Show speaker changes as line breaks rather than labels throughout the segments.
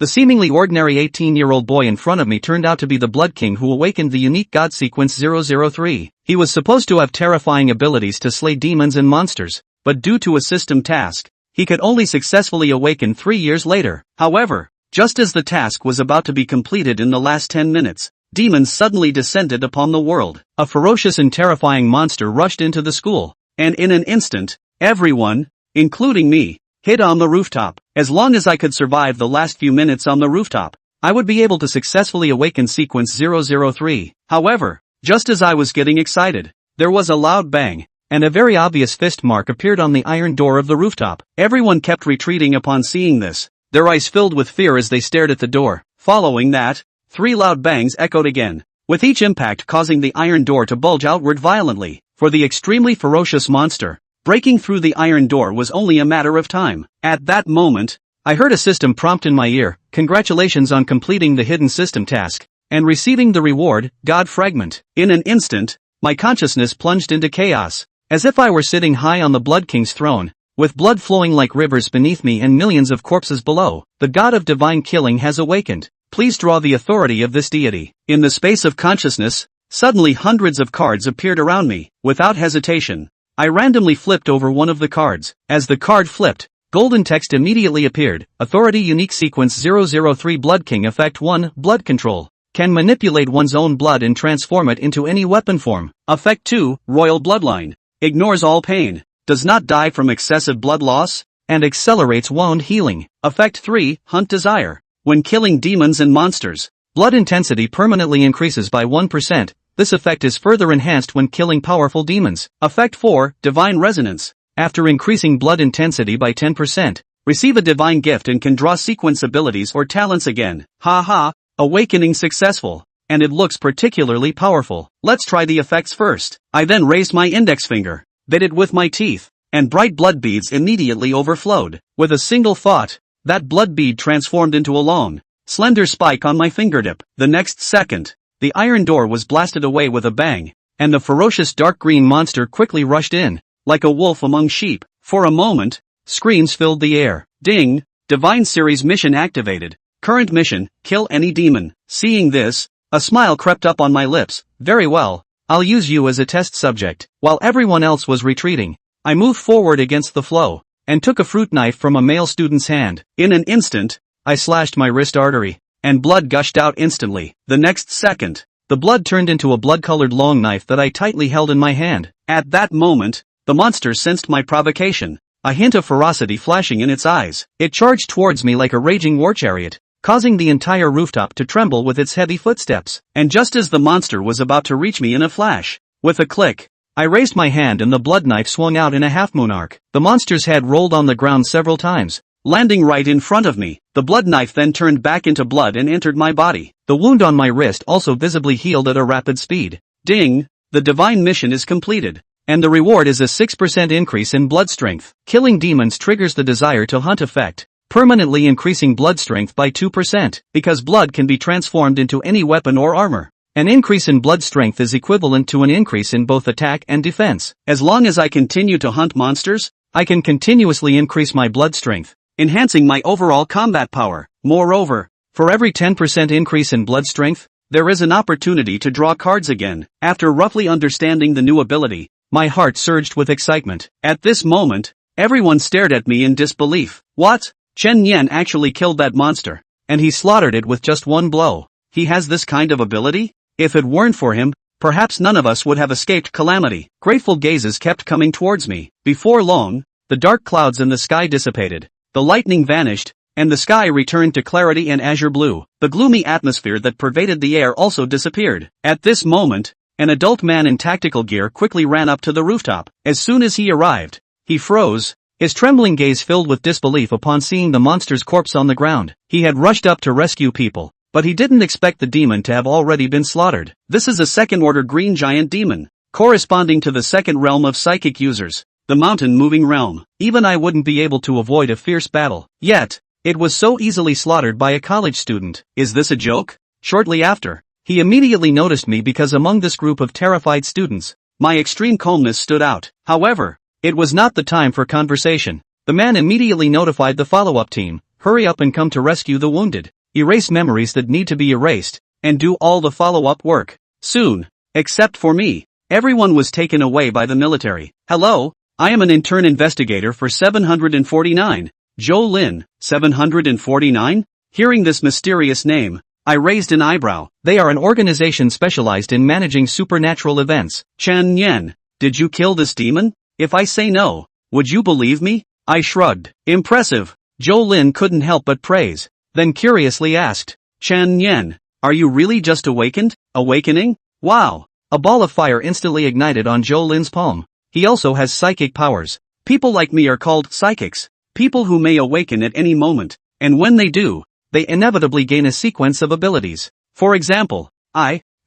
The seemingly ordinary 18-year-old boy in front of me turned out to be the Blood King who awakened the unique god sequence 003. He was supposed to have terrifying abilities to slay demons and monsters, but due to a system task, he could only successfully awaken 3 years later. However, just as the task was about to be completed in the last 10 minutes, demons suddenly descended upon the world. A ferocious and terrifying monster rushed into the school, and in an instant, everyone, including me, hid on the rooftop. As long as I could survive the last few minutes on the rooftop, I would be able to successfully awaken sequence 003. However, just as I was getting excited, there was a loud bang, and a very obvious fist mark appeared on the iron door of the rooftop. Everyone kept retreating upon seeing this, their eyes filled with fear as they stared at the door. Following that, 3 loud bangs echoed again, with each impact causing the iron door to bulge outward violently. For the extremely ferocious monster, breaking through the iron door was only a matter of time. At that moment, I heard a system prompt in my ear: "Congratulations on completing the hidden system task, and receiving the reward, God Fragment." In an instant, my consciousness plunged into chaos, as if I were sitting high on the Blood King's throne, with blood flowing like rivers beneath me and millions of corpses below. The god of divine killing has awakened. Please draw the authority of this deity. In the space of consciousness, suddenly hundreds of cards appeared around me. Without hesitation, I randomly flipped over one of the cards. As the card flipped, golden text immediately appeared: Authority Unique Sequence 003 Blood King Effect 1, Blood Control. Can manipulate one's own blood and transform it into any weapon form. Effect 2, Royal Bloodline. Ignores all pain, does not die from excessive blood loss, and accelerates wound healing. Effect 3, Hunt Desire. When killing demons and monsters, blood intensity permanently increases by 1%. This effect is further enhanced when killing powerful demons. Effect 4, Divine Resonance. After increasing blood intensity by 10%, receive a divine gift and can draw sequence abilities or talents again. Haha, awakening successful, and it looks particularly powerful. Let's try the effects first. I then raised my index finger, bit it with my teeth, and bright blood beads immediately overflowed. With a single thought, that blood bead transformed into a long, slender spike on my fingertip. The next second, the iron door was blasted away with a bang, and the ferocious dark green monster quickly rushed in, like a wolf among sheep. For a moment, screams filled the air. Ding! Divine Series mission activated. Current mission, kill any demon. Seeing this, a smile crept up on my lips. Very well, I'll use you as a test subject. While everyone else was retreating, I moved forward against the flow, and took a fruit knife from a male student's hand. In an instant, I slashed my wrist artery, and blood gushed out instantly. The next second, the blood turned into a blood-colored long knife that I tightly held in my hand. At that moment, the monster sensed my provocation, a hint of ferocity flashing in its eyes. It charged towards me like a raging war chariot, causing the entire rooftop to tremble with its heavy footsteps. And just as the monster was about to reach me in a flash, with a click, I raised my hand and the blood knife swung out in a half-moon arc. The monster's head rolled on the ground several times, landing right in front of me. The blood knife then turned back into blood and entered my body. The wound on my wrist also visibly healed at a rapid speed. Ding! The divine mission is completed, and the reward is a 6% increase in blood strength. Killing demons triggers the desire to hunt effect, permanently increasing blood strength by 2%, because blood can be transformed into any weapon or armor. An increase in blood strength is equivalent to an increase in both attack and defense. As long as I continue to hunt monsters, I can continuously increase my blood strength, enhancing my overall combat power. Moreover, for every 10% increase in blood strength, there is an opportunity to draw cards again. After roughly understanding the new ability, my heart surged with excitement. At this moment, everyone stared at me in disbelief. What? Chen Yan actually killed that monster, and he slaughtered it with just one blow. He has this kind of ability? If it weren't for him, perhaps none of us would have escaped calamity. Grateful gazes kept coming towards me. Before long, the dark clouds in the sky dissipated, the lightning vanished, and the sky returned to clarity and azure blue. The gloomy atmosphere that pervaded the air also disappeared. At this moment, an adult man in tactical gear quickly ran up to the rooftop. As soon as he arrived, he froze, his trembling gaze filled with disbelief upon seeing the monster's corpse on the ground. He had rushed up to rescue people, but he didn't expect the demon to have already been slaughtered. This is a second-order green giant demon, corresponding to the second realm of psychic users, the mountain-moving realm. Even I wouldn't be able to avoid a fierce battle. Yet, it was so easily slaughtered by a college student. Is this a joke? Shortly after, he immediately noticed me because among this group of terrified students, my extreme calmness stood out. However, it was not the time for conversation. The man immediately notified the follow-up team, hurry up and come to rescue the wounded, erase memories that need to be erased, and do all the follow-up work. Soon. Except for me. Everyone was taken away by the military. Hello, I am an intern investigator for 749. Joe Lin, 749? Hearing this mysterious name, I raised an eyebrow. They are an organization specialized in managing supernatural events. Chen Yen, did you kill this demon? If I say no, would you believe me? I shrugged. Impressive. Joe Lin couldn't help but praise, then curiously asked, Chen Yen, are you really just awakened? Awakening? Wow. A ball of fire instantly ignited on Joe Lin's palm. He also has psychic powers. People like me are called psychics, people who may awaken at any moment, and when they do, they inevitably gain a sequence of abilities. For example,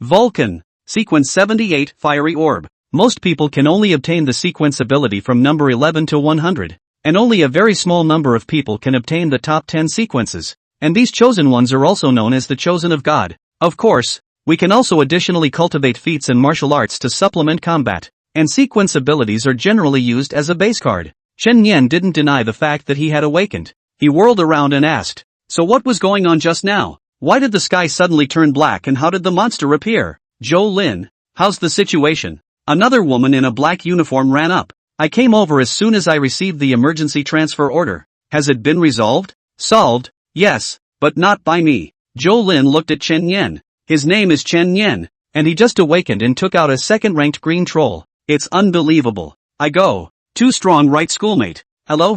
Vulcan, sequence 78, fiery orb. Most people can only obtain the sequence ability from number 11 to 100, and only a very small number of people can obtain the top 10 sequences, and these chosen ones are also known as the chosen of God. Of course, we can also additionally cultivate feats and martial arts to supplement combat, and sequence abilities are generally used as a base card. Chen Yen didn't deny the fact that he had awakened. He whirled around and asked, so what was going on just now? Why did the sky suddenly turn black and how did the monster appear? Joe Lin, how's the situation? Another woman in a black uniform ran up. I came over as soon as I received the emergency transfer order. Has it been resolved? Solved? Yes, but not by me. Joe Lin looked at Chen Yen. His name is Chen Yen, and he just awakened and took out a second-ranked green troll. It's unbelievable. I go. Too strong, right, schoolmate? Hello?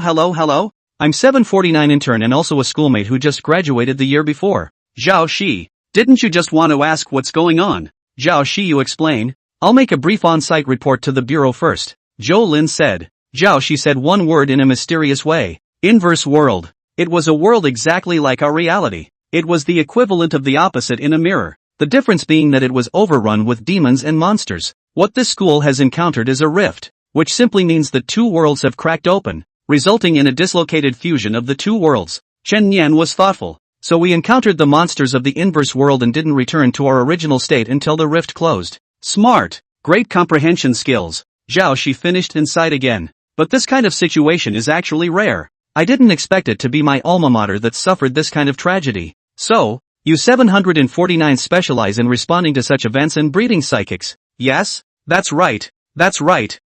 I'm 749 intern and also a schoolmate who just graduated the year before. Zhao Shi, didn't you just want to ask what's going on? Zhao Shi, you explain. I'll make a brief on-site report to the bureau first. Joe Lin said. Zhao Shi said one word in a mysterious way. Inverse world. It was a world exactly like our reality. It was the equivalent of the opposite in a mirror, the difference being that it was overrun with demons and monsters. What this school has encountered is a rift, which simply means that two worlds have cracked open, resulting in a dislocated fusion of the two worlds. Chen Yan was thoughtful. So we encountered the monsters of the inverse world and didn't return to our original state until the rift closed. Smart. Great comprehension skills. Zhao Shi finished and sighed again. But this kind of situation is actually rare. I didn't expect it to be my alma mater that suffered this kind of tragedy. So, you 749 specialize in responding to such events and breeding psychics. Yes? That's right.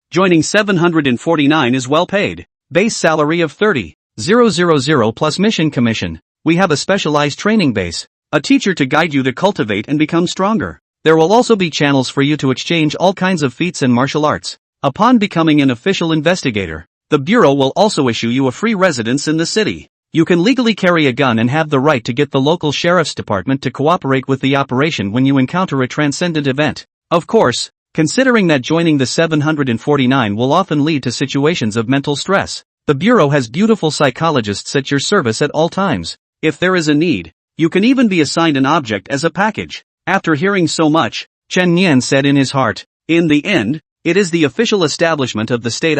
Joining 749 is well paid. Base salary of 30,000 plus mission commission. We have a specialized training base. A teacher to guide you to cultivate and become stronger. There will also be channels for you to exchange all kinds of feats and martial arts. Upon becoming an official investigator, the Bureau will also issue you a free residence in the city. You can legally carry a gun and have the right to get the local sheriff's department to cooperate with the operation when you encounter a transcendent event. Of course, considering that joining the 749 will often lead to situations of mental stress, the Bureau has beautiful psychologists at your service at all times. If there is a need, you can even be assigned an object as a package. After hearing so much, Chen Yan said in his heart, in the end, it is the official establishment of the state.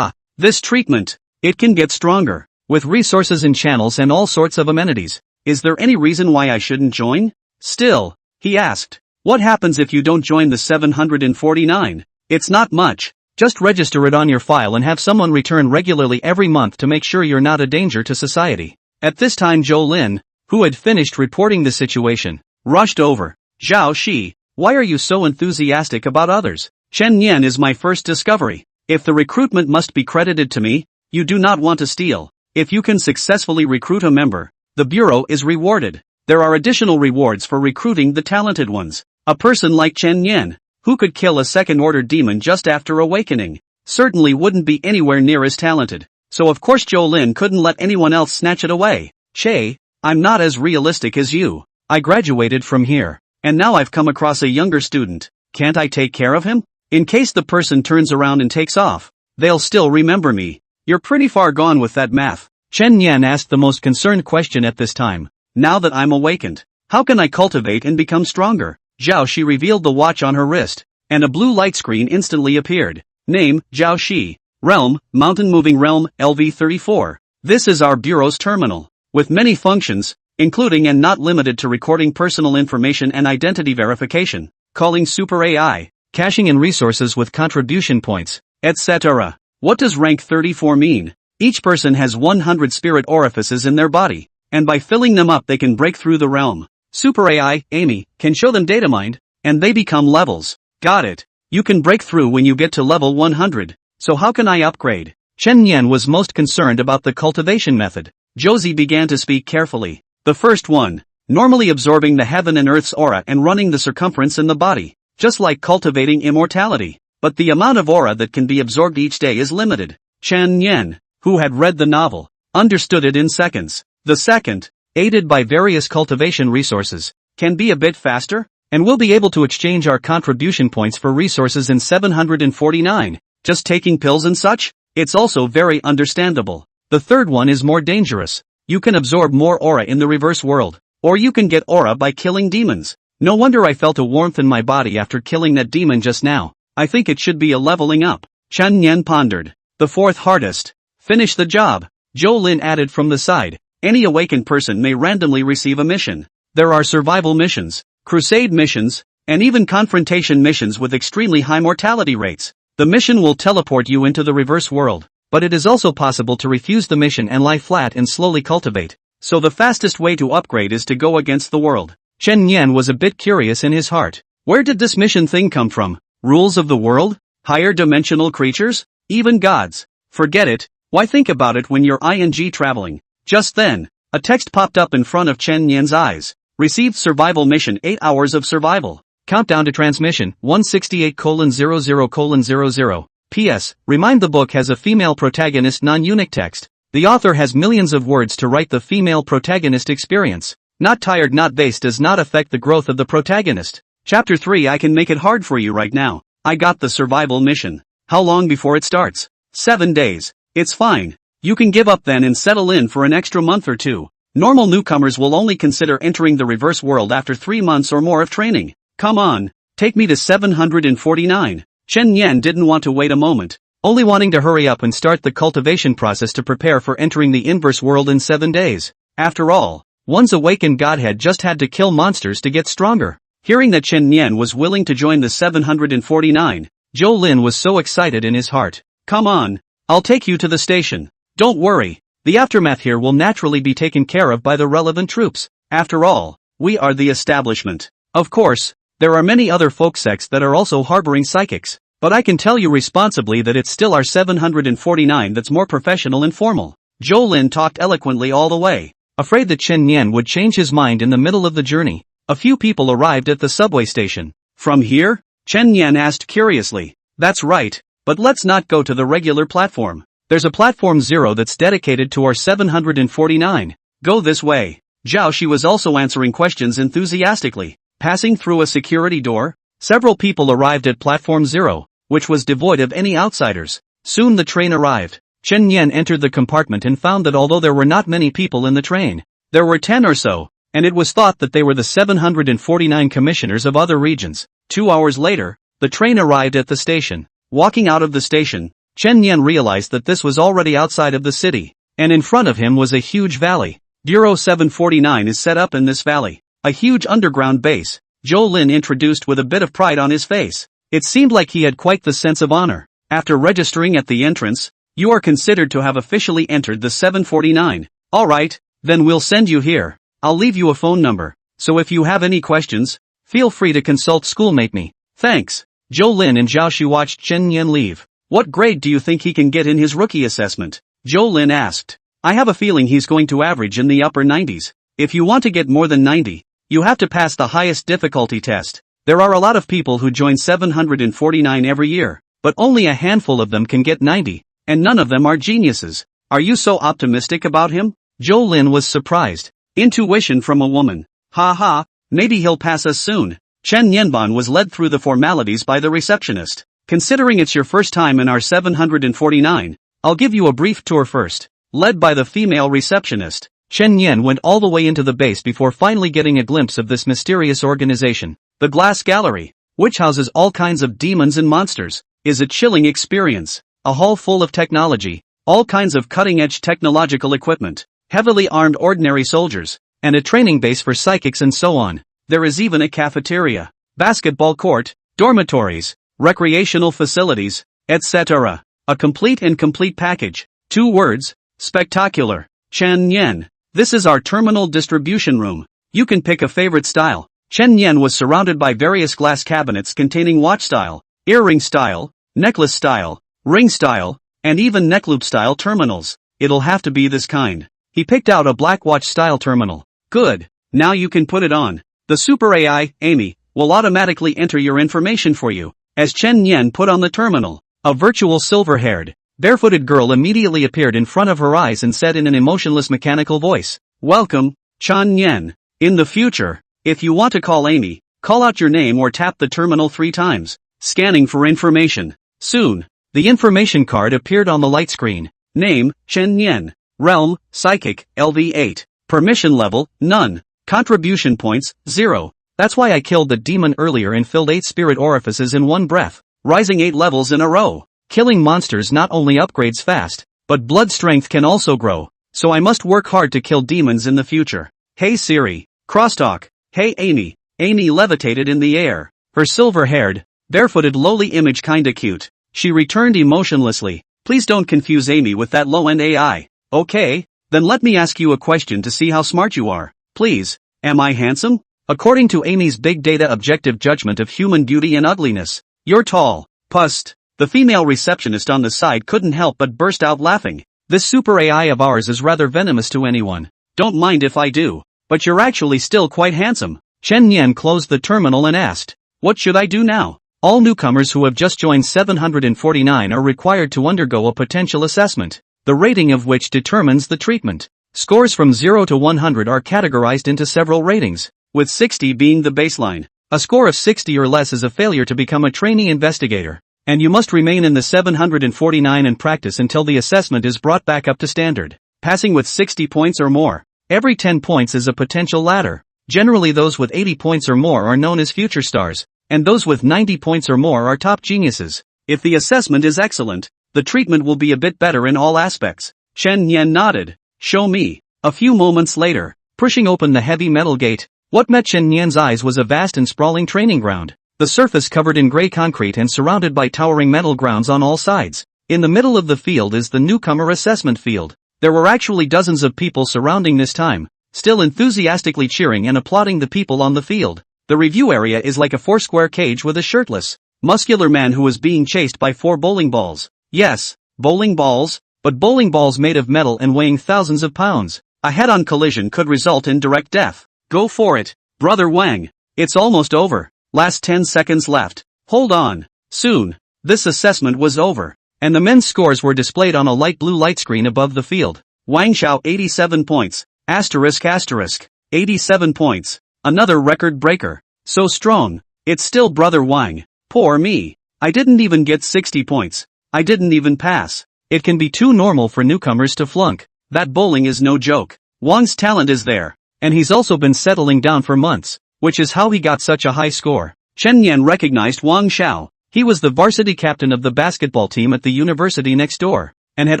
This treatment, it can get stronger, with resources and channels and all sorts of amenities. Is there any reason why I shouldn't join? Still, he asked, what happens if you don't join the 749? It's not much. Just register it on your file and have someone return regularly every month to make sure you're not a danger to society. At this time Joe Lin, who had finished reporting the situation, rushed over. Zhao Shi, why are you so enthusiastic about others? Chen Yan is my first discovery. If the recruitment must be credited to me, you do not want to steal. If you can successfully recruit a member, the Bureau is rewarded. There are additional rewards for recruiting the talented ones. A person like Chen Yan, who could kill a second-order demon just after awakening, certainly wouldn't be anywhere near as talented. So of course Joe Lin couldn't let anyone else snatch it away. Che, I'm not as realistic as you. I graduated from here, and now I've come across a younger student. Can't I take care of him? In case the person turns around and takes off, they'll still remember me. You're pretty far gone with that math. Chen Yan asked the most concerned question at this time. Now that I'm awakened, how can I cultivate and become stronger? Zhao Shi revealed the watch on her wrist, and a blue light screen instantly appeared. Name, Zhao Shi. Realm, Mountain Moving Realm, LV34. This is our Bureau's terminal, with many functions, including and not limited to recording personal information and identity verification, calling super AI, cashing in resources with contribution points, etc. What does rank 34 mean? Each person has 100 spirit orifices in their body. and by filling them up they can break through the realm. Super AI, Amy, can show them data mined, and they become levels. Got it. You can break through when you get to level 100. So how can I upgrade? Chen Yan was most concerned about the cultivation method. Josie began to speak carefully. The first one. Normally absorbing the heaven and earth's aura and running the circumference in the body. Just like cultivating immortality. But the amount of aura that can be absorbed each day is limited. Chen Yan, who had read the novel, understood it in seconds. The second, aided by various cultivation resources, can be a bit faster, and we'll be able to exchange our contribution points for resources in 749. Just taking pills and such? It's also very understandable. The third one is more dangerous. You can absorb more aura in the reverse world. Or you can get aura by killing demons. No wonder I felt a warmth in my body after killing that demon just now. I think it should be a leveling up. Chen Yan pondered. The fourth hardest. Finish the job. Zhou Lin added from the side. Any awakened person may randomly receive a mission. There are survival missions, crusade missions, and even confrontation missions with extremely high mortality rates. The mission will teleport you into the reverse world, but it is also possible to refuse the mission and lie flat and slowly cultivate. So the fastest way to upgrade is to go against the world. Chen Yan was a bit curious in his heart. Where did this mission thing come from? Rules of the world? Higher dimensional creatures? Even gods? Forget it. Why think about it when you're ing traveling? Just then, a text popped up in front of Chen Yan's eyes. Received survival mission 8 hours of survival. Countdown to transmission 168:00:00. P.S. Remind the book has a female protagonist non-unique text. The author has millions of words to write the female protagonist experience. Not tired not based does not affect the growth of the protagonist. Chapter 3 I can make it hard for you right now. I got the survival mission. How long before it starts? 7 days. It's fine. You can give up then and settle in for an extra month or two. Normal newcomers will only consider entering the reverse world after 3 months or more of training. Come on. Take me to 749. Chen Yan didn't want to wait a moment, only wanting to hurry up and start the cultivation process to prepare for entering the inverse world in 7 days. After all, one's awakened godhead just had to kill monsters to get stronger. Hearing that Chen Yan was willing to join the 749, Zhou Lin was so excited in his heart. Come on. I'll take you to the station. Don't worry. The aftermath here will naturally be taken care of by the relevant troops. After all, we are the establishment. Of course, there are many other folk sects that are also harboring psychics, but I can tell you responsibly that it's still our 749 that's more professional and formal. Zhou Lin talked eloquently all the way, afraid that Chen Yan would change his mind in the middle of the journey. A few people arrived at the subway station. From here? Chen Yan asked curiously. That's right, but let's not go to the regular platform. There's a platform 0 that's dedicated to our 749. Go this way. Zhao Shi was also answering questions enthusiastically. Passing through a security door, several people arrived at platform 0, which was devoid of any outsiders. Soon the train arrived. Chen Yan entered the compartment and found that although there were not many people in the train, there were 10 or so, and it was thought that they were the 749 commissioners of other regions. 2 hours later, the train arrived at the station. Walking out of the station, Chen Yan realized that this was already outside of the city, and in front of him was a huge valley. Bureau 749 is set up in this valley. A huge underground base. Zhou Lin introduced with a bit of pride on his face. It seemed like he had quite the sense of honor. After registering at the entrance, you are considered to have officially entered the 749. Alright, then we'll send you here. I'll leave you a phone number, so if you have any questions, feel free to consult schoolmate me. Thanks. Zhou Lin and Zhao Shi watched Chen Yan leave. What grade do you think he can get in his rookie assessment? Zhou Lin asked. I have a feeling he's going to average in the upper 90s. If you want to get more than 90, you have to pass the highest difficulty test. There are a lot of people who join 749 every year, but only a handful of them can get 90, and none of them are geniuses. Are you so optimistic about him? Zhou Lin was surprised. Intuition from a woman. Ha ha, maybe he'll pass us soon. Chen Yanban was led through the formalities by the receptionist. Considering it's your first time in our 749, I'll give you a brief tour first. Led by the female receptionist, Chen Yan went all the way into the base before finally getting a glimpse of this mysterious organization. The Glass Gallery, which houses all kinds of demons and monsters, is a chilling experience. A hall full of technology, all kinds of cutting-edge technological equipment, heavily armed ordinary soldiers, and a training base for psychics and so on. There is even a cafeteria, basketball court, dormitories, recreational facilities, etc. A complete package. 2 words, spectacular. Chen Yan, This is our terminal distribution room. You can pick a favorite style. Chen Yan was surrounded by various glass cabinets containing watch style, earring style, necklace style, ring style, and even neckloop style terminals. It'll have to be this kind. He picked out a black watch style terminal. Good. Now you can put it on. The super AI, Amy, will automatically enter your information for you. As Chen Yan put on the terminal, a virtual silver-haired, barefooted girl immediately appeared in front of her eyes and said in an emotionless mechanical voice, "Welcome, Chen Yan. In the future, if you want to call Amy, call out your name or tap the terminal 3 times. Scanning for information." Soon, the information card appeared on the light screen. Name, Chen Yan. Realm, Psychic, LV8. Permission level, none. Contribution points, 0. That's why I killed the demon earlier and filled 8 spirit orifices in one breath, rising 8 levels in a row. Killing monsters not only upgrades fast, but blood strength can also grow, so I must work hard to kill demons in the future. Hey Siri. Crosstalk. Hey Amy. Amy levitated in the air. Her silver-haired, barefooted lowly image kinda cute. She returned emotionlessly. Please don't confuse Amy with that low-end AI. Okay, then let me ask you a question to see how smart you are. Please, am I handsome? According to Amy's big data objective judgment of human beauty and ugliness, you're tall. Pust. The female receptionist on the side couldn't help but burst out laughing. This super AI of ours is rather venomous to anyone. Don't mind if I do, but you're actually still quite handsome. Chen Yan closed the terminal and asked, "What should I do now?" All newcomers who have just joined 749 are required to undergo a potential assessment, the rating of which determines the treatment. Scores from 0 to 100 are categorized into several ratings, with 60 being the baseline. A score of 60 or less is a failure to become a trainee investigator, and you must remain in the 749 and practice until the assessment is brought back up to standard. Passing with 60 points or more. Every 10 points is a potential ladder. Generally those with 80 points or more are known as future stars, and those with 90 points or more are top geniuses. If the assessment is excellent, the treatment will be a bit better in all aspects. Chen Yan nodded. Show me. A few moments later, pushing open the heavy metal gate, what met Chen Yan's eyes was a vast and sprawling training ground. The surface covered in gray concrete and surrounded by towering metal grounds on all sides. In the middle of the field is the newcomer assessment field. There were actually dozens of people surrounding this time, still enthusiastically cheering and applauding the people on the field. The review area is like a 4-square cage with a shirtless, muscular man who is being chased by 4 bowling balls. Yes, bowling balls, but bowling balls made of metal and weighing thousands of pounds. A head-on collision could result in direct death. Go for it, Brother Wang. It's almost over. Last 10 seconds left. Hold on. Soon, this assessment was over, and the men's scores were displayed on a light blue light screen above the field. Wang Xiao 87 points. Asterisk asterisk. 87 points. Another record breaker. So strong. It's still Brother Wang. Poor me. I didn't even get 60 points. I didn't even pass. It can be too normal for newcomers to flunk. That bowling is no joke. Wang's talent is there, and he's also been settling down for months, which is how he got such a high score. Chen Yan recognized Wang Xiao. He was the varsity captain of the basketball team at the university next door, and had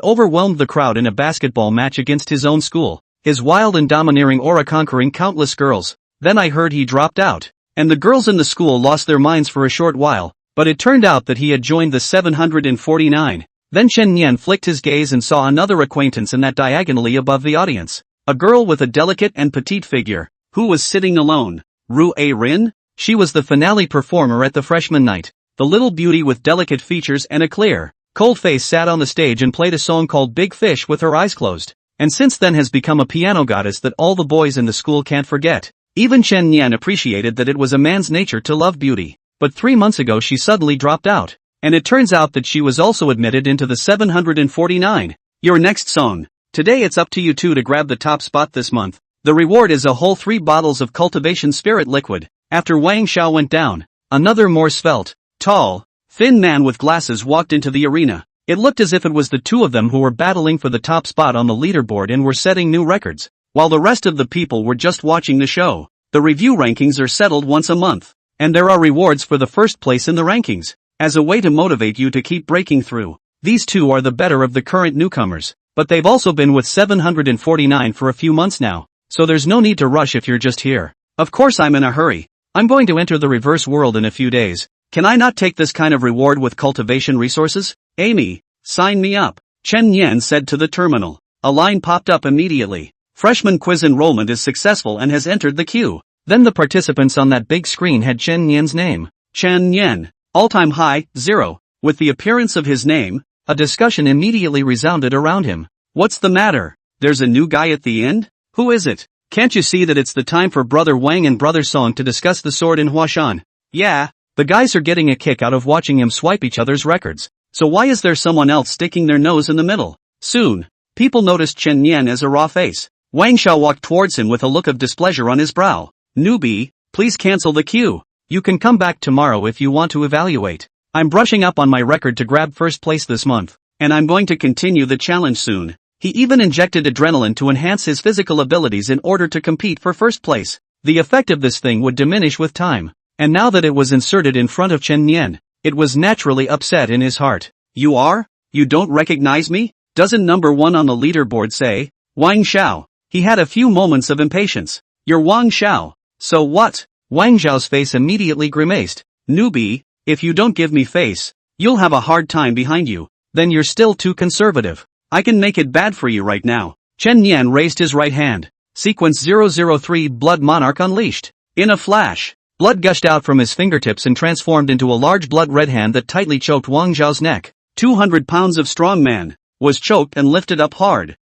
overwhelmed the crowd in a basketball match against his own school, his wild and domineering aura conquering countless girls. Then I heard he dropped out, and the girls in the school lost their minds for a short while, but it turned out that he had joined the 749. Then Chen Yan flicked his gaze and saw another acquaintance in that diagonally above the audience. A girl with a delicate and petite figure, who was sitting alone. Ru A Rin? She was the finale performer at the freshman night. The little beauty with delicate features and a clear, cold face sat on the stage and played a song called Big Fish with her eyes closed, and since then has become a piano goddess that all the boys in the school can't forget. Even Chen Yan appreciated that it was a man's nature to love beauty, but 3 months ago she suddenly dropped out, and it turns out that she was also admitted into the 749. Your next song. Today it's up to you two to grab the top spot this month. The reward is a whole 3 bottles of Cultivation Spirit Liquid. After Wang Xiao went down, another more svelte, tall, thin man with glasses walked into the arena. It looked as if it was the two of them who were battling for the top spot on the leaderboard and were setting new records, while the rest of the people were just watching the show. The review rankings are settled once a month, and there are rewards for the first place in the rankings, as a way to motivate you to keep breaking through. These two are the better of the current newcomers, but they've also been with 749 for a few months now, so there's no need to rush if you're just here. Of course I'm in a hurry. I'm going to enter the reverse world in a few days. Can I not take this kind of reward with cultivation resources? Amy, sign me up. Chen Yan said to the terminal. A line popped up immediately. Freshman quiz enrollment is successful and has entered the queue. Then the participants on that big screen had Chen Nian's name. Chen Nian. All-time high, 0. With the appearance of his name, a discussion immediately resounded around him. What's the matter? There's a new guy at the end? Who is it? Can't you see that it's the time for Brother Wang and Brother Song to discuss the sword in Huashan? Yeah. The guys are getting a kick out of watching him swipe each other's records. So why is there someone else sticking their nose in the middle? Soon, people noticed Chen Nian as a raw face. Wang Xiao walked towards him with a look of displeasure on his brow. Newbie, please cancel the queue. You can come back tomorrow if you want to evaluate. I'm brushing up on my record to grab first place this month, and I'm going to continue the challenge soon. He even injected adrenaline to enhance his physical abilities in order to compete for first place. The effect of this thing would diminish with time, and now that it was inserted in front of Chen Nian, it was naturally upset in his heart. You are? You don't recognize me? Doesn't number 1 on the leaderboard say? Wang Xiao. He had a few moments of impatience. You're Wang Xiao. So what? Wang Xiao's face immediately grimaced. Newbie, if you don't give me face, you'll have a hard time behind you. Then you're still too conservative. I can make it bad for you right now. Chen Nian raised his right hand. Sequence 003 Blood Monarch unleashed. In a flash, blood gushed out from his fingertips and transformed into a large blood-red hand that tightly choked Wang Xiao's neck. 200 pounds of strong man was choked and lifted up hard.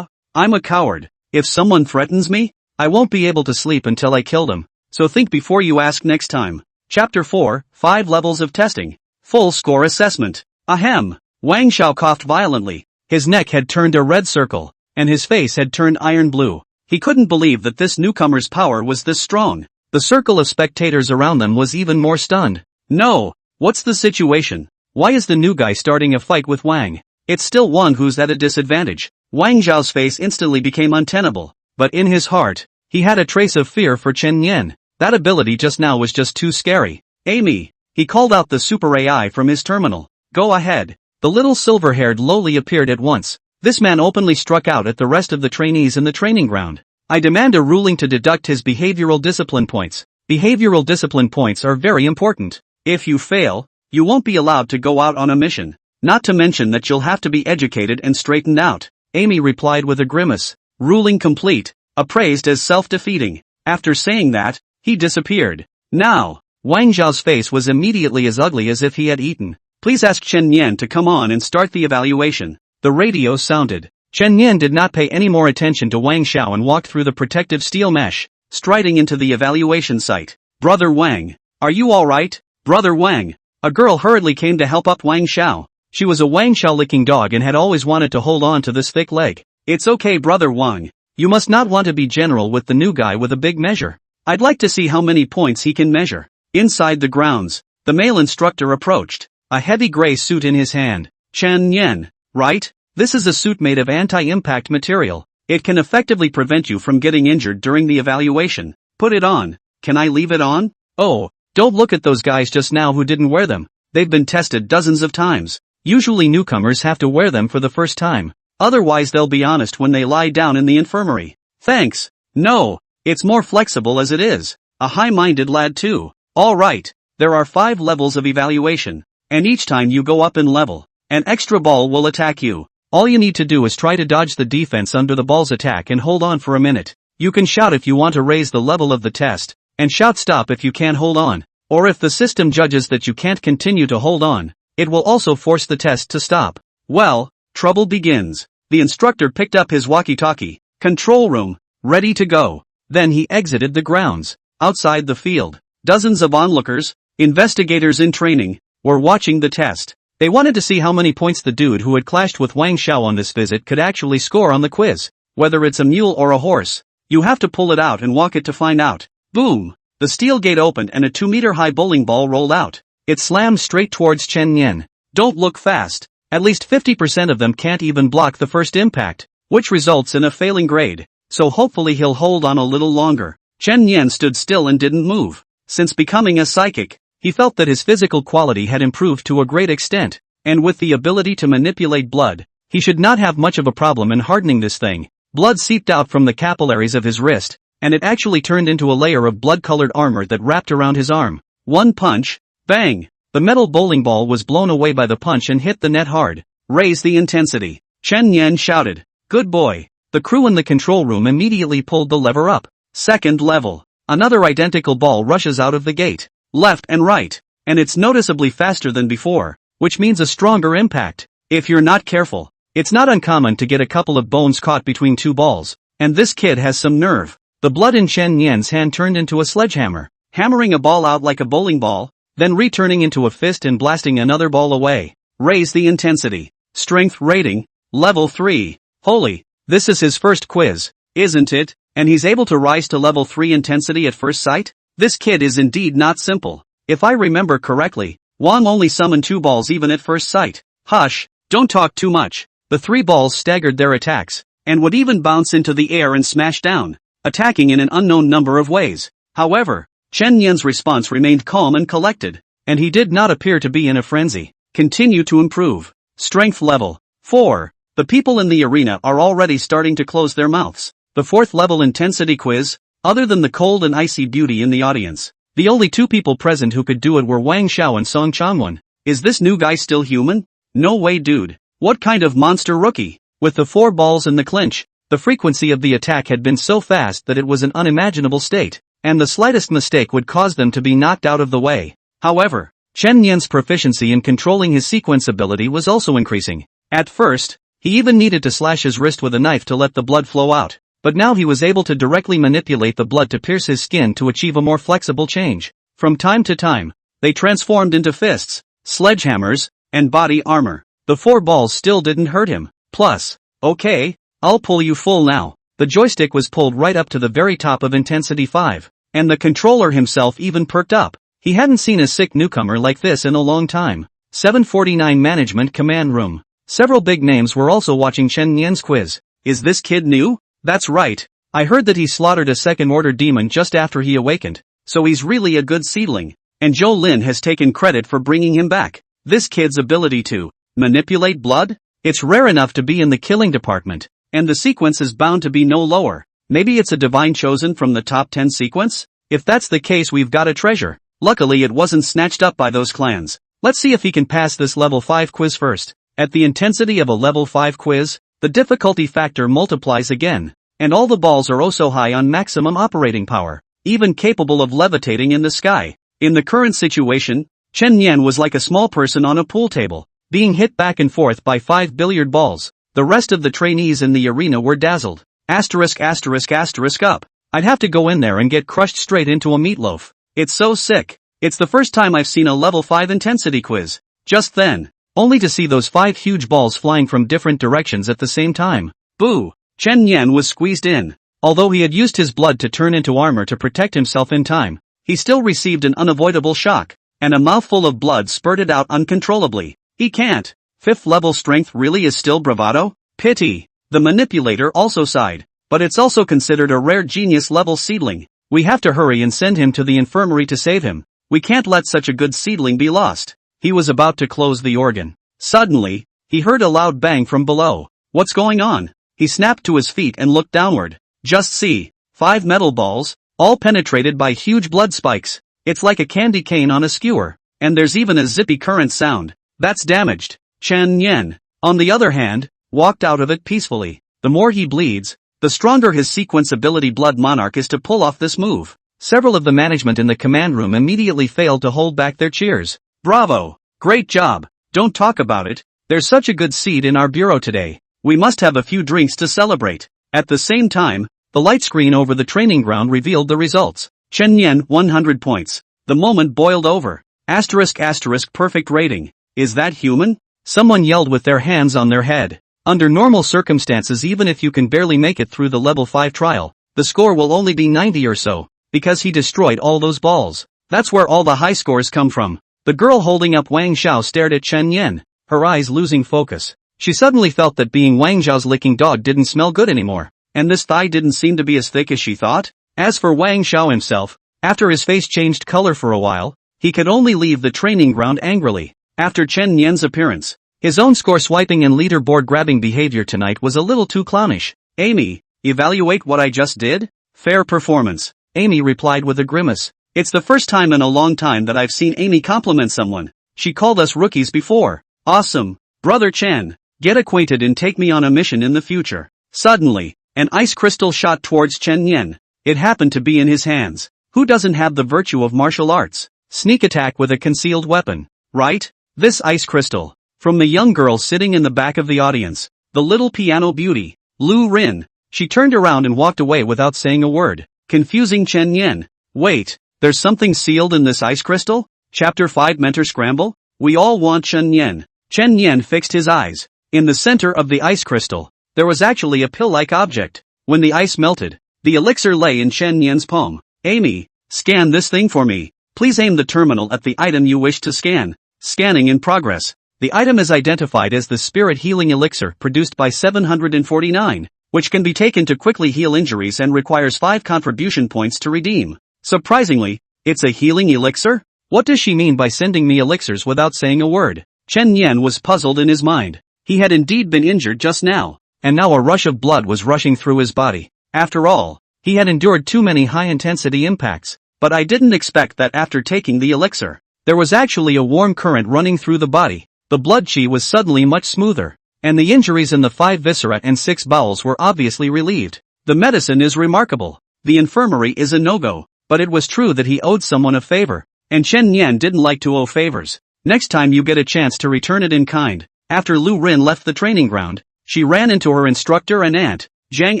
I'm a coward. If someone threatens me, I won't be able to sleep until I kill them. So think before you ask next time. Chapter 4, 5 Levels of Testing. Full Score Assessment. Ahem. Wang Xiao coughed violently. His neck had turned a red circle, and his face had turned iron blue. He couldn't believe that this newcomer's power was this strong. The circle of spectators around them was even more stunned. No, what's the situation? Why is the new guy starting a fight with Wang? It's still one who's at a disadvantage. Wang Zhao's face instantly became untenable, but in his heart, he had a trace of fear for Chen Nian. That ability just now was just too scary. Amy, he called out the super AI from his terminal. Go ahead. The little silver-haired lowly appeared at once. This man openly struck out at the rest of the trainees in the training ground. I demand a ruling to deduct his behavioral discipline points. Behavioral discipline points are very important. If you fail, you won't be allowed to go out on a mission. Not to mention that you'll have to be educated and straightened out. Amy replied with a grimace. Ruling complete. Appraised as self-defeating. After saying that, he disappeared. Now, Wang Zhao's face was immediately as ugly as if he had eaten. Please ask Chen Nian to come on and start the evaluation. The radio sounded. Chen Nian did not pay any more attention to Wang Xiao and walked through the protective steel mesh, striding into the evaluation site. Brother Wang, are you alright? Brother Wang. A girl hurriedly came to help up Wang Xiao. She was a Wang Xiao-licking dog and had always wanted to hold on to this thick leg. It's okay, Brother Wang. You must not want to be general with the new guy with a big measure. I'd like to see how many points he can measure. Inside the grounds, the male instructor approached, a heavy gray suit in his hand. Chen Nian, right? This is a suit made of anti-impact material. It can effectively prevent you from getting injured during the evaluation. Put it on. Can I leave it on? Oh, don't look at those guys just now who didn't wear them. They've been tested dozens of times. Usually newcomers have to wear them for the first time. Otherwise they'll be honest when they lie down in the infirmary. Thanks. No, it's more flexible as it is. A high-minded lad too. Alright, there are 5 levels of evaluation, and each time you go up in level, an extra ball will attack you. All you need to do is try to dodge the defense under the ball's attack and hold on for a minute. You can shout if you want to raise the level of the test, and shout stop if you can't hold on. Or if the system judges that you can't continue to hold on, it will also force the test to stop. Well, trouble begins. The instructor picked up his walkie-talkie. Control room, ready to go. Then he exited the grounds. Outside the field, dozens of onlookers, investigators in training, were watching the test. They wanted to see how many points the dude who had clashed with Wang Xiao on this visit could actually score on the quiz. Whether it's a mule or a horse, you have to pull it out and walk it to find out. Boom! The steel gate opened and a 2-meter-high bowling ball rolled out. It slammed straight towards Chen Nian. Don't look fast. At least 50% of them can't even block the first impact, which results in a failing grade. So hopefully he'll hold on a little longer. Chen Nian stood still and didn't move. Since becoming a psychic, he felt that his physical quality had improved to a great extent, and with the ability to manipulate blood, he should not have much of a problem in hardening this thing. Blood seeped out from the capillaries of his wrist, and it actually turned into a layer of blood-colored armor that wrapped around his arm. One punch, bang! The metal bowling ball was blown away by the punch and hit the net hard. Raise the intensity. Chen Nian shouted. Good boy. The crew in the control room immediately pulled the lever up. Second level. Another identical ball rushes out of the gate. Left and right. And it's noticeably faster than before, which means a stronger impact. If you're not careful, it's not uncommon to get a couple of bones caught between two balls, and this kid has some nerve. The blood in Chen Nian's hand turned into a sledgehammer, hammering a ball out like a bowling ball, then returning into a fist and blasting another ball away. Raise the intensity. Strength rating, level 3. Holy, this is his first quiz, isn't it? And he's able to rise to level 3 intensity at first sight? This kid is indeed not simple. If I remember correctly, Wang only summoned 2 balls even at first sight. Hush, don't talk too much. The 3 balls staggered their attacks, and would even bounce into the air and smash down, attacking in an unknown number of ways. However, Chen Nian's response remained calm and collected, and he did not appear to be in a frenzy. Continue to improve. Strength level 4. The people in the arena are already starting to close their mouths. The 4th level intensity quiz, other than the cold and icy beauty in the audience, the only 2 people present who could do it were Wang Xiao and Song Changwen. Is this new guy still human? No way, dude. What kind of monster rookie? With the 4 balls in the clinch, the frequency of the attack had been so fast that it was an unimaginable state, and the slightest mistake would cause them to be knocked out of the way. However, Chen Nian's proficiency in controlling his sequence ability was also increasing. At first, he even needed to slash his wrist with a knife to let the blood flow out, but now he was able to directly manipulate the blood to pierce his skin to achieve a more flexible change. From time to time, they transformed into fists, sledgehammers, and body armor. The 4 balls still didn't hurt him. Plus, okay, I'll pull you full now. The joystick was pulled right up to the very top of intensity 5, and the controller himself even perked up. He hadn't seen a sick newcomer like this in a long time. 749 Management Command Room. Several big names were also watching Chen Nian's quiz. Is this kid new? That's right. I heard that he slaughtered a second-order demon just after he awakened, so he's really a good seedling. And Zhou Lin has taken credit for bringing him back. This kid's ability to manipulate blood? It's rare enough to be in the killing department, and the sequence is bound to be no lower. Maybe it's a divine chosen from the top 10 sequence? If that's the case, we've got a treasure. Luckily it wasn't snatched up by those clans. Let's see if he can pass this level 5 quiz first. At the intensity of a level 5 quiz, the difficulty factor multiplies again, and all the balls are also high on maximum operating power, even capable of levitating in the sky. In the current situation, Chen Nian was like a small person on a pool table, being hit back and forth by 5 billiard balls. The rest of the trainees in the arena were dazzled. Asterisk asterisk asterisk up. I'd have to go in there and get crushed straight into a meatloaf. It's so sick. It's the first time I've seen a level 5 intensity quiz. Just then, only to see those 5 huge balls flying from different directions at the same time. Boo! Chen Nian was squeezed in. Although he had used his blood to turn into armor to protect himself in time, he still received an unavoidable shock, and a mouthful of blood spurted out uncontrollably. He can't. 5th level strength really is still bravado? Pity. The manipulator also sighed. But it's also considered a rare genius level seedling. We have to hurry and send him to the infirmary to save him. We can't let such a good seedling be lost. He was about to close the organ. Suddenly, he heard a loud bang from below. What's going on? He snapped to his feet and looked downward. Just see. 5 metal balls, all penetrated by huge blood spikes. It's like a candy cane on a skewer. And there's even a zippy current sound. That's damaged. Chen Nian, on the other hand, walked out of it peacefully. The more he bleeds, the stronger his sequence ability Blood Monarch is to pull off this move. Several of the management in the command room immediately failed to hold back their cheers. Bravo! Great job! Don't talk about it. There's such a good seed in our bureau today. We must have a few drinks to celebrate. At the same time, the light screen over the training ground revealed the results. Chen Nian 100 points. The moment boiled over. Asterisk asterisk perfect rating. Is that human? Someone yelled with their hands on their head. Under normal circumstances, even if you can barely make it through the level 5 trial, the score will only be 90 or so, because he destroyed all those balls. That's where all the high scores come from. The girl holding up Wang Xiao stared at Chen Nian, her eyes losing focus. She suddenly felt that being Wang Xiao's licking dog didn't smell good anymore, and this thigh didn't seem to be as thick as she thought. As for Wang Xiao himself, after his face changed color for a while, he could only leave the training ground angrily. After Chen Nian's appearance, his own score swiping and leaderboard grabbing behavior tonight was a little too clownish. Amy, evaluate what I just did? Fair performance. Amy replied with a grimace. It's the first time in a long time that I've seen Amy compliment someone. She called us rookies before. Awesome. Brother Chen, get acquainted and take me on a mission in the future. Suddenly, An ice crystal shot towards Chen Yen. It happened to be in his hands. Who doesn't have the virtue of martial arts? Sneak attack with a concealed weapon, right? This ice crystal. From the young girl sitting in the back of the audience, the little piano beauty, Lu Rin. She turned around and walked away without saying a word, confusing Chen Yen. Wait, there's something sealed in this ice crystal? Chapter 5 Mentor Scramble? We all want Chen Yen. Chen Yen fixed his eyes. In the center of the ice crystal, there was actually a pill-like object. When the ice melted, the elixir lay in Chen Yen's palm. Amy, scan this thing for me. Please aim the terminal at the item you wish to scan. Scanning in progress. The item is identified as the Spirit Healing Elixir produced by 749, which can be taken to quickly heal injuries and requires 5 contribution points to redeem. Surprisingly, it's a healing elixir? What does she mean by sending me elixirs without saying a word? Chen Yen was puzzled in his mind. He had indeed been injured just now, and now a rush of blood was rushing through his body. After all, he had endured too many high-intensity impacts, but I didn't expect that after taking the elixir. There was actually a warm current running through the body. The blood chi was suddenly much smoother, and the injuries in the 5 viscera and 6 bowels were obviously relieved. The medicine is remarkable. The infirmary is a no-go, but it was true that he owed someone a favor, and Chen Yen didn't like to owe favors. Next time you get a chance to return it in kind. After Lu Rin left the training ground, she ran into her instructor and aunt, Zhang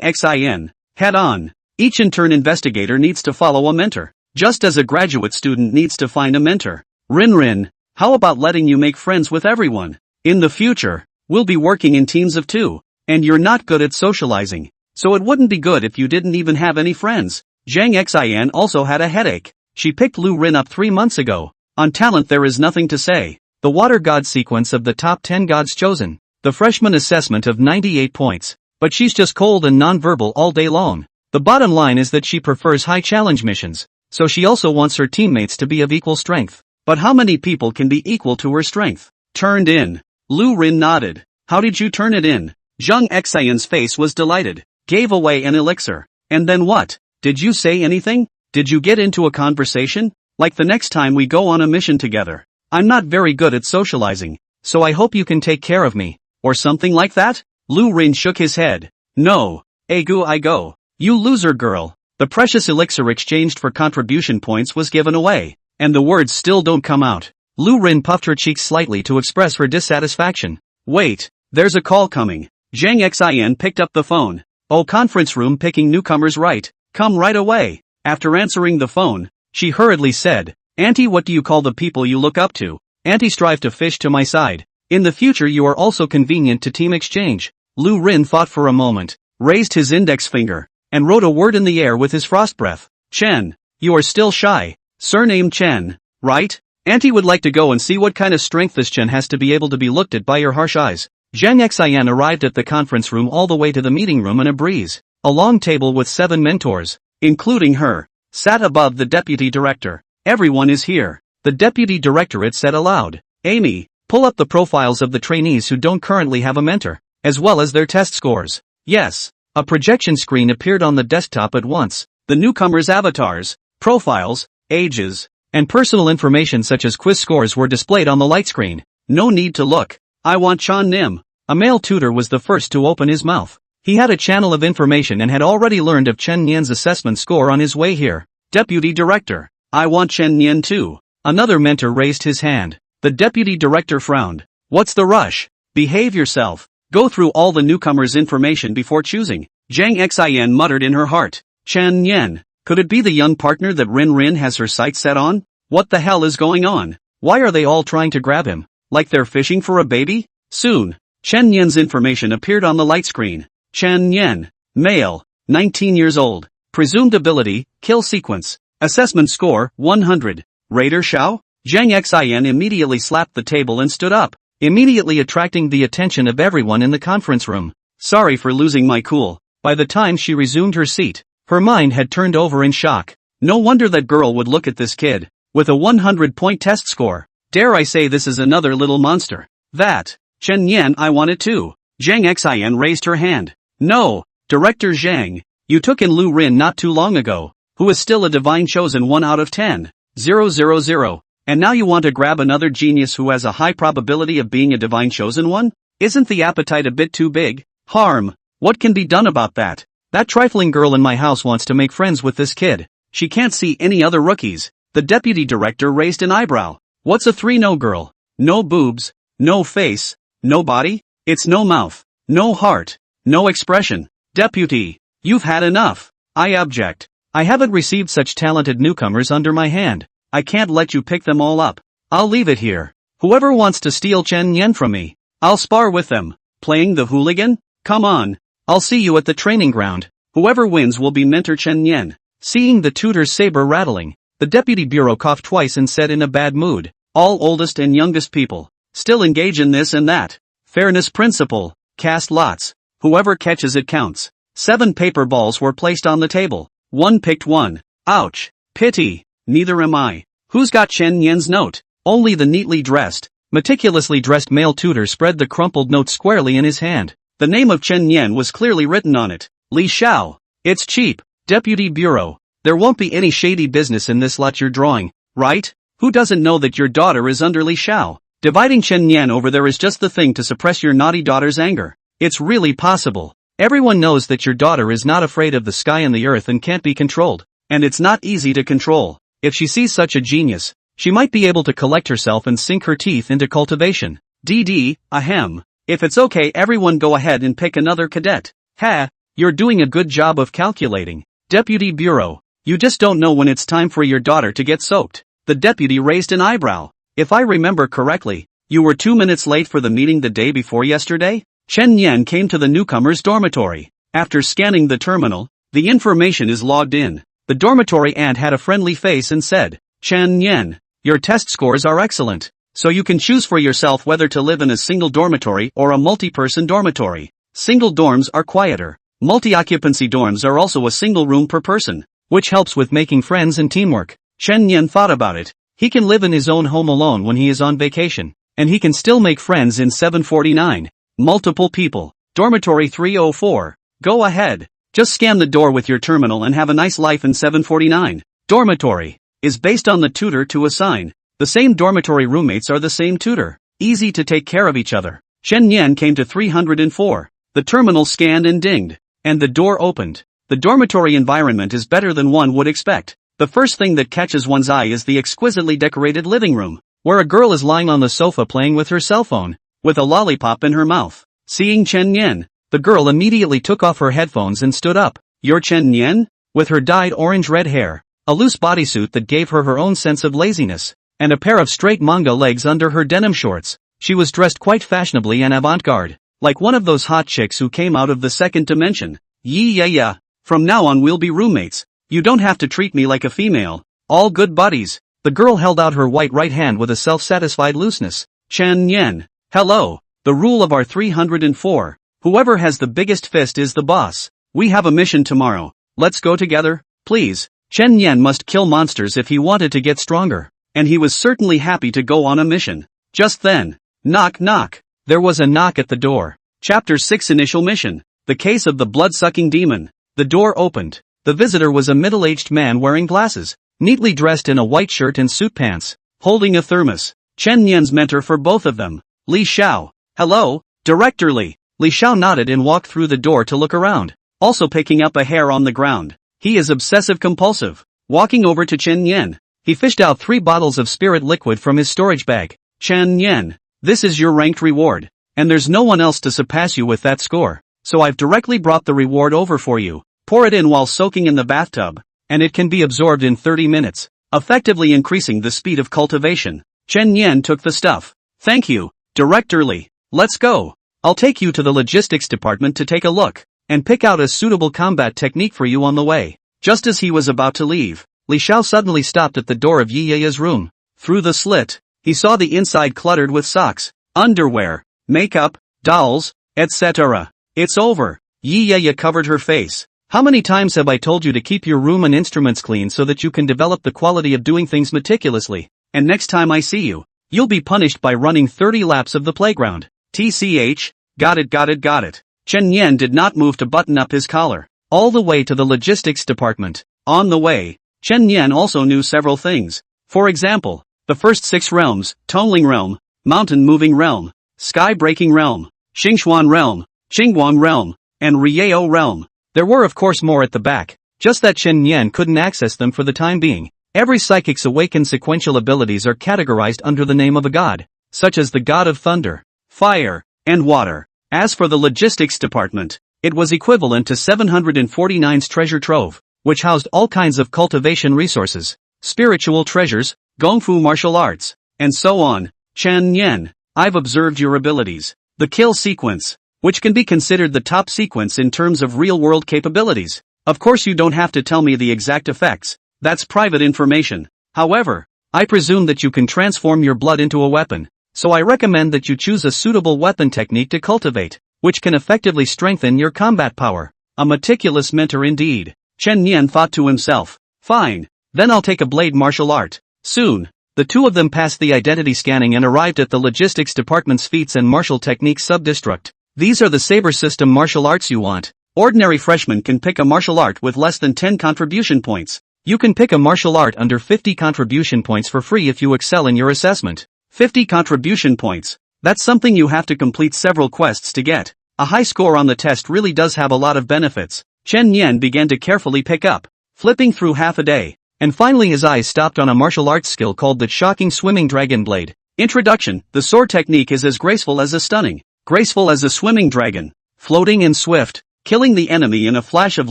Xin, head-on. Each intern investigator needs to follow a mentor, just as a graduate student needs to find a mentor. Rin, how about letting you make friends with everyone? In the future, we'll be working in teams of 2, and you're not good at socializing, so it wouldn't be good if you didn't even have any friends. Zhang Xin also had a headache. She picked Lu Rin up 3 months ago. On talent there is nothing to say. The water god sequence of the top 10 gods chosen. The freshman assessment of 98 points. But she's just cold and non-verbal all day long. The bottom line is that she prefers high challenge missions, so she also wants her teammates to be of equal strength. But how many people can be equal to her strength? Turned in. Lu Rin nodded. How did you turn it in? Zhang Xian's face was delighted. Gave away an elixir. And then what? Did you say anything? Did you get into a conversation? Like the next time we go on a mission together. I'm not very good at socializing, so I hope you can take care of me. Or something like that? Lu Rin shook his head. No. Egu I go. You loser girl. The precious elixir exchanged for contribution points was given away, and the words still don't come out. Lu Rin puffed her cheeks slightly to express her dissatisfaction. Wait, there's a call coming. Zhang Xin picked up the phone. Oh, conference room picking newcomers right. Come right away. After answering the phone, she hurriedly said, Auntie, what do you call the people you look up to? Auntie, strive to fish to my side. In the future you are also convenient to team exchange. Lu Rin thought for a moment, raised his index finger, and wrote a word in the air with his frost breath. Chen, you are still shy. Surname Chen, right? Auntie would like to go and see what kind of strength this Chen has to be able to be looked at by your harsh eyes. Zhang Xian arrived at the conference room all the way to the meeting room in a breeze. A long table with 7 mentors, including her, sat above the deputy director. Everyone is here. The deputy directorate said aloud. Amy, pull up the profiles of the trainees who don't currently have a mentor, as well as their test scores. Yes. A projection screen appeared on the desktop at once. The newcomers' avatars, profiles, ages, and personal information such as quiz scores were displayed on the light screen. No need to look. I want Chan Nim. A male tutor was the first to open his mouth. He had a channel of information and had already learned of Chen Nian's assessment score on his way here. Deputy Director. I want Chen Nian too. Another mentor raised his hand. The deputy director frowned. What's the rush? Behave yourself. Go through all the newcomers' information before choosing. Zhang Xian muttered in her heart. Chen Nian. Could it be the young partner that Rin has her sights set on? What the hell is going on? Why are they all trying to grab him? Like they're fishing for a baby? Soon, Chen Nian's information appeared on the light screen. Chen Nian. Male. 19 years old. Presumed ability, kill sequence. Assessment score, 100. Raider Shao? Zhang Xian immediately slapped the table and stood up, immediately attracting the attention of everyone in the conference room. Sorry for losing my cool. By the time she resumed her seat, her mind had turned over in shock. No wonder that girl would look at this kid, with a 100-point test score. Dare I say this is another little monster. That. Chen Yan, I want it too. Zhang Xian raised her hand. No, Director Zhang, you took in Lu Rin not too long ago, who is still a divine chosen 1 out of 10. 000. And now you want to grab another genius who has a high probability of being a divine chosen one? Isn't the appetite a bit too big? Harm. What can be done about that? That trifling girl in my house wants to make friends with this kid. She can't see any other rookies. The deputy director raised an eyebrow. What's a 3-no girl? No boobs, no face, no body? It's no mouth, no heart, no expression. Deputy, you've had enough. I object. I haven't received such talented newcomers under my hand. I can't let you pick them all up. I'll leave it here. Whoever wants to steal Chen Yen from me, I'll spar with them. Playing the hooligan? Come on. I'll see you at the training ground. Whoever wins will be mentor Chen Yen. Seeing the tutor's saber rattling, the deputy bureau coughed twice and said in a bad mood, all oldest and youngest people still engage in this and that. Fairness principle. Cast lots. Whoever catches it counts. 7 paper balls were placed on the table. One picked one. Ouch. Pity. Neither am I. Who's got Chen Yen's note? Only the neatly dressed, meticulously dressed male tutor spread the crumpled note squarely in his hand. The name of Chen Yen was clearly written on it. Li Xiao. It's cheap. Deputy Bureau. There won't be any shady business in this lot you're drawing, right? Who doesn't know that your daughter is under Li Xiao? Dividing Chen Yen over there is just the thing to suppress your naughty daughter's anger. It's really possible. Everyone knows that your daughter is not afraid of the sky and the earth and can't be controlled. And it's not easy to control. If she sees such a genius, she might be able to collect herself and sink her teeth into cultivation. DD, ahem. If it's okay, everyone go ahead and pick another cadet. Ha, you're doing a good job of calculating. Deputy Bureau, you just don't know when it's time for your daughter to get soaked. The deputy raised an eyebrow. If I remember correctly, you were 2 minutes late for the meeting the day before yesterday? Chen Yen came to the newcomer's dormitory. After scanning the terminal, the information is logged in. The dormitory aunt had a friendly face and said, Chen Yen, your test scores are excellent, so you can choose for yourself whether to live in a single dormitory or a multi-person dormitory. Single dorms are quieter. Multi-occupancy dorms are also a single room per person, which helps with making friends and teamwork. Chen Yen thought about it. He can live in his own home alone when he is on vacation, and he can still make friends in 749. Multiple people. Dormitory 304. Go ahead. Just scan the door with your terminal and have a nice life in 749. Dormitory is based on the tutor to assign. The same dormitory roommates are the same tutor. Easy to take care of each other. Chen Yen came to 304. The terminal scanned and dinged, and the door opened. The dormitory environment is better than one would expect. The first thing that catches one's eye is the exquisitely decorated living room, where a girl is lying on the sofa playing with her cell phone, with a lollipop in her mouth. Seeing Chen Yen, the girl immediately took off her headphones and stood up. You're Chen Yen? With her dyed orange-red hair, a loose bodysuit that gave her her own sense of laziness, and a pair of straight manga legs under her denim shorts, she was dressed quite fashionably and avant-garde, like one of those hot chicks who came out of the second dimension. Yeah. From now on we'll be roommates. You don't have to treat me like a female. All good buddies. The girl held out her white right hand with a self-satisfied looseness. Chen Yen. Hello. The rule of our 304. Whoever has the biggest fist is the boss. We have a mission tomorrow. Let's go together, please. Chen Yen must kill monsters if he wanted to get stronger, and he was certainly happy to go on a mission. Just then, knock knock. There was a knock at the door. Chapter 6 Initial Mission. The Case of the Blood-Sucking Demon. The door opened. The visitor was a middle-aged man wearing glasses, neatly dressed in a white shirt and suit pants, holding a thermos. Chen Yen's mentor for both of them. Li Xiao. Hello, Director Li. Li Xiao nodded and walked through the door to look around, also picking up a hair on the ground. He is obsessive-compulsive. Walking over to Chen Yen, he fished out 3 bottles of spirit liquid from his storage bag. Chen Yen, this is your ranked reward, and there's no one else to surpass you with that score, so I've directly brought the reward over for you. Pour it in while soaking in the bathtub, and it can be absorbed in 30 minutes, effectively increasing the speed of cultivation. Chen Yen took the stuff. Thank you, Director Li. Let's go. I'll take you to the logistics department to take a look, and pick out a suitable combat technique for you on the way. Just as he was about to leave, Li Xiao suddenly stopped at the door of Yi Yaya's room. Through the slit, he saw the inside cluttered with socks, underwear, makeup, dolls, etc. It's over. Yi Yaya covered her face. How many times have I told you to keep your room and instruments clean so that you can develop the quality of doing things meticulously? And next time I see you, you'll be punished by running 30 laps of the playground. TCH, got it. Chen Yen did not move to button up his collar. All the way to the logistics department. On the way, Chen Yen also knew several things. For example, the first 6 realms: Tongling Realm, Mountain Moving Realm, Sky Breaking Realm, Xingxuan Realm, Qingguang Realm, and Rieo Realm. There were of course more at the back, just that Chen Yan couldn't access them for the time being. Every psychic's awakened sequential abilities are categorized under the name of a god, such as the god of thunder, fire, and water. As for the logistics department, it was equivalent to 749's treasure trove, which housed all kinds of cultivation resources, spiritual treasures, gongfu martial arts, and so on. Chen Yan, I've observed your abilities. The kill sequence, which can be considered the top sequence in terms of real-world capabilities. Of course you don't have to tell me the exact effects, that's private information. However, I presume that you can transform your blood into a weapon, so I recommend that you choose a suitable weapon technique to cultivate, which can effectively strengthen your combat power. A meticulous mentor indeed. Chen Yan thought to himself. Fine, then I'll take a blade martial art. Soon, the two of them passed the identity scanning and arrived at the logistics department's feats and martial techniques subdistrict. These are the saber system martial arts you want. Ordinary freshmen can pick a martial art with less than 10 contribution points. You can pick a martial art under 50 contribution points for free if you excel in your assessment. 50 contribution points. That's something you have to complete several quests to get. A high score on the test really does have a lot of benefits. Chen Yan began to carefully pick up, flipping through half a day, and finally his eyes stopped on a martial arts skill called the shocking swimming dragon blade. Introduction. The sword technique is as graceful as a stunning, graceful as a swimming dragon, floating and swift, killing the enemy in a flash of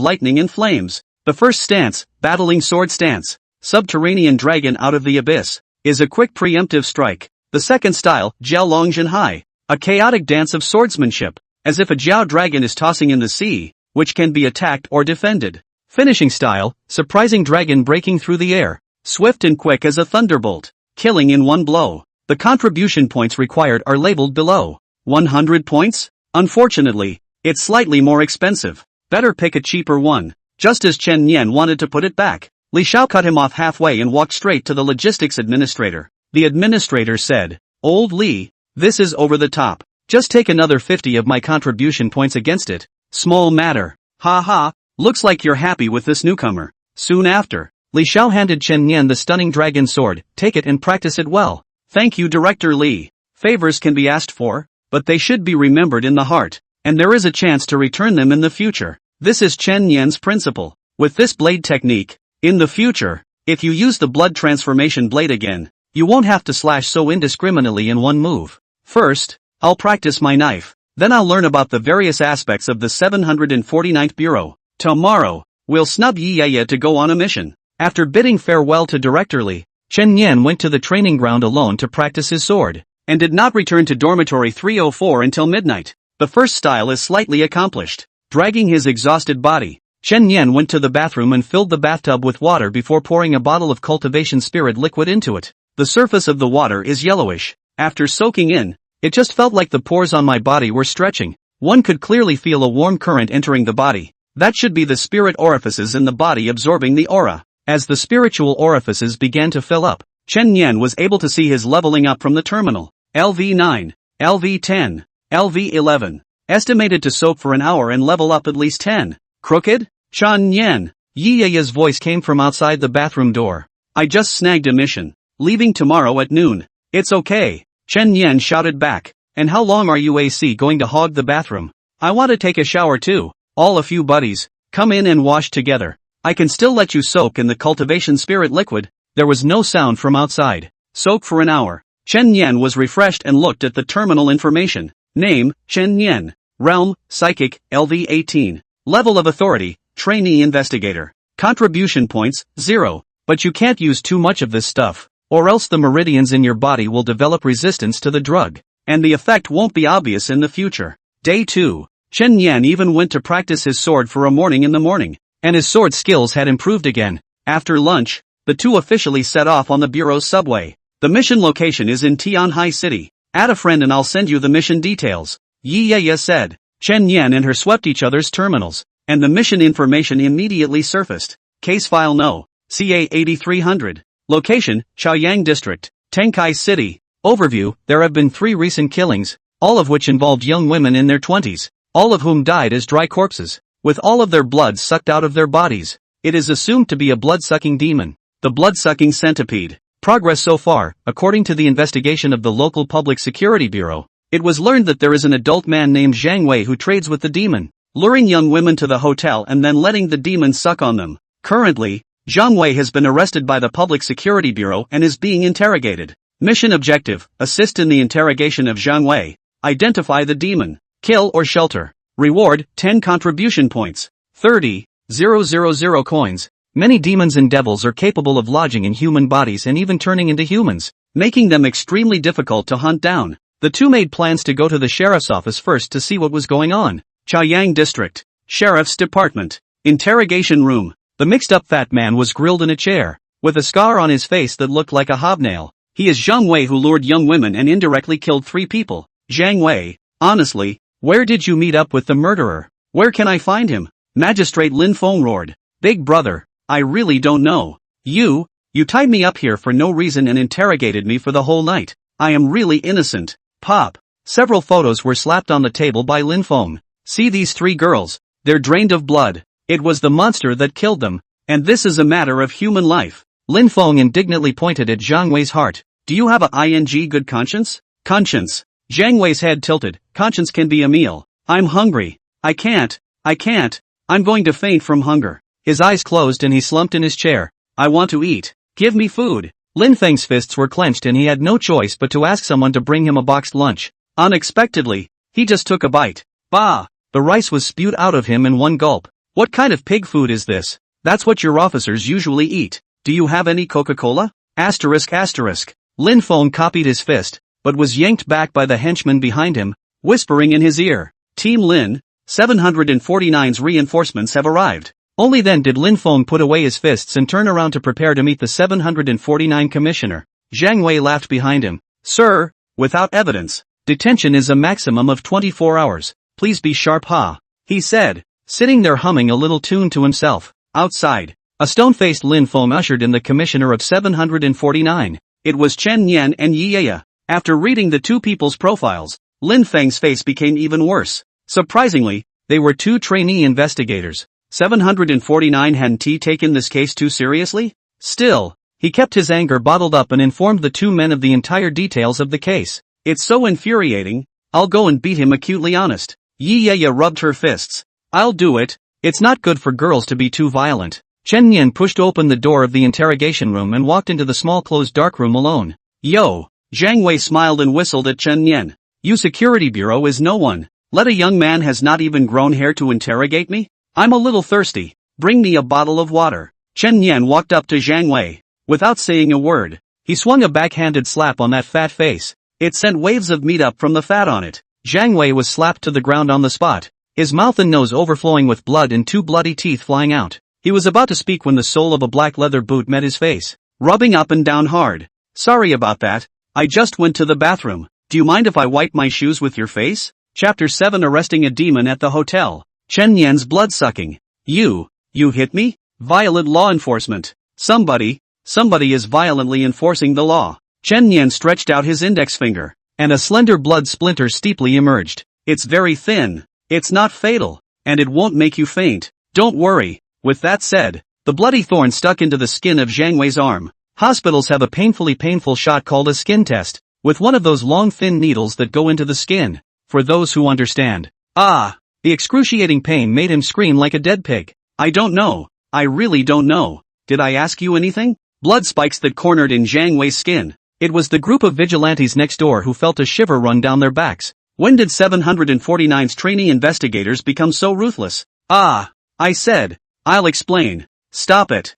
lightning and flames. The first stance, battling sword stance, subterranean dragon out of the abyss, is a quick preemptive strike. The second style, Jiao Long Zhenhai, a chaotic dance of swordsmanship, as if a Jiao dragon is tossing in the sea, which can be attacked or defended. Finishing style, surprising dragon breaking through the air, swift and quick as a thunderbolt, killing in one blow. The contribution points required are labeled below. 100 points? Unfortunately, it's slightly more expensive. Better pick a cheaper one. Just as Chen Yan wanted to put it back, Li Xiao cut him off halfway and walked straight to the logistics administrator. The administrator said, Old Li, this is over the top. Just take another 50 of my contribution points against it. Small matter. Ha ha, looks like you're happy with this newcomer. Soon after, Li Xiao handed Chen Yan the stunning dragon sword. Take it and practice it well. Thank you, Director Li. Favors can be asked for, but they should be remembered in the heart, and there is a chance to return them in the future. This is Chen Yan's principle. With this blade technique, in the future, if you use the blood transformation blade again, you won't have to slash so indiscriminately in one move. First, I'll practice my knife, then I'll learn about the various aspects of the 749th Bureau. Tomorrow, we'll snub Yi Yaya to go on a mission. After bidding farewell to Director Li, Chen Yan went to the training ground alone to practice his sword, and did not return to dormitory 304 until midnight. The first style is slightly accomplished. Dragging his exhausted body, Chen Yan went to the bathroom and filled the bathtub with water before pouring a bottle of Cultivation spirit liquid into it. The surface of the water is yellowish. After soaking in, it just felt like the pores on my body were stretching. One could clearly feel a warm current entering the body. That should be the spirit orifices in the body absorbing the aura. As the spiritual orifices began to fill up, Chen Yan was able to see his leveling up from the terminal. LV9, LV10, LV11. Estimated to soak for an hour and level up at least 10. Crooked? Chen Yan. Yi Yaya's voice came from outside the bathroom door. I just snagged a mission. Leaving tomorrow at noon. It's okay. Chen Yan shouted back. And how long are you AC going to hog the bathroom? I want to take a shower too. All a few buddies. Come in and wash together. I can still let you soak in the Cultivation spirit liquid. There was no sound from outside. Soak for an hour. Chen Yan was refreshed and looked at the terminal information. Name, Chen Yan. Realm, Psychic, LV18. Level of Authority, Trainee Investigator. Contribution points, 0. But you can't use too much of this stuff, or else the meridians in your body will develop resistance to the drug, and the effect won't be obvious in the future. Day 2. Chen Yan even went to practice his sword for a morning in the morning, and his sword skills had improved again. After lunch, the two officially set off on the Bureau's subway. The mission location is in Tianhai City. Add a friend and I'll send you the mission details. Yi Yaya said. Chen Yan and her swept each other's terminals, and the mission information immediately surfaced. Case file No. CA 8300. Location, Chaoyang District, Tenkai City. Overview, there have been 3 recent killings, all of which involved young women in their 20s, all of whom died as dry corpses, with all of their blood sucked out of their bodies. It is assumed to be a blood-sucking demon. The blood-sucking centipede. Progress so far, according to the investigation of the local public security bureau, it was learned that there is an adult man named Zhang Wei who trades with the demon. luring young women to the hotel and then letting the demons suck on them. Currently, Zhang Wei has been arrested by the Public Security Bureau and is being interrogated. Mission objective: assist in the interrogation of Zhang Wei. Identify the demon. Kill or shelter. Reward: 10 contribution points. 30,000 coins. Many demons and devils are capable of lodging in human bodies and even turning into humans, making them extremely difficult to hunt down. The two made plans to go to the sheriff's office first to see what was going on. Chaoyang District. Sheriff's Department. Interrogation room. The mixed-up fat man was grilled in a chair, with a scar on his face that looked like a hobnail. He is Zhang Wei, who lured young women and indirectly killed 3 people. Zhang Wei, honestly, where did you meet up with the murderer? Where can I find him? Magistrate Lin Feng roared. Big brother, I really don't know. You tied me up here for no reason and interrogated me for the whole night. I am really innocent. Pop. Several photos were slapped on the table by Lin Feng. See these 3 girls? They're drained of blood. It was the monster that killed them, and this is a matter of human life. Lin Feng indignantly pointed at Zhang Wei's heart. Do you have a ing good conscience? Conscience. Zhang Wei's head tilted. Conscience can be a meal. I'm hungry. I can't. I'm going to faint from hunger. His eyes closed and he slumped in his chair. I want to eat. Give me food. Lin Feng's fists were clenched and he had no choice but to ask someone to bring him a boxed lunch. Unexpectedly, he just took a bite. Bah! The rice was spewed out of him in one gulp. What kind of pig food is this? That's what your officers usually eat. Do you have any Coca-Cola? ***. Lin Feng copied his fist, but was yanked back by the henchman behind him, whispering in his ear. Team Lin, 749's reinforcements have arrived. Only then did Lin Feng put away his fists and turn around to prepare to meet the 749 commissioner. Zhang Wei laughed behind him. Sir, without evidence, detention is a maximum of 24 hours. Please be sharp, ha, he said, sitting there humming a little tune to himself. Outside, a stone-faced Lin Feng ushered in the commissioner of 749. It was Chen Yan and Yi Yaya. After reading the 2 people's profiles, Lin Feng's face became even worse. Surprisingly, they were 2 trainee investigators. 749 hadn't taken this case too seriously? Still, he kept his anger bottled up and informed the 2 men of the entire details of the case. It's so infuriating. I'll go and beat him, acutely honest. Yi Yaya rubbed her fists. I'll do it. It's not good for girls to be too violent. Chen Yan pushed open the door of the interrogation room and walked into the small closed dark room alone. Yo! Zhang Wei smiled and whistled at Chen Yan. You security bureau is no one. Let a young man has not even grown hair to interrogate me? I'm a little thirsty. Bring me a bottle of water. Chen Yan walked up to Zhang Wei. Without saying a word, he swung a backhanded slap on that fat face. It sent waves of meat up from the fat on it. Zhang Wei was slapped to the ground on the spot, his mouth and nose overflowing with blood and 2 bloody teeth flying out. He was about to speak when the sole of a black leather boot met his face, rubbing up and down hard. Sorry about that. I just went to the bathroom. Do you mind if I wipe my shoes with your face? Chapter 7: Arresting a Demon at the Hotel. Chen Yan's blood-sucking. You hit me? Violent law enforcement. Somebody is violently enforcing the law. Chen Yan stretched out his index finger, and a slender blood splinter steeply emerged. It's very thin. It's not fatal, and it won't make you faint. Don't worry. With that said, the bloody thorn stuck into the skin of Zhang Wei's arm. Hospitals have a painful shot called a skin test, with one of those long thin needles that go into the skin. For those who understand. The excruciating pain made him scream like a dead pig. I don't know. I really don't know. Did I ask you anything? Blood spikes that cornered in Zhang Wei's skin. It was the group of vigilantes next door who felt a shiver run down their backs. When did 749's trainee investigators become so ruthless? I said. I'll explain. Stop it.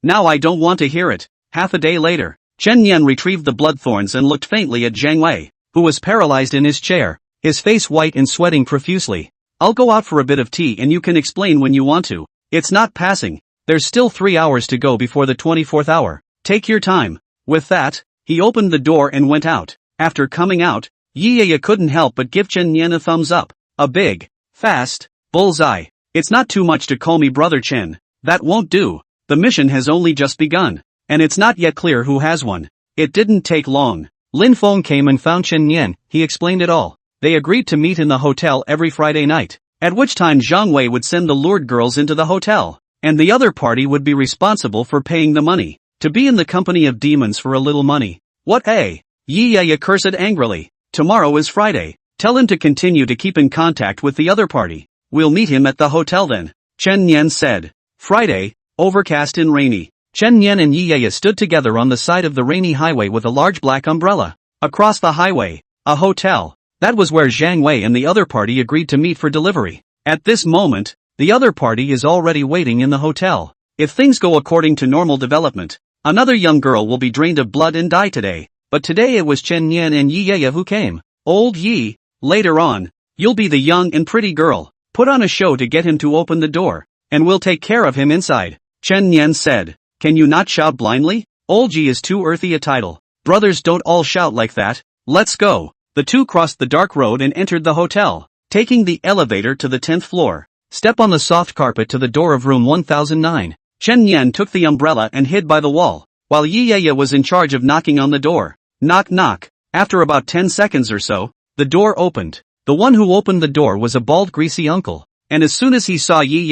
Now I don't want to hear it. Half a day later, Chen Yan retrieved the blood thorns and looked faintly at Zhang Wei, who was paralyzed in his chair, his face white and sweating profusely. I'll go out for a bit of tea and you can explain when you want to. It's not passing. There's still 3 hours to go before the 24th hour. Take your time. With that, he opened the door and went out. After coming out, Yi Yaya couldn't help but give Chen Yan a thumbs up. A big, fast, bullseye. It's not too much to call me Brother Chen. That won't do. The mission has only just begun, and it's not yet clear who has won. It didn't take long. Lin Feng came and found Chen Yan. He explained it all. They agreed to meet in the hotel every Friday night, at which time Zhang Wei would send the lured girls into the hotel, and the other party would be responsible for paying the money. To be in the company of demons for a little money. What a? Yi Yaya cursed angrily. Tomorrow is Friday. Tell him to continue to keep in contact with the other party. We'll meet him at the hotel then, Chen Yan said. Friday, overcast and rainy. Chen Yan and Yi stood together on the side of the rainy highway with a large black umbrella. Across the highway, a hotel. That was where Zhang Wei and the other party agreed to meet for delivery. At this moment, the other party is already waiting in the hotel. If things go according to normal development, another young girl will be drained of blood and die today. But today it was Chen Yan and Yi who came. Old Yi, later on, you'll be the young and pretty girl. Put on a show to get him to open the door, and we'll take care of him inside, Chen Yan said. Can you not shout blindly? Old Yi is too earthy a title. Brothers don't all shout like that. Let's go. The two crossed the dark road and entered the hotel, taking the elevator to the 10th floor. Step on the soft carpet to the door of room 1009. Chen Yan took the umbrella and hid by the wall, while Yi was in charge of knocking on the door. Knock knock. After about 10 seconds or so, the door opened. The one who opened the door was a bald greasy uncle, and as soon as he saw Yi,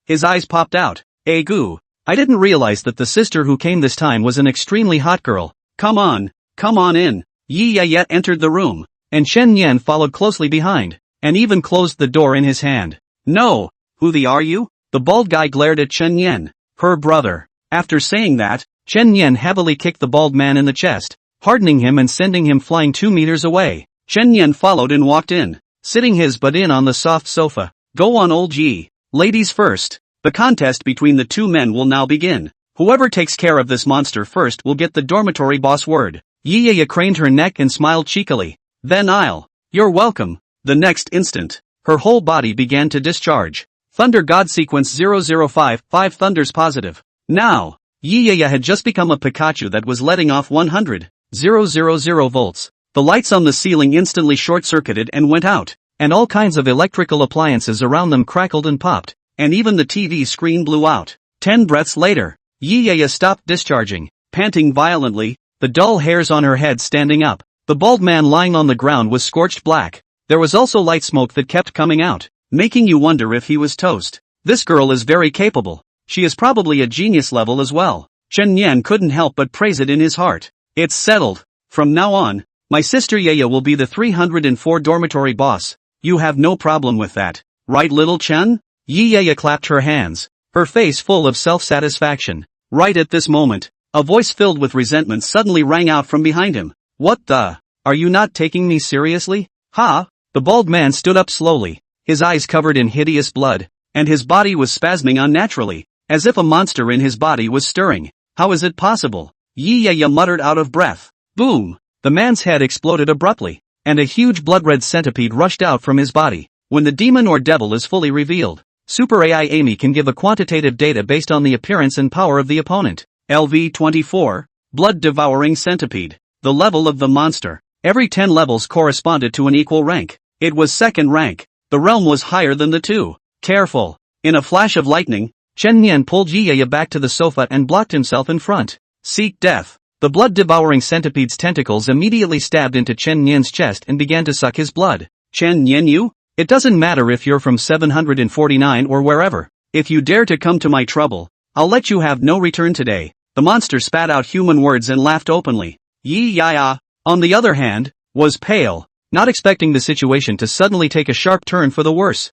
his eyes popped out. Goo. I didn't realize that the sister who came this time was an extremely hot girl. Come on in. Yi entered the room, and Chen Yan followed closely behind, and even closed the door in his hand. No, who are you? The bald guy glared at Chen Yan. Her brother. After saying that, Chen Yan heavily kicked the bald man in the chest, hardening him and sending him flying 2 meters away. Chen Yan followed and walked in, sitting his butt in on the soft sofa. Go on, old Yi. Ladies first. The contest between the two men will now begin. Whoever takes care of this monster first will get the dormitory boss word. Yi craned her neck and smiled cheekily. Then You're welcome. The next instant, her whole body began to discharge. Thunder God Sequence 005, 5 thunders positive. Now, Yi had just become a Pikachu that was letting off 100,000 volts. The lights on the ceiling instantly short-circuited and went out, and all kinds of electrical appliances around them crackled and popped, and even the TV screen blew out. 10 breaths later, Yi stopped discharging, panting violently, the dull hairs on her head standing up. The bald man lying on the ground was scorched black. There was also light smoke that kept coming out, making you wonder if he was toast. This girl is very capable. She is probably a genius level as well. Chen Yan couldn't help but praise it in his heart. It's settled. From now on, my sister Yaya will be the 304 dormitory boss. You have no problem with that, right, little Chen? Yaya clapped her hands, her face full of self-satisfaction. Right at this moment, a voice filled with resentment suddenly rang out from behind him. What the? Are you not taking me seriously? Ha! The bald man stood up slowly, his eyes covered in hideous blood, and his body was spasming unnaturally, as if a monster in his body was stirring. How is it possible? Yi muttered out of breath. Boom! The man's head exploded abruptly, and a huge blood-red centipede rushed out from his body. When the demon or devil is fully revealed, Super AI Amy can give a quantitative data based on the appearance and power of the opponent. LV24, Blood-Devouring Centipede. The level of the monster. Every 10 levels corresponded to an equal rank. It was second rank. The realm was higher than the two. Careful. In a flash of lightning, Chen Yan pulled Yi back to the sofa and blocked himself in front. Seek death. The blood-devouring centipede's tentacles immediately stabbed into Chen Yan's chest and began to suck his blood. Chen Yan, it doesn't matter if you're from 749 or wherever. If you dare to come to my trouble, I'll let you have no return today. The monster spat out human words and laughed openly. Yi, on the other hand, was pale, not expecting the situation to suddenly take a sharp turn for the worse.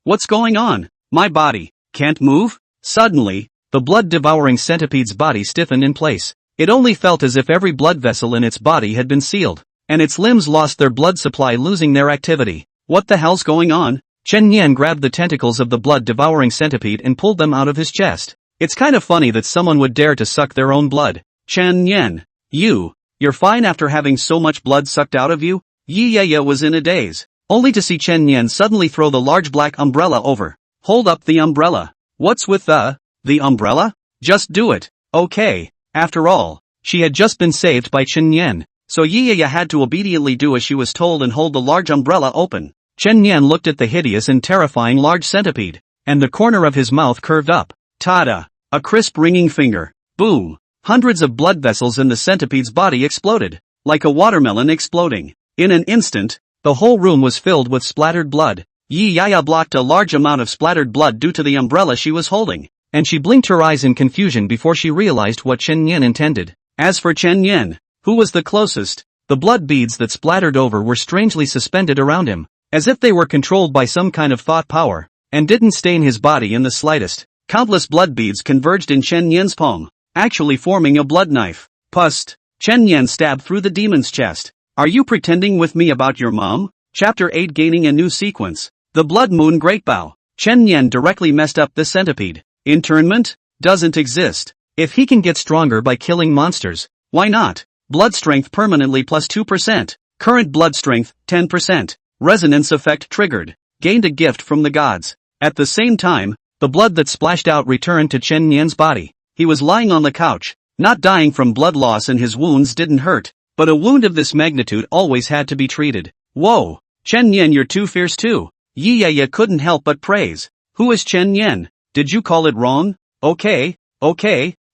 What's going on? My body can't move? Suddenly, the blood-devouring centipede's body stiffened in place. It only felt as if every blood vessel in its body had been sealed, and its limbs lost their blood supply, losing their activity. What the hell's going on? Chen Yan grabbed the tentacles of the blood-devouring centipede and pulled them out of his chest. It's kind of funny that someone would dare to suck their own blood. Chen Yan, you're fine after having so much blood sucked out of you? Yi was in a daze, only to see Chen Yan suddenly throw the large black umbrella over. Hold up the umbrella. What's with the umbrella? Just do it. Okay. After all, she had just been saved by Chen Yan, so Yi had to obediently do as she was told and hold the large umbrella open. Chen Yan looked at the hideous and terrifying large centipede, and the corner of his mouth curved up. Tada! A crisp ringing finger. Boom! Hundreds of blood vessels in the centipede's body exploded, like a watermelon exploding. In an instant, the whole room was filled with splattered blood. Yi blocked a large amount of splattered blood due to the umbrella she was holding, and she blinked her eyes in confusion before she realized what Chen Yan intended. As for Chen Yan, who was the closest, the blood beads that splattered over were strangely suspended around him. as if they were controlled by some kind of thought power, and didn't stain his body in the slightest. Countless blood beads converged in Chen Yan's palm, actually forming a blood knife. Pust. Chen Yan stabbed through the demon's chest. Are you pretending with me about your mom? Chapter 8 gaining a new sequence. The Blood Moon Great Bow. Chen Yan directly messed up the centipede. Internment? Doesn't exist. If he can get stronger by killing monsters, why not? Blood strength permanently plus 2%. Current blood strength, 10%. Resonance effect triggered. Gained a gift from the gods. At the same time, the blood that splashed out returned to Chen Yan's body. He was lying on the couch, not dying from blood loss, and his wounds didn't hurt. But a wound of this magnitude always had to be treated. Whoa! Chen Yan, you're too fierce too. Yi couldn't help but praise. Who is Chen Yan? Did you call it wrong? Okay.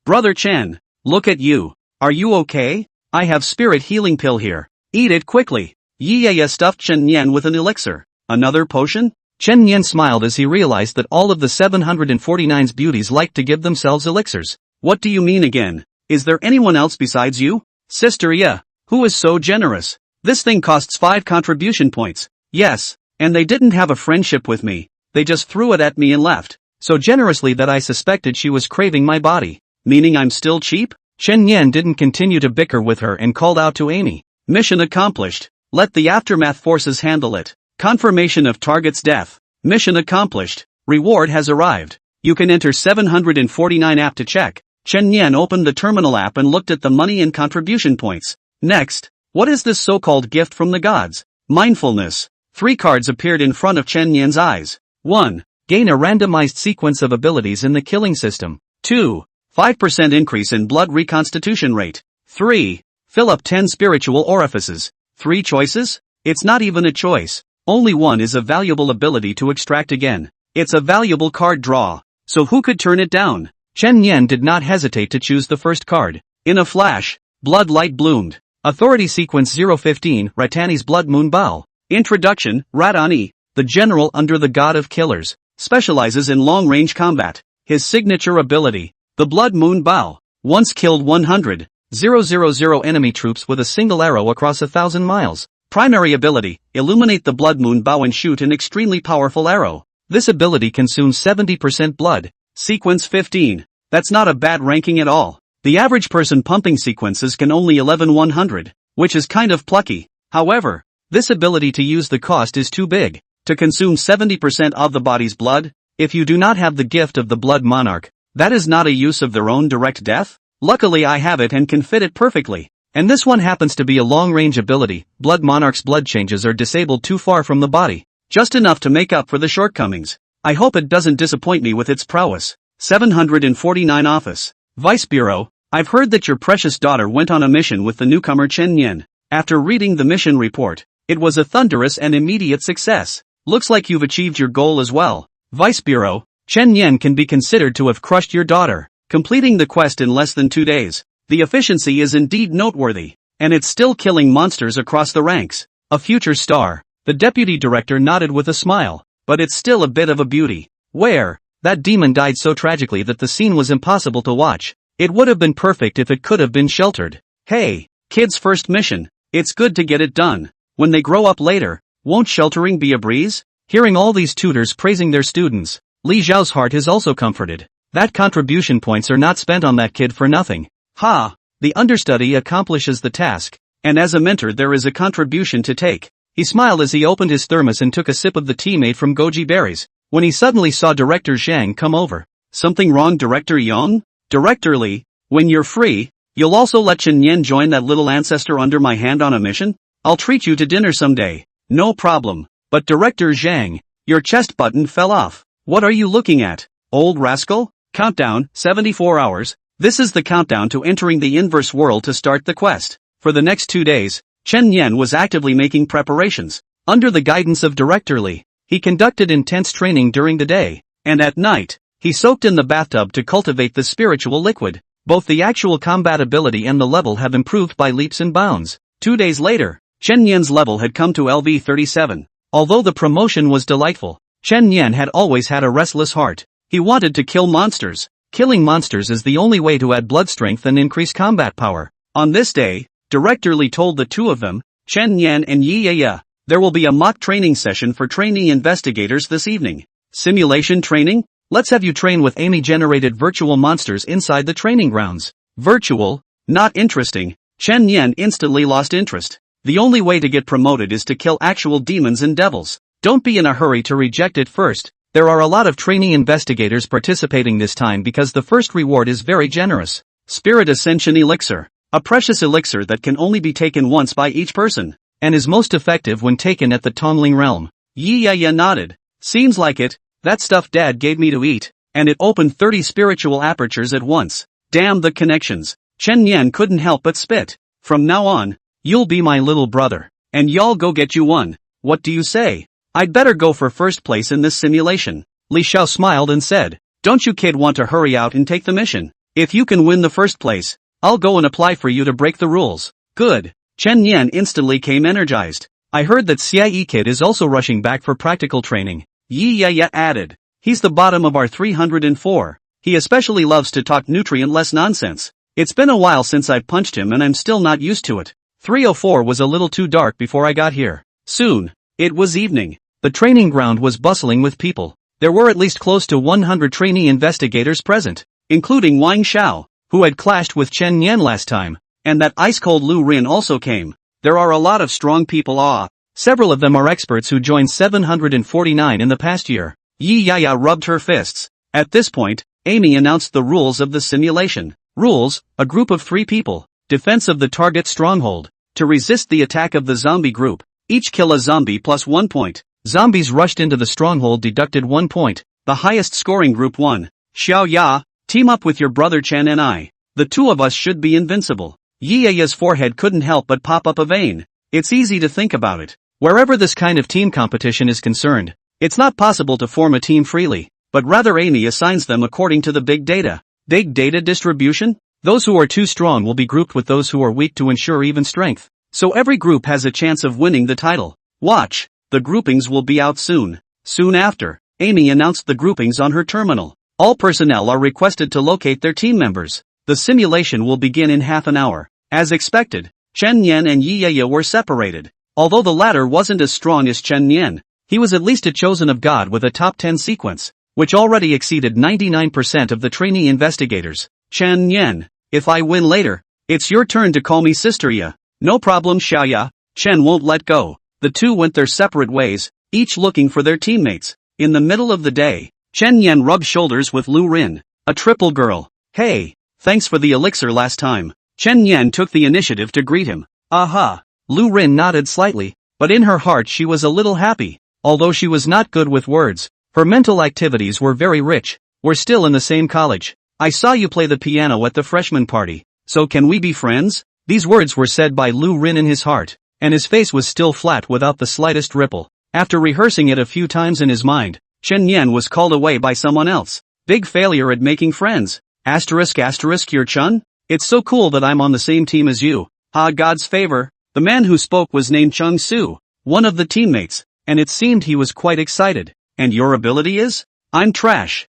Brother Chen. Look at you. Are you okay? I have spirit healing pill here. Eat it quickly. Yi stuffed Chen Yan with an elixir. Another potion? Chen Yan smiled as he realized that all of the 749's beauties liked to give themselves elixirs. What do you mean again? Is there anyone else besides you? Sister, yeah. Who is so generous? This thing costs 5 contribution points. Yes, and they didn't have a friendship with me. They just threw it at me and left. So generously that I suspected she was craving my body. Meaning I'm still cheap? Chen Yan didn't continue to bicker with her and called out to Amy. Mission accomplished. Let the aftermath forces handle it. Confirmation of target's death. Mission accomplished. Reward has arrived. You can enter 749 app to check. Chen Yan opened the terminal app and looked at the money and contribution points. Next, what is this so-called gift from the gods? Mindfulness. 3 cards appeared in front of Chen Yan's eyes. 1. Gain a randomized sequence of abilities in the killing system. 2. 5% increase in blood reconstitution rate. 3. Fill up 10 spiritual orifices. 3 choices? It's not even a choice. Only one is a valuable ability to extract again. It's a valuable card draw. So who could turn it down? Chen Yan did not hesitate to choose the first card. In a flash, blood light bloomed. Authority Sequence 015, Ratani's Blood Moon Bow. Introduction, Ratani, the general under the god of killers, specializes in long-range combat. His signature ability, the Blood Moon Bow, once killed 100,000 enemy troops with a single arrow across 1,000 miles. Primary ability, illuminate the Blood Moon Bow and shoot an extremely powerful arrow. This ability consumes 70% blood. Sequence 15. That's not a bad ranking at all. The average person pumping sequences can only 11,100, which is kind of plucky. However, this ability to use the cost is too big. To consume 70% of the body's blood, if you do not have the gift of the Blood Monarch, that is not a use of their own direct death? Luckily I have it and can fit it perfectly. And this one happens to be a long-range ability. Blood Monarch's blood changes are disabled too far from the body. Just enough to make up for the shortcomings. I hope it doesn't disappoint me with its prowess. 749 Office. Vice Bureau, I've heard that your precious daughter went on a mission with the newcomer Chen Yan. After reading the mission report, it was a thunderous and immediate success. Looks like you've achieved your goal as well. Vice Bureau, Chen Yan can be considered to have crushed your daughter, completing the quest in less than 2 days. The efficiency is indeed noteworthy, and it's still killing monsters across the ranks. A future star. The deputy director nodded with a smile, but it's still a bit of a beauty. Where? That demon died so tragically that the scene was impossible to watch. It would have been perfect if it could have been sheltered. Hey, kid's first mission. It's good to get it done. When they grow up later, won't sheltering be a breeze? Hearing all these tutors praising their students, Li Zhao's heart is also comforted. That contribution points are not spent on that kid for nothing. Ha! The understudy accomplishes the task, and as a mentor there is a contribution to take. He smiled as he opened his thermos and took a sip of the tea made from goji berries, when he suddenly saw Director Zhang come over. Something wrong, Director Yang? Director Li, when you're free, you'll also let Chen Yan join that little ancestor under my hand on a mission? I'll treat you to dinner someday. No problem. But Director Zhang, your chest button fell off. What are you looking at, old rascal? Countdown, 74 hours. This is the countdown to entering the inverse world to start the quest. For the next 2 days, Chen Yan was actively making preparations. Under the guidance of Director Li, he conducted intense training during the day, and at night, he soaked in the bathtub to cultivate the spiritual liquid. Both the actual combat ability and the level have improved by leaps and bounds. 2 days later, Chen Yan's level had come to LV 37. Although the promotion was delightful, Chen Yan had always had a restless heart. He wanted to kill monsters. Killing monsters is the only way to add blood strength and increase combat power. On this day, Director Li told the two of them, Chen Yan and Yi, There will be a mock training session for trainee investigators this evening. Simulation training? Let's have you train with Amy-generated virtual monsters inside the training grounds. Virtual? Not interesting. Chen Yan instantly lost interest. The only way to get promoted is to kill actual demons and devils. Don't be in a hurry to reject it first. There are a lot of trainee investigators participating this time because the first reward is very generous. Spirit Ascension Elixir. A precious elixir that can only be taken once by each person, and is most effective when taken at the Tongling realm. Yeah nodded. Seems like it. That stuff Dad gave me to eat, and it opened 30 spiritual apertures at once. Damn the connections. Chen Yan couldn't help but spit. From now on, you'll be my little brother, and y'all go get you one. What do you say? I'd better go for first place in this simulation. Li Xiao smiled and said, don't you kid want to hurry out and take the mission? If you can win the first place, I'll go and apply for you to break the rules. Good. Chen Yan instantly came energized. I heard that Xie Kid is also rushing back for practical training. Yeah added. He's the bottom of our 304. He especially loves to talk nutrient-less nonsense. It's been a while since I've punched him and I'm still not used to it. 304 was a little too dark before I got here. Soon. It was evening. The training ground was bustling with people. There were at least close to 100 trainee investigators present, including Wang Xiao, who had clashed with Chen Yan last time, and that ice-cold Lu Rin also came. There are a lot of strong people. Several of them are experts who joined 749 in the past year. Yi Yaya rubbed her fists. At this point, Amy announced the rules of the simulation. Rules: a group of 3 people. Defense of the target stronghold. To resist the attack of the zombie group, each kill a zombie plus 1 point. Zombies rushed into the stronghold deducted 1 point. The highest scoring group won. Xiao Ya, team up with your brother Chen and I. The 2 of us should be invincible. Yi Yaya's forehead couldn't help but pop up a vein. It's easy to think about it. Wherever this kind of team competition is concerned, it's not possible to form a team freely, but rather Amy assigns them according to the big data. Big data distribution? Those who are too strong will be grouped with those who are weak to ensure even strength. So every group has a chance of winning the title. Watch, the groupings will be out soon. Soon after, Amy announced the groupings on her terminal. All personnel are requested to locate their team members. The simulation will begin in half an hour. As expected, Chen Yan and Yi Yaya were separated. Although the latter wasn't as strong as Chen Yan, he was at least a chosen of God with a top 10 sequence, which already exceeded 99% of the trainee investigators. Chen Yan, if I win later, it's your turn to call me Sister Ya. No problem Xiaoya. Chen won't let go. The 2 went their separate ways, each looking for their teammates. In the middle of the day, Chen Yan rubbed shoulders with Lu Rin, a triple girl. Hey, thanks for the elixir last time. Chen Yan took the initiative to greet him. Aha. Lu Rin nodded slightly, but in her heart she was a little happy. Although she was not good with words, her mental activities were very rich. We're still in the same college. I saw you play the piano at the freshman party. So can we be friends? These words were said by Lu Rin in his heart, and his face was still flat without the slightest ripple. After rehearsing it a few times in his mind, Chen Yan was called away by someone else. Big failure at making friends. *** your chun? It's so cool that I'm on the same team as you. God's favor. The man who spoke was named Chung Su, one of the teammates, and it seemed he was quite excited. And your ability is? I'm trash.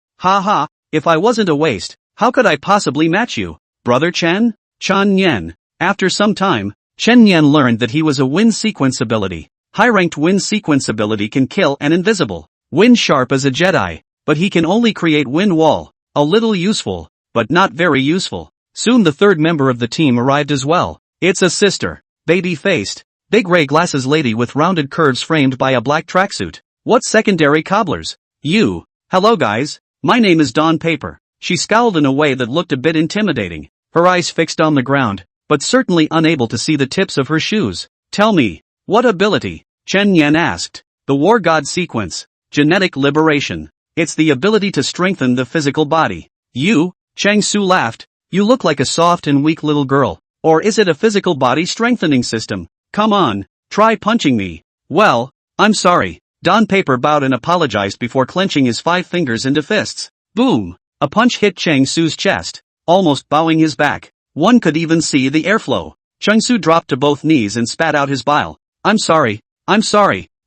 If I wasn't a waste, how could I possibly match you? Brother Chen? Chen Yan. After some time, Chen Yan learned that he was a wind sequence ability. High-ranked wind sequence ability can kill an invisible. Wind sharp as a Jedi, but he can only create wind wall. A little useful, but not very useful. Soon the 3rd member of the team arrived as well. It's a sister. Baby-faced, big gray glasses lady with rounded curves framed by a black tracksuit. What secondary cobblers? You. Hello guys, my name is Dawn Paper. She scowled in a way that looked a bit intimidating, her eyes fixed on the ground, but certainly unable to see the tips of her shoes. Tell me, what ability? Chen Yan asked. The War God sequence. Genetic liberation. It's the ability to strengthen the physical body. You? Chang Su laughed. You look like a soft and weak little girl. Or is it a physical body strengthening system? Come on, try punching me. Well, I'm sorry. Don Paper bowed and apologized before clenching his 5 fingers into fists. Boom! A punch hit Chang Su's chest, almost bowing his back. One could even see the airflow. Chang Su dropped to both knees and spat out his bile. I'm sorry.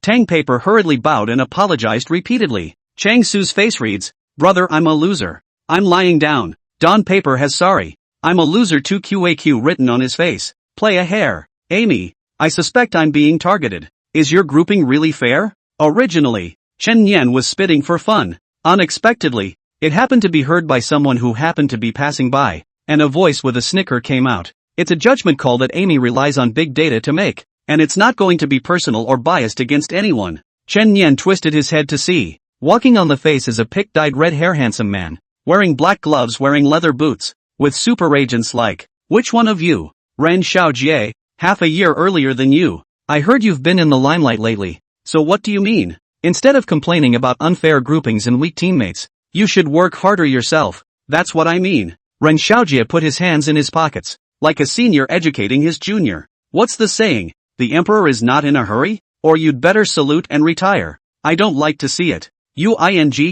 Tang Paper hurriedly bowed and apologized repeatedly. Chang Su's face reads, brother I'm a loser. I'm lying down. Don Paper has sorry. I'm a loser 2QAQ written on his face. Play a hair. Amy, I suspect I'm being targeted. Is your grouping really fair? Originally, Chen Yan was spitting for fun. Unexpectedly, it happened to be heard by someone who happened to be passing by, and a voice with a snicker came out. It's a judgment call that Amy relies on big data to make, and it's not going to be personal or biased against anyone. Chen Yan twisted his head to see. Walking on the face is a pick-dyed red hair handsome man, wearing black gloves, wearing leather boots, with super agents like, which one of you? Ren Xiaojie, half a year earlier than you. I heard you've been in the limelight lately. So what do you mean? Instead of complaining about unfair groupings and weak teammates, you should work harder yourself. That's what I mean. Ren Xiaojie put his hands in his pockets, like a senior educating his junior. What's the saying? The emperor is not in a hurry? Or you'd better salute and retire. I don't like to see it. You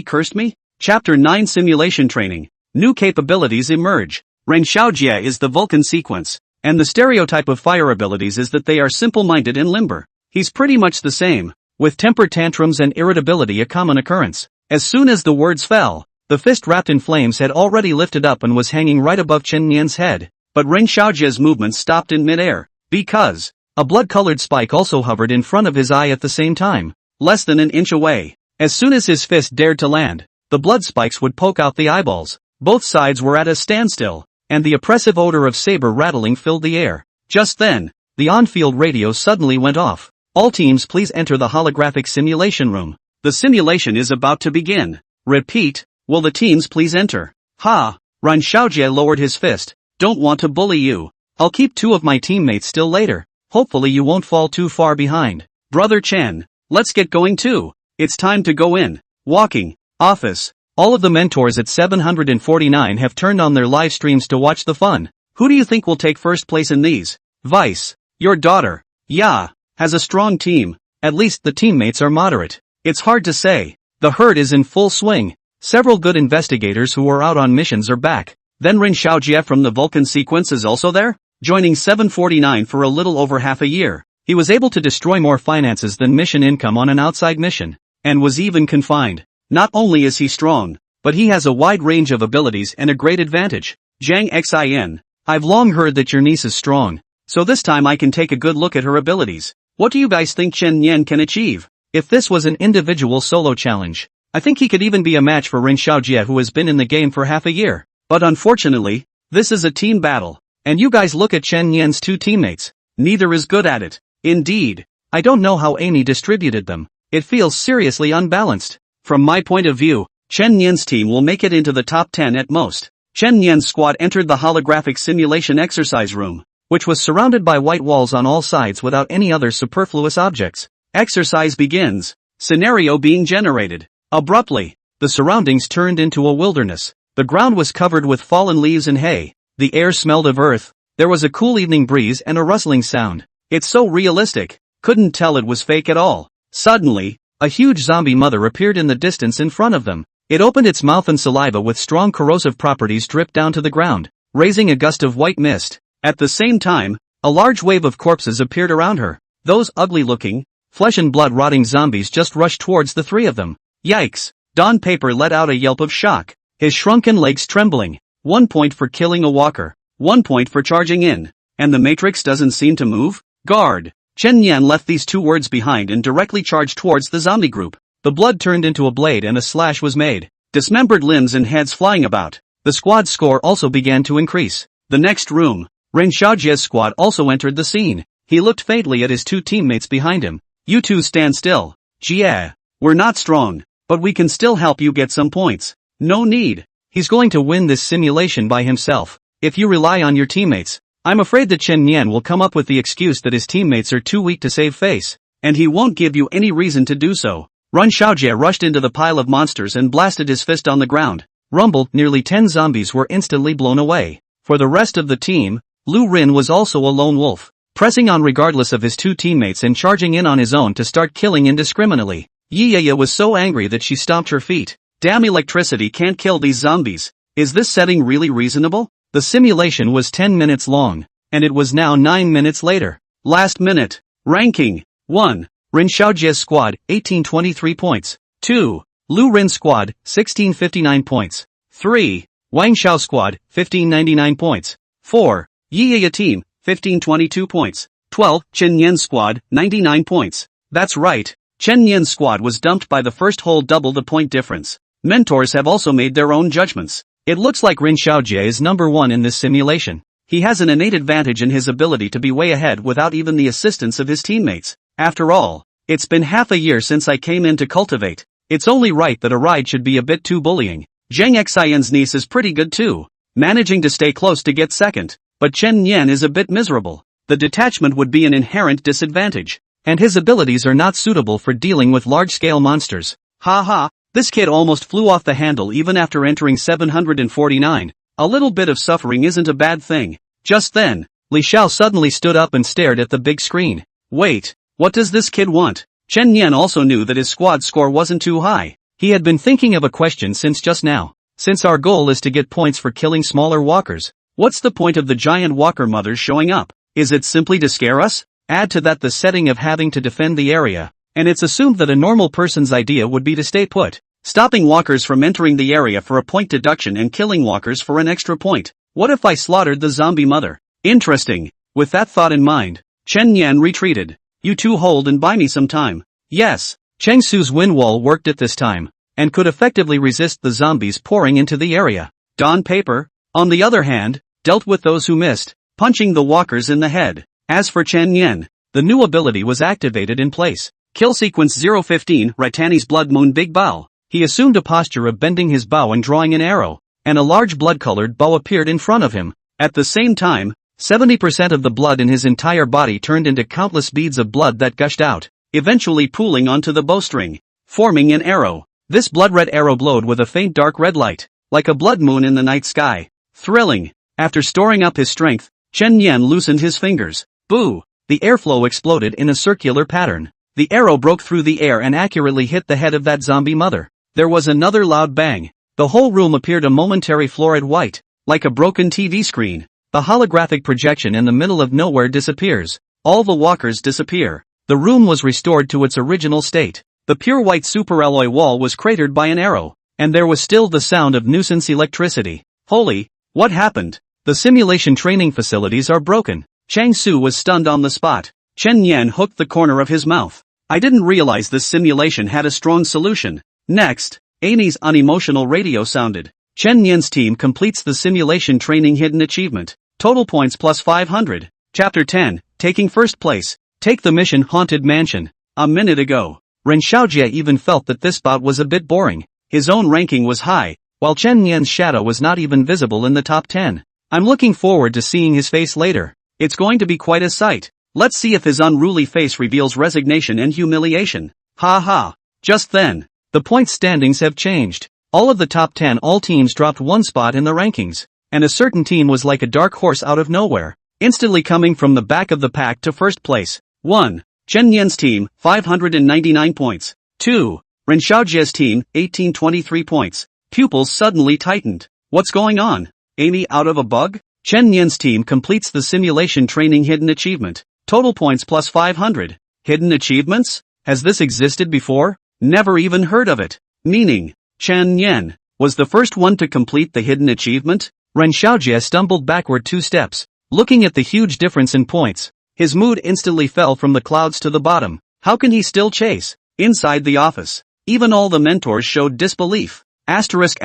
cursed me? Chapter 9 Simulation Training. New capabilities emerge. Ren Xiaojie is the Vulcan sequence, and the stereotype of fire abilities is that they are simple-minded and limber. He's pretty much the same, with temper tantrums and irritability a common occurrence. As soon as the words fell, the fist wrapped in flames had already lifted up and was hanging right above Chen Nian's head. But Ren Xiaojie's movements stopped in midair, because a blood-colored spike also hovered in front of his eye at the same time, less than an inch away. As soon as his fist dared to land, the blood spikes would poke out the eyeballs. Both sides were at a standstill, and the oppressive odor of saber rattling filled the air. Just then, the on-field radio suddenly went off. All teams please enter the holographic simulation room. The simulation is about to begin. Repeat, will the teams please enter? Ha! Ren Xiaojie lowered his fist. Don't want to bully you. I'll keep 2 of my teammates still later. Hopefully you won't fall too far behind. Brother Chen, let's get going too. It's time to go in. Walking. Office. All of the mentors at 749 have turned on their live streams to watch the fun. Who do you think will take first place in these? Vice. Your daughter. Yeah. Has a strong team. At least the teammates are moderate. It's hard to say. The herd is in full swing. Several good investigators who were out on missions are back. Then Ren Xiaojie from the Vulcan sequence is also there, joining 749 for a little over half a year. He was able to destroy more finances than mission income on an outside mission, and was even confined. Not only is he strong, but he has a wide range of abilities and a great advantage. Zhang Xin. I've long heard that your niece is strong, so this time I can take a good look at her abilities. What do you guys think Chen Yan can achieve? If this was an individual solo challenge, I think he could even be a match for Ren Xiaojie, who has been in the game for half a year. But unfortunately, this is a team battle, and you guys look at Chen Yan's 2 teammates. Neither is good at it. Indeed, I don't know how Amy distributed them. It feels seriously unbalanced. From my point of view, Chen Yan's team will make it into the top 10 at most. Chen Yan's squad entered the holographic simulation exercise room, which was surrounded by white walls on all sides without any other superfluous objects. Exercise begins. Scenario being generated. Abruptly, the surroundings turned into a wilderness. The ground was covered with fallen leaves and hay. The air smelled of earth. There was a cool evening breeze and a rustling sound. It's so realistic. Couldn't tell it was fake at all. Suddenly, a huge zombie mother appeared in the distance in front of them. It opened its mouth and saliva with strong corrosive properties dripped down to the ground, raising a gust of white mist. At the same time, a large wave of corpses appeared around her. Those ugly-looking, flesh and blood rotting zombies just rushed towards the 3 of them. Yikes! Don Paper let out a yelp of shock, his shrunken legs trembling. 1 point for killing a walker. 1 point for charging in. And the Matrix doesn't seem to move? Guard! Chen Yan left these 2 words behind and directly charged towards the zombie group. The blood turned into a blade and a slash was made. Dismembered limbs and heads flying about. The squad's score also began to increase. The next room. Ren Xiaojie's squad also entered the scene. He looked faintly at his 2 teammates behind him. You 2 stand still. Jie. We're not strong, but we can still help you get some points. No need. He's going to win this simulation by himself. If you rely on your teammates, I'm afraid that Chen Yan will come up with the excuse that his teammates are too weak to save face, and he won't give you any reason to do so. Ren Xiaojie rushed into the pile of monsters and blasted his fist on the ground. Rumble, nearly 10 zombies were instantly blown away. For the rest of the team, Lu Rin was also a lone wolf, pressing on regardless of his 2 teammates and charging in on his own to start killing indiscriminately. Yiyaya was so angry that she stomped her feet. Damn, electricity can't kill these zombies. Is this setting really reasonable? The simulation was 10 minutes long, and it was now 9 minutes later. Last minute. Ranking. 1. Ren Xiaojie's squad, 1823 points. 2. Lu Rin squad, 1659 points. 3. Wang Xiao squad, 1599 points. 4. Yiyaya team, 1522 points. 12. Chen Yan squad, 99 points. That's right. Chen Yan's squad was dumped by the first hole, double the point difference. Mentors have also made their own judgments. It looks like Ren Xiaojie is number one in this simulation. He has an innate advantage in his ability to be way ahead without even the assistance of his teammates. After all, it's been half a year since I came in to Cultivate. It's only right that a ride should be a bit too bullying. Zhang Xian's niece is pretty good too, managing to stay close to get second, but Chen Yan is a bit miserable. The detachment would be an inherent disadvantage, and his abilities are not suitable for dealing with large-scale monsters. Haha, this kid almost flew off the handle even after entering 749. A little bit of suffering isn't a bad thing. Just then, Li Xiao suddenly stood up and stared at the big screen. Wait, what does this kid want? Chen Yan also knew that his squad score wasn't too high. He had been thinking of a question since just now. Since our goal is to get points for killing smaller walkers, what's the point of the giant walker mothers showing up? Is it simply to scare us? Add to that the setting of having to defend the area, and it's assumed that a normal person's idea would be to stay put, stopping walkers from entering the area for a point deduction and killing walkers for an extra point. What if I slaughtered the zombie mother? Interesting. With that thought in mind, Chen Yan retreated. You two hold and buy me some time. Yes, Cheng Su's wind wall worked at this time, and could effectively resist the zombies pouring into the area. Dawn Paper, on the other hand, dealt with those who missed, punching the walkers in the head. As for Chen Yan, the new ability was activated in place. Kill sequence 015, Raitani's blood moon big bow. He assumed a posture of bending his bow and drawing an arrow, and a large blood-colored bow appeared in front of him. At the same time, 70% of the blood in his entire body turned into countless beads of blood that gushed out, eventually pooling onto the bowstring, forming an arrow. This blood-red arrow glowed with a faint dark red light, like a blood moon in the night sky. Thrilling. After storing up his strength, Chen Yan loosened his fingers. Boo! The airflow exploded in a circular pattern. The arrow broke through the air and accurately hit the head of that zombie mother. There was another loud bang. The whole room appeared a momentary florid white, like a broken TV screen. The holographic projection in the middle of nowhere disappears. All the walkers disappear. The room was restored to its original state. The pure white superalloy wall was cratered by an arrow, and there was still the sound of nuisance electricity. Holy, what happened? The simulation training facilities are broken. Chang Su was stunned on the spot. Chen Yan hooked the corner of his mouth. I didn't realize this simulation had a strong solution. Next, Amy's unemotional radio sounded. Chen Yan's team completes the simulation training hidden achievement. Total points plus 500. Chapter 10, taking first place. Take the mission Haunted Mansion. A minute ago, Ren Xiaojie even felt that this bout was a bit boring. His own ranking was high, while Chen Yan's shadow was not even visible in the top 10. I'm looking forward to seeing his face later. It's going to be quite a sight. Let's see if his unruly face reveals resignation and humiliation. Ha ha. Just then, the point standings have changed. All of the top 10 all teams dropped one spot in the rankings, and a certain team was like a dark horse out of nowhere, instantly coming from the back of the pack to first place. 1. Chen Yan's team, 599 points. 2. Ren Xiaojie's team, 1823 points. Pupils suddenly tightened. What's going on? Amy out of a bug? Chen Yan's team completes the simulation training hidden achievement. Total points plus 500. Hidden achievements? Has this existed before? Never even heard of it. Meaning, Chen Yan was the first one to complete the hidden achievement? Ren Xiaojie stumbled backward 2 steps, looking at the huge difference in points. His mood instantly fell from the clouds to the bottom. How can he still chase? Inside the office, even all the mentors showed disbelief. Asterisk.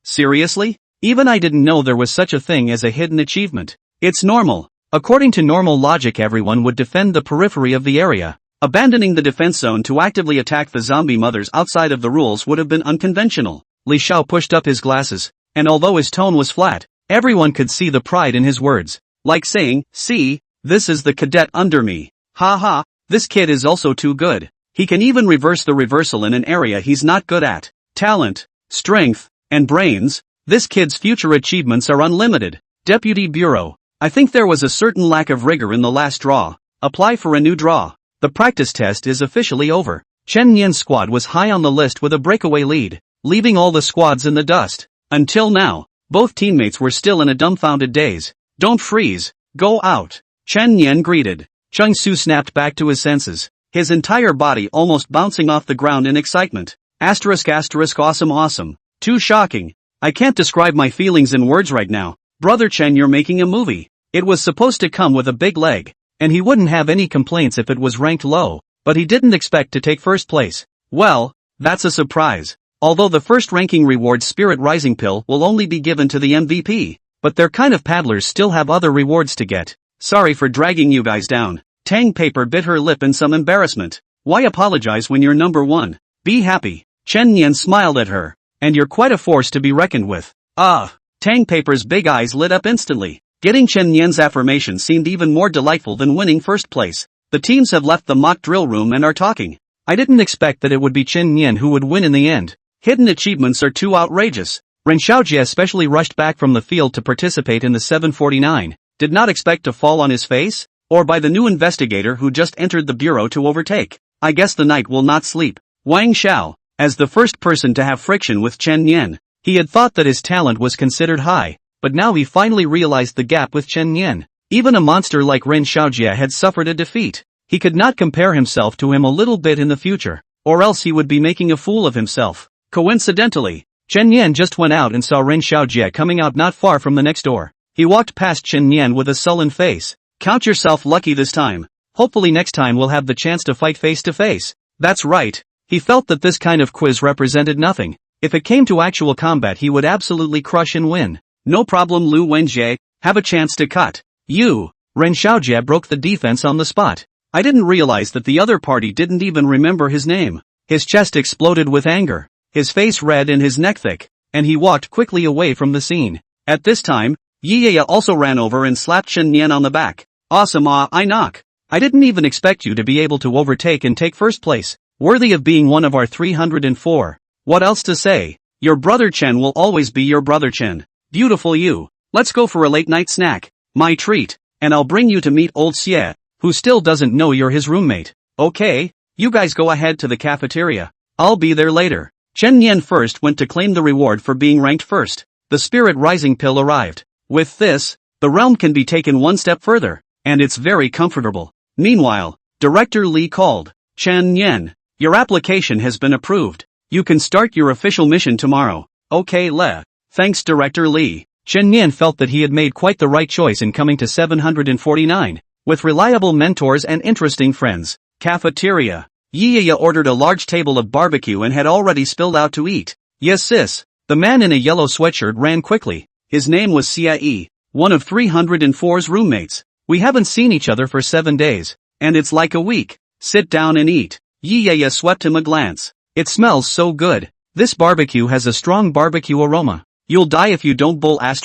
Seriously? Even I didn't know there was such a thing as a hidden achievement. It's normal. According to normal logic, everyone would defend the periphery of the area. Abandoning the defense zone to actively attack the zombie mothers outside of the rules would have been unconventional. Li Xiao pushed up his glasses, and although his tone was flat, everyone could see the pride in his words. Like saying, see, this is the cadet under me. Ha ha, this kid is also too good. He can even reverse the reversal in an area he's not good at. Talent, strength, and brains. This kid's future achievements are unlimited. Deputy Bureau. I think there was a certain lack of rigor in the last draw. Apply for a new draw. The practice test is officially over. Chen Yan's squad was high on the list with a breakaway lead, leaving all the squads in the dust. Until now, both teammates were still in a dumbfounded daze. Don't freeze, go out. Chen Yan greeted. Cheng Su snapped back to his senses, his entire body almost bouncing off the ground in excitement. Asterisk. Awesome. Too shocking. I can't describe my feelings in words right now. Brother Chen, you're making a movie. It was supposed to come with a big leg. and he wouldn't have any complaints if it was ranked low, but he didn't expect to take first place. Well, that's a surprise. Although the first ranking reward Spirit Rising Pill will only be given to the MVP, but their kind of paddlers still have other rewards to get. Sorry for dragging you guys down. Tang Paper bit her lip in some embarrassment. Why apologize when you're number one? Be happy. Chen Nian smiled at her. And you're quite a force to be reckoned with. Ah! Tang Paper's big eyes lit up instantly. Getting Chen Nian's affirmation seemed even more delightful than winning first place. The teams have left the mock drill room and are talking. I didn't expect that it would be Chen Nian who would win in the end. Hidden achievements are too outrageous. Ren Xiaojie especially rushed back from the field to participate in the 749, did not expect to fall on his face, or by the new investigator who just entered the bureau to overtake. I guess the knight will not sleep. Wang Xiao, as the first person to have friction with Chen Nian, he had thought that his talent was considered high, but now he finally realized the gap with Chen Nian. Even a monster like Ren Xiaojie had suffered a defeat. He could not compare himself to him a little bit in the future, or else he would be making a fool of himself. Coincidentally, Chen Nian just went out and saw Ren Xiaojie coming out not far from the next door. He walked past Chen Nian with a sullen face. Count yourself lucky this time. Hopefully next time we'll have the chance to fight face to face. That's right. He felt that this kind of quiz represented nothing. If it came to actual combat he would absolutely crush and win. No problem Lu Wenjie, have a chance to cut. You. Ren Xiaojie broke the defense on the spot. I didn't realize that the other party didn't even remember his name. His chest exploded with anger. His face red and his neck thick, and he walked quickly away from the scene. At this time, Yiyaya also ran over and slapped Chen Nian on the back. Awesome I knock. I didn't even expect you to be able to overtake and take first place. Worthy of being one of our 304. What else to say? Your brother Chen will always be your brother Chen. Beautiful you. Let's go for a late night snack. My treat. And I'll bring you to meet old Xie, who still doesn't know you're his roommate. Okay, you guys go ahead to the cafeteria. I'll be there later. Chen Nian first went to claim the reward for being ranked first. The Spirit Rising Pill arrived. With this, the realm can be taken one step further, and it's very comfortable. Meanwhile, Director Li called. Chen Nian, your application has been approved. You can start your official mission tomorrow. Okay Le. Thanks Director Li. Chen Nian felt that he had made quite the right choice in coming to 749, with reliable mentors and interesting friends. Cafeteria. Yiyaya ordered a large table of barbecue and had already spilled out to eat. Yes sis. The man in a yellow sweatshirt ran quickly. His name was Xie, one of 304's roommates. We haven't seen each other for 7 days, and it's like a week. Sit down and eat. Yiyaya swept him a glance. It smells so good. This barbecue has a strong barbecue aroma. You'll die if you don't bowl ********.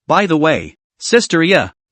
By the way, sister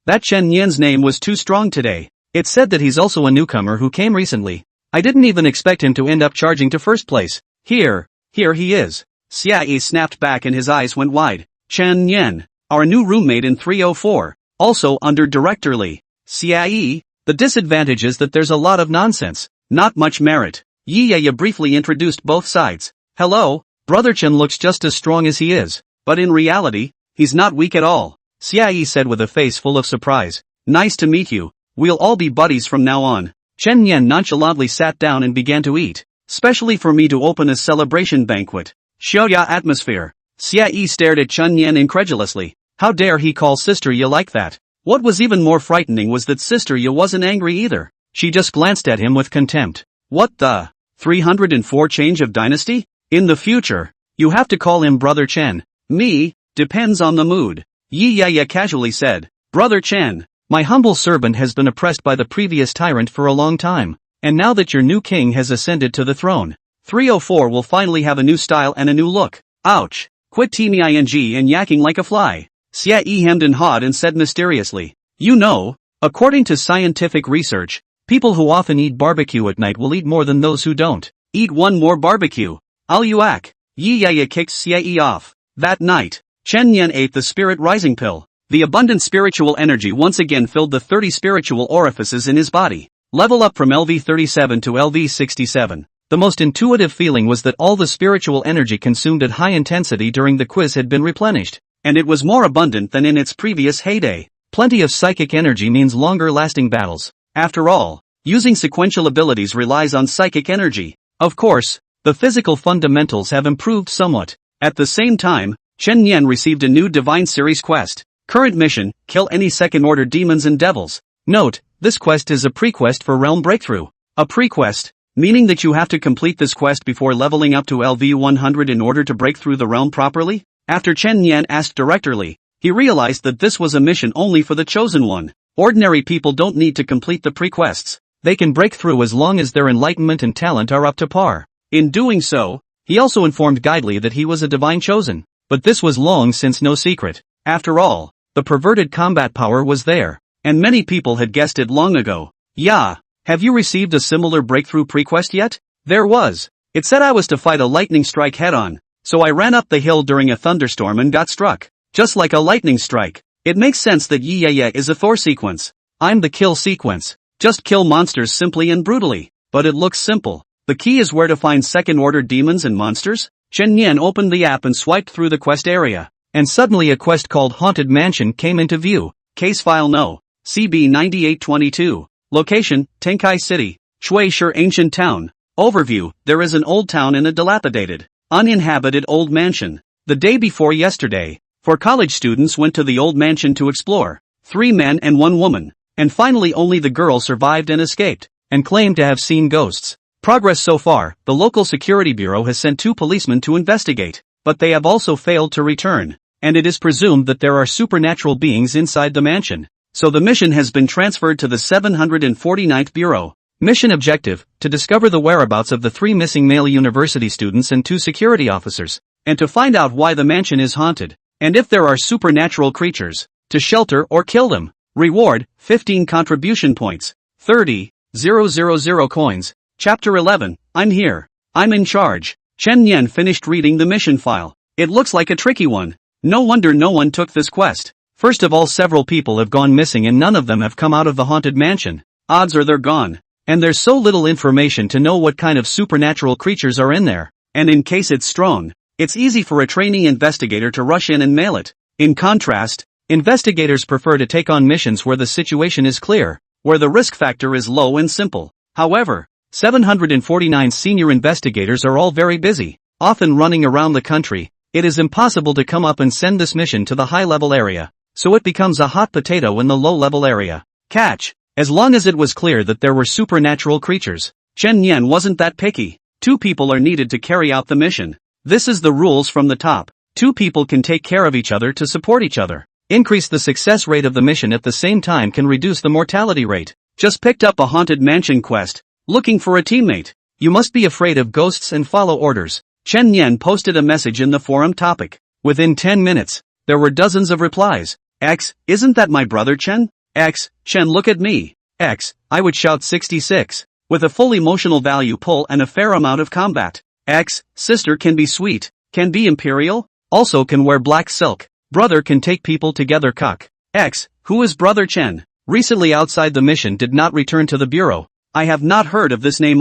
that Chen Nian's name was too strong today. It said that he's also a newcomer who came recently. I didn't even expect him to end up charging to first place. Here he is. Xie snapped back and his eyes went wide. Chen Nian, our new roommate in 304, also under Director Li. Xie, the disadvantage is that there's a lot of nonsense, not much merit. Yiyaya briefly introduced both sides. Hello, Brother Chen looks just as strong as he is, but in reality, he's not weak at all. Xie said with a face full of surprise. Nice to meet you. We'll all be buddies from now on. Chen Nian nonchalantly sat down and began to eat. Specially for me to open a celebration banquet. Xiaoya atmosphere. Xie stared at Chen Nian incredulously. How dare he call Sister Ye like that? What was even more frightening was that Sister Ye wasn't angry either. She just glanced at him with contempt. What the? 304 change of dynasty? In the future, you have to call him Brother Chen. Me, depends on the mood. Yiyaya casually said. Brother Chen. My humble servant has been oppressed by the previous tyrant for a long time, and now that your new king has ascended to the throne, 304 will finally have a new style and a new look. Ouch! Quit teaming ing and yakking like a fly. Xie hemmed and hawed and said mysteriously. You know, according to scientific research, people who often eat barbecue at night will eat more than those who don't. Eat one more barbecue. I'll yuck. Yiyaya kicked Xie off. That night, Chen Nian ate the Spirit Rising Pill. The abundant spiritual energy once again filled the 30 spiritual orifices in his body. Level up from LV37 to LV67. The most intuitive feeling was that all the spiritual energy consumed at high intensity during the quiz had been replenished, and it was more abundant than in its previous heyday. Plenty of psychic energy means longer lasting battles. After all, using sequential abilities relies on psychic energy. Of course, the physical fundamentals have improved somewhat. At the same time, Chen Nian received a new Divine Series quest. Current mission, kill any second-order demons and devils. Note, this quest is a pre-quest for Realm Breakthrough. A pre-quest, meaning that you have to complete this quest before leveling up to LV100 in order to break through the realm properly? After Chen Yan asked directly, he realized that this was a mission only for the chosen one. Ordinary people don't need to complete the pre-quests. They can break through as long as their enlightenment and talent are up to par. In doing so, he also informed Guidely that he was a divine chosen. But this was long since no secret. After all, the perverted combat power was there. And many people had guessed it long ago. Yeah. Have you received a similar breakthrough pre-quest yet? There was. It said I was to fight a lightning strike head-on. So I ran up the hill during a thunderstorm and got struck. Just like a lightning strike. It makes sense that yeah is a Thor sequence. I'm the kill sequence. Just kill monsters simply and brutally. But it looks simple. The key is where to find second-order demons and monsters? Chen Yan opened the app and swiped through the quest area. And suddenly a quest called Haunted Mansion came into view. Case file no. CB 9822. Location, Tenkai City. Shui-Shi Ancient Town. Overview, there is an old town in a dilapidated, uninhabited old mansion. The day before yesterday, 4 college students went to the old mansion to explore. 3 men and 1 woman. And finally only the girl survived and escaped, and claimed to have seen ghosts. Progress so far, the local security bureau has sent 2 policemen to investigate, but they have also failed to return, and it is presumed that there are supernatural beings inside the mansion. So the mission has been transferred to the 749th Bureau. Mission objective, to discover the whereabouts of the 3 missing male university students and 2 security officers, and to find out why the mansion is haunted, and if there are supernatural creatures, to shelter or kill them. Reward, 15 contribution points, 30,000 coins. Chapter 11, I'm here. I'm in charge. Chen Yan finished reading the mission file. It looks like a tricky one. No wonder no one took this quest. First of all, several people have gone missing and none of them have come out of the haunted mansion. Odds are they're gone. And there's so little information to know what kind of supernatural creatures are in there. And in case it's strong, it's easy for a trainee investigator to rush in and mail it. In contrast, investigators prefer to take on missions where the situation is clear, where the risk factor is low and simple. However, 749 senior investigators are all very busy, often running around the country. It is impossible to come up and send this mission to the high-level area, so it becomes a hot potato in the low-level area. Catch. As long as it was clear that there were supernatural creatures, Chen Yan wasn't that picky. 2 people are needed to carry out the mission. This is the rules from the top. 2 people can take care of each other to support each other. Increase the success rate of the mission at the same time can reduce the mortality rate. Just picked up a haunted mansion quest. Looking for a teammate. You must be afraid of ghosts and follow orders. Chen Yan posted a message in the forum topic. Within 10 minutes, there were dozens of replies. X, isn't that my brother Chen? X, Chen look at me. X, I would shout 66. With a full emotional value pull and a fair amount of combat. X, sister can be sweet, can be imperial, also can wear black silk. Brother can take people together cuck. X, who is brother Chen? Recently outside the mission did not return to the bureau. I have not heard of this name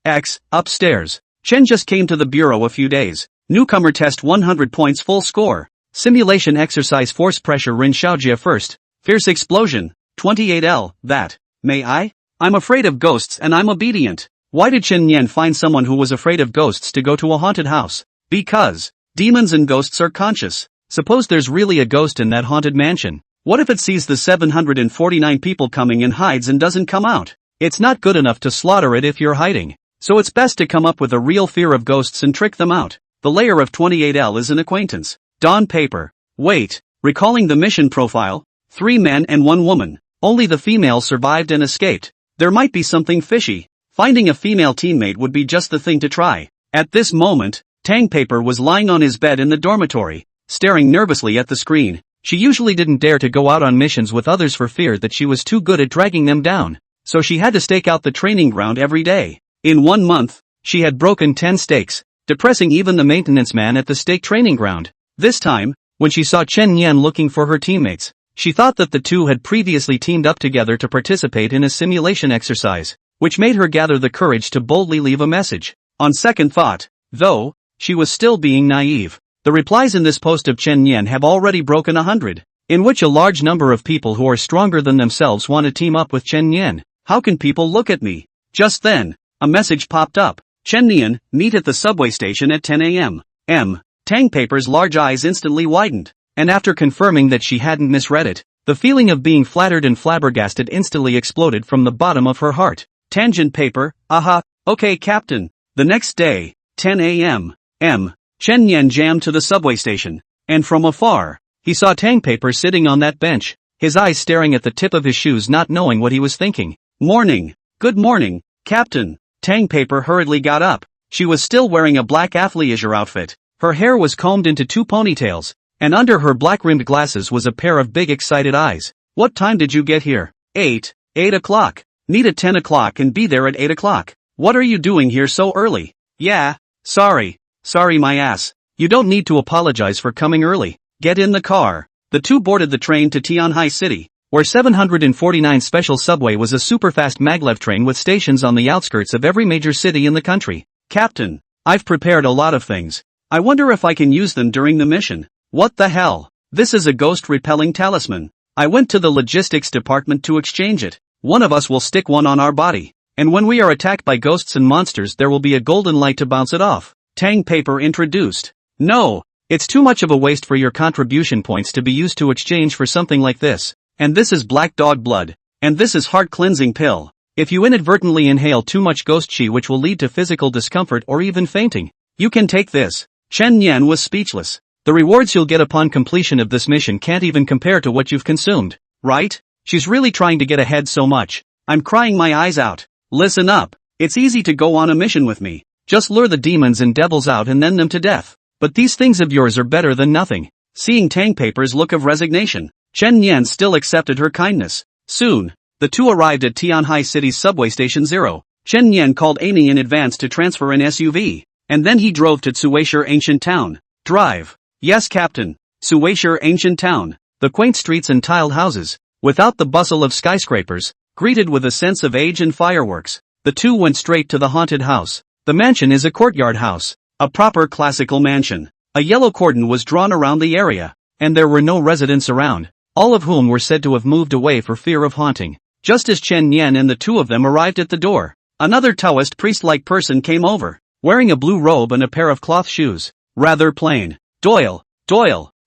X, upstairs. Chen just came to the bureau a few days. Newcomer test 100 points full score. Simulation exercise force pressure Rin Xiaojia first. Fierce explosion. 28L, that. May I? I'm afraid of ghosts and I'm obedient. Why did Chen Yan find someone who was afraid of ghosts to go to a haunted house? Because demons and ghosts are conscious. Suppose there's really a ghost in that haunted mansion. What if it sees the 749 people coming and hides and doesn't come out? It's not good enough to slaughter it if you're hiding. So it's best to come up with a real fear of ghosts and trick them out. The layer of 28L is an acquaintance. Dawn paper. Wait. Recalling the mission profile. 3 men and 1 woman. Only the female survived and escaped. There might be something fishy. Finding a female teammate would be just the thing to try. At this moment, Tang Paper was lying on his bed in the dormitory, staring nervously at the screen. She usually didn't dare to go out on missions with others for fear that she was too good at dragging them down. So she had to stake out the training ground every day. In 1 month, she had broken 10 stakes, depressing even the maintenance man at the stake training ground. This time, when she saw Chen Yan looking for her teammates, she thought that the 2 had previously teamed up together to participate in a simulation exercise, which made her gather the courage to boldly leave a message. On second thought, though, she was still being naive. The replies in this post of Chen Yan have already broken 100, in which a large number of people who are stronger than themselves want to team up with Chen Yan. How can people look at me? Just then, a message popped up. Chen Yan, meet at the subway station at 10 a.m. Tang Paper's large eyes instantly widened. and after confirming that she hadn't misread it, the feeling of being flattered and flabbergasted instantly exploded from the bottom of her heart. Tangent paper, aha, okay Captain. The next day, 10 a.m. Chen Yan jammed to the subway station, and from afar, he saw Tang Paper sitting on that bench, his eyes staring at the tip of his shoes not knowing what he was thinking. Morning. Good morning, Captain. Tang Paper hurriedly got up. She was still wearing a black athleisure outfit. Her hair was combed into 2 ponytails, and under her black-rimmed glasses was a pair of big excited eyes. What time did you get here? 8 o'clock. Meet at 10 o'clock and be there at 8 o'clock. What are you doing here so early? Yeah, sorry my ass. You don't need to apologize for coming early. Get in the car. The two boarded the train to Tianhai City, where 749 Special Subway was a superfast maglev train with stations on the outskirts of every major city in the country. Captain, I've prepared a lot of things. I wonder if I can use them during the mission. What the hell? This is a ghost-repelling talisman. I went to the logistics department to exchange it. One of us will stick one on our body, and when we are attacked by ghosts and monsters there will be a golden light to bounce it off. Tang Paper introduced. No, it's too much of a waste for your contribution points to be used to exchange for something like this. And this is black dog blood. And this is heart cleansing pill. If you inadvertently inhale too much ghost chi which will lead to physical discomfort or even fainting, you can take this. Chen Yan was speechless. The rewards you'll get upon completion of this mission can't even compare to what you've consumed, right? She's really trying to get ahead so much. I'm crying my eyes out. Listen up. It's easy to go on a mission with me. Just lure the demons and devils out and then them to death. But these things of yours are better than nothing. Seeing Tang Paper's look of resignation, Chen Yan still accepted her kindness. Soon, the two arrived at Tianhai City's subway station 0. Chen Yan called Amy in advance to transfer an SUV, and then he drove to Suishir Ancient Town. Drive. Yes Captain. Suishir Ancient Town. The quaint streets and tiled houses, without the bustle of skyscrapers, greeted with a sense of age and fireworks. The two went straight to the haunted house. The mansion is a courtyard house, a proper classical mansion. A yellow cordon was drawn around the area, and there were no residents around, all of whom were said to have moved away for fear of haunting. Just as Chen Yan and the two of them arrived at the door, another Taoist priest-like person came over, wearing a blue robe and a pair of cloth shoes. Rather plain. Doyle,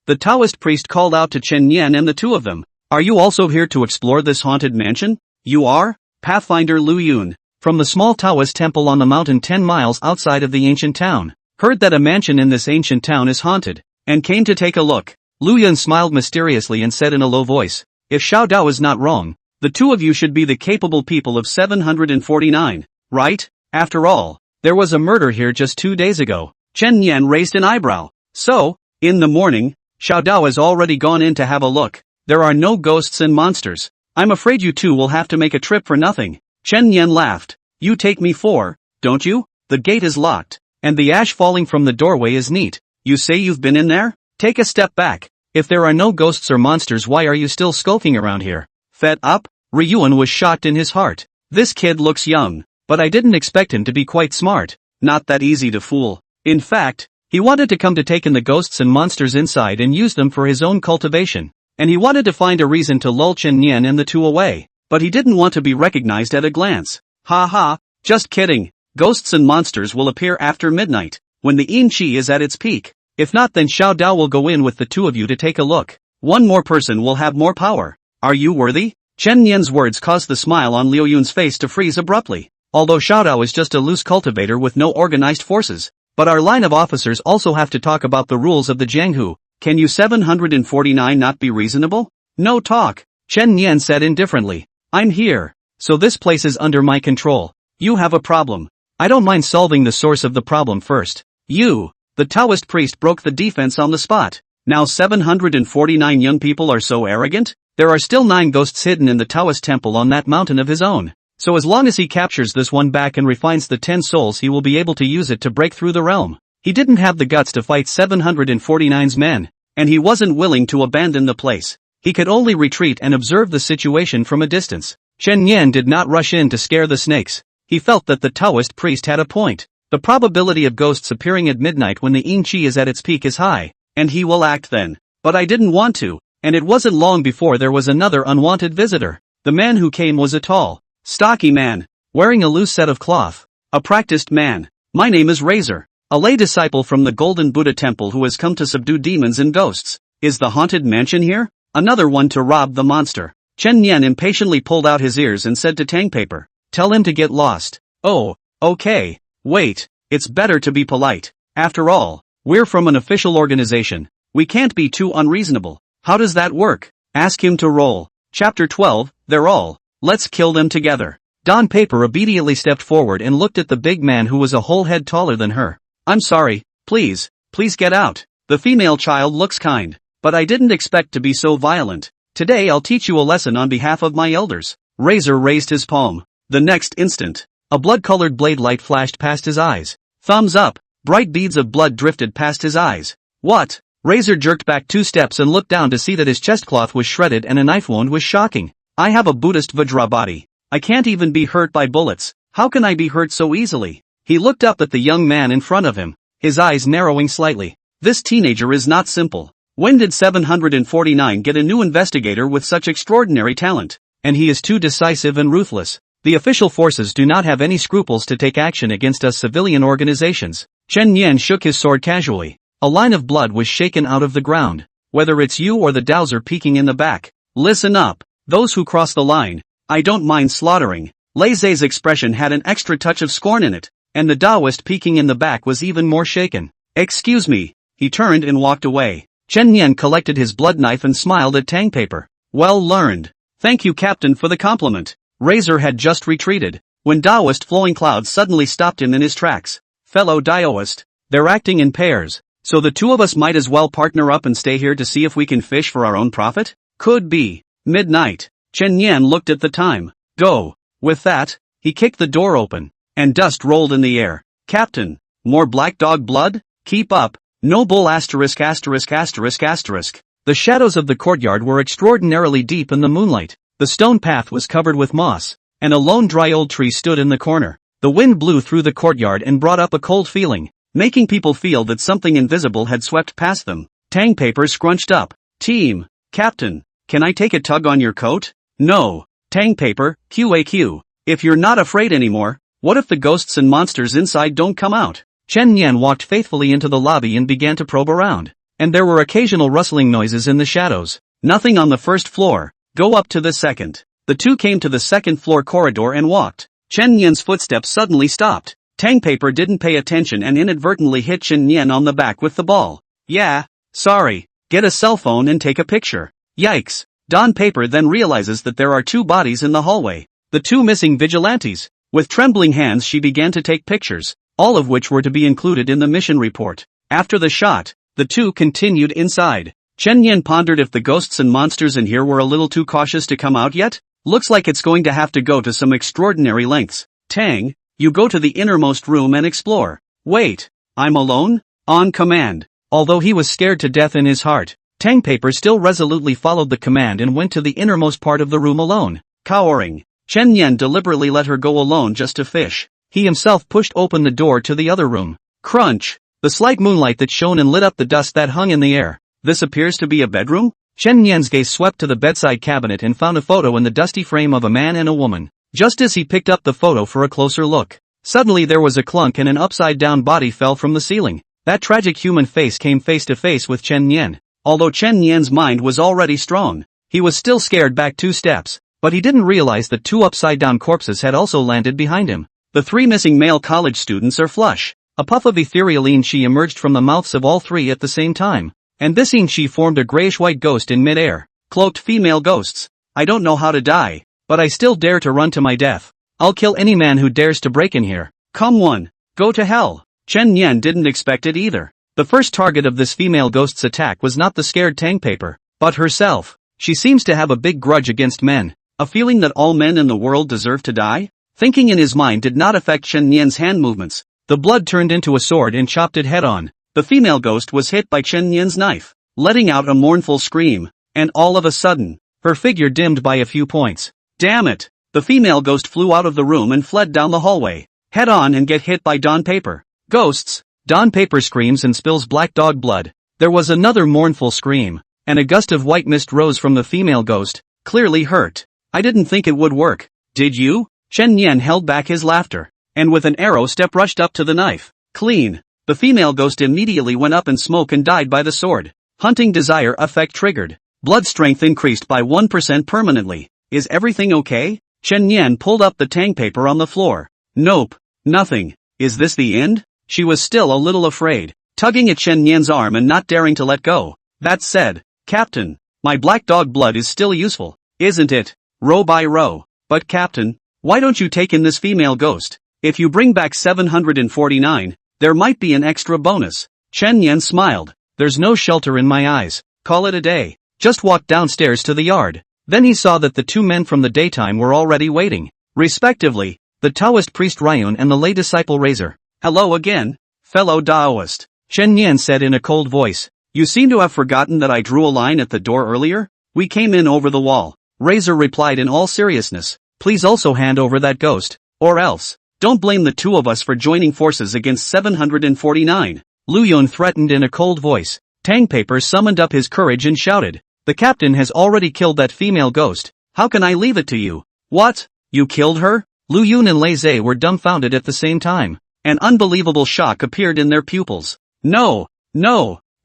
the Taoist priest called out to Chen Yan and the two of them. Are you also here to explore this haunted mansion? You are? Pathfinder Lu Yun, from the small Taoist temple on the mountain 10 miles outside of the ancient town, heard that a mansion in this ancient town is haunted, and came to take a look. Lu Yun smiled mysteriously and said in a low voice, if Xiao Dao is not wrong, the two of you should be the capable people of 749, right? After all, there was a murder here just 2 days ago. Chen Yan raised an eyebrow. So, in the morning, Xiao Dao has already gone in to have a look. There are no ghosts and monsters. I'm afraid you two will have to make a trip for nothing. Chen Yan laughed. You take me for, don't you? The gate is locked, and the ash falling from the doorway is neat. You say you've been in there? Take a step back. If there are no ghosts or monsters, why are you still skulking around here? Fed up? Ryuan was shocked in his heart. This kid looks young, but I didn't expect him to be quite smart. Not that easy to fool. In fact, he wanted to come to take in the ghosts and monsters inside and use them for his own cultivation. And he wanted to find a reason to lull Chen Yan and the two away. But he didn't want to be recognized at a glance. Ha ha, just kidding. Ghosts and monsters will appear after midnight, when the yin qi is at its peak. If not, then Xiao Dao will go in with the two of you to take a look. One more person will have more power. Are you worthy? Chen Yan's words caused the smile on Liu Yun's face to freeze abruptly. Although Xiao Dao is just a loose cultivator with no organized forces. But our line of officers also have to talk about the rules of the Jianghu. Can you 749 not be reasonable? No talk. Chen Yan said indifferently. I'm here. So this place is under my control. You have a problem. I don't mind solving the source of the problem first. You. The Taoist priest broke the defense on the spot. Now 749 young people are so arrogant? There are still 9 ghosts hidden in the Taoist temple on that mountain of his own. So as long as he captures this one back and refines the 10 souls, he will be able to use it to break through the realm. He didn't have the guts to fight 749's men, and he wasn't willing to abandon the place. He could only retreat and observe the situation from a distance. Chen Yan did not rush in to scare the snakes. He felt that the Taoist priest had a point. The probability of ghosts appearing at midnight when the yin qi is at its peak is high, and he will act then. But I didn't want to, and it wasn't long before there was another unwanted visitor. The man who came was a tall, stocky man, wearing a loose set of cloth. A practiced man. My name is Razor, a lay disciple from the Golden Buddha Temple who has come to subdue demons and ghosts. Is the haunted mansion here? Another one to rob the monster. Chen Yan impatiently pulled out his ears and said to Tang Paper, tell him to get lost. Oh, okay. Wait, it's better to be polite. After all, we're from an official organization. We can't be too unreasonable. How does that work? Ask him to roll. Chapter 12, they're all. Let's kill them together. Don Paper obediently stepped forward and looked at the big man who was a whole head taller than her. I'm sorry, please get out. The female child looks kind, but I didn't expect to be so violent. Today I'll teach you a lesson on behalf of my elders. Razor raised his palm. The next instant, a blood-colored blade light flashed past his eyes. Thumbs up. Bright beads of blood drifted past his eyes. What? Razor jerked back 2 steps and looked down to see that his chest cloth was shredded and a knife wound was shocking. I have a Buddhist Vajra body. I can't even be hurt by bullets. How can I be hurt so easily? He looked up at the young man in front of him, his eyes narrowing slightly. This teenager is not simple. When did 749 get a new investigator with such extraordinary talent? And he is too decisive and ruthless. The official forces do not have any scruples to take action against us civilian organizations. Chen Yan shook his sword casually. A line of blood was shaken out of the ground. Whether it's you or the dowser peeking in the back, listen up. Those who cross the line, I don't mind slaughtering. Lei Zhe's expression had an extra touch of scorn in it, and the Taoist peeking in the back was even more shaken. Excuse me. He turned and walked away. Chen Yan collected his blood knife and smiled at Tang Paper. Well learned. Thank you, Captain, for the compliment. Razor had just retreated, when Taoist Flowing Cloud suddenly stopped him in his tracks. Fellow Taoist, they're acting in pairs, so the two of us might as well partner up and stay here to see if we can fish for our own profit? Could be. Midnight. Chen Yan looked at the time. Go. With that, he kicked the door open, and dust rolled in the air. Captain, more black dog blood? Keep up. No bull asterisk asterisk asterisk asterisk. The shadows of the courtyard were extraordinarily deep in the moonlight. The stone path was covered with moss, and a lone dry old tree stood in the corner. The wind blew through the courtyard and brought up a cold feeling, making people feel that something invisible had swept past them. Tang Paper scrunched up. Team, Captain, can I take a tug on your coat? No. Tang Paper, QAQ. If you're not afraid anymore, what if the ghosts and monsters inside don't come out? Chen Yan walked faithfully into the lobby and began to probe around. And there were occasional rustling noises in the shadows. Nothing on the first floor. Go up to the second. The two came to the second floor corridor and walked. Chen Yan's footsteps suddenly stopped. Tang Paper didn't pay attention and inadvertently hit Chen Yan on the back with the ball. Yeah, sorry. Get a cell phone and take a picture. Yikes. Don Paper then realizes that there are 2 bodies in the hallway. The 2 missing vigilantes. With trembling hands she began to take pictures, all of which were to be included in the mission report. After the shot, the 2 continued inside. Chen Yan pondered if the ghosts and monsters in here were a little too cautious to come out yet. Looks like it's going to have to go to some extraordinary lengths. Tang, you go to the innermost room and explore. Wait, I'm alone? On command. Although he was scared to death in his heart, Tang Paper still resolutely followed the command and went to the innermost part of the room alone. Cowering, Chen Yan deliberately let her go alone just to fish. He himself pushed open the door to the other room. Crunch! The slight moonlight that shone and lit up the dust that hung in the air. This appears to be a bedroom? Chen Yan's gaze swept to the bedside cabinet and found a photo in the dusty frame of a man and a woman. Just as he picked up the photo for a closer look, suddenly there was a clunk and an upside-down body fell from the ceiling. That tragic human face came face to face with Chen Yan. Although Chen Yan's mind was already strong, he was still scared back 2 steps, but he didn't realize that 2 upside-down corpses had also landed behind him. The 3 missing male college students are flush. A puff of ethereal chi emerged from the mouths of all 3 at the same time. And this chi formed a grayish-white ghost in mid-air. Cloaked female ghosts. I don't know how to die, but I still dare to run to my death. I'll kill any man who dares to break in here. Come one. Go to hell. Chen Yan didn't expect it either. The first target of this female ghost's attack was not the scared Tang Paper, but herself. She seems to have a big grudge against men. A feeling that all men in the world deserve to die? Thinking in his mind did not affect Chen Yan's hand movements. The blood turned into a sword and chopped it head on. The female ghost was hit by Chen Yan's knife, letting out a mournful scream, and all of a sudden, her figure dimmed by a few points. Damn it! The female ghost flew out of the room and fled down the hallway. Head on and get hit by Don Paper. Ghosts! Don Paper screams and spills black dog blood. There was another mournful scream, and a gust of white mist rose from the female ghost, clearly hurt. I didn't think it would work. Did you? Chen Yan held back his laughter, and with an arrow step rushed up to the knife. Clean. The female ghost immediately went up in smoke and died by the sword. Hunting desire effect triggered. Blood strength increased by 1% permanently. Is everything okay? Chen Yan pulled up the tang paper on the floor. Nope. Nothing. Is this the end? She was still a little afraid, tugging at Chen Yan's arm and not daring to let go. That said, Captain, my black dog blood is still useful, isn't it? Row by row. But Captain, why don't you take in this female ghost? If you bring back 749, there might be an extra bonus. Chen Yan smiled. There's no shelter in my eyes. Call it a day. Just walked downstairs to the yard. Then he saw that the two men from the daytime were already waiting, respectively, the Taoist priest Ryun and the lay disciple Razor. Hello again, fellow Taoist, Chen Yan said in a cold voice. You seem to have forgotten that I drew a line at the door earlier? We came in over the wall. Razor replied in all seriousness. Please also hand over that ghost, or else, don't blame the two of us for joining forces against 749. Lu Yun threatened in a cold voice. Tang Paper summoned up his courage and shouted. The captain has already killed that female ghost. How can I leave it to you? What? You killed her? Lu Yun and Lei Zhe were dumbfounded at the same time. An unbelievable shock appeared in their pupils. No.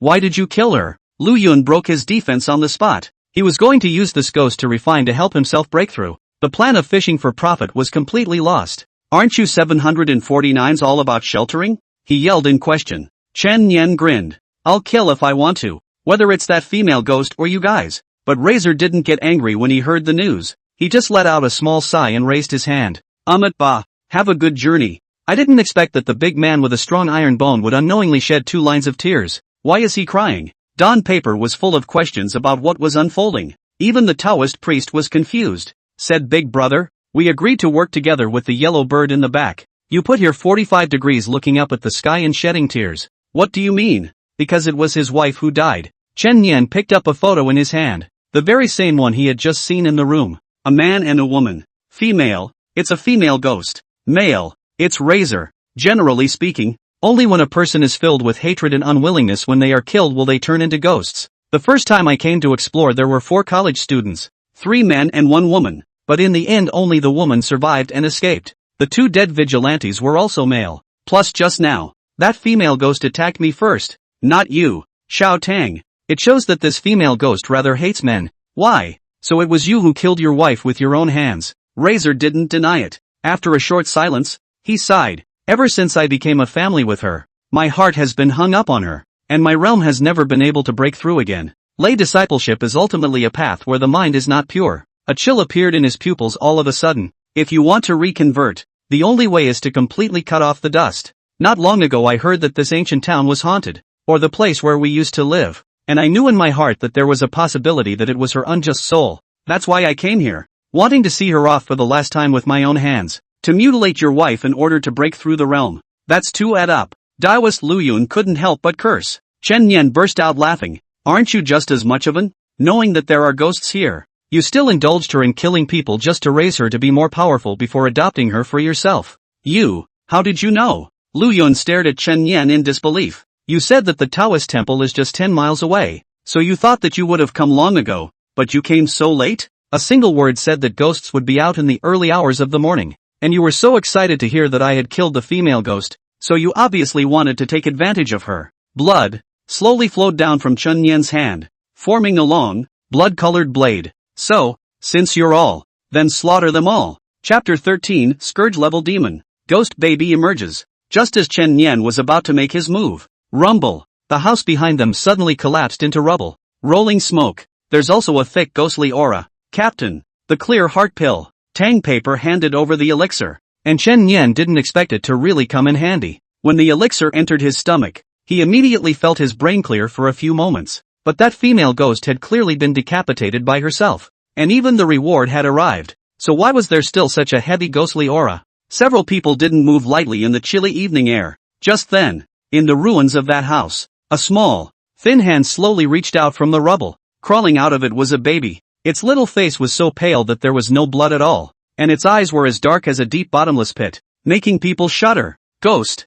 Why did you kill her? Lu Yun broke his defense on the spot. He was going to use this ghost to refine to help himself break through. The plan of fishing for profit was completely lost. Aren't you 749s all about sheltering? He yelled in question. Chen Yan grinned. I'll kill if I want to, whether it's that female ghost or you guys. But Razor didn't get angry when he heard the news. He just let out a small sigh and raised his hand. Ba, have a good journey. I didn't expect that the big man with a strong iron bone would unknowingly shed 2 lines of tears. Why is he crying? Don Paper was full of questions about what was unfolding. Even the Taoist priest was confused. Said Big Brother, we agreed to work together with the yellow bird in the back. You put here 45 degrees looking up at the sky and shedding tears. What do you mean? Because it was his wife who died. Chen Yan picked up a photo in his hand. The very same one he had just seen in the room. A man and a woman. Female, it's a female ghost. Male, it's Razor. Generally speaking, only when a person is filled with hatred and unwillingness when they are killed will they turn into ghosts. The first time I came to explore there were 4 college students. 3 men and 1 woman. But in the end only the woman survived and escaped. The 2 dead vigilantes were also male. Plus just now, that female ghost attacked me first. Not you, Xiao Tang. It shows that this female ghost rather hates men. Why? So it was you who killed your wife with your own hands. Razor didn't deny it. After a short silence, he sighed. Ever since I became a family with her, my heart has been hung up on her, and my realm has never been able to break through again. Lay discipleship is ultimately a path where the mind is not pure. A chill appeared in his pupils all of a sudden. If you want to reconvert, the only way is to completely cut off the dust. Not long ago I heard that this ancient town was haunted, or the place where we used to live, and I knew in my heart that there was a possibility that it was her unjust soul. That's why I came here, wanting to see her off for the last time with my own hands. To mutilate your wife in order to break through the realm. That's too add up. Taoist Lu Yun couldn't help but curse. Chen Yan burst out laughing. Aren't you just as much of an? Knowing that there are ghosts here, you still indulged her in killing people just to raise her to be more powerful before adopting her for yourself. You, how did you know? Lu Yun stared at Chen Yan in disbelief. You said that the Taoist temple is just 10 miles away, so you thought that you would have come long ago, but you came so late? A single word said that ghosts would be out in the early hours of the morning. And you were so excited to hear that I had killed the female ghost, so you obviously wanted to take advantage of her. Blood slowly flowed down from Chen Yan's hand, forming a long, blood-colored blade. So, since you're all, then slaughter them all. Chapter 13, Scourge-level Demon. Ghost Baby emerges. Just as Chen Yan was about to make his move. Rumble. The house behind them suddenly collapsed into rubble. Rolling smoke. There's also a thick ghostly aura. Captain. The clear heart pill. Tang Paper handed over the elixir, and Chen Yan didn't expect it to really come in handy. When the elixir entered his stomach, he immediately felt his brain clear for a few moments. But that female ghost had clearly been decapitated by herself, and even the reward had arrived. So why was there still such a heavy ghostly aura? Several people didn't move lightly in the chilly evening air. Just then, in the ruins of that house, a small, thin hand slowly reached out from the rubble. Crawling out of it was a baby. Its little face was so pale that there was no blood at all, and its eyes were as dark as a deep bottomless pit, making people shudder. Ghost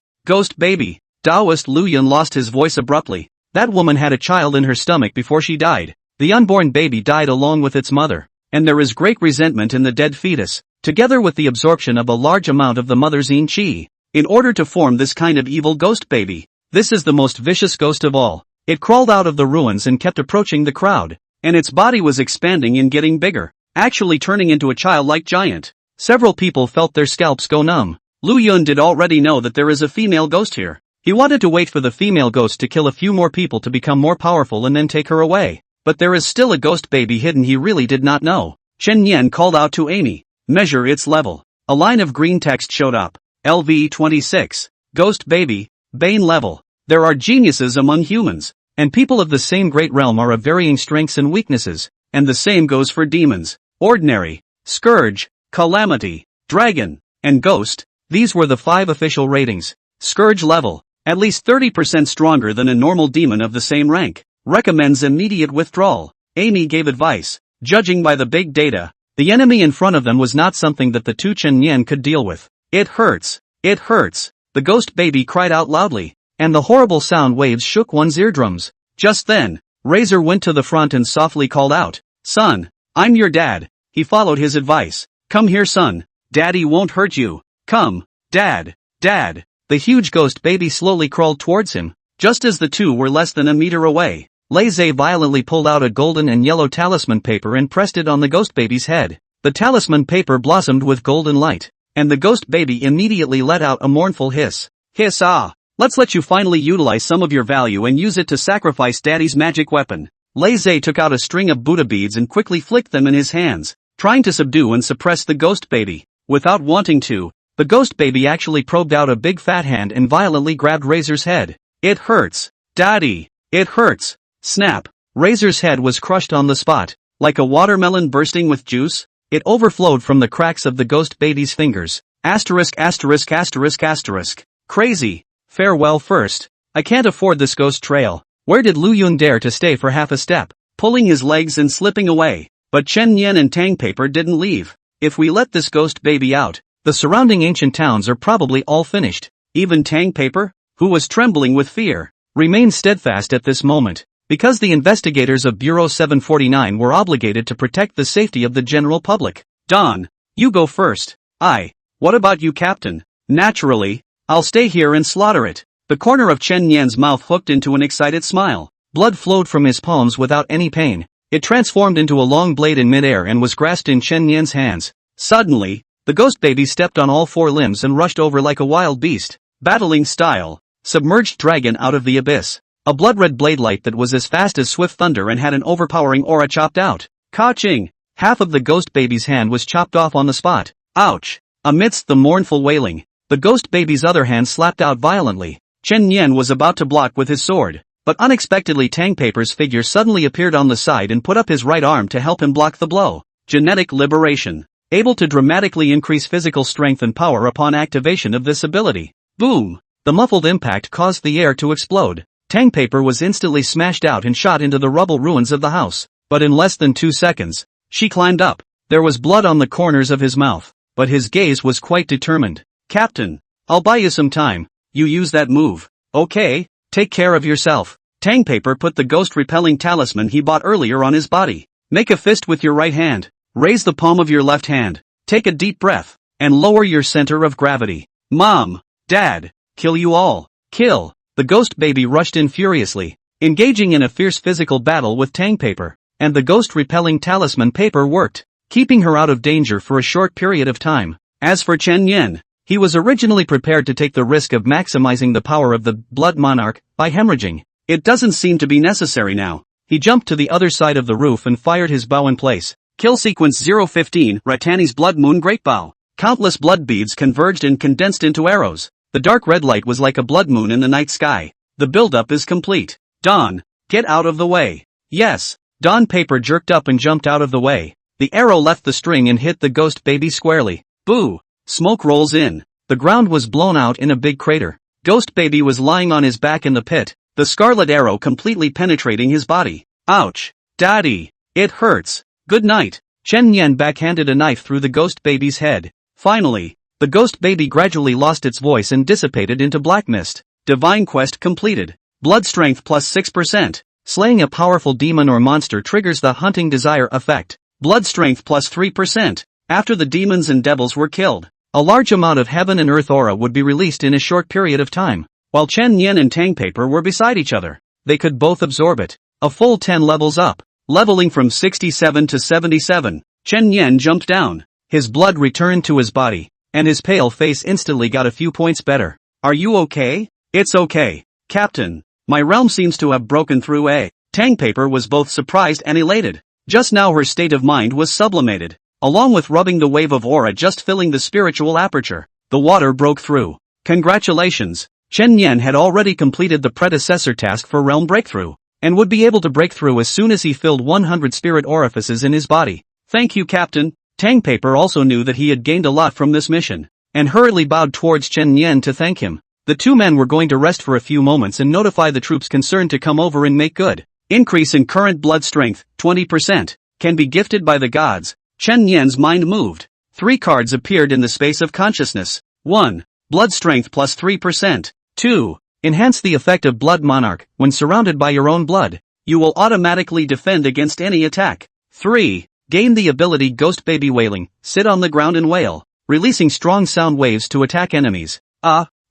baby. Taoist Lu Yun lost his voice abruptly. That woman had a child in her stomach before she died. The unborn baby died along with its mother, and there is great resentment in the dead fetus, together with the absorption of a large amount of the mother's yin qi, in order to form this kind of evil ghost baby. This is the most vicious ghost of all. It crawled out of the ruins and kept approaching the crowd. And its body was expanding and getting bigger, actually turning into a childlike giant. Several people felt their scalps go numb. Lu Yun did already know that there is a female ghost here. He wanted to wait for the female ghost to kill a few more people to become more powerful and then take her away. But there is still a ghost baby hidden he really did not know. Chen Yan called out to Amy. Measure its level. A line of green text showed up. LV26. Ghost baby, Bane level. There are geniuses among humans. And people of the same great realm are of varying strengths and weaknesses. And the same goes for demons. Ordinary, Scourge, Calamity, Dragon, and Ghost. These were the 5 official ratings. Scourge level. At least 30% stronger than a normal demon of the same rank. Recommends immediate withdrawal. Amy gave advice. Judging by the big data, the enemy in front of them was not something that the two Chen Yan could deal with. It hurts. It hurts. The ghost baby cried out loudly, and the horrible sound waves shook one's eardrums. Just then, Razor went to the front and softly called out, "Son, I'm your dad." He followed his advice. "Come here, son. Daddy won't hurt you. Come, Dad, Dad." The huge ghost baby slowly crawled towards him. Just as the two were less than a meter away, Laissez violently pulled out a golden and yellow talisman paper and pressed it on the ghost baby's head. The talisman paper blossomed with golden light, and the ghost baby immediately let out a mournful hiss. "Hiss ah! Let's let you finally utilize some of your value and use it to sacrifice Daddy's magic weapon." Laissez took out a string of Buddha beads and quickly flicked them in his hands, trying to subdue and suppress the ghost baby. Without wanting to, the ghost baby actually probed out a big fat hand and violently grabbed Razor's head. "It hurts. Daddy, it hurts." Snap. Razor's head was crushed on the spot. Like a watermelon bursting with juice, it overflowed from the cracks of the ghost baby's fingers. Asterisk asterisk asterisk asterisk. Crazy. Farewell first. I can't afford this ghost trail. Where did Lu Yun dare to stay for half a step, pulling his legs and slipping away? But Chen Yan and Tang Paper didn't leave. If we let this ghost baby out, the surrounding ancient towns are probably all finished. Even Tang Paper, who was trembling with fear, remained steadfast at this moment, because the investigators of Bureau 749 were obligated to protect the safety of the general public. "Don, you go first." What about you, Captain?" "Naturally, I'll stay here and slaughter it." The corner of Chen Yan's mouth hooked into an excited smile. Blood flowed from his palms without any pain. It transformed into a long blade in midair and was grasped in Chen Yan's hands. Suddenly, the ghost baby stepped on all 4 limbs and rushed over like a wild beast, battling style, submerged dragon out of the abyss. A blood-red blade light that was as fast as swift thunder and had an overpowering aura chopped out. Ka-ching! Half of the ghost baby's hand was chopped off on the spot. Ouch! Amidst the mournful wailing, the ghost baby's other hand slapped out violently. Chen Yan was about to block with his sword, but unexpectedly Tang Paper's figure suddenly appeared on the side and put up his right arm to help him block the blow. Genetic liberation. Able to dramatically increase physical strength and power upon activation of this ability. Boom! The muffled impact caused the air to explode. Tang Paper was instantly smashed out and shot into the rubble ruins of the house. But in less than 2 seconds, she climbed up. There was blood on the corners of his mouth, but his gaze was quite determined. "Captain, I'll buy you some time. You use that move. Okay, take care of yourself." Tang Paper put the ghost-repelling talisman he bought earlier on his body. "Make a fist with your right hand. Raise the palm of your left hand. Take a deep breath, and lower your center of gravity. Mom, Dad, kill you all. Kill." The ghost baby rushed in furiously, engaging in a fierce physical battle with Tang Paper, and the ghost-repelling talisman paper worked, keeping her out of danger for a short period of time. As for Chen Yan, he was originally prepared to take the risk of maximizing the power of the Blood Monarch by hemorrhaging. It doesn't seem to be necessary now. He jumped to the other side of the roof and fired his bow in place. Kill sequence 015, Ratani's Blood Moon Great Bow. Countless blood beads converged and condensed into arrows. The dark red light was like a blood moon in the night sky. The buildup is complete. "Don, get out of the way." "Yes." Don Paper jerked up and jumped out of the way. The arrow left the string and hit the ghost baby squarely. Boo! Smoke rolls in. The ground was blown out in a big crater. Ghost baby was lying on his back in the pit, the scarlet arrow completely penetrating his body. "Ouch! Daddy! It hurts! Good night." Chen Yan backhanded a knife through the ghost baby's head. Finally, the ghost baby gradually lost its voice and dissipated into black mist. Divine quest completed. Blood strength plus 6%. Slaying a powerful demon or monster triggers the hunting desire effect. Blood strength plus 3%. After the demons and devils were killed, a large amount of heaven and earth aura would be released in a short period of time, while Chen Yan and Tang Paper were beside each other. they could both absorb it. A full 10 levels up. Leveling from 67 to 77, Chen Yan jumped down. His blood returned to his body, and his pale face instantly got a few points better. Are you okay? It's okay, Captain. My realm seems to have broken through a. Tangpaper was both surprised and elated. Just now her state of mind was sublimated. Along with rubbing the wave of aura just filling the spiritual aperture, the water broke through. Congratulations, Chen Yan had already completed the predecessor task for realm breakthrough, and would be able to break through as soon as he filled 100 spirit orifices in his body. Thank you, Captain. Tangpaper also knew that he had gained a lot from this mission, and hurriedly bowed towards Chen Yan to thank him. The two men were going to rest for a few moments and notify the troops concerned to come over and make good. Increase in current blood strength, 20%, can be gifted by the gods. Chen Yan's mind moved. 3 cards appeared in the space of consciousness. 1. Blood strength plus 3%. 2. Enhance the effect of Blood Monarch. When surrounded by your own blood, you will automatically defend against any attack. 3. Gain the ability Ghost Baby Wailing. Sit on the ground and wail, releasing strong sound waves to attack enemies.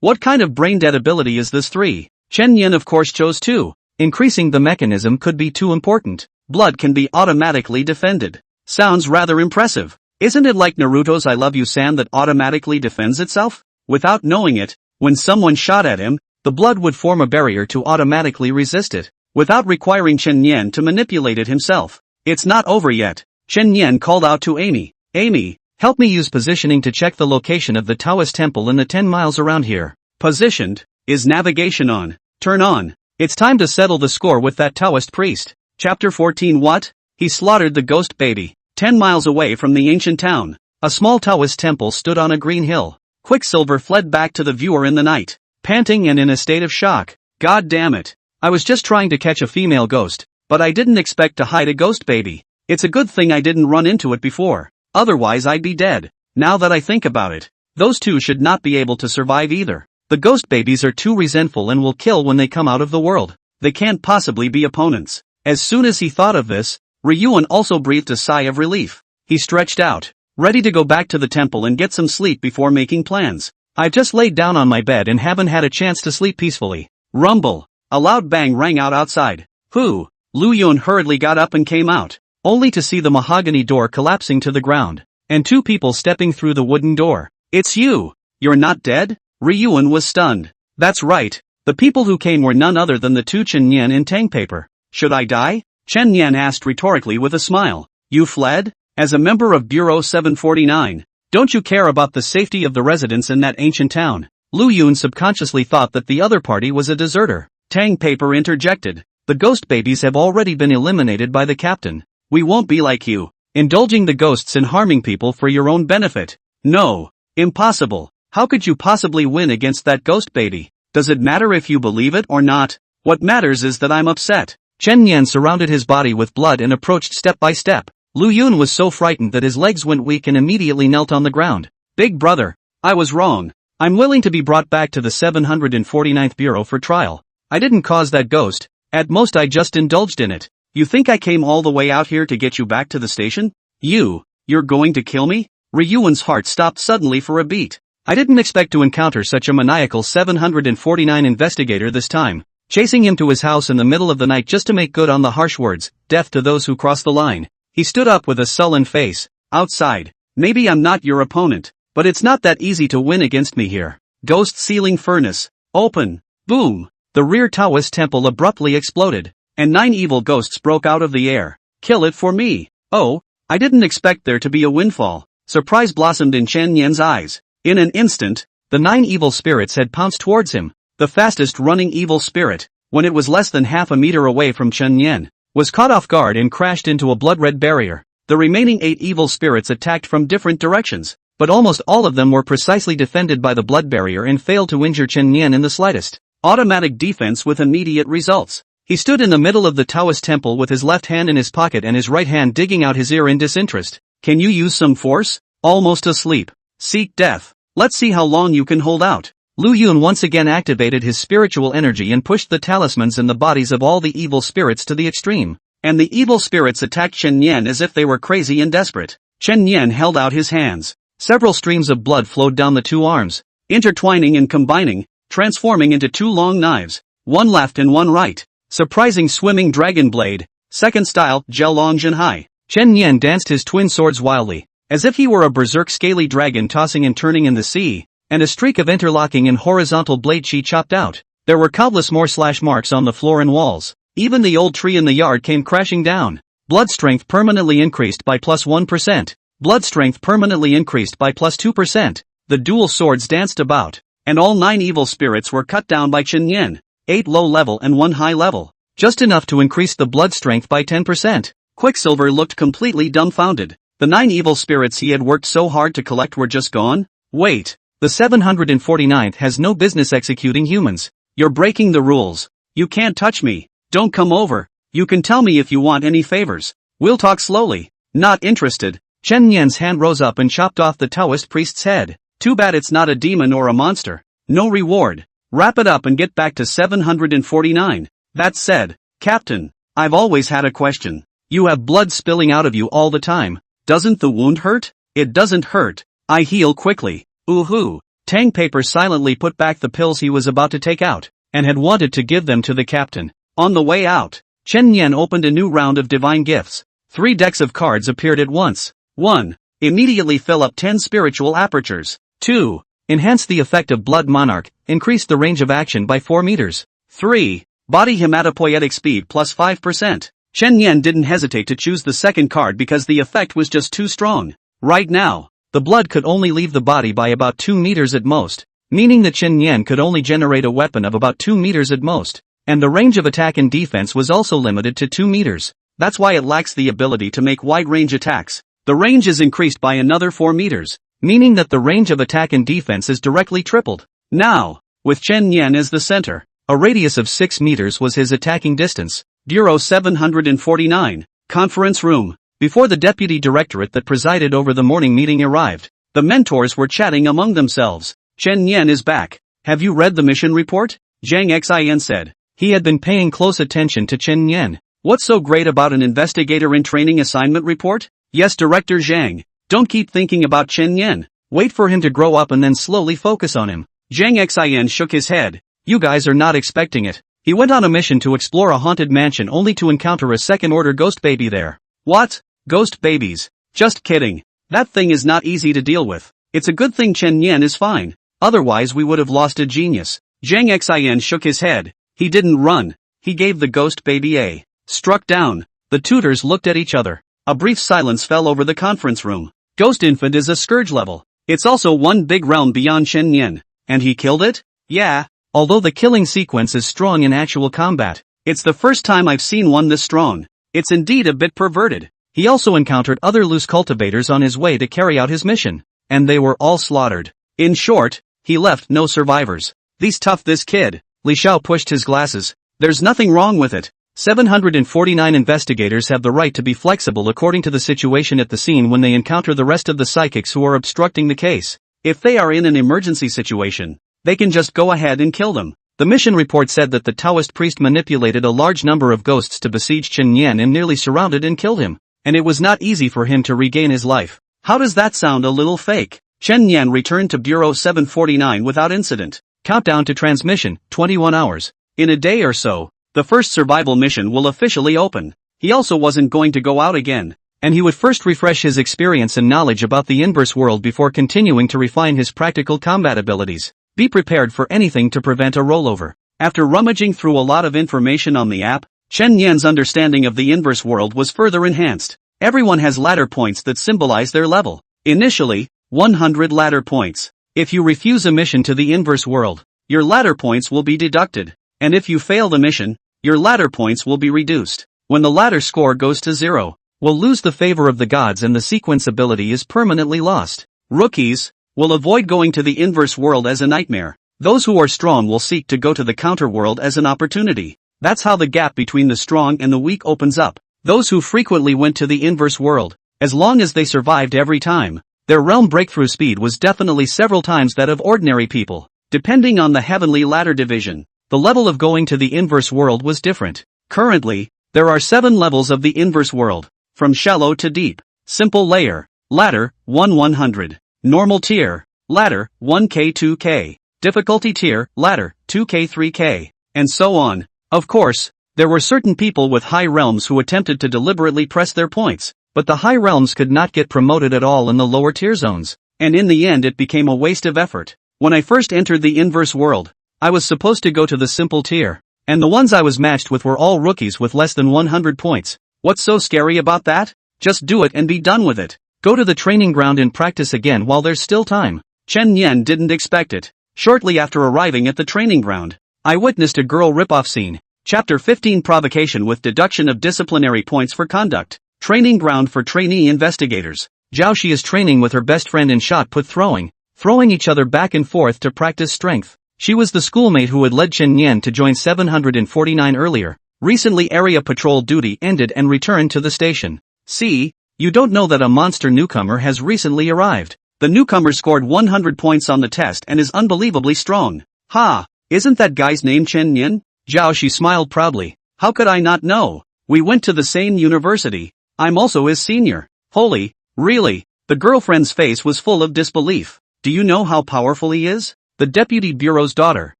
What kind of brain-dead ability is this? 3. Chen Yan of course chose 2. Increasing the mechanism could be too important. Blood can be automatically defended. Sounds rather impressive. Isn't it like Naruto's I Love You San that automatically defends itself? Without knowing it, when someone shot at him, the blood would form a barrier to automatically resist it, without requiring Chen Yan to manipulate it himself. It's not over yet. Chen Yan called out to Amy. Amy, help me use positioning to check the location of the Taoist temple in the 10 miles around here. Positioned? Is navigation on? Turn on. It's time to settle the score with that Taoist priest. Chapter 14. What? He slaughtered the ghost baby. 10 miles away from the ancient town, a small Taoist temple stood on a green hill. Quicksilver fled back to the viewer in the night, panting and in a state of shock. God damn it. I was just trying to catch a female ghost, but I didn't expect to hide a ghost baby. It's a good thing I didn't run into it before. Otherwise I'd be dead. Now that I think about it, those two should not be able to survive either. The ghost babies are too resentful and will kill when they come out of the world. They can't possibly be opponents. As soon as he thought of this, Ryuan also breathed a sigh of relief. He stretched out, ready to go back to the temple and get some sleep before making plans. I've just laid down on my bed and haven't had a chance to sleep peacefully. Rumble. A loud bang rang out outside. Who? Lu Yun hurriedly got up and came out, only to see the mahogany door collapsing to the ground, and 2 people stepping through the wooden door. It's you. You're not dead? Ryuan was stunned. That's right. The people who came were none other than the 2 Chen Yan in Tangpaper. Should I die? Chen Yan asked rhetorically with a smile. You fled? As a member of Bureau 749, don't you care about the safety of the residents in that ancient town? Lu Yun subconsciously thought that the other party was a deserter. Tangpaper interjected. The ghost babies have already been eliminated by the captain. We won't be like you, indulging the ghosts and harming people for your own benefit. No. Impossible. How could you possibly win against that ghost baby? Does it matter if you believe it or not? What matters is that I'm upset. Chen Yan surrounded his body with blood and approached step by step. Lu Yun was so frightened that his legs went weak and immediately knelt on the ground. Big brother, I was wrong. I'm willing to be brought back to the 749th Bureau for trial. I didn't cause that ghost. At most I just indulged in it. You think I came all the way out here to get you back to the station? You're going to kill me? Ryuan's heart stopped suddenly for a beat. I didn't expect to encounter such a maniacal 749 investigator this time, chasing him to his house in the middle of the night just to make good on the harsh words, death to those who cross the line. He stood up with a sullen face. Outside. Maybe I'm not your opponent, but it's not that easy to win against me here. Ghost ceiling furnace. Open. Boom. The rear Taoist temple abruptly exploded, and 9 evil ghosts broke out of the air. Kill it for me. Oh, I didn't expect there to be a windfall. Surprise blossomed in Chen Yan's eyes. In an instant, the 9 evil spirits had pounced towards him. The fastest running evil spirit, when it was less than half a meter away from Chen Yan, was caught off guard and crashed into a blood-red barrier. The remaining 8 evil spirits attacked from different directions, but almost all of them were precisely defended by the blood barrier and failed to injure Chen Yan in the slightest. Automatic defense with immediate results. He stood in the middle of the Taoist temple with his left hand in his pocket and his right hand digging out his ear in disinterest. Can you use some force? Almost asleep. Seek death. Let's see how long you can hold out. Lu Yun once again activated his spiritual energy and pushed the talismans in the bodies of all the evil spirits to the extreme. And the evil spirits attacked Chen Yan as if they were crazy and desperate. Chen Yan held out his hands. Several streams of blood flowed down the 2 arms, intertwining and combining, transforming into 2 long knives, one left and one right. Surprising swimming dragon blade. Second style, Gel Long Jinhai. Chen Yan danced his twin swords wildly, as if he were a berserk scaly dragon tossing and turning in the sea, and a streak of interlocking and horizontal blade chi chopped out. There were countless more slash marks on the floor and walls. Even the old tree in the yard came crashing down. Blood strength permanently increased by plus 1%. Blood strength permanently increased by plus 2%. The dual swords danced about, and all 9 evil spirits were cut down by Chen Yan. 8 low level and 1 high level. Just enough to increase the blood strength by 10%. Quicksilver looked completely dumbfounded. The 9 evil spirits he had worked so hard to collect were just gone? Wait. The 749th has no business executing humans. You're breaking the rules. You can't touch me. Don't come over. You can tell me if you want any favors. We'll talk slowly. Not interested. Chen Yan's hand rose up and chopped off the Taoist priest's head. Too bad it's not a demon or a monster. No reward. Wrap it up and get back to 749. That said, Captain, I've always had a question. You have blood spilling out of you all the time. Doesn't the wound hurt? It doesn't hurt. I heal quickly. Ooh-hoo. Tang Paper silently put back the pills he was about to take out, and had wanted to give them to the captain. On the way out, Chen Yan opened a new round of divine gifts. 3 decks of cards appeared at once. 1. Immediately fill up 10 spiritual apertures. 2. Enhance the effect of Blood Monarch, increase the range of action by 4 meters. 3. Body hematopoietic speed plus 5%. Chen Yan didn't hesitate to choose the second card because the effect was just too strong. Right now, the blood could only leave the body by about 2 meters at most, meaning that Chen Yan could only generate a weapon of about 2 meters at most, and the range of attack and defense was also limited to 2 meters. That's why it lacks the ability to make wide-range attacks. The range is increased by another 4 meters, meaning that the range of attack and defense is directly tripled. Now, with Chen Yan as the center, a radius of 6 meters was his attacking distance. Bureau 749, Conference Room. Before the deputy directorate that presided over the morning meeting arrived, the mentors were chatting among themselves. Chen Yan is back. Have you read the mission report? Zhang Xin said. He had been paying close attention to Chen Yan. What's so great about an investigator in training assignment report? Yes, Director Zhang. Don't keep thinking about Chen Yan. Wait for him to grow up and then slowly focus on him. Zhang Xin shook his head. You guys are not expecting it. He went on a mission to explore a haunted mansion only to encounter a second-order ghost baby there. What? Ghost babies? Just kidding. That thing is not easy to deal with. It's a good thing Chen Yan is fine. Otherwise we would have lost a genius. Zhang Xin shook his head. He didn't run. He gave the ghost baby a struck down. The tutors looked at each other. A brief silence fell over the conference room. Ghost infant is a scourge level. It's also one big realm beyond Chen Yan. And he killed it? Yeah. Although the killing sequence is strong in actual combat, it's the first time I've seen one this strong. It's indeed a bit perverted. He also encountered other loose cultivators on his way to carry out his mission, and they were all slaughtered. In short, he left no survivors. This kid. Li Xiao pushed his glasses. There's nothing wrong with it. 749 investigators have the right to be flexible according to the situation at the scene when they encounter the rest of the psychics who are obstructing the case. If they are in an emergency situation, they can just go ahead and kill them. The mission report said that the Taoist priest manipulated a large number of ghosts to besiege Chen Yan and nearly surrounded and killed him, and it was not easy for him to regain his life. How does that sound a little fake? Chen Yan returned to Bureau 749 without incident. Countdown to transmission, 21 hours. In a day or so, the first survival mission will officially open. He also wasn't going to go out again, and he would first refresh his experience and knowledge about the inverse world before continuing to refine his practical combat abilities. Be prepared for anything to prevent a rollover. After rummaging through a lot of information on the app, Chen Yan's understanding of the inverse world was further enhanced. Everyone has ladder points that symbolize their level. Initially, 100 ladder points. If you refuse a mission to the inverse world, your ladder points will be deducted. And if you fail the mission, your ladder points will be reduced. When the ladder score goes to 0, will lose the favor of the gods and the sequence ability is permanently lost. Rookies will avoid going to the inverse world as a nightmare. Those who are strong will seek to go to the counter world as an opportunity. That's how the gap between the strong and the weak opens up. Those who frequently went to the inverse world, as long as they survived every time, their realm breakthrough speed was definitely several times that of ordinary people. Depending on the heavenly ladder division, the level of going to the inverse world was different. Currently, there are 7 levels of the inverse world, from shallow to deep. Simple layer, ladder, 1-100. Normal tier, ladder, 1K-2K. Difficulty tier, ladder, 2K-3K. And so on. Of course, There were certain people with high realms who attempted to deliberately press their points, but the high realms could not get promoted at all in the lower tier zones, and in the end it became a waste of effort. When I first entered the inverse world, I was supposed to go to the simple tier, and the ones I was matched with were all rookies with less than 100 points. What's so scary about that? Just do it and be done with it. Go to the training ground and practice again while there's still time. Chen Nian didn't expect it. Shortly after arriving at the training ground, I witnessed a girl rip-off scene. Chapter 15 Provocation with deduction of disciplinary points for conduct. Training ground for trainee investigators. Zhao Shi is training with her best friend in shot put throwing each other back and forth to practice strength. She was the schoolmate who had led Chen Nian to join 749 earlier. Recently area patrol duty ended and returned to the station. See, you don't know that a monster newcomer has recently arrived. The newcomer scored 100 points on the test and is unbelievably strong. Ha, isn't that guy's name Chen Nian? Zhao Shi smiled proudly. How could I not know? We went to the same university. I'm also his senior. Holy, really? The girlfriend's face was full of disbelief. Do you know how powerful he is? The deputy bureau's daughter,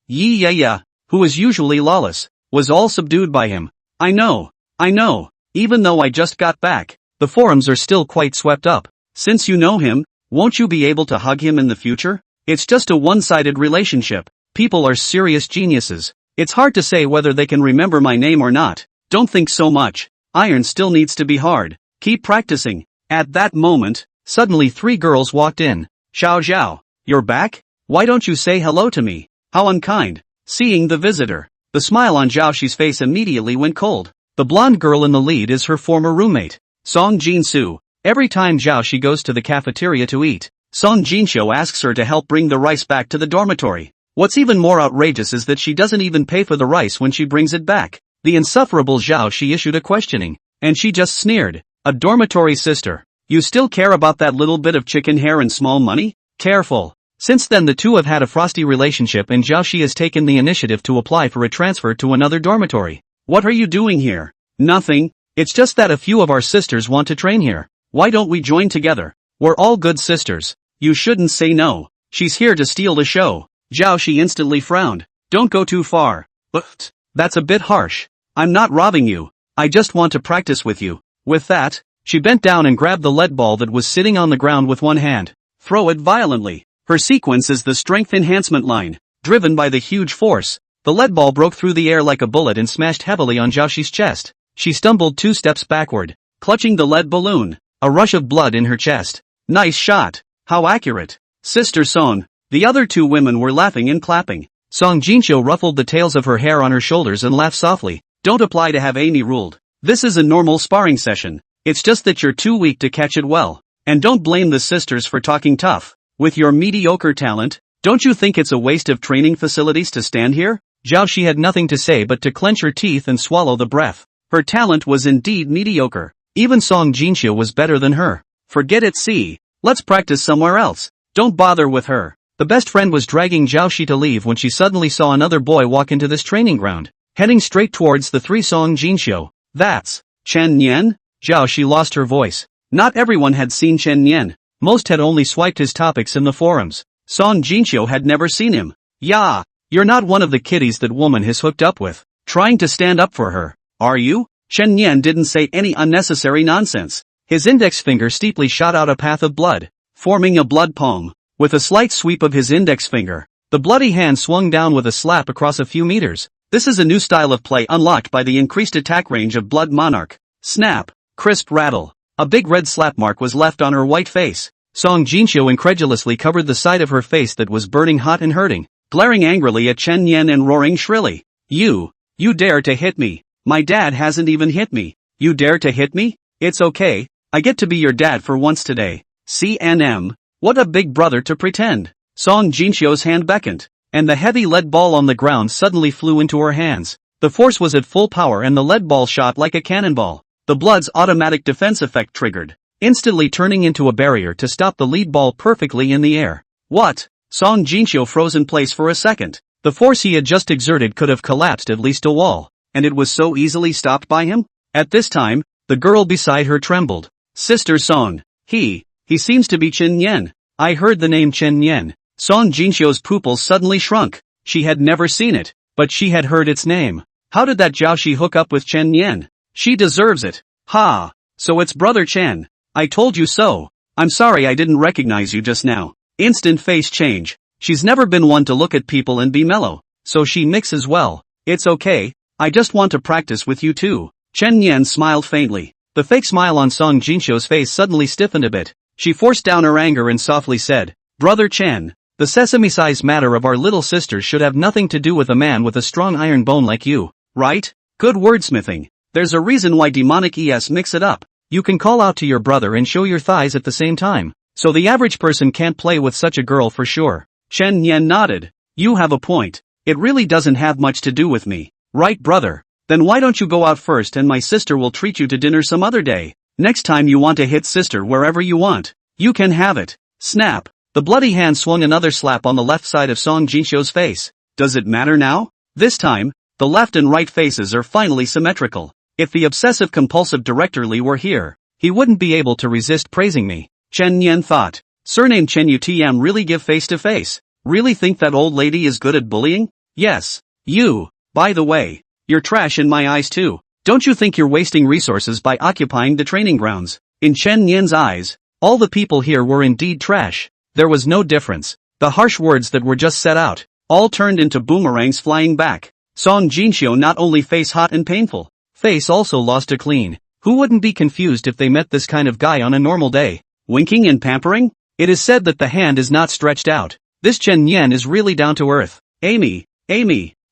Yi, who is usually lawless, was all subdued by him. I know. Even though I just got back, the forums are still quite swept up. Since you know him, won't you be able to hug him in the future? It's just a one-sided relationship. People are serious geniuses. It's hard to say whether they can remember my name or not. Don't think so much. Iron still needs to be hard. Keep practicing. At that moment, suddenly 3 girls walked in. Xiao, you're back? Why don't you say hello to me? How unkind. Seeing the visitor, the smile on Zhao Shi's face immediately went cold. The blonde girl in the lead is her former roommate, Song Jinsu. Every time Zhao Shi goes to the cafeteria to eat, Song Jinsho asks her to help bring the rice back to the dormitory. What's even more outrageous is that she doesn't even pay for the rice when she brings it back. The insufferable Zhao Shi issued a questioning, and she just sneered. A dormitory sister. You still care about that little bit of chicken hair and small money? Careful. Since then the two have had a frosty relationship and Zhao Shi has taken the initiative to apply for a transfer to another dormitory. What are you doing here? Nothing. It's just that a few of our sisters want to train here. Why don't we join together? We're all good sisters. You shouldn't say no. She's here to steal the show. Zhao Shi instantly frowned. Don't go too far. But that's a bit harsh. I'm not robbing you. I just want to practice with you. With that, she bent down and grabbed the lead ball that was sitting on the ground with one hand. Throw it violently. Her sequence is the strength enhancement line. Driven by the huge force, the lead ball broke through the air like a bullet and smashed heavily on Zhao Shi's chest. She stumbled 2 steps backward, clutching the lead balloon. A rush of blood in her chest. Nice shot. How accurate. Sister Song. The other 2 women were laughing and clapping. Song Jinsho ruffled the tails of her hair on her shoulders and laughed softly. Don't apply to have Amy ruled. This is a normal sparring session. It's just that you're too weak to catch it well. And don't blame the sisters for talking tough. With your mediocre talent, don't you think it's a waste of training facilities to stand here? Zhao Shi had nothing to say but to clench her teeth and swallow the breath. Her talent was indeed mediocre. Even Song Jinsho was better than her. Forget it. See. Let's practice somewhere else. Don't bother with her. The best friend was dragging Zhao Shi to leave when she suddenly saw another boy walk into this training ground, heading straight towards the 3 Song Jinsho. That's Chen Nian? Zhao Shi lost her voice. Not everyone had seen Chen Nian. Most had only swiped his topics in the forums. Song Jinsho had never seen him. Yeah, you're not one of the kiddies that woman has hooked up with, trying to stand up for her, are you? Chen Nian didn't say any unnecessary nonsense. His index finger steeply shot out a path of blood, forming a blood palm. With a slight sweep of his index finger, the bloody hand swung down with a slap across a few meters. This is a new style of play unlocked by the increased attack range of Blood Monarch. Snap, crisp rattle. A big red slap mark was left on her white face. Song Jinsho incredulously covered the side of her face that was burning hot and hurting, glaring angrily at Chen Nian and roaring shrilly. You dare to hit me. My dad hasn't even hit me. You dare to hit me? It's okay. I get to be your dad for once today. CNM. What a big brother to pretend. Song Jinsho's hand beckoned, and the heavy lead ball on the ground suddenly flew into her hands. The force was at full power and the lead ball shot like a cannonball. The blood's automatic defense effect triggered, instantly turning into a barrier to stop the lead ball perfectly in the air. What? Song Jinsho froze in place for a second. The force he had just exerted could have collapsed at least a wall, and it was so easily stopped by him? At this time, the girl beside her trembled. Sister Song. He seems to be Chen Nian. I heard the name Chen Nian. Song Jinsho's pupils suddenly shrunk. She had never seen it, but she had heard its name. How did that Jiaoxi hook up with Chen Yan? She deserves it. Ha! So it's Brother Chen. I told you so. I'm sorry I didn't recognize you just now. Instant face change. She's never been one to look at people and be mellow, so she mixes well. It's okay, I just want to practice with you too. Chen Yan smiled faintly. The fake smile on Song Jinxiu's face suddenly stiffened a bit. She forced down her anger and softly said, Brother Chen, the sesame-sized matter of our little sister should have nothing to do with a man with a strong iron bone like you, right? Good wordsmithing. There's a reason why demonic ES mix it up. You can call out to your brother and show your thighs at the same time. So the average person can't play with such a girl for sure. Chen Yan nodded. You have a point. It really doesn't have much to do with me. Right, brother? Then why don't you go out first and my sister will treat you to dinner some other day. Next time you want to hit sister wherever you want, you can have it. Snap. The bloody hand swung another slap on the left side of Song Jinxiu's face. Does it matter now? This time, the left and right faces are finally symmetrical. If the obsessive-compulsive director Li were here, he wouldn't be able to resist praising me. Chen Yan thought. Surname Chen UTM really give face-to-face? Really think that old lady is good at bullying? Yes. You, by the way, you're trash in my eyes too. Don't you think you're wasting resources by occupying the training grounds? In Chen Yan's eyes, all the people here were indeed trash. There was no difference. The harsh words that were just set out, all turned into boomerangs flying back. Song Jinxiu not only face hot and painful, face also lost a clean. Who wouldn't be confused if they met this kind of guy on a normal day? Winking and pampering? It is said that the hand is not stretched out. This Chen Yan is really down to earth. Amy,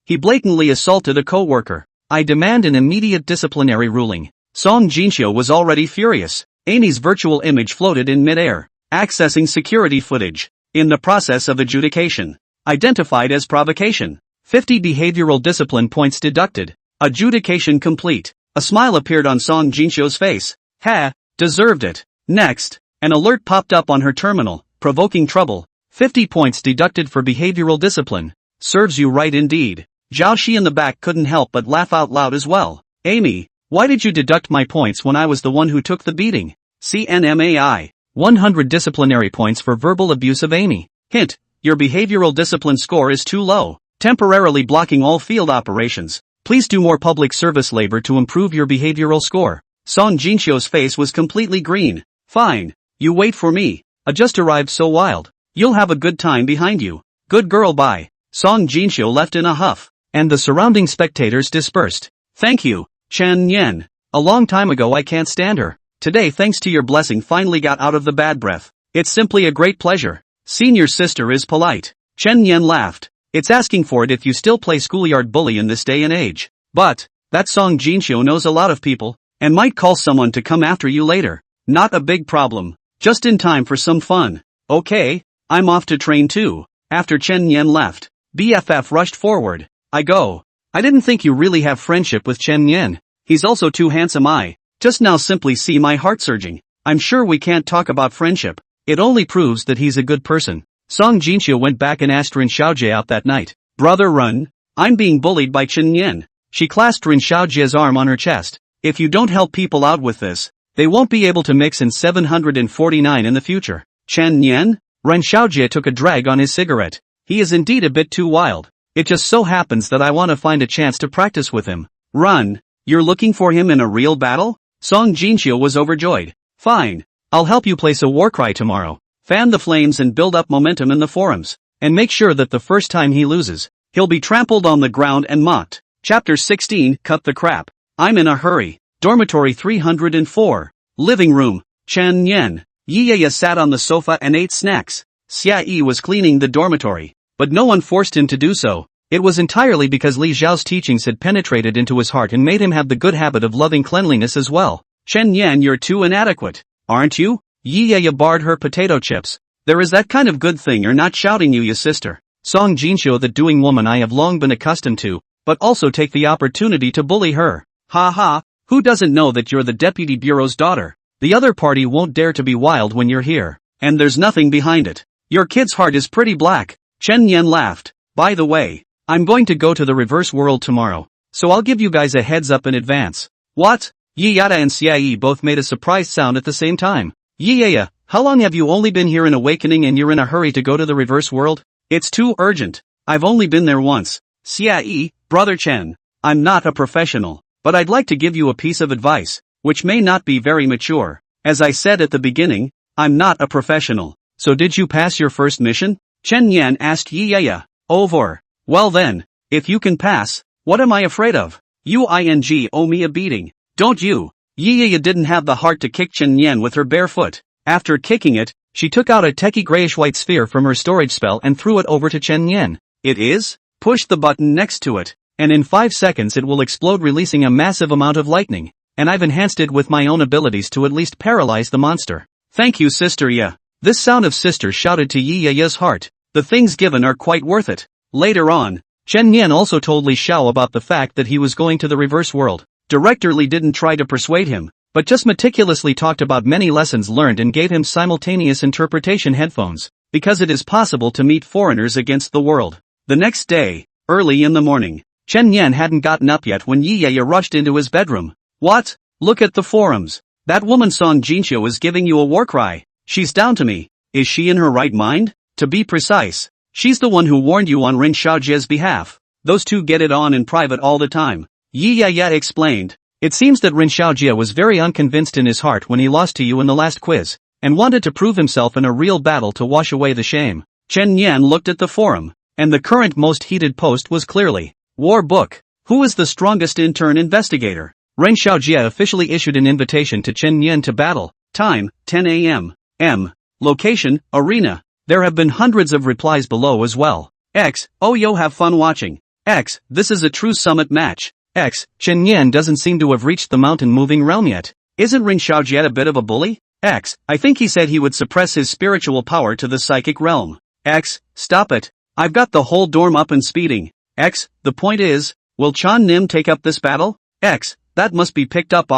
he blatantly assaulted a co-worker. I demand an immediate disciplinary ruling. Song Jinxiu was already furious. Amy's virtual image floated in midair, accessing security footage. In the process of adjudication. Identified as provocation. 50 behavioral discipline points deducted. Adjudication complete. A smile appeared on Song Jinxiu's face. Ha, deserved it. Next, an alert popped up on her terminal, provoking trouble. 50 points deducted for behavioral discipline. Serves you right indeed. Jiaoxi in the back couldn't help but laugh out loud as well. Amy, why did you deduct my points when I was the one who took the beating? CNMAI. 100 disciplinary points for verbal abuse of Amy. Hint, your behavioral discipline score is too low, temporarily blocking all field operations. Please do more public service labor to improve your behavioral score. Song Jinxiu's face was completely green. Fine. You wait for me. I just arrived so wild. You'll have a good time behind you. Good girl bye. Song Jinxiu left in a huff, and the surrounding spectators dispersed. Thank you, Chen Yan. A long time ago I can't stand her. Today thanks to your blessing finally got out of the bad breath. It's simply a great pleasure. Senior sister is polite. Chen Yan laughed. It's asking for it if you still play schoolyard bully in this day and age. But, that Song Jinxiu knows a lot of people, and might call someone to come after you later. Not a big problem. Just in time for some fun. Okay, I'm off to train too. After Chen Yan left, BFF rushed forward. I go. I didn't think you really have friendship with Chen Yan. He's also too handsome. I just now simply see my heart surging. I'm sure we can't talk about friendship. It only proves that he's a good person. Song Jinxiu went back and asked Rin Xiaojie out that night. Brother Run, I'm being bullied by Chen Yan. She clasped Rin Xiaojie's arm on her chest. If you don't help people out with this, they won't be able to mix in 749 in the future. Chen Yan? Ren Xiaojie took a drag on his cigarette. He is indeed a bit too wild. It just so happens that I want to find a chance to practice with him. Run, you're looking for him in a real battle? Song Jinxiu was overjoyed. Fine. I'll help you place a war cry tomorrow. Fan the flames and build up momentum in the forums. And make sure that the first time he loses, he'll be trampled on the ground and mocked. Chapter 16, Cut the Crap. I'm in a hurry. Dormitory 304. Living room. Chen Yan. Yiyaya sat on the sofa and ate snacks. Xia Yi was cleaning the dormitory, but no one forced him to do so. It was entirely because Li Zhao's teachings had penetrated into his heart and made him have the good habit of loving cleanliness as well. Chen Yan, you're too inadequate, aren't you? Yiyaya barred her potato chips. There is that kind of good thing you're not shouting you sister. Song Jinxiu, the doing woman I have long been accustomed to, but also take the opportunity to bully her. Ha ha, who doesn't know that you're the deputy bureau's daughter? The other party won't dare to be wild when you're here, and there's nothing behind it. Your kid's heart is pretty black. Chen Yan laughed. By the way, I'm going to go to the reverse world tomorrow, so I'll give you guys a heads up in advance. What? Yiyata and Xia Yi both made a surprised sound at the same time. Yiyaya, how long have you only been here in Awakening and you're in a hurry to go to the reverse world? It's too urgent. I've only been there once. Xia Yi, Brother Chen, I'm not a professional, but I'd like to give you a piece of advice, which may not be very mature. As I said at the beginning, I'm not a professional. So did you pass your first mission? Chen Yan asked Yi. Over. Well then, if you can pass, what am I afraid of? You owe me a beating. Don't you? Yi didn't have the heart to kick Chen Yan with her bare foot. After kicking it, she took out a techie grayish-white sphere from her storage spell and threw it over to Chen Yan. It is? Push the button next to it, and in 5 seconds it will explode, releasing a massive amount of lightning, and I've enhanced it with my own abilities to at least paralyze the monster. Thank you, Sister Yi. This sound of sister shouted to Yi's heart. The things given are quite worth it. Later on, Chen Yan also told Li Xiao about the fact that he was going to the reverse world. Director Li didn't try to persuade him, but just meticulously talked about many lessons learned and gave him simultaneous interpretation headphones, because it is possible to meet foreigners against the world. The next day, early in the morning, Chen Yan hadn't gotten up yet when Yi rushed into his bedroom. What? Look at the forums. That woman Song Jinxiu is giving you a war cry. She's down to me. Is she in her right mind? To be precise, she's the one who warned you on Rin Xiaojie's behalf. Those two get it on in private all the time. Yi explained. It seems that Rin Xiaojie was very unconvinced in his heart when he lost to you in the last quiz, and wanted to prove himself in a real battle to wash away the shame. Chen Yan looked at the forum, and the current most heated post was clearly, War Book. Who is the strongest intern investigator? Ren Xiaojie officially issued an invitation to Chen Yan to battle. Time, 10 a.m. Location, Arena. There have been hundreds of replies below as well. X, oh yo, have fun watching. X, this is a true summit match. X, Chen Yan doesn't seem to have reached the mountain moving realm yet. Isn't Rin Xiaojie a bit of a bully? X, I think he said he would suppress his spiritual power to the psychic realm. X, stop it. I've got the whole dorm up and speeding. X, the point is, will Chan Nim take up this battle? X, that must be picked up.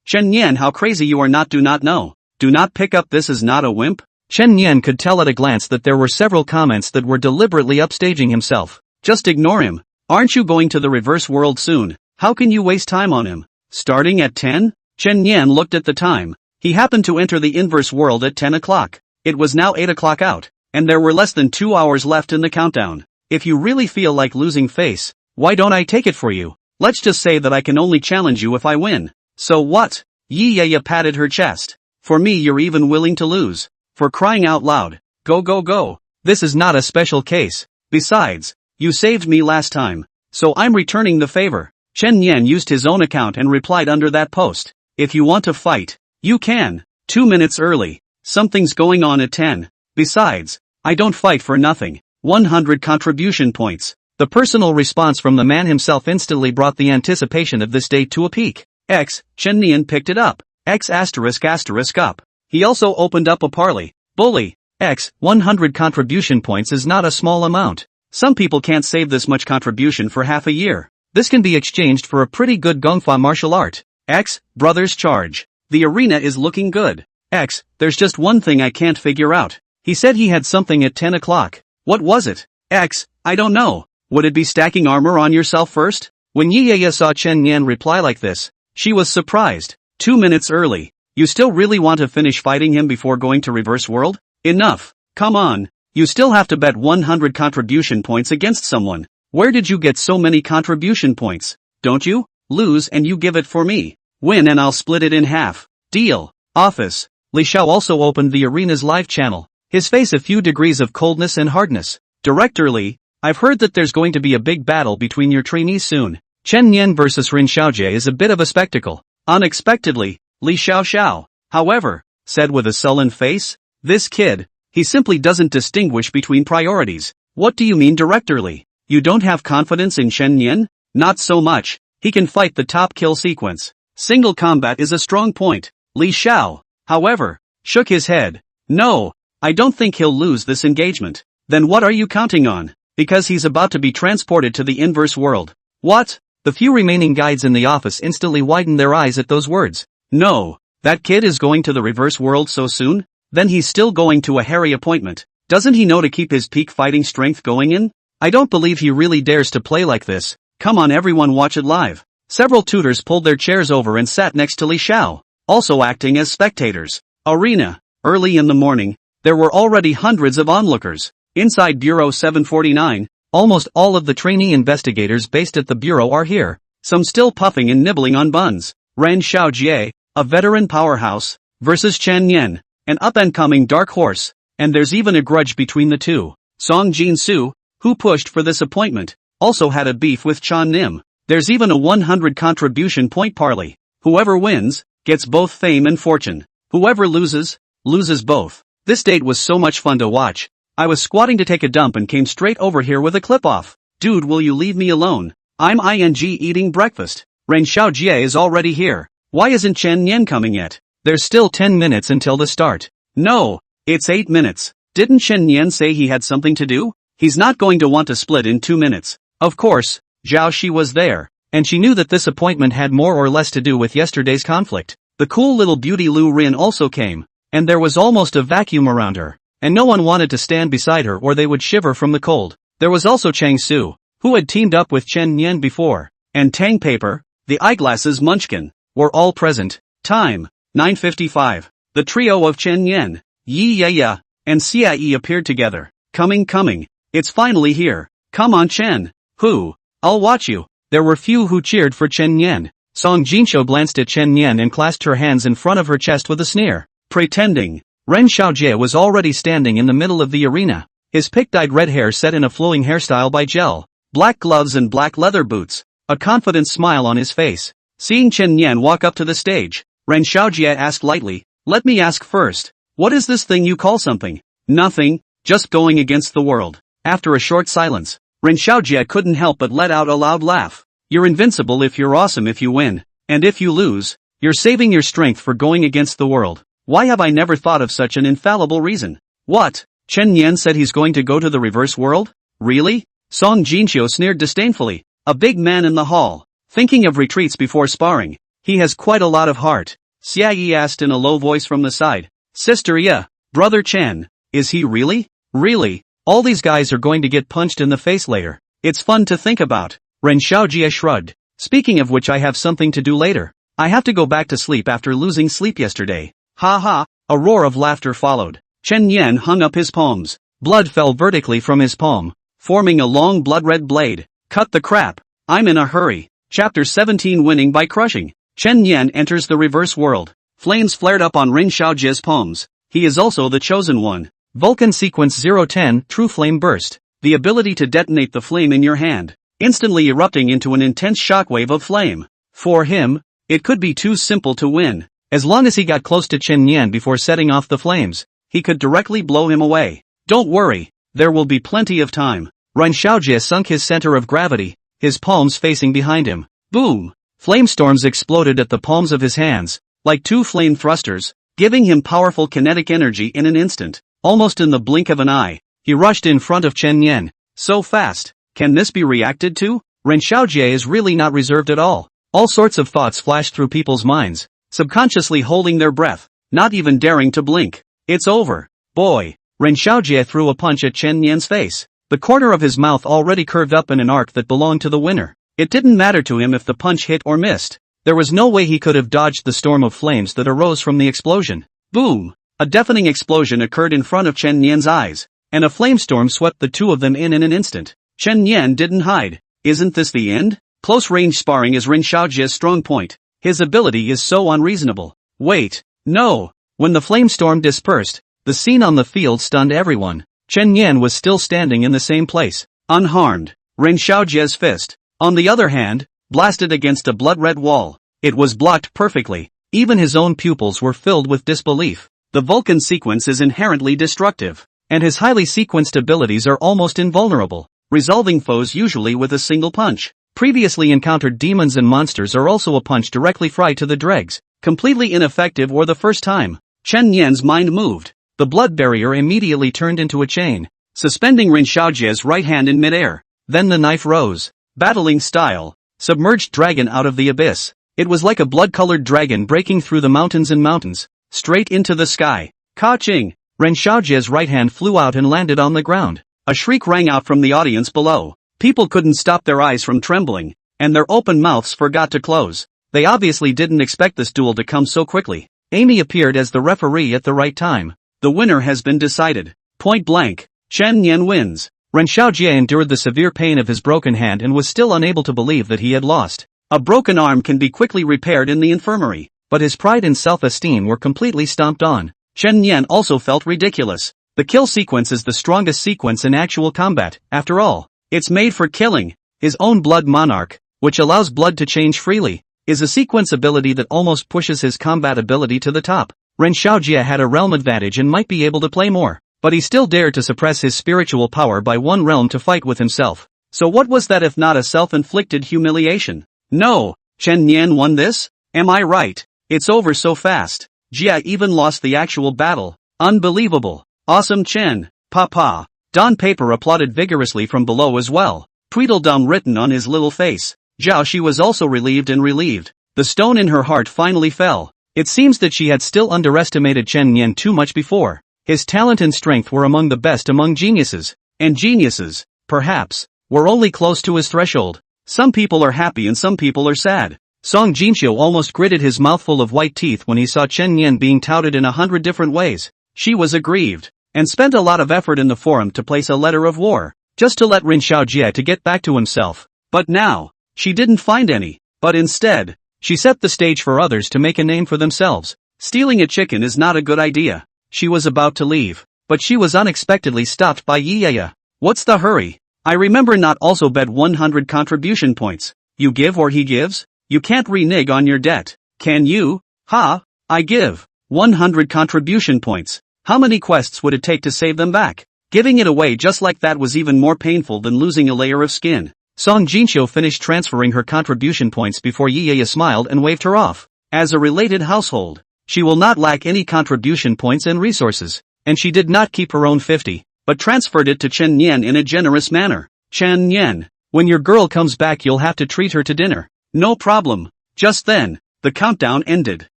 Chen Yan, how crazy you are, do not know. Do not pick up, this is not a wimp. Chen Yan could tell at a glance that there were several comments that were deliberately upstaging himself. Just ignore him. Aren't you going to the reverse world soon? How can you waste time on him? Starting at 10? Chen Yan looked at the time. He happened to enter the inverse world at 10 o'clock. It was now 8 o'clock out, and there were less than 2 hours left in the countdown. If you really feel like losing face, why don't I take it for you? Let's just say that I can only challenge you if I win. So what? Yi patted her chest. For me, you're even willing to lose. For crying out loud. Go. This is not a special case. Besides, you saved me last time, so I'm returning the favor. Chen Yan used his own account and replied under that post. If you want to fight, you can. 2 minutes early. Something's going on at 10. Besides, I don't fight for nothing. 100 contribution points. The personal response from the man himself instantly brought the anticipation of this day to a peak. X, Chen Yan picked it up. X *** up. He also opened up a parley. Bully. X, 100 contribution points is not a small amount. Some people can't save this much contribution for half a year. This can be exchanged for a pretty good gongfa martial art. X, brothers charge. The arena is looking good. X, there's just one thing I can't figure out. He said he had something at 10 o'clock. What was it? X, I don't know. Would it be stacking armor on yourself first? When Yi saw Chen Yan reply like this, she was surprised. 2 minutes early. You still really want to finish fighting him before going to reverse world? Enough. Come on. You still have to bet 100 contribution points against someone. Where did you get so many contribution points? Don't you? Lose and you give it for me. Win and I'll split it in half. Deal. Office. Li Xiao also opened the arena's live channel. His face a few degrees of coldness and hardness. Director Li, I've heard that there's going to be a big battle between your trainees soon. Chen Yan versus Rin Xiaojie is a bit of a spectacle. Unexpectedly, Li Xiao, however, said with a sullen face, this kid, he simply doesn't distinguish between priorities. What do you mean, Director Li? You don't have confidence in Chen Yan? Not so much. He can fight the top kill sequence. Single combat is a strong point. Li Xiao, however, shook his head. No, I don't think he'll lose this engagement. Then what are you counting on? Because he's about to be transported to the inverse world. What? The few remaining guides in the office instantly widened their eyes at those words. No, that kid is going to the reverse world so soon? Then he's still going to a hairy appointment. Doesn't he know to keep his peak fighting strength going in? I don't believe he really dares to play like this. Come on everyone, watch it live. Several tutors pulled their chairs over and sat next to Li Xiao, also acting as spectators. Arena. Early in the morning, there were already hundreds of onlookers. Inside Bureau 749, almost all of the trainee investigators based at the Bureau are here. some still puffing and nibbling on buns. Ren Xiaojie, a veteran powerhouse, versus Chen Yan, an up-and-coming dark horse, and there's even a grudge between the two. Song Jin-soo, who pushed for this appointment, also had a beef with Chan Nim. There's even a 100 contribution point parley. Whoever wins, gets both fame and fortune. Whoever loses, loses both. This date was so much fun to watch. I was squatting to take a dump and came straight over here with a clip off. Dude, will you leave me alone? I'm eating breakfast. Ren Xiaojie is already here. Why isn't Chen Yan coming yet? There's still 10 minutes until the start. No, it's 8 minutes. Didn't Chen Yan say he had something to do? He's not going to want to split in 2 minutes. Of course, Zhao Shi was there, and she knew that this appointment had more or less to do with yesterday's conflict. The cool little beauty Lu Rin also came, and there was almost a vacuum around her, and no one wanted to stand beside her or they would shiver from the cold. There was also Chang Su, who had teamed up with Chen Yan before, and Tang Paper, the eyeglasses munchkin, were all present. Time, 9:55. The trio of Chen Yan, Yi Ya, and Xia appeared together. Coming. It's finally here. Come on Chen. Who? I'll watch you. There were few who cheered for Chen Yan. Song Jinsho glanced at Chen Yan and clasped her hands in front of her chest with a sneer. Pretending. Ren Xiaojie was already standing in the middle of the arena. His pick-dyed red hair set in a flowing hairstyle by gel, black gloves and black leather boots, a confident smile on his face. Seeing Chen Yan walk up to the stage, Ren Xiaojie asked lightly, "Let me ask first, what is this thing you call something?" "Nothing, just going against the world." After a short silence, Ren Xiaojie couldn't help but let out a loud laugh. "You're invincible if you're awesome if you win, and if you lose, you're saving your strength for going against the world. Why have I never thought of such an infallible reason?" "What? Chen Yan said he's going to go to the reverse world? Really?" Song Jinxiu sneered disdainfully, a big man in the hall, thinking of retreats before sparring. "He has quite a lot of heart." Xia Yi asked in a low voice from the side. "Sister Ya, brother Chen, is he really? Really? All these guys are going to get punched in the face later. It's fun to think about." Ren Xiaojie shrugged. "Speaking of which, I have something to do later. I have to go back to sleep after losing sleep yesterday." "Ha ha!" A roar of laughter followed. Chen Yan hung up his palms. Blood fell vertically from his palm, forming a long blood-red blade. "Cut the crap. I'm in a hurry." Chapter 17 Winning by Crushing. Chen Yan enters the reverse world. Flames flared up on Ren Xiaojie's palms. He is also the chosen one. Vulcan Sequence 010 True Flame Burst. The ability to detonate the flame in your hand, instantly erupting into an intense shockwave of flame. For him, it could be too simple to win. As long as he got close to Chen Yan before setting off the flames, he could directly blow him away. "Don't worry, there will be plenty of time." Ren Xiaojie sunk his center of gravity, his palms facing behind him. Boom! Flamestorms exploded at the palms of his hands, like two flame thrusters, giving him powerful kinetic energy in an instant. Almost in the blink of an eye, he rushed in front of Chen Yan. So fast. Can this be reacted to? Ren Xiaojie is really not reserved at all. All sorts of thoughts flashed through people's minds, subconsciously holding their breath, not even daring to blink. "It's over, boy." Ren Xiaojie threw a punch at Chen Yan's face. The corner of his mouth already curved up in an arc that belonged to the winner. It didn't matter to him if the punch hit or missed. There was no way he could have dodged the storm of flames that arose from the explosion. Boom! A deafening explosion occurred in front of Chen Yan's eyes, and a flamestorm swept the two of them in an instant. Chen Yan didn't hide. Isn't this the end? Close-range sparring is Ren Xiaojie's strong point. His ability is so unreasonable. Wait, no! When the flamestorm dispersed, the scene on the field stunned everyone. Chen Yan was still standing in the same place, unharmed. Ren Xiaojie's fist, on the other hand, blasted against a blood-red wall. It was blocked perfectly. Even his own pupils were filled with disbelief. The Vulcan sequence is inherently destructive, and his highly sequenced abilities are almost invulnerable, resolving foes usually with a single punch. Previously encountered demons and monsters are also a punch directly fried to the dregs, completely ineffective or the first time. Chen Yan's mind moved. The blood barrier immediately turned into a chain, suspending Ren Xiaojie's right hand in midair. Then the knife rose. Battling style. Submerged dragon out of the abyss. It was like a blood-colored dragon breaking through the mountains and mountains, straight into the sky. Ka-ching! Ren Xiaojie's right hand flew out and landed on the ground. A shriek rang out from the audience below. People couldn't stop their eyes from trembling, and their open mouths forgot to close. They obviously didn't expect this duel to come so quickly. Amy appeared as the referee at the right time. The winner has been decided. Point blank. Chen Yan wins. Ren Xiaojie endured the severe pain of his broken hand and was still unable to believe that he had lost. A broken arm can be quickly repaired in the infirmary, but his pride and self-esteem were completely stomped on. Chen Nian also felt ridiculous. The kill sequence is the strongest sequence in actual combat, after all. It's made for killing. His own blood monarch, which allows blood to change freely, is a sequence ability that almost pushes his combat ability to the top. Ren Xiaojia had a realm advantage and might be able to play more, but he still dared to suppress his spiritual power by one realm to fight with himself. So what was that if not a self-inflicted humiliation? No, Chen Nian won this? Am I right? It's over so fast. Jia even lost the actual battle. Unbelievable. Awesome Chen. Papa. Don Paper applauded vigorously from below as well. Tweedledum written on his little face. Zhao Shi was also relieved and relieved. The stone in her heart finally fell. It seems that she had still underestimated Chen Nian too much before. His talent and strength were among the best among geniuses. And geniuses, perhaps, were only close to his threshold. Some people are happy and some people are sad. Song Jinxiu almost gritted his mouthful of white teeth when he saw Chen Nian being touted in 100 different ways. She was aggrieved, and spent a lot of effort in the forum to place a letter of war, just to let Ren Xiaojie to get back to himself. But now, she didn't find any, but instead, she set the stage for others to make a name for themselves. Stealing a chicken is not a good idea. She was about to leave, but she was unexpectedly stopped by Yiyaya. What's the hurry? I remember not also bet 100 contribution points. You give or he gives? You can't renege on your debt, can you? Ha, I give 100 contribution points. How many quests would it take to save them back? Giving it away just like that was even more painful than losing a layer of skin. Song Jinxiu finished transferring her contribution points before Yiyaya smiled and waved her off. As a related household, she will not lack any contribution points and resources, and she did not keep her own 50. But transferred it to Chen Nian in a generous manner. Chen Nian, when your girl comes back you'll have to treat her to dinner. No problem. Just then, the countdown ended.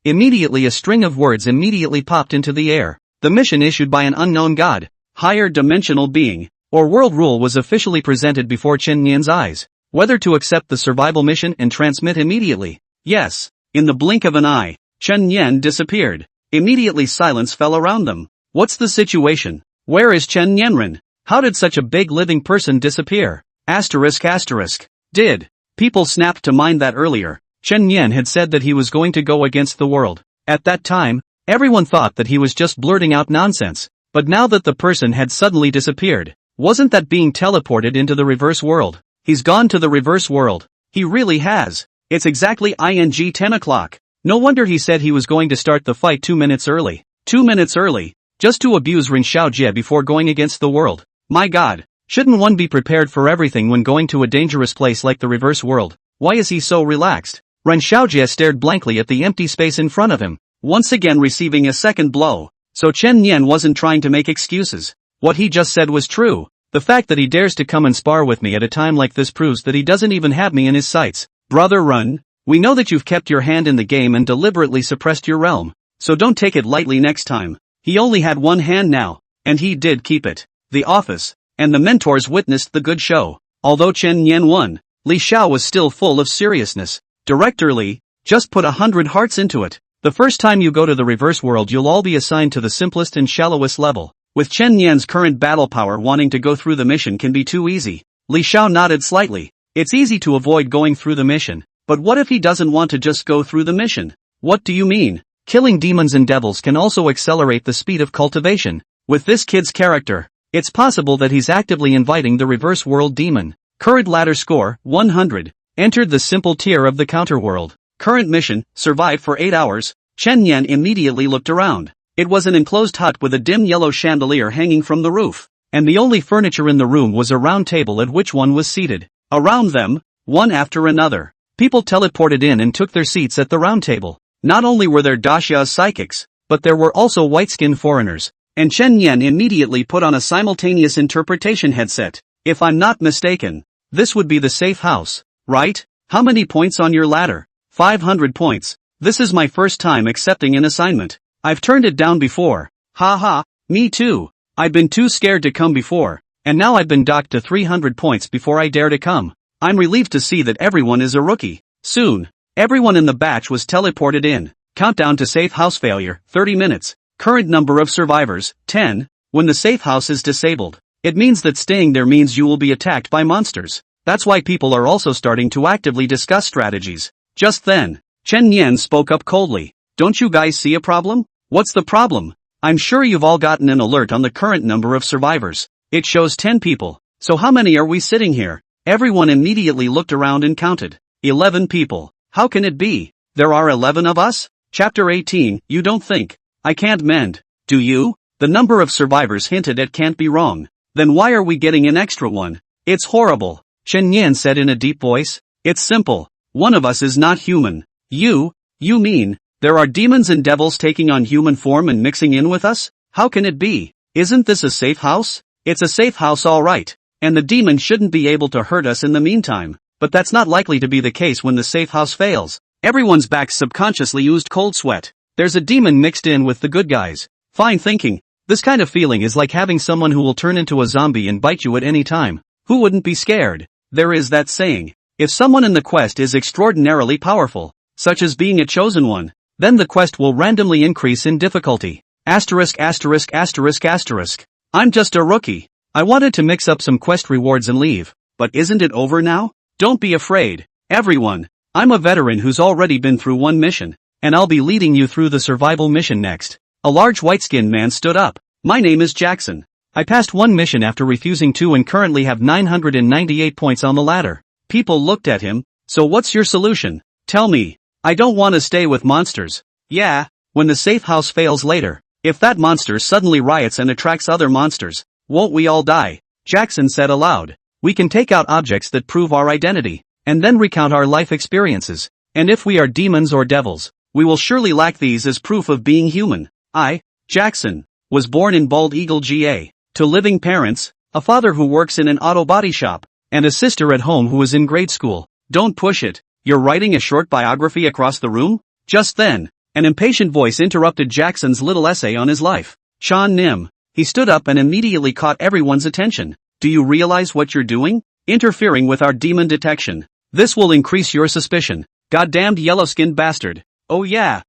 Immediately a string of words immediately popped into the air. The mission issued by an unknown god, higher dimensional being, or world rule was officially presented before Chen Nian's eyes. Whether to accept the survival mission and transmit immediately. Yes, in the blink of an eye, Chen Nian disappeared. Immediately silence fell around them. What's the situation? Where is Chen Nianren? How did such a big living person disappear? Asterisk. Did people snapped to mind that earlier, Chen Nian had said that he was going to go against the world. At that time, everyone thought that he was just blurting out nonsense. But now that the person had suddenly disappeared, wasn't that being teleported into the reverse world? He's gone to the reverse world. He really has. It's exactly 10 o'clock. No wonder he said he was going to start the fight 2 minutes early. 2 minutes early. Just to abuse Ren Xiaojie before going against the world. My god, shouldn't one be prepared for everything when going to a dangerous place like the reverse world? Why is he so relaxed? Ren Xiaojie stared blankly at the empty space in front of him, once again receiving a second blow. So Chen Nian wasn't trying to make excuses. What he just said was true. The fact that he dares to come and spar with me at a time like this proves that he doesn't even have me in his sights. Brother Run, we know that you've kept your hand in the game and deliberately suppressed your realm. So don't take it lightly next time. He only had one hand now, and he did keep it. The office, and the mentors witnessed the good show. Although Chen Nian won, Li Xiao was still full of seriousness. Director Li, just put 100 hearts into it. The first time you go to the reverse world you'll all be assigned to the simplest and shallowest level. With Chen Nian's current battle power wanting to go through the mission can be too easy. Li Xiao nodded slightly. It's easy to avoid going through the mission, but what if he doesn't want to just go through the mission? What do you mean? Killing demons and devils can also accelerate the speed of cultivation. With this kid's character, it's possible that he's actively inviting the reverse world demon. Current ladder score, 100. Entered the simple tier of the counter world. Current mission, survived for 8 hours. Chen Nian immediately looked around. It was an enclosed hut with a dim yellow chandelier hanging from the roof. And the only furniture in the room was a round table at which one was seated. Around them, one after another, people teleported in and took their seats at the round table. Not only were there Daxia's psychics, but there were also white-skinned foreigners. And Chen Nian immediately put on a simultaneous interpretation headset. If I'm not mistaken, this would be the safe house, right? How many points on your ladder? 500 points. This is my first time accepting an assignment. I've turned it down before. Ha, me too. I've been too scared to come before, and now I've been docked to 300 points before I dare to come. I'm relieved to see that everyone is a rookie. Soon, everyone in the batch was teleported in. Countdown to safe house failure, 30 minutes. Current number of survivors, 10. When the safe house is disabled, it means that staying there means you will be attacked by monsters. That's why people are also starting to actively discuss strategies. Just then, Chen Yan spoke up coldly. Don't you guys see a problem? What's the problem? I'm sure you've all gotten an alert on the current number of survivors. It shows 10 people. So how many are we sitting here? Everyone immediately looked around and counted. 11 people. How can it be? There are 11 of us? Chapter 18, you don't think I can't mend, do you? The number of survivors hinted at can't be wrong. Then why are we getting an extra one? It's horrible, Chen Yan said in a deep voice. It's simple. One of us is not human. You mean, there are demons and devils taking on human form and mixing in with us? How can it be? Isn't this a safe house? It's a safe house all right. And the demon shouldn't be able to hurt us in the meantime. But that's not likely to be the case when the safe house fails. Everyone's backs subconsciously oozed cold sweat. There's a demon mixed in with the good guys. Fine thinking. This kind of feeling is like having someone who will turn into a zombie and bite you at any time. Who wouldn't be scared? There is that saying. If someone in the quest is extraordinarily powerful, such as being a chosen one, then the quest will randomly increase in difficulty. Asterisk asterisk asterisk asterisk. I'm just a rookie. I wanted to mix up some quest rewards and leave. But isn't it over now? Don't be afraid, everyone. I'm a veteran who's already been through one mission, and I'll be leading you through the survival mission next. A large white-skinned man stood up. My name is Jackson. I passed one mission after refusing 2 and currently have 998 points on the ladder. People looked at him. So what's your solution? Tell me. I don't want to stay with monsters. Yeah, when the safe house fails later. If that monster suddenly riots and attracts other monsters, won't we all die? Jackson said aloud. We can take out objects that prove our identity, and then recount our life experiences. And if we are demons or devils, we will surely lack these as proof of being human. I, Jackson, was born in Bald Eagle, GA, to living parents, a father who works in an auto body shop, and a sister at home who is in grade school. Don't push it. You're writing a short biography across the room? Just then, an impatient voice interrupted Jackson's little essay on his life. Sean Nim. He stood up and immediately caught everyone's attention. Do you realize what you're doing? Interfering with our demon detection. This will increase your suspicion. Goddamned yellow-skinned bastard. Oh yeah.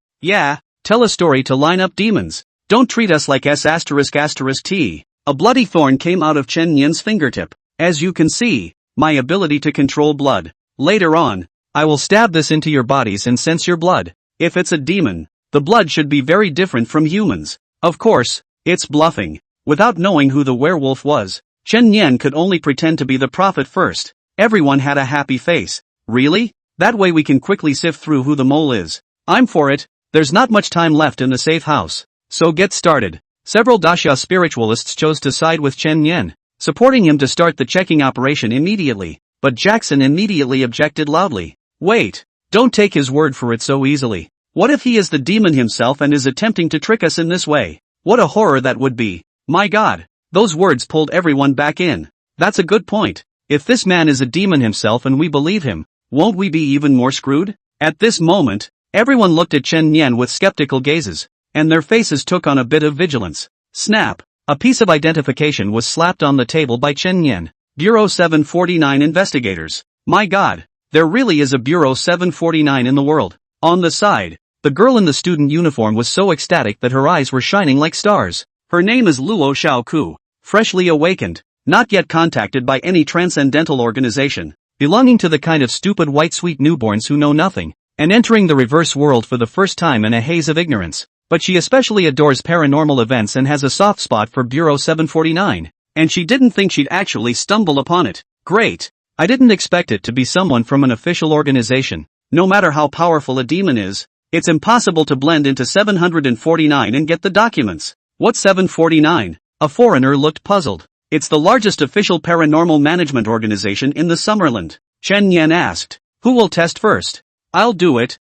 Tell a story to line up demons. Don't treat us like S asterisk asterisk T. A bloody thorn came out of Chen Yin's fingertip. As you can see, my ability to control blood. Later on, I will stab this into your bodies and sense your blood. If it's a demon, the blood should be very different from humans. Of course, it's bluffing. Without knowing who the werewolf was, Chen Yan could only pretend to be the prophet first. Everyone had a happy face. Really? That way we can quickly sift through who the mole is. I'm for it. There's not much time left in the safe house. So get started. Several Daxia spiritualists chose to side with Chen Yan, supporting him to start the checking operation immediately. But Jackson immediately objected loudly. Wait. Don't take his word for it so easily. What if he is the demon himself and is attempting to trick us in this way? What a horror that would be. My God. Those words pulled everyone back in. That's a good point. If this man is a demon himself and we believe him, won't we be even more screwed? At this moment, everyone looked at Chen Yan with skeptical gazes, and their faces took on a bit of vigilance. Snap! A piece of identification was slapped on the table by Chen Yan. Bureau 749 investigators. My God, there really is a Bureau 749 in the world. On the side, the girl in the student uniform was so ecstatic that her eyes were shining like stars. Her name is Luo Xiaoku, freshly awakened, not yet contacted by any transcendental organization, belonging to the kind of stupid white sweet newborns who know nothing, and entering the reverse world for the first time in a haze of ignorance. But she especially adores paranormal events and has a soft spot for Bureau 749, and she didn't think she'd actually stumble upon it. Great. I didn't expect it to be someone from an official organization. No matter how powerful a demon is, it's impossible to blend into 749 and get the documents. What's 749? A foreigner looked puzzled. It's the largest official paranormal management organization in the Summerland. Chen Yan asked. Who will test first? I'll do it.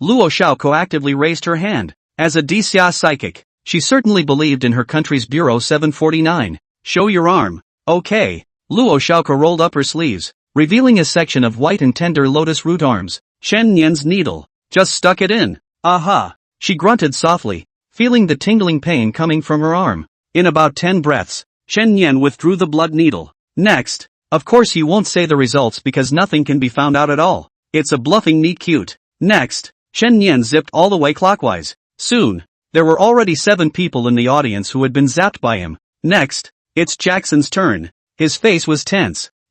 Luo Xiaoku actively raised her hand. As a Dixia psychic, she certainly believed in her country's Bureau 749. Show your arm. Okay. Luo Xiaoku rolled up her sleeves, revealing a section of white and tender lotus root arms. Chen Yan's needle. Just stuck it in. Aha. She grunted softly, feeling the tingling pain coming from her arm. In about 10 breaths, Chen Yan withdrew the blood needle. Next. Of course he won't say the results because nothing can be found out at all. It's a bluffing meet cute. Next. Chen Yan zipped all the way clockwise. Soon, there were already 7 people in the audience who had been zapped by him. Next, it's Jackson's turn. His face was tense,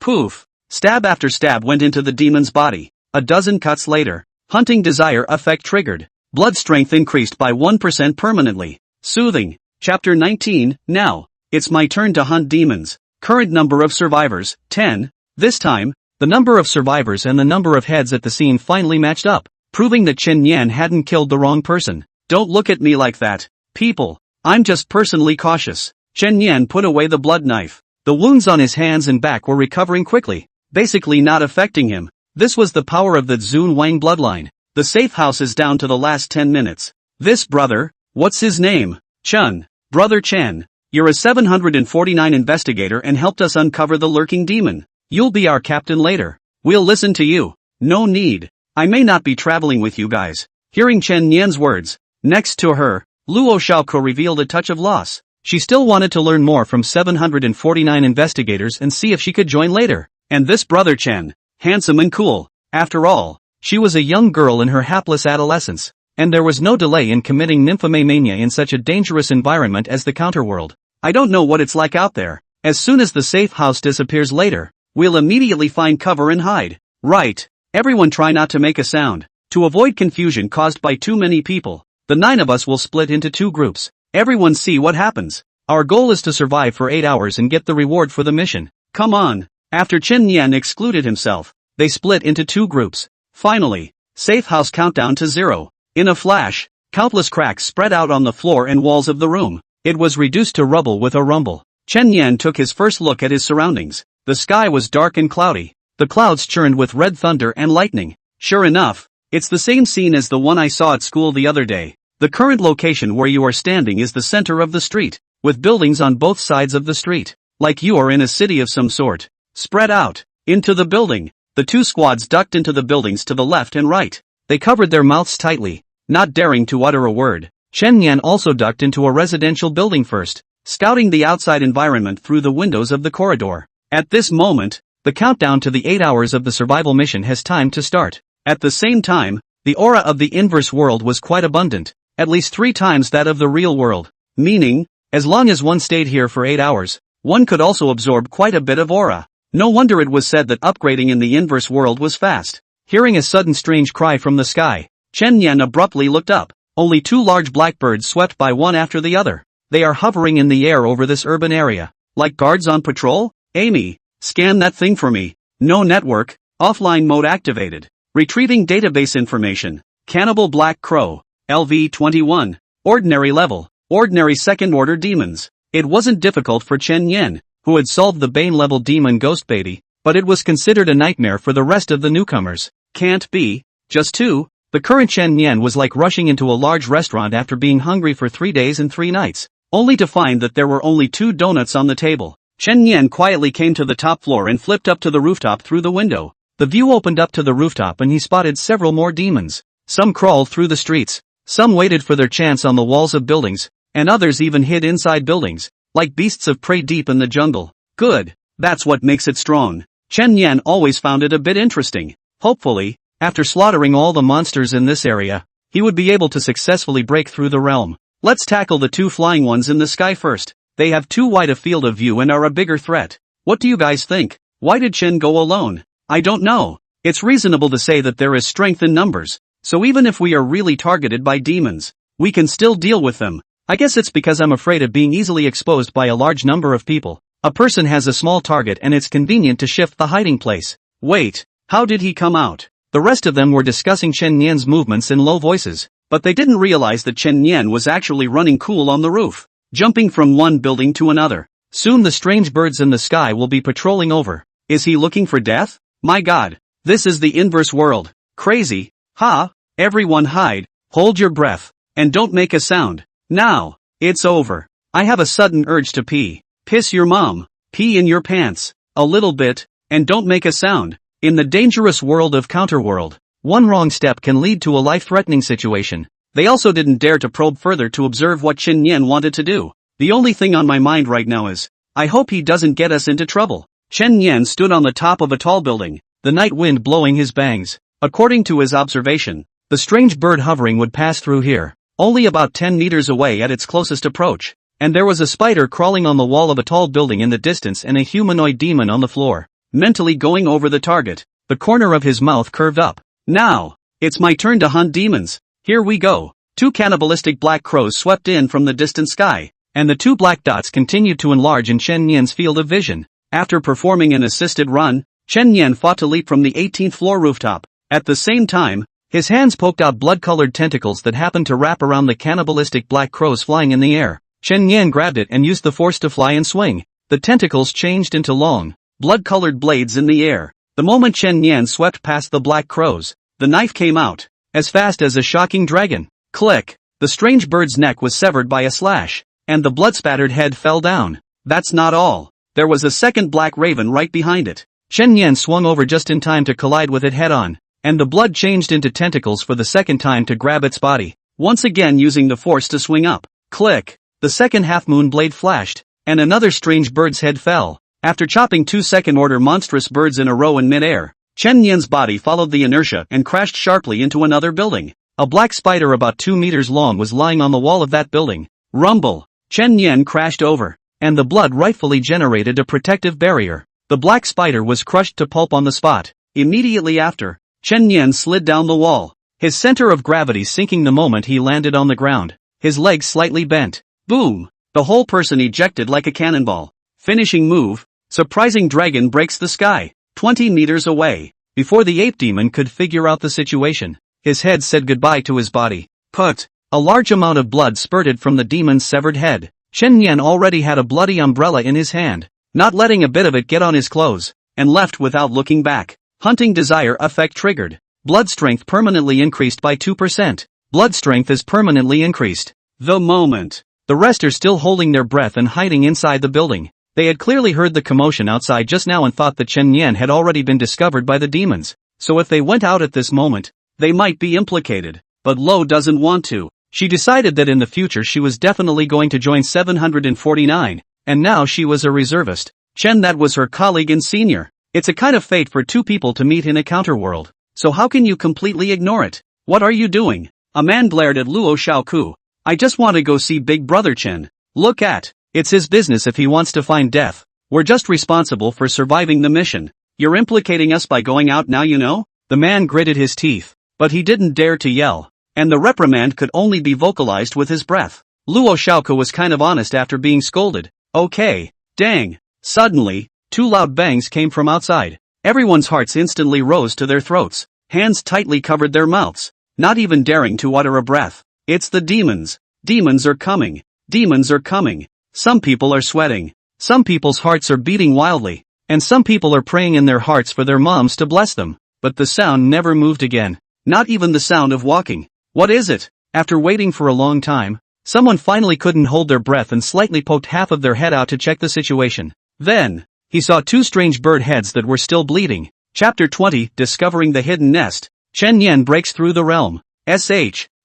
Poof. Stab after stab went into the demon's body. A dozen cuts later. Hunting desire effect triggered. Blood strength increased by 1% permanently. Soothing. Chapter 19, now. It's my turn to hunt demons. Current number of survivors, 10. This time, the number of survivors and the number of heads at the scene finally matched up, proving that Chen Yan hadn't killed the wrong person. Don't look at me like that, people. I'm just personally cautious. Chen Yan put away the blood knife. The wounds on his hands and back were recovering quickly, basically not affecting him. This was the power of the Zun Wang bloodline. The safe house is down to the last 10 minutes. This brother, what's his name? Chun. Brother Chen. You're a 749 investigator and helped us uncover the lurking demon. You'll be our captain later. We'll listen to you. No need. I may not be traveling with you guys. Hearing Chen Yan's words, next to her, Luo Xiaoko revealed a touch of loss. She still wanted to learn more from 749 investigators and see if she could join later. And this brother Chen, handsome and cool. After all, she was a young girl in her hapless adolescence, and there was no delay in committing nymphomania in such a dangerous environment as the counterworld. I don't know what it's like out there. As soon as the safe house disappears later, we'll immediately find cover and hide. Right. Everyone try not to make a sound. To avoid confusion caused by too many people, the 9 of us will split into 2 groups. Everyone see what happens. Our goal is to survive for 8 hours and get the reward for the mission. Come on. After Chen Yan excluded himself, they split into 2 groups. Finally, safe house countdown to 0. In a flash, countless cracks spread out on the floor and walls of the room. It was reduced to rubble with a rumble. Chen Yan took his first look at his surroundings. The sky was dark and cloudy. The clouds churned with red thunder and lightning. Sure enough, it's the same scene as the one I saw at school the other day. The current location where you are standing is the center of the street, with buildings on both sides of the street, like you are in a city of some sort. Spread out. Into the building. The two squads ducked into the buildings to the left and right. They covered their mouths tightly, not daring to utter a word. Chen Yan also ducked into a residential building first, scouting the outside environment through the windows of the corridor. At this moment, the countdown to the 8 hours of the survival mission has time to start. At the same time, the aura of the inverse world was quite abundant, at least 3 times that of the real world. Meaning, as long as one stayed here for 8 hours, one could also absorb quite a bit of aura. No wonder it was said that upgrading in the inverse world was fast. Hearing a sudden strange cry from the sky, Chen Yan abruptly looked up. Only 2 large blackbirds swept by one after the other. They are hovering in the air over this urban area. Like guards on patrol? Amy, scan that thing for me. No network, offline mode activated. Retrieving database information. Cannibal Black Crow, LV-21. Ordinary level. Ordinary second order demons. It wasn't difficult for Chen Yan, who had solved the Bane level demon Ghost Baby, but it was considered a nightmare for the rest of the newcomers. Can't be. Just 2? The current Chen Yan was like rushing into a large restaurant after being hungry for 3 days and 3 nights, only to find that there were only 2 donuts on the table. Chen Yan quietly came to the top floor and flipped up to the rooftop through the window. The view opened up to the rooftop and he spotted several more demons. Some crawled through the streets, some waited for their chance on the walls of buildings, and others even hid inside buildings, like beasts of prey deep in the jungle. Good. That's what makes it strong. Chen Yan always found it a bit interesting. Hopefully, after slaughtering all the monsters in this area, he would be able to successfully break through the realm. Let's tackle the 2 flying ones in the sky first. They have too wide a field of view and are a bigger threat. What do you guys think? Why did Chen go alone? I don't know. It's reasonable to say that there is strength in numbers, so even if we are really targeted by demons, we can still deal with them. I guess it's because I'm afraid of being easily exposed by a large number of people. A person has a small target and it's convenient to shift the hiding place. Wait, how did he come out? The rest of them were discussing Chen Yan's movements in low voices, but they didn't realize that Chen Yan was actually running cool on the roof, jumping from one building to another. Soon the strange birds in the sky will be patrolling over. Is he looking for death? My god, this is the inverse world. Crazy, huh? Everyone hide, hold your breath, and don't make a sound. Now, it's over. I have a sudden urge to pee. Piss your mom, pee in your pants, a little bit, and don't make a sound. In the dangerous world of Counterworld, one wrong step can lead to a life-threatening situation. They also didn't dare to probe further to observe what Chen Yan wanted to do. The only thing on my mind right now is, I hope he doesn't get us into trouble. Chen Yan stood on the top of a tall building, the night wind blowing his bangs. According to his observation, the strange bird hovering would pass through here, only about 10 meters away at its closest approach. And there was a spider crawling on the wall of a tall building in the distance and a humanoid demon on the floor, mentally going over the target. The corner of his mouth curved up. Now, it's my turn to hunt demons. Here we go. 2 cannibalistic black crows swept in from the distant sky, and the 2 black dots continued to enlarge in Chen Yan's field of vision. After performing an assisted run, Chen Yan fought to leap from the 18th floor rooftop. At the same time, his hands poked out blood-colored tentacles that happened to wrap around the cannibalistic black crows flying in the air. Chen Yan grabbed it and used the force to fly and swing. The tentacles changed into long, blood-colored blades in the air. The moment Chen Yan swept past the black crows, the knife came out, as fast as a shocking dragon. Click! The strange bird's neck was severed by a slash, and the blood-spattered head fell down. That's not all. There was a second black raven right behind it. Chen Yan swung over just in time to collide with it head-on, and the blood changed into tentacles for the second time to grab its body, once again using the force to swing up. Click! The second half-moon blade flashed, and another strange bird's head fell. After chopping 2 second-order monstrous birds in a row in mid-air, Chen Yan's body followed the inertia and crashed sharply into another building. A black spider about 2 meters long was lying on the wall of that building. Rumble! Chen Yan crashed over, and the blood rightfully generated a protective barrier. The black spider was crushed to pulp on the spot. Immediately after, Chen Yan slid down the wall, his center of gravity sinking the moment he landed on the ground, his legs slightly bent. Boom! The whole person ejected like a cannonball. Finishing move, surprising dragon breaks the sky, 20 meters away. Before the ape demon could figure out the situation, his head said goodbye to his body. Put! A large amount of blood spurted from the demon's severed head. Chen Yan already had a bloody umbrella in his hand, not letting a bit of it get on his clothes, and left without looking back. Hunting desire effect triggered. Blood strength permanently increased by 2%. Blood strength is permanently increased. The moment. The rest are still holding their breath and hiding inside the building. They had clearly heard the commotion outside just now and thought that Chen Yan had already been discovered by the demons. So if they went out at this moment, they might be implicated. But Lo doesn't want to. She decided that in the future she was definitely going to join 749, and now she was a reservist. Chen, that was her colleague and senior. It's a kind of fate for two people to meet in a counterworld. So how can you completely ignore it? What are you doing? A man glared at Luo Xiaoku. I just want to go see Big Brother Chen. Look at. It's his business if he wants to find death. We're just responsible for surviving the mission. You're implicating us by going out now, you know? The man gritted his teeth. But he didn't dare to yell. And the reprimand could only be vocalized with his breath. Luo Xiaoku was kind of honest after being scolded. Okay. Dang. Suddenly, two loud bangs came from outside. Everyone's hearts instantly rose to their throats. Hands tightly covered their mouths, not even daring to utter a breath. It's the demons. Demons are coming. Demons are coming. Some people are sweating. Some people's hearts are beating wildly. And some people are praying in their hearts for their moms to bless them. But the sound never moved again. Not even the sound of walking. What is it? After waiting for a long time, someone finally couldn't hold their breath and slightly poked half of their head out to check the situation. Then, he saw two strange bird heads that were still bleeding. Chapter 20, Discovering the Hidden Nest. Chen Yan breaks through the realm.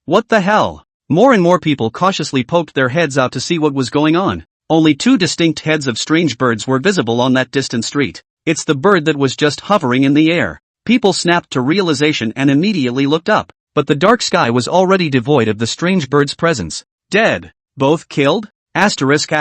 What the hell? More and more people cautiously poked their heads out to see what was going on. Only two distinct heads of strange birds were visible on that distant street. It's the bird that was just hovering in the air. People snapped to realization and immediately looked up. But the dark sky was already devoid of the strange bird's presence. Dead. Both killed? Asterisk.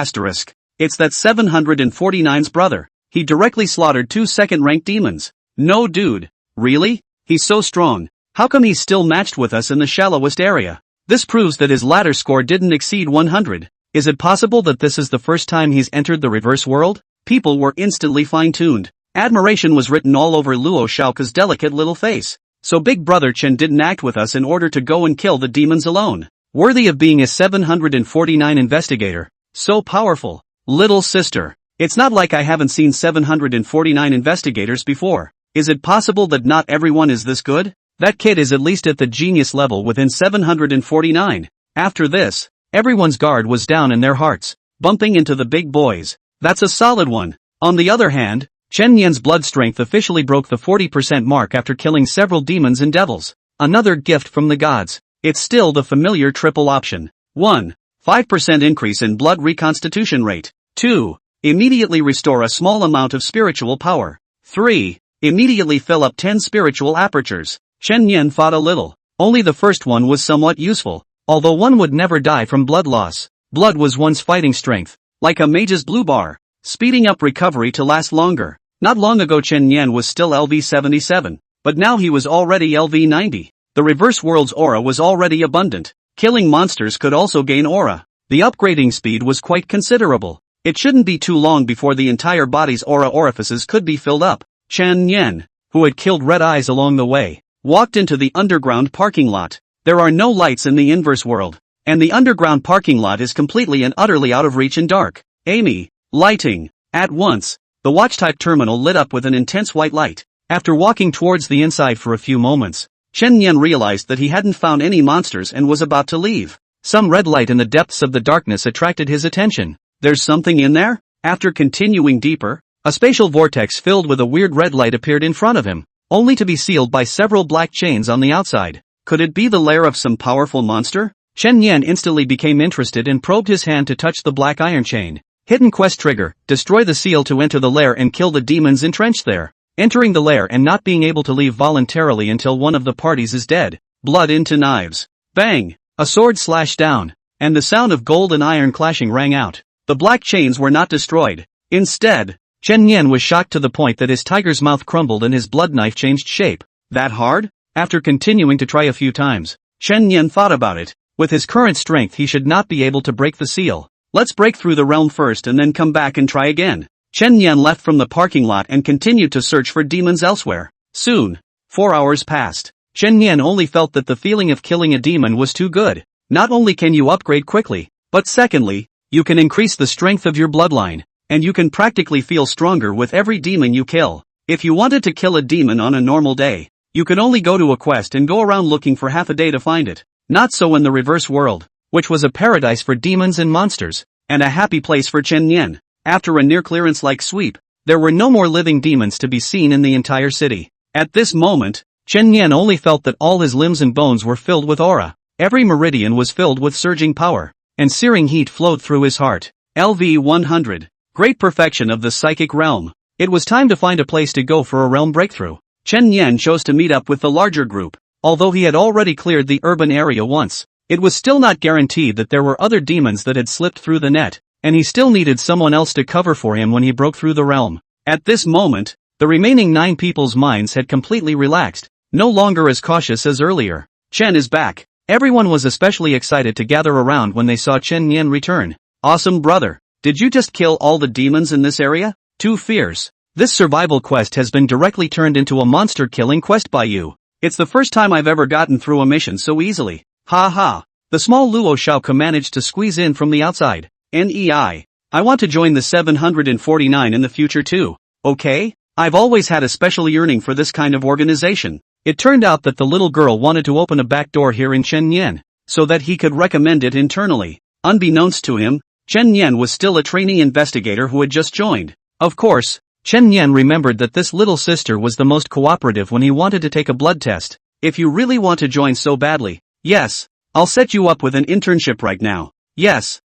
It's that 749's brother. He directly slaughtered two second-ranked demons. No dude. Really? He's so strong. How come he's still matched with us in the shallowest area? This proves that his ladder score didn't exceed 100. Is it possible that this is the first time he's entered the reverse world? People were instantly fine-tuned. Admiration was written all over Luo Xiaoku's delicate little face. So Big Brother Chen didn't act with us in order to go and kill the demons alone. Worthy of being a 749 investigator. So powerful. Little sister. It's not like I haven't seen 749 investigators before. Is it possible that not everyone is this good? That kid is at least at the genius level within 749. After this, everyone's guard was down in their hearts, bumping into the big boys. That's a solid one. On the other hand, Chen Yan's blood strength officially broke the 40% mark after killing several demons and devils. Another gift from the gods. It's still the familiar triple option. 1. 5% increase in blood reconstitution rate. 2. Immediately restore a small amount of spiritual power. 3. Immediately fill up 10 spiritual apertures. Chen Yan thought a little. Only the first one was somewhat useful, although one would never die from blood loss. Blood was one's fighting strength, like a mage's blue bar, speeding up recovery to last longer. Not long ago Chen Yan was still LV77, but now he was already LV90. The reverse world's aura was already abundant. Killing monsters could also gain aura. The upgrading speed was quite considerable. It shouldn't be too long before the entire body's aura orifices could be filled up. Chen Yan, who had killed Red Eyes along the way, walked into the underground parking lot. There are no lights in the inverse world, and the underground parking lot is completely and utterly out of reach and dark. Amy, lighting. At once, the watch-type terminal lit up with an intense white light. After walking towards the inside for a few moments, Chen Yan realized that he hadn't found any monsters and was about to leave. Some red light in the depths of the darkness attracted his attention. There's something in there? After continuing deeper, a spatial vortex filled with a weird red light appeared in front of him, only to be sealed by several black chains on the outside. Could it be the lair of some powerful monster? Chen Yan instantly became interested and probed his hand to touch the black iron chain. Hidden quest trigger, destroy the seal to enter the lair and kill the demons entrenched there. Entering the lair and not being able to leave voluntarily until one of the parties is dead. Blood into knives. Bang! A sword slashed down, and the sound of gold and iron clashing rang out. The black chains were not destroyed. Instead, Chen Yan was shocked to the point that his tiger's mouth crumbled and his blood knife changed shape. That hard? After continuing to try a few times, Chen Yan thought about it. With his current strength he should not be able to break the seal. Let's break through the realm first and then come back and try again. Chen Yan left from the parking lot and continued to search for demons elsewhere. Soon, 4 hours passed. Chen Yan only felt that the feeling of killing a demon was too good. Not only can you upgrade quickly, but secondly, you can increase the strength of your bloodline, and you can practically feel stronger with every demon you kill. If you wanted to kill a demon on a normal day, you could only go to a quest and go around looking for half a day to find it. Not so in the reverse world, which was a paradise for demons and monsters, and a happy place for Chen Yan. After a near-clearance-like sweep, there were no more living demons to be seen in the entire city. At this moment, Chen Yan only felt that all his limbs and bones were filled with aura. Every meridian was filled with surging power, and searing heat flowed through his heart. LV 100. Great perfection of the psychic realm. It was time to find a place to go for a realm breakthrough. Chen Yan chose to meet up with the larger group. Although he had already cleared the urban area once, it was still not guaranteed that there were other demons that had slipped through the net, and he still needed someone else to cover for him when he broke through the realm. At this moment, the remaining 9 people's minds had completely relaxed, no longer as cautious as earlier. Chen is back. Everyone was especially excited to gather around when they saw Chen Yan return. Awesome brother. Did you just kill all the demons in this area? Too fierce. This survival quest has been directly turned into a monster killing quest by you. It's the first time I've ever gotten through a mission so easily. Ha ha. The small Luo Shaoke managed to squeeze in from the outside. NEI. I want to join the 749 in the future too. Okay? I've always had a special yearning for this kind of organization. It turned out that the little girl wanted to open a back door here in Chen Yan, so that he could recommend it internally. Unbeknownst to him, Chen Yan was still a trainee investigator who had just joined. Of course, Chen Yan remembered that this little sister was the most cooperative when he wanted to take a blood test. If you really want to join so badly, yes, I'll set you up with an internship right now. Yes.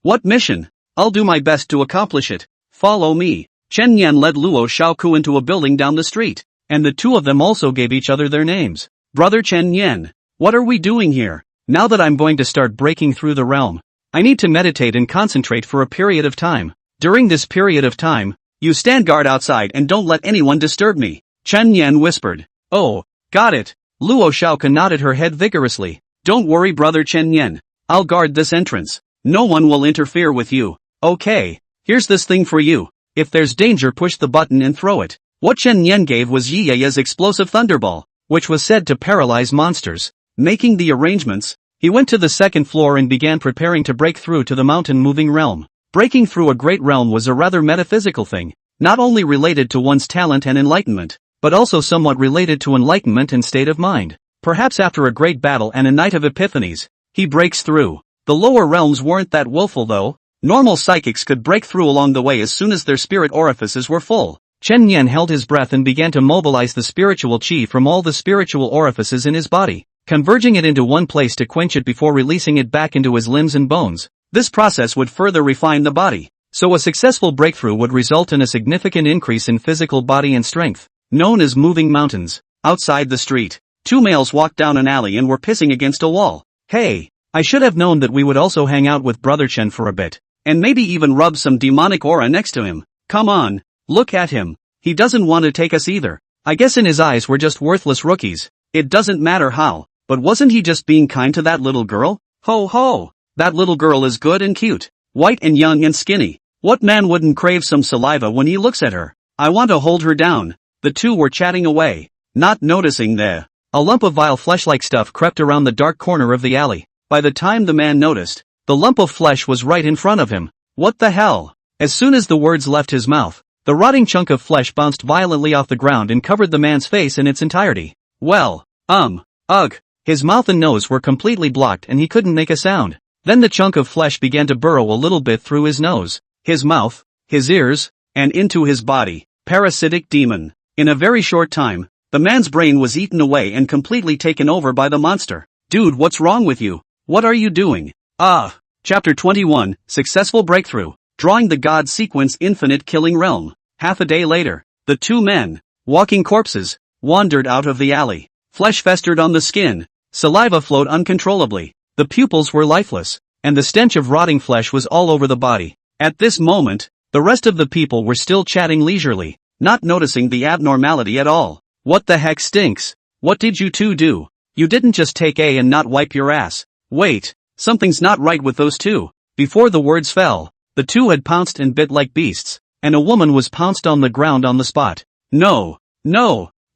What mission? I'll do my best to accomplish it. Follow me. Chen Yan led Luo Shaoku into a building down the street, and the two of them also gave each other their names. Brother Chen Yan, what are we doing here? Now that I'm going to start breaking through the realm, I need to meditate and concentrate for a period of time. During this period of time, you stand guard outside and don't let anyone disturb me. Chen Yan whispered. Oh, got it. Luo Shaoke nodded her head vigorously. Don't worry brother Chen Yan. I'll guard this entrance. No one will interfere with you. Okay, here's this thing for you. If there's danger push the button and throw it. What Chen Yan gave was Yi Ya's explosive thunderball, which was said to paralyze monsters. Making the arrangements, he went to the second floor and began preparing to break through to the mountain-moving realm. Breaking through a great realm was a rather metaphysical thing, not only related to one's talent and enlightenment, but also somewhat related to enlightenment and state of mind. Perhaps after a great battle and a night of epiphanies, he breaks through. The lower realms weren't that willful though. Normal psychics could break through along the way as soon as their spirit orifices were full. Chen Yan held his breath and began to mobilize the spiritual qi from all the spiritual orifices in his body, converging it into one place to quench it before releasing it back into his limbs and bones. This process would further refine the body, so a successful breakthrough would result in a significant increase in physical body and strength, known as moving mountains. Outside the street, 2 males walked down an alley and were pissing against a wall. Hey, I should have known that we would also hang out with Brother Chen for a bit, and maybe even rub some demonic aura next to him. Come on, look at him. He doesn't want to take us either. I guess in his eyes we're just worthless rookies. It doesn't matter how, but wasn't he just being kind to that little girl? Ho ho! That little girl is good and cute, white and young and skinny. What man wouldn't crave some saliva when he looks at her? I want to hold her down. The two were chatting away, not noticing a lump of vile flesh-like stuff crept around the dark corner of the alley. By the time the man noticed, the lump of flesh was right in front of him. What the hell? As soon as the words left his mouth, the rotting chunk of flesh bounced violently off the ground and covered the man's face in its entirety. Well, ugh. His mouth and nose were completely blocked and he couldn't make a sound. Then the chunk of flesh began to burrow a little bit through his nose, his mouth, his ears, and into his body. Parasitic demon. In a very short time, the man's brain was eaten away and completely taken over by the monster. Dude, what's wrong with you? What are you doing? Chapter 21, Successful Breakthrough. Drawing the God Sequence Infinite Killing Realm. Half a day later, the 2 men, walking corpses, wandered out of the alley. Flesh festered on the skin. Saliva flowed uncontrollably. The pupils were lifeless, and the stench of rotting flesh was all over the body. At this moment, the rest of the people were still chatting leisurely, not noticing the abnormality at all. What the heck stinks? What did you two do? You didn't just take A and not wipe your ass. Wait, something's not right with those two. Before the words fell, the two had pounced and bit like beasts, and a woman was pounced on the ground on the spot. No,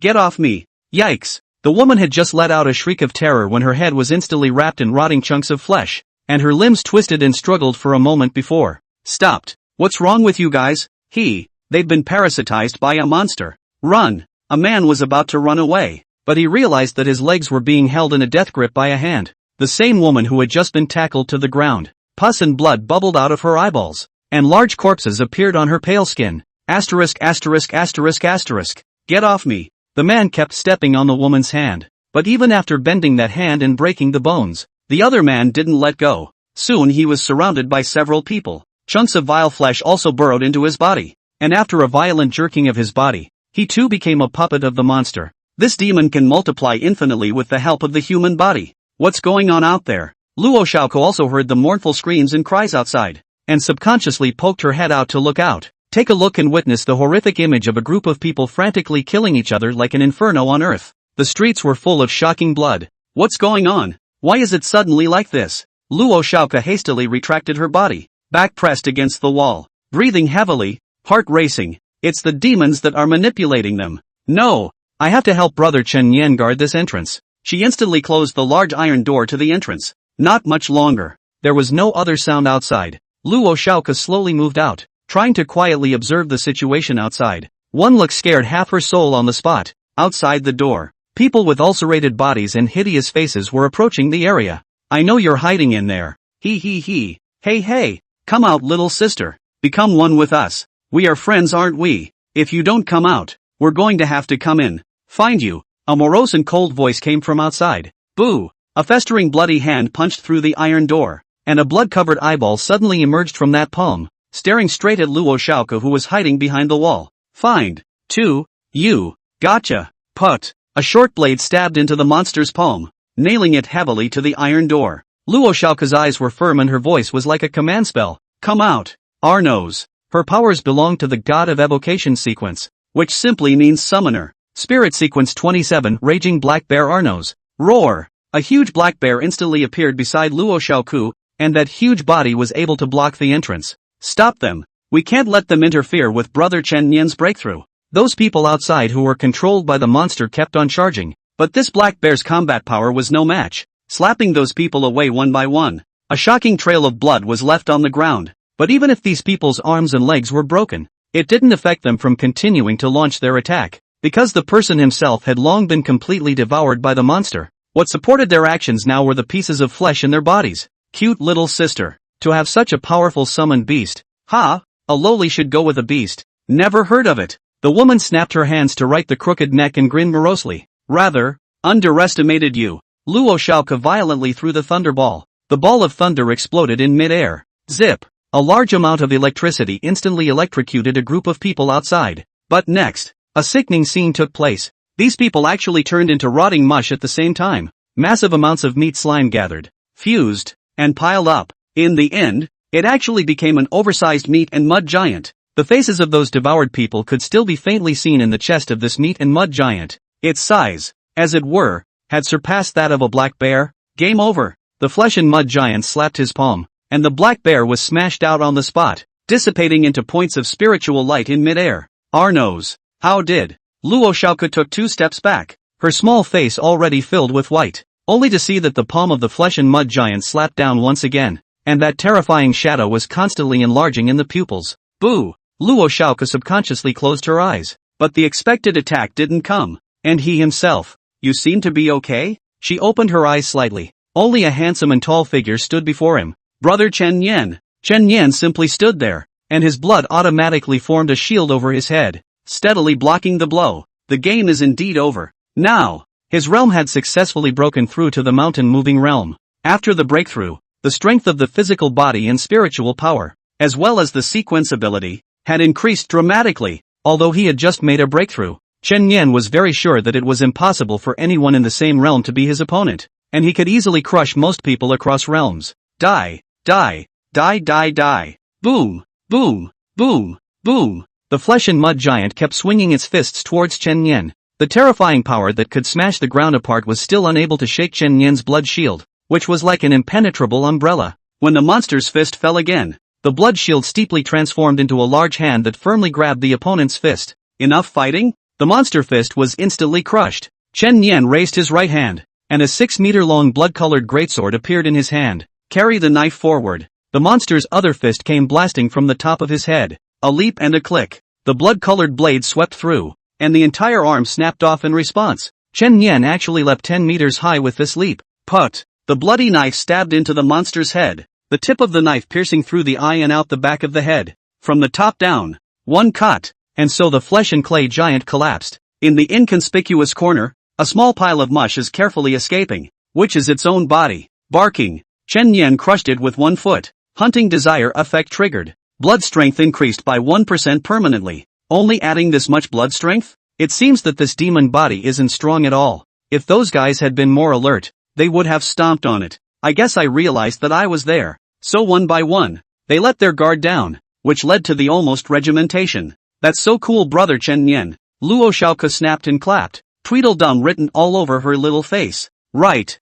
get off me. Yikes. The woman had just let out a shriek of terror when her head was instantly wrapped in rotting chunks of flesh, and her limbs twisted and struggled for a moment before stopped. What's wrong with you guys? They've been parasitized by a monster. Run! A man was about to run away. but he realized that his legs were being held in a death grip by a hand. The same woman who had just been tackled to the ground. Pus and blood bubbled out of her eyeballs, and large corpses appeared on her pale skin. Asterisk asterisk asterisk asterisk. Get off me. The man kept stepping on the woman's hand, but even after bending that hand and breaking the bones, the other man didn't let go. Soon he was surrounded by several people. Chunks of vile flesh also burrowed into his body, and after a violent jerking of his body, he too became a puppet of the monster. This demon can multiply infinitely with the help of the human body. What's going on out there? Luo Xiaoko also heard the mournful screams and cries outside, and subconsciously poked her head out to look out. Take a look and witness the horrific image of a group of people frantically killing each other like an inferno on earth. The streets were full of shocking blood. What's going on? Why is it suddenly like this? Luo Xiaoko hastily retracted her body, back pressed against the wall, breathing heavily, heart racing. It's the demons that are manipulating them. No! I have to help Brother Chen Yan guard this entrance. She instantly closed the large iron door to the entrance. Not much longer. There was no other sound outside. Luo Xiaoko slowly moved out, trying to quietly observe the situation outside. One look scared half her soul on the spot. Outside the door, people with ulcerated bodies and hideous faces were approaching the area. I know you're hiding in there. He. Hey hey, come out little sister. Become one with us. We are friends, aren't we? If you don't come out, we're going to have to come in. Find you. A morose and cold voice came from outside. Boo! A festering bloody hand punched through the iron door, and a blood-covered eyeball suddenly emerged from that palm, staring straight at Luo Xiaoko who was hiding behind the wall. Find. 2. You. Gotcha. Put. A short blade stabbed into the monster's palm, nailing it heavily to the iron door. Luo Xiaoko's eyes were firm and her voice was like a command spell. Come out. Arnos. Her powers belong to the god of evocation sequence, which simply means summoner. Spirit sequence 27. Raging black bear Arnos. Roar. A huge black bear instantly appeared beside Luo Xiaoko, and that huge body was able to block the entrance. Stop them. We can't let them interfere with Brother Chen Yan's breakthrough. Those people outside who were controlled by the monster kept on charging, but this black bear's combat power was no match, slapping those people away one by one. A shocking trail of blood was left on the ground, but even if these people's arms and legs were broken, it didn't affect them from continuing to launch their attack, because the person himself had long been completely devoured by the monster. What supported their actions now were the pieces of flesh in their bodies. Cute little sister. To have such a powerful summoned beast. Ha! A lowly should go with a beast. Never heard of it. The woman snapped her hands to right the crooked neck and grinned morosely. Rather, underestimated you. Luo Xiaoko violently threw the thunderball. The ball of thunder exploded in mid-air. Zip! A large amount of electricity instantly electrocuted a group of people outside. But next, a sickening scene took place. These people actually turned into rotting mush at the same time. Massive amounts of meat slime gathered, fused, and piled up. In the end, it actually became an oversized meat and mud giant. The faces of those devoured people could still be faintly seen in the chest of this meat and mud giant. Its size, as it were, had surpassed that of a black bear. Game over. The flesh and mud giant slapped his palm, and the black bear was smashed out on the spot, dissipating into points of spiritual light in midair. Arnos. How did? Luo Xiaoko took 2 steps back, her small face already filled with white, only to see that the palm of the flesh and mud giant slapped down once again, and that terrifying shadow was constantly enlarging in the pupils. Boo! Luo Xiaoko subconsciously closed her eyes, but the expected attack didn't come, and he himself. You seem to be okay? She opened her eyes slightly. Only a handsome and tall figure stood before him. Brother Chen Yan. Chen Yan simply stood there, and his blood automatically formed a shield over his head, steadily blocking the blow. The game is indeed over. Now, his realm had successfully broken through to the mountain-moving realm. After the breakthrough, the strength of the physical body and spiritual power, as well as the sequence ability, had increased dramatically. Although he had just made a breakthrough, Chen Yan was very sure that it was impossible for anyone in the same realm to be his opponent, and he could easily crush most people across realms. Die, die, die, die, die. Boom, boom, boom, boom. The flesh and mud giant kept swinging its fists towards Chen Yan. The terrifying power that could smash the ground apart was still unable to shake Chen Yan's blood shield, which was like an impenetrable umbrella. When the monster's fist fell again, the blood shield steeply transformed into a large hand that firmly grabbed the opponent's fist. Enough fighting? The monster fist was instantly crushed. Chen Yan raised his right hand, and a 6-meter-long blood-colored greatsword appeared in his hand. Carry the knife forward. The monster's other fist came blasting from the top of his head. A leap and a click. The blood-colored blade swept through, and the entire arm snapped off in response. Chen Yan actually leapt 10 meters high with this leap. Put. The bloody knife stabbed into the monster's head, the tip of the knife piercing through the eye and out the back of the head. From the top down. One cut. And so the flesh and clay giant collapsed. In the inconspicuous corner, a small pile of mush is carefully escaping, which is its own body. Barking. Chen Yan crushed it with one foot. Hunting desire effect triggered. Blood strength increased by 1% permanently. Only adding this much blood strength? It seems that this demon body isn't strong at all. If those guys had been more alert, they would have stomped on it. I guess I realized that I was there. So one by one, they let their guard down, which led to the almost regimentation. That's so cool, brother Chen Yan. Luo Xiaoke snapped and clapped, Tweedledum written all over her little face. Right.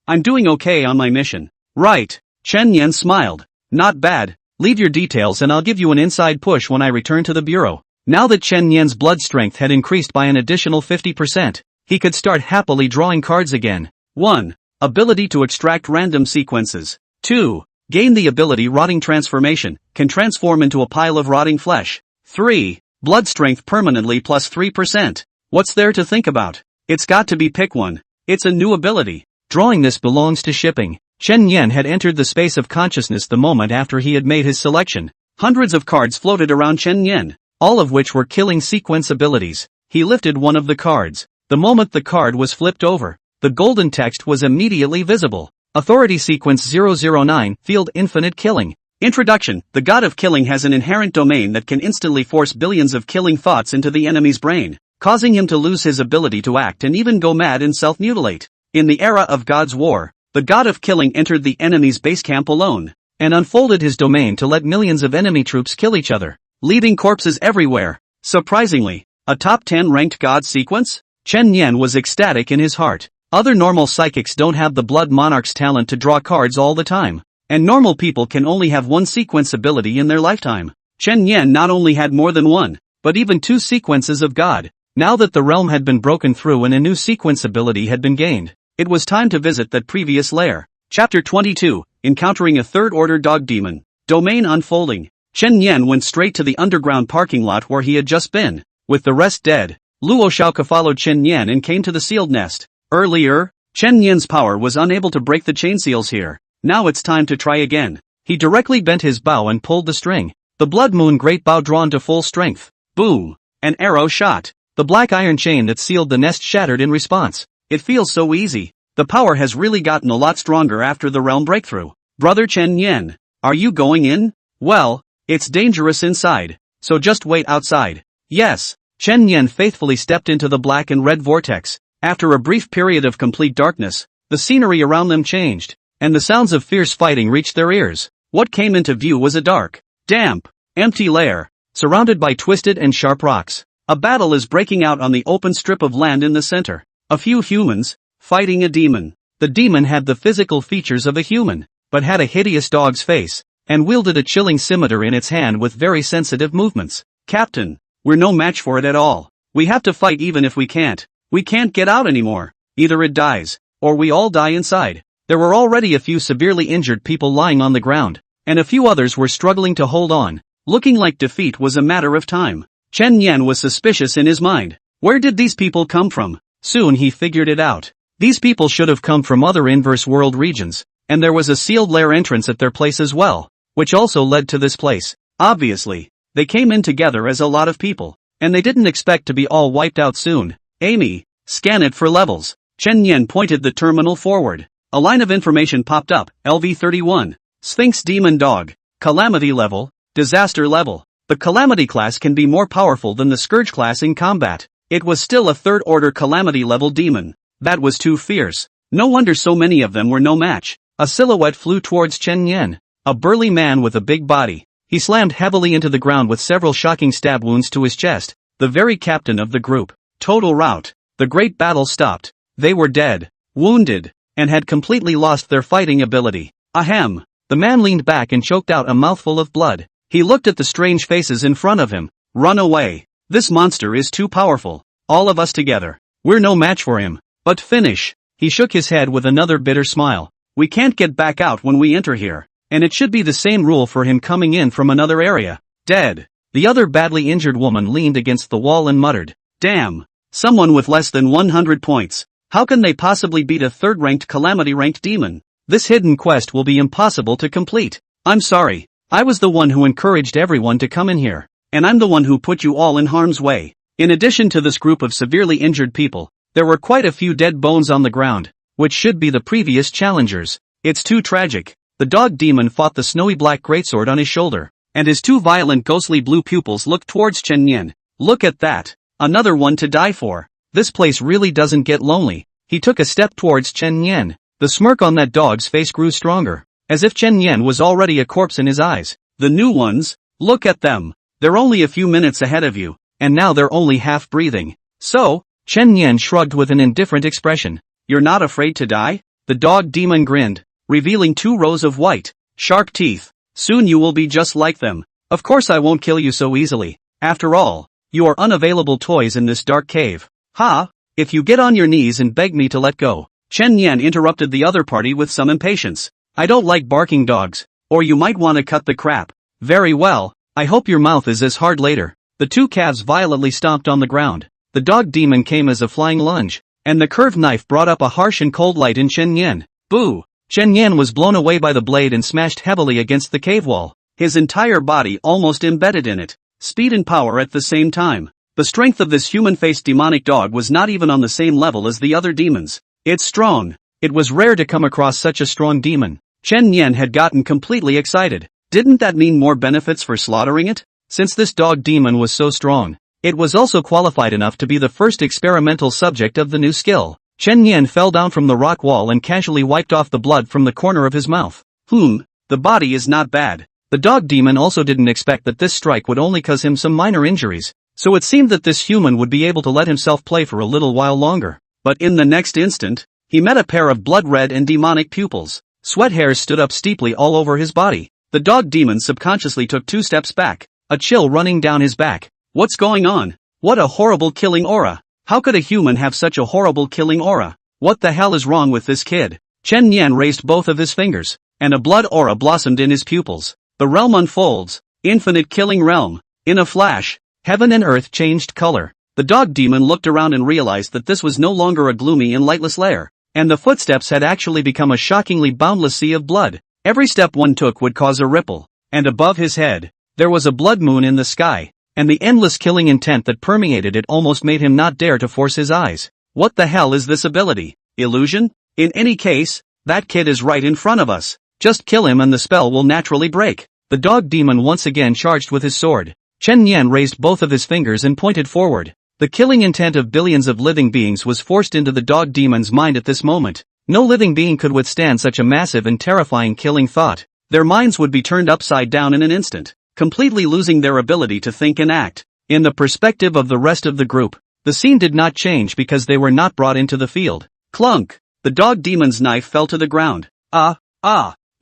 I'm doing okay on my mission. Right. Chen Yan smiled. Not bad. Leave your details and I'll give you an inside push when I return to the bureau. Now that Chen Yan's blood strength had increased by an additional 50%, he could start happily drawing cards again. 1. Ability to extract random sequences. 2. Gain the ability Rotting Transformation, can transform into a pile of rotting flesh. 3. Blood strength permanently plus 3%. What's there to think about? It's got to be pick one. It's a new ability. Drawing this belongs to shipping. Chen Yan had entered the space of consciousness the moment after he had made his selection. Hundreds of cards floated around Chen Yan, all of which were killing sequence abilities. He lifted one of the cards. The moment the card was flipped over, the golden text was immediately visible. Authority Sequence 009, Field Infinite Killing. Introduction. The god of killing has an inherent domain that can instantly force billions of killing thoughts into the enemy's brain, causing him to lose his ability to act and even go mad and self-mutilate. In the era of God's War, the god of killing entered the enemy's base camp alone, and unfolded his domain to let millions of enemy troops kill each other, leaving corpses everywhere. Surprisingly, a top 10 ranked god sequence? Chen Yan was ecstatic in his heart. Other normal psychics don't have the Blood Monarch's talent to draw cards all the time, and normal people can only have one sequence ability in their lifetime. Chen Yan not only had more than one, but even 2 sequences of God. Now that the realm had been broken through and a new sequence ability had been gained, it was time to visit that previous lair. Chapter 22, Encountering a Third-Order Dog Demon. Domain Unfolding. Chen Yan went straight to the underground parking lot where he had just been. With the rest dead, Luo Xiaoke followed Chen Yan and came to the sealed nest. Earlier, Chen Yan's power was unable to break the chain seals here. Now it's time to try again. He directly bent his bow and pulled the string. The Blood Moon Great Bow drawn to full strength. Boom! An arrow shot. The black iron chain that sealed the nest shattered in response. It feels so easy. The power has really gotten a lot stronger after the realm breakthrough. Brother Chen Yan, are you going in? Well, it's dangerous inside, so just wait outside. Yes. Chen Yan faithfully stepped into the black and red vortex. After a brief period of complete darkness, the scenery around them changed, and the sounds of fierce fighting reached their ears. What came into view was a dark, damp, empty lair, surrounded by twisted and sharp rocks. A battle is breaking out on the open strip of land in the center. A few humans, fighting a demon. The demon had the physical features of a human, but had a hideous dog's face, and wielded a chilling scimitar in its hand with very sensitive movements. Captain, we're no match for it at all. We have to fight even if we can't. We can't get out anymore. Either it dies, or we all die inside. There were already a few severely injured people lying on the ground, and a few others were struggling to hold on, looking like defeat was a matter of time. Chen Yan was suspicious in his mind. Where did these people come from? Soon he figured it out. These people should have come from other inverse world regions, and there was a sealed lair entrance at their place as well, which also led to this place. Obviously, they came in together as a lot of people, and they didn't expect to be all wiped out soon. Amy, scan it for levels. Chen Yan pointed the terminal forward. A line of information popped up. LV31. Sphinx Demon Dog. Calamity level. Disaster level. The Calamity class can be more powerful than the Scourge class in combat. It was still a third-order Calamity level demon. That was too fierce. No wonder so many of them were no match. A silhouette flew towards Chen Yan. A burly man with a big body. He slammed heavily into the ground with several shocking stab wounds to his chest. The very captain of the group. Total rout. The great battle stopped. They were dead, wounded, and had completely lost their fighting ability. Ahem. The man leaned back and choked out a mouthful of blood. He looked at the strange faces in front of him. Run away. This monster is too powerful. All of us together. We're no match for him. But finish. He shook his head with another bitter smile. We can't get back out when we enter here. And it should be the same rule for him coming in from another area. Dead. The other badly injured woman leaned against the wall and muttered. Damn. Someone with less than 100 points. How can they possibly beat a third-ranked calamity-ranked demon? This hidden quest will be impossible to complete. I'm sorry. I was the one who encouraged everyone to come in here. And I'm the one who put you all in harm's way. In addition to this group of severely injured people, there were quite a few dead bones on the ground, which should be the previous challengers. It's too tragic. The dog demon fought the snowy black greatsword on his shoulder, and his two violent ghostly blue pupils looked towards Chen Yan. Look at that. Another one to die for. This place really doesn't get lonely. He took a step towards Chen Yan. The smirk on that dog's face grew stronger, as if Chen Yan was already a corpse in his eyes. The new ones? Look at them. They're only a few minutes ahead of you, and now they're only half breathing. So? Chen Yan shrugged with an indifferent expression. You're not afraid to die? The dog demon grinned, revealing 2 rows of white, sharp teeth. Soon you will be just like them. Of course I won't kill you so easily. After all, you are unavailable toys in this dark cave. Ha! If you get on your knees and beg me to let go. Chen Yan interrupted the other party with some impatience. I don't like barking dogs. Or you might want to cut the crap. Very well, I hope your mouth is as hard later. The 2 calves violently stomped on the ground. The dog demon came as a flying lunge, and the curved knife brought up a harsh and cold light in Chen Yan. Boo! Chen Yan was blown away by the blade and smashed heavily against the cave wall, his entire body almost embedded in it. Speed and power at the same time. The strength of this human-faced demonic dog was not even on the same level as the other demons. It's strong. It was rare to come across such a strong demon. Chen Yan had gotten completely excited. Didn't that mean more benefits for slaughtering it? Since this dog demon was so strong, it was also qualified enough to be the first experimental subject of the new skill. Chen Yan fell down from the rock wall and casually wiped off the blood from the corner of his mouth. The body is not bad. The dog demon also didn't expect that this strike would only cause him some minor injuries, so it seemed that this human would be able to let himself play for a little while longer. But in the next instant, he met a pair of blood-red and demonic pupils. Sweat hairs stood up steeply all over his body. The dog demon subconsciously took 2 steps back, a chill running down his back. What's going on? What a horrible killing aura. How could a human have such a horrible killing aura? What the hell is wrong with this kid? Chen Yan raised both of his fingers, and a blood aura blossomed in his pupils. The realm unfolds. Infinite killing realm. In a flash, heaven and earth changed color. The dog demon looked around and realized that this was no longer a gloomy and lightless lair, and the footsteps had actually become a shockingly boundless sea of blood. Every step one took would cause a ripple, and above his head, there was a blood moon in the sky, and the endless killing intent that permeated it almost made him not dare to force his eyes. What the hell is this ability? Illusion? In any case, that kid is right in front of us. Just kill him and the spell will naturally break. The dog demon once again charged with his sword. Chen Yan raised both of his fingers and pointed forward. The killing intent of billions of living beings was forced into the dog demon's mind at this moment. No living being could withstand such a massive and terrifying killing thought. Their minds would be turned upside down in an instant, completely losing their ability to think and act. In the perspective of the rest of the group, the scene did not change because they were not brought into the field. Clunk! The dog demon's knife fell to the ground.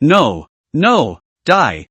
No! Die!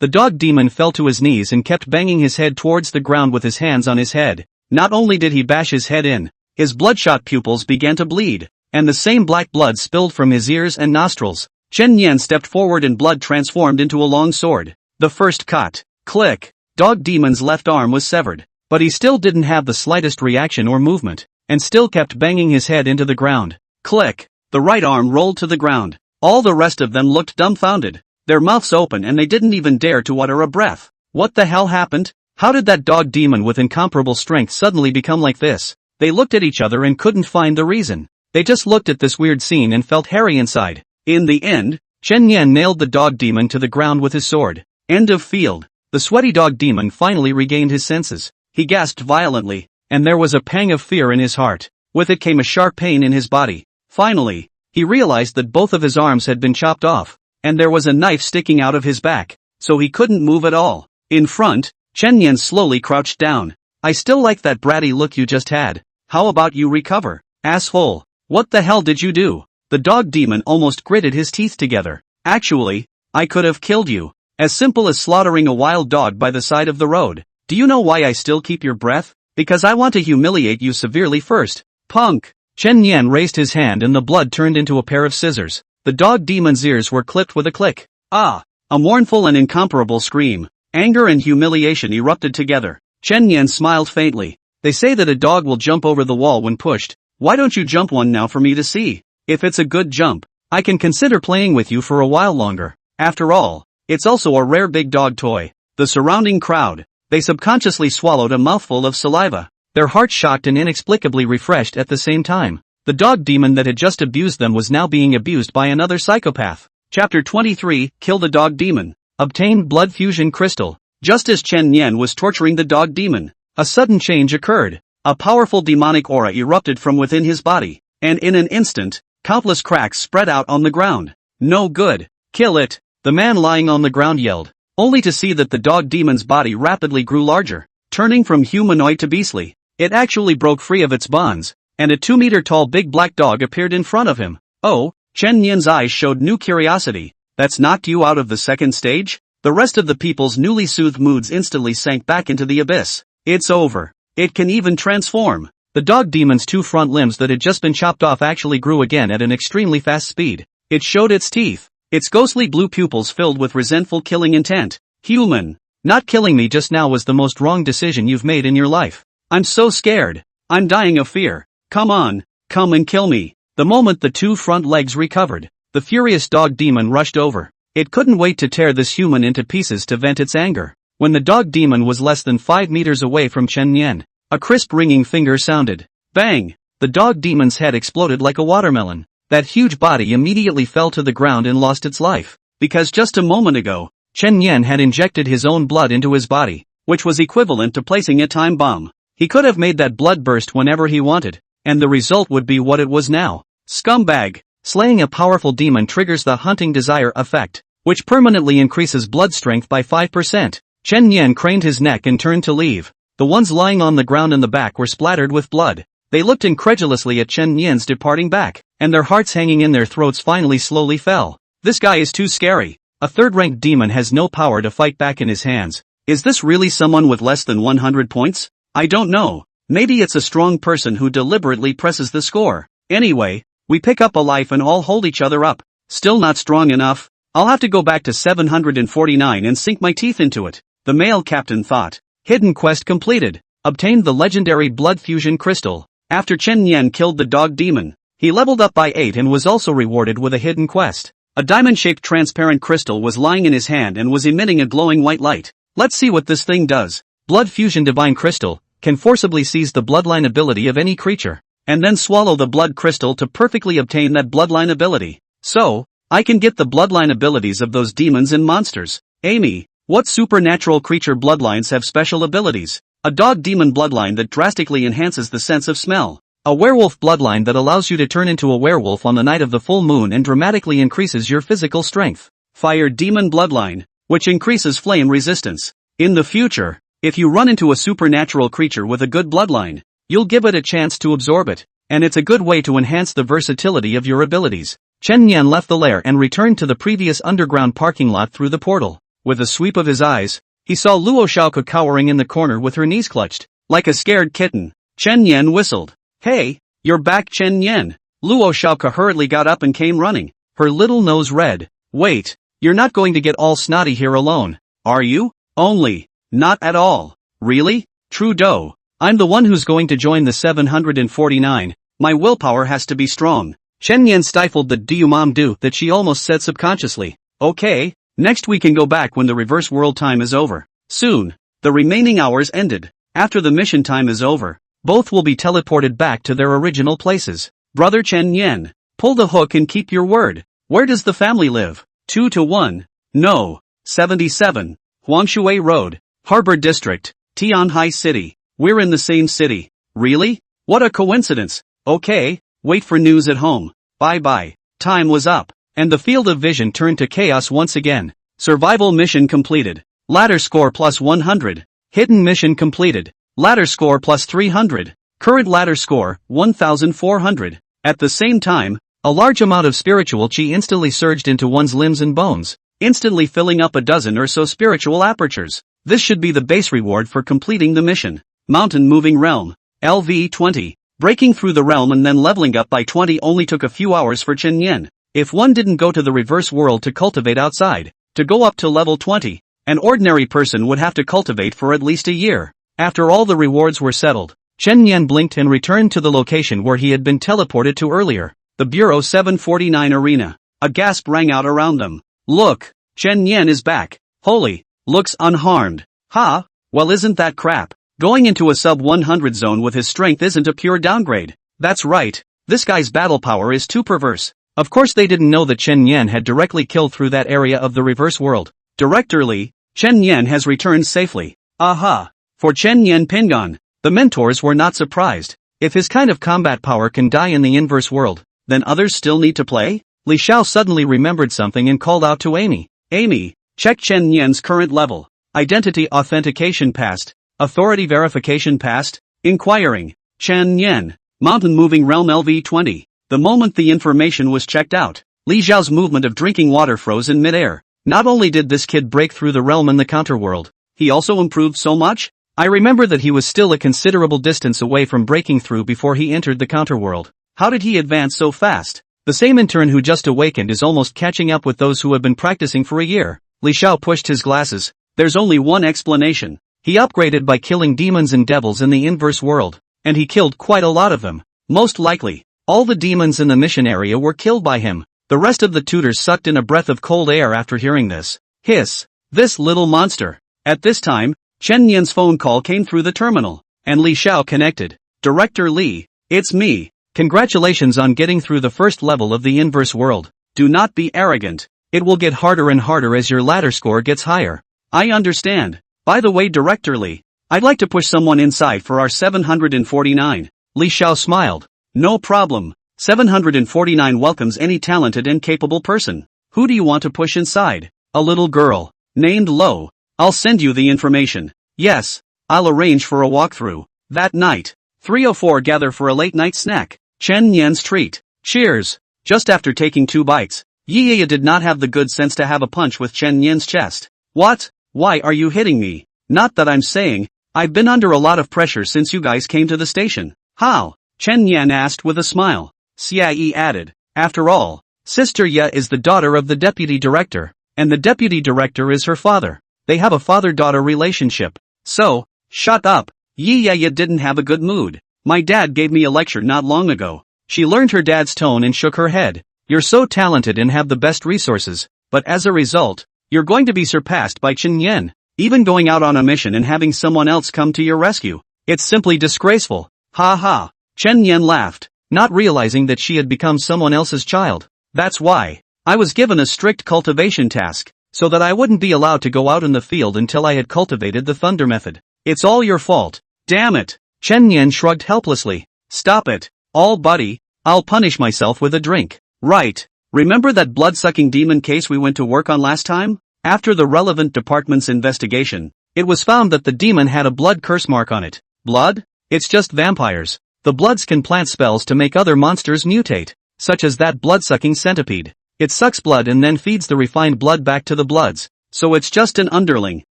The dog demon fell to his knees and kept banging his head towards the ground with his hands on his head. Not only did he bash his head in, his bloodshot pupils began to bleed, and the same black blood spilled from his ears and nostrils. Chen Yan stepped forward and blood transformed into a long sword. The first cut. Click. Dog demon's left arm was severed, but he still didn't have the slightest reaction or movement, and still kept banging his head into the ground. Click. The right arm rolled to the ground. All the rest of them looked dumbfounded, their mouths open, and they didn't even dare to utter a breath. What the hell happened? How did that dog demon with incomparable strength suddenly become like this? They looked at each other and couldn't find the reason. They just looked at this weird scene and felt hairy inside. In the end, Chen Yan nailed the dog demon to the ground with his sword. End of field. The sweaty dog demon finally regained his senses. He gasped violently, and there was a pang of fear in his heart. With it came a sharp pain in his body. Finally, he realized that both of his arms had been chopped off, and there was a knife sticking out of his back, so he couldn't move at all. In front, Chen Yan slowly crouched down. I still like that bratty look you just had. How about you recover, asshole? What the hell did you do? The dog demon almost gritted his teeth together. Actually, I could have killed you. As simple as slaughtering a wild dog by the side of the road. Do you know why I still keep your breath? Because I want to humiliate you severely first. Punk! Chen Yan raised his hand and the blood turned into a pair of scissors. The dog demon's ears were clipped with a click. A mournful and incomparable scream. Anger and humiliation erupted together. Chen Yan smiled faintly. They say that a dog will jump over the wall when pushed. Why don't you jump one now for me to see? If it's a good jump, I can consider playing with you for a while longer. After all, it's also a rare big dog toy. The surrounding crowd, they subconsciously swallowed a mouthful of saliva, their hearts shocked and inexplicably refreshed at the same time. The dog demon that had just abused them was now being abused by another psychopath. Chapter 23, Kill the Dog Demon. Obtain Blood Fusion Crystal. Just as Chen Nian was torturing the dog demon, a sudden change occurred. A powerful demonic aura erupted from within his body, and in an instant, countless cracks spread out on the ground. No good. Kill it, the man lying on the ground yelled, only to see that the dog demon's body rapidly grew larger, turning from humanoid to beastly. It actually broke free of its bonds, and a 2-meter-tall big black dog appeared in front of him. Oh, Chen Nian's eyes showed new curiosity. That's knocked you out of the second stage? The rest of the people's newly soothed moods instantly sank back into the abyss. It's over. It can even transform. The dog demon's 2 front limbs that had just been chopped off actually grew again at an extremely fast speed. It showed its teeth, its ghostly blue pupils filled with resentful killing intent. Human, not killing me just now was the most wrong decision you've made in your life. I'm so scared. I'm dying of fear. Come on, come and kill me. The moment the 2 front legs recovered, the furious dog demon rushed over. It couldn't wait to tear this human into pieces to vent its anger. When the dog demon was less than 5 meters away from Chen Nian, a crisp ringing finger sounded. Bang! The dog demon's head exploded like a watermelon. That huge body immediately fell to the ground and lost its life. Because just a moment ago, Chen Nian had injected his own blood into his body, which was equivalent to placing a time bomb. He could have made that blood burst whenever he wanted, and the result would be what it was now. Scumbag! Slaying a powerful demon triggers the hunting desire effect, which permanently increases blood strength by 5%. Chen Nian craned his neck and turned to leave. The ones lying on the ground in the back were splattered with blood. They looked incredulously at Chen Nian's departing back, and their hearts hanging in their throats finally slowly fell. This guy is too scary. A third-ranked demon has no power to fight back in his hands. Is this really someone with less than 100 points? I don't know. Maybe it's a strong person who deliberately presses the score. Anyway, we pick up a life and all hold each other up. Still not strong enough. I'll have to go back to 749 and sink my teeth into it. The male captain thought. Hidden quest completed. Obtained the legendary Blood Fusion Crystal. After Chen Nian killed the dog demon, he leveled up by 8 and was also rewarded with a hidden quest. A diamond-shaped transparent crystal was lying in his hand and was emitting a glowing white light. Let's see what this thing does. Blood Fusion Divine Crystal can forcibly seize the bloodline ability of any creature, and then swallow the blood crystal to perfectly obtain that bloodline ability. So, I can get the bloodline abilities of those demons and monsters. Amy, what supernatural creature bloodlines have special abilities? A dog demon bloodline that drastically enhances the sense of smell. A werewolf bloodline that allows you to turn into a werewolf on the night of the full moon and dramatically increases your physical strength. Fire demon bloodline, which increases flame resistance. In the future, if you run into a supernatural creature with a good bloodline, you'll give it a chance to absorb it, and it's a good way to enhance the versatility of your abilities. Chen Nian left the lair and returned to the previous underground parking lot through the portal. With a sweep of his eyes, he saw Luo Xiaoke cowering in the corner with her knees clutched. Like a scared kitten, Chen Nian whistled. Hey, you're back, Chen Nian. Luo Xiaoke hurriedly got up and came running, her little nose red. Wait, you're not going to get all snotty here alone, are you? Only, not at all. Really? Trudeau. I'm the one who's going to join the 749. My willpower has to be strong. Chen Nian stifled the "do you mom do" that she almost said subconsciously. Okay, next we can go back when the reverse world time is over. Soon, the remaining hours ended. After the mission time is over, both will be teleported back to their original places. Brother Chen Nian, pull the hook and keep your word. Where does the family live? 2-1. No. 77. Huangshui Road, Harbor District, Tianhai City. We're in the same city. Really? What a coincidence. Okay, wait for news at home. Bye-bye. Time was up, and the field of vision turned to chaos once again. Survival mission completed. Ladder score plus 100. Hidden mission completed. Ladder score plus 300. Current ladder score, 1,400. At the same time, a large amount of spiritual chi instantly surged into one's limbs and bones, instantly filling up a dozen or so spiritual apertures. This should be the base reward for completing the mission. Mountain Moving Realm. LV 20. Breaking through the realm and then leveling up by 20 only took a few hours for Chen Nian. If one didn't go to the reverse world to cultivate outside, to go up to level 20, an ordinary person would have to cultivate for at least a year. After all the rewards were settled, Chen Yan blinked and returned to the location where he had been teleported to earlier, the Bureau 749 arena. A gasp rang out around them. Look, Chen Yan is back. Holy, looks unharmed. Ha, well isn't that crap? Going into a sub-100 zone with his strength isn't a pure downgrade. That's right, this guy's battle power is too perverse. Of course they didn't know that Chen Yan had directly killed through that area of the reverse world. Director Li, Chen Yan has returned safely. Aha! For Chen Yan Pingon. The mentors were not surprised. If his kind of combat power can die in the inverse world, then others still need to play? Li Xiao suddenly remembered something and called out to Amy. Amy, check Chen Yan's current level. Identity authentication passed. Authority verification passed. Inquiring. Chen Yan. Mountain moving realm LV20. The moment the information was checked out, Li Xiao's movement of drinking water froze in midair. Not only did this kid break through the realm and the counterworld, he also improved so much? I remember that he was still a considerable distance away from breaking through before he entered the counterworld. How did he advance so fast? The same intern who just awakened is almost catching up with those who have been practicing for a year. Li Xiao pushed his glasses. There's only one explanation. He upgraded by killing demons and devils in the inverse world, and he killed quite a lot of them. Most likely, all the demons in the mission area were killed by him. The rest of the tutors sucked in a breath of cold air after hearing this. Hiss. This little monster. At this time, Chen Yan's phone call came through the terminal, and Li Xiao connected. Director Li, it's me. Congratulations on getting through the first level of the inverse world. Do not be arrogant. It will get harder and harder as your ladder score gets higher. I understand. By the way, Director Li, I'd like to push someone inside for our 749. Li Xiao smiled. No problem. 749 welcomes any talented and capable person. Who do you want to push inside? A little girl. Named Lo. I'll send you the information. Yes. I'll arrange for a walkthrough. That night. 304 gather for a late night snack. Chen Yan's treat. Cheers. Just after taking 2 bites, Yi did not have the good sense to have a punch with Chen Yan's chest. What? Why are you hitting me? Not that I'm saying. I've been under a lot of pressure since you guys came to the station. How? Chen Yan asked with a smile. Xia Yi added. After all, Sister Ye is the daughter of the deputy director, and the deputy director is her father. They have a father-daughter relationship. So, shut up. Yi didn't have a good mood. My dad gave me a lecture not long ago. She learned her dad's tone and shook her head. You're so talented and have the best resources, but as a result, you're going to be surpassed by Chen Yan. Even going out on a mission and having someone else come to your rescue. It's simply disgraceful. Ha ha. Chen Yan laughed, not realizing that she had become someone else's child. That's why I was given a strict cultivation task, so that I wouldn't be allowed to go out in the field until I had cultivated the thunder method. It's all your fault. Damn it. Chen Yan shrugged helplessly. Stop it. All buddy, I'll punish myself with a drink. Right. Remember that blood-sucking demon case we went to work on last time? After the relevant department's investigation, it was found that the demon had a blood curse mark on it. Blood? It's just vampires. The bloods can plant spells to make other monsters mutate, such as that blood-sucking centipede. It sucks blood and then feeds the refined blood back to the bloods. So it's just an underling.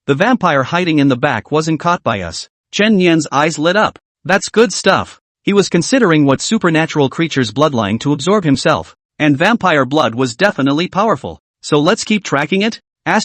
The vampire hiding in the back wasn't caught by us. Chen Yan's eyes lit up. That's good stuff. He was considering what supernatural creature's bloodline to absorb himself, and vampire blood was definitely powerful. So let's keep tracking it? I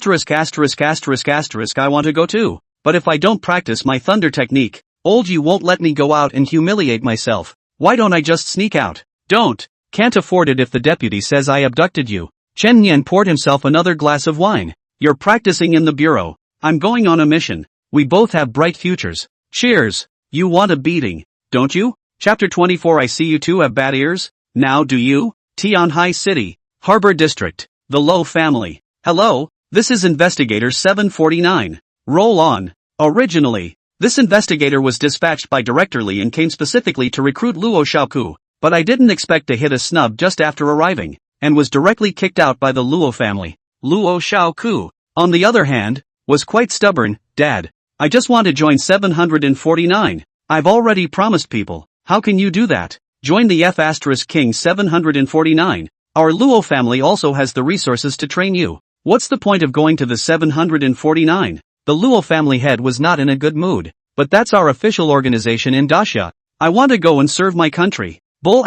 want to go too. But if I don't practice my thunder technique, old you won't let me go out and humiliate myself. Why don't I just sneak out? Don't. Can't afford it if the deputy says I abducted you. Chen Yan poured himself another glass of wine. You're practicing in the bureau. I'm going on a mission. We both have bright futures. Cheers. You want a beating, don't you? Chapter 24. I see you two have bad ears. Now do you? Tianhai City, Harbor District, the Lo family. Hello, this is Investigator 749. Roll on. Originally, this investigator was dispatched by Director Li and came specifically to recruit Luo Xiaoku, but I didn't expect to hit a snub just after arriving, and was directly kicked out by the Luo family. Luo Xiaoku, on the other hand, was quite stubborn. Dad, I just want to join 749. I've already promised people. How can you do that? Join the F*King 749. Our Luo family also has the resources to train you. What's the point of going to the 749? The Luo family head was not in a good mood. But that's our official organization in Daxia. I want to go and serve my country. Bull *****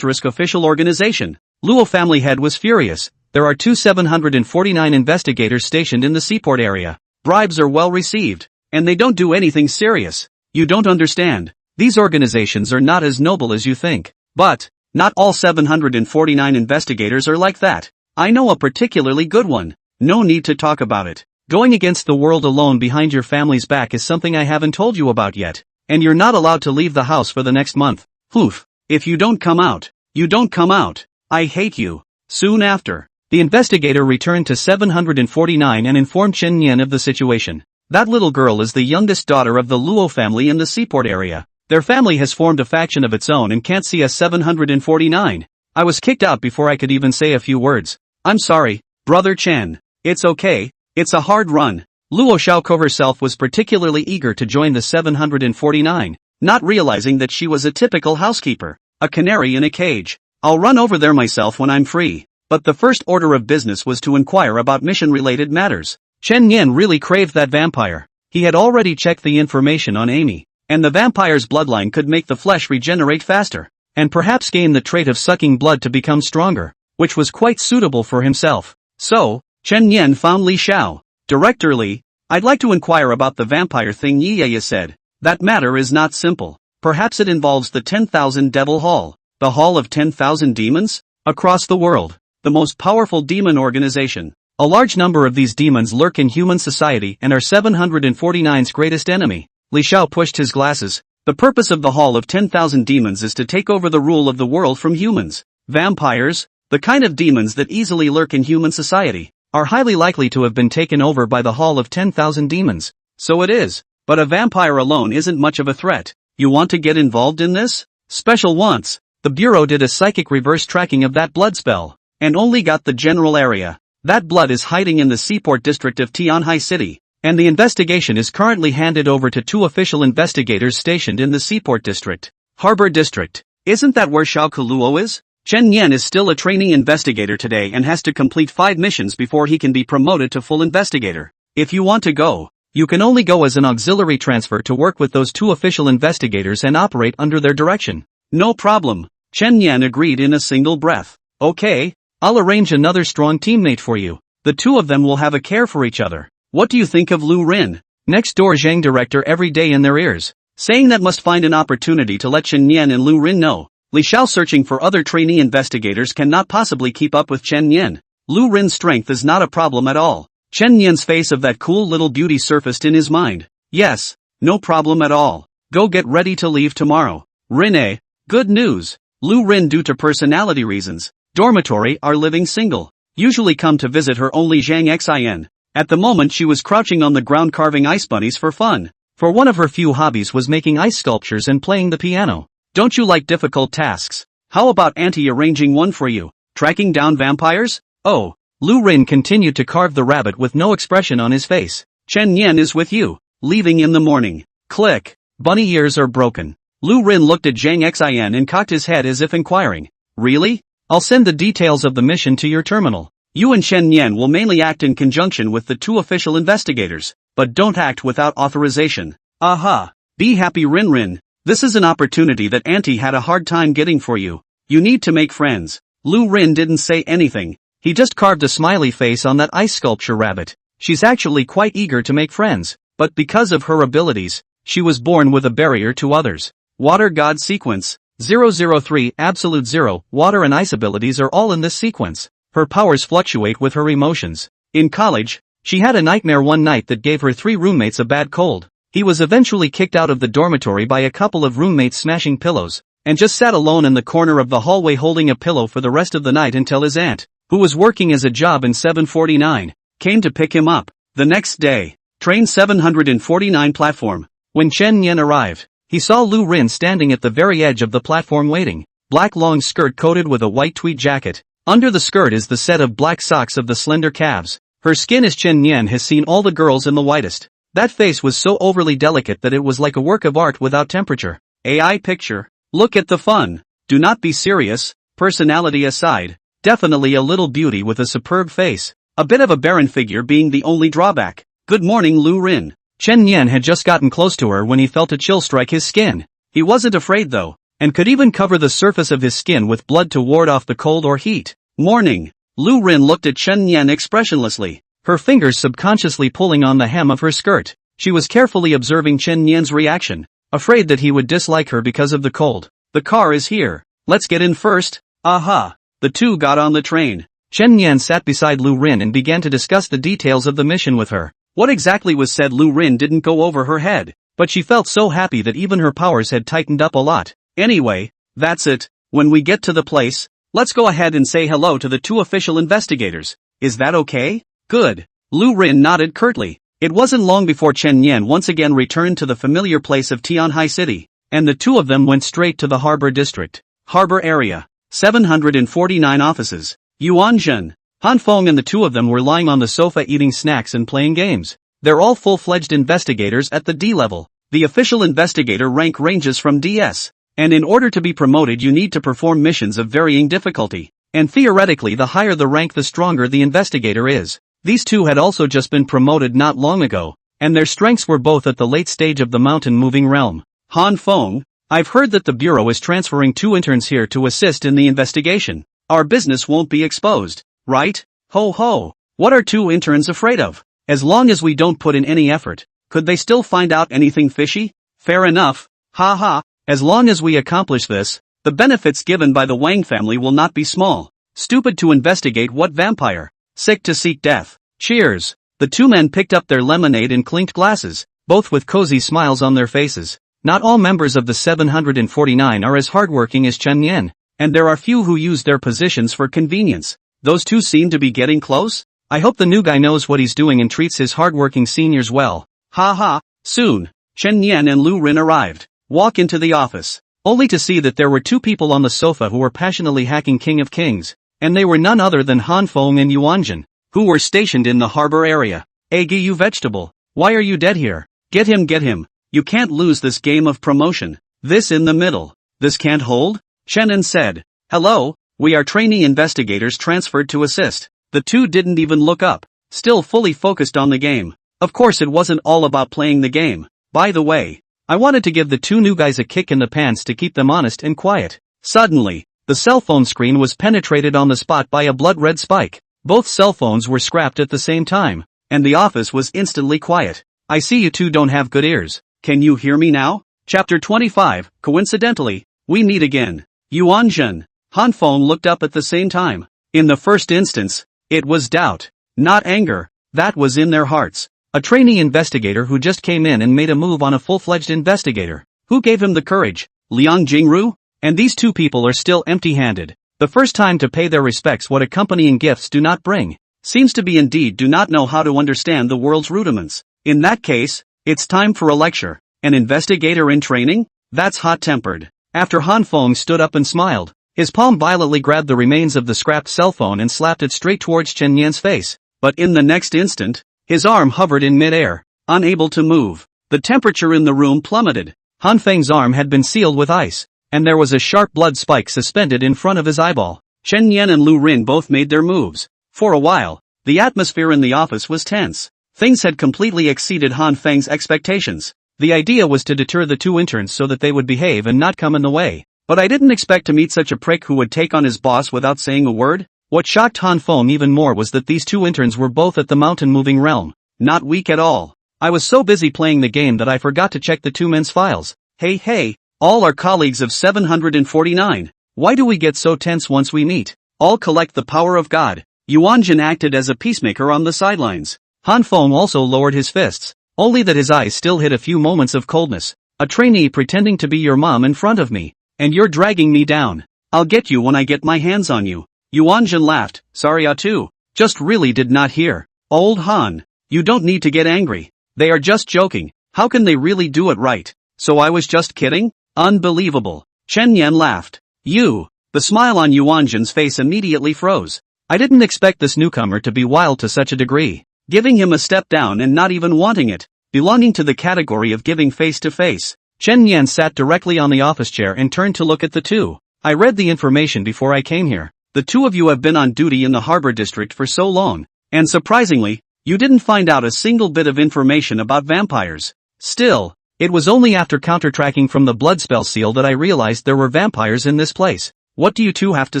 official organization. Luo family head was furious. There are two 749 investigators stationed in the seaport area. Bribes are well received, and they don't do anything serious. You don't understand. These organizations are not as noble as you think. But, not all 749 investigators are like that. I know a particularly good one. No need to talk about it. Going against the world alone behind your family's back is something I haven't told you about yet. And you're not allowed to leave the house for the next month. Oof. If you don't come out, you don't come out. I hate you. Soon after, the investigator returned to 749 and informed Chen Yan of the situation. That little girl is the youngest daughter of the Luo family in the seaport area. Their family has formed a faction of its own and can't see us 749. I was kicked out before I could even say a few words. I'm sorry, Brother Chen. It's okay, it's a hard run. Luo Xiaoko herself was particularly eager to join the 749, not realizing that she was a typical housekeeper, a canary in a cage. I'll run over there myself when I'm free. But the first order of business was to inquire about mission-related matters. Chen Yan really craved that vampire. He had already checked the information on Amy, and the vampire's bloodline could make the flesh regenerate faster, and perhaps gain the trait of sucking blood to become stronger, which was quite suitable for himself. So, Chen Yan found Li Xiao. Director Li, I'd like to inquire about the vampire thing Yi said. That matter is not simple. Perhaps it involves the 10,000 Devil Hall, the Hall of 10,000 Demons? Across the world, the most powerful demon organization. A large number of these demons lurk in human society and are 749's greatest enemy. Li Xiao pushed his glasses. The purpose of the Hall of 10,000 Demons is to take over the rule of the world from humans. Vampires, the kind of demons that easily lurk in human society, are highly likely to have been taken over by the Hall of 10,000 Demons. So it is. But a vampire alone isn't much of a threat. You want to get involved in this? Special wants. The Bureau did a psychic reverse tracking of that blood spell, and only got the general area. That blood is hiding in the seaport district of Tianhai City, and the investigation is currently handed over to 2 official investigators stationed in the seaport district. Harbor District. Isn't that where Xiao Kuluo is? Chen Yan is still a training investigator today and has to complete 5 missions before he can be promoted to full investigator. If you want to go, you can only go as an auxiliary transfer to work with those 2 official investigators and operate under their direction. No problem. Chen Yan agreed in a single breath. Okay, I'll arrange another strong teammate for you. The 2 of them will have a care for each other. What do you think of Lu Rin? Next door Zhang director every day in their ears, saying that must find an opportunity to let Chen Yan and Lu Rin know. Li Xiao searching for other trainee investigators cannot possibly keep up with Chen Yan. Lu Rin's strength is not a problem at all. Chen Yan's face of that cool little beauty surfaced in his mind. Yes, no problem at all. Go get ready to leave tomorrow. Rin good news. Lu Rin due to personality reasons, dormitory are living single. Usually come to visit her only Zhang Xin. At the moment she was crouching on the ground carving ice bunnies for fun. For one of her few hobbies was making ice sculptures and playing the piano. Don't you like difficult tasks? How about Auntie arranging one for you? Tracking down vampires? Oh, Lu Rin continued to carve the rabbit with no expression on his face. Chen Yan is with you. Leaving in the morning. Click. Bunny ears are broken. Lu Rin looked at Zhang Xin and cocked his head as if inquiring. Really? I'll send the details of the mission to your terminal. You and Chen Yan will mainly act in conjunction with the 2 official investigators, but don't act without authorization. Aha. Be happy Rin. This is an opportunity that Auntie had a hard time getting for you. You need to make friends. Lu Rin didn't say anything. He just carved a smiley face on that ice sculpture rabbit. She's actually quite eager to make friends, but because of her abilities, she was born with a barrier to others. Water God Sequence. 003 Absolute Zero. Water and ice abilities are all in this sequence. Her powers fluctuate with her emotions. In college, she had a nightmare one night that gave her 3 roommates a bad cold. He was eventually kicked out of the dormitory by a couple of roommates smashing pillows, and just sat alone in the corner of the hallway holding a pillow for the rest of the night until his aunt, who was working as a job in 749, came to pick him up. The next day, train 749 platform. When Chen Yan arrived, he saw Lu Rin standing at the very edge of the platform waiting. Black long skirt coated with a white tweed jacket. Under the skirt is the set of black socks of the slender calves. Her skin as Chen Yan has seen all the girls in the whitest. That face was so overly delicate that it was like a work of art without temperature. AI picture. Look at the fun. Do not be serious. Personality aside, definitely a little beauty with a superb face. A bit of a barren figure being the only drawback. Good morning Lu Rin. Chen Yan had just gotten close to her when he felt a chill strike his skin. He wasn't afraid though, and could even cover the surface of his skin with blood to ward off the cold or heat. Morning. Lu Rin looked at Chen Yan expressionlessly, her fingers subconsciously pulling on the hem of her skirt. She was carefully observing Chen Yan's reaction. afraid that he would dislike her because of the cold. The car is here. Let's get in first. Aha. The two got on the train. Chen Yan sat beside Lu Rin and began to discuss the details of the mission with her. What exactly was said Lu Rin didn't go over her head, but she felt so happy that even her powers had tightened up a lot. Anyway, that's it. When we get to the place, let's go ahead and say hello to the two official investigators. Is that okay? Good. Lu Rin nodded curtly. It wasn't long before Chen Yan once again returned to the familiar place of Tianhai City, and the two of them went straight to the harbor district. Harbor area. 749 offices. Yuanzhen. Han Feng and the two of them were lying on the sofa eating snacks and playing games. They're all full-fledged investigators at the D level. The official investigator rank ranges from DS. And in order to be promoted you need to perform missions of varying difficulty. And theoretically the higher the rank the stronger the investigator is. These two had also just been promoted not long ago, and their strengths were both at the late stage of the mountain-moving realm. Han Feng, I've heard that the Bureau is transferring 2 interns here to assist in the investigation. Our business won't be exposed, right? Ho ho. What are 2 interns afraid of? As long as we don't put in any effort, could they still find out anything fishy? Fair enough. Ha ha. As long as we accomplish this, the benefits given by the Wang family will not be small. Stupid to investigate what vampire. Sick to seek death. Cheers. The two men picked up their lemonade and clinked glasses, both with cozy smiles on their faces. Not all members of the 749 are as hardworking as Chen Yan, and there are few who use their positions for convenience. Those two seem to be getting close. I hope the new guy knows what he's doing and treats his hardworking seniors well. Ha ha. Soon, Chen Yan and Lu Rin arrived. Walk into the office, only to see that there were 2 people on the sofa who were passionately hacking King of Kings, and they were none other than Han Feng and Yuanzhen, who were stationed in the harbor area. Eggy, you vegetable, why are you dead here? Get him, you can't lose this game of promotion. This in the middle, this can't hold? Chenin said. Hello, we are trainee investigators transferred to assist. The two didn't even look up, still fully focused on the game. Of course it wasn't all about playing the game. By the way, I wanted to give the 2 new guys a kick in the pants to keep them honest and quiet. Suddenly, the cell phone screen was penetrated on the spot by a blood-red spike. Both cell phones were scrapped at the same time, and the office was instantly quiet. I see you two don't have good ears. Can you hear me now? Chapter 25, Coincidentally, we meet again. Yuanzhen. Han Feng looked up at the same time. In the first instance, it was doubt, not anger, that was in their hearts. A trainee investigator who just came in and made a move on a full-fledged investigator. Who gave him the courage? Liang Jingru? And these 2 people are still empty-handed. The first time to pay their respects what accompanying gifts do not bring. Seems to be indeed do not know how to understand the world's rudiments. In that case, it's time for a lecture. An investigator in training? That's hot-tempered. After Han Feng stood up and smiled, his palm violently grabbed the remains of the scrapped cell phone and slapped it straight towards Chen Yan's face. But in the next instant, his arm hovered in mid-air, unable to move. The temperature in the room plummeted. Han Feng's arm had been sealed with ice, and there was a sharp blood spike suspended in front of his eyeball. Chen Yan and Lu Rin both made their moves. For a while, the atmosphere in the office was tense. Things had completely exceeded Han Feng's expectations. The idea was to deter the 2 interns so that they would behave and not come in the way. But I didn't expect to meet such a prick who would take on his boss without saying a word. What shocked Han Feng even more was that these 2 interns were both at the mountain-moving realm. Not weak at all. I was so busy playing the game that I forgot to check the 2 men's files. Hey, all are colleagues of 749. Why do we get so tense once we meet? All collect the power of God. Yuanzhen acted as a peacemaker on the sidelines. Han Feng also lowered his fists, only that his eyes still hid a few moments of coldness. A trainee pretending to be your mom in front of me, and you're dragging me down. I'll get you when I get my hands on you. Yuanzhen laughed. Sorry, too. Just really did not hear. Old Han, you don't need to get angry. They are just joking. How can they really do it right? So I was just kidding? Unbelievable. Chen Yan laughed. You. The smile on Yuanzhen's face immediately froze. I didn't expect this newcomer to be wild to such a degree. Giving him a step down and not even wanting it. Belonging to the category of giving face to face. Chen Yan sat directly on the office chair and turned to look at the two. I read the information before I came here. The 2 of you have been on duty in the harbor district for so long, and surprisingly, you didn't find out a single bit of information about vampires. Still, it was only after counter-tracking from the blood spell seal that I realized there were vampires in this place. What do you 2 have to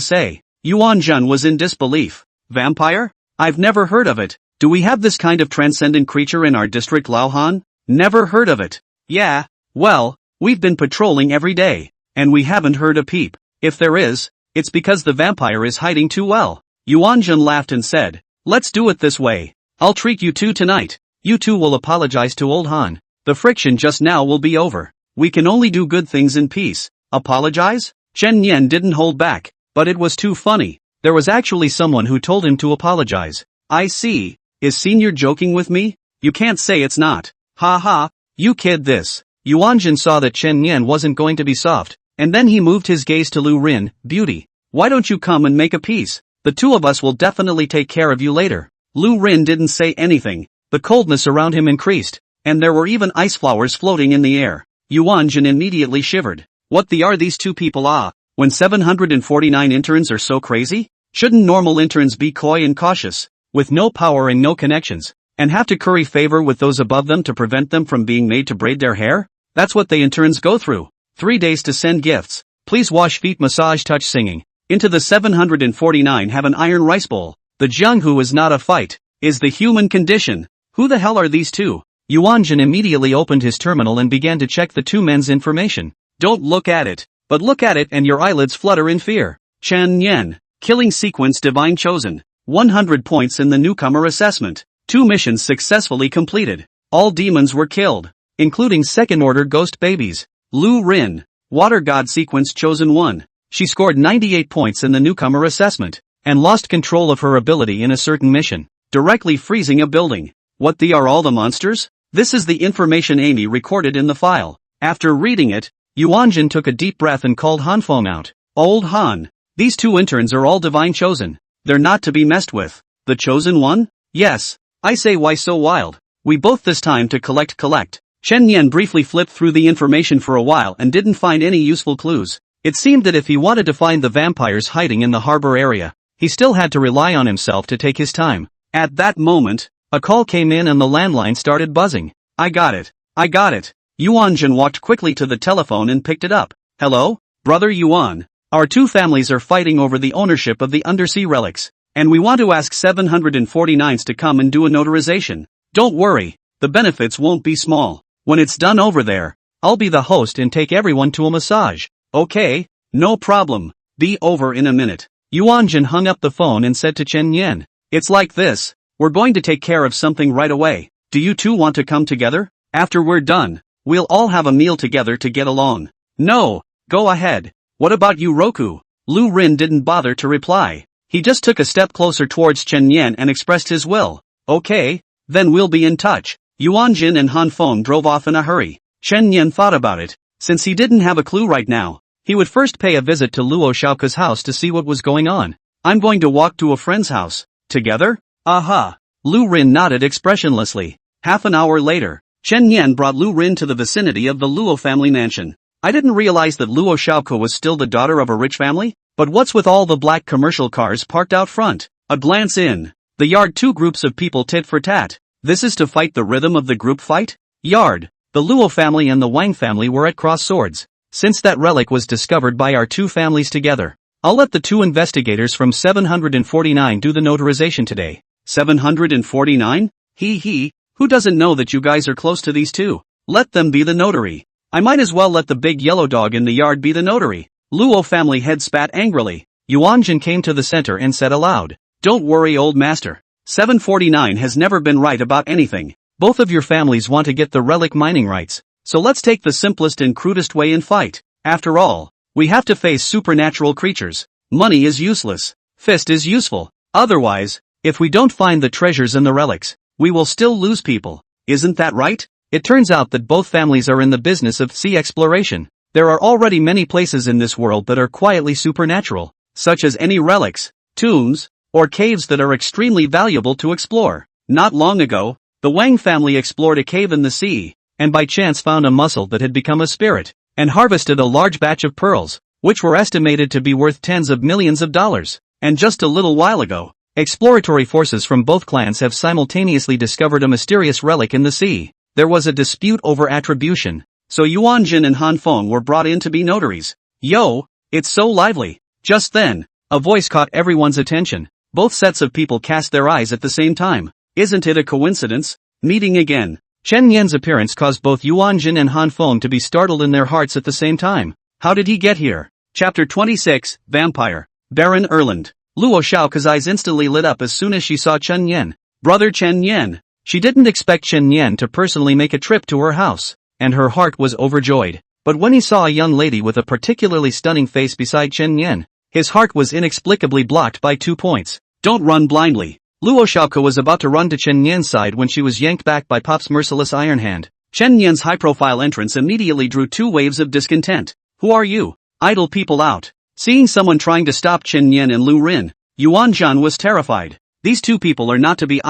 say? Yuanzhen was in disbelief. Vampire? I've never heard of it. Do we have this kind of transcendent creature in our district, Lao Han? Never heard of it. Yeah, well, We've been patrolling every day, and we haven't heard a peep. If there is, it's because the vampire is hiding too well. Yuanjun laughed and said, let's do it this way. I'll treat you two tonight. You two will apologize to old Han. The friction just now will be over. We can only do good things in peace. Apologize? Chen Yan didn't hold back, but it was too funny. There was actually someone who told him to apologize. I see. Is Senior joking with me? You can't say it's not. Ha ha, you kid this. Yuanjun saw that Chen Yan wasn't going to be soft, and then he moved his gaze to Lu Rin. Beauty, why don't you come and make a peace? The two of us will definitely take care of you later. Lu Rin didn't say anything. The coldness around him increased, and there were even ice flowers floating in the air. Yuanjun immediately shivered. What the are these two people when 749 interns are so crazy? Shouldn't normal interns be coy and cautious, with no power and no connections, and have to curry favor with those above them to prevent them from being made to braid their hair? That's what the interns go through. 3 days to send gifts. Please wash feet, massage, touch, singing. Into the 749 have an iron rice bowl. The Jianghu is not a fight, is the human condition. Who the hell are these two? Yuanjun immediately opened his terminal and began to check the two men's information. Don't look at it, but look at it and your eyelids flutter in fear. Chen Yan, killing sequence divine chosen. 100 points in the newcomer assessment. 2 missions successfully completed. All demons were killed, including second-order ghost babies. Lu Rin, water god sequence chosen 1. She scored 98 points in the newcomer assessment, and lost control of her ability in a certain mission, directly freezing a building. What the are all the monsters? This is the information Amy recorded in the file. After reading it, Yuanjun took a deep breath and called Han Feng out. Old Han, these two interns are all divine chosen. They're not to be messed with. The chosen one? Yes. I say, why so wild? We both this time to collect. Chen Yan briefly flipped through the information for a while and didn't find any useful clues. It seemed that if he wanted to find the vampires hiding in the harbor area, he still had to rely on himself to take his time. At that moment, a call came in and the landline started buzzing. I got it. Yuanjun walked quickly to the telephone and picked it up. Hello, brother Yuan. Our two families are fighting over the ownership of the undersea relics, and we want to ask 749s to come and do a notarization. Don't worry, the benefits won't be small. When it's done over there, I'll be the host and take everyone to a massage. Okay, no problem. Be over in a minute. Yuanjun hung up the phone and said to Chen Yan, it's like this, we're going to take care of something right away. Do you two want to come together? After we're done, we'll all have a meal together to get along. No, go ahead. What about you, Roku? Lu Rin didn't bother to reply. He just took a step closer towards Chen Yan and expressed his will. Okay, then we'll be in touch. Yuanjun and Han Feng drove off in a hurry. Chen Yan thought about it. Since he didn't have a clue right now, he would first pay a visit to Luo Xiaoke's house to see what was going on. I'm going to walk to a friend's house. Together? Aha. Lu Rin nodded expressionlessly. Half an hour later, Chen Yan brought Lu Rin to the vicinity of the Luo family mansion. I didn't realize that Luo Xiaoke was still the daughter of a rich family, but what's with all the black commercial cars parked out front? A glance in the yard, 2 groups of people tit for tat. This is to fight the rhythm of the group fight? Yard. The Luo family and the Wang family were at cross swords. Since that relic was discovered by our two families together, I'll let the 2 investigators from 749 do the notarization today. 749? He, who doesn't know that you guys are close to these two? Let them be the notary. I might as well let the big yellow dog in the yard be the notary. Luo family head spat angrily. Yuanjun came to the center and said aloud, don't worry, old master. 749 has never been right about anything. Both of your families want to get the relic mining rights, so let's take the simplest and crudest way and fight. After all, we have to face supernatural creatures. Money is useless. Fist is useful. Otherwise, if we don't find the treasures and the relics, we will still lose people. Isn't that right? It turns out that both families are in the business of sea exploration. There are already many places in this world that are quietly supernatural, such as any relics, tombs, or caves that are extremely valuable to explore. Not long ago, the Wang family explored a cave in the sea, and by chance found a mussel that had become a spirit, and harvested a large batch of pearls, which were estimated to be worth tens of millions of dollars. And just a little while ago, exploratory forces from both clans have simultaneously discovered a mysterious relic in the sea. There was a dispute over attribution, so Yuanjun and Han Feng were brought in to be notaries. Yo, it's so lively. Just then, a voice caught everyone's attention. Both sets of people cast their eyes at the same time. Isn't it a coincidence? Meeting again. Chen Yan's appearance caused both Yuanjin and Han Feng to be startled in their hearts at the same time. How did he get here? Chapter 26, Vampire. Baron Erland. Luo Xiaoke's eyes instantly lit up as soon as she saw Chen Yan. Brother Chen Yan. She didn't expect Chen Yan to personally make a trip to her house, and her heart was overjoyed. But when he saw a young lady with a particularly stunning face beside Chen Yan, his heart was inexplicably blocked by 2 points. Don't run blindly. Luo Xiaoke was about to run to Chen Yan's side when she was yanked back by Pop's merciless iron hand. Chen Yan's high-profile entrance immediately drew 2 waves of discontent. Who are you? Idle people out. Seeing someone trying to stop Chen Yan and Lu Rin, Yuan Zhan was terrified. These 2 people are not to be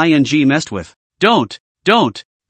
messed with. Don't.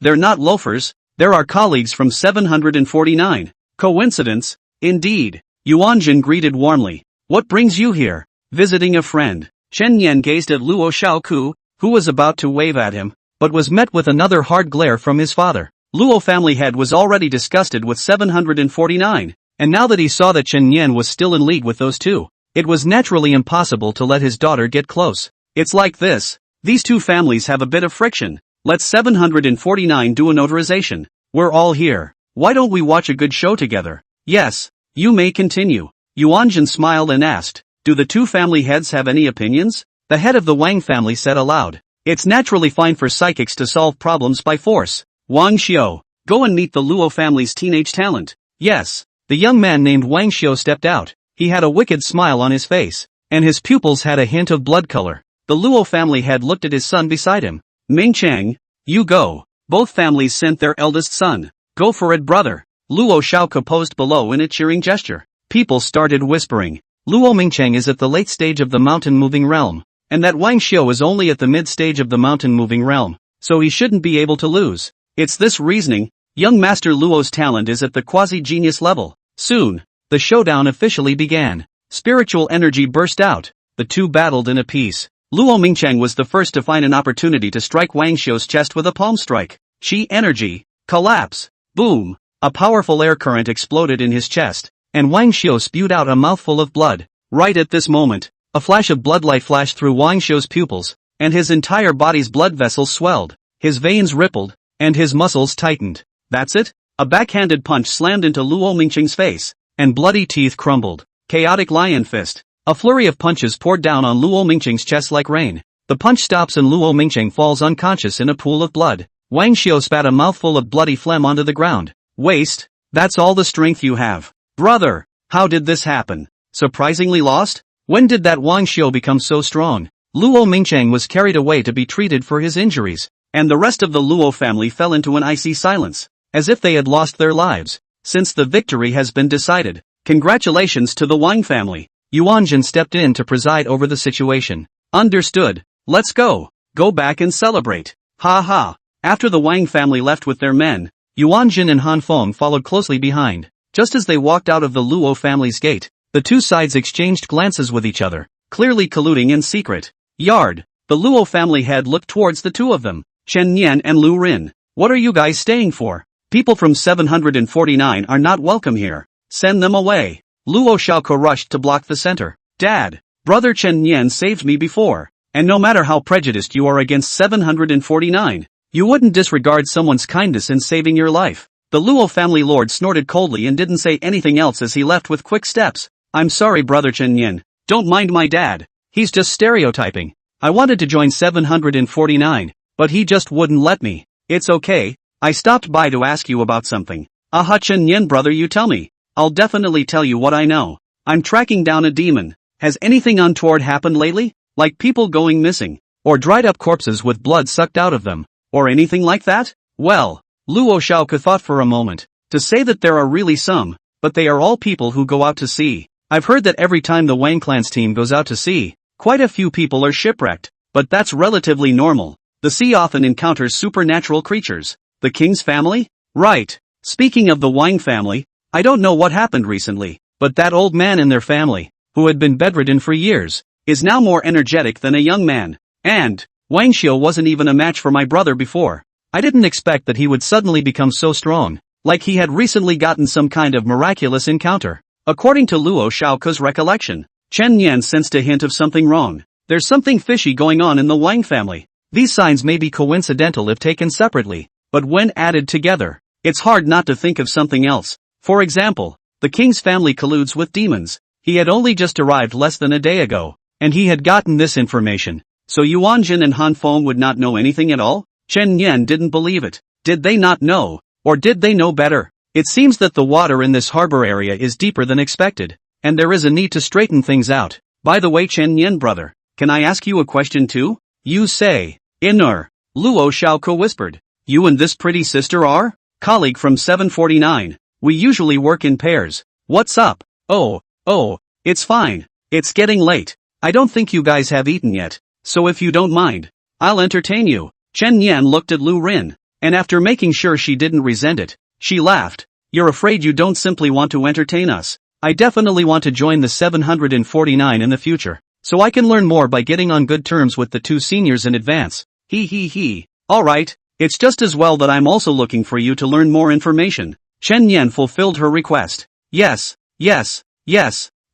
They're not loafers. They're our colleagues from 749. Coincidence? Indeed. Yuan Zhan greeted warmly. What brings you here? Visiting a friend. Chen Yan gazed at Luo Xiaoke, who was about to wave at him, but was met with another hard glare from his father. Luo family head was already disgusted with 749, and now that he saw that Chen Yan was still in league with those 2, it was naturally impossible to let his daughter get close. It's like this. These 2 families have a bit of friction. Let's 749 do a notarization. We're all here. Why don't we watch a good show together? Yes. You may continue. Yuanjin smiled and asked, do the 2 family heads have any opinions? The head of the Wang family said aloud. It's naturally fine for psychics to solve problems by force. Wang Xiao, go and meet the Luo family's teenage talent. Yes. The young man named Wang Xiao stepped out. He had a wicked smile on his face, and his pupils had a hint of blood color. The Luo family head looked at his son beside him. Ming Chang, you go. Both families sent their eldest son. Go for it, brother. Luo Xiaoke posed below in a cheering gesture. People started whispering. Luo Mingcheng is at the late stage of the mountain-moving realm, and that Wang Xiao is only at the mid-stage of the mountain-moving realm, so he shouldn't be able to lose. It's this reasoning. Young Master Luo's talent is at the quasi-genius level. Soon, the showdown officially began. Spiritual energy burst out. The 2 battled in a piece. Luo Mingcheng was the first to find an opportunity to strike Wang Xiao's chest with a palm strike. Chi energy. Collapse. Boom. A powerful air current exploded in his chest, and Wang Xiao spewed out a mouthful of blood. Right at this moment, a flash of bloodlight flashed through Wang Xiao's pupils, and his entire body's blood vessels swelled, his veins rippled, and his muscles tightened. That's it? A backhanded punch slammed into Luo Mingcheng's face, and bloody teeth crumbled. Chaotic lion fist. A flurry of punches poured down on Luo Mingcheng's chest like rain. The punch stops and Luo Mingcheng falls unconscious in a pool of blood. Wang Xiao spat a mouthful of bloody phlegm onto the ground. Waste? That's all the strength you have. Brother, how did this happen? Surprisingly lost? When did that Wang Xiao become so strong? Luo Mingcheng was carried away to be treated for his injuries, and the rest of the Luo family fell into an icy silence, as if they had lost their lives. Since the victory has been decided, congratulations to the Wang family. Yuanjin stepped in to preside over the situation. Understood. Let's go. Go back and celebrate. Ha ha. After the Wang family left with their men, Yuanjin and Han Feng followed closely behind. Just as they walked out of the Luo family's gate, the 2 sides exchanged glances with each other, clearly colluding in secret. Yard. The Luo family head looked towards the 2 of them. Chen Yan and Lu Rin. What are you guys staying for? People from 749 are not welcome here. Send them away. Luo Xiaoke rushed to block the center. Dad, brother Chen Yan saved me before, and no matter how prejudiced you are against 749, you wouldn't disregard someone's kindness in saving your life. The Luo family lord snorted coldly and didn't say anything else as he left with quick steps. I'm sorry, brother Chen Yan. Don't mind my dad. He's just stereotyping. I wanted to join 749, but he just wouldn't let me. It's okay. I stopped by to ask you about something. Aha, Chen Yan, brother, you tell me. I'll definitely tell you what I know. I'm tracking down a demon. Has anything untoward happened lately? Like people going missing? Or dried up corpses with blood sucked out of them? Or anything like that? Well, Luo Xiaoke thought for a moment. To say that there are really some, but they are all people who go out to sea. I've heard that every time the Wang clan's team goes out to sea, quite a few people are shipwrecked, but that's relatively normal. The sea often encounters supernatural creatures. The king's family? Right. Speaking of the Wang family, I don't know what happened recently, but that old man in their family, who had been bedridden for years, is now more energetic than a young man. And Wang Xiao wasn't even a match for my brother before. I didn't expect that he would suddenly become so strong, like he had recently gotten some kind of miraculous encounter. According to Luo Xiaoke's recollection, Chen Yan sensed a hint of something wrong. There's something fishy going on in the Wang family. These signs may be coincidental if taken separately, but when added together, it's hard not to think of something else. For example, the king's family colludes with demons. He had only just arrived less than a day ago, and he had gotten this information. So Yuan Jin and Han Feng would not know anything at all? Chen Yan didn't believe it. Did they not know? Or did they know better? It seems that the water in this harbor area is deeper than expected, and there is a need to straighten things out. By the way, Chen Yan brother, can I ask you a question too? You say, Inner. Luo Xiaoko whispered. You and this pretty sister are? Colleague from 749. We usually work in pairs. What's up? Oh, it's fine. It's getting late. I don't think you guys have eaten yet, so if you don't mind, I'll entertain you. Chen Yan looked at Lu Rin, and after making sure she didn't resent it, she laughed. You're afraid you don't simply want to entertain us. I definitely want to join the 749 in the future, so I can learn more by getting on good terms with the two seniors in advance. He. Alright, it's just as well that I'm also looking for you to learn more information. Chen Yan fulfilled her request. Yes.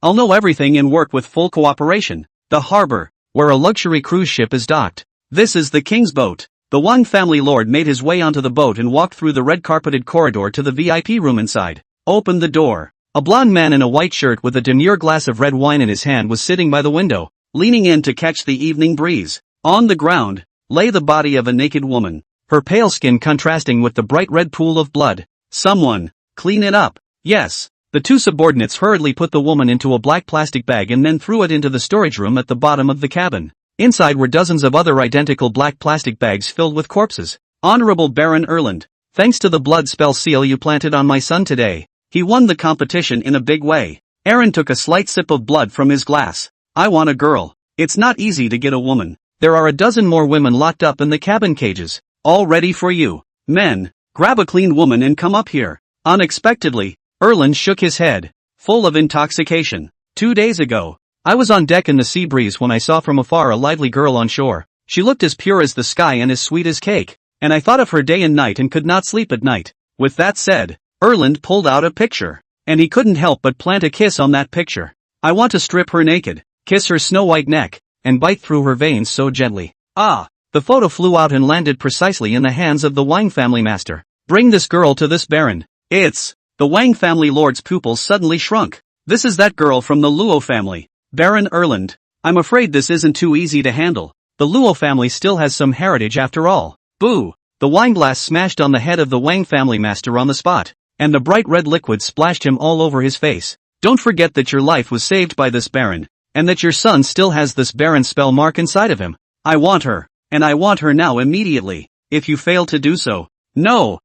I'll know everything and work with full cooperation. The harbor, where a luxury cruise ship is docked. This is the king's boat. The Wang family lord made his way onto the boat and walked through the red-carpeted corridor to the VIP room inside. Opened the door. A blond man in a white shirt with a demure glass of red wine in his hand was sitting by the window, leaning in to catch the evening breeze. On the ground lay the body of a naked woman, her pale skin contrasting with the bright red pool of blood. Someone, clean it up. Yes. The two subordinates hurriedly put the woman into a black plastic bag and then threw it into the storage room at the bottom of the cabin. Inside were dozens of other identical black plastic bags filled with corpses. Honorable Baron Erland, thanks to the blood spell seal you planted on my son today, he won the competition in a big way. Aaron took a slight sip of blood from his glass. I want a girl. It's not easy to get a woman. There are a dozen more women locked up in the cabin cages, all ready for you. Men, grab a clean woman and come up here. Unexpectedly, Erland shook his head, full of intoxication. 2 days ago, I was on deck in the sea breeze when I saw from afar a lively girl on shore. She looked as pure as the sky and as sweet as cake, and I thought of her day and night and could not sleep at night. With that said, Erland pulled out a picture, and he couldn't help but plant a kiss on that picture. I want to strip her naked, kiss her snow-white neck, and bite through her veins so gently. Ah! The photo flew out and landed precisely in the hands of the Wang family master. Bring this girl to this baron. It's... The Wang family lord's pupils suddenly shrunk. This is that girl from the Luo family. Baron Erland, I'm afraid this isn't too easy to handle. The Luo family still has some heritage after all. Boo! The wineglass smashed on the head of the Wang family master on the spot, and the bright red liquid splashed him all over his face. Don't forget that your life was saved by this baron, and that your son still has this baron spell mark inside of him. I want her, and I want her now immediately. If you fail to do so, no,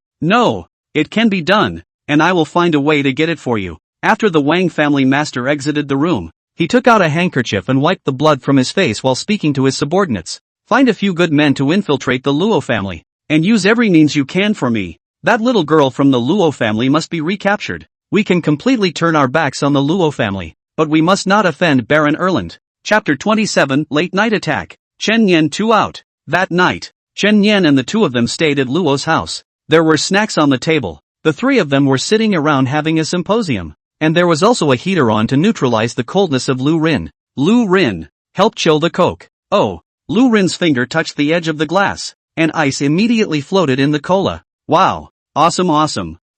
it can be done, and I will find a way to get it for you. After the Wang family master exited the room, he took out a handkerchief and wiped the blood from his face while speaking to his subordinates. Find a few good men to infiltrate the Luo family, and use every means you can for me. That little girl from the Luo family must be recaptured. We can completely turn our backs on the Luo family, but we must not offend Baron Erland. Chapter 27, Late Night Attack. Chen Yan 2 out. That night, Chen Yan and the two of them stayed at Luo's house. There were snacks on the table. The three of them were sitting around having a symposium, and there was also a heater on to neutralize the coldness of Lu Rin. Lu Rin, help chill the coke. Oh, Lu Rin's finger touched the edge of the glass, and ice immediately floated in the cola. Wow, awesome.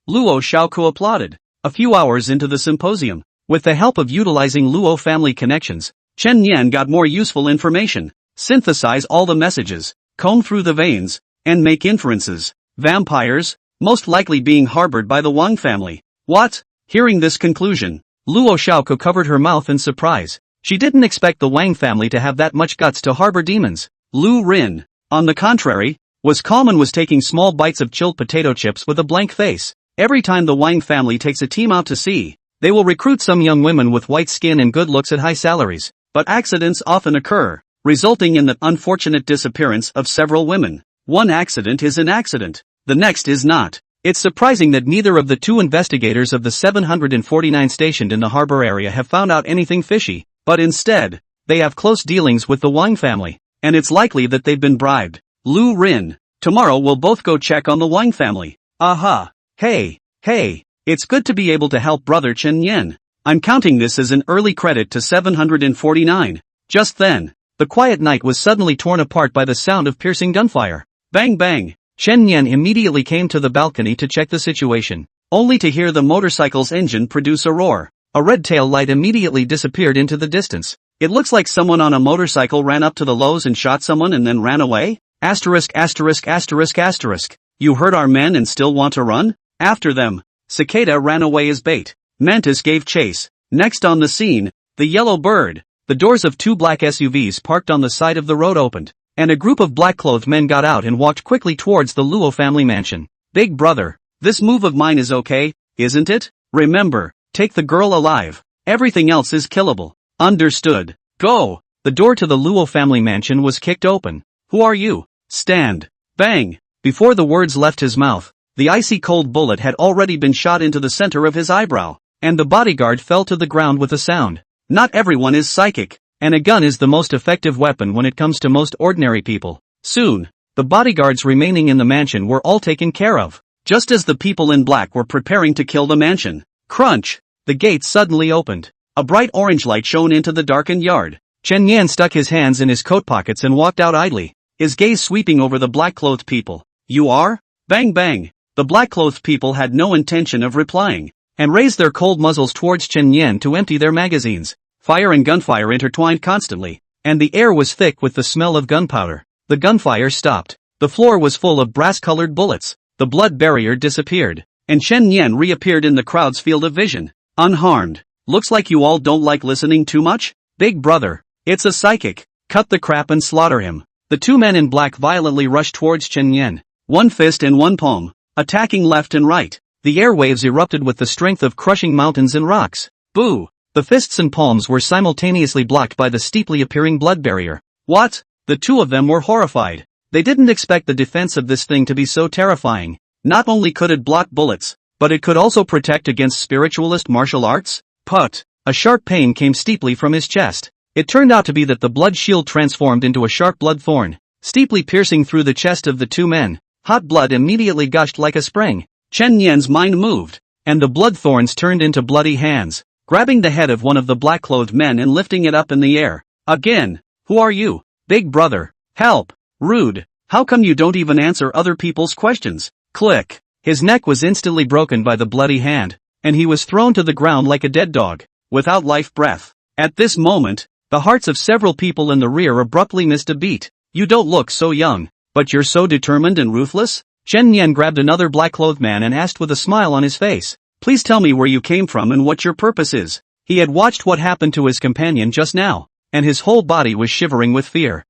Luo Xiaoko applauded. A few hours into the symposium, with the help of utilizing Luo family connections, Chen Yan got more useful information, synthesize all the messages, comb through the veins, and make inferences. Vampires, most likely being harbored by the Wang family. What? Hearing this conclusion, Luo Xiaoko covered her mouth in surprise. She didn't expect the Wang family to have that much guts to harbor demons. Lu Rin, on the contrary, was calm and was taking small bites of chilled potato chips with a blank face. Every time the Wang family takes a team out to sea, they will recruit some young women with white skin and good looks at high salaries. But accidents often occur, resulting in the unfortunate disappearance of several women. One accident is an accident. The next is not. It's surprising that neither of the two investigators of the 749 stationed in the harbor area have found out anything fishy, but instead, they have close dealings with the Wang family, and it's likely that they've been bribed. Lu Rin, tomorrow we'll both go check on the Wang family. Aha. Hey, it's good to be able to help brother Chen Yan. I'm counting this as an early credit to 749. Just then, the quiet night was suddenly torn apart by the sound of piercing gunfire. Bang bang. Chen Yan immediately came to the balcony to check the situation, only to hear the motorcycle's engine produce a roar. A red tail light immediately disappeared into the distance. It looks like someone on a motorcycle ran up to the lows and shot someone and then ran away? Asterisk asterisk asterisk asterisk. You hurt our men and still want to run? After them. Cicada ran away as bait. Mantis gave chase. Next on the scene, the yellow bird. The doors of two black SUVs parked on the side of the road opened, and a group of black-clothed men got out and walked quickly towards the Luo family mansion. Big brother, this move of mine is okay, isn't it? Remember, take the girl alive. Everything else is killable. Understood. Go! The door to the Luo family mansion was kicked open. Who are you? Stand. Bang! Before the words left his mouth, the icy cold bullet had already been shot into the center of his eyebrow, and the bodyguard fell to the ground with a sound. Not everyone is psychic, and a gun is the most effective weapon when it comes to most ordinary people. Soon, the bodyguards remaining in the mansion were all taken care of, just as the people in black were preparing to kill the mansion. Crunch! The gate suddenly opened. A bright orange light shone into the darkened yard. Chen Yan stuck his hands in his coat pockets and walked out idly, his gaze sweeping over the black-clothed people. You are? Bang bang! The black-clothed people had no intention of replying, and raised their cold muzzles towards Chen Yan to empty their magazines. Fire and gunfire intertwined constantly, and the air was thick with the smell of gunpowder. The gunfire stopped. The floor was full of brass-colored bullets. The blood barrier disappeared, and Chen Yan reappeared in the crowd's field of vision, unharmed. Looks like you all don't like listening too much? Big brother, it's a psychic. Cut the crap and slaughter him. The two men in black violently rushed towards Chen Yan, one fist and one palm, attacking left and right. The airwaves erupted with the strength of crushing mountains and rocks. Boo! The fists and palms were simultaneously blocked by the steeply appearing blood barrier. What? The two of them were horrified. They didn't expect the defense of this thing to be so terrifying. Not only could it block bullets, but it could also protect against spiritualist martial arts? Put! A sharp pain came steeply from his chest. It turned out to be that the blood shield transformed into a sharp blood thorn, steeply piercing through the chest of the two men. Hot blood immediately gushed like a spring. Chen Yan's mind moved, and the blood thorns turned into bloody hands, grabbing the head of one of the black-clothed men and lifting it up in the air. Again, who are you? Big brother, help! Rude, how come you don't even answer other people's questions? Click! His neck was instantly broken by the bloody hand, and he was thrown to the ground like a dead dog, without life breath. At this moment, the hearts of several people in the rear abruptly missed a beat. You don't look so young, but you're so determined and ruthless? Chen Yan grabbed another black-clothed man and asked with a smile on his face, please tell me where you came from and what your purpose is. He had watched what happened to his companion just now, and his whole body was shivering with fear.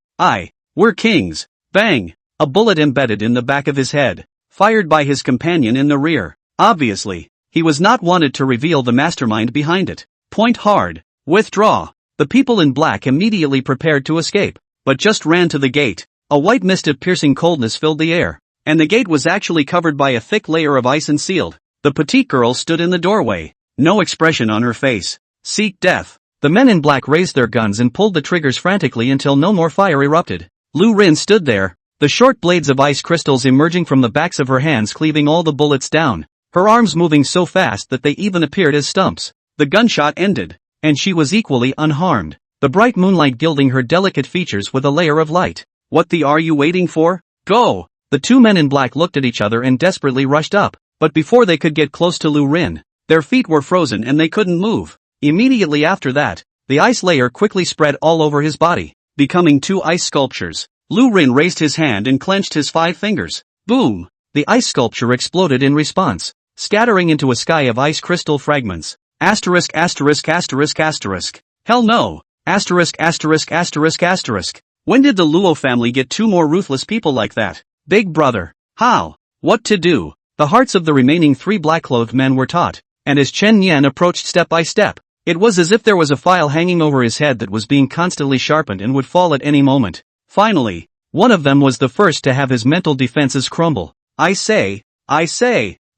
We're kings. Bang! A bullet embedded in the back of his head, fired by his companion in the rear. Obviously, he was not wanted to reveal the mastermind behind it. Point hard. Withdraw. The people in black immediately prepared to escape, but just ran to the gate. A white mist of piercing coldness filled the air, and the gate was actually covered by a thick layer of ice and sealed. The petite girl stood in the doorway, no expression on her face. Seek death. The men in black raised their guns and pulled the triggers frantically until no more fire erupted. Lu Rin stood there, the short blades of ice crystals emerging from the backs of her hands cleaving all the bullets down, her arms moving so fast that they even appeared as stumps. The gunshot ended, and she was equally unharmed, the bright moonlight gilding her delicate features with a layer of light. What the are you waiting for? Go! The two men in black looked at each other and desperately rushed up, but before they could get close to Lu Rin, their feet were frozen and they couldn't move. Immediately after that, the ice layer quickly spread all over his body, becoming two ice sculptures. Lu Rin raised his hand and clenched his 5 fingers. Boom! The ice sculpture exploded in response, scattering into a sky of ice crystal fragments. Asterisk asterisk asterisk asterisk. Hell no! Asterisk asterisk asterisk asterisk. When did the Luo family get 2 more ruthless people like that? Big brother. How? What to do? The hearts of the remaining 3 black-clothed men were taut, and as Chen Yan approached step by step, it was as if there was a file hanging over his head that was being constantly sharpened and would fall at any moment. Finally, one of them was the first to have his mental defenses crumble. I say.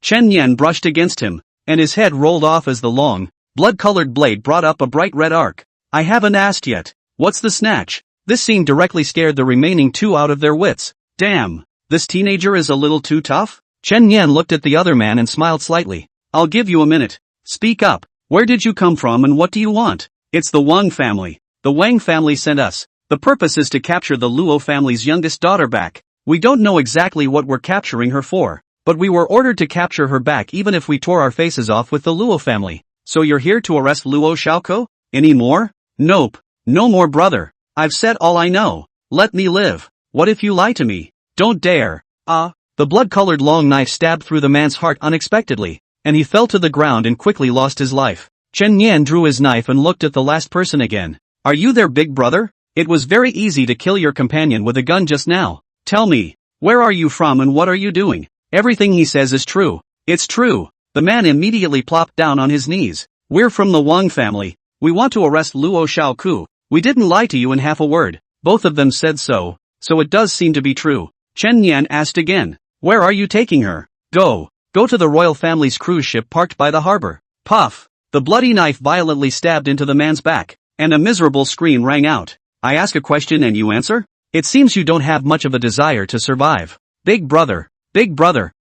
Chen Yan brushed against him, and his head rolled off as the long, blood-colored blade brought up a bright red arc. I haven't asked yet. What's the snatch? This scene directly scared the remaining 2 out of their wits. Damn, this teenager is a little too tough? Chen Yan looked at the other man and smiled slightly. I'll give you a minute. Speak up. Where did you come from and what do you want? It's the Wang family. The Wang family sent us. The purpose is to capture the Luo family's youngest daughter back. We don't know exactly what we're capturing her for, but we were ordered to capture her back even if we tore our faces off with the Luo family. So you're here to arrest Luo Xiaoko? Any more? Nope. No more, brother. I've said all I know. Let me live. What if you lie to me? Don't dare. The blood-colored long knife stabbed through the man's heart unexpectedly, and he fell to the ground and quickly lost his life. Chen Yan drew his knife and looked at the last person again. Are you their big brother? It was very easy to kill your companion with a gun just now. Tell me, where are you from and what are you doing? Everything he says is true. It's true. The man immediately plopped down on his knees. We're from the Wang family. We want to arrest Luo Xiaoku. We didn't lie to you in half a word. Both of them said so it does seem to be true. Chen Yan asked again. Where are you taking her? Go to the royal family's cruise ship parked by the harbor. Puff! The bloody knife violently stabbed into the man's back, and a miserable scream rang out. I ask a question and you answer? It seems you don't have much of a desire to survive. Big brother,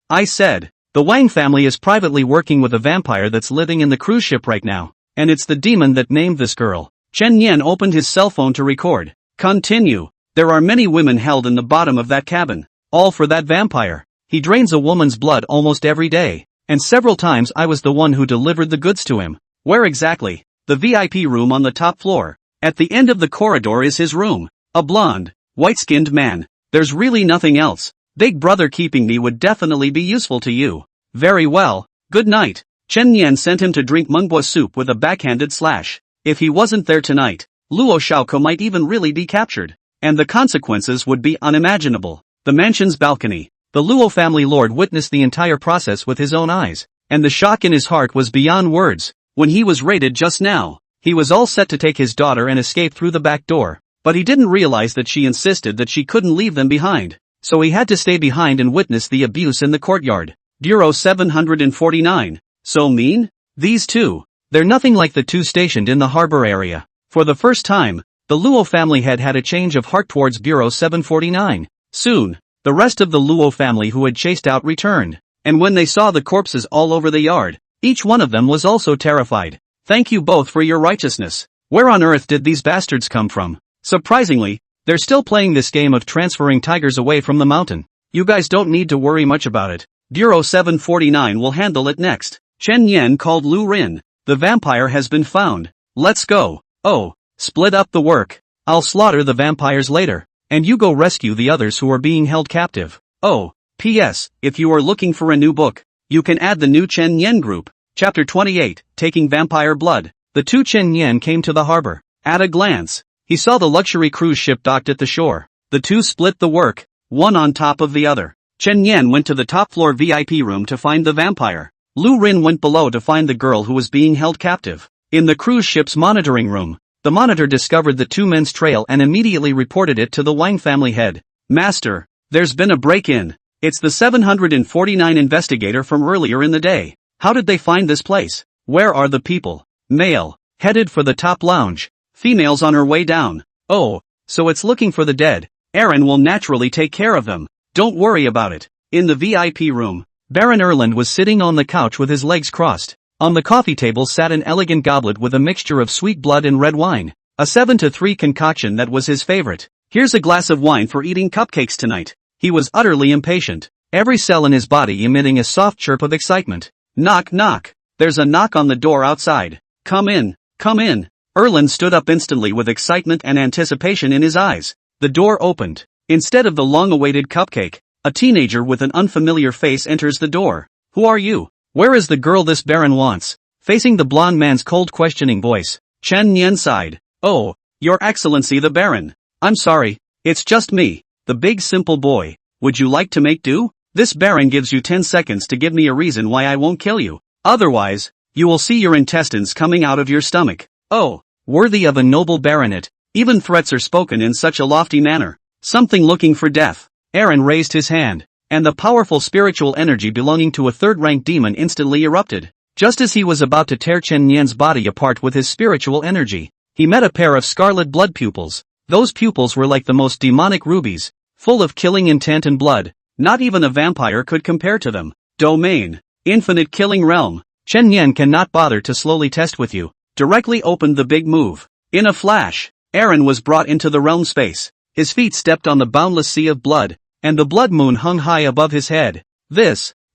I said. The Wang family is privately working with a vampire that's living in the cruise ship right now, and it's the demon that named this girl. Chen Yan opened his cell phone to record. Continue. There are many women held in the bottom of that cabin, all for that vampire. He drains a woman's blood almost every day, and several times I was the one who delivered the goods to him. Where exactly? The VIP room on the top floor. At the end of the corridor is his room. A blonde, white-skinned man. There's really nothing else. Big brother, keeping me would definitely be useful to you. Very well, good night. Chen Yan sent him to drink manhwa soup with a backhanded slash. If he wasn't there tonight, Luo Xiaoko might even really be captured, and the consequences would be unimaginable. The mansion's balcony. The Luo family lord witnessed the entire process with his own eyes, and the shock in his heart was beyond words. When he was raided just now, he was all set to take his daughter and escape through the back door, but he didn't realize that she insisted that she couldn't leave them behind, so he had to stay behind and witness the abuse in the courtyard. Bureau 749. So mean? These two. They're nothing like the two stationed in the harbor area. For the first time, the Luo family had a change of heart towards Bureau 749. Soon, the rest of the Luo family who had chased out returned, and when they saw the corpses all over the yard, each one of them was also terrified. Thank you both for your righteousness. Where on earth did these bastards come from? Surprisingly, they're still playing this game of transferring tigers away from the mountain. You guys don't need to worry much about it. Bureau 749 will handle it next. Chen Yan called Lu Rin. The vampire has been found. Let's go. Oh, split up the work. I'll slaughter the vampires later, and you go rescue the others who are being held captive. Oh, P.S. If you are looking for a new book, you can add the new Chen Yan group. Chapter 28, Taking Vampire Blood. The two Chen Yan came to the harbor. At a glance, he saw the luxury cruise ship docked at the shore. The two split the work, one on top of the other. Chen Yan went to the top floor VIP room to find the vampire. Lu Rin went below to find the girl who was being held captive. In the cruise ship's monitoring room, the monitor discovered the two men's trail and immediately reported it to the Wang family head. Master, there's been a break-in. It's the 749 investigator from earlier in the day. How did they find this place? Where are the people? Male, headed for the top lounge. Females on her way down. Oh, so it's looking for the dead. Aaron will naturally take care of them. Don't worry about it. In the VIP room, Baron Erland was sitting on the couch with his legs crossed. On the coffee table sat an elegant goblet with a mixture of sweet blood and red wine. A 7-3 concoction that was his favorite. Here's a glass of wine for eating cupcakes tonight. He was utterly impatient, every cell in his body emitting a soft chirp of excitement. Knock knock. There's a knock on the door outside. Come in, come in. Erland stood up instantly with excitement and anticipation in his eyes. The door opened. Instead of the long-awaited cupcake, a teenager with an unfamiliar face enters the door. Who are you? Where is the girl this baron wants? Facing the blond man's cold questioning voice, Chen Yan sighed. Oh, your excellency the baron. I'm sorry, it's just me, the big simple boy. Would you like to make do? This baron gives you 10 seconds to give me a reason why I won't kill you. Otherwise, you will see your intestines coming out of your stomach. Oh, worthy of a noble baronet. Even threats are spoken in such a lofty manner. Something looking for death. Aaron raised his hand, and the powerful spiritual energy belonging to a third-rank demon instantly erupted. Just as he was about to tear Chen Yan's body apart with his spiritual energy, he met a pair of scarlet blood pupils. Those pupils were like the most demonic rubies, full of killing intent and blood. Not even a vampire could compare to them. Domain. Infinite killing realm. Chen Yan cannot bother to slowly test with you. Directly opened the big move. In a flash, Aaron was brought into the realm space. His feet stepped on the boundless sea of blood, and the blood moon hung high above his head.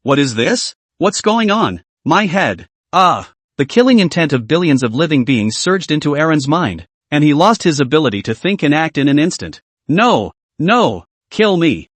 What is this? What's going on? My head. The killing intent of billions of living beings surged into Aaron's mind, and he lost his ability to think and act in an instant. No, kill me.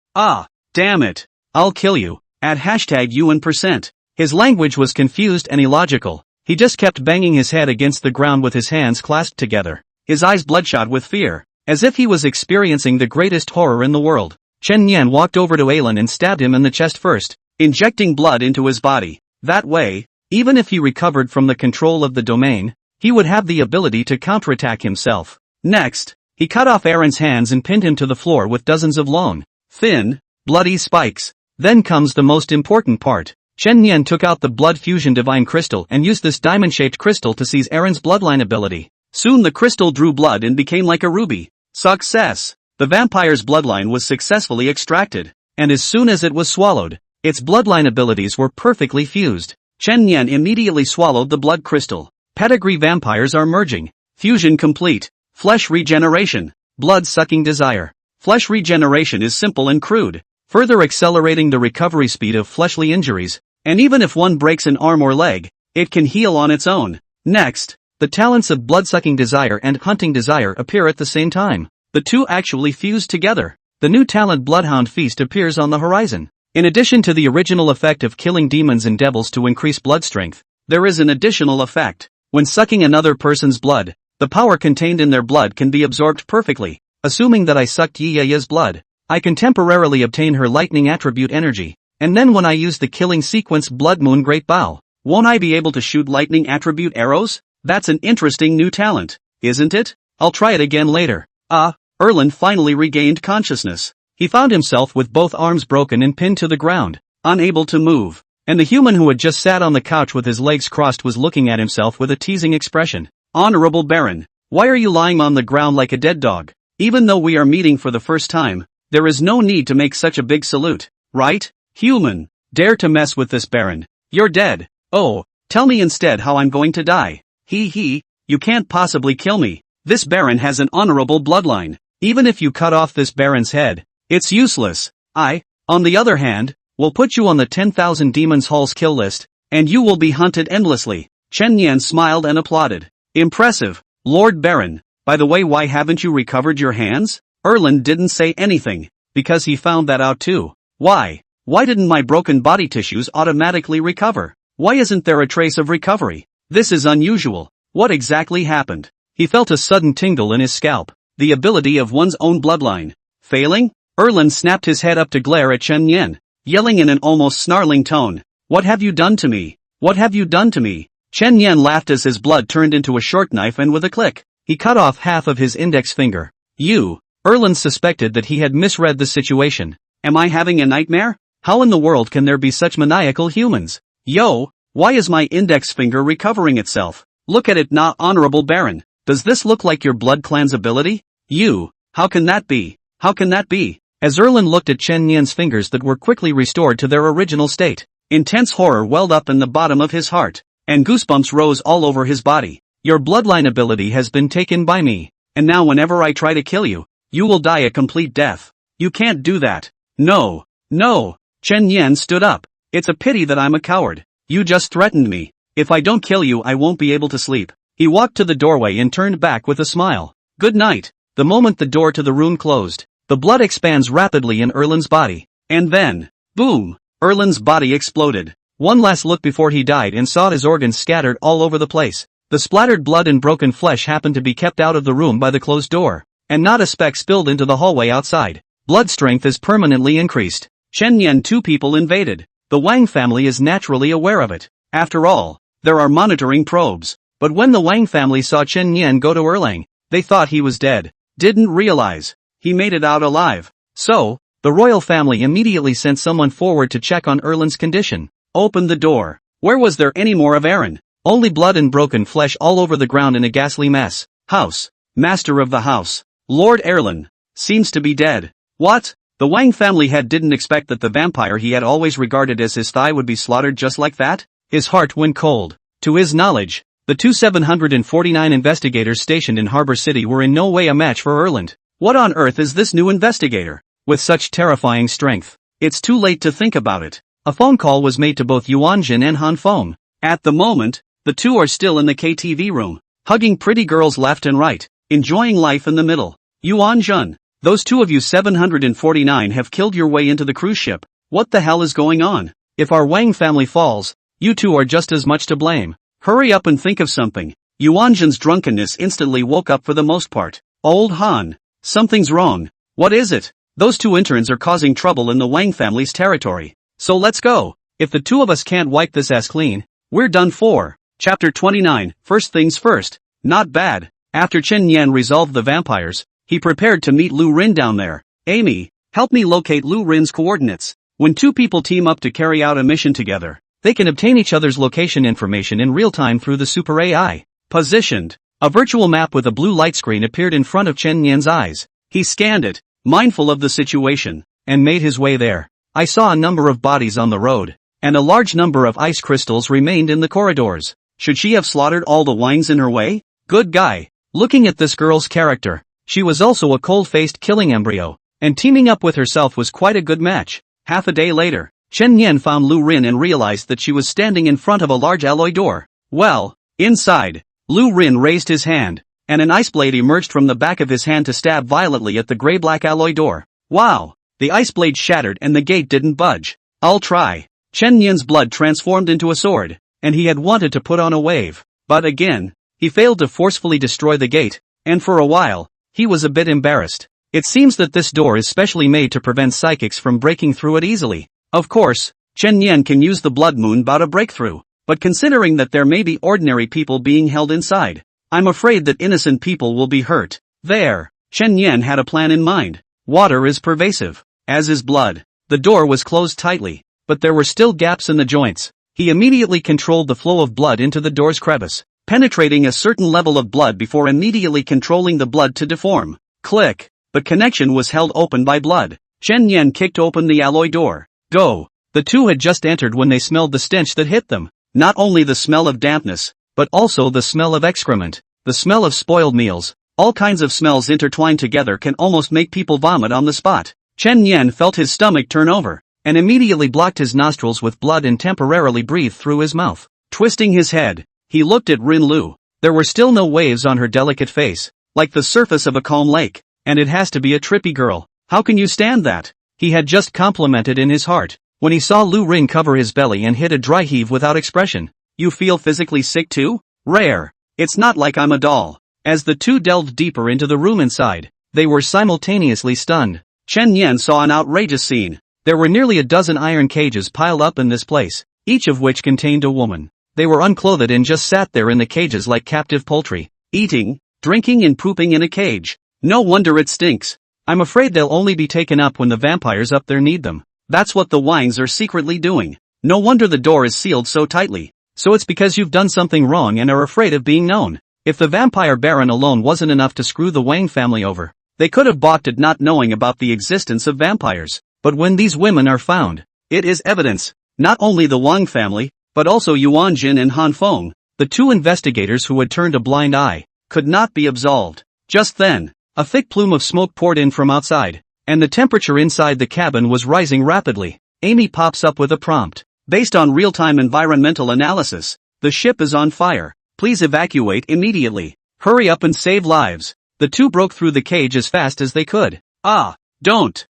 Damn it. I'll kill you. Add #UN%. His language was confused and illogical. He just kept banging his head against the ground with his hands clasped together, his eyes bloodshot with fear, as if he was experiencing the greatest horror in the world. Chen Yan walked over to Alan and stabbed him in the chest first, injecting blood into his body. That way, even if he recovered from the control of the domain, he would have the ability to counterattack himself. Next, he cut off Aaron's hands and pinned him to the floor with dozens of long, thin, bloody spikes. Then comes the most important part. Chen Yan took out the blood fusion divine crystal and used this diamond-shaped crystal to seize Aaron's bloodline ability. Soon the crystal drew blood and became like a ruby. Success! The vampire's bloodline was successfully extracted, and as soon as it was swallowed, its bloodline abilities were perfectly fused. Chen Yan immediately swallowed the blood crystal. Pedigree vampires are merging. Fusion complete. Flesh regeneration. Blood-sucking desire. Flesh regeneration is simple and crude, further accelerating the recovery speed of fleshly injuries, and even if one breaks an arm or leg, it can heal on its own. Next, the talents of blood-sucking desire and hunting desire appear at the same time. The two actually fuse together. The new talent Bloodhound Feast appears on the horizon. In addition to the original effect of killing demons and devils to increase blood strength, there is an additional effect. When sucking another person's blood, the power contained in their blood can be absorbed perfectly. Assuming that I sucked Yiya's blood, I can temporarily obtain her lightning attribute energy, and then when I use the killing sequence Blood Moon Great Bow, won't I be able to shoot lightning attribute arrows? That's an interesting new talent, isn't it? I'll try it again later. Erland finally regained consciousness. He found himself with both arms broken and pinned to the ground, unable to move, and the human who had just sat on the couch with his legs crossed was looking at himself with a teasing expression. Honorable Baron, why are you lying on the ground like a dead dog? Even though we are meeting for the first time, there is no need to make such a big salute, right? Human, dare to mess with this Baron. You're dead. Oh, tell me instead how I'm going to die. You can't possibly kill me. This Baron has an honorable bloodline. Even if you cut off this Baron's head, it's useless. I, on the other hand, will put you on the 10,000 Demons Hall's kill list, and you will be hunted endlessly. Chen Yan smiled and applauded. Impressive, Lord Baron. By the way, why haven't you recovered your hands? Erland didn't say anything, because he found that out too. Why didn't my broken body tissues automatically recover? Why isn't there a trace of recovery? This is unusual. What exactly happened? He felt a sudden tingle in his scalp. The ability of one's own bloodline failing? Erland snapped his head up to glare at Chen Yan, yelling in an almost snarling tone. What have you done to me? What have you done to me? Chen Yan laughed as his blood turned into a short knife and with a click, he cut off half of his index finger. Erland suspected that he had misread the situation. Am I having a nightmare? How in the world can there be such maniacal humans? Why is my index finger recovering itself? Look at it now, Honorable Baron. Does this look like your blood clan's ability? How can that be? How can that be? As Erland looked at Chen Yan's fingers that were quickly restored to their original state, intense horror welled up in the bottom of his heart, and goosebumps rose all over his body. Your bloodline ability has been taken by me, and now whenever I try to kill you, you will die a complete death. You can't do that. No. Chen Yan stood up. It's a pity that I'm a coward. You just threatened me. If I don't kill you, I won't be able to sleep. He walked to the doorway and turned back with a smile. Good night. The moment the door to the room closed, the blood expands rapidly in Erland's body. And then, boom! Erland's body exploded. One last look before he died and saw his organs scattered all over the place. The splattered blood and broken flesh happened to be kept out of the room by the closed door, and not a speck spilled into the hallway outside. Blood strength is permanently increased. Chen Yan, 2 people invaded. The Wang family is naturally aware of it. After all, there are monitoring probes. But when the Wang family saw Chen Yan go to Erlang, they thought he was dead. Didn't realize he made it out alive. So, the royal family immediately sent someone forward to check on Erland's condition. Opened the door. Where was there any more of Aaron? Only blood and broken flesh all over the ground in a ghastly mess. House. Master of the house. Lord Erland. Seems to be dead. What? The Wang family head didn't expect that the vampire he had always regarded as his thigh would be slaughtered just like that. His heart went cold. To his knowledge, the 749 investigators stationed in Harbor City were in no way a match for Erland. What on earth is this new investigator? with such terrifying strength. It's too late to think about it. A phone call was made to both Yuanjin and Han Feng. At the moment, the two are still in the KTV room, hugging pretty girls left and right, enjoying life in the middle. Yuanjin, those two of you 749 have killed your way into the cruise ship. What the hell is going on? If our Wang family falls, you two are just as much to blame. Hurry up and think of something. Yuanjin's drunkenness instantly woke up for the most part. Old Han, something's wrong. What is it? Those two interns are causing trouble in the Wang family's territory. So let's go. If the two of us can't wipe this ass clean, we're done for. Chapter 29, First Things First. Not bad. After Chen Yan resolved the vampires, he prepared to meet Lu Rin down there. Amy, help me locate Lu Rin's coordinates. When two people team up to carry out a mission together, they can obtain each other's location information in real time through the Super AI. Positioned. A virtual map with a blue light screen appeared in front of Chen Yan's eyes. He scanned it, mindful of the situation, and made his way there. I saw a number of bodies on the road, and a large number of ice crystals remained in the corridors. Should she have slaughtered all the Wangs in her way? Good guy. Looking at this girl's character, she was also a cold-faced killing embryo, and teaming up with herself was quite a good match. Half a day later, Chen Yan found Lu Rin and realized that she was standing in front of a large alloy door. Well, inside, Lu Rin raised his hand, and an ice blade emerged from the back of his hand to stab violently at the gray-black alloy door. Wow! The ice blade shattered and the gate didn't budge. I'll try. Chen Yan's blood transformed into a sword, and he had wanted to put on a wave. But again, he failed to forcefully destroy the gate, and for a while, he was a bit embarrassed. It seems that this door is specially made to prevent psychics from breaking through it easily. Of course, Chen Yan can use the blood moon bow to break through. But considering that there may be ordinary people being held inside, I'm afraid that innocent people will be hurt. There, Chen Yan had a plan in mind. Water is pervasive, as is blood. The door was closed tightly, but there were still gaps in the joints. He immediately controlled the flow of blood into the door's crevice, penetrating a certain level of blood before immediately controlling the blood to deform. Click. The connection was held open by blood. Chen Yan kicked open the alloy door. Go. The two had just entered when they smelled the stench that hit them. Not only the smell of dampness, but also the smell of excrement, the smell of spoiled meals. All kinds of smells intertwined together can almost make people vomit on the spot. Chen Yan felt his stomach turn over, and immediately blocked his nostrils with blood and temporarily breathed through his mouth. Twisting his head, he looked at Rin Lu. There were still no waves on her delicate face, like the surface of a calm lake. And it has to be a trippy girl. How can you stand that? He had just complimented in his heart, when he saw Lu Rin cover his belly and hit a dry heave without expression. You feel physically sick too? Rare. It's not like I'm a doll. As the two delved deeper into the room inside, they were simultaneously stunned. Chen Yan saw an outrageous scene. There were nearly a dozen iron cages piled up in this place, each of which contained a woman. They were unclothed and just sat there in the cages like captive poultry, eating, drinking and pooping in a cage. No wonder it stinks. I'm afraid they'll only be taken up when the vampires up there need them. That's what the Wangs are secretly doing. No wonder the door is sealed so tightly. So it's because you've done something wrong and are afraid of being known. If the vampire baron alone wasn't enough to screw the Wang family over, they could have balked at not knowing about the existence of vampires. But when these women are found, it is evidence. Not only the Wang family, but also Yuanjin and Han Feng, the two investigators who had turned a blind eye, could not be absolved. Just then, a thick plume of smoke poured in from outside, and the temperature inside the cabin was rising rapidly. Amy pops up with a prompt. Based on real-time environmental analysis, the ship is on fire. Please evacuate immediately. Hurry up and save lives. The two broke through the cage as fast as they could. Ah, don't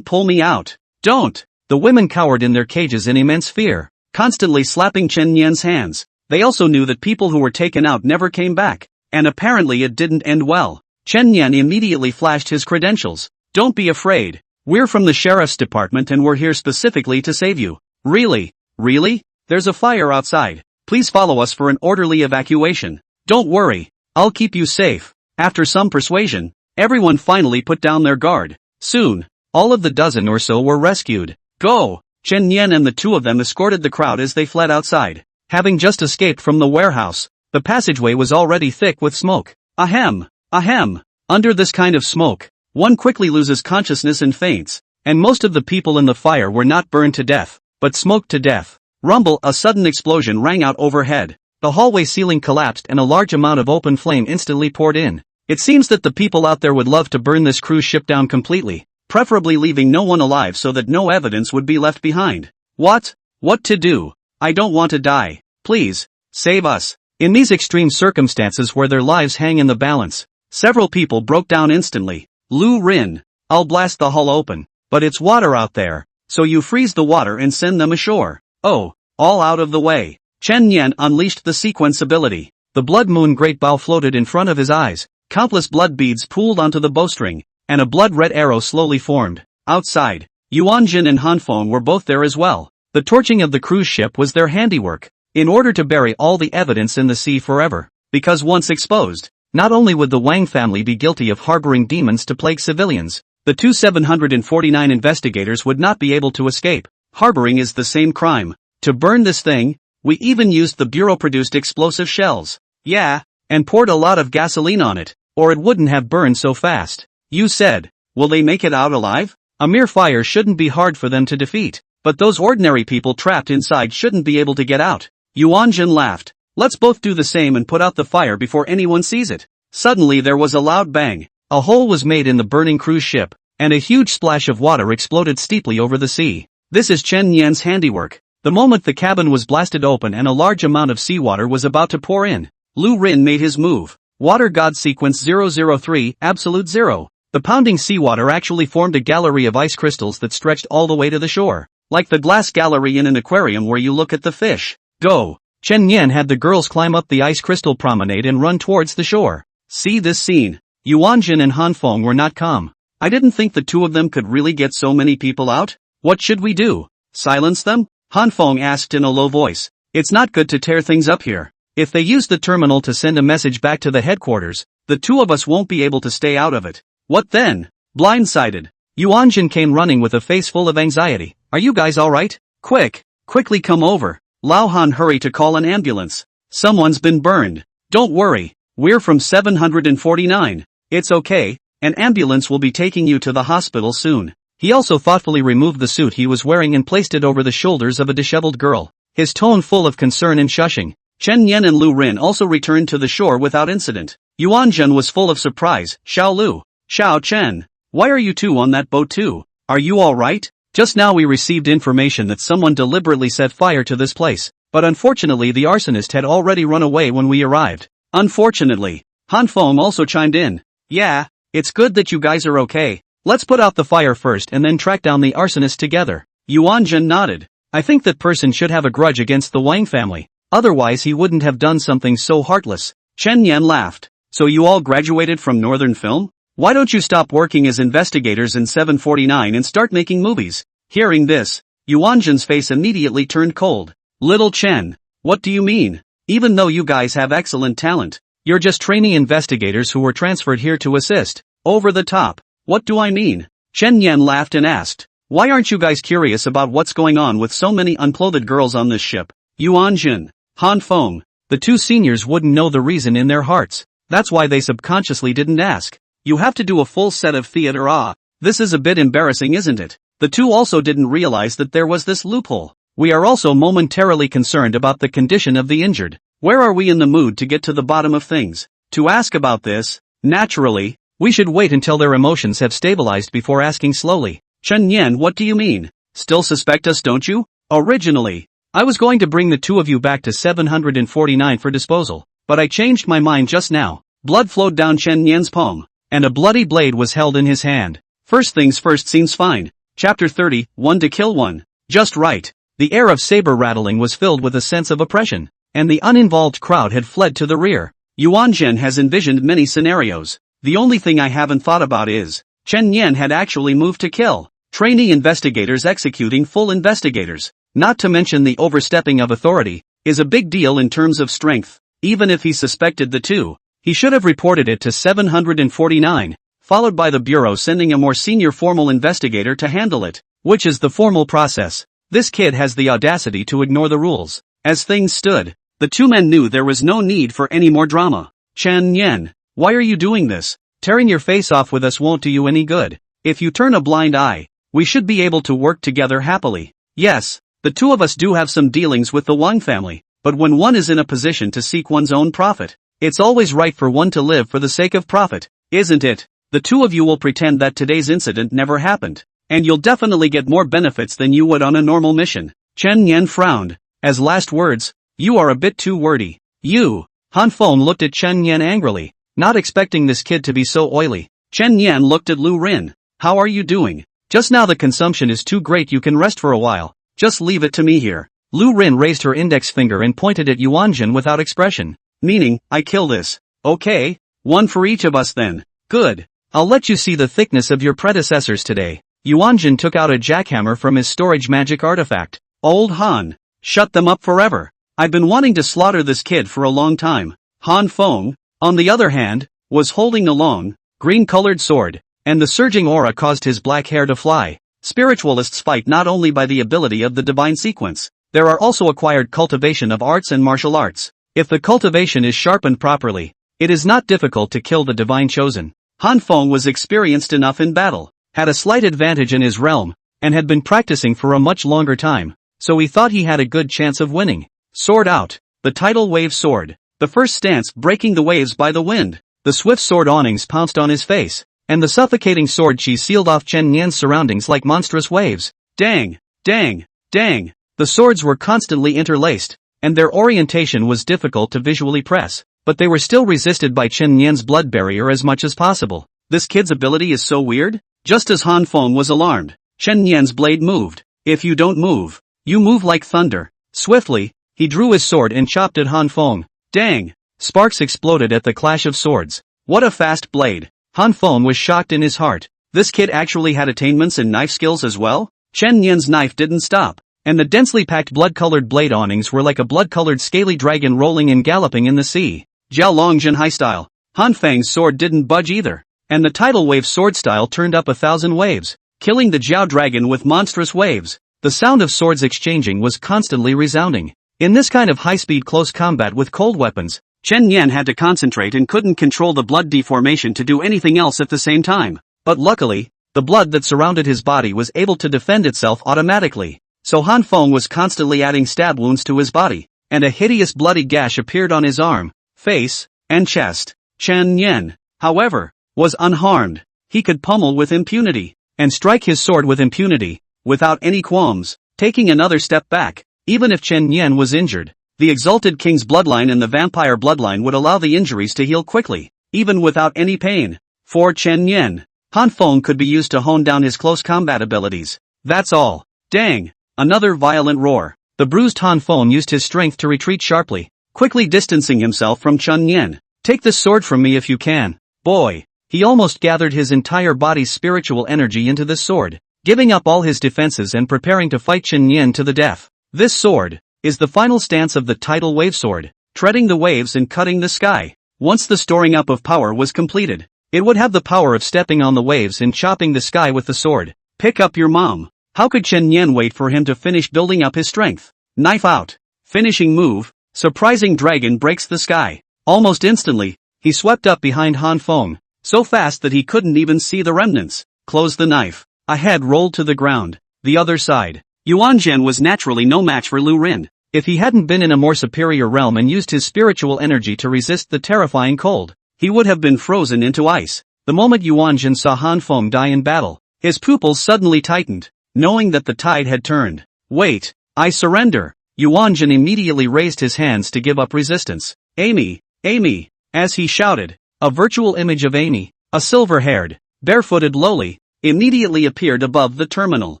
pull me out. Don't. The women cowered in their cages in immense fear, constantly slapping Chen Yan's hands. They also knew that people who were taken out never came back, and apparently it didn't end well. Chen Yan immediately flashed his credentials. Don't be afraid. We're from the sheriff's department and we're here specifically to save you. Really? Really? There's a fire outside. Please follow us for an orderly evacuation. Don't worry. I'll keep you safe. After some persuasion, everyone finally put down their guard. Soon, all of the dozen or so were rescued. Go! Chen Yan and the two of them escorted the crowd as they fled outside. Having just escaped from the warehouse, the passageway was already thick with smoke. Ahem! Ahem! Under this kind of smoke, one quickly loses consciousness and faints, and most of the people in the fire were not burned to death, but smoked to death. Rumble! A sudden explosion rang out overhead. The hallway ceiling collapsed and a large amount of open flame instantly poured in. It seems that the people out there would love to burn this cruise ship down completely. preferably leaving no one alive so that no evidence would be left behind. What? What to do? I don't want to die. Please, save us. In these extreme circumstances where their lives hang in the balance, several people broke down instantly. Lu Rin, I'll blast the hull open, but it's water out there, so you freeze the water and send them ashore. Oh, all out of the way. Chen Yan unleashed the sequence ability. The blood moon great bow floated in front of his eyes, countless blood beads pooled onto the bowstring, and a blood-red arrow slowly formed. Outside, Yuanjin and Hanfeng were both there as well. The torching of the cruise ship was their handiwork, in order to bury all the evidence in the sea forever, because once exposed, not only would the Wang family be guilty of harboring demons to plague civilians, the 749 investigators would not be able to escape. Harboring is the same crime. To burn this thing, we even used the bureau-produced explosive shells. Yeah, and poured a lot of gasoline on it, or it wouldn't have burned so fast. You said, will they make it out alive? A mere fire shouldn't be hard for them to defeat, but those ordinary people trapped inside shouldn't be able to get out. Yuanjin laughed. Let's both do the same and put out the fire before anyone sees it. Suddenly there was a loud bang. A hole was made in the burning cruise ship, and a huge splash of water exploded steeply over the sea. This is Chen Yan's handiwork. The moment the cabin was blasted open and a large amount of seawater was about to pour in, Lu Rin made his move. Water God Sequence 003, Absolute Zero. The pounding seawater actually formed a gallery of ice crystals that stretched all the way to the shore, like the glass gallery in an aquarium where you look at the fish. Go! Chen Yan had the girls climb up the ice crystal promenade and run towards the shore. See this scene. Yuanjin and Hanfeng were not calm. I didn't think the two of them could really get so many people out. What should we do? Silence them? Hanfeng asked in a low voice. It's not good to tear things up here. If they use the terminal to send a message back to the headquarters, the two of us won't be able to stay out of it. What then? Blindsided. Yuanjin came running with a face full of anxiety. Are you guys alright? Quickly come over. Lao Han hurry to call an ambulance. Someone's been burned. Don't worry. We're from 749. It's okay. An ambulance will be taking you to the hospital soon. He also thoughtfully removed the suit he was wearing and placed it over the shoulders of a disheveled girl, his tone full of concern and shushing. Chen Yan and Lu Rin also returned to the shore without incident. Yuanjin was full of surprise. Xiao Lu, Xiao Chen, why are you two on that boat too? Are you alright? Just now we received information that someone deliberately set fire to this place, but unfortunately the arsonist had already run away when we arrived. Unfortunately. Hanfeng also chimed in. Yeah, it's good that you guys are okay. Let's put out the fire first and then track down the arsonist together. Yuanjin nodded. I think that person should have a grudge against the Wang family. Otherwise he wouldn't have done something so heartless. Chen Yan laughed. So you all graduated from Northern Film? Why don't you stop working as investigators in 749 and start making movies? Hearing this, Yuanjin's face immediately turned cold. Little Chen, what do you mean? Even though you guys have excellent talent, you're just trainee investigators who were transferred here to assist. Over the top. What do I mean? Chen Yan laughed and asked. Why aren't you guys curious about what's going on with so many unclothed girls on this ship? Yuanjin, Hanfeng, the two seniors wouldn't know the reason in their hearts. That's why they subconsciously didn't ask. You have to do a full set of theater. This is a bit embarrassing, isn't it? The two also didn't realize that there was this loophole. We are also momentarily concerned about the condition of the injured. Where are we in the mood to get to the bottom of things? To ask about this, naturally, we should wait until their emotions have stabilized before asking slowly. Chen Yan, what do you mean? Still suspect us, don't you? Originally, I was going to bring the two of you back to 749 for disposal, but I changed my mind just now. Blood flowed down Chen Yan's palm, and a bloody blade was held in his hand. First things first seems fine. Chapter 30, One to Kill One. Just right. The air of saber rattling was filled with a sense of oppression, and the uninvolved crowd had fled to the rear. Yuanjin has envisioned many scenarios. The only thing I haven't thought about is, Chen Yan had actually moved to kill. Trainee investigators executing full investigators, not to mention the overstepping of authority, is a big deal in terms of strength. Even if he suspected the two, he should have reported it to 749, followed by the bureau sending a more senior formal investigator to handle it, which is the formal process. This kid has the audacity to ignore the rules. As things stood, the two men knew there was no need for any more drama. Chen Yan, why are you doing this? Tearing your face off with us won't do you any good. If you turn a blind eye, we should be able to work together happily. Yes, the two of us do have some dealings with the Wang family, but when one is in a position to seek one's own profit, it's always right for one to live for the sake of profit, isn't it? The two of you will pretend that today's incident never happened. And you'll definitely get more benefits than you would on a normal mission. Chen Yan frowned. As last words, you are a bit too wordy. You. Han Feng looked at Chen Yan angrily, not expecting this kid to be so oily. Chen Yan looked at Lu Rin. How are you doing? Just now the consumption is too great, you can rest for a while. Just leave it to me here. Lu Rin raised her index finger and pointed at Yuanjun without expression. Meaning, I kill this. Okay, one for each of us then. Good. I'll let you see the thickness of your predecessors today. Yuanjun took out a jackhammer from his storage magic artifact. Old Han. Shut them up forever. I've been wanting to slaughter this kid for a long time. Han Feng, on the other hand, was holding a long, green-colored sword, and the surging aura caused his black hair to fly. Spiritualists fight not only by the ability of the divine sequence, there are also acquired cultivation of arts and martial arts. If the cultivation is sharpened properly, it is not difficult to kill the divine chosen. Han Feng was experienced enough in battle, had a slight advantage in his realm, and had been practicing for a much longer time, so he thought he had a good chance of winning. Sword out. The tidal wave sword. The first stance breaking the waves by the wind. The swift sword awnings pounced on his face, and the suffocating sword chi sealed off Chen Yan's surroundings like monstrous waves. Dang! Dang! Dang! The swords were constantly interlaced, and their orientation was difficult to visually press, but they were still resisted by Chen Yan's blood barrier as much as possible. This kid's ability is so weird? Just as Han Feng was alarmed, Chen Yan's blade moved. If you don't move, you move like thunder. Swiftly, he drew his sword and chopped at Han Feng. Dang! Sparks exploded at the clash of swords. What a fast blade! Han Feng was shocked in his heart. This kid actually had attainments in knife skills as well? Chen Yan's knife didn't stop, and the densely packed blood-colored blade awnings were like a blood-colored scaly dragon rolling and galloping in the sea. Jiao Longjin high style. Han Feng's sword didn't budge either, and the tidal wave sword style turned up 1,000 waves, killing the Jiao dragon with monstrous waves. The sound of swords exchanging was constantly resounding. In this kind of high-speed close combat with cold weapons, Chen Yan had to concentrate and couldn't control the blood deformation to do anything else at the same time. But luckily, the blood that surrounded his body was able to defend itself automatically. So Han Feng was constantly adding stab wounds to his body, and a hideous bloody gash appeared on his arm, face, and chest. Chen Yan, however, was unharmed. He could pummel with impunity, and strike his sword with impunity, without any qualms, taking another step back. Even if Chen Yan was injured, the Exalted King's bloodline and the vampire bloodline would allow the injuries to heal quickly, even without any pain. For Chen Yan, Han Feng could be used to hone down his close combat abilities. That's all. Dang! Another violent roar. The bruised Han Feng used his strength to retreat sharply, quickly distancing himself from Chen Yan. Take this sword from me if you can. Boy! He almost gathered his entire body's spiritual energy into this sword, giving up all his defenses and preparing to fight Chen Yan to the death. This sword is the final stance of the tidal wave sword, treading the waves and cutting the sky. Once the storing up of power was completed, it would have the power of stepping on the waves and chopping the sky with the sword. Pick up your mom. How could Chen Yan wait for him to finish building up his strength? Knife out. Finishing move. Surprising dragon breaks the sky. Almost instantly, he swept up behind Han Feng, so fast that he couldn't even see the remnants. Close the knife. A head rolled to the ground. The other side. Yuanzhen was naturally no match for Lu Rin. If he hadn't been in a more superior realm and used his spiritual energy to resist the terrifying cold, he would have been frozen into ice. The moment Yuanzhen saw Han Feng die in battle, his pupils suddenly tightened, knowing that the tide had turned. Wait, I surrender. Yuanzhen immediately raised his hands to give up resistance. Amy, Amy, as he shouted, a virtual image of Amy, a silver-haired, barefooted loli, immediately appeared above the terminal.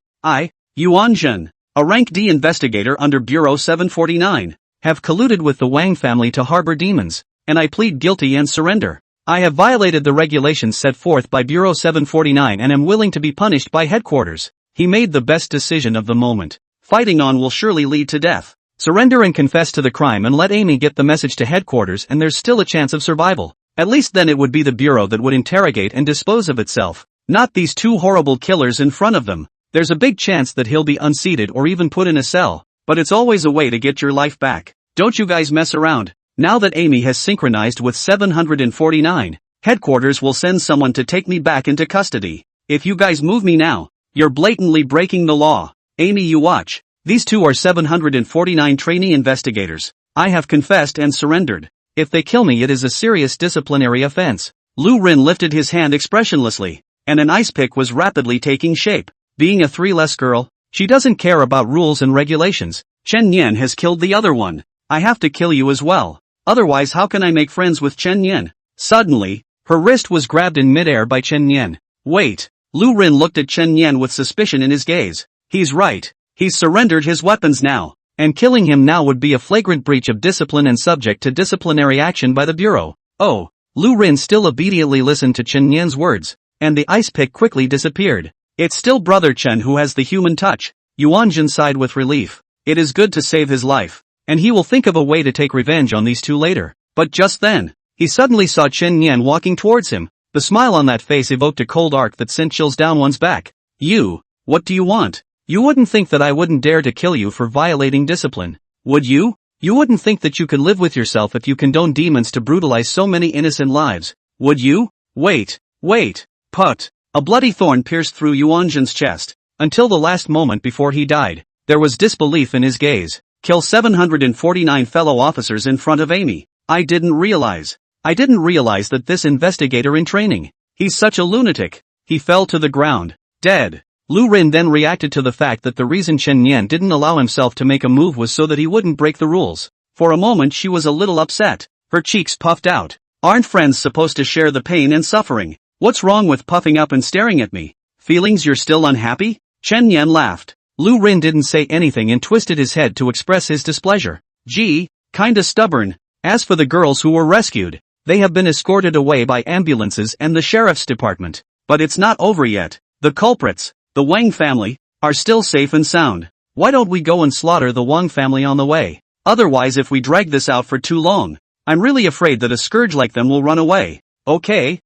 Yuanzhen, a rank D investigator under Bureau 749, have colluded with the Wang family to harbor demons, and I plead guilty and surrender. I have violated the regulations set forth by Bureau 749 and am willing to be punished by headquarters. He made the best decision of the moment. Fighting on will surely lead to death. Surrender and confess to the crime and let Amy get the message to headquarters and there's still a chance of survival. At least then it would be the Bureau that would interrogate and dispose of itself, not these two horrible killers in front of them. There's a big chance that he'll be unseated or even put in a cell, but it's always a way to get your life back. Don't you guys mess around. Now that Amy has synchronized with 749, headquarters will send someone to take me back into custody. If you guys move me now, you're blatantly breaking the law. Amy, you watch. These two are 749 trainee investigators. I have confessed and surrendered. If they kill me, it is a serious disciplinary offense. Lu Rin lifted his hand expressionlessly, and an ice pick was rapidly taking shape. Being a 3-less girl, she doesn't care about rules and regulations. Chen Yan has killed the other one. I have to kill you as well. Otherwise how can I make friends with Chen Yan? Suddenly, her wrist was grabbed in midair by Chen Yan. Wait. Lu Rin looked at Chen Yan with suspicion in his gaze. He's right. He's surrendered his weapons now. And killing him now would be a flagrant breach of discipline and subject to disciplinary action by the Bureau. Oh. Lu Rin still obediently listened to Chen Yan's words, and the ice pick quickly disappeared. It's still Brother Chen who has the human touch. Yuanjun sighed with relief. It is good to save his life, and he will think of a way to take revenge on these two later. But just then, he suddenly saw Chen Yan walking towards him. The smile on that face evoked a cold arc that sent chills down one's back. You, what do you want? You wouldn't think that I wouldn't dare to kill you for violating discipline, would you? You wouldn't think that you could live with yourself if you condone demons to brutalize so many innocent lives, would you? Wait. Put. A bloody thorn pierced through Yuanjun's chest. Until the last moment before he died, there was disbelief in his gaze. Kill 749 fellow officers in front of Amy. I didn't realize that this investigator in training. He's such a lunatic. He fell to the ground, dead. Lu Rin then reacted to the fact that the reason Chen Yan didn't allow himself to make a move was so that he wouldn't break the rules. For a moment she was a little upset. Her cheeks puffed out. Aren't friends supposed to share the pain and suffering? What's wrong with puffing up and staring at me? Feelings you're still unhappy? Chen Yan laughed. Lu Rin didn't say anything and twisted his head to express his displeasure. Gee, kinda stubborn. As for the girls who were rescued, they have been escorted away by ambulances and the sheriff's department. But it's not over yet. The culprits, the Wang family, are still safe and sound. Why don't we go and slaughter the Wang family on the way? Otherwise if we drag this out for too long, I'm really afraid that a scourge like them will run away. Okay,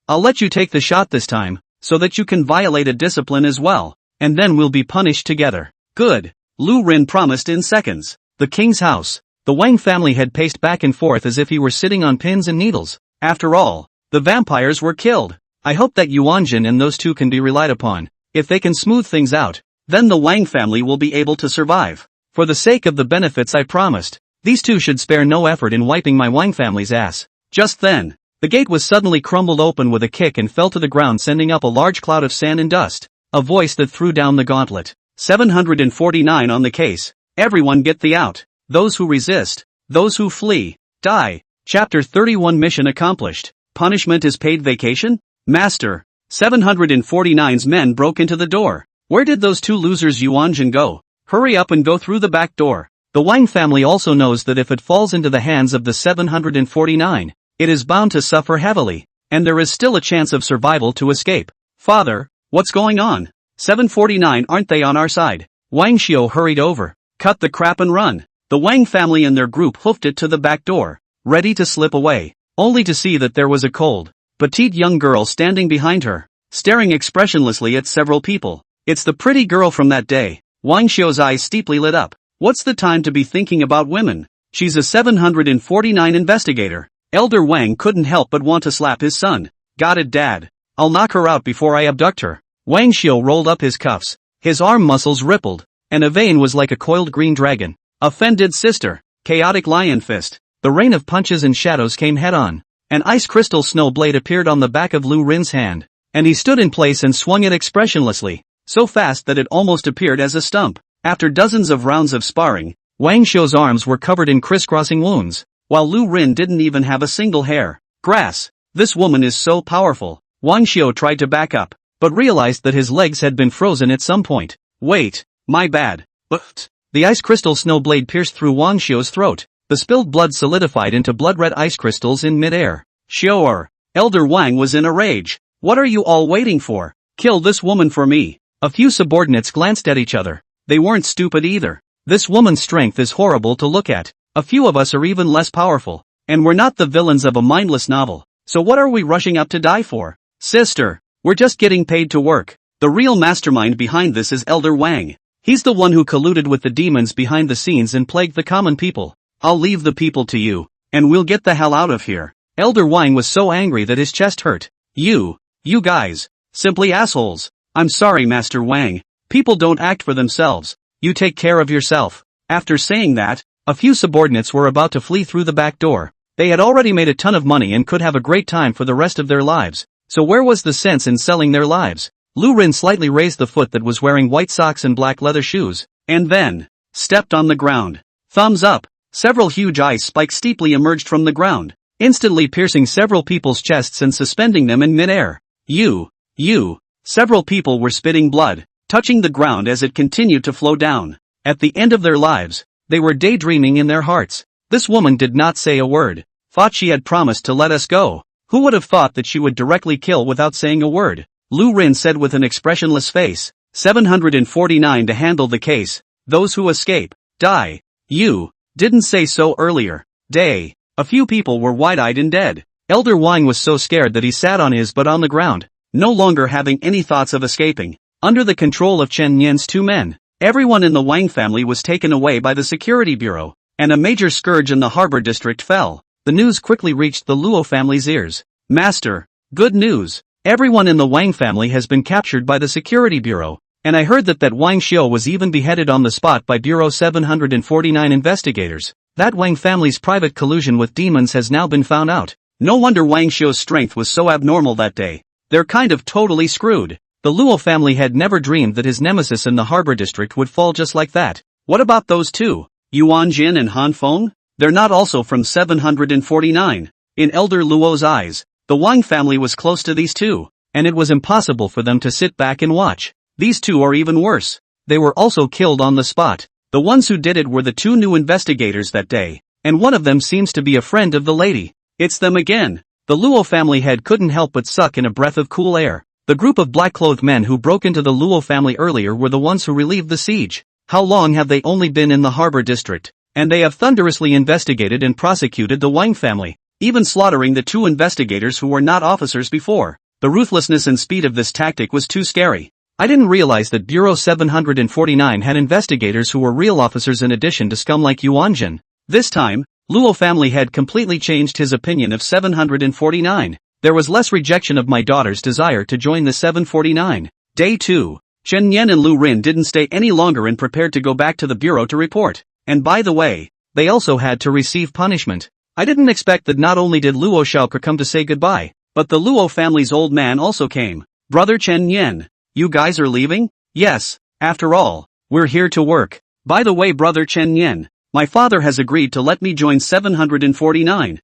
I'll let you take the shot this time, so that you can violate a discipline as well, and then we'll be punished together. Good. Lu Rin promised in seconds. The king's house. The Wang family had paced back and forth as if he were sitting on pins and needles. After all, the vampires were killed. I hope that Yuanjun and those two can be relied upon. If they can smooth things out, then the Wang family will be able to survive. For the sake of the benefits I promised, these two should spare no effort in wiping my Wang family's ass. Just then, the gate was suddenly crumbled open with a kick and fell to the ground, sending up a large cloud of sand and dust. A voice that threw down the gauntlet. 749 on the case. Everyone get the out. Those who resist, those who flee, die. Chapter 31 Mission accomplished. Punishment is paid vacation? Master. 749's men broke into the door. Where did those two losers Yuanjun go? Hurry up and go through the back door. The Wang family also knows that if it falls into the hands of the 749, it is bound to suffer heavily, and there is still a chance of survival to escape. Father, what's going on? 749 aren't they on our side? Wang Xiu hurried over. Cut the crap and run. The Wang family and their group hoofed it to the back door, ready to slip away, only to see that there was a cold, petite young girl standing behind her, staring expressionlessly at several people. It's the pretty girl from that day. Wang Xiu's eyes steeply lit up. What's the time to be thinking about women? She's a 749 investigator. Elder Wang couldn't help but want to slap his son. Got it, Dad. I'll knock her out before I abduct her. Wang Xiu rolled up his cuffs. His arm muscles rippled, and a vein was like a coiled green dragon. Offended sister. Chaotic lion fist. The rain of punches and shadows came head-on. An ice crystal snow blade appeared on the back of Lu Rin's hand, and he stood in place and swung it expressionlessly, so fast that it almost appeared as a stump. After dozens of rounds of sparring, Wang Xiu's arms were covered in crisscrossing wounds, while Lu Rin didn't even have a single hair. Grass. This woman is so powerful. Wang Xiu tried to back up, but realized that his legs had been frozen at some point. Wait, my bad. But the ice crystal snow blade pierced through Wang Xiu's throat. The spilled blood solidified into blood-red ice crystals in mid-air. Sure. Elder Wang was in a rage. What are you all waiting for? Kill this woman for me. A few subordinates glanced at each other. They weren't stupid either. This woman's strength is horrible to look at. A few of us are even less powerful, and we're not the villains of a mindless novel. So what are we rushing up to die for? Sister, we're just getting paid to work. The real mastermind behind this is Elder Wang. He's the one who colluded with the demons behind the scenes and plagued the common people. I'll leave the people to you, and we'll get the hell out of here. Elder Wang was so angry that his chest hurt. You guys, simply assholes. I'm sorry, Master Wang. People don't act for themselves. You take care of yourself. After saying that, a few subordinates were about to flee through the back door, They had already made a ton of money and could have a great time for the rest of their lives, so where was the sense in selling their lives? Lu Rin slightly raised the foot that was wearing white socks and black leather shoes, and then stepped on the ground. Thumbs up! Several huge ice spikes steeply emerged from the ground, instantly piercing several people's chests and suspending them in midair. Several people were spitting blood, touching the ground as it continued to flow down. At the end of their lives, they were daydreaming in their hearts. This woman did not say a word. Thought she had promised to let us go. Who would have thought that she would directly kill without saying a word? Lu Rin said with an expressionless face. 749 to handle the case. Those who escape, die. You didn't say so earlier. Day. A few people were wide-eyed and dead. Elder Wang was so scared that he sat on his butt on the ground, no longer having any thoughts of escaping. Under the control of Chen Yan's two men, everyone in the Wang family was taken away by the security bureau, and a major scourge in the harbor district fell. The news quickly reached the Luo family's ears. Master, good news. Everyone in the Wang family has been captured by the security bureau, and I heard that Wang Xiu was even beheaded on the spot by Bureau 749 investigators. That Wang family's private collusion with demons has now been found out. No wonder Wang Xiu's strength was so abnormal that day. They're kind of totally screwed. The Luo family had never dreamed that his nemesis in the harbor district would fall just like that. What about those two? Yuan Jin and Han Feng? They're not also from 749. In Elder Luo's eyes, the Wang family was close to these two, and it was impossible for them to sit back and watch. These two are even worse. They were also killed on the spot. The ones who did it were the two new investigators that day, and one of them seems to be a friend of the lady. It's them again. The Luo family head couldn't help but suck in a breath of cool air. The group of black-clothed men who broke into the Luo family earlier were the ones who relieved the siege. How long have they only been in the harbor district? And they have thunderously investigated and prosecuted the Wang family, even slaughtering the two investigators who were not officers before. The ruthlessness and speed of this tactic was too scary. I didn't realize that Bureau 749 had investigators who were real officers in addition to scum like Yuanjin. This time, Luo family had completely changed his opinion of 749. There was less rejection of my daughter's desire to join the 749. Day 2. Chen Yan and Lu Rin didn't stay any longer and prepared to go back to the bureau to report. And by the way, they also had to receive punishment. I didn't expect that not only did Luo Shaoke come to say goodbye, but the Luo family's old man also came. Brother Chen Yan, you guys are leaving? Yes, after all, we're here to work. By the way, Brother Chen Yan, my father has agreed to let me join 749.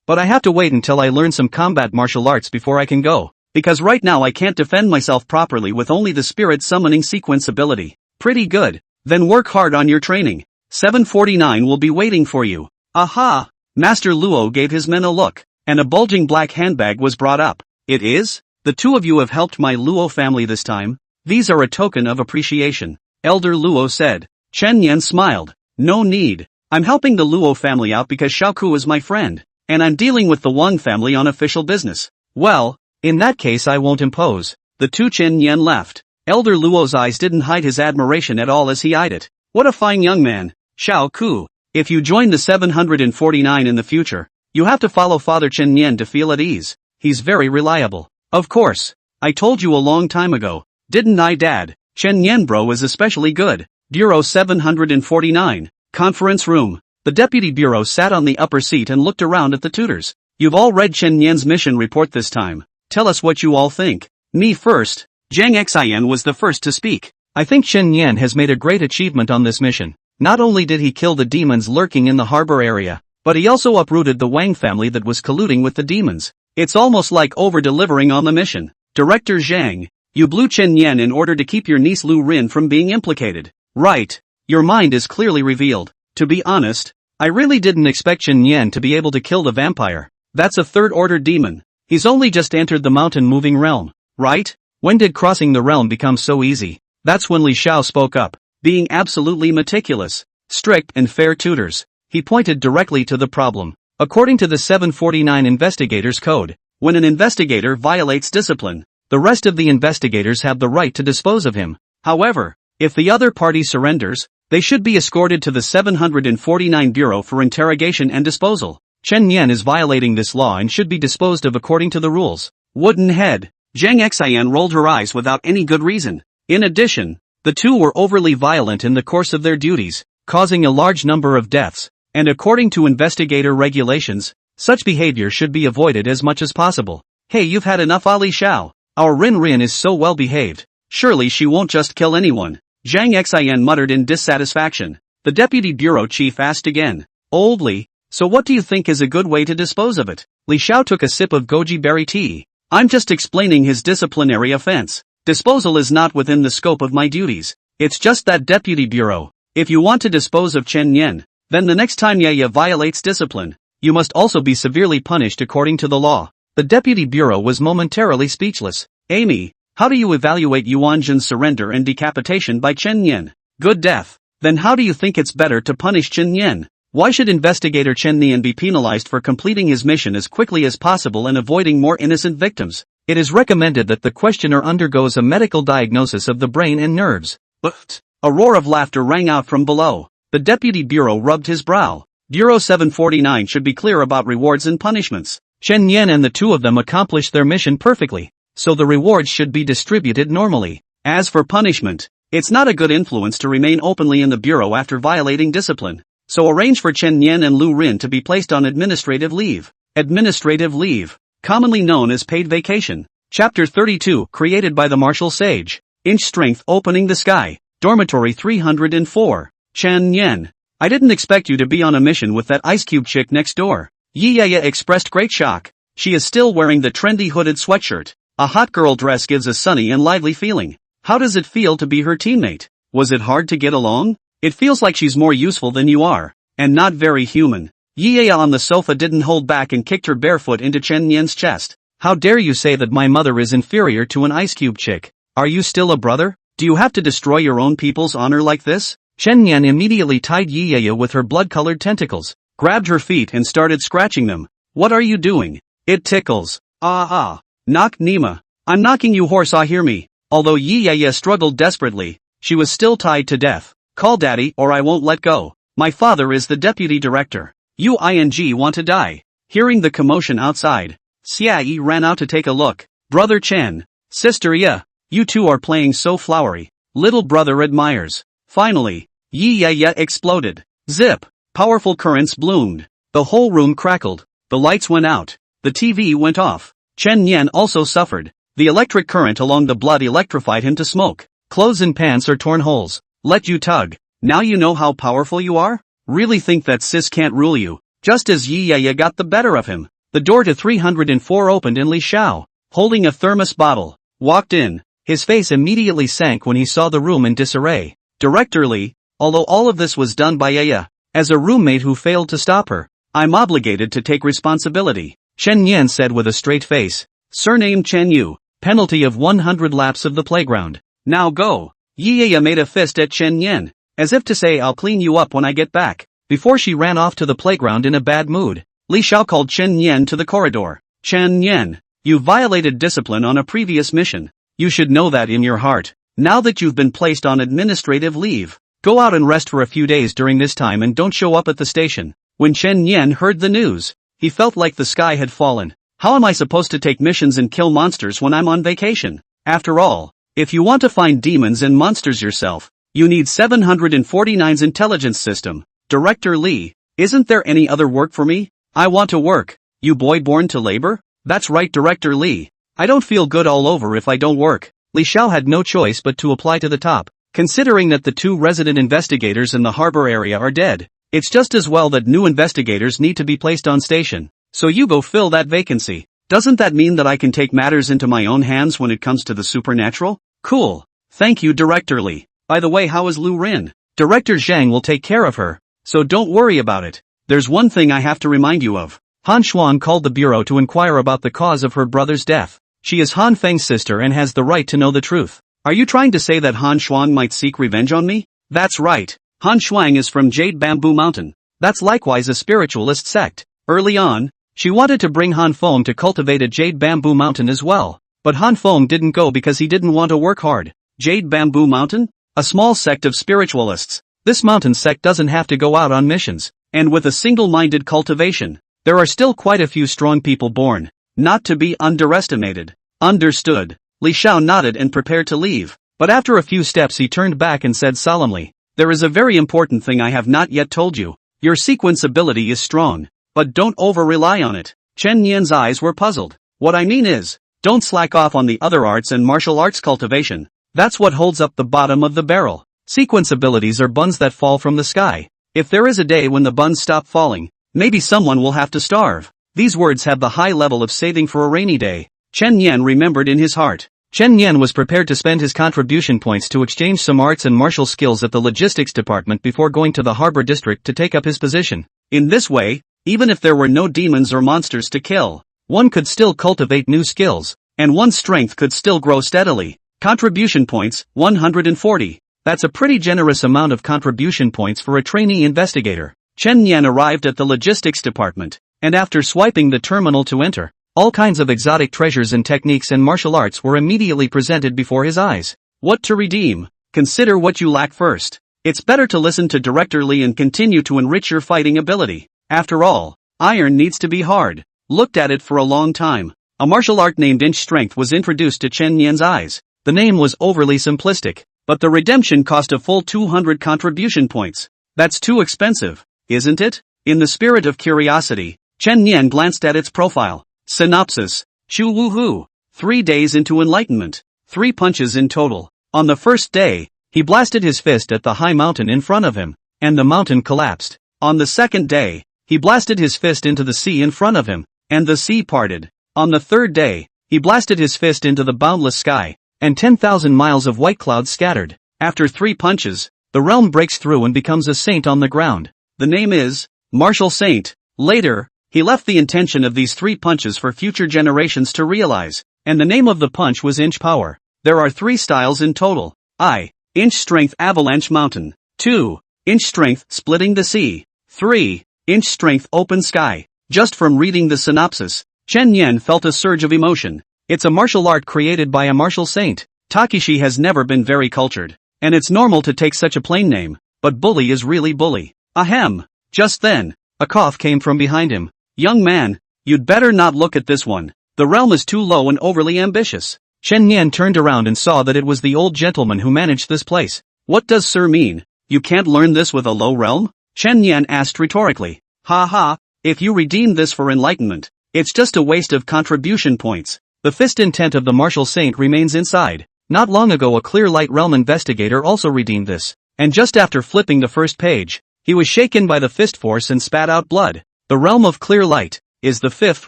But I have to wait until I learn some combat martial arts before I can go, because right now I can't defend myself properly with only the spirit summoning sequence ability. Pretty good. Then work hard on your training. 749 will be waiting for you. Aha! Master Luo gave his men a look, and a bulging black handbag was brought up. It is? The two of you have helped my Luo family this time. These are a token of appreciation. Elder Luo said. Chen Yan smiled. No need. I'm helping the Luo family out because Shaoku is my friend, and I'm dealing with the Wang family on official business. Well, in that case I won't impose. The two Chen Yan left. Elder Luo's eyes didn't hide his admiration at all as he eyed it. What a fine young man. Shaoku. If you join the 749 in the future, you have to follow Father Chen Yan to feel at ease. He's very reliable. Of course. I told you a long time ago, didn't I, Dad? Chen Yan bro is especially good. Bureau 749. Conference room. The deputy bureau sat on the upper seat and looked around at the tutors. You've all read Chen Yan's mission report this time. Tell us what you all think. Me first. Zhang Xian was the first to speak. I think Chen Yan has made a great achievement on this mission. Not only did he kill the demons lurking in the harbor area, but he also uprooted the Wang family that was colluding with the demons. It's almost like over-delivering on the mission. Director Zhang, you blew Chen Yan in order to keep your niece Lu Rin from being implicated. Right. Your mind is clearly revealed. To be honest, I really didn't expect Chen Yan to be able to kill the vampire. That's a third-order demon. He's only just entered the mountain-moving realm, right? When did crossing the realm become so easy? That's when Li Xiao spoke up, being absolutely meticulous, strict and fair tutors. He pointed directly to the problem. According to the 749 Investigators Code, when an investigator violates discipline, the rest of the investigators have the right to dispose of him. However, if the other party surrenders, they should be escorted to the 749 Bureau for interrogation and disposal. Chen Yan is violating this law and should be disposed of according to the rules. Wooden head. Zhang Xian rolled her eyes without any good reason. In addition, the two were overly violent in the course of their duties, causing a large number of deaths. and according to Investigator regulations, such behavior should be avoided as much as possible. Hey, you've had enough, Ali Xiao. Our Rin is so well behaved. Surely she won't just kill anyone. Zhang Xin muttered in dissatisfaction. The deputy bureau chief asked again. Old Li, so what do you think is a good way to dispose of it? Li Xiao took a sip of goji berry tea. I'm just explaining his disciplinary offense. Disposal is not within the scope of my duties. It's just that deputy bureau. If you want to dispose of Chen Yan, then the next time Yaya violates discipline, you must also be severely punished according to the law. The deputy bureau was momentarily speechless. Amy, how do you evaluate Yuan Jin's surrender and decapitation by Chen Yan? Good death. Then how do you think it's better to punish Chen Yan? Why should Investigator Chen Yan be penalized for completing his mission as quickly as possible and avoiding more innocent victims? It is recommended that the questioner undergoes a medical diagnosis of the brain and nerves. But a roar of laughter rang out from below. The deputy bureau rubbed his brow. Bureau 749 should be clear about rewards and punishments. Chen Yan and the two of them accomplished their mission perfectly, so the rewards should be distributed normally. As for punishment, it's not a good influence to remain openly in the bureau after violating discipline. So arrange for Chen Yan and Lu Rin to be placed on administrative leave. Administrative leave, commonly known as paid vacation. Chapter 32, created by the martial sage. Inch strength opening the sky. Dormitory 304. Chen Yan, I didn't expect you to be on a mission with that ice cube chick next door. Yi Yaya expressed great shock. She is still wearing the trendy hooded sweatshirt. A hot girl dress gives a sunny and lively feeling. How does it feel to be her teammate? Was it hard to get along? It feels like she's more useful than you are, and not very human. Yi Yaya on the sofa didn't hold back and kicked her barefoot into Chen Yan's chest. How dare you say that my mother is inferior to an ice cube chick? Are you still a brother? Do you have to destroy your own people's honor like this? Chen Yan immediately tied Yi Yaya with her blood-colored tentacles, grabbed her feet and started scratching them. What are you doing? It tickles. Knock Nima. I'm knocking you, horse, hear me. Although Yi Yaya struggled desperately, she was still tied to death. Call daddy or I won't let go. My father is the deputy director. You want to die. Hearing the commotion outside, Xia Yi ran out to take a look. Brother Chen. Sister Ya. You two are playing so flowery. Little brother admires. Finally, Yi Yaya exploded. Zip. Powerful currents bloomed. The whole room crackled. The lights went out. The TV went off. Chen Yan also suffered. The electric current along the blood electrified him to smoke. Clothes and pants are torn holes. Let you tug. Now you know how powerful you are? Really think that sis can't rule you? Just as Yi Yaya got the better of him, the door to 304 opened and Li Xiao, holding a thermos bottle, walked in. His face immediately sank when he saw the room in disarray. Director Li, although all of this was done by Yaya, as a roommate who failed to stop her, I'm obligated to take responsibility, Chen Yan said with a straight face. Surname Chen Yu, penalty of 100 laps of the playground. Now go. Yi Yaya made a fist at Chen Yan, as if to say I'll clean you up when I get back, before she ran off to the playground in a bad mood. Li Xiao called Chen Yan to the corridor. Chen Yan, you violated discipline on a previous mission. You should know that in your heart. Now that you've been placed on administrative leave, go out and rest for a few days during this time and don't show up at the station. When Chen Yan heard the news, he felt like the sky had fallen. How am I supposed to take missions and kill monsters when I'm on vacation? After all, if you want to find demons and monsters yourself, you need 749's intelligence system. Director Li, isn't there any other work for me? I want to work. You boy born to labor? That's right, Director Li. I don't feel good all over if I don't work. Li Xiao had no choice but to apply to the top. Considering that the two resident investigators in the harbor area are dead, it's just as well that new investigators need to be placed on station. So you go fill that vacancy. Doesn't that mean that I can take matters into my own hands when it comes to the supernatural? Cool. Thank you, Director Li. By the way, how is Lu Rin? Director Zhang will take care of her, so don't worry about it. There's one thing I have to remind you of. Han Xuan called the bureau to inquire about the cause of her brother's death. She is Han Feng's sister and has the right to know the truth. Are you trying to say that Han Xuan might seek revenge on me? That's right. Han Xuan is from Jade Bamboo Mountain. That's likewise a spiritualist sect. Early on, she wanted to bring Han Feng to cultivate at Jade Bamboo Mountain as well. But Han Feng didn't go because he didn't want to work hard. Jade Bamboo Mountain? A small sect of spiritualists. This mountain sect doesn't have to go out on missions. And with a single-minded cultivation, there are still quite a few strong people born. Not to be underestimated. Understood. Li Xiao nodded and prepared to leave. But after a few steps he turned back and said solemnly, there is a very important thing I have not yet told you. Your sequence ability is strong, but don't over-rely on it. Chen Yan's eyes were puzzled. What I mean is, don't slack off on the other arts and martial arts cultivation. That's what holds up the bottom of the barrel. Sequence abilities are buns that fall from the sky. If there is a day when the buns stop falling, maybe someone will have to starve. These words have the high level of saving for a rainy day. Chen Yan remembered in his heart. Chen Yan was prepared to spend his contribution points to exchange some arts and martial skills at the logistics department before going to the harbor district to take up his position. In this way, even if there were no demons or monsters to kill, one could still cultivate new skills, and one's strength could still grow steadily. Contribution points, 140. That's a pretty generous amount of contribution points for a trainee investigator. Chen Yan arrived at the logistics department, and after swiping the terminal to enter, all kinds of exotic treasures and techniques and martial arts were immediately presented before his eyes. What to redeem? Consider what you lack first. It's better to listen to Director Lee and continue to enrich your fighting ability. After all, iron needs to be hard. Looked at it for a long time. A martial art named Inch Strength was introduced to Chen Yan's eyes. The name was overly simplistic, but the redemption cost a full 200 contribution points. That's too expensive, isn't it? In the spirit of curiosity, Chen Yan glanced at its profile. Synopsis. Chu woohoo. 3 days into enlightenment. 3 punches in total. On the first day, he blasted his fist at the high mountain in front of him, and the mountain collapsed. On the second day, he blasted his fist into the sea in front of him, and the sea parted. On the third day, he blasted his fist into the boundless sky, and 10,000 miles of white clouds scattered. After 3 punches, the realm breaks through and becomes a saint on the ground. The name is Martial Saint. Later, he left the intention of these 3 punches for future generations to realize, and the name of the punch was Inch Power. There are 3 styles in total. I. Inch Strength Avalanche Mountain. 2. Inch Strength Splitting the Sea. 3. Inch Strength Open Sky. Just from reading the synopsis, Chen Yan felt a surge of emotion. It's a martial art created by a martial saint. Takeshi has never been very cultured, and it's normal to take such a plain name, but bully is really bully. Ahem. Just then, a cough came from behind him. Young man, you'd better not look at this one. The realm is too low and overly ambitious. Chen Yan turned around and saw that it was the old gentleman who managed this place. What does sir mean? You can't learn this with a low realm? Chen Yan asked rhetorically. Ha ha, if you redeem this for enlightenment, it's just a waste of contribution points. The fist intent of the martial saint remains inside. Not long ago a clear light realm investigator also redeemed this, and just after flipping the first page, he was shaken by the fist force and spat out blood. The realm of clear light is the 5th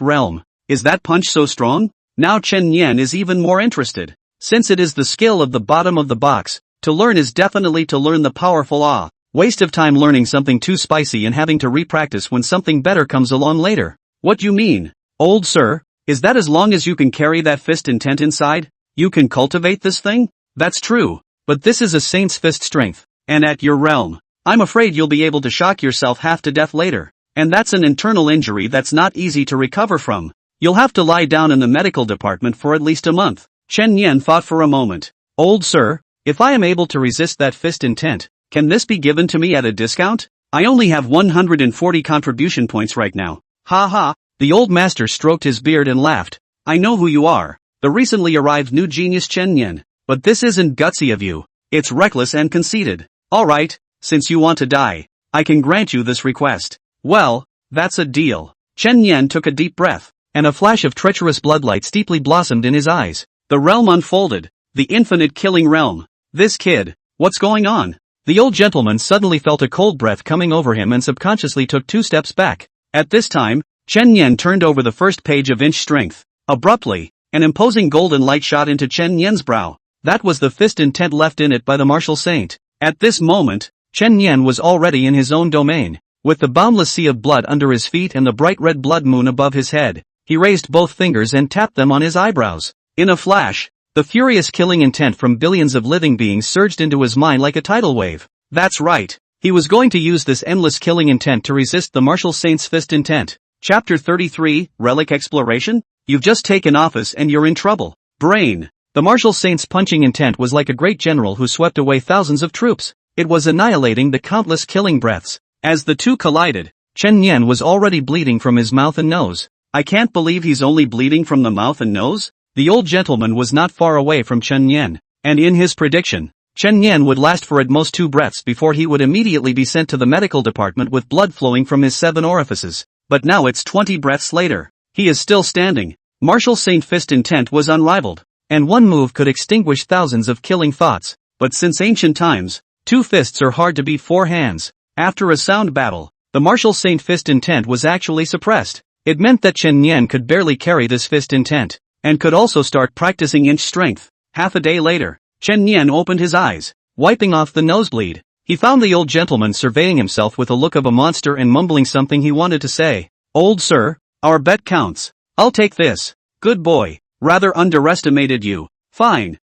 realm. Is that punch so strong? Now Chen Yan is even more interested. Since it is the skill of the bottom of the box, to learn is definitely to learn the powerful waste of time learning something too spicy and having to repractice when something better comes along later. What you mean, old sir? Is that as long as you can carry that fist intent inside, you can cultivate this thing? That's true, but this is a saint's fist strength, and at your realm, I'm afraid you'll be able to shock yourself half to death later. And that's an internal injury that's not easy to recover from. You'll have to lie down in the medical department for at least a month. Chen Yan thought for a moment. Old sir, if I am able to resist that fist intent, can this be given to me at a discount? I only have 140 contribution points right now. Ha ha, the old master stroked his beard and laughed. I know who you are, the recently arrived new genius Chen Yan. But this isn't gutsy of you. It's reckless and conceited. Alright, since you want to die, I can grant you this request. Well, that's a deal. Chen Yan took a deep breath, and a flash of treacherous bloodlight steeply blossomed in his eyes. The realm unfolded, the infinite killing realm. This kid, what's going on? The old gentleman suddenly felt a cold breath coming over him and subconsciously took 2 steps back. At this time, Chen Yan turned over the first page of Inch Strength. Abruptly, an imposing golden light shot into Chen Yan's brow. That was the fist intent left in it by the martial saint. At this moment, Chen Yan was already in his own domain. With the boundless sea of blood under his feet and the bright red blood moon above his head, he raised both fingers and tapped them on his eyebrows. In a flash, the furious killing intent from billions of living beings surged into his mind like a tidal wave. That's right. He was going to use this endless killing intent to resist the martial saint's fist intent. Chapter 33, Relic Exploration? You've just taken office and you're in trouble. Brain. The martial saint's punching intent was like a great general who swept away thousands of troops. It was annihilating the countless killing breaths. As the two collided, Chen Yan was already bleeding from his mouth and nose. I can't believe he's only bleeding from the mouth and nose? The old gentleman was not far away from Chen Yan, and in his prediction, Chen Yan would last for at most 2 breaths before he would immediately be sent to the medical department with blood flowing from his 7 orifices. But now it's 20 breaths later. He is still standing. Martial Saint Fist intent was unrivaled, and one move could extinguish thousands of killing thoughts. But since ancient times, 2 fists are hard to beat 4 hands. After a sound battle, the Martial Saint Fist intent was actually suppressed. It meant that Chen Yan could barely carry this fist intent, and could also start practicing inch strength. Half a day later, Chen Yan opened his eyes, wiping off the nosebleed. He found the old gentleman surveying himself with a look of a monster and mumbling something he wanted to say. "Old sir, our bet counts. I'll take this." "Good boy. Rather underestimated you." Fine,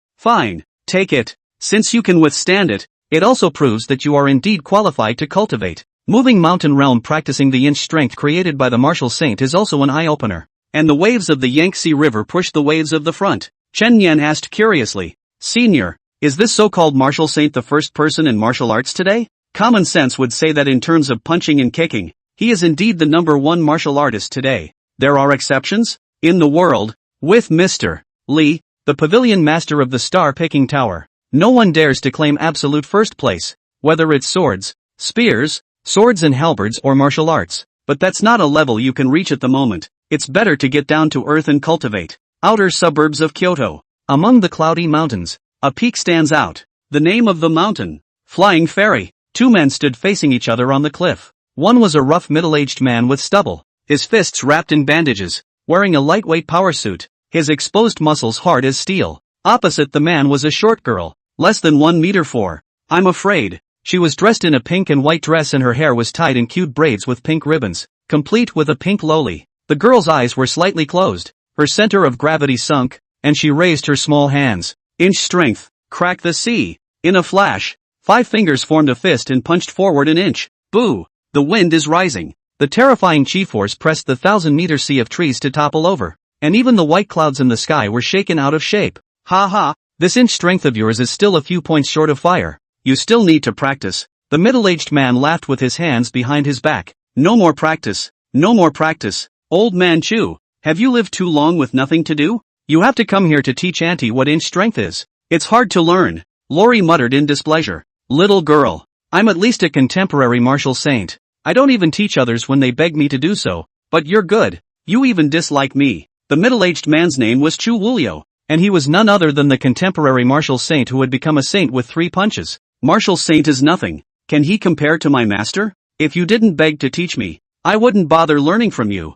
take it. Since you can withstand it, it also proves that you are indeed qualified to cultivate. Moving mountain realm practicing the inch strength created by the martial saint is also an eye-opener. And the waves of the Yangtze River push the waves of the front. Chen Yan asked curiously, "Senior, is this so-called martial saint the first person in martial arts today?" Common sense would say that in terms of punching and kicking, he is indeed the #1 martial artist today. There are exceptions in the world, with Mr. Li, the pavilion master of the star-picking tower. No one dares to claim absolute first place, whether it's swords, spears, swords and halberds or martial arts. But that's not a level you can reach at the moment. It's better to get down to earth and cultivate. Outer suburbs of Kyoto. Among the cloudy mountains, a peak stands out. The name of the mountain, Flying Fairy. 2 men stood facing each other on the cliff. One was a rough middle-aged man with stubble, his fists wrapped in bandages, wearing a lightweight power suit, his exposed muscles hard as steel. Opposite the man was a short girl, less than 1 meter 4. I'm afraid. She was dressed in a pink and white dress and her hair was tied in cute braids with pink ribbons, complete with a pink loli. The girl's eyes were slightly closed, her center of gravity sunk, and she raised her small hands. Inch strength, crack the sea. In a flash, 5 fingers formed a fist and punched forward an inch. Boo! The wind is rising. The terrifying chi force pressed the 1,000-meter sea of trees to topple over, and even the white clouds in the sky were shaken out of shape. Ha ha, this inch strength of yours is still a few points short of fire. You still need to practice. The middle-aged man laughed with his hands behind his back. No more practice. No more practice. Old man Chu, have you lived too long with nothing to do? You have to come here to teach Auntie what inch strength is. It's hard to learn. Lori muttered in displeasure. Little girl, I'm at least a contemporary martial saint. I don't even teach others when they beg me to do so. But you're good. You even dislike me. The middle-aged man's name was Chu Wulio, and he was none other than the contemporary martial saint who had become a saint with 3 punches. Martial saint is nothing. Can he compare to my master? If you didn't beg to teach me, I wouldn't bother learning from you.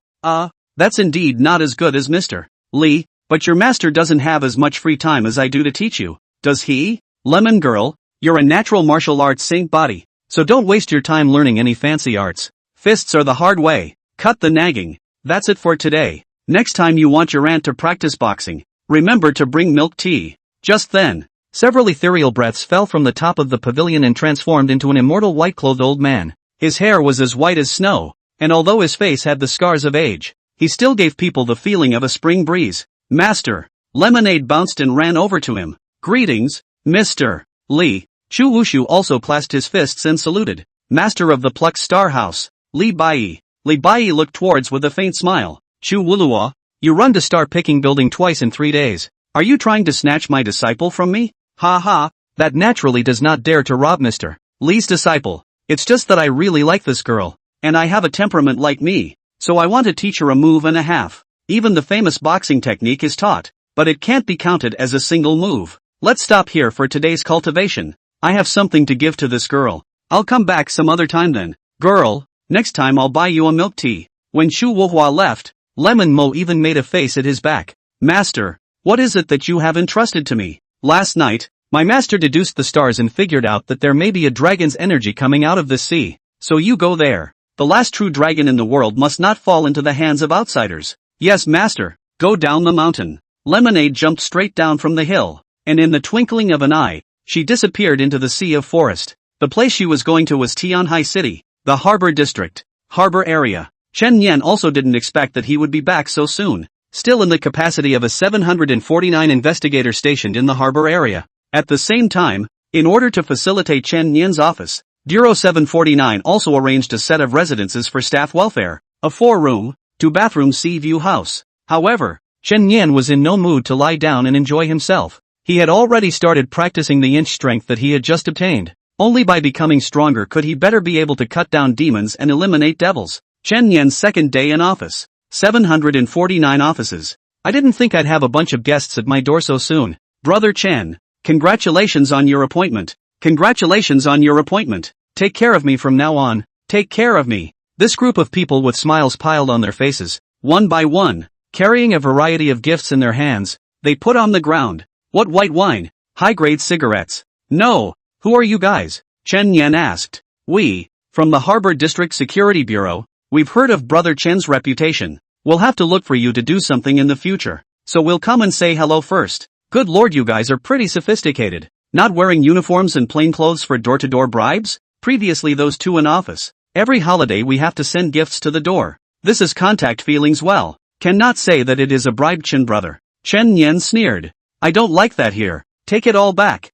That's indeed not as good as Mr. Li, but your master doesn't have as much free time as I do to teach you, does he? Lemon girl, you're a natural martial arts saint body, so don't waste your time learning any fancy arts. Fists are the hard way. Cut the nagging. That's it for today. Next time you want your aunt to practice boxing, remember to bring milk tea. Just then, several ethereal breaths fell from the top of the pavilion and transformed into an immortal white-clothed old man. His hair was as white as snow, and although his face had the scars of age, he still gave people the feeling of a spring breeze. Master, Lemonade bounced and ran over to him. Greetings, Mr. Li. Chu Wushu also clasped his fists and saluted. Master of the Plucked Star House, Li Bai. Li Bai looked towards with a faint smile. Chu Wulua, you run to Star Picking Building twice in 3 days. Are you trying to snatch my disciple from me? Ha ha, that naturally does not dare to rob Mr. Li's disciple. It's just that I really like this girl, and I have a temperament like me, so I want to teach her a move and a half. Even the famous boxing technique is taught, but it can't be counted as a single move. Let's stop here for today's cultivation. I have something to give to this girl. I'll come back some other time then. Girl, next time I'll buy you a milk tea. When Chu Wuhua left, Lemon Mo even made a face at his back. Master, what is it that you have entrusted to me? Last night, my master deduced the stars and figured out that there may be a dragon's energy coming out of the sea. So you go there. The last true dragon in the world must not fall into the hands of outsiders. Yes, master. Go down the mountain. Lemonade jumped straight down from the hill, and in the twinkling of an eye, she disappeared into the sea of forest. The place she was going to was Tianhai City, the harbor district, harbor area. Chen Yan also didn't expect that he would be back so soon, still in the capacity of a 749 investigator stationed in the harbor area. At the same time, in order to facilitate Chen Yan's office, Bureau 749 also arranged a set of residences for staff welfare, a 4-room, 2-bathroom sea view house. However, Chen Yan was in no mood to lie down and enjoy himself. He had already started practicing the inch strength that he had just obtained. Only by becoming stronger could he better be able to cut down demons and eliminate devils. Chen Yan's second day in office. 749 offices. I didn't think I'd have a bunch of guests at my door so soon. Brother Chen, congratulations on your appointment. Congratulations on your appointment. Take care of me from now on. Take care of me. This group of people with smiles piled on their faces, one by one, carrying a variety of gifts in their hands, they put on the ground. What white wine? High-grade cigarettes. No. Who are you guys? Chen Yan asked. We, from the Harbor District Security Bureau, we've heard of Brother Chen's reputation. We'll have to look for you to do something in the future. So we'll come and say hello first. Good lord, you guys are pretty sophisticated. Not wearing uniforms and plain clothes for door-to-door bribes? Previously those two in office. Every holiday we have to send gifts to the door. This is contact feelings well. Cannot say that it is a bribe, Chen brother. Chen Yan sneered. I don't like that here. Take it all back.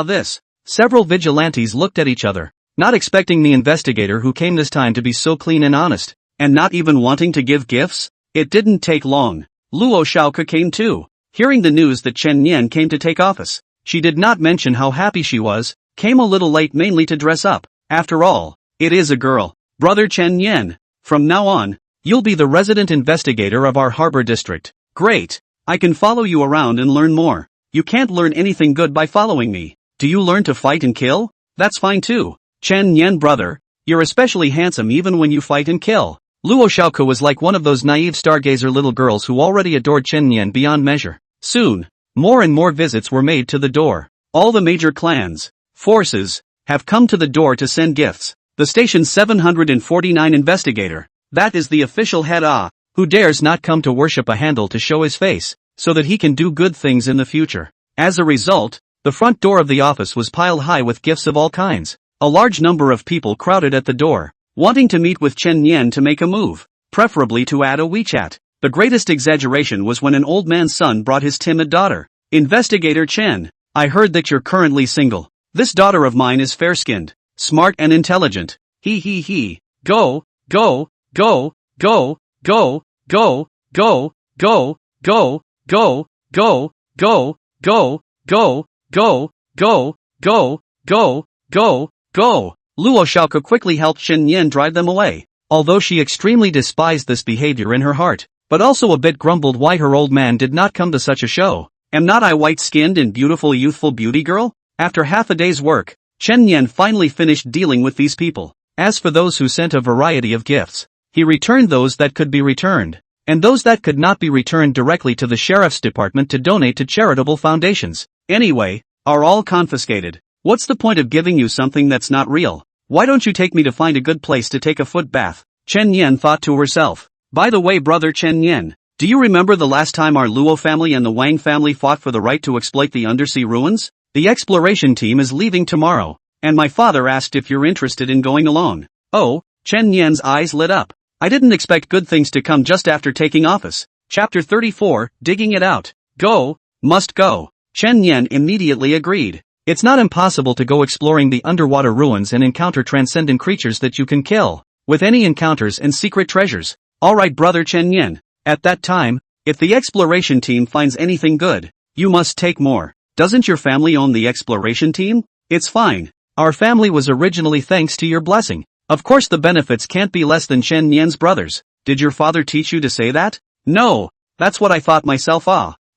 This. Several vigilantes looked at each other, not expecting the investigator who came this time to be so clean and honest, and not even wanting to give gifts. It didn't take long. Luo Shaoke came too. Hearing the news that Chen Yan came to take office, she did not mention how happy she was, came a little late mainly to dress up. After all, it is a girl. Brother Chen Yan, from now on, you'll be the resident investigator of our harbor district. Great. I can follow you around and learn more. You can't learn anything good by following me. Do you learn to fight and kill? That's fine too. Chen Yan brother, you're especially handsome even when you fight and kill. Luo Shaoke was like one of those naive stargazer little girls who already adored Chen Yan beyond measure. Soon, more and more visits were made to the door. All the major clans, forces, have come to the door to send gifts. The station 749 investigator, that is the official head who dares not come to worship a handle to show his face, so that he can do good things in the future. As a result, the front door of the office was piled high with gifts of all kinds. A large number of people crowded at the door, wanting to meet with Chen Yan to make a move, preferably to add a WeChat. The greatest exaggeration was when an old man's son brought his timid daughter. Investigator Chen, I heard that you're currently single. This daughter of mine is fair-skinned, smart and intelligent. He. Go, go, go, go, go, go, go, go, go, go, go, go, go, go, go, go, go, go, go, go. Luo Shaoke quickly helped Chen Yan drive them away, although she extremely despised this behavior in her heart, but also a bit grumbled why her old man did not come to such a show. Am not I white-skinned and beautiful youthful beauty girl? After half a day's work, Chen Yan finally finished dealing with these people. As for those who sent a variety of gifts, he returned those that could be returned, and those that could not be returned directly to the sheriff's department to donate to charitable foundations. Anyway, are all confiscated. What's the point of giving you something that's not real? Why don't you take me to find a good place to take a foot bath? Chen Yan thought to herself. By the way, brother Chen Yan, do you remember the last time our Luo family and the Wang family fought for the right to exploit the undersea ruins? The exploration team is leaving tomorrow, and my father asked if you're interested in going along. Oh, Chen Yan's eyes lit up. I didn't expect good things to come just after taking office. Chapter 34, Digging It Out. Go, must go. Chen Yan immediately agreed. It's not impossible to go exploring the underwater ruins and encounter transcendent creatures that you can kill, with any encounters and secret treasures. Alright brother Chen Yan, at that time, if the exploration team finds anything good, you must take more. Doesn't your family own the exploration team? It's fine. Our family was originally thanks to your blessing. Of course the benefits can't be less than Chen Yan's brothers. Did your father teach you to say that? No, that's what I thought myself.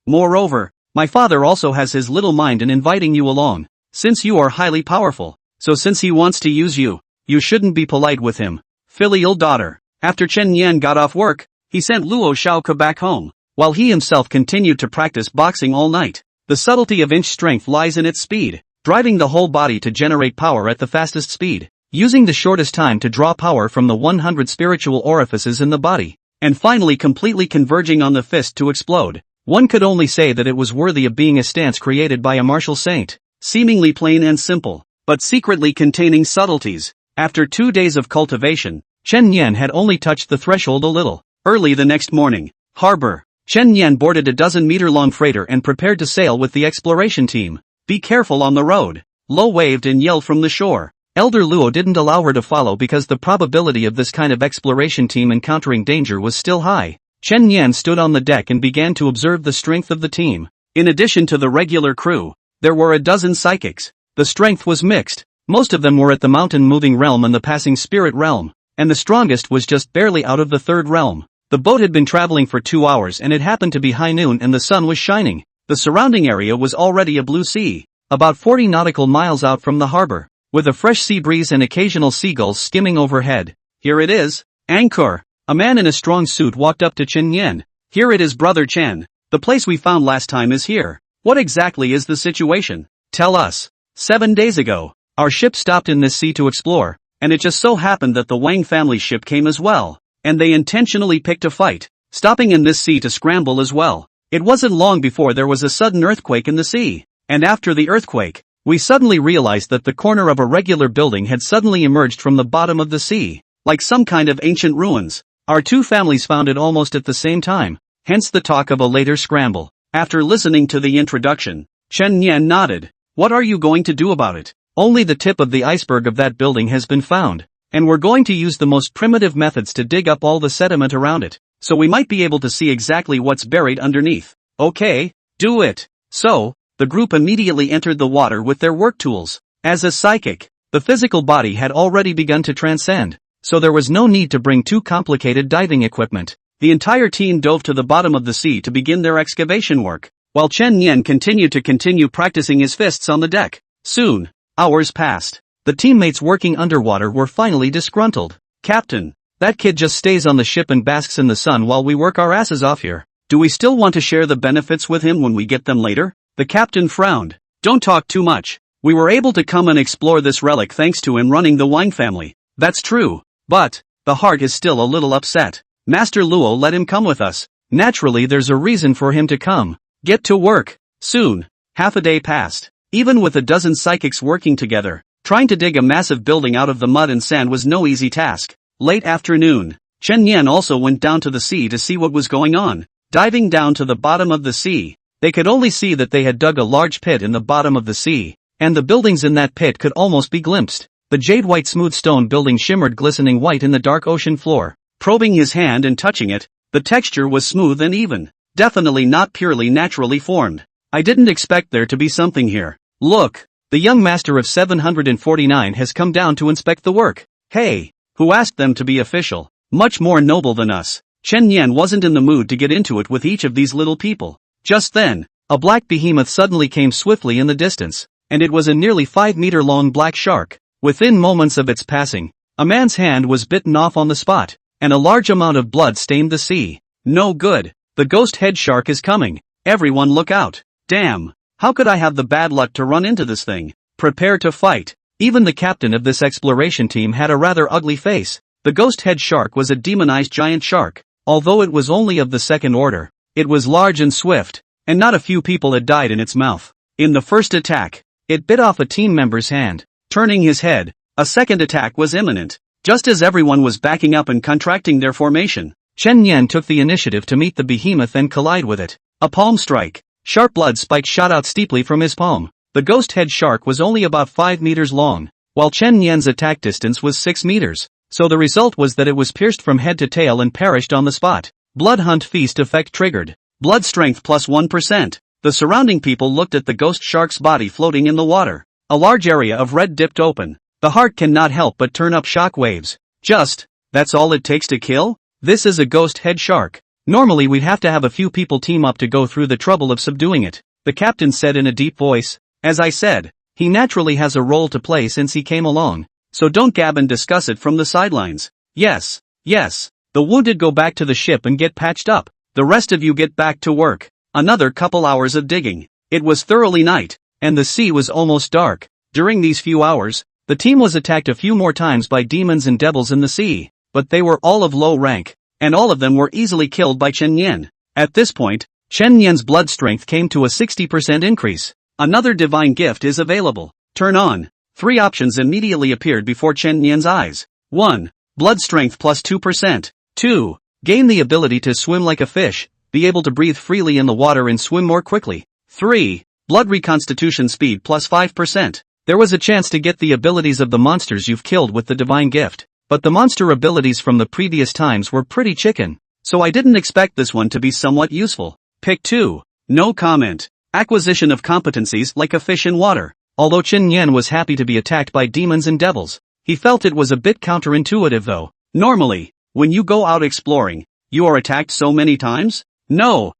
Moreover, my father also has his little mind in inviting you along, since you are highly powerful. So since he wants to use you, you shouldn't be polite with him. Filial daughter. After Chen Yan got off work, he sent Luo Shaoke back home, while he himself continued to practice boxing all night. The subtlety of inch strength lies in its speed, driving the whole body to generate power at the fastest speed, using the shortest time to draw power from the 100 spiritual orifices in the body, and finally completely converging on the fist to explode. One could only say that it was worthy of being a stance created by a martial saint, seemingly plain and simple, but secretly containing subtleties. After 2 days of cultivation, Chen Yan had only touched the threshold a little. Early the next morning, harbor. Chen Yan boarded a 12-meter-long freighter and prepared to sail with the exploration team. Be careful on the road. Luo waved and yelled from the shore. Elder Luo didn't allow her to follow because the probability of this kind of exploration team encountering danger was still high. Chen Yan stood on the deck and began to observe the strength of the team. In addition to the regular crew, there were a dozen psychics. The strength was mixed. Most of them were at the mountain-moving realm and the passing spirit realm, and the strongest was just barely out of the third realm. The boat had been traveling for 2 hours and it happened to be high noon and the sun was shining. The surrounding area was already a blue sea, about 40 nautical miles out from the harbor, with a fresh sea breeze and occasional seagulls skimming overhead. Here it is, Angkor. A man in a strong suit walked up to Chen Yan. Here it is, Brother Chen. The place we found last time is here. What exactly is the situation? Tell us. 7 days ago, our ship stopped in this sea to explore, and it just so happened that the Wang family's ship came as well, and they intentionally picked a fight, stopping in this sea to scramble as well. It wasn't long before there was a sudden earthquake in the sea, and after the earthquake, we suddenly realized that the corner of a regular building had suddenly emerged from the bottom of the sea, like some kind of ancient ruins. Our two families found it almost at the same time, hence the talk of a later scramble. After listening to the introduction, Chen Yan nodded. What are you going to do about it? Only the tip of the iceberg of that building has been found, and we're going to use the most primitive methods to dig up all the sediment around it, so we might be able to see exactly what's buried underneath. Okay, do it. So, the group immediately entered the water with their work tools. As a psychic, the physical body had already begun to transcend, so there was no need to bring too complicated diving equipment. The entire team dove to the bottom of the sea to begin their excavation work, while Chen Yan continued practicing his fists on the deck. Soon, hours passed. The teammates working underwater were finally disgruntled. Captain, that kid just stays on the ship and basks in the sun while we work our asses off here. Do we still want to share the benefits with him when we get them later? The captain frowned. Don't talk too much. We were able to come and explore this relic thanks to him running the Wang family. That's true. But, the heart is still a little upset. Master Luo let him come with us. Naturally there's a reason for him to come. Get to work. Soon, half a day passed. Even with a dozen psychics working together, trying to dig a massive building out of the mud and sand was no easy task. Late afternoon, Chen Yan also went down to the sea to see what was going on. Diving down to the bottom of the sea, they could only see that they had dug a large pit in the bottom of the sea, and the buildings in that pit could almost be glimpsed. The jade-white smooth stone building shimmered glistening white in the dark ocean floor. Probing his hand and touching it, the texture was smooth and even. Definitely not purely naturally formed. I didn't expect there to be something here. Look, the young master of 749 has come down to inspect the work. Hey, who asked them to be official? Much more noble than us. Chen Yan wasn't in the mood to get into it with each of these little people. Just then, a black behemoth suddenly came swiftly in the distance, and it was a nearly 5-meter-long black shark. Within moments of its passing, a man's hand was bitten off on the spot, and a large amount of blood stained the sea. No good. The ghost head shark is coming. Everyone look out. Damn. How could I have the bad luck to run into this thing? Prepare to fight. Even the captain of this exploration team had a rather ugly face. The ghost head shark was a demonized giant shark. Although it was only of the second order, it was large and swift, and not a few people had died in its mouth. In the first attack, it bit off a team member's hand. Turning his head, a second attack was imminent. Just as everyone was backing up and contracting their formation, Chen Yan took the initiative to meet the behemoth and collide with it. A palm strike. Sharp blood spikes shot out steeply from his palm. The ghost head shark was only about 5 meters long, while Chen Yan's attack distance was 6 meters, so the result was that it was pierced from head to tail and perished on the spot. Blood hunt feast effect triggered. Blood strength plus 1%. The surrounding people looked at the ghost shark's body floating in the water. A large area of red dipped open. The heart cannot help but turn up shock waves. That's all it takes to kill? This is a ghost head shark. Normally we'd have to have a few people team up to go through the trouble of subduing it, the captain said in a deep voice. As I said, he naturally has a role to play since he came along, so don't gab and discuss it from the sidelines. Yes. The wounded go back to the ship and get patched up. The rest of you get back to work. Another couple hours of digging. It was thoroughly night, and the sea was almost dark. During these few hours, the team was attacked a few more times by demons and devils in the sea, but they were all of low rank, and all of them were easily killed by Chen Yan. At this point, Chen Yan's blood strength came to a 60% increase. Another divine gift is available. Turn on. 3 options immediately appeared before Chen Yan's eyes. 1. Blood strength plus 2%. 2. Gain the ability to swim like a fish, be able to breathe freely in the water and swim more quickly. 3. Blood reconstitution speed plus 5%. There was a chance to get the abilities of the monsters you've killed with the divine gift, but the monster abilities from the previous times were pretty chicken, so I didn't expect this one to be somewhat useful. Pick 2. No comment. Acquisition of competencies like a fish in water. Although Chen Yan was happy to be attacked by demons and devils, he felt it was a bit counterintuitive though. Normally, when you go out exploring, you are attacked so many times? No.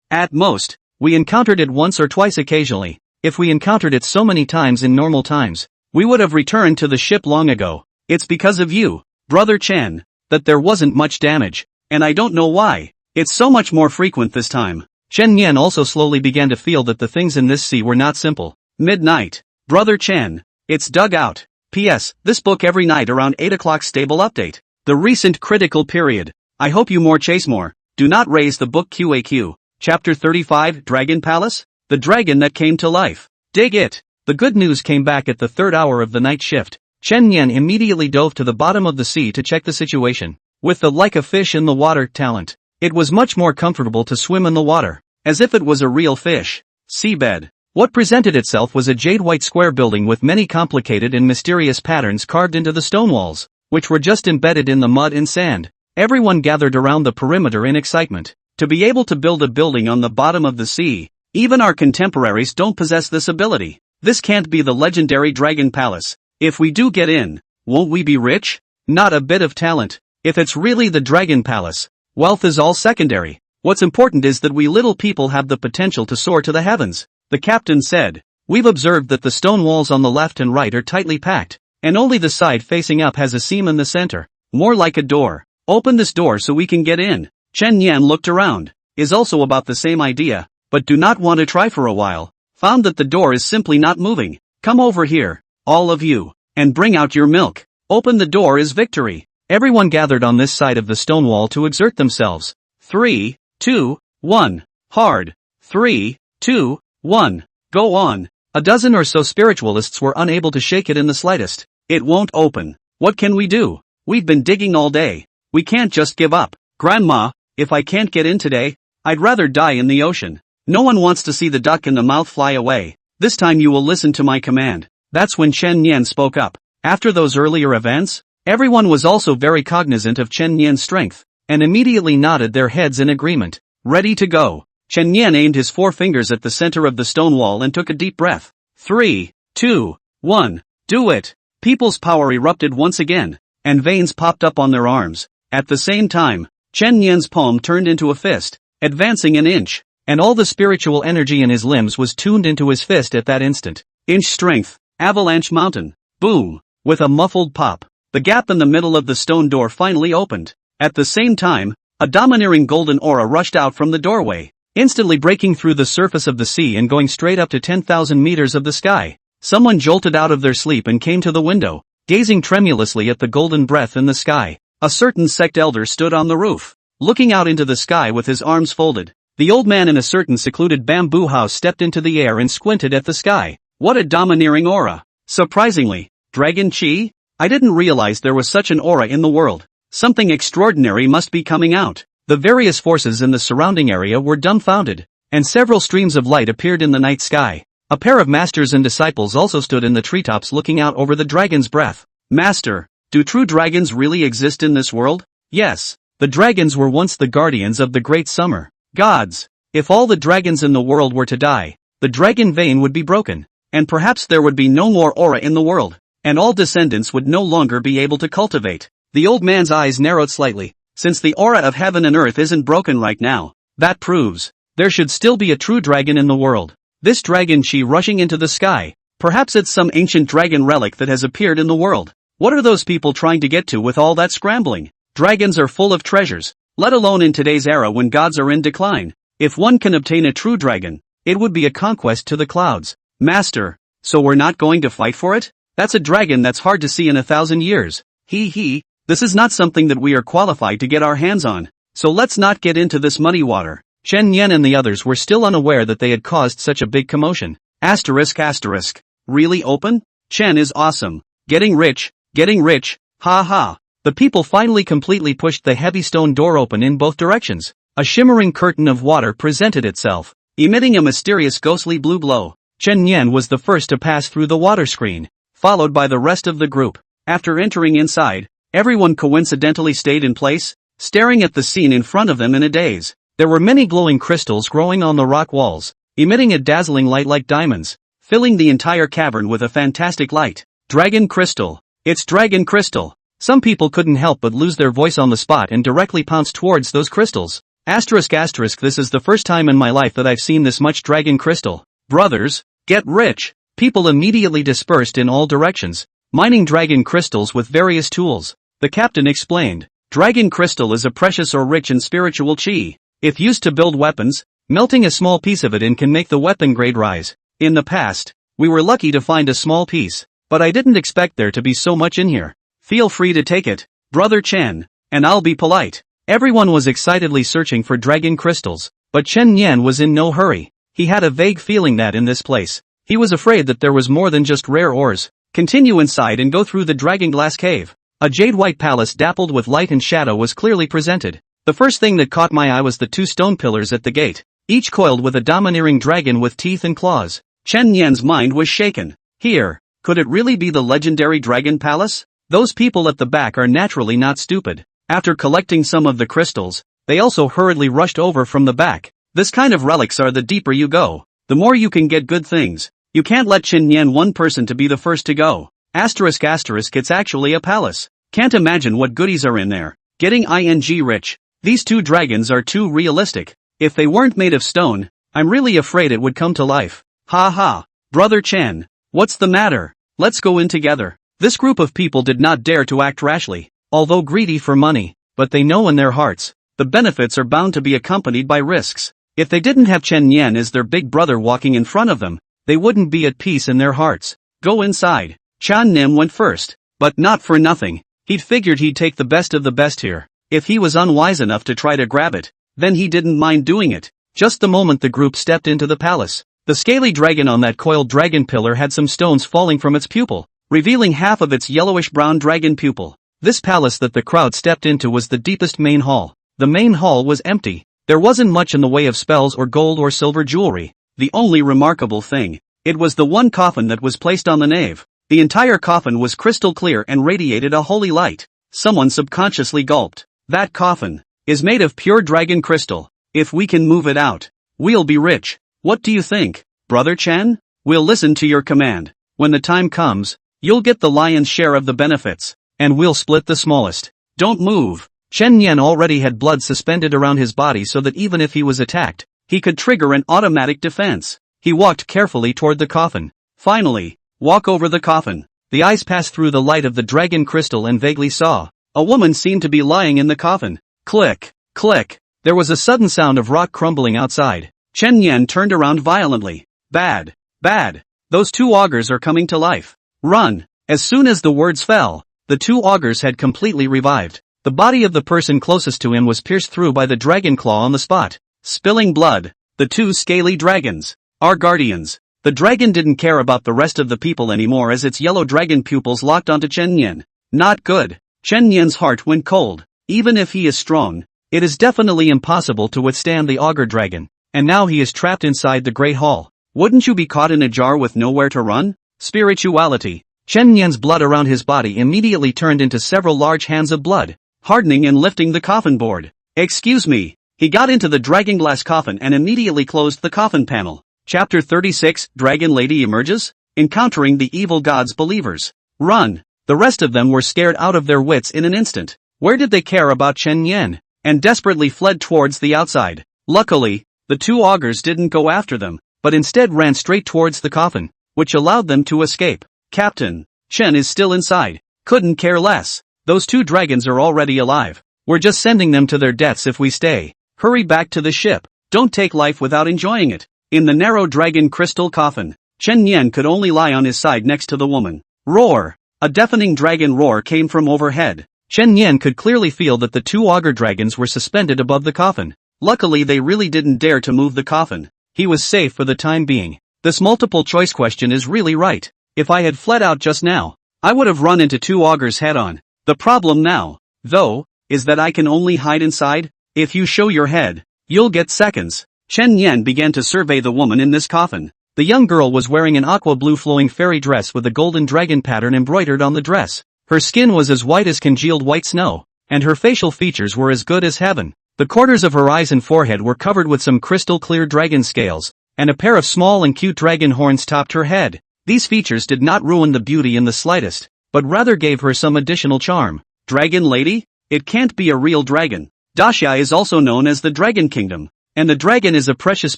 At most, we encountered it once or twice occasionally. If we encountered it so many times in normal times, we would have returned to the ship long ago. It's because of you, Brother Chen, that there wasn't much damage, and I don't know why. It's so much more frequent this time. Chen Yan also slowly began to feel that the things in this sea were not simple. Midnight. Brother Chen. It's dug out. P.S. This book every night around 8 o'clock stable update. The recent critical period. I hope you more chase more. Do not raise the book QAQ. Chapter 35 Dragon Palace? The dragon that came to life. Dig it. The good news came back at the 3rd hour of the night shift. Chen Yan immediately dove to the bottom of the sea to check the situation. With the like a fish in the water talent, it was much more comfortable to swim in the water, as if it was a real fish. Seabed. What presented itself was a jade white square building with many complicated and mysterious patterns carved into the stone walls, which were just embedded in the mud and sand. Everyone gathered around the perimeter in excitement. To be able to build a building on the bottom of the sea, even our contemporaries don't possess this ability. This can't be the legendary Dragon Palace. If we do get in, won't we be rich? Not a bit of talent. If it's really the Dragon Palace, wealth is all secondary. What's important is that we little people have the potential to soar to the heavens. The captain said, we've observed that the stone walls on the left and right are tightly packed, and only the side facing up has a seam in the center. More like a door. Open this door so we can get in. Chen Yan looked around. Is also about the same idea, but do not want to try for a while. Found that the door is simply not moving. Come over here, all of you, and bring out your milk. Open the door is victory. Everyone gathered on this side of the stone wall to exert themselves. 3, 2, 1. Hard. 3, 2, 1. Go on. A dozen or so spiritualists were unable to shake it in the slightest. It won't open. What can we do? We've been digging all day. We can't just give up. Grandma, if I can't get in today, I'd rather die in the ocean. No one wants to see the duck in the mouth fly away. This time you will listen to my command. That's when Chen Yan spoke up. After those earlier events, everyone was also very cognizant of Chen Yan's strength, and immediately nodded their heads in agreement. Ready to go. Chen Yan aimed his 4 fingers at the center of the stone wall and took a deep breath. 3, 2, 1. Do it. People's power erupted once again, and veins popped up on their arms. At the same time, Chen Yan's palm turned into a fist, advancing an inch, and all the spiritual energy in his limbs was tuned into his fist at that instant. Inch strength, avalanche mountain, boom. With a muffled pop, the gap in the middle of the stone door finally opened. At the same time, a domineering golden aura rushed out from the doorway, instantly breaking through the surface of the sea and going straight up to 10,000 meters of the sky. Someone jolted out of their sleep and came to the window, gazing tremulously at the golden breath in the sky. A certain sect elder stood on the roof, looking out into the sky with his arms folded. The old man in a certain secluded bamboo house stepped into the air and squinted at the sky. What a domineering aura! Surprisingly, Dragon Chi? I didn't realize there was such an aura in the world. Something extraordinary must be coming out. The various forces in the surrounding area were dumbfounded, and several streams of light appeared in the night sky. A pair of masters and disciples also stood in the treetops looking out over the dragon's breath. Master, do true dragons really exist in this world? Yes, the dragons were once the guardians of the great summer. Gods, if all the dragons in the world were to die, the dragon vein would be broken, and perhaps there would be no more aura in the world, and all descendants would no longer be able to cultivate. The old man's eyes narrowed slightly. Since the aura of heaven and earth isn't broken right now, that proves there should still be a true dragon in the world. This dragon chi rushing into the sky, perhaps it's some ancient dragon relic that has appeared in the world. What are those people trying to get to with all that scrambling? Dragons are full of treasures, let alone in today's era when gods are in decline. If one can obtain a true dragon, it would be a conquest to the clouds. Master, so we're not going to fight for it? That's a dragon that's hard to see in 1,000 years. He. This is not something that we are qualified to get our hands on, so let's not get into this muddy water. Chen Yan and the others were still unaware that they had caused such a big commotion. Asterisk. Really open? Chen is awesome. Getting rich, ha ha. The people finally completely pushed the heavy stone door open in both directions. A shimmering curtain of water presented itself, emitting a mysterious ghostly blue glow. Chen Yan was the first to pass through the water screen, followed by the rest of the group. After entering inside, everyone coincidentally stayed in place, staring at the scene in front of them in a daze. There were many glowing crystals growing on the rock walls, emitting a dazzling light like diamonds, filling the entire cavern with a fantastic light. Dragon crystal. It's dragon crystal. Some people couldn't help but lose their voice on the spot and directly pounced towards those crystals. Asterisk asterisk, this is the first time in my life that I've seen this much dragon crystal. Brothers, get rich. People immediately dispersed in all directions, mining dragon crystals with various tools. The captain explained, dragon crystal is a precious or rich in spiritual chi. If used to build weapons, melting a small piece of it in can make the weapon grade rise. In the past, we were lucky to find a small piece, but I didn't expect there to be so much in here. Feel free to take it, Brother Chen, and I'll be polite. Everyone was excitedly searching for dragon crystals, but Chen Yan was in no hurry. He had a vague feeling that in this place, he was afraid that there was more than just rare ores. Continue inside and go through the dragon glass cave. A jade-white palace dappled with light and shadow was clearly presented. The first thing that caught my eye was the two stone pillars at the gate, each coiled with a domineering dragon with teeth and claws. Chen Yan's mind was shaken. Here, could it really be the legendary dragon palace? Those people at the back are naturally not stupid. After collecting some of the crystals, they also hurriedly rushed over from the back. This kind of relics are the deeper you go, the more you can get good things. You can't let Chen Yan one person to be the first to go. Asterisk asterisk, it's actually a palace. Can't imagine what goodies are in there. Getting ing rich. These two dragons are too realistic. If they weren't made of stone, I'm really afraid it would come to life. Ha ha. Brother Chen, what's the matter? Let's go in together. This group of people did not dare to act rashly, although greedy for money, but they know in their hearts, the benefits are bound to be accompanied by risks. If they didn't have Chen Yan as their big brother walking in front of them, they wouldn't be at peace in their hearts. Go inside. Chan Nim went first, but not for nothing. He'd figured he'd take the best of the best here. If he was unwise enough to try to grab it, then he didn't mind doing it. Just the moment the group stepped into the palace, the scaly dragon on that coiled dragon pillar had some stones falling from its pupil, revealing half of its yellowish-brown dragon pupil. This palace that the crowd stepped into was the deepest main hall. The main hall was empty. There wasn't much in the way of spells or gold or silver jewelry. The only remarkable thing, it was the one coffin that was placed on the nave. The entire coffin was crystal clear and radiated a holy light. Someone subconsciously gulped. That coffin is made of pure dragon crystal. If we can move it out, we'll be rich. What do you think, Brother Chen? We'll listen to your command. When the time comes, you'll get the lion's share of the benefits, and we'll split the smallest. Don't move. Chen Yan already had blood suspended around his body so that even if he was attacked, he could trigger an automatic defense. He walked carefully toward the coffin. Finally, walk over the coffin. The eyes passed through the light of the dragon crystal and vaguely saw. A woman seemed to be lying in the coffin. Click, click. There was a sudden sound of rock crumbling outside. Chen Yan turned around violently. Bad, bad. Those two augurs are coming to life. Run. As soon as the words fell, the two augurs had completely revived. The body of the person closest to him was pierced through by the dragon claw on the spot. Spilling blood. The two scaly dragons. Our guardians. The dragon didn't care about the rest of the people anymore as its yellow dragon pupils locked onto Chen Yan. Not good. Chen Yan's heart went cold. Even if he is strong, it is definitely impossible to withstand the augur dragon. And now he is trapped inside the great hall. Wouldn't you be caught in a jar with nowhere to run? Spirituality. Chen Yan's blood around his body immediately turned into several large hands of blood, hardening and lifting the coffin board. Excuse me. He got into the dragon glass coffin and immediately closed the coffin panel. Chapter 36, Dragon Lady emerges, encountering the evil god's believers. Run. The rest of them were scared out of their wits in an instant. Where did they care about Chen Yan? And desperately fled towards the outside. Luckily, the two augurs didn't go after them, but instead ran straight towards the coffin, which allowed them to escape. Captain, Chen is still inside. Couldn't care less. Those two dragons are already alive. We're just sending them to their deaths if we stay. Hurry back to the ship. Don't take life without enjoying it. In the narrow dragon crystal coffin, Chen Yan could only lie on his side next to the woman. Roar! A deafening dragon roar came from overhead. Chen Yan could clearly feel that the two augur dragons were suspended above the coffin. Luckily they really didn't dare to move the coffin. He was safe for the time being. This multiple choice question is really right. If I had fled out just now, I would have run into two augurs head on. The problem now, though, is that I can only hide inside. If you show your head, you'll get seconds. Chen Yan began to survey the woman in this coffin. The young girl was wearing an aqua blue flowing fairy dress with a golden dragon pattern embroidered on the dress. Her skin was as white as congealed white snow, and her facial features were as good as heaven. The corners of her eyes and forehead were covered with some crystal clear dragon scales, and a pair of small and cute dragon horns topped her head. These features did not ruin the beauty in the slightest, but rather gave her some additional charm. Dragon lady? It can't be a real dragon. Dacia is also known as the Dragon Kingdom, and the dragon is a precious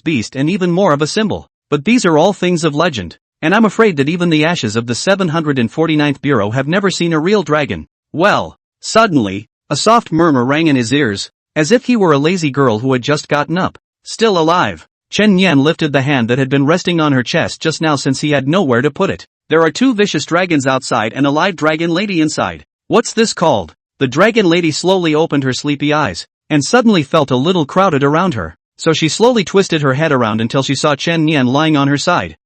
beast and even more of a symbol. But these are all things of legend, and I'm afraid that even the ashes of the 749th Bureau have never seen a real dragon. Well, suddenly, a soft murmur rang in his ears, as if he were a lazy girl who had just gotten up. Still alive. Chen Yan lifted the hand that had been resting on her chest just now since he had nowhere to put it. There are 2 vicious dragons outside and a live dragon lady inside. What's this called? The dragon lady slowly opened her sleepy eyes, and suddenly felt a little crowded around her, so she slowly twisted her head around until she saw Chen Yan lying on her side.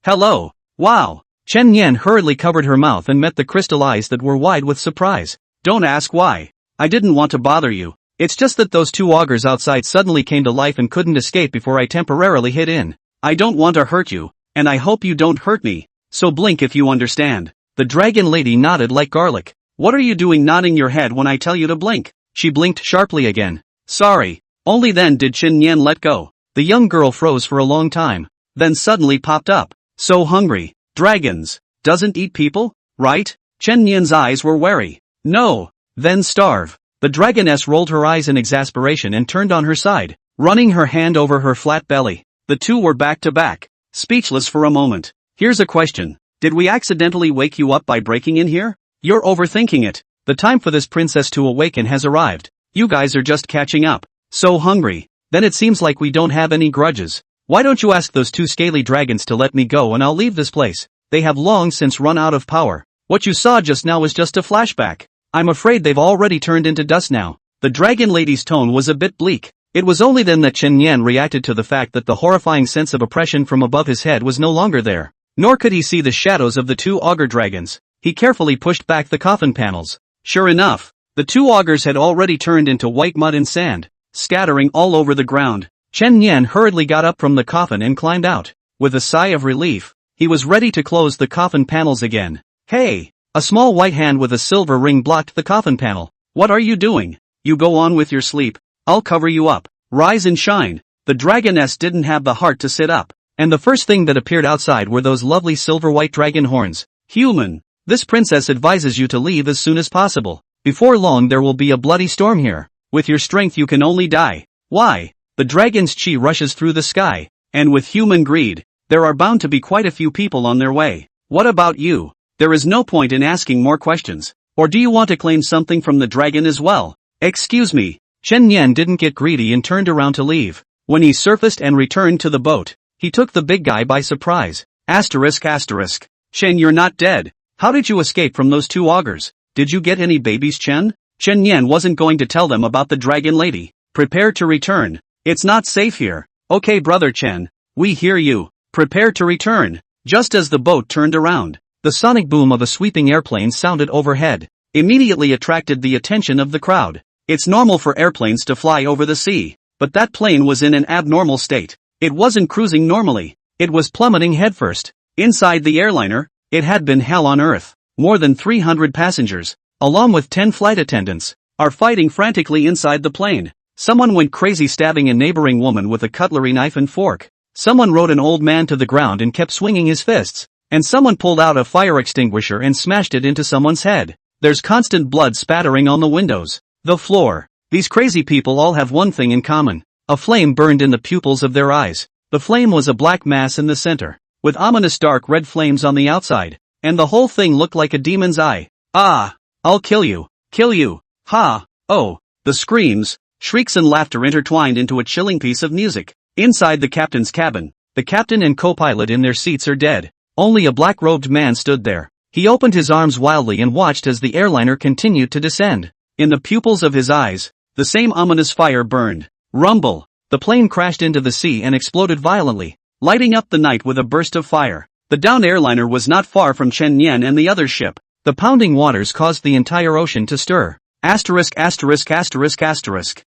Hello. Wow. Chen Yan hurriedly covered her mouth and met the crystal eyes that were wide with surprise. Don't ask why. I didn't want to bother you. It's just that those 2 augurs outside suddenly came to life and couldn't escape before I temporarily hid in. I don't want to hurt you, and I hope you don't hurt me, so blink if you understand. The dragon lady nodded like garlic. What are you doing nodding your head when I tell you to blink? She blinked sharply again. Sorry. Only then did Chen Yan let go. The young girl froze for a long time, then suddenly popped up. So hungry. Dragons. Doesn't eat people, right? Chen Yan's eyes were wary. No. Then starve. The dragoness rolled her eyes in exasperation and turned on her side, running her hand over her flat belly. The 2 were back to back, speechless for a moment. Here's a question. Did we accidentally wake you up by breaking in here? You're overthinking it. The time for this princess to awaken has arrived. You guys are just catching up. So hungry. Then it seems like we don't have any grudges. Why don't you ask those 2 scaly dragons to let me go and I'll leave this place? They have long since run out of power. What you saw just now was just a flashback. I'm afraid they've already turned into dust now. The dragon lady's tone was a bit bleak. It was only then that Chen Yan reacted to the fact that the horrifying sense of oppression from above his head was no longer there. Nor could he see the shadows of the 2 augur dragons. He carefully pushed back the coffin panels. Sure enough, the 2 augurs had already turned into white mud and sand, scattering all over the ground. Chen Yan hurriedly got up from the coffin and climbed out. With a sigh of relief, he was ready to close the coffin panels again. Hey! A small white hand with a silver ring blocked the coffin panel. What are you doing? You go on with your sleep. I'll cover you up. Rise and shine. The dragoness didn't have the heart to sit up, and the first thing that appeared outside were those lovely silver white dragon horns. Human! This princess advises you to leave as soon as possible. Before long there will be a bloody storm here. With your strength you can only die. Why? The dragon's chi rushes through the sky, and with human greed, there are bound to be quite a few people on their way. What about you? There is no point in asking more questions. Or do you want to claim something from the dragon as well? Excuse me. Chen Yan didn't get greedy and turned around to leave. When he surfaced and returned to the boat, he took the big guy by surprise. Asterisk. Chen, you're not dead. How did you escape from those 2 augurs? Did you get any babies, Chen? Chen Yan wasn't going to tell them about the dragon lady. Prepare to return. It's not safe here. Okay, brother Chen. We hear you. Prepare to return. Just as the boat turned around, the sonic boom of a sweeping airplane sounded overhead, immediately attracted the attention of the crowd. It's normal for airplanes to fly over the sea, but that plane was in an abnormal state. It wasn't cruising normally. It was plummeting headfirst. Inside the airliner, it had been hell on earth. More than 300 passengers, along with 10 flight attendants, are fighting frantically inside the plane. Someone went crazy stabbing a neighboring woman with a cutlery knife and fork. Someone rode an old man to the ground and kept swinging his fists. And someone pulled out a fire extinguisher and smashed it into someone's head. There's constant blood spattering on the windows, the floor. These crazy people all have one thing in common. A flame burned in the pupils of their eyes. The flame was a black mass in the center, with ominous dark red flames on the outside. And the whole thing looked like a demon's eye. Ah! I'll kill you! Kill you! Ha! Oh! The screams, shrieks and laughter intertwined into a chilling piece of music. Inside the captain's cabin, the captain and co-pilot in their seats are dead. Only a black-robed man stood there. He opened his arms wildly and watched as the airliner continued to descend. In the pupils of his eyes, the same ominous fire burned. Rumble! The plane crashed into the sea and exploded violently, lighting up the night with a burst of fire. The downed airliner was not far from Chen Yan and the other ship. The pounding waters caused the entire ocean to stir. Asterisk.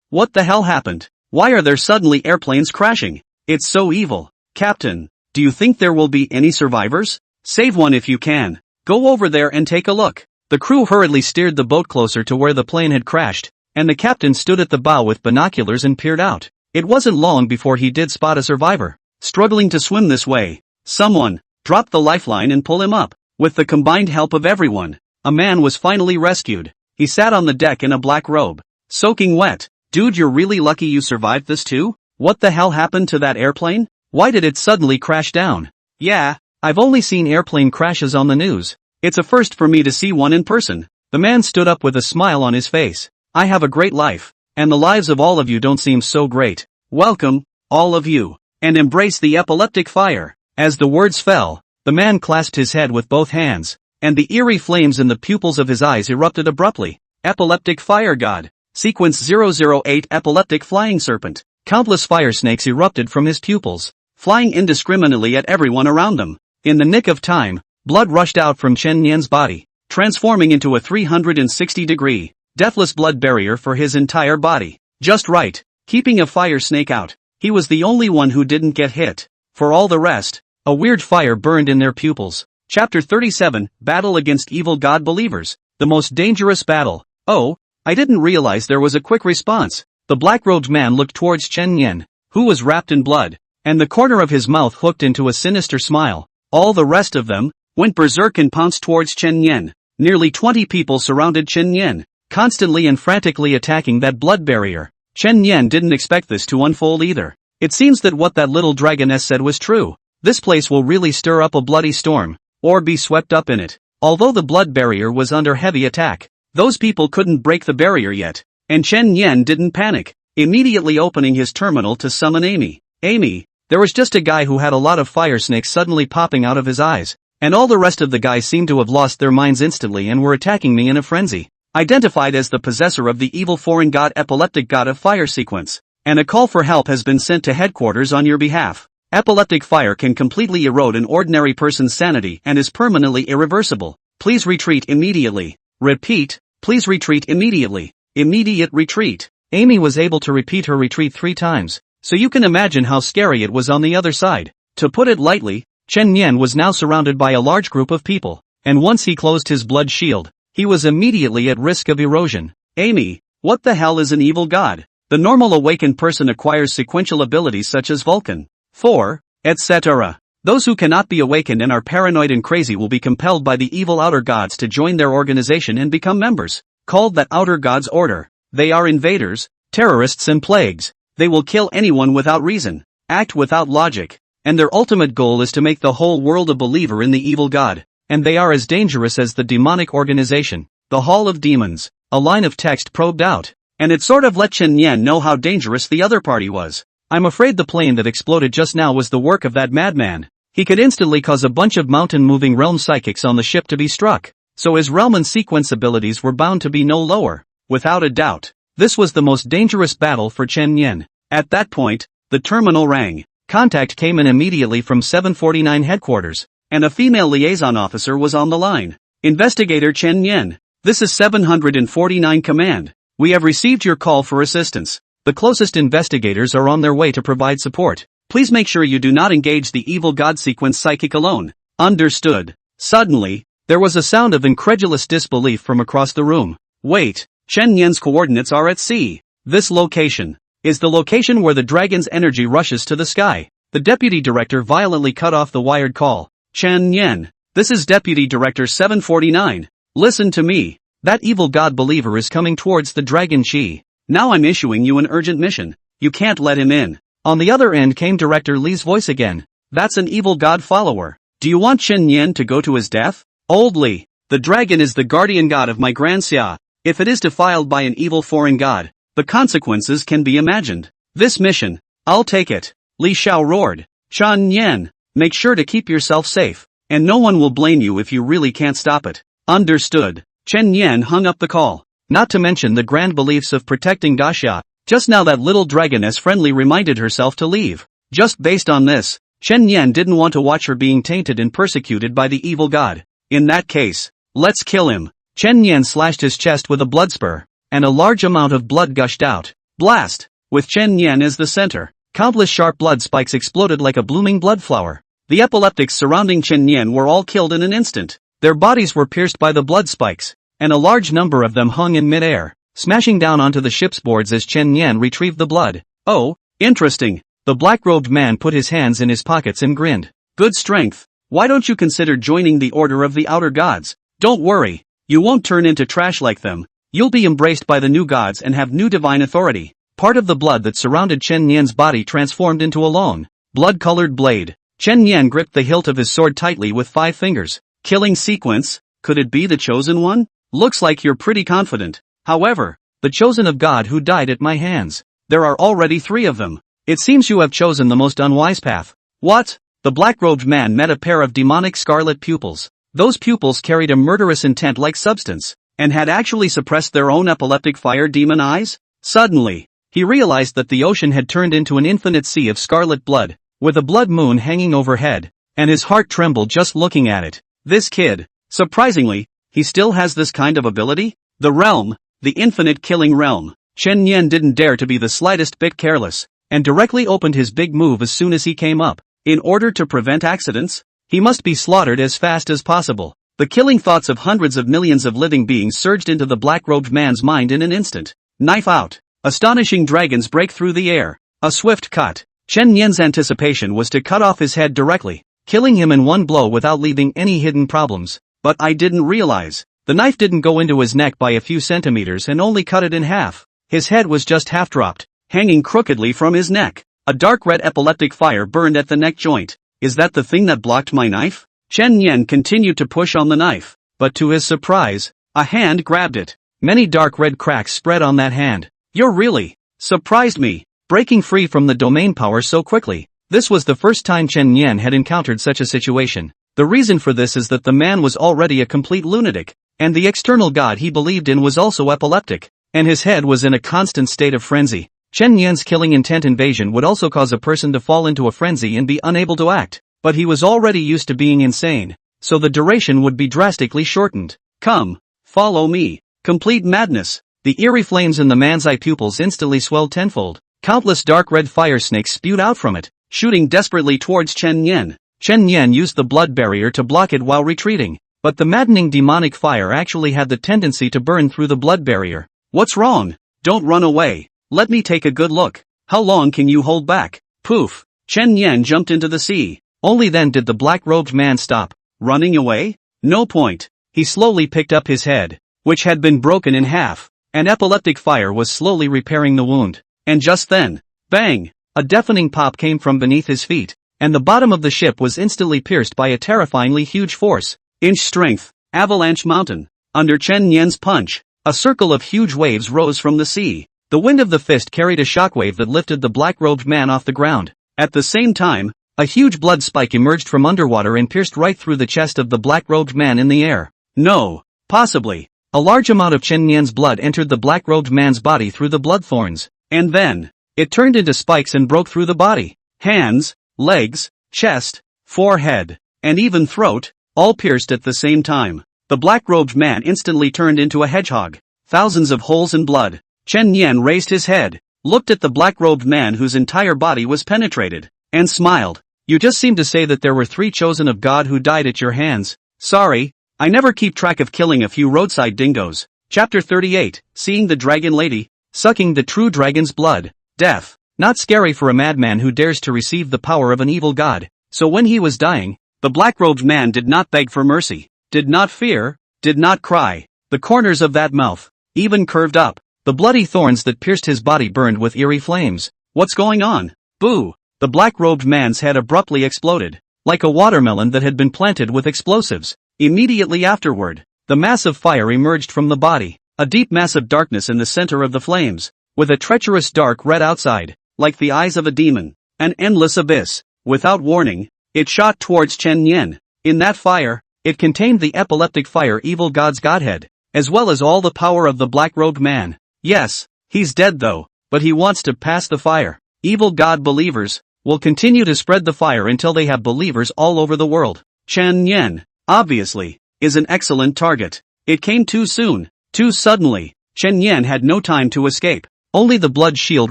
What the hell happened? Why are there suddenly airplanes crashing? It's so evil. Captain, do you think there will be any survivors? Save one if you can. Go over there and take a look. The crew hurriedly steered the boat closer to where the plane had crashed, and the captain stood at the bow with binoculars and peered out. It wasn't long before he did spot a survivor. struggling to swim this way. Someone, drop the lifeline and pull him up. With the combined help of everyone, a man was finally rescued. He sat on the deck in a black robe, soaking wet. Dude, you're really lucky you survived this too? What the hell happened to that airplane? Why did it suddenly crash down? Yeah, I've only seen airplane crashes on the news. It's a first for me to see one in person. The man stood up with a smile on his face. I have a great life, and the lives of all of you don't seem so great. Welcome, all of you, and embrace the epileptic fire. As the words fell, the man clasped his head with both hands, and the eerie flames in the pupils of his eyes erupted abruptly. Epileptic fire god. Sequence 008 Epileptic flying serpent. Countless fire snakes erupted from his pupils, flying indiscriminately at everyone around them. In the nick of time, blood rushed out from Chen Yan's body, transforming into a 360-degree, deathless blood barrier for his entire body. Just right, keeping a fire snake out. He was the only one who didn't get hit. For all the rest, a weird fire burned in their pupils. Chapter 37, Battle Against Evil God Believers. The most dangerous battle. Oh, I didn't realize there was a quick response. The black-robed man looked towards Chen Yan, who was wrapped in blood, and the corner of his mouth hooked into a sinister smile. All the rest of them went berserk and pounced towards Chen Yan. Nearly 20 people surrounded Chen Yan, constantly and frantically attacking that blood barrier. Chen Yan didn't expect this to unfold either. It seems that what that little dragoness said was true. This place will really stir up a bloody storm, or be swept up in it. Although the blood barrier was under heavy attack, those people couldn't break the barrier yet, and Chen Yan didn't panic, immediately opening his terminal to summon Amy. There was just a guy who had a lot of fire snakes suddenly popping out of his eyes, and all the rest of the guys seemed to have lost their minds instantly and were attacking me in a frenzy. Identified as the possessor of the evil foreign god epileptic god of fire sequence, and a call for help has been sent to headquarters on your behalf. Epileptic fire can completely erode an ordinary person's sanity and is permanently irreversible. Please retreat immediately. Repeat, please retreat immediately. Immediate retreat. Amy was able to repeat her retreat 3 times, so you can imagine how scary it was on the other side. To put it lightly, Chen Yan was now surrounded by a large group of people, and once he closed his blood shield, he was immediately at risk of erosion. Amy, what the hell is an evil god? The normal awakened person acquires sequential abilities such as Vulcan, 4, etc. Those who cannot be awakened and are paranoid and crazy will be compelled by the evil outer gods to join their organization and become members, called that outer gods order. They are invaders, terrorists and plagues. They will kill anyone without reason, act without logic, and their ultimate goal is to make the whole world a believer in the evil god. And they are as dangerous as the demonic organization, the Hall of Demons. A line of text probed out, and it sort of let Chen Yan know how dangerous the other party was. I'm afraid the plane that exploded just now was the work of that madman. He could instantly cause a bunch of mountain-moving realm psychics on the ship to be struck, so his realm and sequence abilities were bound to be no lower. Without a doubt, this was the most dangerous battle for Chen Yan. At that point, the terminal rang. Contact came in immediately from 749 headquarters, and a female liaison officer was on the line. Investigator Chen Yan, this is 749 command. We have received your call for assistance. The closest investigators are on their way to provide support. Please make sure you do not engage the evil god sequence psychic alone. Understood. Suddenly, there was a sound of incredulous disbelief from across the room. Wait, Chen Yan's coordinates are at sea. This location is the location where the dragon's energy rushes to the sky. The deputy director violently cut off the wired call. Chen Yan, this is Deputy Director 749. Listen to me. That evil god believer is coming towards the Dragon Chi. Now I'm issuing you an urgent mission. You can't let him in. On the other end came Director Li's voice again. That's an evil god follower. Do you want Chen Yan to go to his death? Old Li, the dragon is the guardian god of my Grand Xia. If it is defiled by an evil foreign god, the consequences can be imagined. This mission, I'll take it. Li Xiao roared. Chen Yan, make sure to keep yourself safe, and no one will blame you if you really can't stop it. Understood. Chen Yan hung up the call. Not to mention the grand beliefs of protecting Daxia. Just now that little dragoness friendly reminded herself to leave. Just based on this, Chen Yan didn't want to watch her being tainted and persecuted by the evil god. In that case, let's kill him. Chen Yan slashed his chest with a blood spur, and a large amount of blood gushed out. Blast! With Chen Yan as the center, countless sharp blood spikes exploded like a blooming blood flower. The epileptics surrounding Chen Yan were all killed in an instant. Their bodies were pierced by the blood spikes, and a large number of them hung in midair, smashing down onto the ship's boards as Chen Yan retrieved the blood. Oh, interesting. The black-robed man put his hands in his pockets and grinned. Good strength. Why don't you consider joining the Order of the Outer Gods? Don't worry. You won't turn into trash like them. You'll be embraced by the new gods and have new divine authority. Part of the blood that surrounded Chen Nian's body transformed into a long, blood-colored blade. Chen Nian gripped the hilt of his sword tightly with 5 fingers. Killing sequence? Could it be the chosen one? Looks like you're pretty confident. However, the chosen of God who died at my hands. There are already 3 of them. It seems you have chosen the most unwise path. What? The black-robed man met a pair of demonic scarlet pupils. Those pupils carried a murderous intent-like substance, and had actually suppressed their own epileptic fire demon eyes? Suddenly, he realized that the ocean had turned into an infinite sea of scarlet blood, with a blood moon hanging overhead, and his heart trembled just looking at it. This kid, surprisingly, he still has this kind of ability? The realm, the infinite killing realm. Chen Nian didn't dare to be the slightest bit careless, and directly opened his big move as soon as he came up. In order to prevent accidents, he must be slaughtered as fast as possible. The killing thoughts of hundreds of millions of living beings surged into the black-robed man's mind in an instant. Knife out. Astonishing dragons break through the air. A swift cut. Chen Nian's anticipation was to cut off his head directly, killing him in one blow without leaving any hidden problems. But I didn't realize. The knife didn't go into his neck by a few centimeters and only cut it in half. His head was just half-dropped, hanging crookedly from his neck. A dark red epileptic fire burned at the neck joint. Is that the thing that blocked my knife? Chen Nian continued to push on the knife, but to his surprise, a hand grabbed it. Many dark red cracks spread on that hand. You're really surprised me, breaking free from the domain power so quickly. This was the first time Chen Nian had encountered such a situation. The reason for this is that the man was already a complete lunatic, and the external god he believed in was also epileptic, and his head was in a constant state of frenzy. Chen Nian's killing intent invasion would also cause a person to fall into a frenzy and be unable to act, but he was already used to being insane, so the duration would be drastically shortened. Come, follow me. Complete madness. The eerie flames in the man's eye pupils instantly swelled tenfold. Countless dark red fire snakes spewed out from it, shooting desperately towards Chen Nian. Chen Nian used the blood barrier to block it while retreating, but the maddening demonic fire actually had the tendency to burn through the blood barrier. What's wrong? Don't run away. Let me take a good look. How long can you hold back? Poof. Chen Nian jumped into the sea. Only then did the black-robed man stop. Running away? No point. He slowly picked up his head, which had been broken in half. An epileptic fire was slowly repairing the wound. And just then, bang! A deafening pop came from beneath his feet, and the bottom of the ship was instantly pierced by a terrifyingly huge force. Inch strength. Avalanche mountain. Under Chen Nian's punch, a circle of huge waves rose from the sea. The wind of the fist carried a shockwave that lifted the black-robed man off the ground. At the same time, a huge blood spike emerged from underwater and pierced right through the chest of the black-robed man in the air. No, possibly. A large amount of Chen Nian's blood entered the black-robed man's body through the blood thorns, and then, it turned into spikes and broke through the body. Hands, legs, chest, forehead, and even throat, all pierced at the same time. The black-robed man instantly turned into a hedgehog. Thousands of holes in blood. Chen Nian raised his head, looked at the black-robed man whose entire body was penetrated, and smiled. You just seemed to say that there were 3 chosen of God who died at your hands. Sorry, I never keep track of killing a few roadside dingoes. Chapter 38, Seeing the Dragon Lady, Sucking the True Dragon's Blood. Death. Not scary for a madman who dares to receive the power of an evil god. So when he was dying, the black-robed man did not beg for mercy, did not fear, did not cry. The corners of that mouth, even curved up. The bloody thorns that pierced his body burned with eerie flames. What's going on? Boo! The black-robed man's head abruptly exploded, like a watermelon that had been planted with explosives. Immediately afterward, the mass of fire emerged from the body, a deep mass of darkness in the center of the flames, with a treacherous dark red outside, like the eyes of a demon. An endless abyss. Without warning, it shot towards Chen Nian. In that fire, it contained the epileptic fire evil god's godhead, as well as all the power of the black-robed man. Yes, he's dead though, but he wants to pass the fire. Evil god believers will continue to spread the fire until they have believers all over the world. Chen Nian, obviously, is an excellent target. It came too soon, too suddenly. Chen Nian had no time to escape. Only the blood shield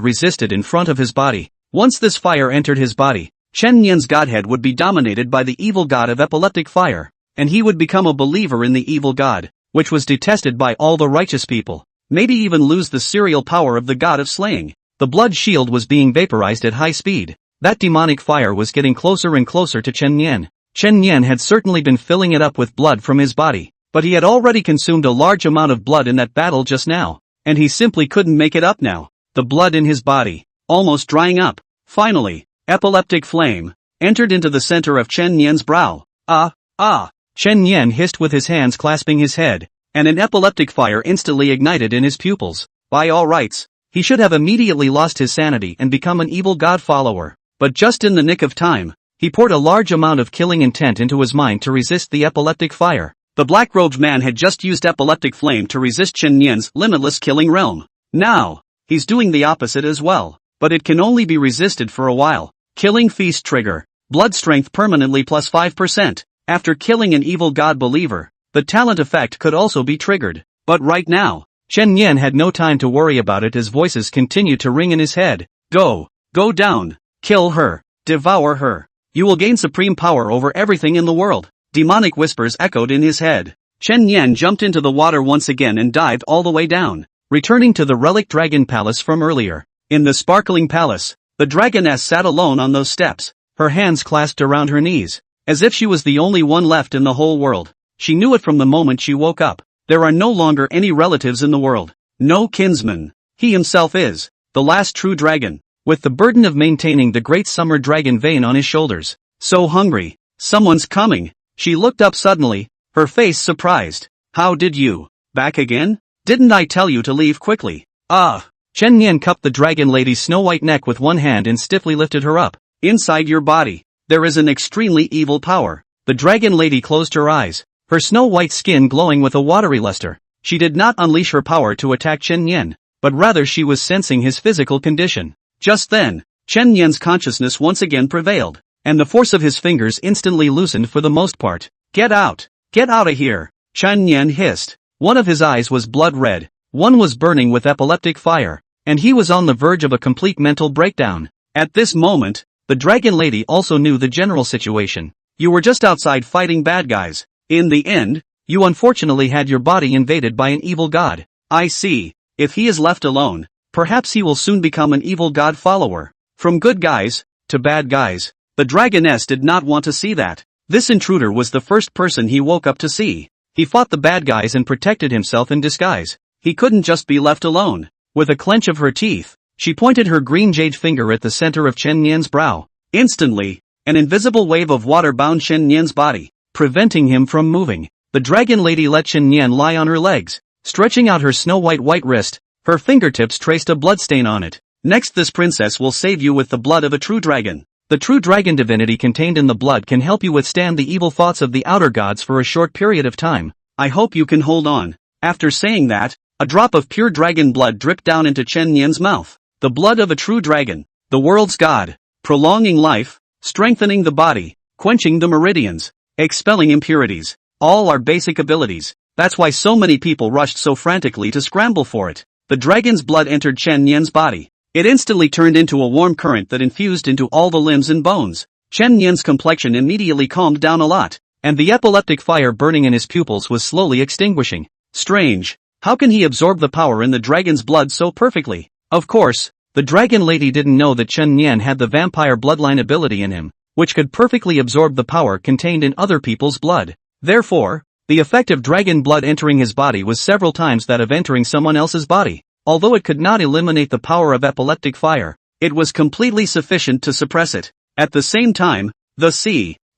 resisted in front of his body. Once this fire entered his body, Chen Nian's godhead would be dominated by the evil god of epileptic fire, and he would become a believer in the evil god, which was detested by all the righteous people. Maybe even lose the serial power of the god of slaying. The blood shield was being vaporized at high speed. That demonic fire was getting closer and closer to Chen Nian. Chen Nian had certainly been filling it up with blood from his body, but he had already consumed a large amount of blood in that battle just now, and he simply couldn't make it up now. The blood in his body, almost drying up. Finally, epileptic flame entered into the center of Chen Nian's brow. Chen Nian hissed with his hands clasping his head, and an epileptic fire instantly ignited in his pupils. By all rights, he should have immediately lost his sanity and become an evil god follower, but just in the nick of time, he poured a large amount of killing intent into his mind to resist the epileptic fire. The black-robed man had just used epileptic flame to resist Chen Nian's limitless killing realm. Now, he's doing the opposite as well, but it can only be resisted for a while. Killing feast trigger. Blood strength permanently plus 5%. After killing an evil god believer, the talent effect could also be triggered. But right now, Chen Nian had no time to worry about it as voices continued to ring in his head. Go down, kill her, devour her. You will gain supreme power over everything in the world. Demonic whispers echoed in his head. Chen Nian jumped into the water once again and dived all the way down, returning to the relic dragon palace from earlier. In the sparkling palace, the dragoness sat alone on those steps, her hands clasped around her knees, as if she was the only one left in the whole world. She knew it from the moment she woke up. There are no longer any relatives in the world. No kinsman. He himself is the last true dragon, with the burden of maintaining the great summer dragon vein on his shoulders. So hungry. Someone's coming. She looked up suddenly, her face surprised. How did you? Back again? Didn't I tell you to leave quickly? Chen Nian cupped the dragon lady's snow-white neck with one hand and stiffly lifted her up. Inside your body, there is an extremely evil power. The dragon lady closed her eyes, her snow-white skin glowing with a watery luster. She did not unleash her power to attack Chen Nian, but rather she was sensing his physical condition. Just then, Chen Nian's consciousness once again prevailed, and the force of his fingers instantly loosened for the most part. Get out of here, Chen Nian hissed. One of his eyes was blood red, one was burning with epileptic fire, and he was on the verge of a complete mental breakdown. At this moment, the dragon lady also knew the general situation. You were just outside fighting bad guys. In the end, you unfortunately had your body invaded by an evil god. I see. If he is left alone, perhaps he will soon become an evil god follower. From good guys to bad guys. The dragoness did not want to see that. This intruder was the first person he woke up to see. He fought the bad guys and protected himself in disguise. He couldn't just be left alone. With a clench of her teeth, she pointed her green jade finger at the center of Chen Nian's brow. Instantly, an invisible wave of water bound Chen Nian's body, preventing him from moving. The dragon lady let Chen Nian lie on her legs, stretching out her snow-white wrist. Her fingertips traced a bloodstain on it. Next, this princess will save you with the blood of a true dragon. The true dragon divinity contained in the blood can help you withstand the evil thoughts of the outer gods for a short period of time. I hope you can hold on. After saying that, a drop of pure dragon blood dripped down into Chen Nian's mouth. The blood of a true dragon, the world's god, prolonging life, strengthening the body, quenching the meridians, expelling impurities. All are basic abilities. That's why so many people rushed so frantically to scramble for it. The dragon's blood entered Chen Nian's body. It instantly turned into a warm current that infused into all the limbs and bones. Chen Nian's complexion immediately calmed down a lot, and the epileptic fire burning in his pupils was slowly extinguishing. Strange. How can he absorb the power in the dragon's blood so perfectly? Of course, the dragon lady didn't know that Chen Nian had the vampire bloodline ability in him, which could perfectly absorb the power contained in other people's blood. Therefore, the effect of dragon blood entering his body was several times that of entering someone else's body. Although it could not eliminate the power of epileptic fire, it was completely sufficient to suppress it. At the same time,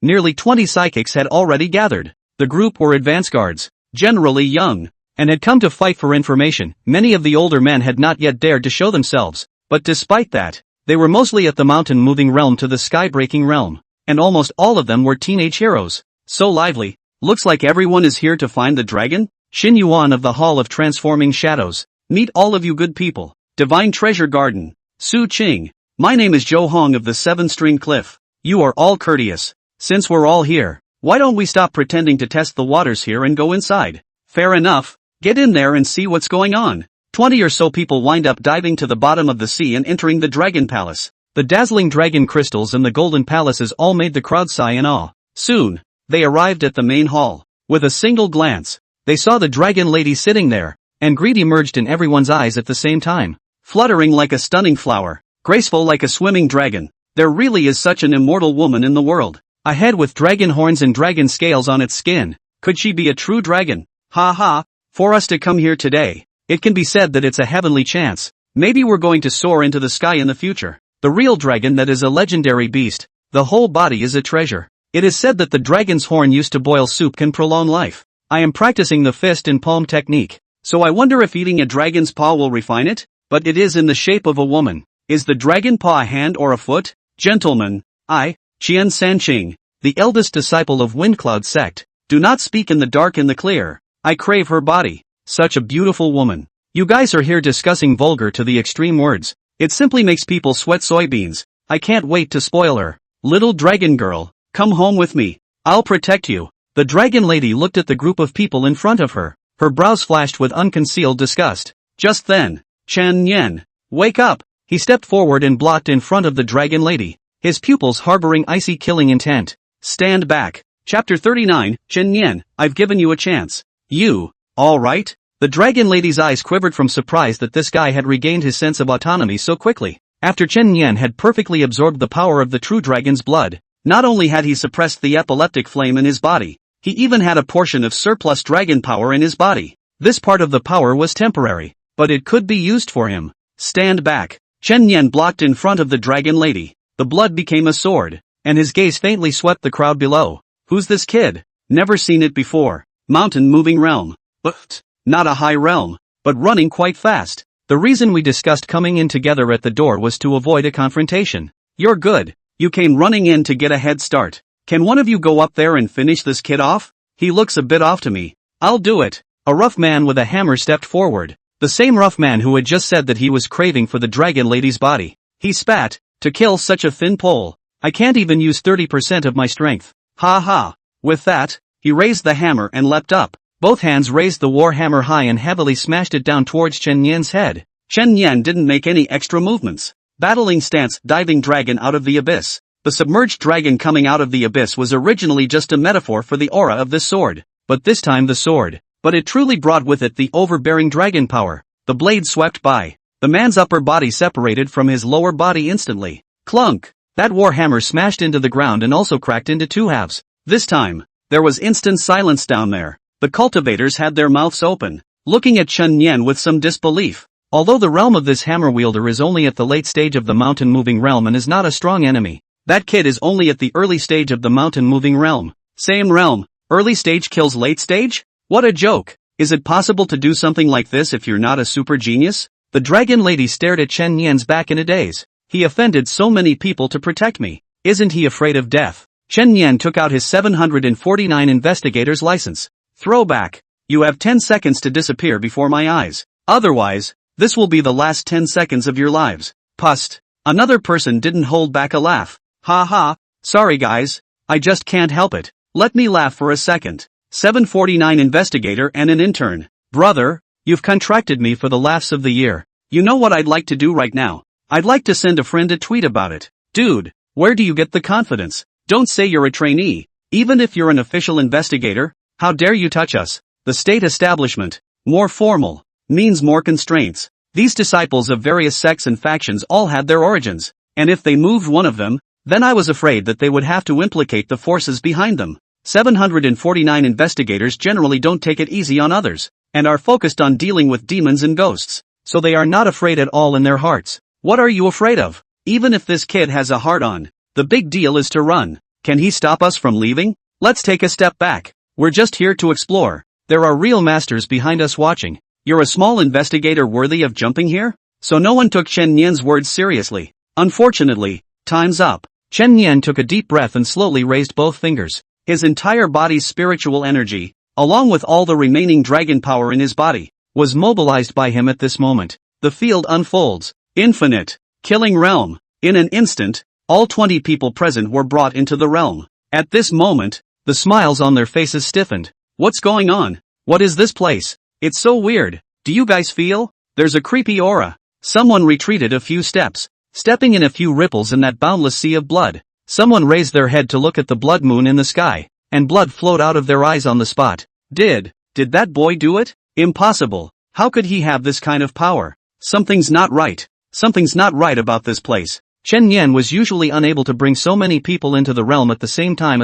nearly 20 psychics had already gathered. The group were advance guards, generally young, and had come to fight for information. Many of the older men had not yet dared to show themselves, but despite that, they were mostly at the mountain-moving realm to the sky-breaking realm, and almost all of them were teenage heroes. So lively. Looks like everyone is here to find the dragon? Xin Yuan of the Hall of Transforming Shadows. Meet all of you good people. Divine Treasure Garden. Su Qing. My name is Zhou Hong of the Seven String Cliff. You are all courteous. Since we're all here, why don't we stop pretending to test the waters here and go inside? Fair enough. Get in there and see what's going on. 20 or so people wind up diving to the bottom of the sea and entering the Dragon Palace. The dazzling dragon crystals and the golden palaces all made the crowd sigh in awe. Soon, they arrived at the main hall. With a single glance, they saw the dragon lady sitting there, and greed emerged in everyone's eyes at the same time. Fluttering like a stunning flower, graceful like a swimming dragon, There really is such an immortal woman in the world. A head with dragon horns and dragon scales on its skin. Could she be a true dragon? Ha ha, for us to come here today, it can be said that it's a heavenly chance. Maybe we're going to soar into the sky in the future. The real dragon that is a legendary beast. The whole body is a treasure. It is said that the dragon's horn used to boil soup can prolong life. I am practicing the fist and palm technique. So I wonder if eating a dragon's paw will refine it? But it is in the shape of a woman. Is the dragon paw a hand or a foot? Gentlemen, I, Qian Sanqing, the eldest disciple of Windcloud sect, do not speak in the dark and the clear. I crave her body. Such a beautiful woman. You guys are here discussing vulgar to the extreme words. It simply makes people sweat soybeans. I can't wait to spoil her. Little dragon girl, come home with me. I'll protect you. The dragon lady looked at the group of people in front of her. Her brows flashed with unconcealed disgust. Just then, Chen Yan, wake up. He stepped forward and blocked in front of the dragon lady, his pupils harboring icy killing intent. Stand back. Chapter 39, Chen Yan, I've given you a chance. You, all right? The dragon lady's eyes quivered from surprise that this guy had regained his sense of autonomy so quickly. After Chen Yan had perfectly absorbed the power of the true dragon's blood, not only had he suppressed the epileptic flame in his body, he even had a portion of surplus dragon power in his body. This part of the power was temporary, but it could be used for him. Stand back. Chen Yan blocked in front of the dragon lady. The blood became a sword, and his gaze faintly swept the crowd below. Who's this kid? Never seen it before. Mountain moving realm. But not a high realm, but running quite fast. The reason we discussed coming in together at the door was to avoid a confrontation. You're good. You came running in to get a head start. Can one of you go up there and finish this kid off? He looks a bit off to me. I'll do it. A rough man with a hammer stepped forward. The same rough man who had just said that he was craving for the dragon lady's body. He spat. To kill such a thin pole, I can't even use 30% of my strength. Ha ha. With that, he raised the hammer and leapt up. Both hands raised the war hammer high and heavily smashed it down towards Chen Yan's head. Chen Yan didn't make any extra movements. Battling stance, diving dragon out of the abyss. The submerged dragon coming out of the abyss was originally just a metaphor for the aura of this sword. But this time the sword. But it truly brought with it the overbearing dragon power. The blade swept by. The man's upper body separated from his lower body instantly. Clunk! That war hammer smashed into the ground and also cracked into two halves. This time, there was instant silence down there. The cultivators had their mouths open, looking at Chen Yan with some disbelief. Although the realm of this hammer wielder is only at the late stage of the mountain moving realm and is not a strong enemy, that kid is only at the early stage of the mountain moving realm. Same realm, early stage kills late stage? What a joke! Is it possible to do something like this if you're not a super genius? The dragon lady stared at Chen Yan's back in a daze. He offended so many people to protect me. Isn't he afraid of death? Chen Yan took out his 749 investigator's license. Throwback. You have 10 seconds to disappear before my eyes. Otherwise, this will be the last 10 seconds of your lives. Pust. Another person didn't hold back a laugh. Ha ha. Sorry guys. I just can't help it. Let me laugh for a second. 749 investigator and an intern. Brother, you've contracted me for the laughs of the year. You know what I'd like to do right now? I'd like to send a friend a tweet about it. Dude, where do you get the confidence? Don't say you're a trainee. Even if you're an official investigator, how dare you touch us? The state establishment, more formal, means more constraints. These disciples of various sects and factions all had their origins, and if they moved one of them, then I was afraid that they would have to implicate the forces behind them. 749 investigators generally don't take it easy on others, and are focused on dealing with demons and ghosts, so they are not afraid at all in their hearts. What are you afraid of? Even if this kid has a heart on, the big deal is to run. Can he stop us from leaving? Let's take a step back. We're just here to explore. There are real masters behind us watching. You're a small investigator worthy of jumping here? So no one took Chen Yan's words seriously. Unfortunately, time's up. Chen Yan took a deep breath and slowly raised both fingers. His entire body's spiritual energy, along with all the remaining dragon power in his body, was mobilized by him at this moment. The field unfolds. Infinite. Killing realm. In an instant, all 20 people present were brought into the realm. At this moment, the smiles on their faces stiffened. What's going on? What is this place? It's so weird. Do you guys feel? There's a creepy aura. Someone retreated a few steps, stepping in a few ripples in that boundless sea of blood. Someone raised their head to look at the blood moon in the sky, and blood flowed out of their eyes on the spot. Did that boy do it? Impossible. How could he have this kind of power? Something's not right. Something's not right about this place. Chen Yan was usually unable to bring so many people into the realm at the same time,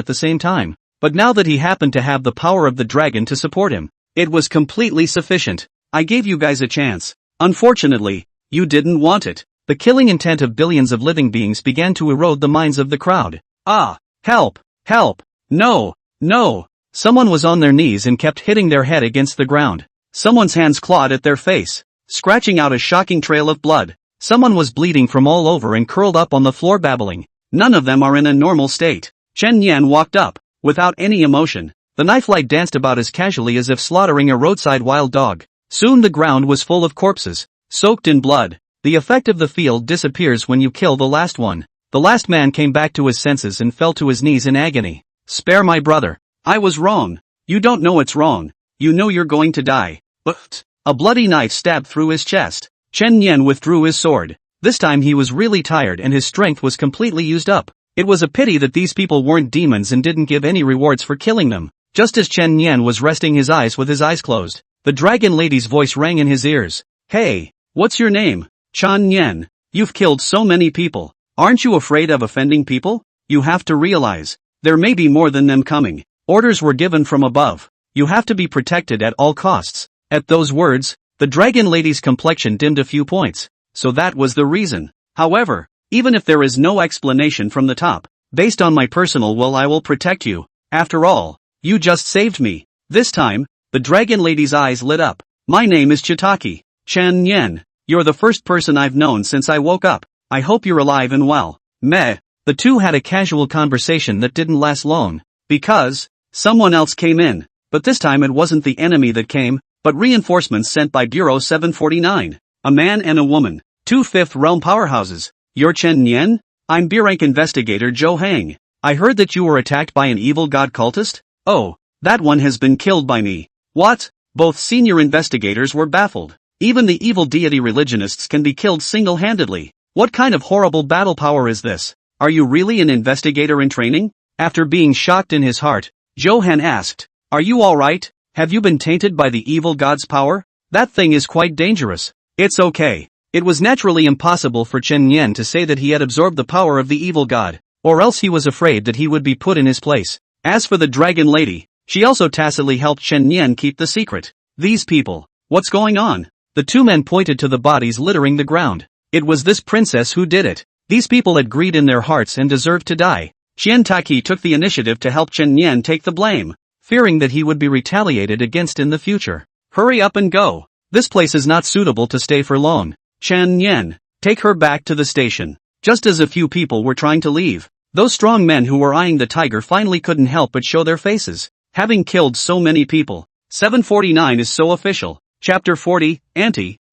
but now that he happened to have the power of the dragon to support him, it was completely sufficient. I gave you guys a chance. Unfortunately, you didn't want it. The killing intent of billions of living beings began to erode the minds of the crowd. Ah! Help! Help! No! No! Someone was on their knees and kept hitting their head against the ground. Someone's hands clawed at their face, scratching out a shocking trail of blood. Someone was bleeding from all over and curled up on the floor babbling. None of them are in a normal state. Chen Yan walked up, without any emotion. The knife light danced about as casually as if slaughtering a roadside wild dog. Soon the ground was full of corpses, soaked in blood. The effect of the field disappears when you kill the last one. The last man came back to his senses and fell to his knees in agony. Spare my brother. I was wrong. You don't know it's wrong. You know you're going to die. But a bloody knife stabbed through his chest. Chen Yan withdrew his sword. This time he was really tired and his strength was completely used up. It was a pity that these people weren't demons and didn't give any rewards for killing them. Just as Chen Yan was resting his eyes with his eyes closed, the dragon lady's voice rang in his ears. Hey, what's your name? Chen Yan. You've killed so many people. Aren't you afraid of offending people? You have to realize, there may be more than them coming. Orders were given from above. You have to be protected at all costs. At those words, the dragon lady's complexion dimmed a few points. So that was the reason. However, even if there is no explanation from the top, based on my personal will, I will protect you. After all, you just saved me. This time, the dragon lady's eyes lit up. My name is Chitaki. Chen Yan. You're the first person I've known since I woke up. I hope you're alive and well. Meh. The two had a casual conversation that didn't last long. Because someone else came in. But this time it wasn't the enemy that came, but reinforcements sent by Bureau 749. A man and a woman. 2 5th realm powerhouses. You're Chen Yan? I'm B-rank Investigator Zhou Hang. I heard that you were attacked by an evil god cultist? Oh, that one has been killed by me. What? Both senior investigators were baffled. Even the evil deity religionists can be killed single-handedly. What kind of horrible battle power is this? Are you really an investigator in training? After being shocked in his heart, Johan asked, are you alright? Have you been tainted by the evil god's power? That thing is quite dangerous. It's okay. It was naturally impossible for Chen Yan to say that he had absorbed the power of the evil god, or else he was afraid that he would be put in his place. As for the dragon lady, she also tacitly helped Chen Yan keep the secret. These people, what's going on? The two men pointed to the bodies littering the ground. It was this princess who did it. These people had greed in their hearts and deserved to die. Xian Taki took the initiative to help Chen Yan take the blame, fearing that he would be retaliated against in the future. Hurry up and go. This place is not suitable to stay for long. Chen Yan, take her back to the station. Just as a few people were trying to leave, those strong men who were eyeing the tiger finally couldn't help but show their faces. Having killed so many people, 749 is so official. Chapter 40,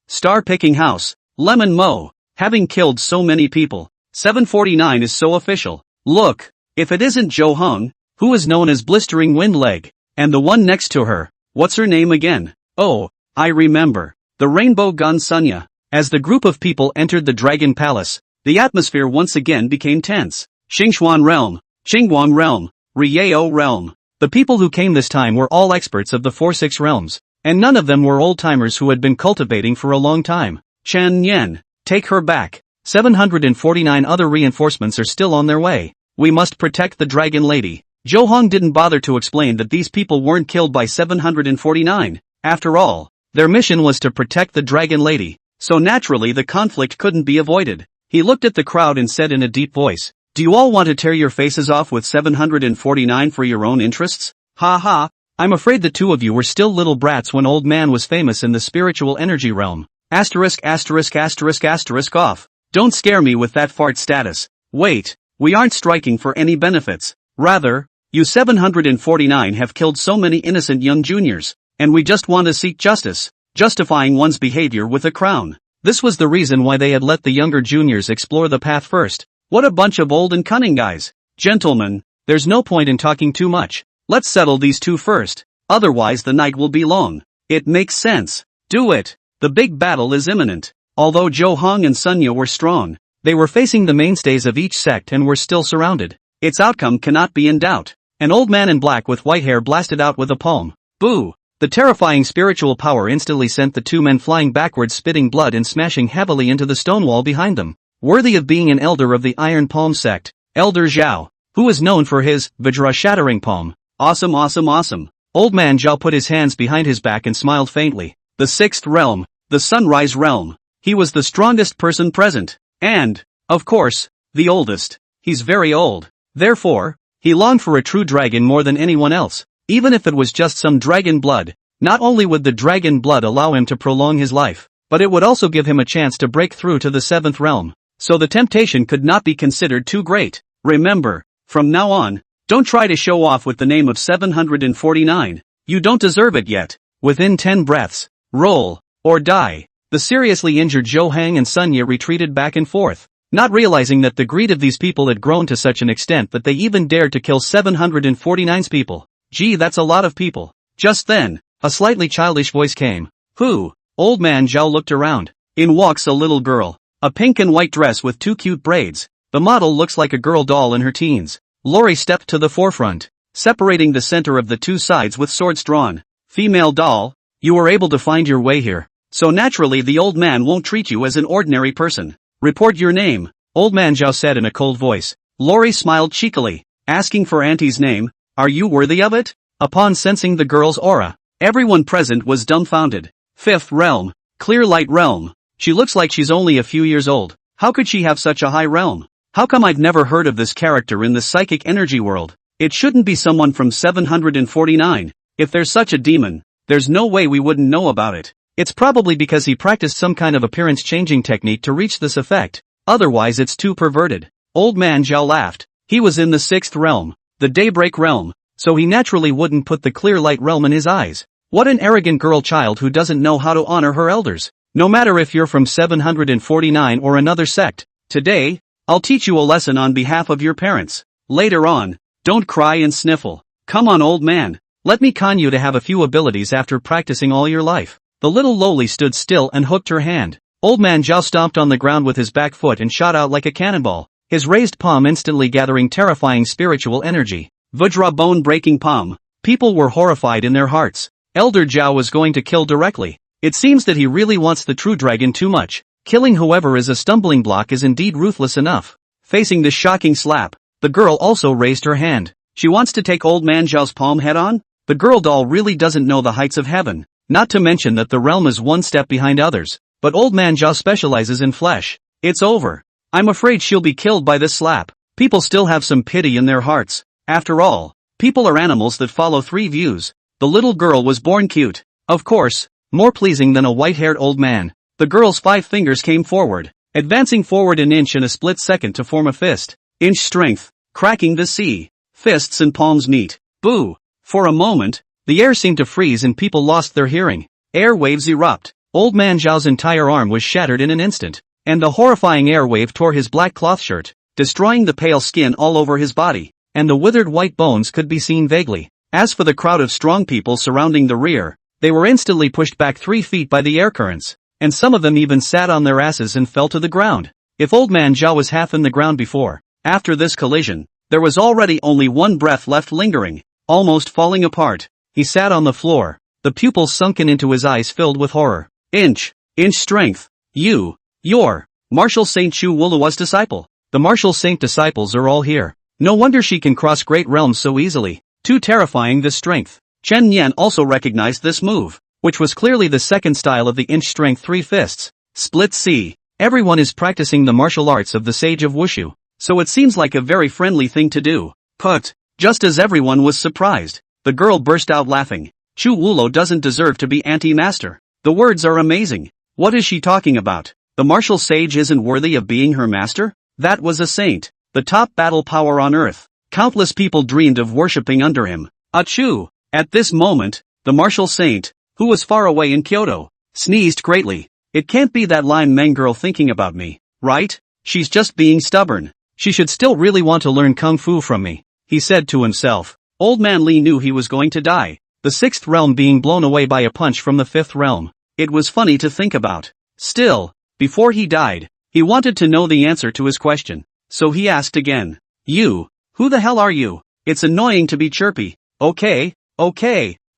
Star Picking House, Lemon Mo. Having killed so many people, 749 is so official. Look, if it isn't Zhou Heng, who is known as Blistering Wind Leg, and the one next to her, what's her name again? Oh, I remember. The Rainbow Gun Sunya. As the group of people entered the Dragon Palace, the atmosphere once again became tense. Xingxuan Realm, Xingguang Realm, Rieo Realm. The people who came this time were all experts of the 4-6 realms, and none of them were old-timers who had been cultivating for a long time. Chen Yan, take her back. 749 other reinforcements are still on their way. We must protect the dragon lady. Zhou Hong didn't bother to explain that these people weren't killed by 749. After all, their mission was to protect the dragon lady, so naturally the conflict couldn't be avoided. He looked at the crowd and said in a deep voice, do you all want to tear your faces off with 749 for your own interests? Ha ha, I'm afraid the two of you were still little brats when old man was famous in the spiritual energy realm. Asterisk asterisk asterisk asterisk off. Don't scare me with that fart status. Wait, we aren't striking for any benefits. Rather, you 749 have killed so many innocent young juniors, and we just want to seek justice, justifying one's behavior with a crown. This was the reason why they had let the younger juniors explore the path first. What a bunch of old and cunning guys. Gentlemen, there's no point in talking too much. Let's settle these two first, otherwise the night will be long. It makes sense. Do it. The big battle is imminent. Although Zhou Hong and Sunya were strong, they were facing the mainstays of each sect and were still surrounded. Its outcome cannot be in doubt. An old man in black with white hair blasted out with a palm. Boo! The terrifying spiritual power instantly sent the two men flying backwards, spitting blood and smashing heavily into the stone wall behind them. worthy of being an elder of the Iron Palm sect, Elder Zhao, who is known for his Vajra-shattering palm. Awesome, awesome, awesome. Old man Zhao put his hands behind his back and smiled faintly. The sixth realm, the sunrise realm. He was the strongest person present. And, of course, the oldest. He's very old. Therefore, he longed for a true dragon more than anyone else. Even if it was just some dragon blood, not only would the dragon blood allow him to prolong his life, but it would also give him a chance to break through to the seventh realm. So the temptation could not be considered too great. Remember, from now on, don't try to show off with the name of 749. You don't deserve it yet. Within 10 breaths, roll, or die. The seriously injured Zhou Hang and Sun Ye retreated back and forth, not realizing that the greed of these people had grown to such an extent that they even dared to kill 749's people. Gee, that's a lot of people. Just then, a slightly childish voice came. Who? Old man Zhao looked around. In walks a little girl. A pink and white dress with 2 cute braids. The model looks like a girl doll in her teens. Lori stepped to the forefront, separating the center of the 2 sides with swords drawn. Female doll, you were able to find your way here. So naturally the old man won't treat you as an ordinary person. Report your name, Old man Zhao said in a cold voice. Lori smiled cheekily, asking for Auntie's name. Are you worthy of it? Upon sensing the girl's aura, everyone present was dumbfounded. Fifth realm, clear light realm. She looks like she's only a few years old. How could she have such a high realm? How come I've never heard of this character in the psychic energy world? It shouldn't be someone from 749. If there's such a demon, there's no way we wouldn't know about it. It's probably because he practiced some kind of appearance-changing technique to reach this effect. Otherwise it's too perverted. Old man Zhao laughed. He was in the 6th realm, the daybreak realm, so he naturally wouldn't put the clear light realm in his eyes. What an arrogant girl child who doesn't know how to honor her elders. No matter if you're from 749 or another sect, today, I'll teach you a lesson on behalf of your parents. Later on, don't cry and sniffle. Come on, old man. Let me con you to have a few abilities after practicing all your life. The little lowly stood still and hooked her hand. Old man Zhao stomped on the ground with his back foot and shot out like a cannonball, his raised palm instantly gathering terrifying spiritual energy. Vajra bone-breaking palm. People were horrified in their hearts. Elder Zhao was going to kill directly. It seems that he really wants the true dragon too much. Killing whoever is a stumbling block is indeed ruthless enough. Facing this shocking slap, the girl also raised her hand. She wants to take old man Zhao's palm head on? The girl doll really doesn't know the heights of heaven. Not to mention that the realm is one step behind others. But old man Zhao specializes in flesh. It's over. I'm afraid she'll be killed by this slap. People still have some pity in their hearts. After all, people are animals that follow 3 views. The little girl was born cute. Of course, more pleasing than a white-haired old man. The girl's 5 fingers came forward, advancing forward an inch in a split second to form a fist. Inch strength, cracking the sea. Fists and palms meet. Boo! For a moment, the air seemed to freeze and people lost their hearing. Air waves erupt. Old man Zhao's entire arm was shattered in an instant, and the horrifying air wave tore his black cloth shirt, destroying the pale skin all over his body, and the withered white bones could be seen vaguely. As for the crowd of strong people surrounding the rear, they were instantly pushed back 3 feet by the air currents, and some of them even sat on their asses and fell to the ground. If old man Zhao was half in the ground before, after this collision, there was already only one breath left lingering, almost falling apart. He sat on the floor, the pupils sunken into his eyes filled with horror. Inch strength. You're Martial Saint Chu Wuluwa's disciple. The Martial Saint disciples are all here. No wonder she can cross great realms so easily. Too terrifying this strength. Chen Nian also recognized this move, which was clearly the second style of the inch strength 3 fists. Split C. Everyone is practicing the martial arts of the Sage of Wushu, so it seems like a very friendly thing to do. But, just as everyone was surprised, the girl burst out laughing. Chu Wulo doesn't deserve to be anti-master. The words are amazing. What is she talking about? The martial sage isn't worthy of being her master? That was a saint, the top battle power on earth. Countless people dreamed of worshipping under him. Achoo! At this moment, the martial saint, who was far away in Kyoto, sneezed greatly. It can't be that Lime Meng girl thinking about me, right? She's just being stubborn. She should still really want to learn kung fu from me, he said to himself. Old man Li knew he was going to die. The 6th realm being blown away by a punch from the 5th realm. It was funny to think about. Still, before he died, he wanted to know the answer to his question. So he asked again. You, who the hell are you? It's annoying to be chirpy. Okay.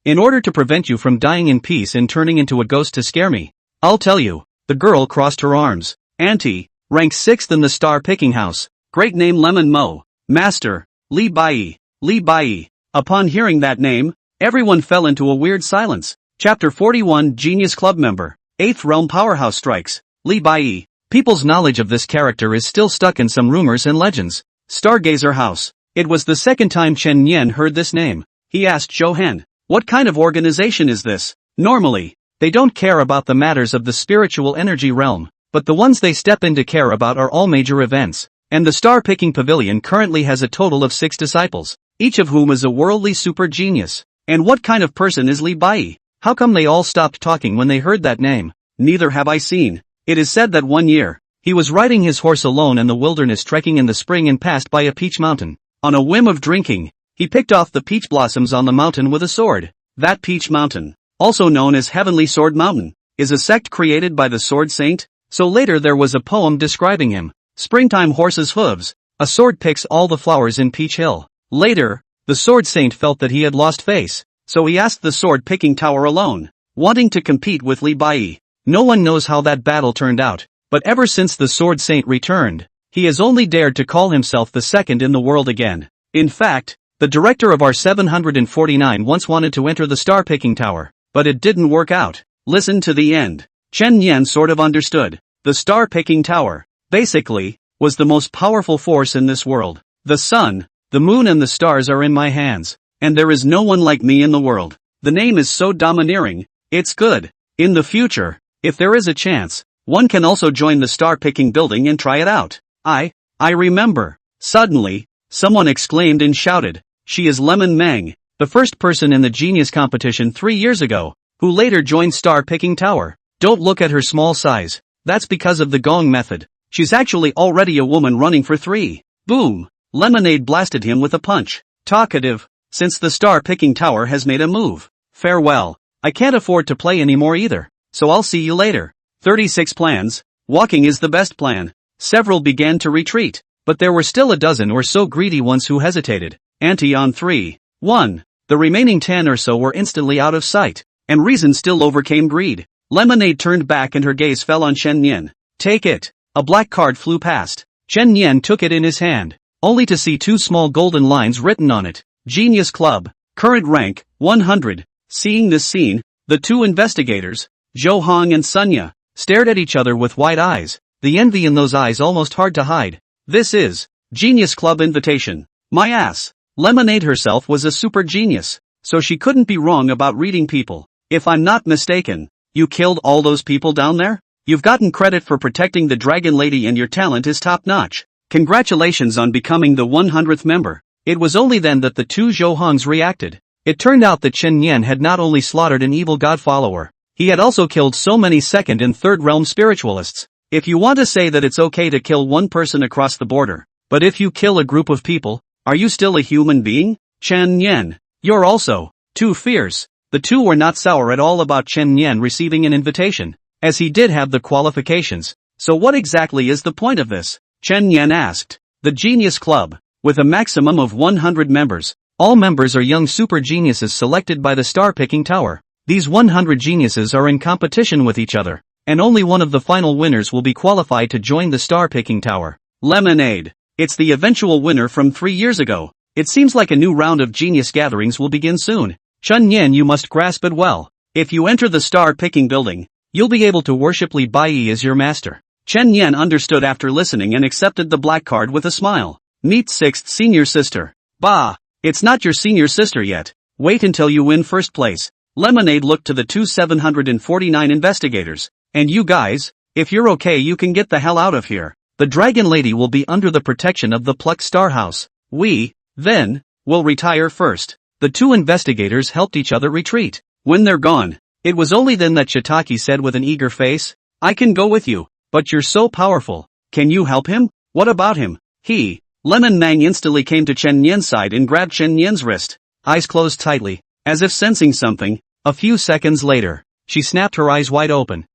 In order to prevent you from dying in peace and turning into a ghost to scare me, I'll tell you. The girl crossed her arms. Auntie, Ranked 6th in the star picking house. Great name Lemon Mo. Master, Li Bai. Li Bai. Upon hearing that name, everyone fell into a weird silence. Chapter 41 Genius Club Member. 8th Realm Powerhouse Strikes. Li Bai. People's knowledge of this character is still stuck in some rumors and legends. Stargazer House. It was the second time Chen Yen heard this name. He asked Zhou Han, "What kind of organization is this?" Normally, they don't care about the matters of the spiritual energy realm, but the ones they step in to care about are all major events. And the star-picking pavilion currently has a total of 6 disciples, each of whom is a worldly super genius. And what kind of person is Li Bai? How come they all stopped talking when they heard that name? Neither have I seen. It is said that one year, he was riding his horse alone in the wilderness trekking in the spring and passed by a peach mountain. On a whim of drinking, he picked off the peach blossoms on the mountain with a sword. That peach mountain, also known as Heavenly Sword Mountain, is a sect created by the Sword Saint. So later there was a poem describing him. Springtime horse's hooves, a sword picks all the flowers in Peach Hill. Later, the Sword Saint felt that he had lost face, so he asked the sword-picking tower alone, wanting to compete with Li Bai. No one knows how that battle turned out, but ever since the Sword Saint returned, he has only dared to call himself the second in the world again. In fact, the director of our 749 once wanted to enter the star-picking tower, but it didn't work out. Listen to the end. Chen Yan sort of understood. The star-picking tower, basically, was the most powerful force in this world. The sun, the moon and the stars are in my hands, and there is no one like me in the world. The name is so domineering, it's good. In the future, if there is a chance, one can also join the star-picking building and try it out. I remember. Suddenly, someone exclaimed and shouted, "She is Lemon Mang, the first person in the genius competition 3 years ago, who later joined star-picking tower. Don't look at her small size, that's because of the gong method. She's actually already a woman running for 3. Boom! Lemonade blasted him with a punch. Talkative, since the star-picking tower has made a move. Farewell, I can't afford to play anymore either, so I'll see you later." 36 plans. Walking is the best plan. Several began to retreat, but there were still a dozen or so greedy ones who hesitated. Ante on 3. 1. The remaining 10 or so were instantly out of sight, and reason still overcame greed. Lemonade turned back and her gaze fell on Chen Yen. "Take it." A black card flew past. Chen Yen took it in his hand, only to see 2 small golden lines written on it. Genius Club. Current rank, 100. Seeing this scene, the 2 investigators, Zhou Hong and Sunya, stared at each other with wide eyes, the envy in those eyes almost hard to hide. This is Genius Club invitation. My ass. Lemonade herself was a super genius, so she couldn't be wrong about reading people. If I'm not mistaken, you killed all those people down there? You've gotten credit for protecting the Dragon Lady and your talent is top-notch. Congratulations on becoming the 100th member. It was only then that the 2 Zhou Hongs reacted. It turned out that Chen Yen had not only slaughtered an evil god follower, he had also killed so many second and third realm spiritualists. If you want to say that it's okay to kill one person across the border, but if you kill a group of people, are you still a human being? Chen Yen, you're also too fierce. The 2 were not sour at all about Chen Yen receiving an invitation, as he did have the qualifications. So what exactly is the point of this? Chen Yen asked. The Genius Club, with a maximum of 100 members. All members are young super geniuses selected by the star-picking tower. These 100 geniuses are in competition with each other, and only one of the final winners will be qualified to join the star-picking tower. Lemonade. It's the eventual winner from 3 years ago. It seems like a new round of genius gatherings will begin soon. Chen Yen, you must grasp it well. If you enter the star-picking building, you'll be able to worship Li Bai as your master. Chen Yen understood after listening and accepted the black card with a smile. Meet 6th senior sister. Bah, it's not your senior sister yet. Wait until you win first place. Lemonade looked to the 2 749 investigators. And you guys, if you're okay, you can get the hell out of here. The Dragon Lady will be under the protection of the Plucked Star House. We, then, will retire first. The 2 investigators helped each other retreat. When they're gone, it was only then that Shiitake said with an eager face, "I can go with you, but you're so powerful. Can you help him? What about him?" Lemon Mang instantly came to Chen Yen's side and grabbed Chen Yen's wrist. Eyes closed tightly, as if sensing something. A few seconds later, she snapped her eyes wide open.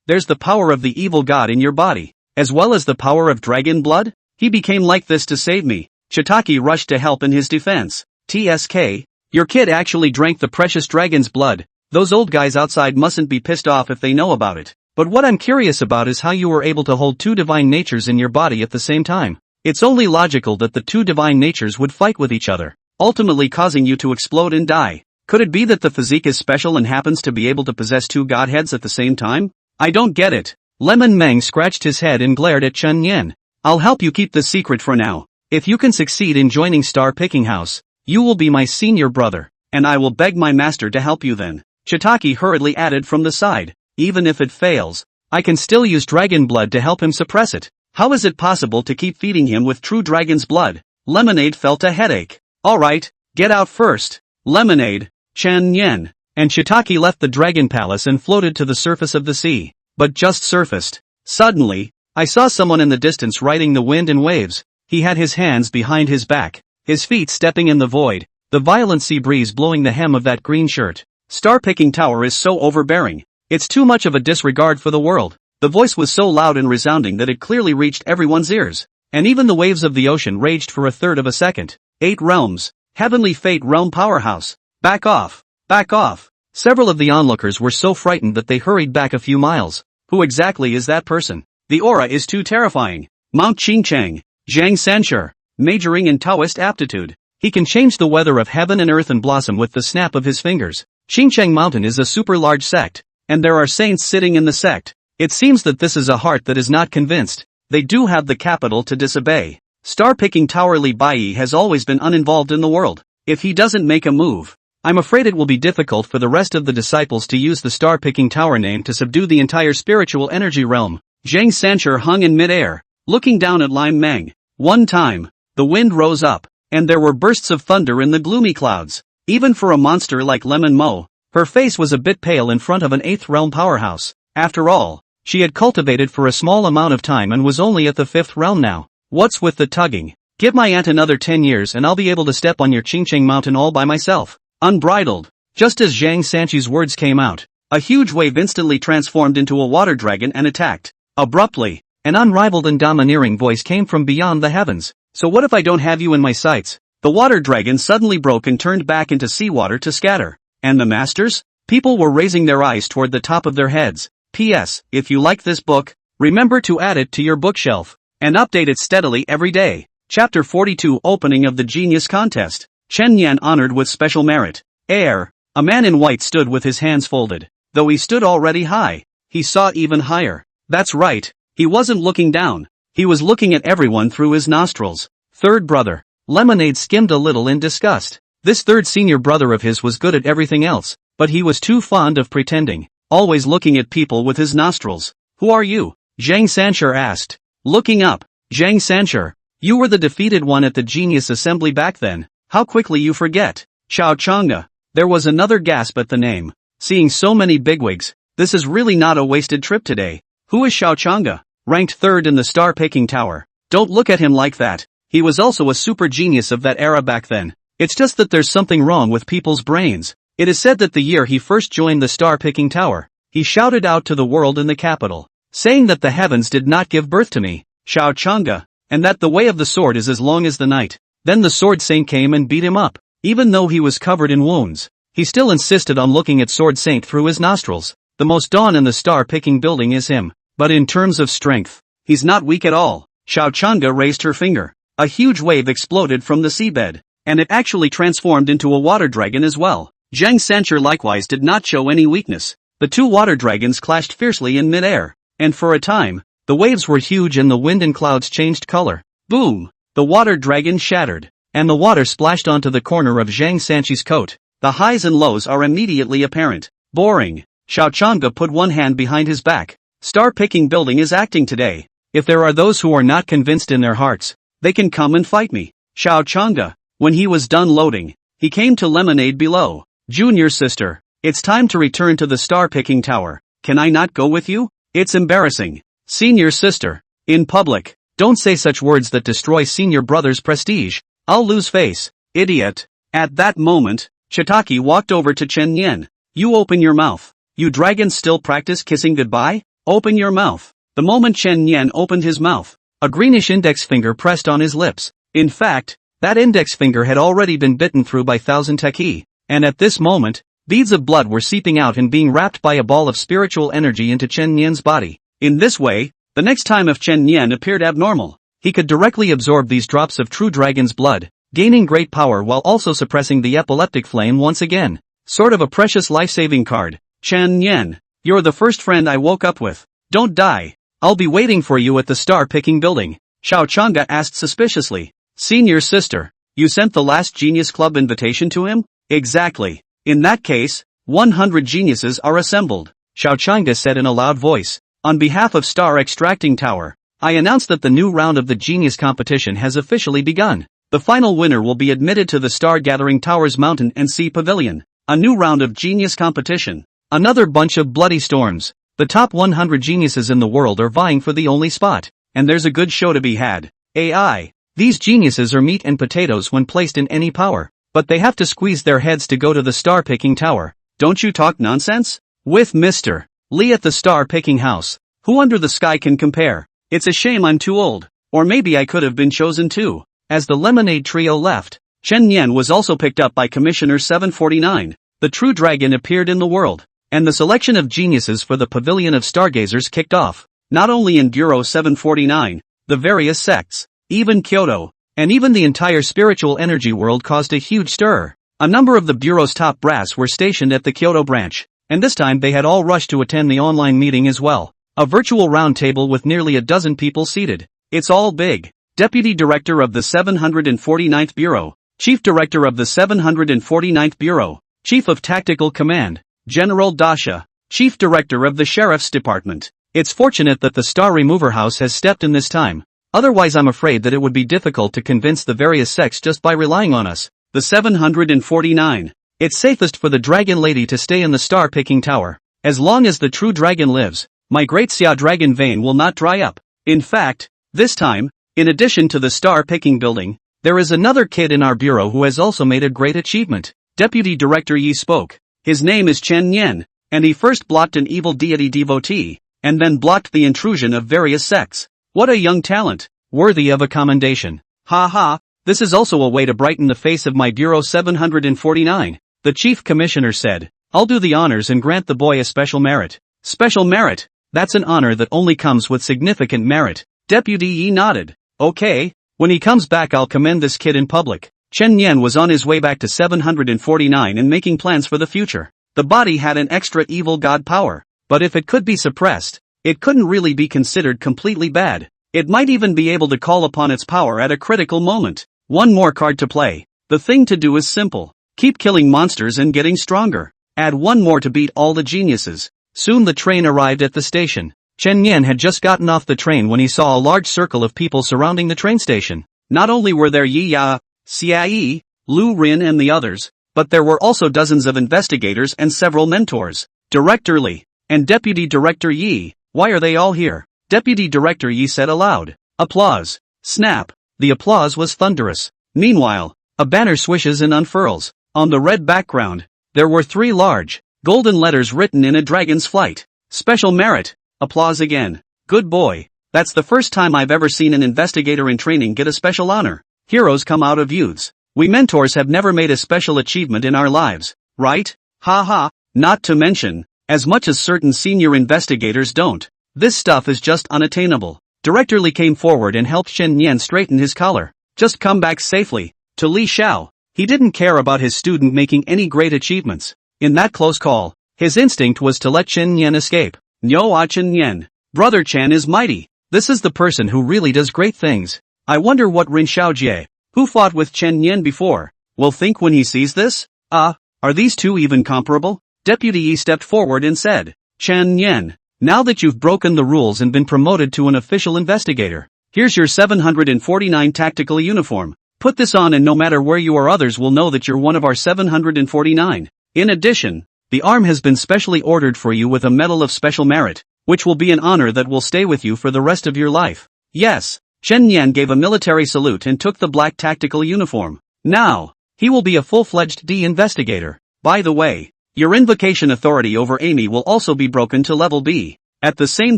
There's the power of the evil god in your body, as well as the power of dragon blood? He became like this to save me. Shiitake rushed to help in his defense. TSK, your kid actually drank the precious dragon's blood. Those old guys outside mustn't be pissed off if they know about it. But what I'm curious about is how you were able to hold two divine natures in your body at the same time. It's only logical that the two divine natures would fight with each other, ultimately causing you to explode and die. Could it be that the physique is special and happens to be able to possess two godheads at the same time? I don't get it. Lemon Meng scratched his head and glared at Chen Yan. I'll help you keep the secret for now. If you can succeed in joining Star Picking House, you will be my senior brother, and I will beg my master to help you then. Chitaki hurriedly added from the side. Even if it fails, I can still use dragon blood to help him suppress it. How is it possible to keep feeding him with true dragon's blood? Lemonade felt a headache. Alright, get out first. Lemonade, Chen Yan, and Chitaki left the dragon palace and floated to the surface of the sea. But just surfaced. Suddenly, I saw someone in the distance riding the wind and waves. He had his hands behind his back, his feet stepping in the void, the violent sea breeze blowing the hem of that green shirt. Star Picking Tower is so overbearing. It's too much of a disregard for the world. The voice was so loud and resounding that it clearly reached everyone's ears. And even the waves of the ocean raged for a third of a second. 8 realms. Heavenly Fate Realm Powerhouse. Back off. Back off. Several of the onlookers were so frightened that they hurried back a few miles. Who exactly is that person? The aura is too terrifying. Mount Qingcheng. Zhang Sanshur. Majoring in Taoist aptitude. He can change the weather of heaven and earth and blossom with the snap of his fingers. Qingcheng Mountain is a super large sect, and there are saints sitting in the sect. It seems that this is a heart that is not convinced. They do have the capital to disobey. Star Picking Tower Li Bai has always been uninvolved in the world. If he doesn't make a move, I'm afraid it will be difficult for the rest of the disciples to use the Star Picking Tower name to subdue the entire spiritual energy realm. Zhang Sanshur hung in midair, looking down at Lime Meng. One time, the wind rose up, and there were bursts of thunder in the gloomy clouds. Even for a monster like Lemon Mo, her face was a bit pale in front of an 8th realm powerhouse. After all, she had cultivated for a small amount of time and was only at the 5th realm now. What's with the tugging? Give my aunt another 10 years and I'll be able to step on your Qingcheng Mountain all by myself. Unbridled. Just as Zhang Sanchi's words came out, a huge wave instantly transformed into a water dragon and attacked. Abruptly, an unrivaled and domineering voice came from beyond the heavens. So what if I don't have you in my sights? The water dragon suddenly broke and turned back into seawater to scatter. And the masters? People were raising their eyes toward the top of their heads. P.S. If you like this book, remember to add it to your bookshelf, and update it steadily every day. Chapter 42 Opening of the Genius Contest. Chen Yan honored with special merit. Air. A man in white stood with his hands folded. Though he stood already high, he saw even higher. That's right, he wasn't looking down. He was looking at everyone through his nostrils. Third brother. Lemonade skimmed a little in disgust. This third senior brother of his was good at everything else, but he was too fond of pretending, always looking at people with his nostrils. Who are you? Zhang Sanshur asked. Looking up. Zhang Sanshur. You were the defeated one at the Genius Assembly back then. How quickly you forget. Xiao Chang'e. There was another gasp at the name. Seeing so many bigwigs, this is really not a wasted trip today. Who is Xiao Chang'e? Ranked 3rd in the Star Picking Tower. Don't look at him like that. He was also a super genius of that era back then. It's just that there's something wrong with people's brains. It is said that the year he first joined the Star Picking Tower, he shouted out to the world in the capital, saying that the heavens did not give birth to me, Xiao Chang'e, and that the way of the sword is as long as the night. Then the sword saint came and beat him up. Even though he was covered in wounds, he still insisted on looking at sword saint through his nostrils. The most dawn in the Star Picking building is him, but in terms of strength, he's not weak at all. Xiao Chang'e raised her finger. A huge wave exploded from the seabed, and it actually transformed into a water dragon as well. Zhang Sanshur likewise did not show any weakness. The two water dragons clashed fiercely in midair, and for a time, the waves were huge and the wind and clouds changed color. Boom! The water dragon shattered, and the water splashed onto the corner of Zhang Sanchi's coat. The highs and lows are immediately apparent. Boring. Xiao Chang'e put one hand behind his back. Star Picking building is acting today. If there are those who are not convinced in their hearts, they can come and fight me. Xiao Chang'e. When he was done loading, he came to Lemonade below. Junior sister, it's time to return to the Star Picking Tower. Can I not go with you? It's embarrassing. Senior sister. In public, don't say such words that destroy senior brother's prestige. I'll lose face. Idiot. At that moment, Chitaki walked over to Chen Yan. You open your mouth. You dragons still practice kissing goodbye? Open your mouth. The moment Chen Yan opened his mouth, a greenish index finger pressed on his lips. In fact, that index finger had already been bitten through by Thousand Teki, and at this moment, Beads of blood were seeping out and being wrapped by a ball of spiritual energy into Chen Nian's body. In this way, the next time if Chen Nian appeared abnormal, he could directly absorb these drops of true dragon's blood, gaining great power while also suppressing the epileptic flame once again. Sort of a precious life-saving card. Chen Nian, you're the first friend I woke up with. Don't die. I'll be waiting for you at the star-picking building. Xiao Chang'e asked suspiciously. Senior sister, you sent the last Genius Club invitation to him? Exactly. In that case, 100 geniuses are assembled, Xiao Chang'e said in a loud voice. On behalf of Star Extracting Tower, I announce that the new round of the Genius competition has officially begun. The final winner will be admitted to the Star Gathering Tower's Mountain and Sea Pavilion. A new round of Genius competition. Another bunch of bloody storms. The top 100 geniuses in the world are vying for the only spot. And there's a good show to be had. AI. These geniuses are meat and potatoes when placed in any power. But they have to squeeze their heads to go to the star-picking tower. Don't you talk nonsense? With Mr. Lee at the star-picking house. Who under the sky can compare? It's a shame I'm too old. Or maybe I could have been chosen too. As the lemonade trio left, Chen Nian was also picked up by Commissioner 749. The true dragon appeared in the world. And the selection of geniuses for the Pavilion of Stargazers kicked off. Not only in Bureau 749, the various sects, even Kyoto, and even the entire spiritual energy world caused a huge stir. A number of the Bureau's top brass were stationed at the Kyoto branch, and this time they had all rushed to attend the online meeting as well. A virtual round table with nearly a dozen people seated. It's all big. Deputy Director of the 749th Bureau, Chief Director of the 749th Bureau, Chief of Tactical Command, General Dasha, Chief Director of the Sheriff's Department. It's fortunate that the Star Remover House has stepped in this time. Otherwise I'm afraid that it would be difficult to convince the various sects just by relying on us. The 749. It's safest for the Dragon Lady to stay in the star-picking tower. As long as the true dragon lives, my great Xia dragon vein will not dry up. In fact, this time, in addition to the star-picking building, there is another kid in our bureau who has also made a great achievement. Deputy Director Yi spoke. His name is Chen Nian, and he first blocked an evil deity devotee, and then blocked the intrusion of various sects. What a young talent, worthy of a commendation. Ha ha, this is also a way to brighten the face of my Bureau 749, the Chief Commissioner said. I'll do the honors and grant the boy a special merit. Special merit? That's an honor that only comes with significant merit. Deputy Yi nodded. Okay, when he comes back I'll commend this kid in public. Chen Nian was on his way back to 749 and making plans for the future. The body had an extra evil god power, but if it could be suppressed, it couldn't really be considered completely bad. It might even be able to call upon its power at a critical moment. One more card to play. The thing to do is simple. Keep killing monsters and getting stronger. Add one more to beat all the geniuses. Soon the train arrived at the station. Chen Nian had just gotten off the train when he saw a large circle of people surrounding the train station. Not only were there Yi Ya, Xia Yi, Lu Rin and the others, but there were also dozens of investigators and several mentors. Director Li and Deputy Director Yi, why are they all here? Deputy Director Yi said aloud. Applause. Snap. The applause was thunderous. Meanwhile, a banner swishes and unfurls. On the red background, there were 3 large, golden letters written in a dragon's flight. Special merit. Applause again. Good boy. That's the first time I've ever seen an investigator in training get a special honor. Heroes come out of youths. We mentors have never made a special achievement in our lives, right? Ha ha. Not to mention, as much as certain senior investigators don't. This stuff is just unattainable. Director Li came forward and helped Chen Nian straighten his collar. Just come back safely. To Li Xiao. He didn't care about his student making any great achievements. In that close call, his instinct was to let Chen Nian escape. Nyo Chen Nian. Brother Chen is mighty. This is the person who really does great things. I wonder what Rin Xiaojie, who fought with Chen Nian before, will think when he sees this? Are these two even comparable? Deputy Yi stepped forward and said, Chen Nian, now that you've broken the rules and been promoted to an official investigator, here's your 749 tactical uniform. Put this on and no matter where you are others will know that you're one of our 749. In addition, the arm has been specially ordered for you with a medal of special merit, which will be an honor that will stay with you for the rest of your life. Yes. Chen Nian gave a military salute and took the black tactical uniform. Now, he will be a full-fledged D-investigator. By the way, your invocation authority over Amy will also be broken to level B. At the same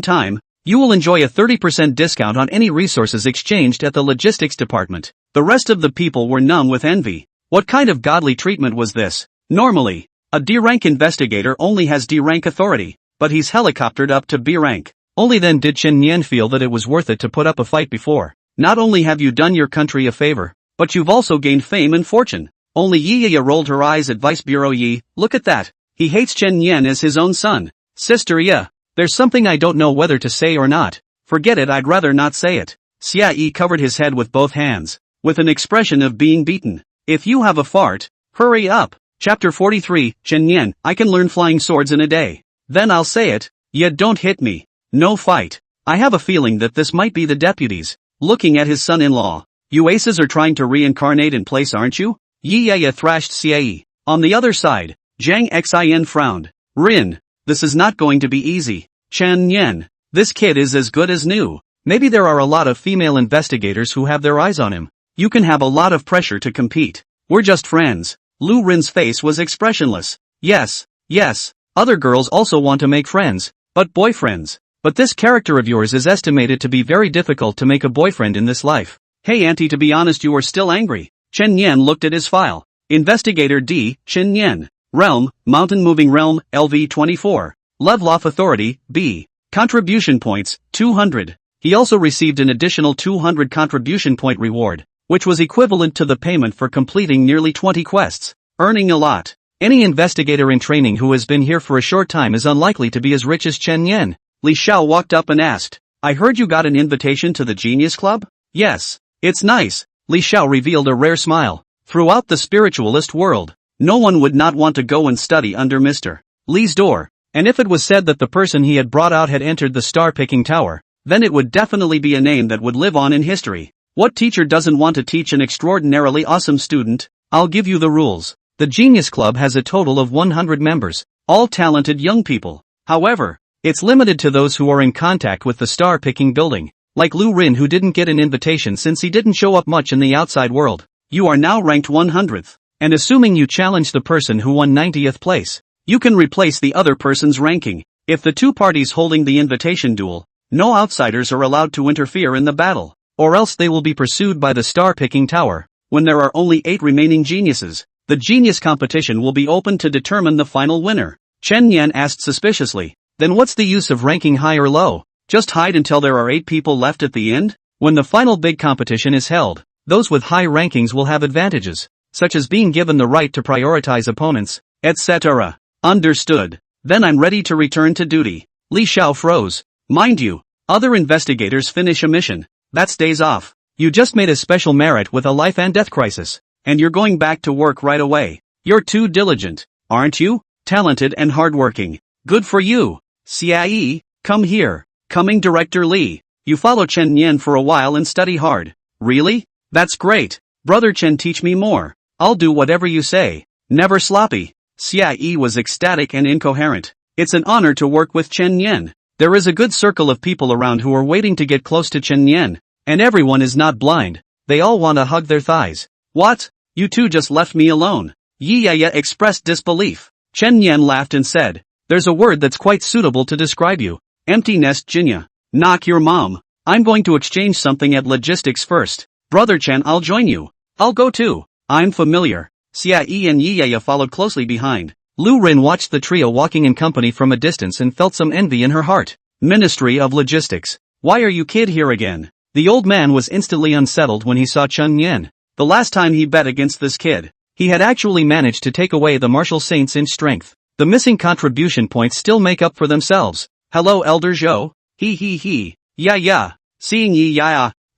time, you will enjoy a 30% discount on any resources exchanged at the logistics department. The rest of the people were numb with envy. What kind of godly treatment was this? Normally, A D rank investigator only has D rank authority, but he's helicoptered up to B rank. Only then did Chen Yan feel that it was worth it to put up a fight before. Not only have you done your country a favor, but you've also gained fame and fortune. Only Yi rolled her eyes at Vice Bureau Yi. Look at that. He hates Chen Yan as his own son. Sister yeah. There's something I don't know whether to say or not. Forget it, I'd rather not say it. Xia Yi covered his head with both hands, with an expression of being beaten. If you have a fart, hurry up. Chapter 43, Chen Yan, I can learn flying swords in a day. Then I'll say it. Yeah, don't hit me. No fight. I have a feeling that this might be the deputies. Looking at his son-in-law. You aces are trying to reincarnate in place, aren't you? Yi thrashed Xia Yi. On the other side, Zhang Xin frowned. Rin. This is not going to be easy. Chen Yan. This kid is as good as new. Maybe there are a lot of female investigators who have their eyes on him. You can have a lot of pressure to compete. We're just friends. Lu Rin's face was expressionless. Yes. Other girls also want to make friends, but boyfriends. But this character of yours is estimated to be very difficult to make a boyfriend in this life. Hey auntie, to be honest, you are still angry. Chen Yan looked at his file. Investigator D, Chen Yan. Realm, Mountain Moving Realm, LV24. Level of Authority, B. Contribution points, 200. He also received an additional 200 contribution point reward, which was equivalent to the payment for completing nearly 20 quests. Earning a lot. Any investigator in training who has been here for a short time is unlikely to be as rich as Chen Yan. Li Xiao walked up and asked, I heard you got an invitation to the Genius Club? Yes. It's nice. Li Xiao revealed a rare smile. Throughout the spiritualist world, no one would not want to go and study under Mr. Li's door. And if it was said that the person he had brought out had entered the star-picking tower, then it would definitely be a name that would live on in history. What teacher doesn't want to teach an extraordinarily awesome student? I'll give you the rules. The Genius Club has a total of 100 members, all talented young people. However, it's limited to those who are in contact with the star-picking building, like Lu Rin, who didn't get an invitation since he didn't show up much in the outside world. You are now ranked 100th, and assuming you challenge the person who won 90th place, you can replace the other person's ranking. If the two parties holding the invitation duel, no outsiders are allowed to interfere in the battle, or else they will be pursued by the star-picking tower. When there are only 8 remaining geniuses, the genius competition will be open to determine the final winner. Chen Yan asked suspiciously, then what's the use of ranking high or low? Just hide until there are 8 people left at the end? When the final big competition is held, those with high rankings will have advantages, such as being given the right to prioritize opponents, etc. Understood. Then I'm ready to return to duty. Li Xiao froze. Mind you, other investigators finish a mission. That's days off. You just made a special merit with a life and death crisis, and you're going back to work right away. You're too diligent, aren't you? Talented and hardworking. Good for you. Xia Yi, come here. Coming Director Li. You follow Chen Yan for a while and study hard. Really? That's great. Brother Chen, teach me more. I'll do whatever you say. Never sloppy. Xia Yi was ecstatic and incoherent. It's an honor to work with Chen Yan. There is a good circle of people around who are waiting to get close to Chen Yan, and everyone is not blind. They all want to hug their thighs. What? You two just left me alone. Yi expressed disbelief. Chen Yan laughed and said, there's a word that's quite suitable to describe you. Empty nest Jinya. Knock your mom. I'm going to exchange something at logistics first. Brother Chen, I'll join you. I'll go too. I'm familiar. Xia Yi and Yi followed closely behind. Lu Rin watched the trio walking in company from a distance and felt some envy in her heart. Ministry of Logistics. Why are you kid here again? The old man was instantly unsettled when he saw Chen Yan. The last time he bet against this kid, he had actually managed to take away the martial saint's inch strength. The missing contribution points still make up for themselves. Hello Elder Zhou. He. Yeah. Seeing Yi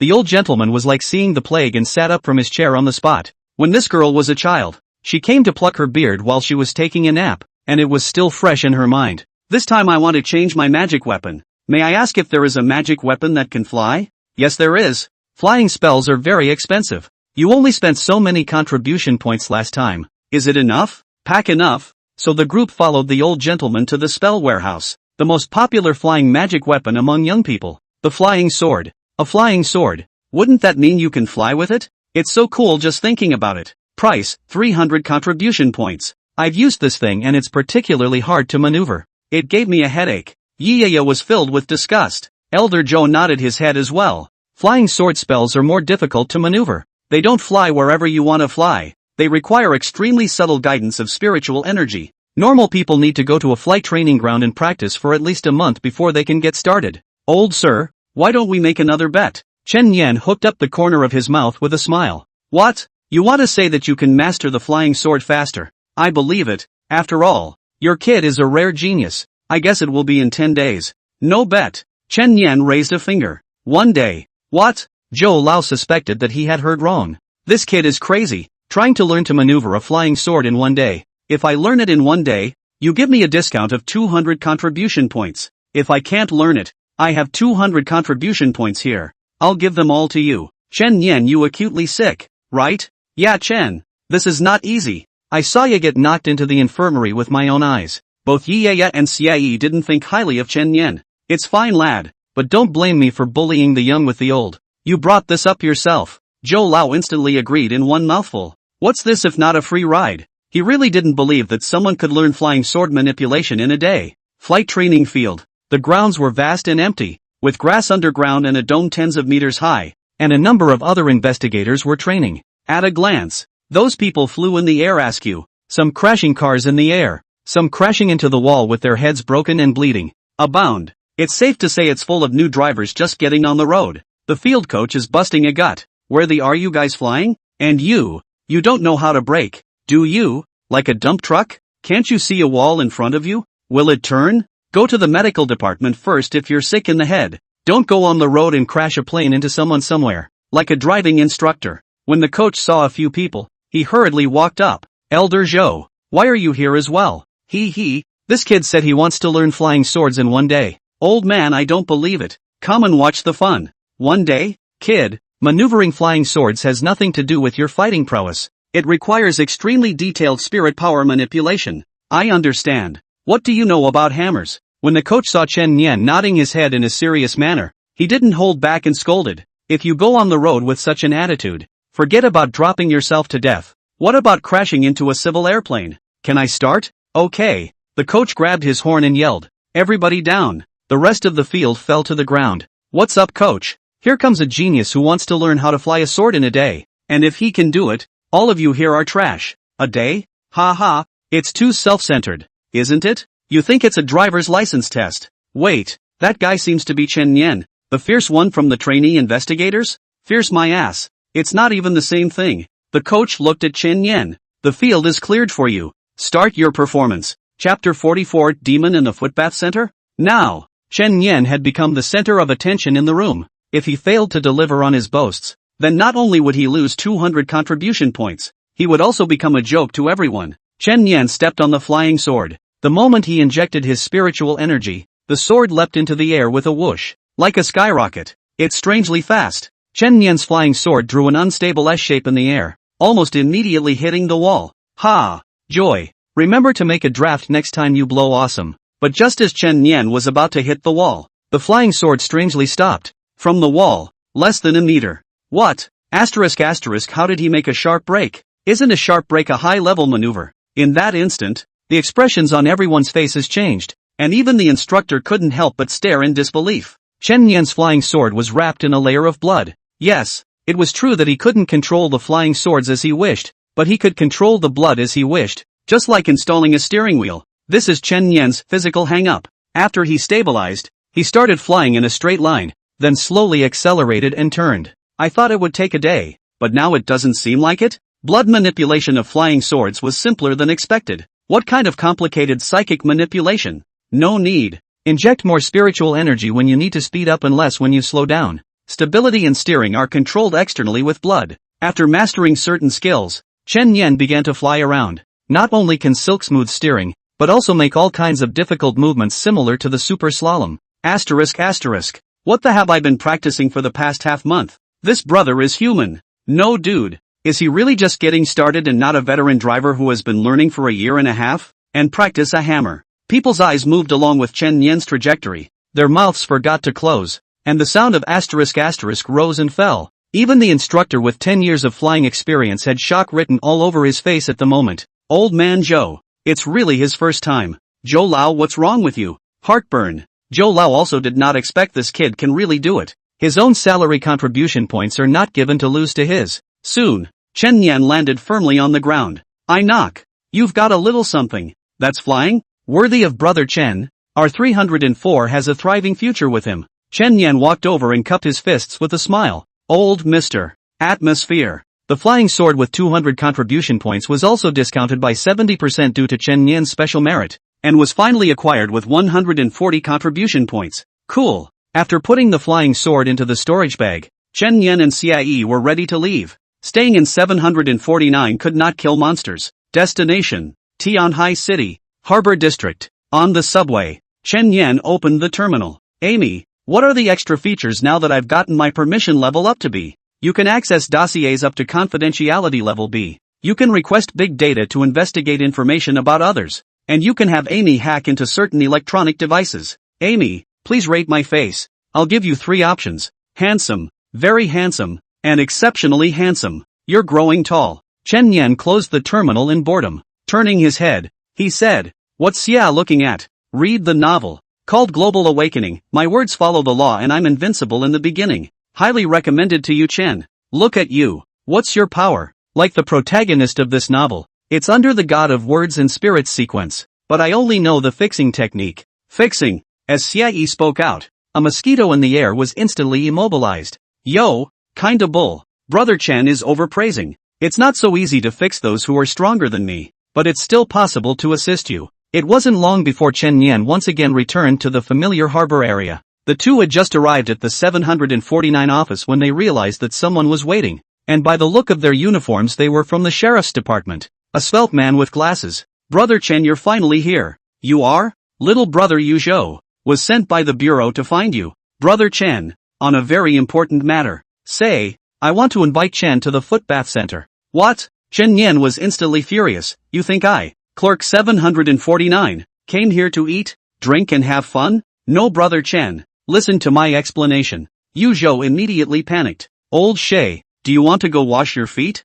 the old gentleman was like seeing the plague and sat up from his chair on the spot. When this girl was a child, she came to pluck her beard while she was taking a nap, and it was still fresh in her mind. This time I want to change my magic weapon. May I ask if there is a magic weapon that can fly? Yes, there is. Flying spells are very expensive. You only spent so many contribution points last time. Is it enough? Pack enough. So the group followed the old gentleman to the spell warehouse, the most popular flying magic weapon among young people. The flying sword. A flying sword. Wouldn't that mean you can fly with it? It's so cool just thinking about it. Price, 300 contribution points. I've used this thing and it's particularly hard to maneuver. It gave me a headache. Yi was filled with disgust. Elder Zhou nodded his head as well. Flying sword spells are more difficult to maneuver. They don't fly wherever you want to fly. They require extremely subtle guidance of spiritual energy. Normal people need to go to a flight training ground and practice for at least a month before they can get started. Old sir, why don't we make another bet? Chen Yan hooked up the corner of his mouth with a smile. What? You want to say that you can master the flying sword faster? I believe it. After all, your kid is a rare genius. I guess it will be in 10 days. No bet. Chen Yan raised a finger. 1 day. What? Zhou Lao suspected that he had heard wrong. This kid is crazy, trying to learn to maneuver a flying sword in 1 day. If I learn it in 1 day, you give me a discount of 200 contribution points. If I can't learn it, I have 200 contribution points here. I'll give them all to you. Chen Yan, you acutely sick, right? Yeah, Chen. This is not easy. I saw you get knocked into the infirmary with my own eyes. Both Yaya and Xiayi didn't think highly of Chen Yan. It's fine, lad, but don't blame me for bullying the young with the old. You brought this up yourself. Zhou Lao instantly agreed in one mouthful. What's this if not a free ride? He really didn't believe that someone could learn flying sword manipulation in a day. Flight training field. The grounds were vast and empty, with grass underground and a dome tens of meters high, and a number of other investigators were training. At a glance, those people flew in the air askew, some crashing cars in the air, some crashing into the wall with their heads broken and bleeding. Abound. It's safe to say it's full of new drivers just getting on the road. The field coach is busting a gut. Where the are you guys flying? And you don't know how to brake, do you? Like a dump truck? Can't you see a wall in front of you? Will it turn? Go to the medical department first if you're sick in the head. Don't go on the road and crash a plane into someone somewhere. Like a driving instructor. When the coach saw a few people, he hurriedly walked up. Elder Zhou, why are you here as well? This kid said he wants to learn flying swords in 1 day. Old man, I don't believe it. Come and watch the fun. 1 day? Kid, maneuvering flying swords has nothing to do with your fighting prowess. It requires extremely detailed spirit power manipulation. I understand. What do you know about hammers? When the coach saw Chen Yan nodding his head in a serious manner, he didn't hold back and scolded. If you go on the road with such an attitude, forget about dropping yourself to death. What about crashing into a civil airplane? Can I start? Okay. The coach grabbed his horn and yelled, everybody down. The rest of the field fell to the ground. What's up, coach? Here comes a genius who wants to learn how to fly a sword in a day. And if he can do it, all of you here are trash. A day? Ha ha. It's too self-centered, isn't it? You think it's a driver's license test. Wait, that guy seems to be Chen Yan, the fierce one from the trainee investigators? Fierce my ass. It's not even the same thing. The coach looked at Chen Yan. The field is cleared for you. Start your performance. Chapter 44, Demon in the Footbath Center? Now, Chen Yan had become the center of attention in the room. If he failed to deliver on his boasts, then not only would he lose 200 contribution points, he would also become a joke to everyone. Chen Yan stepped on the flying sword. The moment he injected his spiritual energy, the sword leapt into the air with a whoosh. Like a skyrocket. It's strangely fast. Chen Yan's flying sword drew an unstable S-shape in the air, almost immediately hitting the wall. Ha! Joy. Remember to make a draft next time you blow awesome. But just as Chen Yan was about to hit the wall, the flying sword strangely stopped. From the wall, less than a meter. What? Asterisk, how did he make a sharp break? Isn't a sharp break a high-level maneuver? In that instant, the expressions on everyone's faces changed, and even the instructor couldn't help but stare in disbelief. Chen Yan's flying sword was wrapped in a layer of blood. Yes, it was true that he couldn't control the flying swords as he wished, but he could control the blood as he wished, just like installing a steering wheel. This is Chen Yan's physical hang-up. After he stabilized, he started flying in a straight line, then slowly accelerated and turned. I thought it would take a day, but now it doesn't seem like it? Blood manipulation of flying swords was simpler than expected. What kind of complicated psychic manipulation? No need. Inject more spiritual energy when you need to speed up and less when you slow down. Stability and steering are controlled externally with blood. After mastering certain skills, Chen Yan began to fly around. Not only can silk smooth steering, but also make all kinds of difficult movements similar to the super slalom. Asterisk. What the have I been practicing for the past half month? This brother is human. No dude. Is he really just getting started and not a veteran driver who has been learning for a year and a half? And practice a hammer. People's eyes moved along with Chen Yan's trajectory. Their mouths forgot to close, and the sound of asterisk rose and fell. Even the instructor with 10 years of flying experience had shock written all over his face at the moment. Old man Zhou. It's really his first time. Zhou Lao, what's wrong with you? Heartburn. Zhou Lao also did not expect this kid can really do it. His own salary contribution points are not given to lose to his. Soon, Chen Yan landed firmly on the ground. I knock. You've got a little something. That's flying? Worthy of Brother Chen. Our 304 has a thriving future with him. Chen Yan walked over and cupped his fists with a smile. Old Mr. Atmosphere. The flying sword with 200 contribution points was also discounted by 70% due to Chen Yan's special merit, and was finally acquired with 140 contribution points. Cool. After putting the flying sword into the storage bag, Chen Yan and Xie were ready to leave. Staying in 749 could not kill monsters. Destination: Tianhai City, Harbor District. On the subway, Chen Yan opened the terminal. Amy, what are the extra features now that I've gotten my permission level up to B? You can access dossiers up to confidentiality level B. You can request big data to investigate information about others. And you can have Amy hack into certain electronic devices. Amy, please rate my face. I'll give you 3 options. Handsome, very handsome, and exceptionally handsome. You're growing tall. Chen Yan closed the terminal in boredom. Turning his head, he said, "What's Xia looking at? Read the novel. Called Global Awakening. My words follow the law and I'm invincible in the beginning. Highly recommended to you, Chen. Look at you. What's your power?" Like the protagonist of this novel, it's under the God of Words and Spirits sequence. But I only know the fixing technique. Fixing. As Xie spoke out, a mosquito in the air was instantly immobilized. Yo, kinda bull. Brother Chen is overpraising. It's not so easy to fix those who are stronger than me, but it's still possible to assist you. It wasn't long before Chen Yan once again returned to the familiar harbor area. The two had just arrived at the 749 office when they realized that someone was waiting, and by the look of their uniforms they were from the sheriff's department. A svelte man with glasses. "Brother Chen, you're finally here." "You are?" "Little brother Yu Zhou was sent by the bureau to find you, Brother Chen, on a very important matter. Say, I want to invite Chen to the footbath center." "What?" Chen Yan was instantly furious. "You think I, Clerk 749, came here to eat, drink and have fun? No, Brother Chen, listen to my explanation." Yu Zhou immediately panicked. "Old Shay, do you want to go wash your feet?"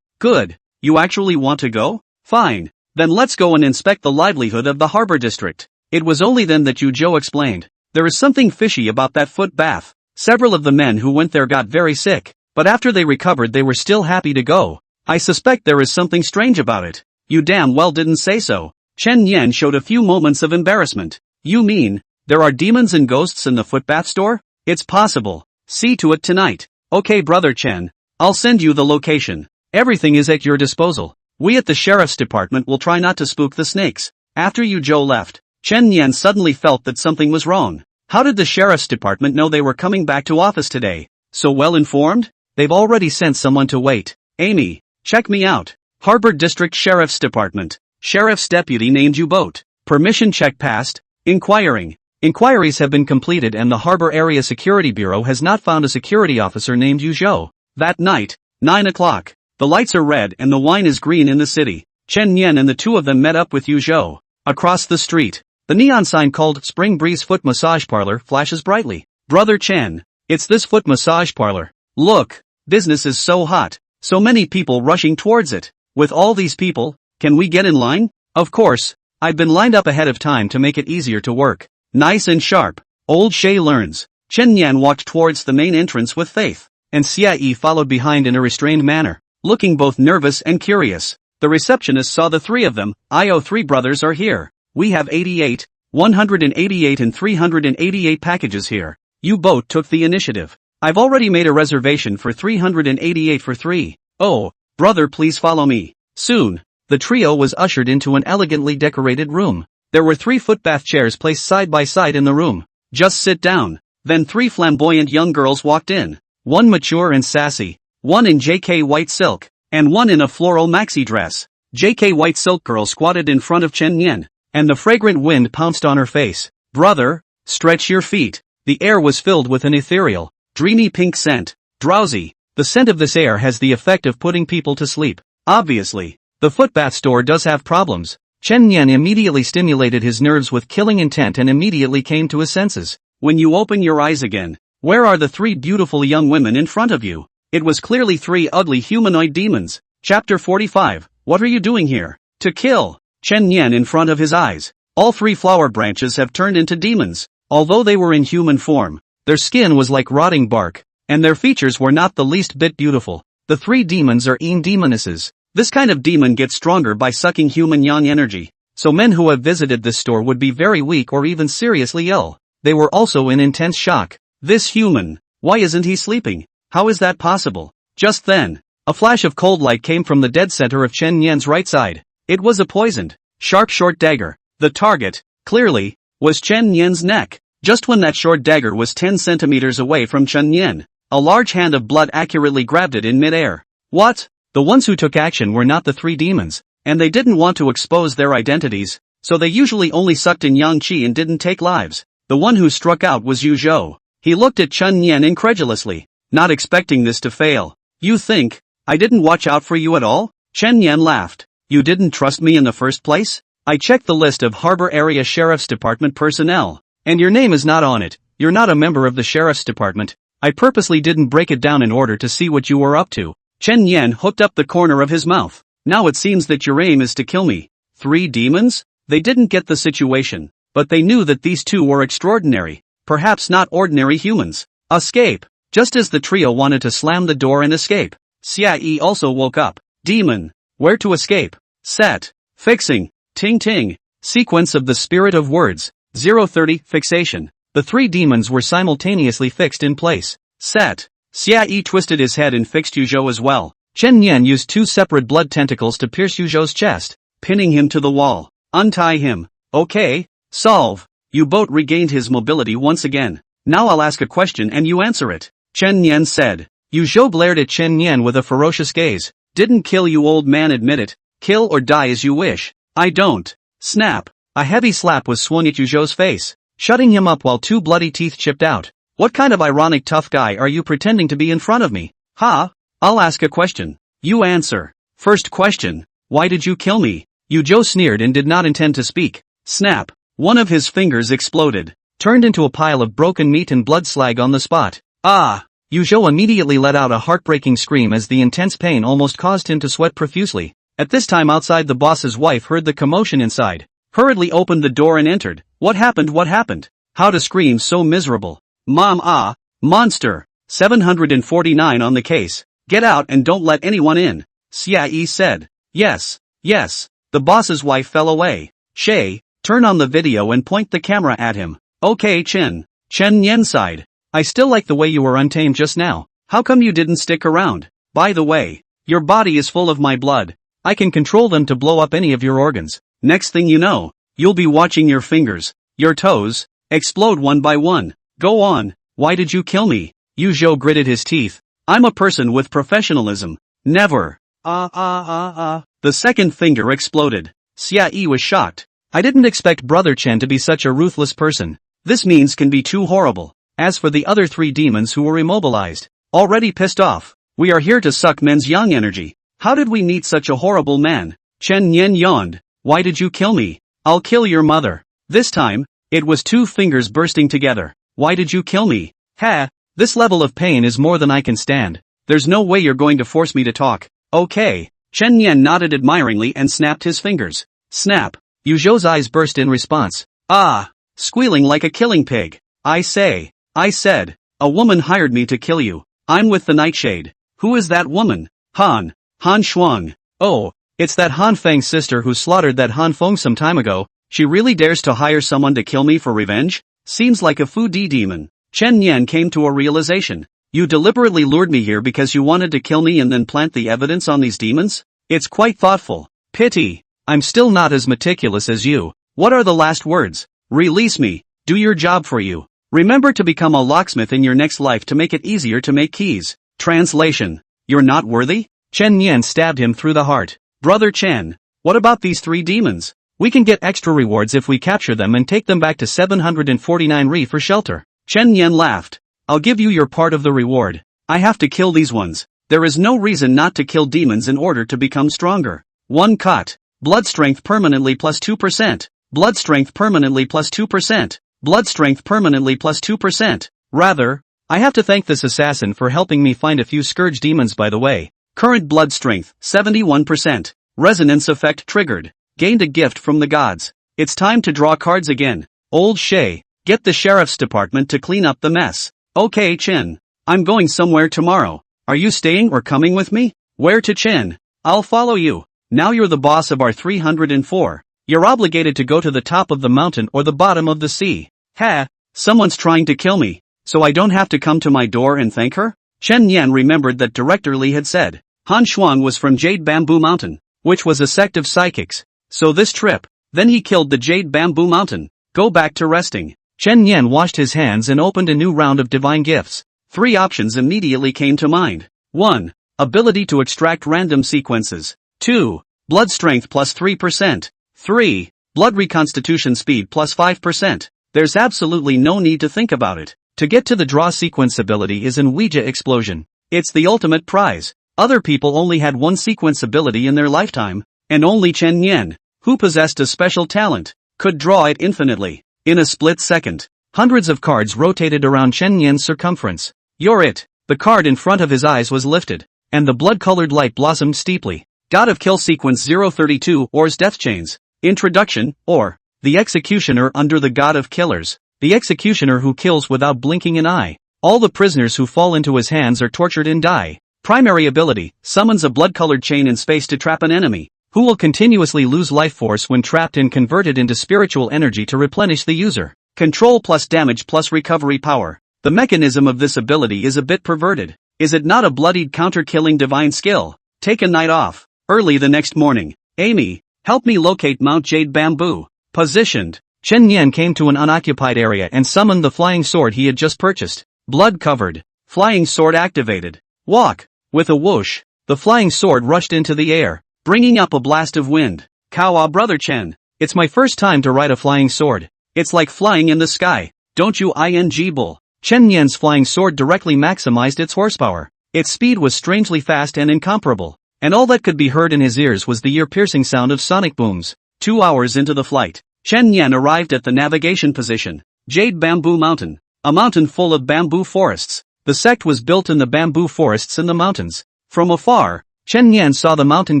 Good. You actually want to go? Fine. Then let's go and inspect the livelihood of the harbor district." It was only then that Yu Zhou explained. "There is something fishy about that foot bath. Several of the men who went there got very sick, but after they recovered they were still happy to go. I suspect there is something strange about it." "You damn well didn't say so." Chen Yan showed a few moments of embarrassment. "You mean, there are demons and ghosts in the footbath store?" "It's possible. See to it tonight." "Okay, Brother Chen. I'll send you the location. Everything is at your disposal. We at the sheriff's department will try not to spook the snakes." After Yu Zhou left, Chen Yan suddenly felt that something was wrong. How did the sheriff's department know they were coming back to office today? So well informed? They've already sent someone to wait. "Amy, check me out. Harbor District Sheriff's Department. Sheriff's Deputy named U-Boat. Permission check passed. Inquiring. Inquiries have been completed and the Harbor Area Security Bureau has not found a security officer named Yu Zhou." That night, 9 o'clock. The lights are red and the wine is green in the city. Chen Yan and the two of them met up with Yu Zhou. Across the street, the neon sign called Spring Breeze Foot Massage Parlor flashes brightly. "Brother Chen, it's this foot massage parlor. Look, business is so hot. So many people rushing towards it. With all these people, can we get in line?" "Of course. I've been lined up ahead of time to make it easier to work." "Nice and sharp. Old Shay learns." Chen Yan walked towards the main entrance with faith, and Xie followed behind in a restrained manner, looking both nervous and curious. The receptionist saw the three of them. "3 brothers are here. We have 88, 188 and 388 packages here." U-Boat took the initiative. "I've already made a reservation for 388 for 3. Oh, brother, please follow me." Soon, the trio was ushered into an elegantly decorated room. There were 3 footbath chairs placed side by side in the room. "Just sit down." Then 3 flamboyant young girls walked in. One mature and sassy, one in JK white silk, and one in a floral maxi dress. JK white silk girl squatted in front of Chen Yan, and the fragrant wind pounced on her face. "Brother, stretch your feet." The air was filled with an ethereal, dreamy pink scent. Drowsy. The scent of this air has the effect of putting people to sleep. Obviously, the footbath store does have problems. Chen Yan immediately stimulated his nerves with killing intent and immediately came to his senses. "When you open your eyes again, where are the 3 beautiful young women in front of you?" It was clearly 3 ugly humanoid demons. Chapter 45. What are you doing here? To kill. Chen Yan in front of his eyes. All 3 flower branches have turned into demons. Although they were in human form, their skin was like rotting bark, and their features were not the least bit beautiful. The 3 demons are demonesses. This kind of demon gets stronger by sucking human yang energy. so men who have visited this store would be very weak or even seriously ill. They were also in intense shock. This human, why isn't he sleeping? How is that possible? Just then, a flash of cold light came from the dead center of Chen Yan's right side. It was a poisoned, sharp short dagger. The target, clearly, was Chen Yan's neck. Just when that short dagger was 10 centimeters away from Chen Yan, a large hand of blood accurately grabbed it in midair. What? The ones who took action were not the three demons, and they didn't want to expose their identities, so they usually only sucked in yang qi and didn't take lives. The one who struck out was Yu Zhou. He looked at Chen Yan incredulously, not expecting this to fail. You think I didn't watch out for you at all? Chen Yan laughed. You didn't trust me in the first place? I checked the list of Harbor Area Sheriff's Department personnel, and your name is not on it. You're not a member of the Sheriff's Department. I purposely didn't break it down in order to see what you were up to. Chen Yan hooked up the corner of his mouth. Now it seems that your aim is to kill me. 3 demons? They didn't get the situation, but they knew that these two were extraordinary, perhaps not ordinary humans. Escape! Just as the trio wanted to slam the door and escape, Xia Yi also woke up. Demon! Where to escape? Set. Fixing. Ting ting. Sequence of the spirit of words. 030. Fixation. The 3 demons were simultaneously fixed in place. Set. Xia Yi twisted his head and fixed Yu Zhou as well. Chen Yan used 2 separate blood tentacles to pierce Yu Zhou's chest, pinning him to the wall. Untie him. Okay. Solve. Yu boat regained his mobility once again. Now I'll ask a question and you answer it. Chen Yan said. Yu Zhou glared at Chen Yan with a ferocious gaze. Didn't kill you, old man, admit it. Kill or die as you wish. I don't. Snap. A heavy slap was swung at Yu Zhou's face, shutting him up while 2 bloody teeth chipped out. What kind of ironic tough guy are you pretending to be in front of me? Ha? I'll ask a question. You answer. First question. Why did you kill me? Yu Zhou sneered and did not intend to speak. Snap. One of his fingers exploded, turned into a pile of broken meat and blood slag on the spot. Ah! Yu Zhou immediately let out a heartbreaking scream as the intense pain almost caused him to sweat profusely. At this time outside, the boss's wife heard the commotion inside, hurriedly opened the door and entered. What happened? What happened? How to scream so miserable? Mom, ah! Monster! 749 on the case. Get out and don't let anyone in. Xia Yi said. Yes, yes. The boss's wife fell away. Shay, turn on the video and point the camera at him. Okay, Chen Yan sighed. I still like the way you were untamed just now. How come you didn't stick around? By the way, your body is full of my blood. I can control them to blow up any of your organs. Next thing you know, you'll be watching your fingers, your toes, explode one by one. Go on. Why did you kill me? Yu Zhou gritted his teeth. I'm a person with professionalism. Never. The second finger exploded. Xia Yi was shocked. I didn't expect Brother Chen to be such a ruthless person. This means can be too horrible. As for the other 3 demons who were immobilized, already pissed off, we are here to suck men's yang energy. How did we meet such a horrible man? Chen Yan yawned. Why did you kill me? I'll kill your mother. This time, it was 2 fingers bursting together. Why did you kill me? Ha! This level of pain is more than I can stand. There's no way you're going to force me to talk. Okay. Chen Yan nodded admiringly and snapped his fingers. Snap. Yu Zhou's eyes burst in response. Ah! Squealing like a killing pig. I said. A woman hired me to kill you. I'm with the Nightshade. Who is that woman? Han Shuang. Oh, it's that Han Feng's sister who slaughtered that Han Feng some time ago. She really dares to hire someone to kill me for revenge? Seems like a Fu Di demon. Chen Yan came to a realization. You deliberately lured me here because you wanted to kill me and then plant the evidence on these demons? It's quite thoughtful. Pity. I'm still not as meticulous as you. What are the last words? Release me. Do your job for you. Remember to become a locksmith in your next life to make it easier to make keys. Translation. You're not worthy? Chen Yan stabbed him through the heart. Brother Chen, what about these 3 demons? We can get extra rewards if we capture them and take them back to 749 Ri for shelter. Chen Yan laughed. I'll give you your part of the reward. I have to kill these ones. There is no reason not to kill demons in order to become stronger. 1 cut. Blood strength permanently plus 2%. Blood strength permanently plus 2%. Blood strength permanently plus 2%. Rather, I have to thank this assassin for helping me find a few scourge demons, by the way. Current blood strength, 71%. Resonance effect triggered. Gained a gift from the gods. It's time to draw cards again. Old Shay, get the sheriff's department to clean up the mess. Okay, Chen. I'm going somewhere tomorrow. Are you staying or coming with me? Where to, Chen? I'll follow you. Now you're the boss of our 304. You're obligated to go to the top of the mountain or the bottom of the sea. Ha! Someone's trying to kill me, so I don't have to come to my door and thank her? Chen Yan remembered that Director Li had said Han Shuang was from Jade Bamboo Mountain, which was a sect of psychics. So this trip, then he killed the Jade Bamboo Mountain. Go back to resting. Chen Yan washed his hands and opened a new round of divine gifts. 3 options immediately came to mind. 1. Ability to extract random sequences. 2. Blood strength plus 3%. 3. Blood reconstitution speed plus 5%. There's absolutely no need to think about it. To get to the draw sequence ability is an Ouija explosion. It's the ultimate prize. Other people only had one sequence ability in their lifetime, and only Chen Yan, who possessed a special talent, could draw it infinitely. In a split second, hundreds of cards rotated around Chen Yan's circumference. You're it. The card in front of his eyes was lifted, and the blood-colored light blossomed steeply. God of Kill Sequence 032 Or's Death Chains. Introduction, or the Executioner under the God of Killers. The Executioner who kills without blinking an eye. All the prisoners who fall into his hands are tortured and die. Primary ability, summons a blood-colored chain in space to trap an enemy, who will continuously lose life force when trapped and converted into spiritual energy to replenish the user. Control plus damage plus recovery power. The mechanism of this ability is a bit perverted. Is it not a bloodied counter-killing divine skill? Take a night off. Early the next morning. Amy, help me locate Mount Jade Bamboo. Positioned. Chen Yan came to an unoccupied area and summoned the flying sword he had just purchased. Blood-covered. Flying sword activated. Walk. With a whoosh, the flying sword rushed into the air, bringing up a blast of wind. Kawa brother Chen. It's my first time to ride a flying sword. It's like flying in the sky. Don't you ing bull? Chen Yan's flying sword directly maximized its horsepower. Its speed was strangely fast and incomparable, and all that could be heard in his ears was the ear-piercing sound of sonic booms. 2 hours into the flight, Chen Yan arrived at the navigation position, Jade Bamboo Mountain, a mountain full of bamboo forests. The sect was built in the bamboo forests in the mountains. From afar, Chen Yan saw the mountain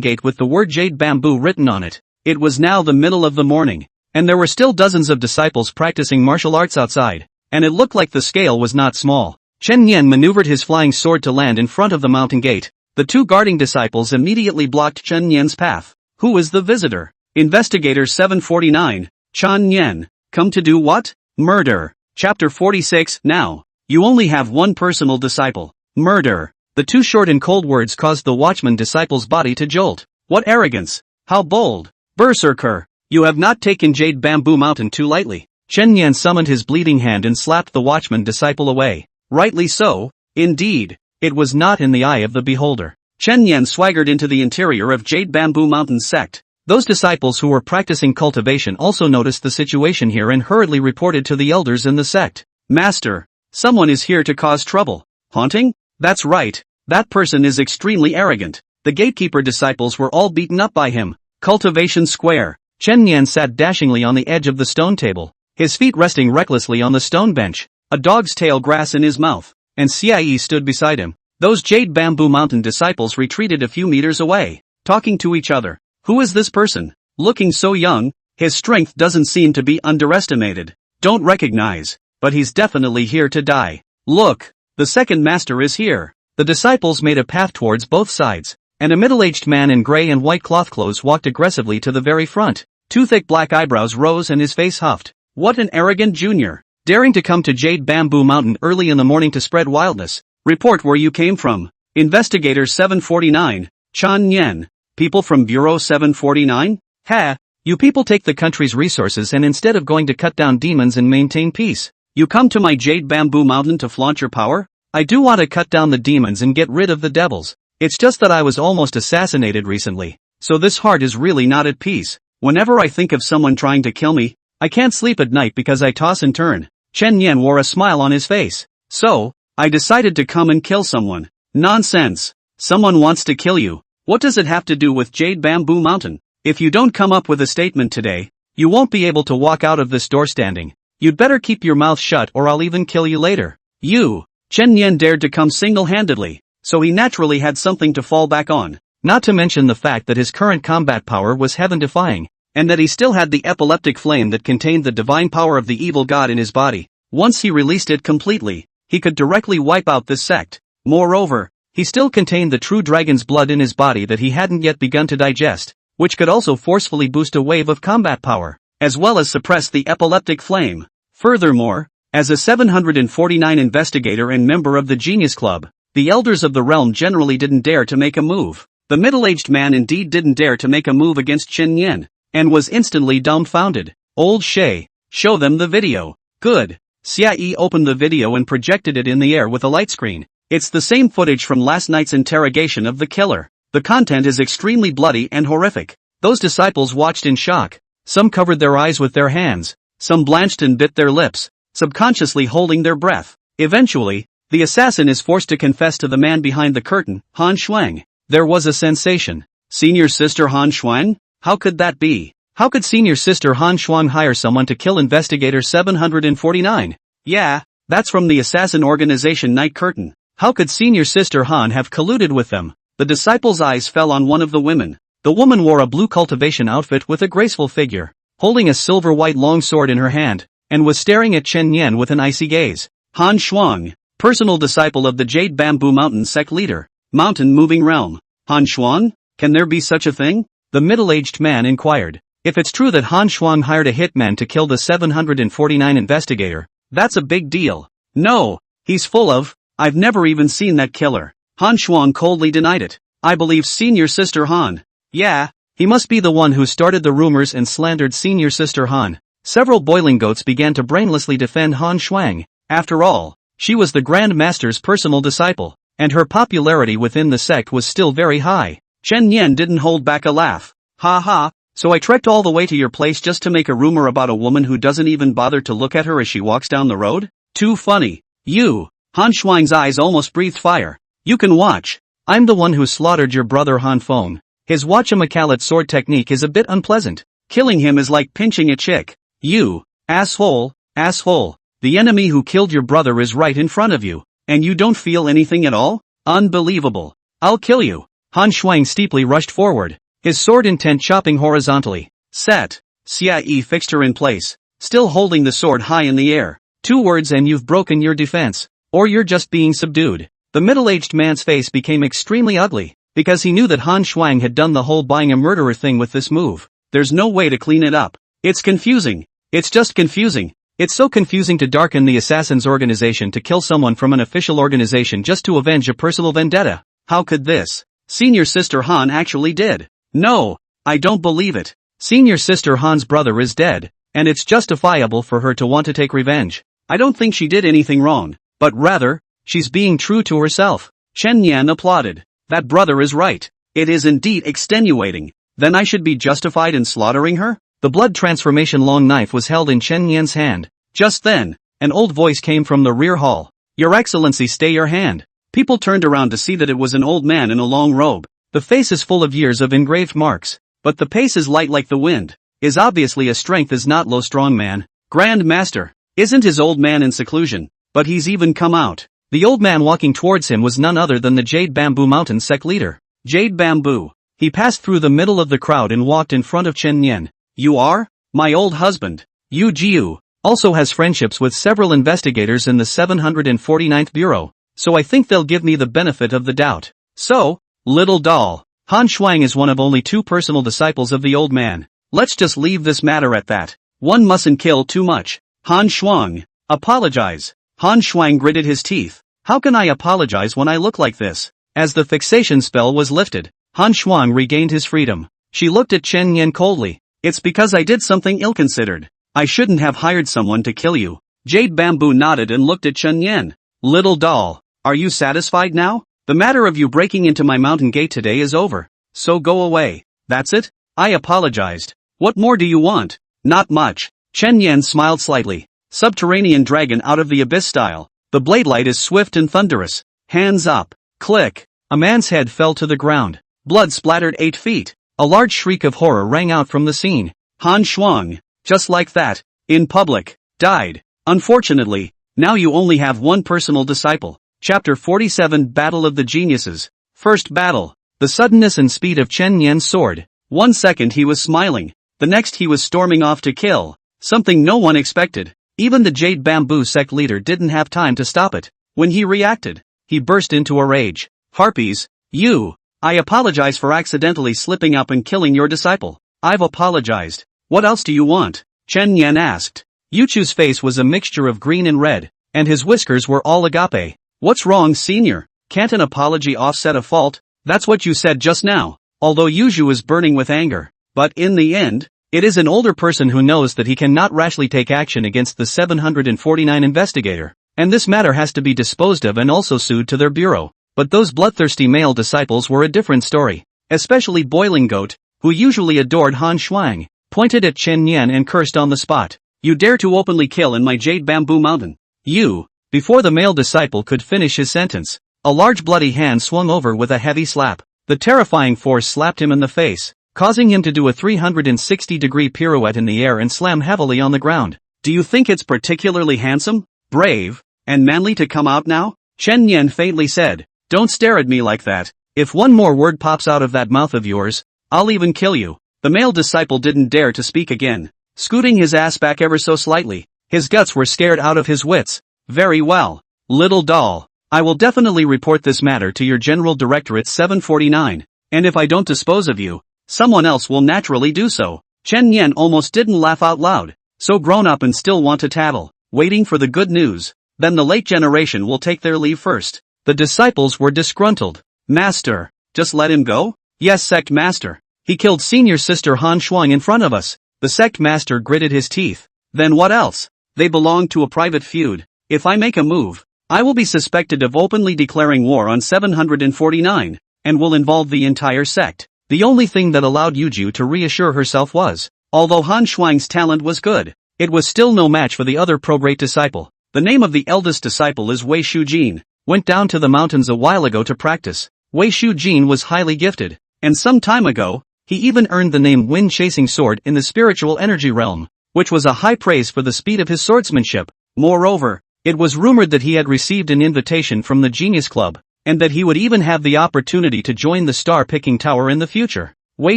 gate with the word Jade Bamboo written on it. It was now the middle of the morning, and there were still dozens of disciples practicing martial arts outside, and it looked like the scale was not small. Chen Yan maneuvered his flying sword to land in front of the mountain gate. The 2 guarding disciples immediately blocked Chen Yan's path. Who is the visitor? Investigator 749, Chen Yan. Come to do what? Murder. Chapter 46. Now, you only have one personal disciple. Murder. The 2 short and cold words caused the watchman disciple's body to jolt. What arrogance! How bold! Berserker! You have not taken Jade Bamboo Mountain too lightly. Chen Yan summoned his bleeding hand and slapped the watchman disciple away. Rightly so, indeed. It was not in the eye of the beholder. Chen Yan swaggered into the interior of Jade Bamboo Mountain sect. Those disciples who were practicing cultivation also noticed the situation here and hurriedly reported to the elders in the sect. Master, someone is here to cause trouble. Haunting? That's right. That person is extremely arrogant. The gatekeeper disciples were all beaten up by him. Cultivation Square. Chen Yan sat dashingly on the edge of the stone table, his feet resting recklessly on the stone bench, a dog's tail grass in his mouth, and Xie stood beside him. Those Jade Bamboo Mountain disciples retreated a few meters away, talking to each other. Who is this person? Looking so young, his strength doesn't seem to be underestimated. Don't recognize, but he's definitely here to die. Look, the second master is here. The disciples made a path towards both sides, and a middle-aged man in gray and white cloth clothes walked aggressively to the very front. 2 thick black eyebrows rose and his face huffed. What an arrogant junior, daring to come to Jade Bamboo Mountain early in the morning to spread wildness. Report where you came from. Investigator 749, Chen Yan. People from Bureau 749? Ha! You people take the country's resources and instead of going to cut down demons and maintain peace, you come to my Jade Bamboo Mountain to flaunt your power? I do want to cut down the demons and get rid of the devils. It's just that I was almost assassinated recently, so this heart is really not at peace. Whenever I think of someone trying to kill me, I can't sleep at night because I toss and turn. Chen Yan wore a smile on his face. So, I decided to come and kill someone. Nonsense. Someone wants to kill you. What does it have to do with Jade Bamboo Mountain? If you don't come up with a statement today, you won't be able to walk out of this door standing. You'd better keep your mouth shut or I'll even kill you later. You! Chen Yan dared to come single-handedly, so he naturally had something to fall back on. Not to mention the fact that his current combat power was heaven-defying, and that he still had the epileptic flame that contained the divine power of the evil god in his body. Once he released it completely, he could directly wipe out this sect. Moreover, he still contained the true dragon's blood in his body that he hadn't yet begun to digest. which could also forcefully boost a wave of combat power, as well as suppress the epileptic flame. Furthermore, as a 749 investigator and member of the Genius Club, the elders of the realm generally didn't dare to make a move. The middle-aged man indeed didn't dare to make a move against Chen Yen, and was instantly dumbfounded. Old Shay, show them the video. Good. Xia opened the video and projected it in the air with a light screen. It's the same footage from last night's interrogation of the killer. The content is extremely bloody and horrific. Those disciples watched in shock. Some covered their eyes with their hands. Some blanched and bit their lips, subconsciously holding their breath. Eventually, the assassin is forced to confess to the man behind the curtain, Han Shuang. There was a sensation. Senior Sister Han Shuang? How could that be? How could Senior Sister Han Shuang hire someone to kill Investigator 749? Yeah, that's from the assassin organization Night Curtain. How could Senior Sister Han have colluded with them? The disciples' eyes fell on one of the women. The woman wore a blue cultivation outfit with a graceful figure, holding a silver-white long sword in her hand, and was staring at Chen Yen with an icy gaze. Han Shuang, personal disciple of the Jade Bamboo Mountain sect leader, Mountain Moving Realm. Han Shuang? Can there be such a thing? The middle-aged man inquired. If it's true that Han Shuang hired a hitman to kill the 749 investigator, that's a big deal. No, he's full of, I've never even seen that killer. Han Shuang coldly denied it. I believe Senior Sister Han. Yeah, he must be the one who started the rumors and slandered Senior Sister Han. Several boiling goats began to brainlessly defend Han Shuang. After all, she was the Grand Master's personal disciple, and her popularity within the sect was still very high. Chen Yen didn't hold back a laugh. Ha ha, so I trekked all the way to your place just to make a rumor about a woman who doesn't even bother to look at her as she walks down the road? Too funny. You. Han Shuang's eyes almost breathed fire. You can watch. I'm the one who slaughtered your brother Han Feng. His Wachamacalit sword technique is a bit unpleasant. Killing him is like pinching a chick. You. Asshole. The enemy who killed your brother is right in front of you, and you don't feel anything at all? Unbelievable. I'll kill you. Han Shuang steeply rushed forward, his sword intent chopping horizontally. Set. Xia fixed her in place, still holding the sword high in the air. 2 words and you've broken your defense. Or you're just being subdued. The middle-aged man's face became extremely ugly, because he knew that Han Shuang had done the whole buying a murderer thing with this move. There's no way to clean it up. It's confusing. It's just confusing. It's so confusing to darken the assassin's organization to kill someone from an official organization just to avenge a personal vendetta. How could this? Senior Sister Han actually did. No, I don't believe it. Senior Sister Han's brother is dead, and it's justifiable for her to want to take revenge. I don't think she did anything wrong, but rather, she's being true to herself. Chen Yan applauded. That brother is right. It is indeed extenuating. Then I should be justified in slaughtering her? The blood transformation long knife was held in Chen Yan's hand. Just then, an old voice came from the rear hall. Your Excellency, stay your hand. People turned around to see that it was an old man in a long robe. The face is full of years of engraved marks, but the pace is light like the wind. Is obviously a strength is not low strong man. Grand Master. Isn't his old man in seclusion? But he's even come out. The old man walking towards him was none other than the Jade Bamboo Mountain sect leader. Jade Bamboo. He passed through the middle of the crowd and walked in front of Chen Yan. You are? My old husband. Yu Jiu also has friendships with several investigators in the 749th Bureau, so I think they'll give me the benefit of the doubt. So, little doll, Han Shuang is one of only 2 personal disciples of the old man. Let's just leave this matter at that. One mustn't kill too much. Han Shuang, apologize. Han Shuang gritted his teeth. How can I apologize when I look like this? As the fixation spell was lifted, Han Shuang regained his freedom. She looked at Chen Yan coldly. It's because I did something ill-considered. I shouldn't have hired someone to kill you. Jade Bamboo nodded and looked at Chen Yan. Little doll, are you satisfied now? The matter of you breaking into my mountain gate today is over. So go away. That's it? I apologized. What more do you want? Not much. Chen Yan smiled slightly. Subterranean dragon out of the abyss style. The blade light is swift and thunderous. Hands up. Click. A man's head fell to the ground. Blood splattered 8 feet. A large shriek of horror rang out from the scene. Han Shuang, just like that, in public, died. Unfortunately, now you only have one personal disciple. Chapter 47 Battle of the Geniuses. First battle. The suddenness and speed of Chen Yan's sword. 1 second he was smiling. The next he was storming off to kill. Something no one expected. Even the Jade Bamboo sect leader didn't have time to stop it. When he reacted, he burst into a rage. Harpies, you! I apologize for accidentally slipping up and killing your disciple. I've apologized. What else do you want? Chen Yan asked. Yuchu's face was a mixture of green and red, and his whiskers were all agape. What's wrong, senior? Can't an apology offset a fault? That's what you said just now. Although Yuju is burning with anger. But in the end, it is an older person who knows that he cannot rashly take action against the 749 investigator, and this matter has to be disposed of and also sued to their bureau. But those bloodthirsty male disciples were a different story. Especially Boiling Goat, who usually adored Han Shuang, pointed at Chen Yan and cursed on the spot. You dare to openly kill in my Jade Bamboo Mountain. You. Before the male disciple could finish his sentence, a large bloody hand swung over with a heavy slap. The terrifying force slapped him in the face, causing him to do a 360-degree pirouette in the air and slam heavily on the ground. Do you think it's particularly handsome, brave, and manly to come out now? Chen Yan faintly said. Don't stare at me like that. If one more word pops out of that mouth of yours, I'll even kill you. The male disciple didn't dare to speak again, scooting his ass back ever so slightly. His guts were scared out of his wits. Very well, little doll. I will definitely report this matter to your General Directorate 749, and if I don't dispose of you, someone else will naturally do so. Chen Yan almost didn't laugh out loud. So grown up and still want to tattle, waiting for the good news. Then the late generation will take their leave first. The disciples were disgruntled. Master, just let him go? Yes, sect master. He killed senior sister Han Shuang in front of us. The sect master gritted his teeth. Then what else? They belong to a private feud. If I make a move, I will be suspected of openly declaring war on 749, and will involve the entire sect. The only thing that allowed Yuju to reassure herself was, although Han Shuang's talent was good, it was still no match for the other pro-great disciple. The name of the eldest disciple is Wei Shujin. Went down to the mountains a while ago to practice. Wei Shujin was highly gifted, and some time ago, he even earned the name Wind-Chasing Sword in the spiritual energy realm, which was a high praise for the speed of his swordsmanship. Moreover, it was rumored that he had received an invitation from the Genius Club, and that he would even have the opportunity to join the star-picking tower in the future. Wei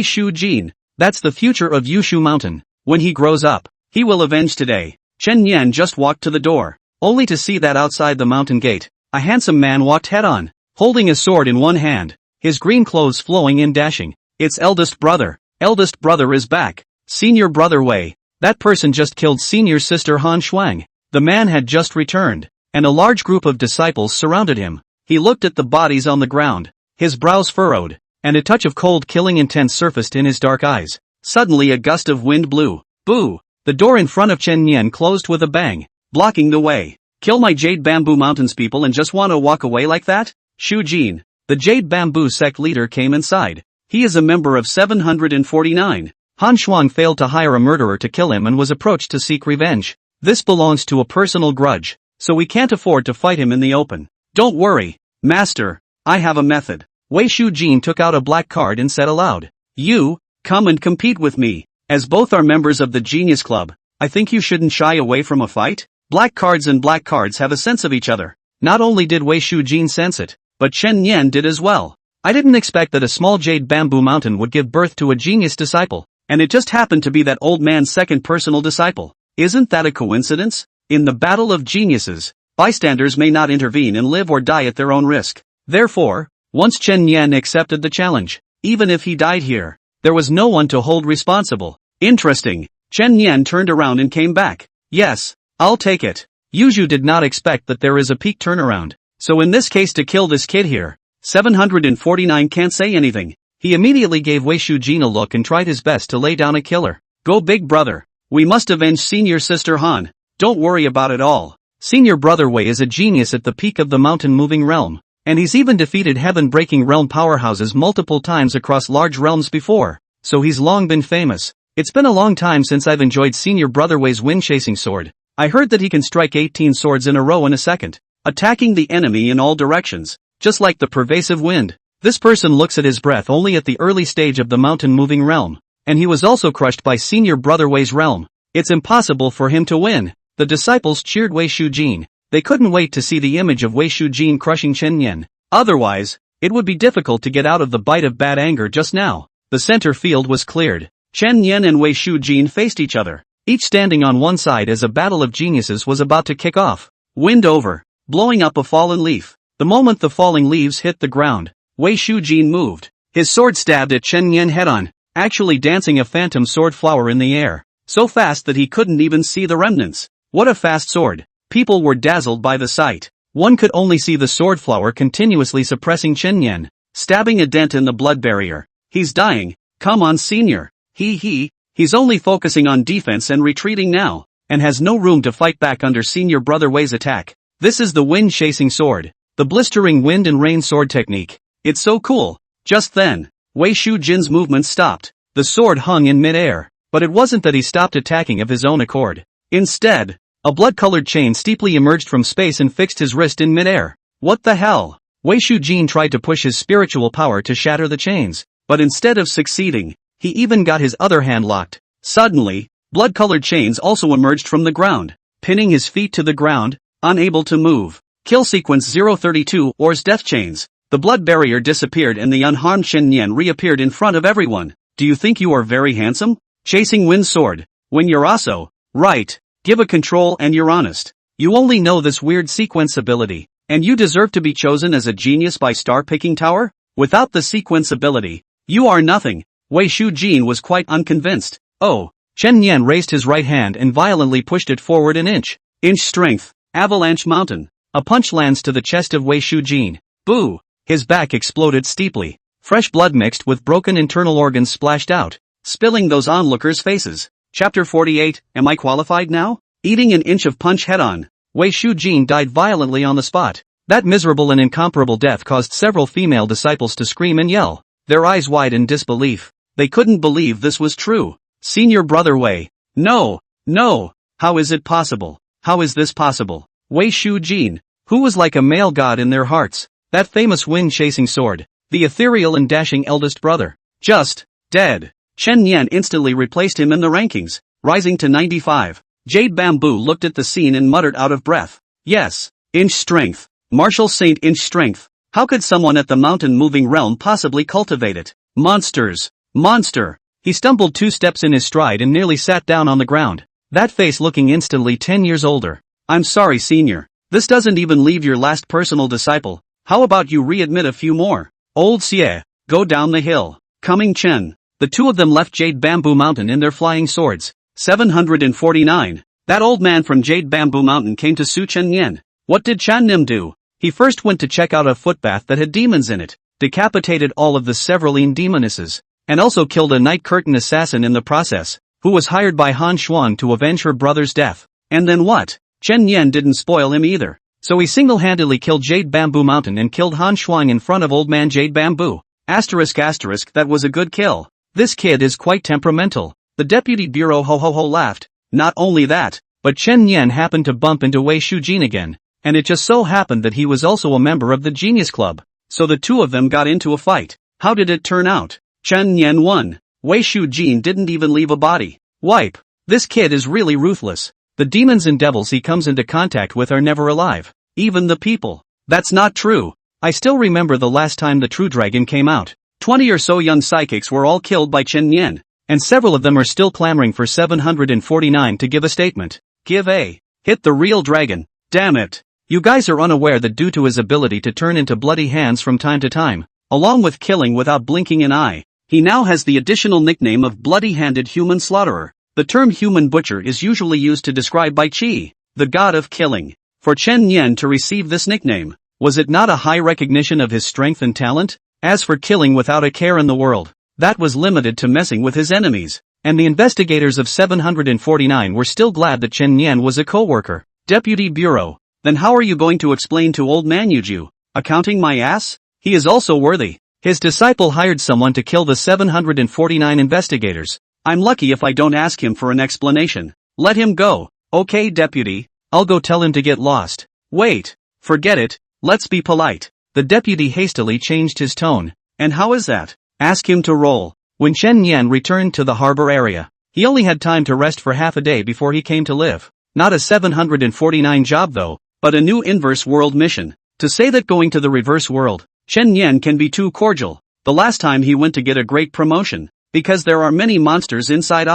Shujin, that's the future of Yushu Mountain. When he grows up, he will avenge today. Chen Yan just walked to the door, only to see that outside the mountain gate, a handsome man walked head-on, holding a sword in one hand, his green clothes flowing and dashing. It's eldest brother. Eldest brother is back. Senior brother Wei. That person just killed senior sister Han Shuang. The man had just returned, and a large group of disciples surrounded him. He looked at the bodies on the ground, his brows furrowed, and a touch of cold killing intent surfaced in his dark eyes. Suddenly a gust of wind blew. Boo! The door in front of Chen Yan closed with a bang, blocking the way. Kill my Jade Bamboo Mountains people and just want to walk away like that? Shu Jin, the Jade Bamboo sect leader, came inside. He is a member of 749. Han Shuang failed to hire a murderer to kill him and was approached to seek revenge. This belongs to a personal grudge, so we can't afford to fight him in the open. Don't worry, master, I have a method. Wei Shujin took out a black card and said aloud. You, come and compete with me. As both are members of the Genius Club, I think you shouldn't shy away from a fight. Black cards and black cards have a sense of each other. Not only did Wei Shujin sense it, but Chen Yan did as well. I didn't expect that a small Jade Bamboo Mountain would give birth to a genius disciple, and it just happened to be that old man's second personal disciple. Isn't that a coincidence? In the battle of geniuses, bystanders may not intervene and live or die at their own risk. Therefore, once Chen Yan accepted the challenge, even if he died here, there was no one to hold responsible. Interesting. Chen Yan turned around and came back. Yes, I'll take it. Yuju did not expect that there is a peak turnaround. So in this case, to kill this kid here, 749 can't say anything. He immediately gave Wei Shujin a look and tried his best to lay down a killer. Go big brother. We must avenge senior sister Han. Don't worry about it all. Senior brother Wei is a genius at the peak of the mountain-moving realm, and he's even defeated heaven-breaking realm powerhouses multiple times across large realms before, so he's long been famous. It's been a long time since I've enjoyed senior brother Wei's wind-chasing sword. I heard that he can strike 18 swords in a row in a second, attacking the enemy in all directions, just like the pervasive wind. This person looks at his breath only at the early stage of the mountain-moving realm, and he was also crushed by senior brother Wei's realm. It's impossible for him to win. The disciples cheered Wei Shujin. They couldn't wait to see the image of Wei Shujin crushing Chen Yan. Otherwise, it would be difficult to get out of the bite of bad anger just now. The center field was cleared. Chen Yan and Wei Shujin faced each other, each standing on one side as a battle of geniuses was about to kick off. Wind over, blowing up a fallen leaf. The moment the falling leaves hit the ground, Wei Shujin moved. His sword stabbed at Chen Yan head-on, actually dancing a phantom sword flower in the air, so fast that he couldn't even see the remnants. What a fast sword! People were dazzled by the sight. One could only see the sword flower continuously suppressing Chen Yan, stabbing a dent in the blood barrier. He's dying. Come on, senior. He's only focusing on defense and retreating now, and has no room to fight back under senior brother Wei's attack. This is the wind-chasing sword, the blistering wind and rain sword technique. It's so cool. Just then, Wei Shujin's movement stopped. The sword hung in mid-air, but it wasn't that he stopped attacking of his own accord. Instead, a blood-colored chain steeply emerged from space and fixed his wrist in mid-air. What the hell? Wei Shujin tried to push his spiritual power to shatter the chains, but instead of succeeding, he even got his other hand locked. Suddenly, blood-colored chains also emerged from the ground, pinning his feet to the ground, unable to move. Kill sequence 032 Or's death chains. The blood barrier disappeared and the unharmed Chen Yan reappeared in front of everyone. Do you think you are very handsome? Chasing wind sword. When you're also, right, give a control and you're honest. You only know this weird sequence ability, and you deserve to be chosen as a genius by Star Picking Tower? Without the sequence ability, you are nothing. Wei Shujin was quite unconvinced. Oh, Chen Yan raised his right hand and violently pushed it forward an inch. Inch strength, avalanche mountain. A punch lands to the chest of Wei Shujin. Boo! His back exploded steeply. Fresh blood mixed with broken internal organs splashed out, spilling those onlookers' faces. Chapter 48, Am I qualified now? Eating an inch of punch head-on, Wei Shujin died violently on the spot. That miserable and incomparable death caused several female disciples to scream and yell, their eyes wide in disbelief. They couldn't believe this was true. Senior brother Wei. No! How is it possible? How is this possible? Wei Shujin, who was like a male god in their hearts. That famous wind-chasing sword, the ethereal and dashing eldest brother, just dead. Chen Yan instantly replaced him in the rankings, rising to 95. Jade Bamboo looked at the scene and muttered out of breath. Yes, inch strength. Martial Saint inch strength. How could someone at the mountain-moving realm possibly cultivate it? Monsters. Monster. He stumbled 2 steps in his stride and nearly sat down on the ground, that face looking instantly 10 years older. I'm sorry, senior. This doesn't even leave your last personal disciple. How about you readmit a few more? Old Xie, go down the hill. Coming Chen. The two of them left Jade Bamboo Mountain in their flying swords. 749. That old man from Jade Bamboo Mountain came to Su Chen Yan. What did Chan Nim do? He first went to check out a footbath that had demons in it, decapitated all of the Severaline demonesses, and also killed a night curtain assassin in the process, who was hired by Han Shuang to avenge her brother's death. And then what? Chen Yan didn't spoil him either. So he single-handedly killed Jade Bamboo Mountain and killed Han Shuang in front of old man Jade Bamboo. Asterisk, that was a good kill. This kid is quite temperamental. The deputy bureau ho laughed. Not only that, but Chen Yan happened to bump into Wei Shujin again, and it just so happened that he was also a member of the Genius Club. So the two of them got into a fight. How did it turn out? Chen Yan won. Wei Shujin didn't even leave a body. Wipe. This kid is really ruthless. The demons and devils he comes into contact with are never alive. Even the people. That's not true. I still remember the last time the True Dragon came out. 20 or so young psychics were all killed by Chen Yan, and several of them are still clamoring for 749 to give a statement. Give a hit the real dragon. Damn it. You guys are unaware that due to his ability to turn into bloody hands from time to time, along with killing without blinking an eye, he now has the additional nickname of bloody-handed human slaughterer. The term human butcher is usually used to describe Bai Qi, the god of killing. For Chen Yan to receive this nickname, was it not a high recognition of his strength and talent? As for killing without a care in the world, that was limited to messing with his enemies, and the investigators of 749 were still glad that Chen Yan was a co-worker. Deputy Bureau, then how are you going to explain to old man Yuju, accounting my ass? He is also worthy. His disciple hired someone to kill the 749 investigators. I'm lucky if I don't ask him for an explanation. Let him go. Okay, deputy, I'll go tell him to get lost. Wait, forget it, let's be polite. The deputy hastily changed his tone. And how is that? Ask him to roll. When Chen Yan returned to the harbor area, he only had time to rest for half a day before he came to live. Not a 749 job though, but a new inverse world mission. To say that going to the reverse world, Chen Yan can be too cordial. The last time he went to get a great promotion, because there are many monsters inside.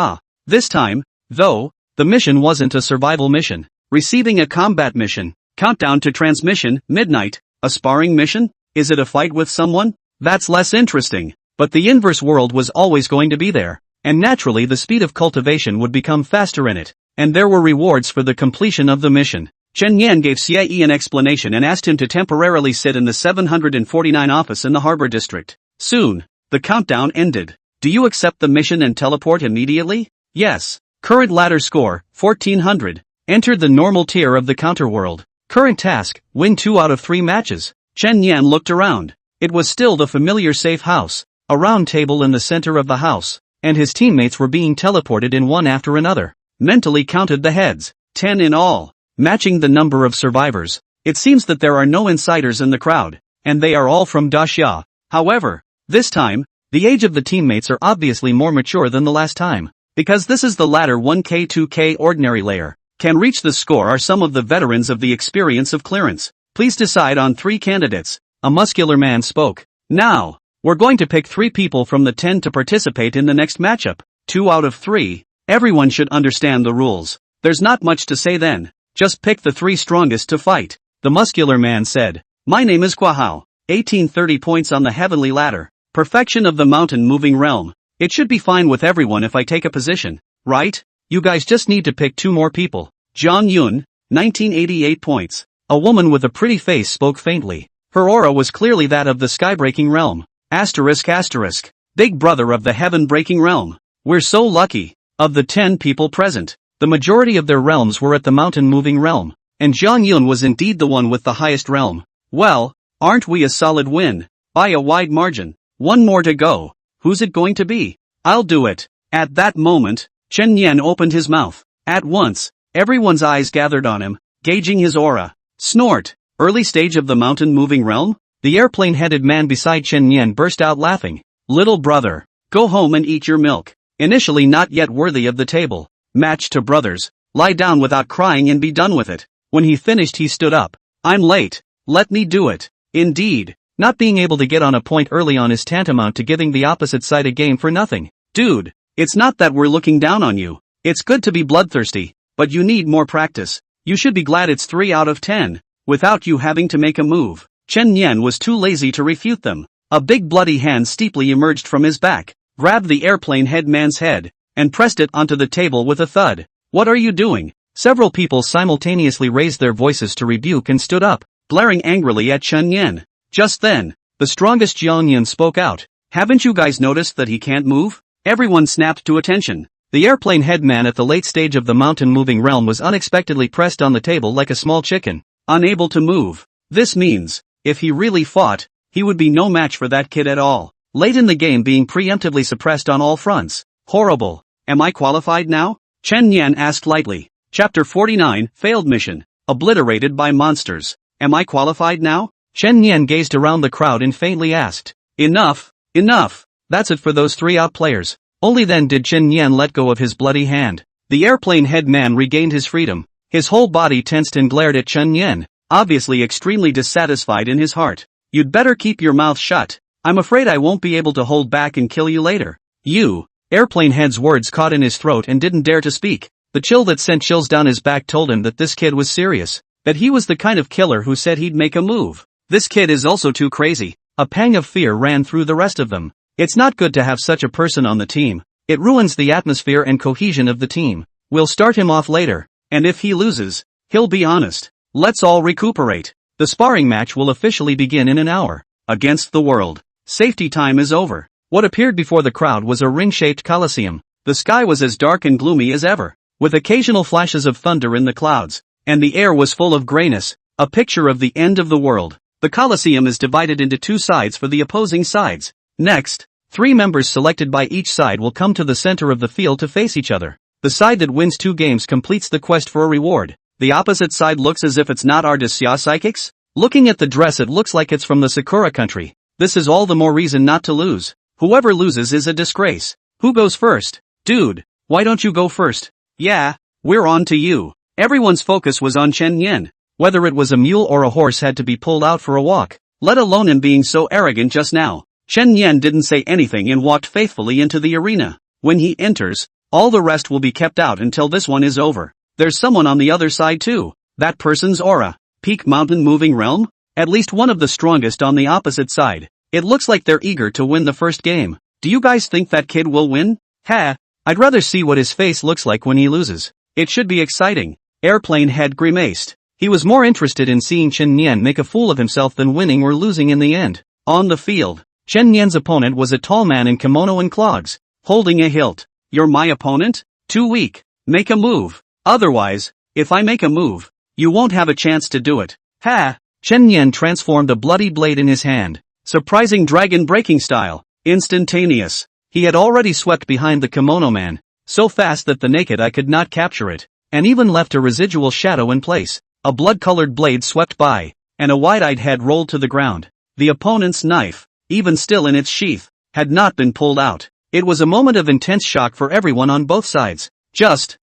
This time, though, the mission wasn't a survival mission. Receiving a combat mission, countdown to transmission, midnight, a sparring mission? Is it a fight with someone? That's less interesting. But the inverse world was always going to be there, and naturally the speed of cultivation would become faster in it, and there were rewards for the completion of the mission. Chen Yan gave Xie an explanation and asked him to temporarily sit in the 749 office in the harbor district. Soon, the countdown ended. Do you accept the mission and teleport immediately? Yes. Current ladder score, 1400. Entered the normal tier of the counter world. Current task, win 2 out of 3 matches. Chen Yan looked around. It was still the familiar safe house, a round table in the center of the house, and his teammates were being teleported in one after another. Mentally counted the heads, 10 in all, matching the number of survivors. It seems that there are no insiders in the crowd, and they are all from Daxia. However, this time, the age of the teammates are obviously more mature than the last time. Because this is the ladder 1K-2K ordinary layer, can reach the score are some of the veterans of the experience of clearance. Please decide on 3 candidates. A muscular man spoke. Now, we're going to pick 3 people from the 10 to participate in the next matchup. 2 out of 3. Everyone should understand the rules. There's not much to say then. Just pick the 3 strongest to fight. The muscular man said. My name is Guahao. 1830 points on the heavenly ladder. Perfection of the mountain moving realm. It should be fine with everyone if I take a position, right? You guys just need to pick 2 more people. Zhang Yun, 1988 points. A woman with a pretty face spoke faintly. Her aura was clearly that of the sky-breaking realm. Asterisk asterisk. Big brother of the heaven-breaking realm. We're so lucky. Of the 10 people present, the majority of their realms were at the mountain-moving realm, and Zhang Yun was indeed the one with the highest realm. Well, aren't we a solid win? By a wide margin. 1 more to go. Who's it going to be? I'll do it. At that moment, Chen Yan opened his mouth. At once, everyone's eyes gathered on him, gauging his aura. Snort. Early stage of the mountain-moving realm? The airplane-headed man beside Chen Yan burst out laughing. Little brother, go home and eat your milk. Initially not yet worthy of the table. Match to brothers. Lie down without crying and be done with it. When he finished he stood up. I'm late. Let me do it. Indeed. Not being able to get on a point early on is tantamount to giving the opposite side a game for nothing. Dude, it's not that we're looking down on you. It's good to be bloodthirsty, but you need more practice. You should be glad it's 3 out of 10, without you having to make a move. Chen Yan was too lazy to refute them. A big bloody hand steeply emerged from his back, grabbed the airplane head man's head, and pressed it onto the table with a thud. What are you doing? Several people simultaneously raised their voices to rebuke and stood up, glaring angrily at Chen Yan. Just then, the strongest Jiang Yun spoke out. Haven't you guys noticed that he can't move? Everyone snapped to attention. The airplane head man at the late stage of the mountain-moving realm was unexpectedly pressed on the table like a small chicken, unable to move. This means, if he really fought, he would be no match for that kid at all. Late in the game being preemptively suppressed on all fronts. Horrible. Am I qualified now? Chen Yan asked lightly. Chapter 49, Failed Mission. Obliterated by monsters. Am I qualified now? Chen Yan gazed around the crowd and faintly asked. Enough, enough. That's it for those 3 out players. Only then did Chen Yan let go of his bloody hand. The airplane head man regained his freedom. His whole body tensed and glared at Chen Yan, obviously extremely dissatisfied in his heart. You'd better keep your mouth shut. I'm afraid I won't be able to hold back and kill you later. You. Airplane head's words caught in his throat and didn't dare to speak. The chill that sent chills down his back told him that this kid was serious, that he was the kind of killer who said he'd make a move. This kid is also too crazy. A pang of fear ran through the rest of them. It's not good to have such a person on the team. It ruins the atmosphere and cohesion of the team. We'll start him off later, and if he loses, he'll be honest. Let's all recuperate. The sparring match will officially begin in an hour. Against the world. Safety time is over. What appeared before the crowd was a ring-shaped coliseum. The sky was as dark and gloomy as ever, with occasional flashes of thunder in the clouds, and the air was full of grayness, a picture of the end of the world. The Colosseum is divided into 2 sides for the opposing sides. Next, 3 members selected by each side will come to the center of the field to face each other. The side that wins 2 games completes the quest for a reward. The opposite side looks as if it's not our Daxia psychics? Looking at the dress it looks like it's from the Sakura country. This is all the more reason not to lose. Whoever loses is a disgrace. Who goes first? Dude, why don't you go first? Yeah, we're on to you. Everyone's focus was on Chen Yan. Whether it was a mule or a horse had to be pulled out for a walk, let alone him being so arrogant just now. Chen Yan didn't say anything and walked faithfully into the arena. When he enters, all the rest will be kept out until this one is over. There's someone on the other side too. That person's aura. Peak mountain moving realm? At least one of the strongest on the opposite side. It looks like they're eager to win the first game. Do you guys think that kid will win? Ha! I'd rather see what his face looks like when he loses. It should be exciting. Airplane head grimaced. He was more interested in seeing Chen Nian make a fool of himself than winning or losing in the end. On the field, Chen Nian's opponent was a tall man in kimono and clogs, holding a hilt. You're my opponent? Too weak. Make a move. Otherwise, if I make a move, you won't have a chance to do it. Ha! Chen Nian transformed a bloody blade in his hand. Surprising dragon breaking style. Instantaneous. He had already swept behind the kimono man, so fast that the naked eye could not capture it, and even left a residual shadow in place. A blood-colored blade swept by, and a wide-eyed head rolled to the ground. The opponent's knife, even still in its sheath, had not been pulled out. It was a moment of intense shock for everyone on both sides.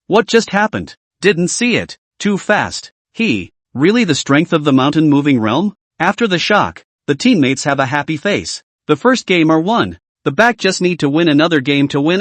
What just happened? Didn't see it. Too fast. Really the strength of the mountain moving realm? After the shock, the teammates have a happy face. The first game are won. The back just need to win another game to win.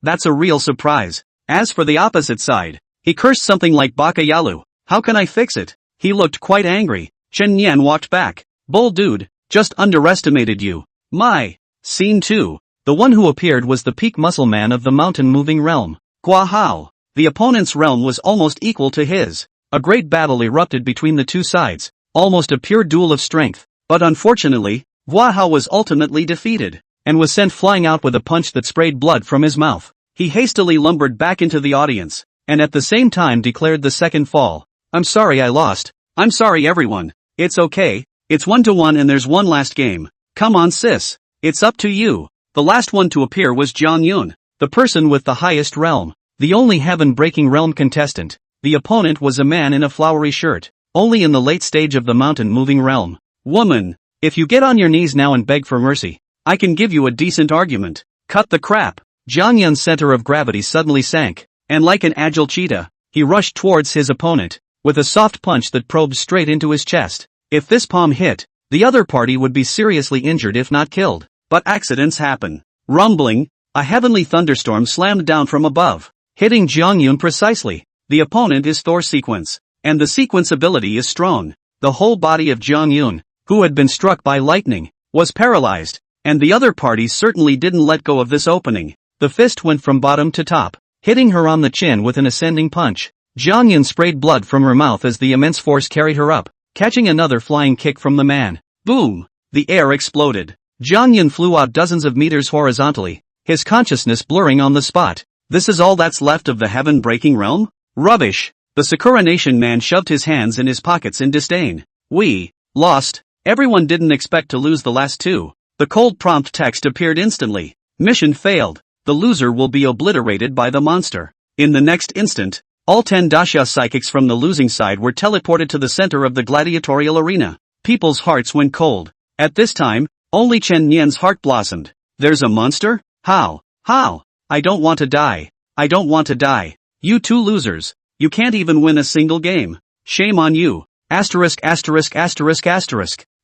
That's a real surprise. As for the opposite side, he cursed something like Baka Yalu. How can I fix it? He looked quite angry. Chen Nian walked back. Bull dude, just underestimated you. My. Scene 2. The one who appeared was the peak muscle man of the mountain moving realm. Gua Hao. The opponent's realm was almost equal to his. A great battle erupted between the two sides, almost a pure duel of strength. But unfortunately, Gua Hao was ultimately defeated, and was sent flying out with a punch that sprayed blood from his mouth. He hastily lumbered back into the audience, and at the same time declared the second fall. I'm sorry I lost. I'm sorry everyone. It's okay. It's 1-1 and there's one last game. Come on sis. It's up to you. The last one to appear was Jiang Yun, the person with the highest realm. The only heaven-breaking realm contestant. The opponent was a man in a flowery shirt, only in the late stage of the mountain-moving realm. Woman, if you get on your knees now and beg for mercy, I can give you a decent argument. Cut the crap. Jiang Yun's center of gravity suddenly sank, and like an agile cheetah, he rushed towards his opponent, with a soft punch that probed straight into his chest. If this palm hit, the other party would be seriously injured if not killed. But accidents happen. Rumbling, a heavenly thunderstorm slammed down from above, hitting Jiang Yun precisely. The opponent is Thor Sequence, and the sequence ability is strong. The whole body of Jiang Yun, who had been struck by lightning, was paralyzed, and the other party certainly didn't let go of this opening. The fist went from bottom to top, hitting her on the chin with an ascending punch. Jiang Yun sprayed blood from her mouth as the immense force carried her up, catching another flying kick from the man. Boom! The air exploded. Jiang Yun flew out dozens of meters horizontally, his consciousness blurring on the spot. This is all that's left of the heaven-breaking realm? Rubbish! The Sakura Nation man shoved his hands in his pockets in disdain. We lost. Everyone didn't expect to lose the last two. The cold prompt text appeared instantly. Mission failed. The loser will be obliterated by the monster. In the next instant, all 10 Dasha psychics from the losing side were teleported to the center of the gladiatorial arena. People's hearts went cold. At this time, only Chen Nian's heart blossomed. There's a monster? How? I don't want to die. I don't want to die. You two losers. You can't even win a single game. Shame on you. Asterisk.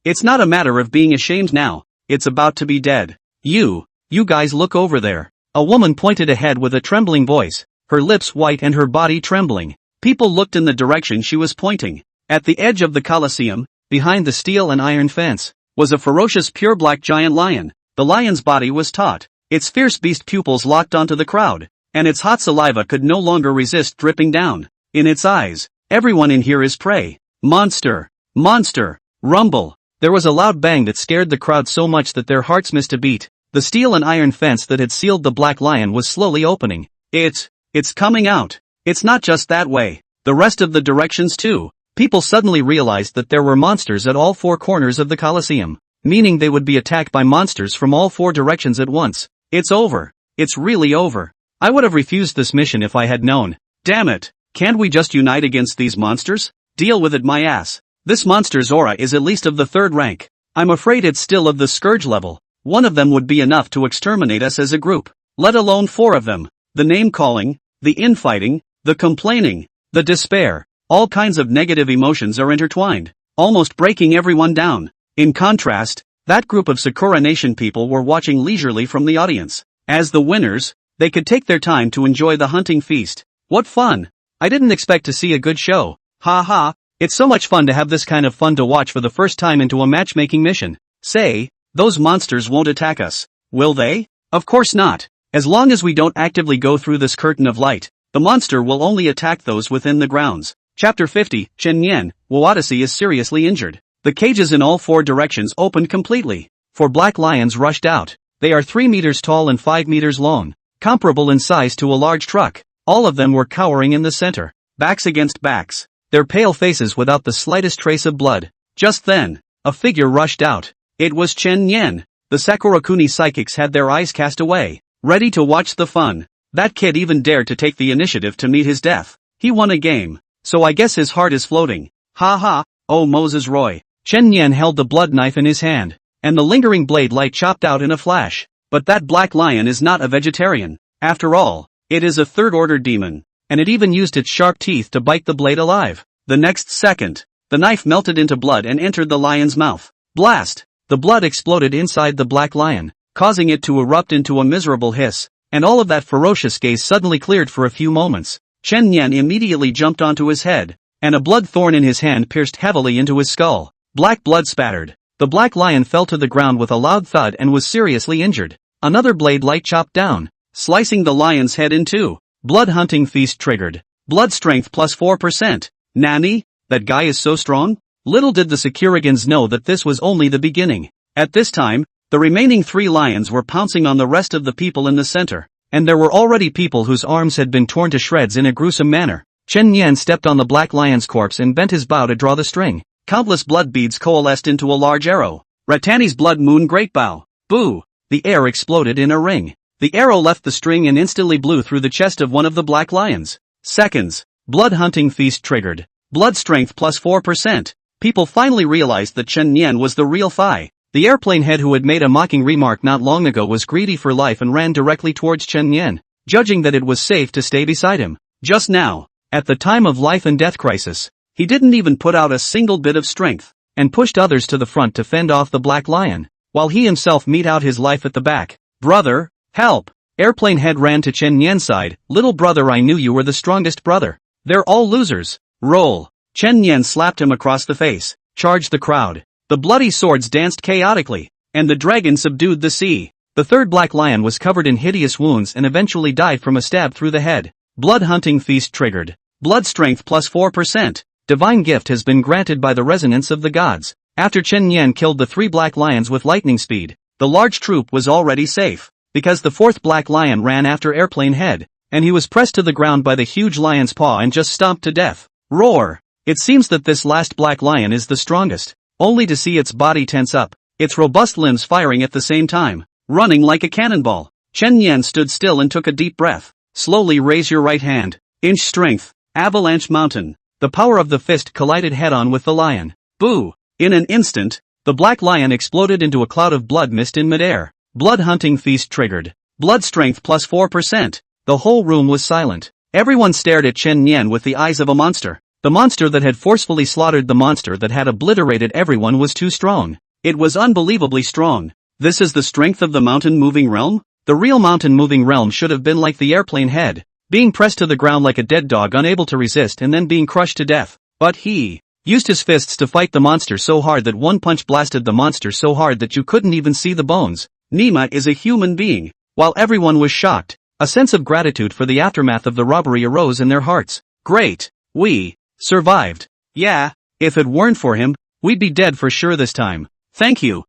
It's not a matter of being ashamed now. It's about to be dead. You guys look over there. A woman pointed ahead with a trembling voice, her lips white and her body trembling. People looked in the direction she was pointing. At the edge of the Colosseum, behind the steel and iron fence, was a ferocious pure black giant lion. The lion's body was taut, its fierce beast pupils locked onto the crowd, and its hot saliva could no longer resist dripping down. In its eyes, everyone in here is prey. Monster! Rumble! There was a loud bang that scared the crowd so much that their hearts missed a beat. The steel and iron fence that had sealed the black lion was slowly opening. It's coming out. It's not just that way. The rest of the directions too. People suddenly realized that there were monsters at all four corners of the Colosseum, meaning they would be attacked by monsters from all four directions at once. It's over. It's really over. I would have refused this mission if I had known. Damn it. Can't we just unite against these monsters? Deal with it my ass. This monster's aura is at least of the 3rd rank. I'm afraid it's still of the scourge level. One of them would be enough to exterminate us as a group. Let alone 4 of them. The name-calling, the infighting, the complaining, the despair. All kinds of negative emotions are intertwined, almost breaking everyone down. In contrast, that group of Sakura Nation people were watching leisurely from the audience. As the winners, they could take their time to enjoy the hunting feast. What fun! I didn't expect to see a good show. Ha! It's so much fun to have this kind of fun to watch for the first time into a matchmaking mission. Say, Those monsters won't attack us, will they? Of course not. As long as we don't actively go through this curtain of light, the monster will only attack those within the grounds. Chapter 50, Chen Yan, Wawadasi is seriously injured. The cages in all 4 directions opened completely. 4 black lions rushed out. They are 3 meters tall and 5 meters long, comparable in size to a large truck. All of them were cowering in the center, backs against backs, their pale faces without the slightest trace of blood. Just then, a figure rushed out. It was Chen Yan. The Sakurakuni psychics had their eyes cast away, ready to watch the fun. That kid even dared to take the initiative to meet his death. He won a game, so I guess his heart is floating. Ha ha, oh Moses Roy. Chen Yan held the blood knife in his hand, and the lingering blade light chopped out in a flash. But that black lion is not a vegetarian. After all, it is a third-order demon, and it even used its sharp teeth to bite the blade alive. The next second, the knife melted into blood and entered the lion's mouth. Blast! The blood exploded inside the black lion, causing it to erupt into a miserable hiss, and all of that ferocious gaze suddenly cleared for a few moments. Chen Yan immediately jumped onto his head, and a blood thorn in his hand pierced heavily into his skull. Black blood spattered. The black lion fell to the ground with a loud thud and was seriously injured. Another blade light chopped down, slicing the lion's head in two. Blood hunting feast triggered. Blood strength plus 4%. Nani? That guy is so strong? Little did the Sakuragans know that this was only the beginning. At this time, the remaining 3 lions were pouncing on the rest of the people in the center, and there were already people whose arms had been torn to shreds in a gruesome manner. Chen Yan stepped on the black lion's corpse and bent his bow to draw the string. Countless blood beads coalesced into a large arrow. Ratani's blood moon great bow. Boo! The air exploded in a ring. The arrow left the string and instantly blew through the chest of one of the black lions. Seconds. Blood hunting feast triggered. Blood strength plus 4%. People finally realized that Chen Yan was the real Phi. The airplane head who had made a mocking remark not long ago was greedy for life and ran directly towards Chen Yan, judging that it was safe to stay beside him. Just now, at the time of life and death crisis, he didn't even put out a single bit of strength, and pushed others to the front to fend off the black lion, while he himself met out his life at the back. Brother, help! Airplane head ran to Chen Yan's side. Little brother, I knew you were the strongest brother. They're all losers. Roll. Chen Yan slapped him across the face. Charged the crowd. The bloody swords danced chaotically, and the dragon subdued the sea. The third black lion was covered in hideous wounds and eventually died from a stab through the head. Blood hunting feast triggered. Blood strength plus 4%. Divine gift has been granted by the resonance of the gods. After Chen Yan killed the 3 black lions with lightning speed, the large troop was already safe, because the 4th black lion ran after airplane head, and he was pressed to the ground by the huge lion's paw and just stomped to death. Roar! It seems that this last black lion is the strongest, only to see its body tense up, its robust limbs firing at the same time, running like a cannonball. Chen Yan stood still and took a deep breath. Slowly raise your right hand. Inch strength. Avalanche mountain. The power of the fist collided head-on with the lion. Boo! In an instant, the black lion exploded into a cloud of blood mist in midair. Blood hunting feast triggered. Blood strength plus 4%. The whole room was silent. Everyone stared at Chen Yan with the eyes of a monster. The monster that had forcefully slaughtered the monster that had obliterated everyone was too strong. It was unbelievably strong. This is the strength of the mountain-moving realm? The real mountain-moving realm should have been like the airplane head, being pressed to the ground like a dead dog unable to resist and then being crushed to death. But he used his fists to fight the monster so hard that one punch blasted the monster so hard that you couldn't even see the bones. Nima is a human being. While everyone was shocked, a sense of gratitude for the aftermath of the robbery arose in their hearts. Great! We survived. Yeah, if it weren't for him, we'd be dead for sure this time. Thank you,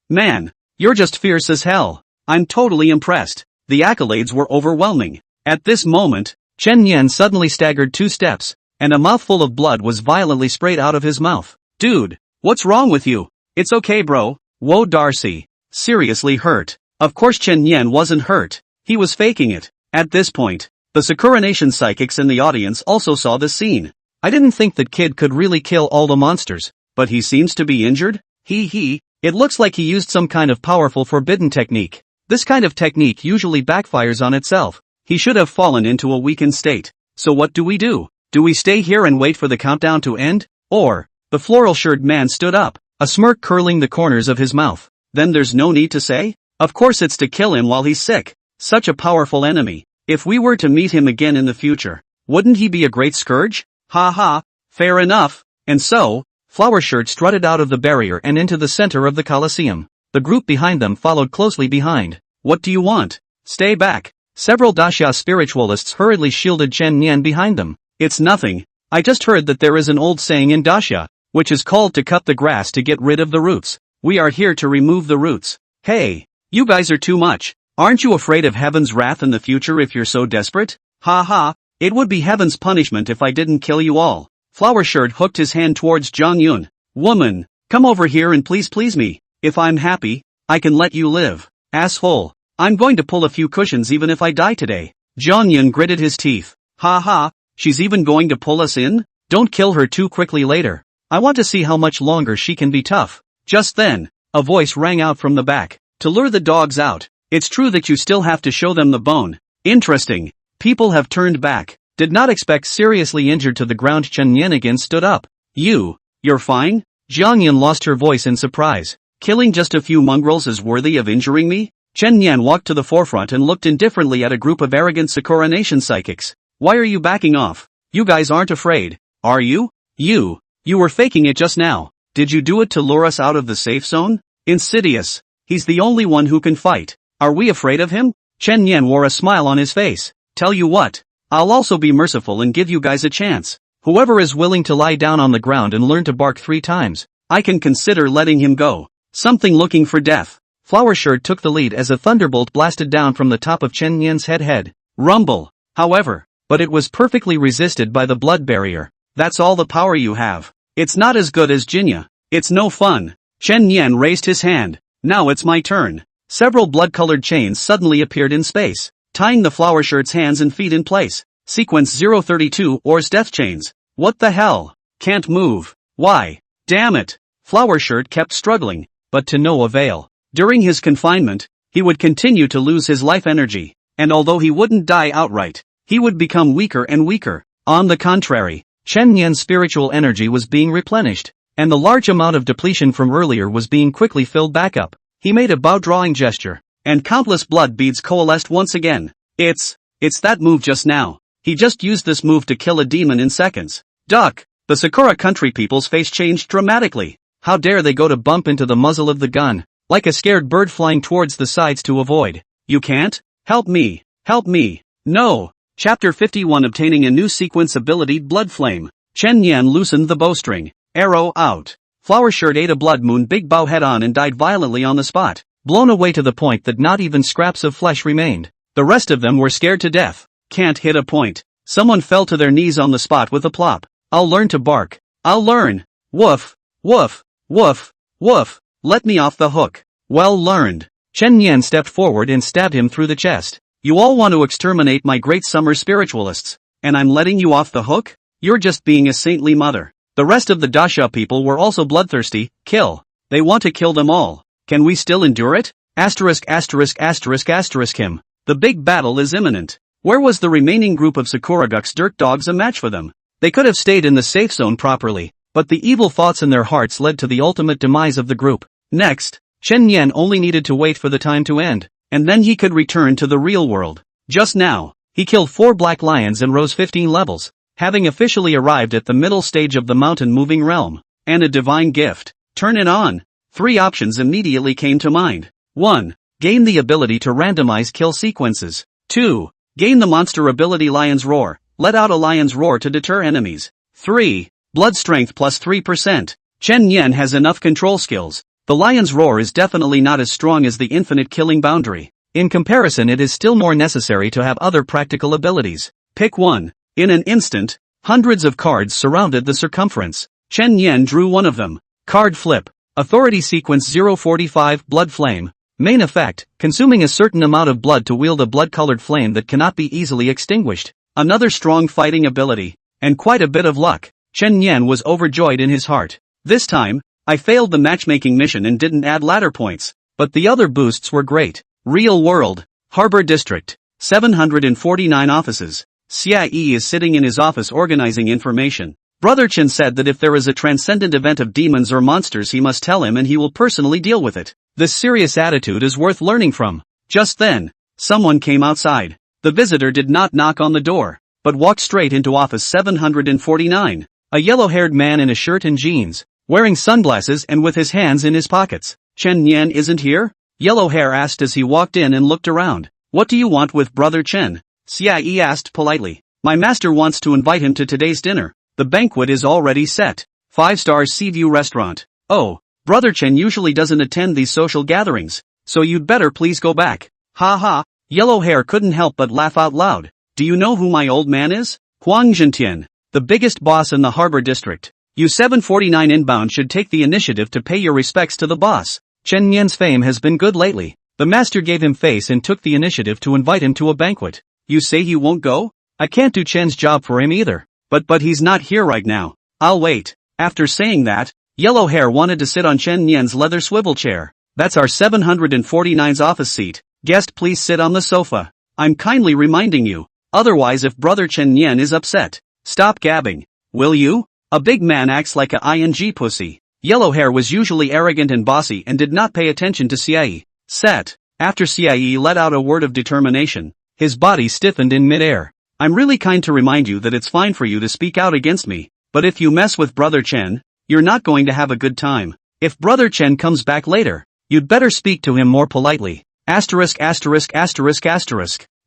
man, you're just fierce as hell. I'm totally impressed. The accolades were overwhelming. At this moment, Chen Yan suddenly staggered 2 steps, and a mouthful of blood was violently sprayed out of his mouth. Dude, what's wrong with you? It's okay bro. Whoa Darcy. Seriously hurt. Of course Chen Yan wasn't hurt. He was faking it. At this point, the Sakura Nation psychics in the audience also saw this scene. I didn't think that kid could really kill all the monsters, but he seems to be injured? It looks like he used some kind of powerful forbidden technique. This kind of technique usually backfires on itself. He should have fallen into a weakened state. So what do? Do we stay here and wait for the countdown to end? Or, the floral-shirted man stood up, a smirk curling the corners of his mouth. Then there's no need to say? Of course it's to kill him while he's sick. Such a powerful enemy. If we were to meet him again in the future, wouldn't he be a great scourge? Ha ha, fair enough. And so, Flower Shirt strutted out of the barrier and into the center of the Colosseum. The group behind them followed closely behind. What do you want? Stay back. Several Daxia spiritualists hurriedly shielded Chen Nian behind them. It's nothing. I just heard that there is an old saying in Daxia, which is called to cut the grass to get rid of the roots. We are here to remove the roots. Hey, you guys are too much. Aren't you afraid of heaven's wrath in the future if you're so desperate? Ha ha, it would be heaven's punishment if I didn't kill you all. Flower Shirt hooked his hand towards Zhang Yun. Woman, come over here and please me. If I'm happy, I can let you live. Asshole, I'm going to pull a few cushions even if I die today. Zhang Yun gritted his teeth. Ha ha, she's even going to pull us in? Don't kill her too quickly later. I want to see how much longer she can be tough. Just then, a voice rang out from the back. To lure the dogs out, it's true that you still have to show them the bone. Interesting. People have turned back. Did not expect seriously injured to the ground. Chen Yan again stood up. You're fine? Zhang Yan lost her voice in surprise. Killing just a few mongrels is worthy of injuring me? Chen Yan walked to the forefront and looked indifferently at a group of arrogant Sakura Nation psychics. Why are you backing off? You guys aren't afraid, are you? You were faking it just now. Did you do it to lure us out of the safe zone? Insidious. He's the only one who can fight. Are we afraid of him? Chen Yan wore a smile on his face. Tell you what, I'll also be merciful and give you guys a chance. Whoever is willing to lie down on the ground and learn to bark 3 times, I can consider letting him go. Something looking for death. Flower Shirt took the lead as a thunderbolt blasted down from the top of Chen Yan's head. Rumble. However, but it was perfectly resisted by the blood barrier. That's all the power you have. It's not as good as Jinya. It's no fun. Chen Yan raised his hand. Now it's my turn. Several blood-colored chains suddenly appeared in space, tying the Flower Shirt's hands and feet in place. Sequence 032 Or's death chains. What the hell? Can't move. Why? Damn it. Flower Shirt kept struggling, but to no avail. During his confinement, he would continue to lose his life energy, and although he wouldn't die outright, he would become weaker and weaker. On the contrary, Chen Yan's spiritual energy was being replenished, and the large amount of depletion from earlier was being quickly filled back up. He made a bow-drawing gesture, and countless blood beads coalesced once again. It's that move just now. He just used this move to kill a demon in seconds. Duck! The Sakura country people's face changed dramatically. How dare they go to bump into the muzzle of the gun, like a scared bird flying towards the sides to avoid. You can't? Help me! Help me! No! Chapter 51 Obtaining a new sequence ability Blood Flame. Chen Yan loosened the bowstring. Arrow out. Flower Shirt ate a blood moon big bow head on and died violently on the spot, blown away to the point that not even scraps of flesh remained. The rest of them were scared to death. Can't hit a point. Someone fell to their knees on the spot with a plop. I'll learn to bark. I'll learn. Woof. Woof. Woof. Woof. Let me off the hook. Well learned. Chen Yan stepped forward and stabbed him through the chest. You all want to exterminate my great summer spiritualists, and I'm letting you off the hook? You're just being a saintly mother. The rest of the Daxia people were also bloodthirsty. Kill. They want to kill them all. Can we still endure it? Asterisk. Him. The big battle is imminent. Where was the remaining group of Sakuraguk's dirt dogs a match for them? They could have stayed in the safe zone properly, but the evil thoughts in their hearts led to the ultimate demise of the group. Next, Chen Yan only needed to wait for the time to end, and then he could return to the real world. Just now, he killed 4 black lions and rose 15 levels, having officially arrived at the middle stage of the mountain-moving realm. And a divine gift. Turn it on. 3 options immediately came to mind. 1. Gain the ability to randomize kill sequences. 2. Gain the monster ability Lion's Roar. Let out a lion's roar to deter enemies. 3. Blood strength plus 3%. Chen Yan has enough control skills. The lion's roar is definitely not as strong as the infinite killing boundary. In comparison, it is still more necessary to have other practical abilities. Pick one. In an instant, hundreds of cards surrounded the circumference. Chen Yan drew one of them. Card flip. Authority sequence 045 Blood Flame. Main effect, consuming a certain amount of blood to wield a blood-colored flame that cannot be easily extinguished. Another strong fighting ability. And quite a bit of luck. Chen Yan was overjoyed in his heart. This time, I failed the matchmaking mission and didn't add ladder points. But the other boosts were great. Real world. Harbor District. 749 offices. Xia Yi is sitting in his office organizing information. Brother Chen said that if there is a transcendent event of demons or monsters he must tell him and he will personally deal with it. This serious attitude is worth learning from. Just then, someone came outside. The visitor did not knock on the door, but walked straight into office 749. A yellow-haired man in a shirt and jeans, wearing sunglasses and with his hands in his pockets. Chen Yan isn't here? Yellow Hair asked as he walked in and looked around. What do you want with Brother Chen? Xia asked politely. My master wants to invite him to today's dinner. The banquet is already set. 5-star Seaview restaurant. Oh, Brother Chen usually doesn't attend these social gatherings, so you'd better please go back. Ha ha, Yellow Hair couldn't help but laugh out loud. Do you know who my old man is? Huang Zhentian, the biggest boss in the harbor district. You 749 inbound should take the initiative to pay your respects to the boss. Chen Yan's fame has been good lately. The master gave him face and took the initiative to invite him to a banquet. You say he won't go? I can't do Chen's job for him either. But he's not here right now. I'll wait. After saying that, Yellow Hair wanted to sit on Chen Yan's leather swivel chair. That's our 749's office seat. Guest, please sit on the sofa. I'm kindly reminding you. Otherwise, if Brother Chen Yan is upset, stop gabbing. Will you? A big man acts like a ing pussy. Yellow Hair was usually arrogant and bossy and did not pay attention to Xie. Set. After Xie let out a word of determination, his body stiffened in midair. I'm really kind to remind you that it's fine for you to speak out against me, but if you mess with Brother Chen, you're not going to have a good time. If Brother Chen comes back later, you'd better speak to him more politely. Asterisk.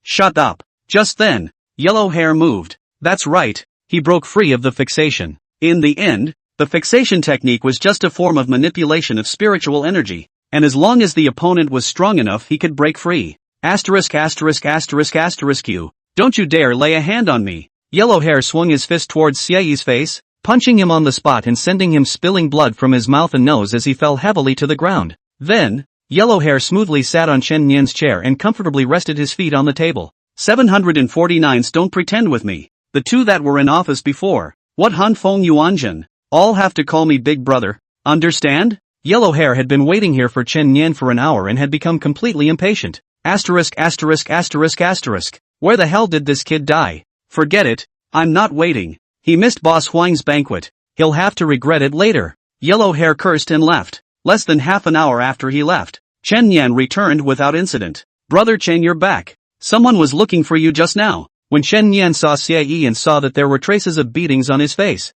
Shut up. Just then, Yellow Hair moved. That's right, he broke free of the fixation. In the end, the fixation technique was just a form of manipulation of spiritual energy, and as long as the opponent was strong enough he could break free. Asterisk. You. Don't you dare lay a hand on me. Yellow Hair swung his fist towards Xie's face, punching him on the spot and sending him spilling blood from his mouth and nose as he fell heavily to the ground. Then, Yellow Hair smoothly sat on Chen Yan's chair and comfortably rested his feet on the table. 749s don't pretend with me. The two that were in office before. What Han Feng Yuanjun? All have to call me Big Brother. Understand? Yellow Hair had been waiting here for Chen Yan for an hour and had become completely impatient. Asterisk. Where the hell did this kid die? Forget it. I'm not waiting. He missed Boss Huang's banquet. He'll have to regret it later. Yellow Hair cursed and left. Less than half an hour after he left, Chen Yan returned without incident. Brother Chen, you're back. Someone was looking for you just now. When Chen Yan saw Xie and saw that there were traces of beatings on his face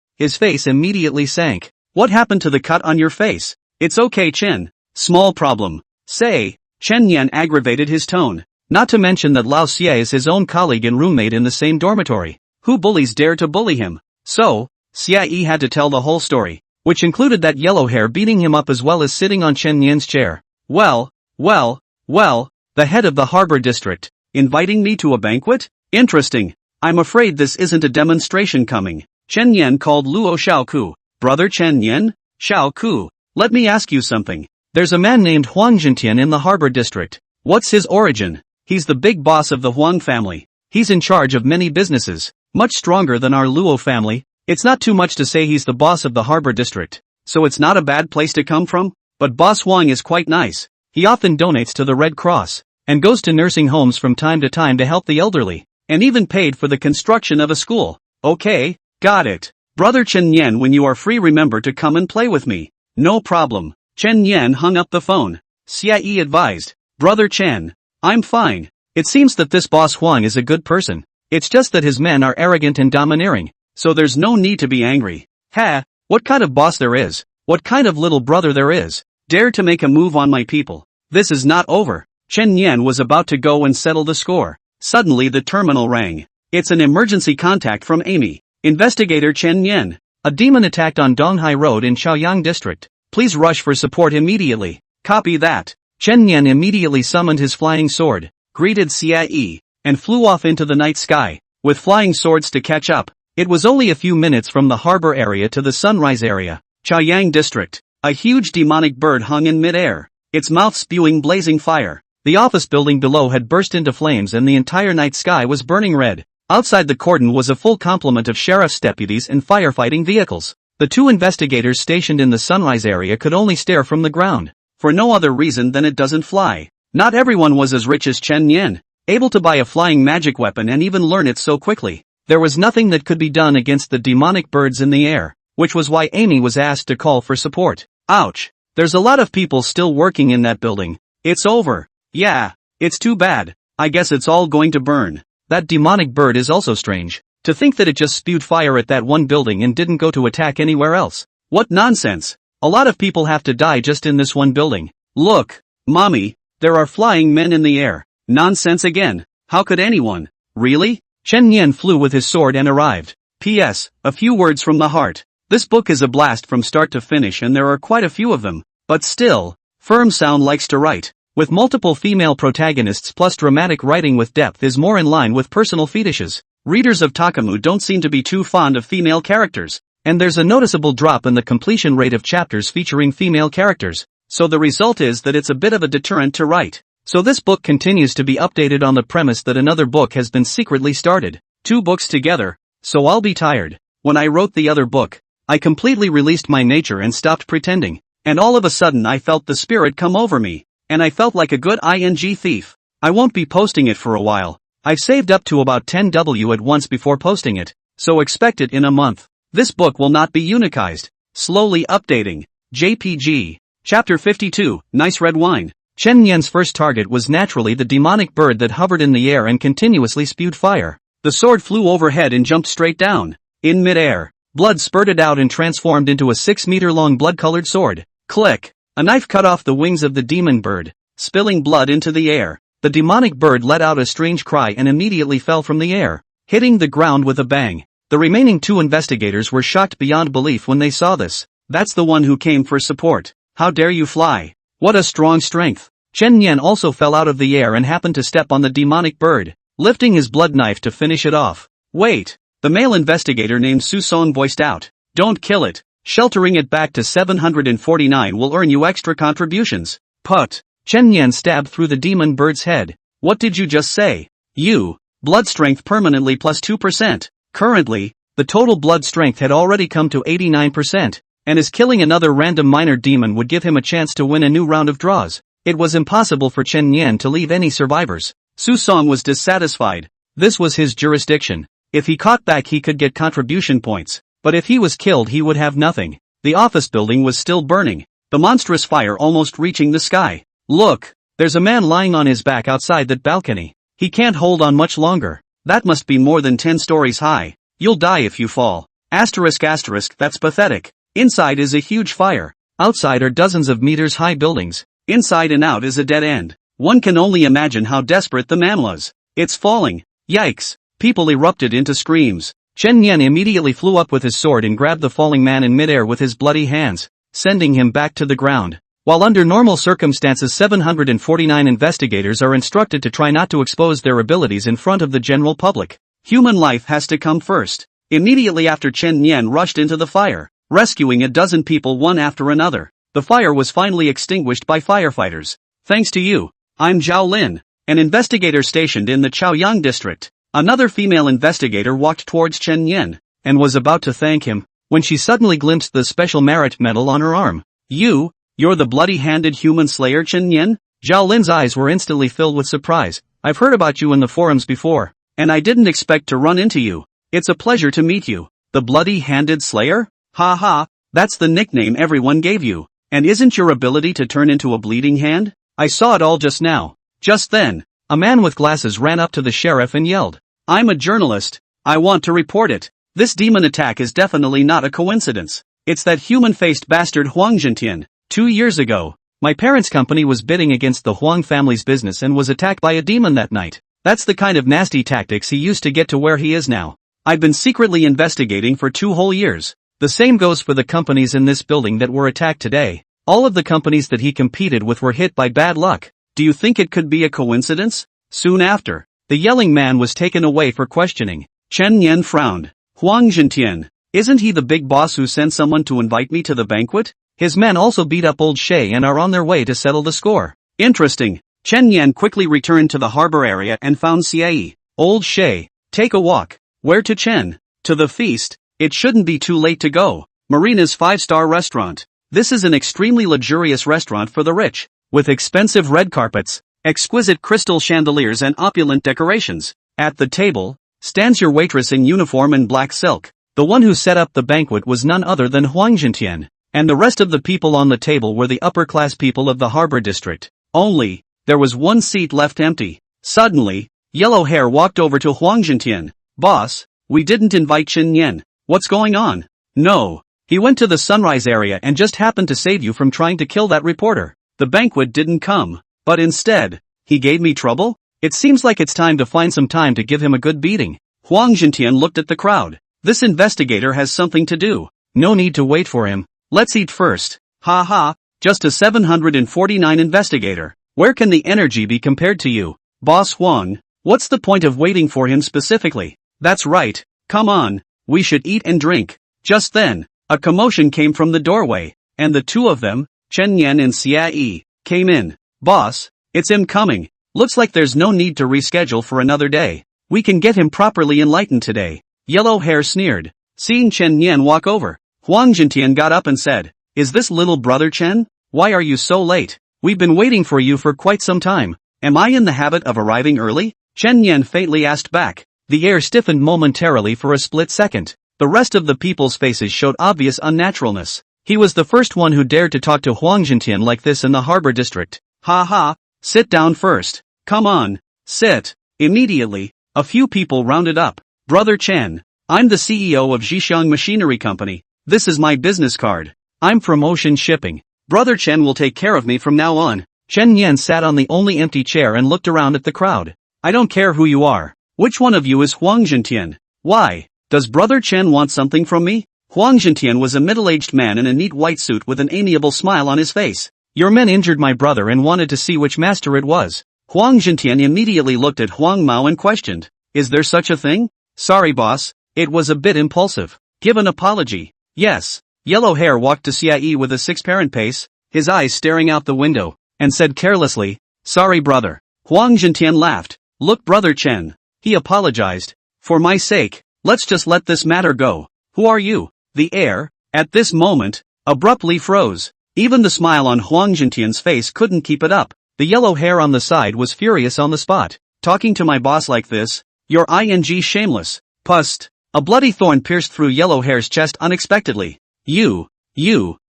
immediately sank. What happened to the cut on your face? It's okay, Chen. Small problem. Say. Chen Yan aggravated his tone. Not to mention that Lao Xie is his own colleague and roommate in the same dormitory. Who bullies dare to bully him? So, Xie had to tell the whole story, which included that Yellow Hair beating him up as well as sitting on Chen Yan's chair. Well, the head of the harbor district, inviting me to a banquet? Interesting. I'm afraid this isn't a demonstration coming. Chen Yan called Luo Xiaoku. Brother Chen Yan? Xiaoku, let me ask you something. There's a man named Huang Zhentian in the harbor district. What's his origin? He's the big boss of the Huang family. He's in charge of many businesses, much stronger than our Luo family. It's not too much to say he's the boss of the harbor district, so it's not a bad place to come from. But Boss Huang is quite nice. He often donates to the Red Cross, and goes to nursing homes from time to time to help the elderly, and even paid for the construction of a school. Okay, got it. Brother Chen Yan, when you are free remember to come and play with me. No problem. Chen Yan hung up the phone. Xie advised. Brother Chen, I'm fine. It seems that this Boss Huang is a good person. It's just that his men are arrogant and domineering, so there's no need to be angry. Ha, what kind of boss there is? What kind of little brother there is? Dare to make a move on my people. This is not over. Chen Yan was about to go and settle the score. Suddenly the terminal rang. It's an emergency contact from Amy. Investigator Chen Yan. A demon attacked on Donghai Road in Chaoyang District. Please rush for support immediately. Copy that. Chen Yan immediately summoned his flying sword, greeted Xie, and flew off into the night sky, with flying swords to catch up. It was only a few minutes from the harbor area to the sunrise area. Chaoyang District. A huge demonic bird hung in midair, its mouth spewing blazing fire. The office building below had burst into flames and the entire night sky was burning red. Outside the cordon was a full complement of sheriff's deputies and firefighting vehicles. The two investigators stationed in the sunrise area could only stare from the ground, for no other reason than it doesn't fly. Not everyone was as rich as Chen Yan, able to buy a flying magic weapon and even learn it so quickly. There was nothing that could be done against the demonic birds in the air, which was why Amy was asked to call for support. Ouch. There's a lot of people still working in that building. It's over. Yeah, it's too bad. I guess it's all going to burn. That demonic bird is also strange. To think that it just spewed fire at that one building and didn't go to attack anywhere else. What nonsense. A lot of people have to die just in this one building. Look, mommy, there are flying men in the air. Nonsense again. How could anyone? Really? Chen Yan flew with his sword and arrived. P.S. A few words from the heart. This book is a blast from start to finish and there are quite a few of them. But still, Firm Sound likes to write. With multiple female protagonists plus dramatic writing with depth is more in line with personal fetishes. Readers of Takamu don't seem to be too fond of female characters. And there's a noticeable drop in the completion rate of chapters featuring female characters. So the result is that it's a bit of a deterrent to write. So this book continues to be updated on the premise that another book has been secretly started. 2 books together. So I'll be tired. When I wrote the other book, I completely released my nature and stopped pretending. And all of a sudden I felt the spirit come over me. And I felt like a good ing thief. I won't be posting it for a while. I've saved up to about 10W at once before posting it. So expect it in a month. This book will not be unicized. Slowly updating. JPG. Chapter 52, Nice Red Wine. Chen Yan's first target was naturally the demonic bird that hovered in the air and continuously spewed fire. The sword flew overhead and jumped straight down. In mid-air, blood spurted out and transformed into a 6-meter-long blood-colored sword. Click! A knife cut off the wings of the demon bird, spilling blood into the air. The demonic bird let out a strange cry and immediately fell from the air, hitting the ground with a bang. The remaining 2 investigators were shocked beyond belief when they saw this. That's the one who came for support. How dare you fly? What a strong strength. Chen Yan also fell out of the air and happened to step on the demonic bird, lifting his blood knife to finish it off. Wait! The male investigator named Su Song voiced out. Don't kill it. Sheltering it back to 749 will earn you extra contributions. Put. Chen Yan stabbed through the demon bird's head. What did you just say? You. Blood strength permanently plus 2%. Currently, the total blood strength had already come to 89%. And as killing another random minor demon would give him a chance to win a new round of draws. It was impossible for Chen Yan to leave any survivors. Su Song was dissatisfied. This was his jurisdiction. If he caught back he could get contribution points. But if he was killed he would have nothing. The office building was still burning. The monstrous fire almost reaching the sky. Look! There's a man lying on his back outside that balcony. He can't hold on much longer. That must be more than 10 stories high. You'll die if you fall. Asterisk asterisk, that's pathetic. Inside is a huge fire. Outside are dozens of meters high buildings. Inside and out is a dead end. One can only imagine how desperate the man was. It's falling. Yikes. People erupted into screams. Chen Yan immediately flew up with his sword and grabbed the falling man in midair with his bloody hands, sending him back to the ground. While under normal circumstances 749 investigators are instructed to try not to expose their abilities in front of the general public. Human life has to come first. Immediately after Chen Yan rushed into the fire, rescuing a dozen people one after another. The fire was finally extinguished by firefighters. Thanks to you. I'm Zhao Lin, an investigator stationed in the Chaoyang district. Another female investigator walked towards Chen Yan, and was about to thank him, when she suddenly glimpsed the special merit medal on her arm. You're the bloody-handed human slayer Chen Yan? Zhao Lin's eyes were instantly filled with surprise. I've heard about you in the forums before, and I didn't expect to run into you. It's a pleasure to meet you. The bloody-handed slayer? Ha ha, that's the nickname everyone gave you. And isn't your ability to turn into a bleeding hand? I saw it all just now. Just then, a man with glasses ran up to the sheriff and yelled, I'm a journalist. I want to report it. This demon attack is definitely not a coincidence. It's that human-faced bastard Huang Zhentian. 2 years ago, my parents' company was bidding against the Huang family's business and was attacked by a demon that night. That's the kind of nasty tactics he used to get to where he is now. I've been secretly investigating for 2 whole years. The same goes for the companies in this building that were attacked today. All of the companies that he competed with were hit by bad luck. Do you think it could be a coincidence? Soon after, the yelling man was taken away for questioning. Chen Yan frowned. Huang Zhentian, isn't he the big boss who sent someone to invite me to the banquet? His men also beat up Old Shay and are on their way to settle the score. Interesting. Chen Yan quickly returned to the harbor area and found Cie. Old Shay, take a walk. Where to Chen? To the feast. It shouldn't be too late to go. Marina's 5-star restaurant. This is an extremely luxurious restaurant for the rich, with expensive red carpets, exquisite crystal chandeliers and opulent decorations. At the table, stands your waitress in uniform and black silk. The one who set up the banquet was none other than Huang Zhentian, and the rest of the people on the table were the upper-class people of the harbor district. Only, there was one seat left empty. Suddenly, Yellow Hair walked over to Huang Zhentian. Boss, we didn't invite Chen Yan. What's going on? No. He went to the sunrise area and just happened to save you from trying to kill that reporter. the banquet didn't come. But instead, he gave me trouble? It seems like it's time to find some time to give him a good beating. Huang Jintian looked at the crowd. This investigator has something to do. No need to wait for him. Let's eat first. Ha ha, just a 749 investigator. Where can the energy be compared to you? Boss Huang, what's the point of waiting for him specifically? That's right, come on, we should eat and drink. Just then, a commotion came from the doorway, and the two of them, Chen Yan and Xia Yi, came in. Boss, it's him coming. Looks like there's no need to reschedule for another day. We can get him properly enlightened today. Yellow Hair sneered. Seeing Chen Yan walk over, Huang Jintian got up and said, Is this little brother Chen? Why are you so late? We've been waiting for you for quite some time. Am I in the habit of arriving early? Chen Yan faintly asked back. The air stiffened momentarily for a split second. The rest of the people's faces showed obvious unnaturalness. He was the first one who dared to talk to Huang Jintian like this in the harbor district. Ha ha, sit down first. Come on, sit. Immediately, a few people rounded up. Brother Chen, I'm the CEO of Zhixiang Machinery Company. This is my business card. I'm from Ocean Shipping. Brother Chen will take care of me from now on. Chen Yan sat on the only empty chair and looked around at the crowd. I don't care who you are. Which one of you is Huang Jintian? Why? Does Brother Chen want something from me? Huang Jintian was a middle-aged man in a neat white suit with an amiable smile on his face. Your men injured my brother and wanted to see which master it was. Huang Jintian immediately looked at Huang Mao and questioned. Is there such a thing? Sorry boss, it was a bit impulsive. Give an apology. Yes. Yellow Hair walked to Xia Yi with a six-parent pace, his eyes staring out the window, and said carelessly, Sorry brother. Huang Jintian laughed. Look Brother Chen. He apologized. For my sake, let's just let this matter go. Who are you? The air, at this moment, abruptly froze. Even the smile on Huang Jintian's face couldn't keep it up. The yellow hair on the side was furious on the spot. Talking to my boss like this? You're ing shameless. Pust. A bloody thorn pierced through Yellow Hair's chest unexpectedly. You.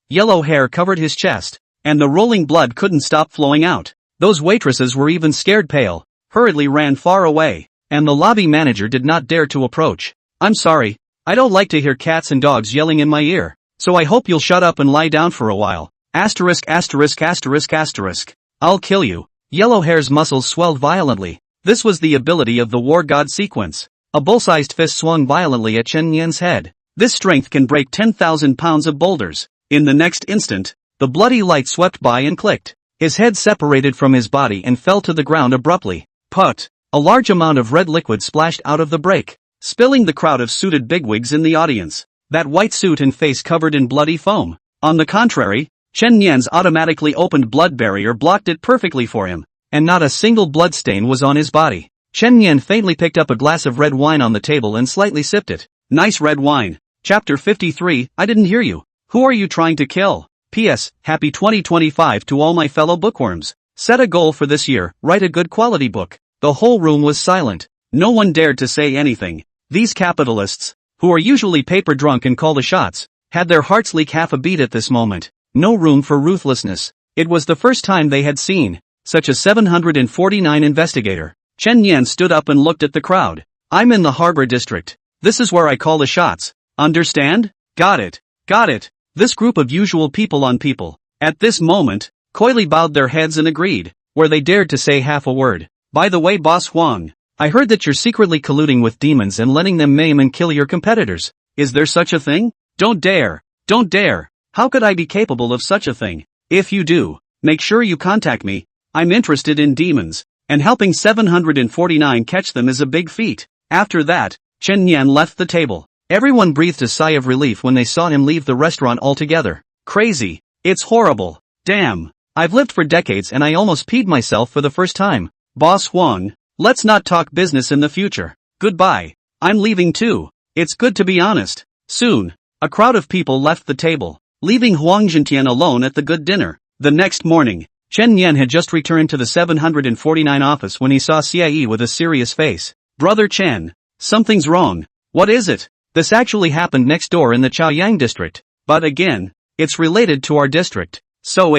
Yellow Hair covered his chest, and the rolling blood couldn't stop flowing out. Those waitresses were even scared pale, hurriedly ran far away, and the lobby manager did not dare to approach. I'm sorry, I don't like to hear cats and dogs yelling in my ear, so I hope you'll shut up and lie down for a while. Asterisk. I'll kill you. Yellow Hair's muscles swelled violently. This was the ability of the war god sequence. A bull-sized fist swung violently at Chen Yan's head. This strength can break 10,000 pounds of boulders. In the next instant, the bloody light swept by and clicked. His head separated from his body and fell to the ground abruptly. Put! A large amount of red liquid splashed out of the break, spilling the crowd of suited bigwigs in the audience. That white suit and face covered in bloody foam. On the contrary, Chen Yan's automatically opened blood barrier blocked it perfectly for him, and not a single blood stain was on his body. Chen Yan faintly picked up a glass of red wine on the table and slightly sipped it. Nice red wine. Chapter 53, I didn't hear you. Who are you trying to kill? P.S. Happy 2025 to all my fellow bookworms. Set a goal for this year, write a good quality book. The whole room was silent. No one dared to say anything. These capitalists, who are usually paper drunk and call the shots, had their hearts leak half a beat at this moment. No room for ruthlessness. It was the first time they had seen such a 749 investigator. Chen Yan stood up and looked at the crowd. I'm in the harbor district. This is where I call the shots. Understand? Got it. This group of usual people on people, at this moment, coyly bowed their heads and agreed, where they dared to say half a word. By the way Boss Huang, I heard that you're secretly colluding with demons and letting them maim and kill your competitors. Is there such a thing? Don't dare. How could I be capable of such a thing? If you do, make sure you contact me. I'm interested in demons, and helping 749 catch them is a big feat. After that, Chen Yan left the table. Everyone breathed a sigh of relief when they saw him leave the restaurant altogether. Crazy. It's horrible. Damn. I've lived for decades and I almost peed myself for the first time. Boss Huang, let's not talk business in the future. Goodbye. I'm leaving too. It's good to be honest. Soon, a crowd of people left the table, leaving Huang Jintian alone at the good dinner. The next morning, Chen Yan had just returned to the 749 office when he saw Xia Yi with a serious face. Brother Chen, something's wrong. What is it? This actually happened next door in the Chaoyang district. But again, it's related to our district. So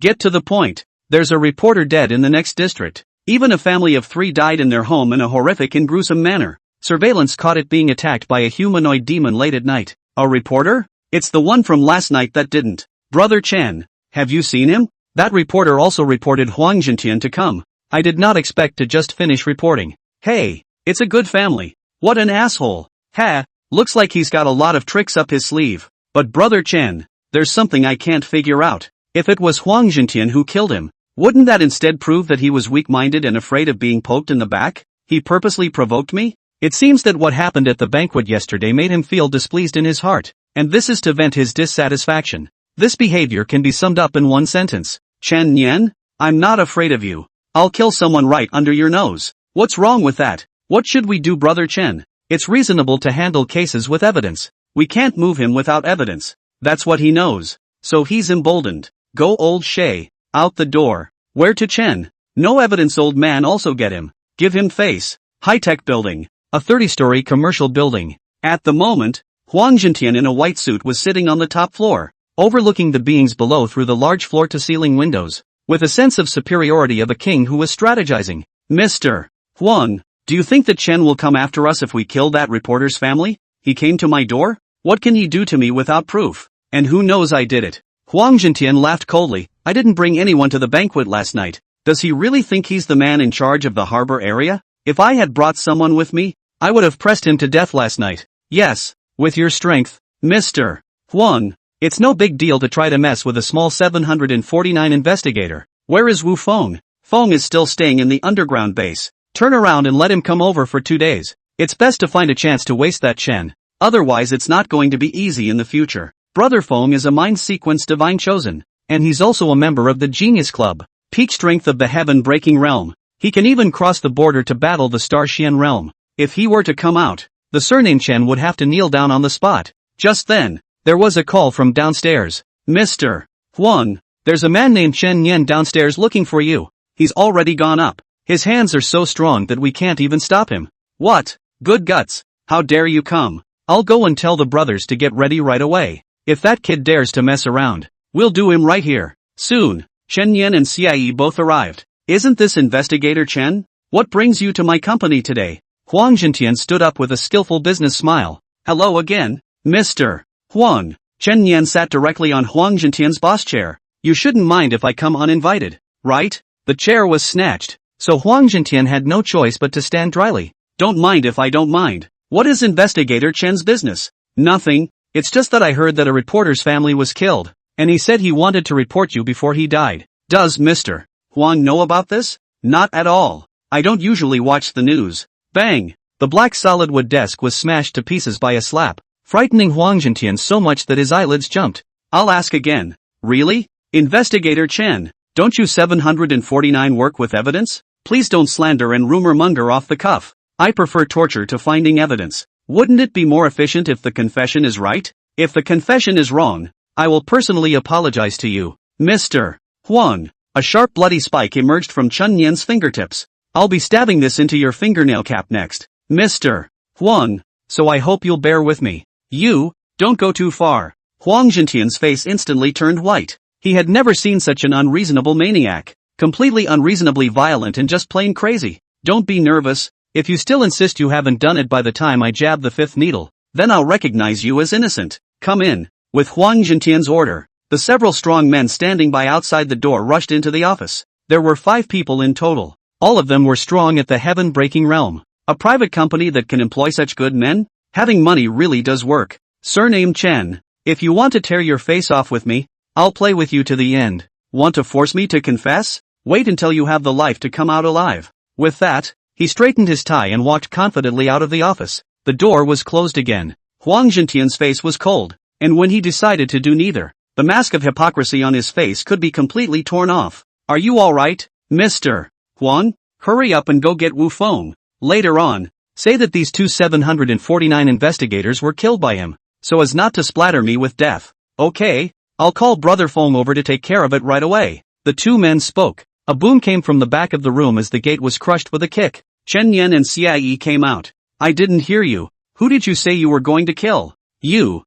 get to the point. There's a reporter dead in the next district. Even a family of 3 died in their home in a horrific and gruesome manner. Surveillance caught it being attacked by a humanoid demon late at night. A reporter? It's the one from last night that didn't. Brother Chen, have you seen him? That reporter also reported Huang Jintian to come. I did not expect to just finish reporting. Hey, it's a good family. What an asshole. Ha, looks like he's got a lot of tricks up his sleeve. But Brother Chen, there's something I can't figure out. If it was Huang Jintian who killed him, wouldn't that instead prove that he was weak-minded and afraid of being poked in the back? He purposely provoked me? It seems that what happened at the banquet yesterday made him feel displeased in his heart, and this is to vent his dissatisfaction. This behavior can be summed up in one sentence. Chen Nian, I'm not afraid of you. I'll kill someone right under your nose. What's wrong with that? What should we do, Brother Chen? It's reasonable to handle cases with evidence. We can't move him without evidence. That's what he knows. So he's emboldened. Go old Shay. Out the door. Where to Chen? No evidence, old man, also get him. Give him face. High-tech building. A 30-story commercial building. At the moment, Huang Jintian in a white suit was sitting on the top floor, overlooking the beings below through the large floor-to-ceiling windows, with a sense of superiority of a king who was strategizing. Mr. Huang, do you think that Chen will come after us if we kill that reporter's family? He came to my door? What can he do to me without proof? And who knows I did it? Huang Jintian laughed coldly. I didn't bring anyone to the banquet last night. Does he really think he's the man in charge of the harbor area? If I had brought someone with me, I would have pressed him to death last night. Yes, with your strength, Mr. Huang. It's no big deal to try to mess with a small 749 investigator. Where is Wu Feng? Feng is still staying in the underground base. Turn around and let him come over for 2 days. It's best to find a chance to waste that Chen. Otherwise it's not going to be easy in the future. Brother Feng is a mind sequence divine chosen, and he's also a member of the Genius Club, peak strength of the heaven-breaking realm. He can even cross the border to battle the Star Xian realm. If he were to come out, the surname Chen would have to kneel down on the spot. Just then, there was a call from downstairs. Mr. Huang, there's a man named Chen Nian downstairs looking for you. He's already gone up. His hands are so strong that we can't even stop him. What? Good guts. How dare you come? I'll go and tell the brothers to get ready right away. If that kid dares to mess around, we'll do him right here. Soon, Chen Nian and Cie both arrived. Isn't this Investigator Chen? What brings you to my company today? Huang Jintian stood up with a skillful business smile. Hello again, Mr. Huang. Chen Nian sat directly on Huang Jintian's boss chair. You shouldn't mind if I come uninvited, right? The chair was snatched, so Huang Jintian had no choice but to stand dryly. Don't mind if I don't mind. What is Investigator Chen's business? Nothing. It's just that I heard that a reporter's family was killed, and he said he wanted to report you before he died. Does Mr. Huang know about this? Not at all. I don't usually watch the news. Bang! The black solid wood desk was smashed to pieces by a slap, frightening Huang Jintian so much that his eyelids jumped. I'll ask again. Really? Investigator Chen, don't you 749 work with evidence? Please don't slander and rumor monger off the cuff. I prefer torture to finding evidence. Wouldn't it be more efficient if the confession is right? If the confession is wrong, I will personally apologize to you, Mr. Huang. A sharp bloody spike emerged from Chen Nian's fingertips. I'll be stabbing this into your fingernail cap next, Mr. Huang, so I hope you'll bear with me. You, don't go too far. Huang Jintian's face instantly turned white. He had never seen such an unreasonable maniac. Completely unreasonably violent and just plain crazy. Don't be nervous. If you still insist you haven't done it by the time I jab the fifth needle, then I'll recognize you as innocent. Come in. With Huang Jintian's order, the several strong men standing by outside the door rushed into the office. There were 5 people in total. All of them were strong at the heaven-breaking realm. A private company that can employ such good men? Having money really does work. Surname Chen. If you want to tear your face off with me, I'll play with you to the end. Want to force me to confess? Wait until you have the life to come out alive. With that, he straightened his tie and walked confidently out of the office. The door was closed again. Huang Jintian's face was cold, and when he decided to do neither, the mask of hypocrisy on his face could be completely torn off. Are you alright, Mr. Huang? Hurry up and go get Wu Feng. Later on, say that these 749 investigators were killed by him, so as not to splatter me with death. Okay, I'll call Brother Feng over to take care of it right away. The 2 men spoke. A boom came from the back of the room as the gate was crushed with a kick. Chen Nian and Cie came out. I didn't hear you. Who did you say you were going to kill? You.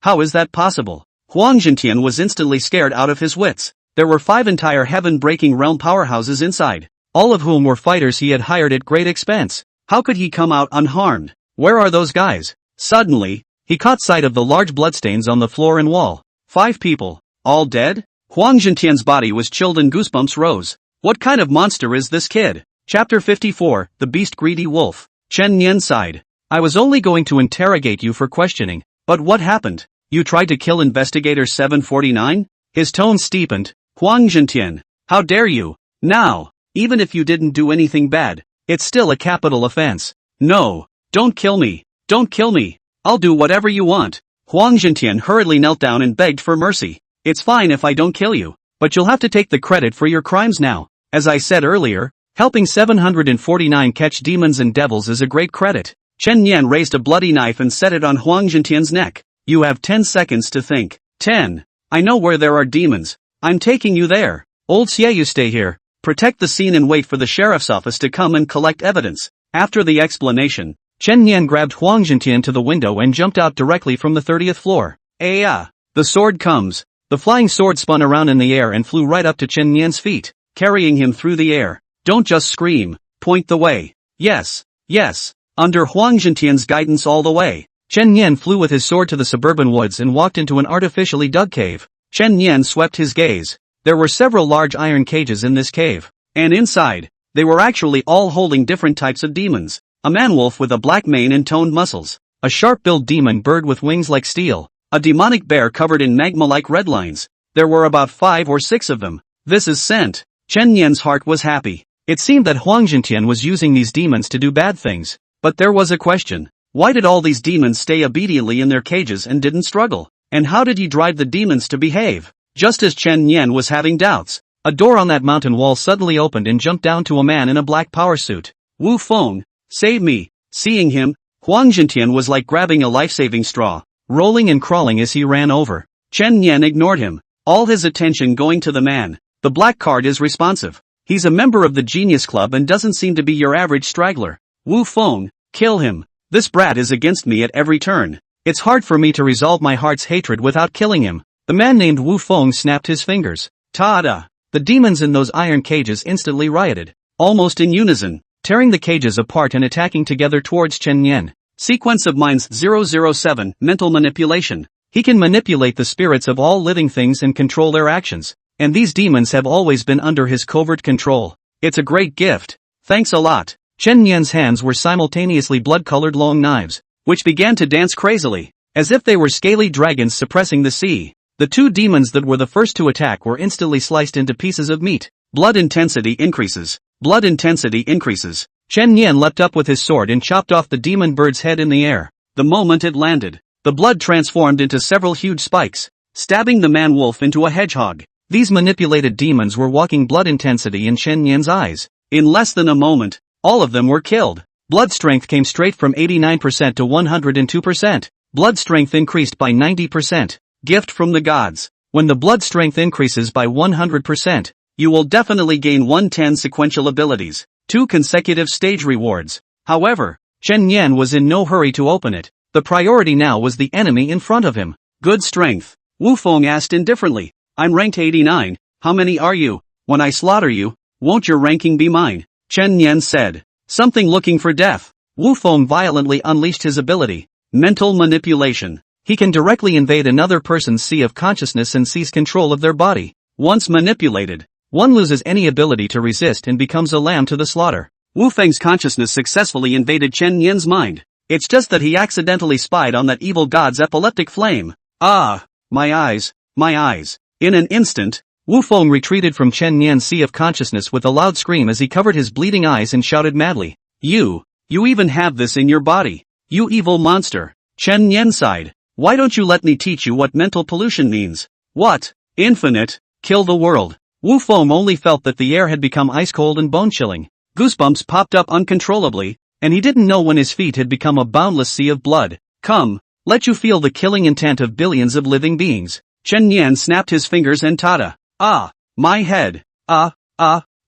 How is that possible? Huang Jintian was instantly scared out of his wits. There were 5 entire heaven-breaking realm powerhouses inside, all of whom were fighters he had hired at great expense. How could he come out unharmed? Where are those guys? Suddenly, he caught sight of the large bloodstains on the floor and wall. 5 people, all dead? Huang Zhentian's body was chilled and goosebumps rose. What kind of monster is this kid? Chapter 54, The Beast Greedy Wolf. Chen Nian sighed. I was only going to interrogate you for questioning, but what happened? You tried to kill Investigator 749? His tone steepened. Huang Zhentian, how dare you? Now, even if you didn't do anything bad, it's still a capital offense. No, don't kill me. Don't kill me. I'll do whatever you want. Huang Zhentian hurriedly knelt down and begged for mercy. It's fine if I don't kill you, but you'll have to take the credit for your crimes now. As I said earlier, helping 749 catch demons and devils is a great credit. Chen Nian raised a bloody knife and set it on Huang Zhentian's neck. You have 10 seconds to think. 10. I know where there are demons. I'm taking you there. Old Xie, you stay here. Protect the scene and wait for the sheriff's office to come and collect evidence. After the explanation, Chen Nian grabbed Huang Zhentian to the window and jumped out directly from the 30th floor. The sword comes. The flying sword spun around in the air and flew right up to Chen Nian's feet, carrying him through the air. Don't just scream. Point the way. Yes. Yes. Under Huang Zhentian's guidance all the way, Chen Nian flew with his sword to the suburban woods and walked into an artificially dug cave. Chen Nian swept his gaze. There were several large iron cages in this cave. And inside, they were actually all holding different types of demons. A man-wolf with a black mane and toned muscles. A sharp-billed demon bird with wings like steel. A demonic bear covered in magma-like red lines. There were about 5 or 6 of them. This is scent. Chen Nian's heart was happy. It seemed that Huang Zhentian was using these demons to do bad things. But there was a question. Why did all these demons stay obediently in their cages and didn't struggle? And how did he drive the demons to behave? Just as Chen Nian was having doubts, a door on that mountain wall suddenly opened and jumped down to a man in a black power suit. Wu Feng, save me. Seeing him, Huang Zhentian was like grabbing a life-saving straw, rolling and crawling as he ran over. Chen Nian ignored him, all his attention going to the man. The black card is responsive. He's a member of the Genius Club and doesn't seem to be your average straggler. Wu Feng, kill him. This brat is against me at every turn. It's hard for me to resolve my heart's hatred without killing him. The man named Wu Feng snapped his fingers. Ta-da! The demons in those iron cages instantly rioted, almost in unison, tearing the cages apart and attacking together towards Chen Nian. Sequence of Minds 007, Mental Manipulation. He can manipulate the spirits of all living things and control their actions, and these demons have always been under his covert control. It's a great gift. Thanks a lot. Chen Nian's hands were simultaneously blood-colored long knives, which began to dance crazily, as if they were scaly dragons suppressing the sea. The 2 demons that were the first to attack were instantly sliced into pieces of meat. Blood intensity increases. Blood intensity increases. Chen Nian leapt up with his sword and chopped off the demon bird's head in the air. The moment it landed, the blood transformed into several huge spikes, stabbing the man-wolf into a hedgehog. These manipulated demons were walking blood intensity in Chen Nian's eyes. In less than a moment, all of them were killed. Blood strength came straight from 89% to 102%. Blood strength increased by 90%. Gift from the gods. When the blood strength increases by 100%, you will definitely gain 110 sequential abilities, 2 consecutive stage rewards. However, Chen Nian was in no hurry to open it. The priority now was the enemy in front of him. Good strength. Wu Feng asked indifferently. I'm ranked 89, how many are you? When I slaughter you, won't your ranking be mine? Chen Nian said. Something looking for death. Wu Feng violently unleashed his ability. Mental Manipulation. He can directly invade another person's sea of consciousness and seize control of their body. Once manipulated, one loses any ability to resist and becomes a lamb to the slaughter. Wu Feng's consciousness successfully invaded Chen Nian's mind. It's just that he accidentally spied on that evil god's epileptic flame. Ah! My eyes, my eyes. In an instant, Wu Feng retreated from Chen Nian's sea of consciousness with a loud scream as he covered his bleeding eyes and shouted madly. You even have this in your body. You evil monster. Chen Nian sighed. Why don't you let me teach you what mental pollution means? What? Infinite? Kill the world. Wu Feng only felt that the air had become ice-cold and bone-chilling. Goosebumps popped up uncontrollably, and he didn't know when his feet had become a boundless sea of blood. Come, let you feel the killing intent of billions of living beings. Chen Nian snapped his fingers and tada. Ah, my head.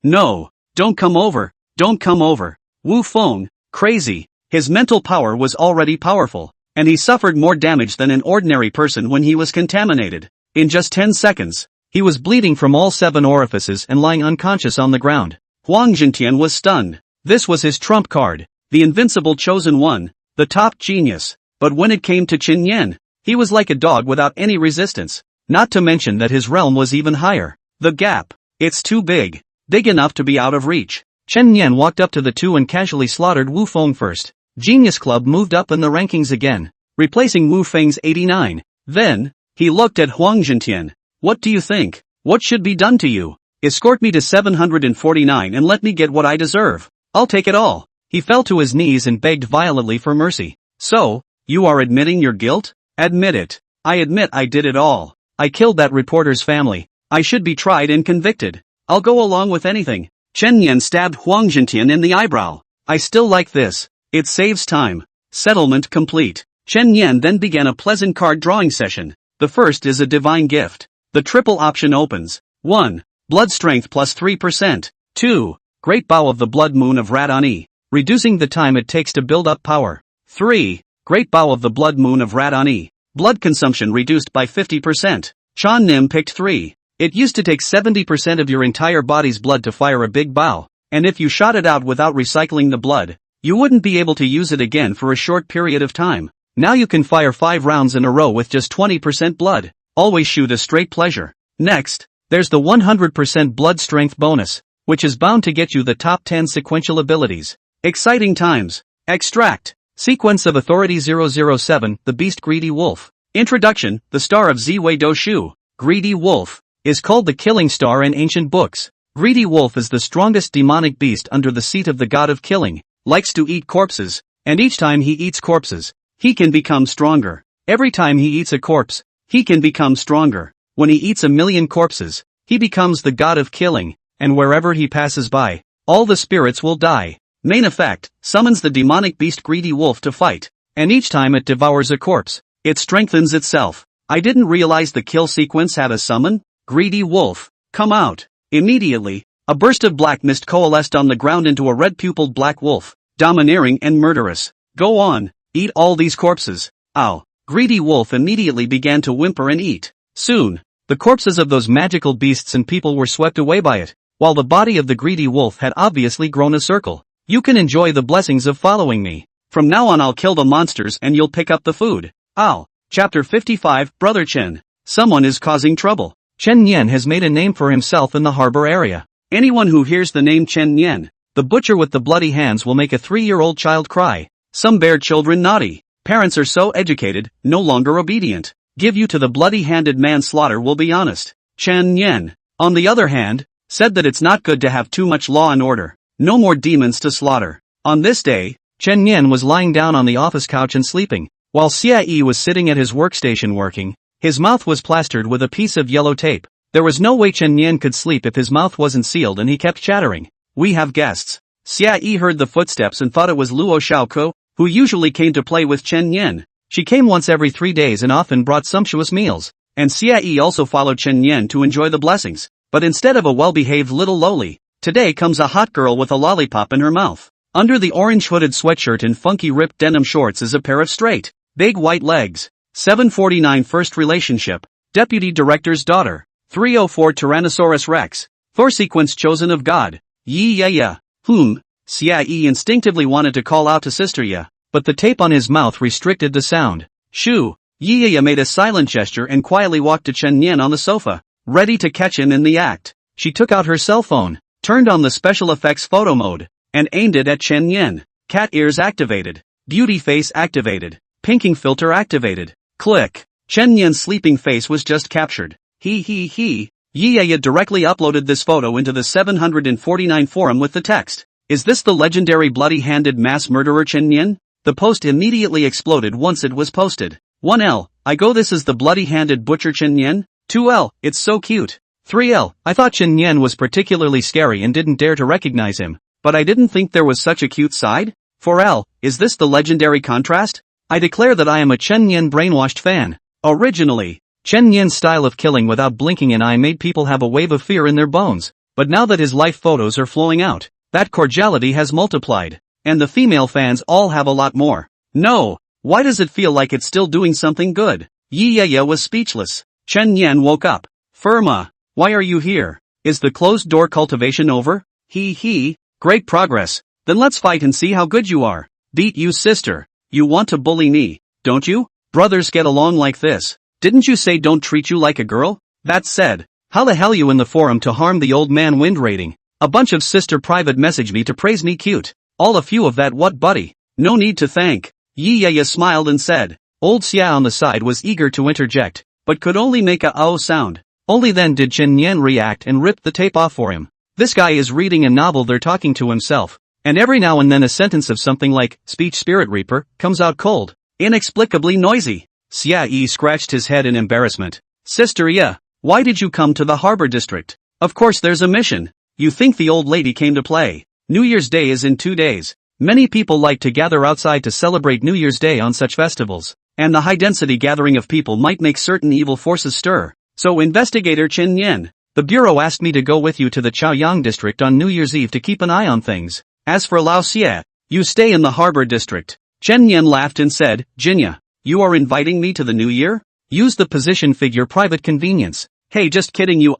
No, don't come over, don't come over. Wu Feng, crazy. His mental power was already powerful, and he suffered more damage than an ordinary person when he was contaminated. In just 10 seconds, he was bleeding from all 7 orifices and lying unconscious on the ground. Huang Zhentian was stunned. This was his trump card, the invincible chosen one, the top genius. But when it came to Chen Nian, he was like a dog without any resistance. Not to mention that his realm was even higher. The gap. It's too big. Big enough to be out of reach. Chen Nian walked up to the two and casually slaughtered Wu Feng first. Genius Club moved up in the rankings again, replacing Wu Feng's 89. Then, he looked at Huang Zhentian. What do you think? What should be done to you? Escort me to 749 and let me get what I deserve. I'll take it all. He fell to his knees and begged violently for mercy. So, you are admitting your guilt? Admit it. I admit I did it all. I killed that reporter's family. I should be tried and convicted. I'll go along with anything. Chen Nian stabbed Huang Zhentian in the eyebrow. I still like this. It saves time. Settlement complete. Chen Nian then began a pleasant card drawing session. The first is a divine gift. The triple option opens. 1. Blood strength plus 3%. 2. Great bow of the blood moon of Radani, reducing the time it takes to build up power. 3. Great bow of the blood moon of Radani. Blood consumption reduced by 50%. Chan Nim picked 3. It used to take 70% of your entire body's blood to fire a big bow, and if you shot it out without recycling the blood, you wouldn't be able to use it again for a short period of time. Now you can fire 5 rounds in a row with just 20% blood. Always shoot a straight pleasure. Next, there's the 100% blood strength bonus, which is bound to get you the top 10 sequential abilities. Exciting times. Extract. Sequence of Authority 007, The Beast Greedy Wolf. Introduction, the star of Ziwei Do Shu, Greedy Wolf, is called the killing star in ancient books. Greedy Wolf is the strongest demonic beast under the seat of the god of killing, likes to eat corpses, and each time he eats corpses, he can become stronger. Every time he eats a corpse, he can become stronger. When he eats 1,000,000 corpses, he becomes the god of killing, and wherever he passes by, all the spirits will die. Main effect, summons the demonic beast Greedy Wolf to fight, and each time it devours a corpse, it strengthens itself. I didn't realize the kill sequence had a summon. Greedy Wolf, come out. Immediately, a burst of black mist coalesced on the ground into a red-pupiled black wolf, domineering and murderous. Go on, eat all these corpses. Ow. Greedy Wolf immediately began to whimper and eat. Soon, the corpses of those magical beasts and people were swept away by it, while the body of the Greedy Wolf had obviously grown a circle. You can enjoy the blessings of following me. From now on I'll kill the monsters and you'll pick up the food. Ow. Chapter 55, Brother Chen. Someone is causing trouble. Chen Nian has made a name for himself in the harbor area. Anyone who hears the name Chen Nian, the butcher with the bloody hands, will make a 3-year-old child cry. Some bear children naughty. Parents are so educated, no longer obedient. Give you to the bloody-handed manslaughter will be honest. Chen Nian, on the other hand, said that it's not good to have too much law and order. No more demons to slaughter. On this day, Chen Nian was lying down on the office couch and sleeping, while Xia Yi was sitting at his workstation working. His mouth was plastered with a piece of yellow tape. There was no way Chen Nian could sleep if his mouth wasn't sealed, and he kept chattering. We have guests. Xia Yi heard the footsteps and thought it was Luo Xiaoko, who usually came to play with Chen Nian. She came once every 3 days and often brought sumptuous meals, and Xia Yi also followed Chen Nian to enjoy the blessings. But instead of a well-behaved little lowly, today comes a hot girl with a lollipop in her mouth. Under the orange hooded sweatshirt and funky ripped denim shorts is a pair of straight, big white legs. 749 First relationship. Deputy Director's daughter. 304 Tyrannosaurus Rex. Thor sequence chosen of God. Yi ya ya. Xia Yi instinctively wanted to call out to Sister Ya, but the tape on his mouth restricted the sound. Shoo. Yi ya ya made a silent gesture and quietly walked to Chen Nian on the sofa, ready to catch him in the act. She took out her cell phone, turned on the special effects photo mode, and aimed it at Chen Nian. Cat ears activated. Beauty face activated. Pinking filter activated. Click. Chen Nian's sleeping face was just captured. He. Yi directly uploaded this photo into the 749 forum with the text. Is this the legendary bloody-handed mass murderer Chen Nian? The post immediately exploded once it was posted. 1L. I go, this is the bloody-handed butcher Chen Nian. 2L. It's so cute. 3L. I thought Chen Nian was particularly scary and didn't dare to recognize him, but I didn't think there was such a cute side. 4L. Is this the legendary contrast? I declare that I am a Chen Nian brainwashed fan. Originally, Chen Nian's style of killing without blinking an eye made people have a wave of fear in their bones, but now that his life photos are flowing out, that cordiality has multiplied, and the female fans all have a lot more. No, why does it feel like it's still doing something good? Yi ya was speechless. Chen Nian woke up. Firma, why are you here? Is the closed door cultivation over? He. Great progress. Then let's fight and see how good you are. Beat you, sister. You want to bully me, don't you? Brothers get along like this. Didn't you say don't treat you like a girl? That said, how the hell you in the forum to harm the old man wind rating? A bunch of sister private message me to praise me cute. All a few of that what buddy? No need to thank. Yi smiled and said. Old Xia on the side was eager to interject, but could only make a oh sound. Only then did Chen Yan react and rip the tape off for him. This guy is reading a novel they're talking to himself, and every now and then a sentence of something like, speech spirit reaper, comes out cold. Inexplicably noisy. Xia Yi scratched his head in embarrassment. Sister Yi, why did you come to the harbor district? Of course there's a mission. You think the old lady came to play. New Year's Day is in 2 days. Many people like to gather outside to celebrate New Year's Day on such festivals, and the high-density gathering of people might make certain evil forces stir. So Investigator Chen Yan, the Bureau asked me to go with you to the Chaoyang district on New Year's Eve to keep an eye on things. As for Lao Xie, you stay in the harbor district. Chen Yan laughed and said, Jinya, you are inviting me to the New Year? Use the position figure private convenience. Hey just kidding you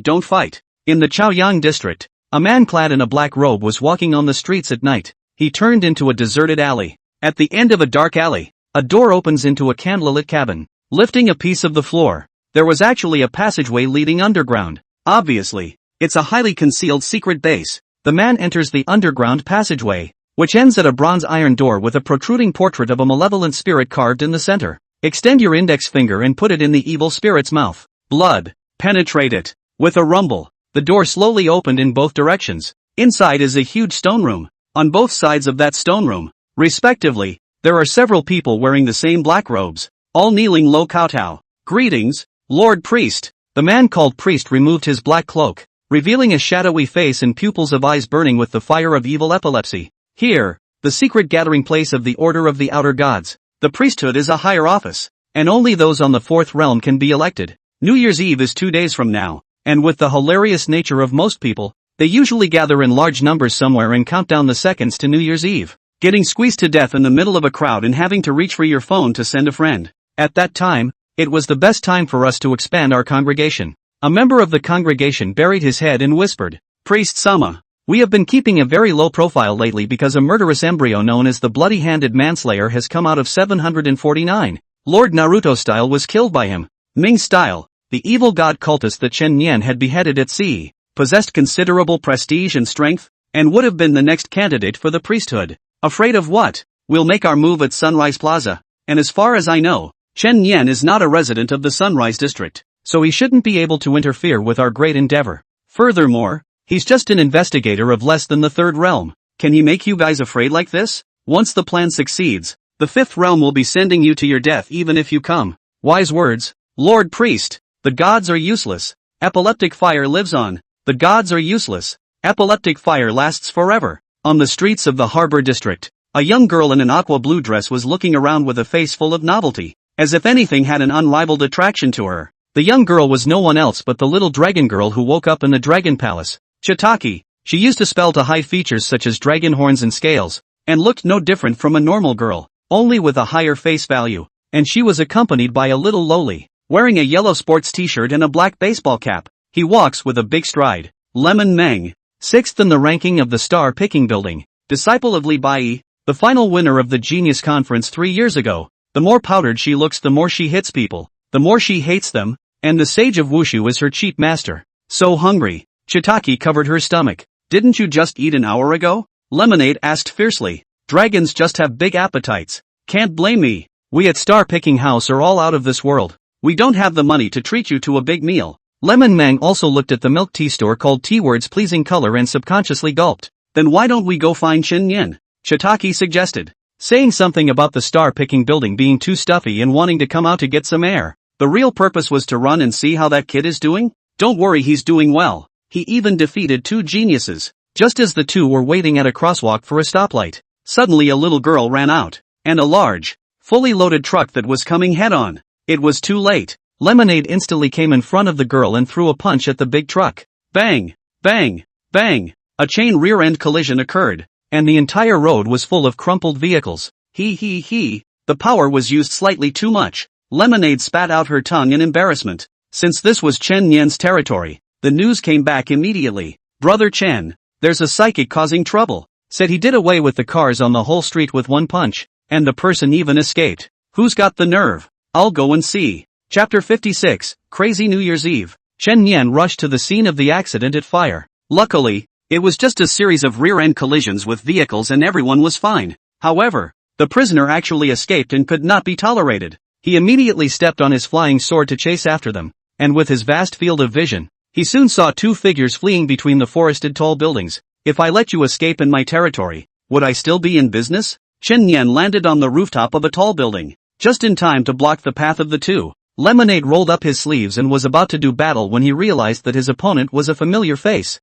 don't fight. In the Chaoyang district, a man clad in a black robe was walking on the streets at night. He turned into a deserted alley. At the end of a dark alley, a door opens into a candlelit cabin. Lifting a piece of the floor, there was actually a passageway leading underground. Obviously, it's a highly concealed secret base. The man enters the underground passageway, which ends at a bronze iron door with a protruding portrait of a malevolent spirit carved in the center. Extend your index finger and put it in the evil spirit's mouth. Blood. Penetrate it. With a rumble, the door slowly opened in both directions. Inside is a huge stone room. On both sides of that stone room, respectively, there are several people wearing the same black robes, all kneeling low kowtow. Greetings, Lord Priest. The man called Priest removed his black cloak, revealing a shadowy face and pupils of eyes burning with the fire of evil epilepsy. Here, the secret gathering place of the Order of the Outer Gods. The priesthood is a higher office, and only those on the fourth realm can be elected. New Year's Eve is 2 days from now, and with the hilarious nature of most people, they usually gather in large numbers somewhere and count down the seconds to New Year's Eve, getting squeezed to death in the middle of a crowd and having to reach for your phone to send a friend. At that time, it was the best time for us to expand our congregation. A member of the congregation buried his head and whispered, Priest Sama, we have been keeping a very low profile lately because a murderous embryo known as the bloody-handed manslayer has come out of 749. Lord Naruto style was killed by him. Ming style, the evil god cultist that Chen Yan had beheaded at sea, possessed considerable prestige and strength, and would have been the next candidate for the priesthood. Afraid of what? We'll make our move at Sunrise Plaza, and as far as I know, Chen Yan is not a resident of the Sunrise District, so he shouldn't be able to interfere with our great endeavor. Furthermore, he's just an investigator of less than the third realm. Can he make you guys afraid like this? Once the plan succeeds, the fifth realm will be sending you to your death even if you come. Wise words, Lord Priest. The gods are useless. Epileptic fire lives on. The gods are useless. Epileptic fire lasts forever. On the streets of the harbor district, a young girl in an aqua blue dress was looking around with a face full of novelty, as if anything had an unrivaled attraction to her. The young girl was no one else but the little dragon girl who woke up in the dragon palace, Chitaki. She used a spell to hide features such as dragon horns and scales, and looked no different from a normal girl, only with a higher face value, and she was accompanied by a little lowly, wearing a yellow sports t-shirt and a black baseball cap. He walks with a big stride. Lemon Meng, 6th in the ranking of the Star Picking Building, disciple of Li Bai, the final winner of the Genius Conference 3 years ago. The more powdered she looks, the more she hits people, the more she hates them, and the Sage of Wushu is her cheap master. So hungry. Chitaki covered her stomach. Didn't you just eat an hour ago? Lemonade asked fiercely. Dragons just have big appetites. Can't blame me. We at Star Picking House are all out of this world. We don't have the money to treat you to a big meal. Lemon Mang also looked at the milk tea store called T-Word's pleasing color and subconsciously gulped. Then why don't we go find Chen Yen? Chitaki suggested, saying something about the Star Picking Building being too stuffy and wanting to come out to get some air. The real purpose was to run and see how that kid is doing? Don't worry, he's doing well. He even defeated 2 geniuses. Just as the two were waiting at a crosswalk for a stoplight, suddenly a little girl ran out, and a large, fully loaded truck that was coming head-on. It was too late. Lemonade instantly came in front of the girl and threw a punch at the big truck. Bang! Bang! Bang! A chain rear-end collision occurred, and the entire road was full of crumpled vehicles. The power was used slightly too much. Lemonade spat out her tongue in embarrassment. Since this was Chen Yan's territory, the news came back immediately. Brother Chen, there's a psychic causing trouble. Said he did away with the cars on the whole street with one punch, and the person even escaped. Who's got the nerve? I'll go and see. Chapter 56, Crazy New Year's Eve. Chen Yan rushed to the scene of the accident at fire. Luckily, it was just a series of rear-end collisions with vehicles and everyone was fine. However, the prisoner actually escaped and could not be tolerated. He immediately stepped on his flying sword to chase after them, and with his vast field of vision, he soon saw two figures fleeing between the forested tall buildings. If I let you escape in my territory, would I still be in business? Chen Yan landed on the rooftop of a tall building, just in time to block the path of the two. Lemonade rolled up his sleeves and was about to do battle when he realized that his opponent was a familiar face.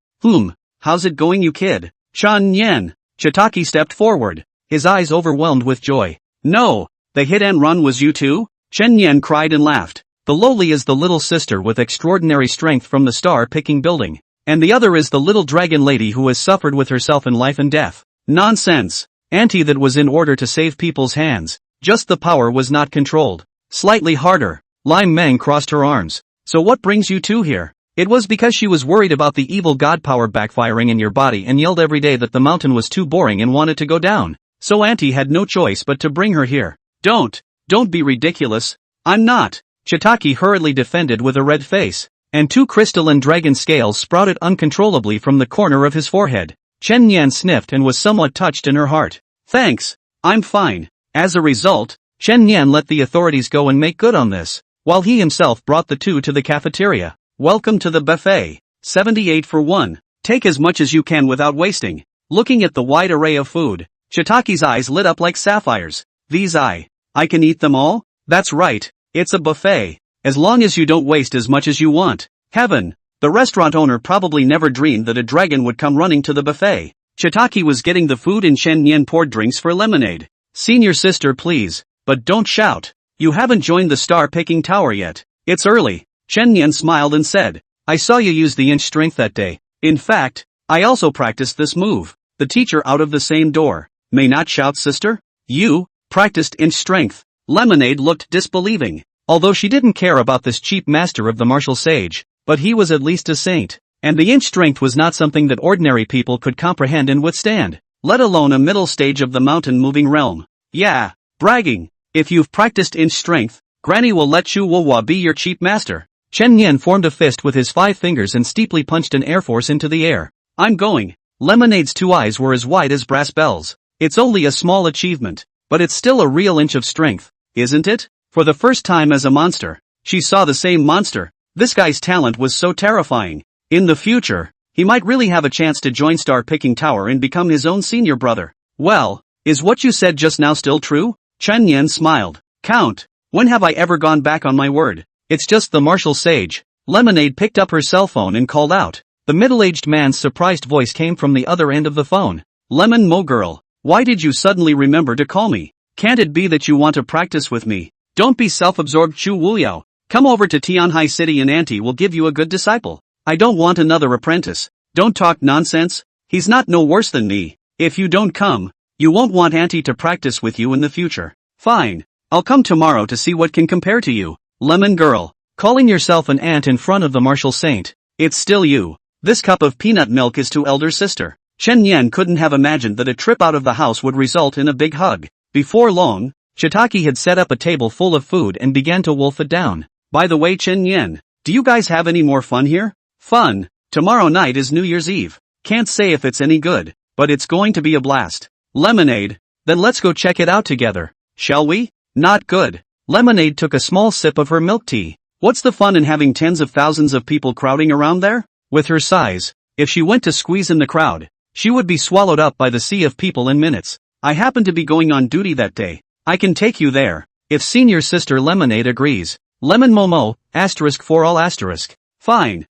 How's it going, you kid? Chen Yan. Chitaki stepped forward, his eyes overwhelmed with joy. No, the hit and run was you too? Chen Yan cried and laughed. The lowly is the little sister with extraordinary strength from the star-picking building, and the other is the little dragon lady who has suffered with herself in life and death. Nonsense. Auntie, that was in order to save people's hands, just the power was not controlled. Slightly harder. Lime Meng crossed her arms. So what brings you two here? It was because she was worried about the evil god power backfiring in your body and yelled every day that the mountain was too boring and wanted to go down. So Auntie had no choice but to bring her here. Don't be ridiculous. I'm not. Chitaki hurriedly defended with a red face, and two crystalline dragon scales sprouted uncontrollably from the corner of his forehead. Chen Yan sniffed and was somewhat touched in her heart. Thanks, I'm fine. As a result, Chen Yan let the authorities go and make good on this, while he himself brought the two to the cafeteria. Welcome to the buffet. 78 for one. Take as much as you can without wasting. Looking at the wide array of food, Chitaki's eyes lit up like sapphires. These I can eat them all? That's right, it's a buffet. As long as you don't waste as much as you want. Heaven, the restaurant owner probably never dreamed that a dragon would come running to the buffet. Chitaki was getting the food and Chen Yan poured drinks for Lemonade. Senior sister, please, but don't shout. You haven't joined the star-picking tower yet. It's early. Chen Yan smiled and said, I saw you use the inch strength that day. In fact, I also practiced this move. The teacher out of the same door. May not shout, sister? You practiced inch strength. Lemonade looked disbelieving. Although she didn't care about this cheap master of the martial sage, but he was at least a saint. And the inch strength was not something that ordinary people could comprehend and withstand, let alone a middle stage of the mountain-moving realm. Yeah, bragging. If you've practiced inch strength, Granny will let Chu Wuwa be your cheap master. Chen Yan formed a fist with his 5 fingers and steeply punched an air force into the air. I'm going. Lemonade's 2 eyes were as wide as brass bells. It's only a small achievement, but it's still a real inch of strength, isn't it? For the first time as a monster, she saw the same monster. This guy's talent was so terrifying. In the future, he might really have a chance to join Star Picking Tower and become his own senior brother. Well, is what you said just now still true? Chen Yan smiled. Count, when have I ever gone back on my word? It's just the martial sage. Lemonade picked up her cell phone and called out. The middle-aged man's surprised voice came from the other end of the phone. Lemon Mo girl, why did you suddenly remember to call me? Can't it be that you want to practice with me? Don't be self-absorbed, Chu Wuyao. Come over to Tianhai City and Auntie will give you a good disciple. I don't want another apprentice. Don't talk nonsense. He's not no worse than me. If you don't come, you won't want Auntie to practice with you in the future. Fine. I'll come tomorrow to see what can compare to you. Lemon girl, calling yourself an aunt in front of the martial saint. It's still you. This cup of peanut milk is to elder sister. Chen Yan couldn't have imagined that a trip out of the house would result in a big hug. Before long, Chitaki had set up a table full of food and began to wolf it down. By the way, Chen Yan, do you guys have any more fun here? Fun? Tomorrow night is New Year's Eve. Can't say if it's any good, but it's going to be a blast. Lemonade, then let's go check it out together. Shall we? Not good. Lemonade took a small sip of her milk tea. What's the fun in having tens of thousands of people crowding around there? With her size, if she went to squeeze in the crowd, she would be swallowed up by the sea of people in minutes. I happen to be going on duty that day. I can take you there, if senior sister Lemonade agrees. Lemon Momo, asterisk for all asterisk. Fine.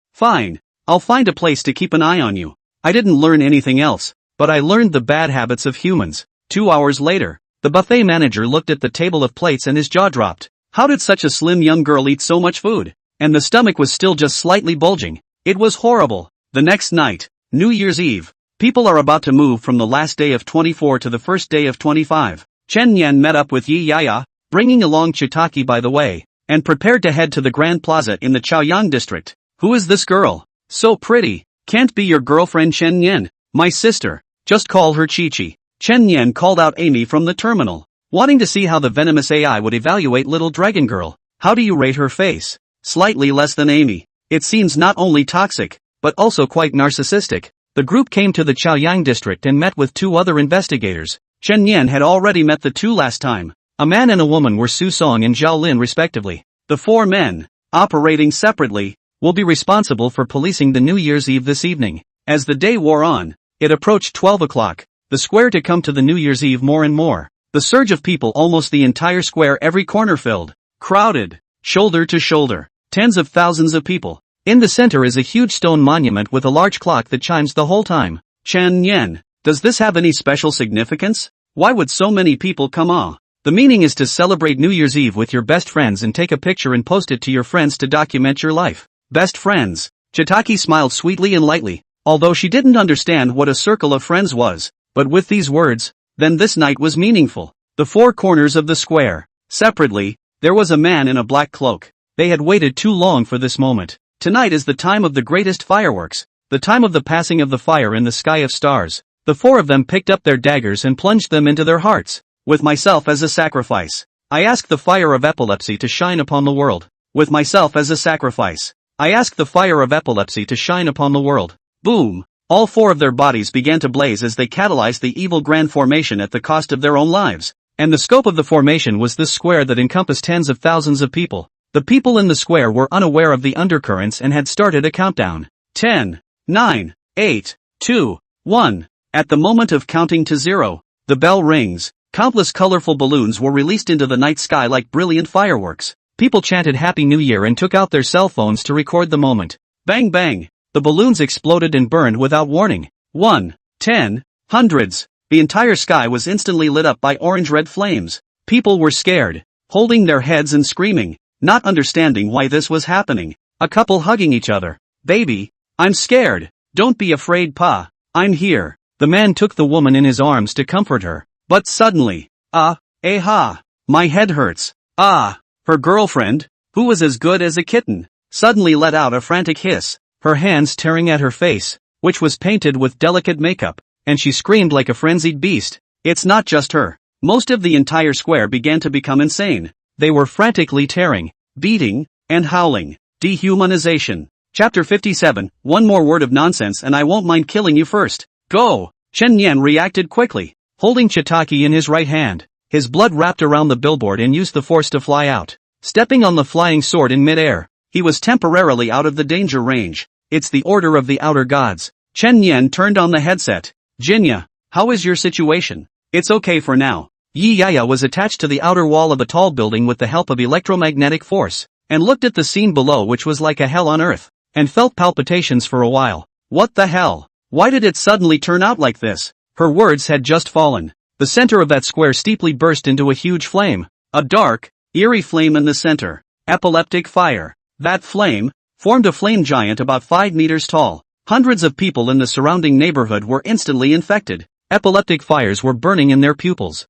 I'll find a place to keep an eye on you. I didn't learn anything else, but I learned the bad habits of humans. 2 hours later, the buffet manager looked at the table of plates and his jaw dropped. How did such a slim young girl eat so much food? And the stomach was still just slightly bulging. It was horrible. The next night, New Year's Eve, people are about to move from the last day of 24 to the first day of 25. Chen Yan met up with Yi Yaya, bringing along Chitaki by the way, and prepared to head to the Grand Plaza in the Chaoyang district. Who is this girl? So pretty. Can't be your girlfriend Chen Yan. My sister. Just call her Chi-Chi. Chen Yan called out Amy from the terminal, wanting to see how the venomous AI would evaluate little dragon girl. How do you rate her face? Slightly less than Amy. It seems not only toxic, but also quite narcissistic. The group came to the Chaoyang district and met with 2 other investigators. Chen Yan had already met the 2 last time. A man and a woman were Su Song and Zhao Lin respectively. The 4 men, operating separately, will be responsible for policing the New Year's Eve this evening. As the day wore on, it approached 12 o'clock. The square to come to the New Year's Eve more and more. The surge of people, almost the entire square, every corner filled. Crowded. Shoulder to shoulder. Tens of thousands of people. In the center is a huge stone monument with a large clock that chimes the whole time. Chen Yan, does this have any special significance? Why would so many people come? The meaning is to celebrate New Year's Eve with your best friends and take a picture and post it to your friends to document your life. Best friends. Chitaki smiled sweetly and lightly, although she didn't understand what a circle of friends was. But with these words, then this night was meaningful. The 4 corners of the square. Separately, there was a man in a black cloak. They had waited too long for this moment. Tonight is the time of the greatest fireworks, the time of the passing of the fire in the sky of stars. The 4 of them picked up their daggers and plunged them into their hearts. With myself as a sacrifice, I ask the fire of epilepsy to shine upon the world. With myself as a sacrifice, I ask the fire of epilepsy to shine upon the world. Boom! All 4 of their bodies began to blaze as they catalyzed the evil grand formation at the cost of their own lives. And the scope of the formation was this square that encompassed tens of thousands of people. The people in the square were unaware of the undercurrents and had started a countdown. 10, 9, 8, 2, 1. At the moment of counting to 0, the bell rings. Countless colorful balloons were released into the night sky like brilliant fireworks. People chanted Happy New Year and took out their cell phones to record the moment. Bang bang! The balloons exploded and burned without warning. 1, 10, hundreds. The entire sky was instantly lit up by orange-red flames. People were scared, holding their heads and screaming, not understanding why this was happening. A couple hugging each other. Baby, I'm scared. Don't be afraid, Pa. I'm here. The man took the woman in his arms to comfort her. But suddenly, my head hurts. Her girlfriend, who was as good as a kitten, suddenly let out a frantic hiss, her hands tearing at her face, which was painted with delicate makeup, and she screamed like a frenzied beast. It's not just her. Most of the entire square began to become insane. They were frantically tearing, beating, and howling. Dehumanization. Chapter 57, One more word of nonsense and I won't mind killing you first. Go! Chen Yan reacted quickly, holding Chitaki in his right hand. His blood wrapped around the billboard and used the force to fly out. Stepping on the flying sword in midair, he was temporarily out of the danger range. It's the order of the outer gods. Chen Yan turned on the headset. Jinya, how is your situation? It's okay for now. Yi Yaya was attached to the outer wall of a tall building with the help of electromagnetic force, and looked at the scene below which was like a hell on earth, and felt palpitations for a while. What the hell? Why did it suddenly turn out like this? Her words had just fallen. The center of that square steeply burst into a huge flame. A dark, eerie flame in the center. Epileptic fire. That flame formed a flame giant about 5 meters tall. Hundreds of people in the surrounding neighborhood were instantly infected. Epileptic fires were burning in their pupils.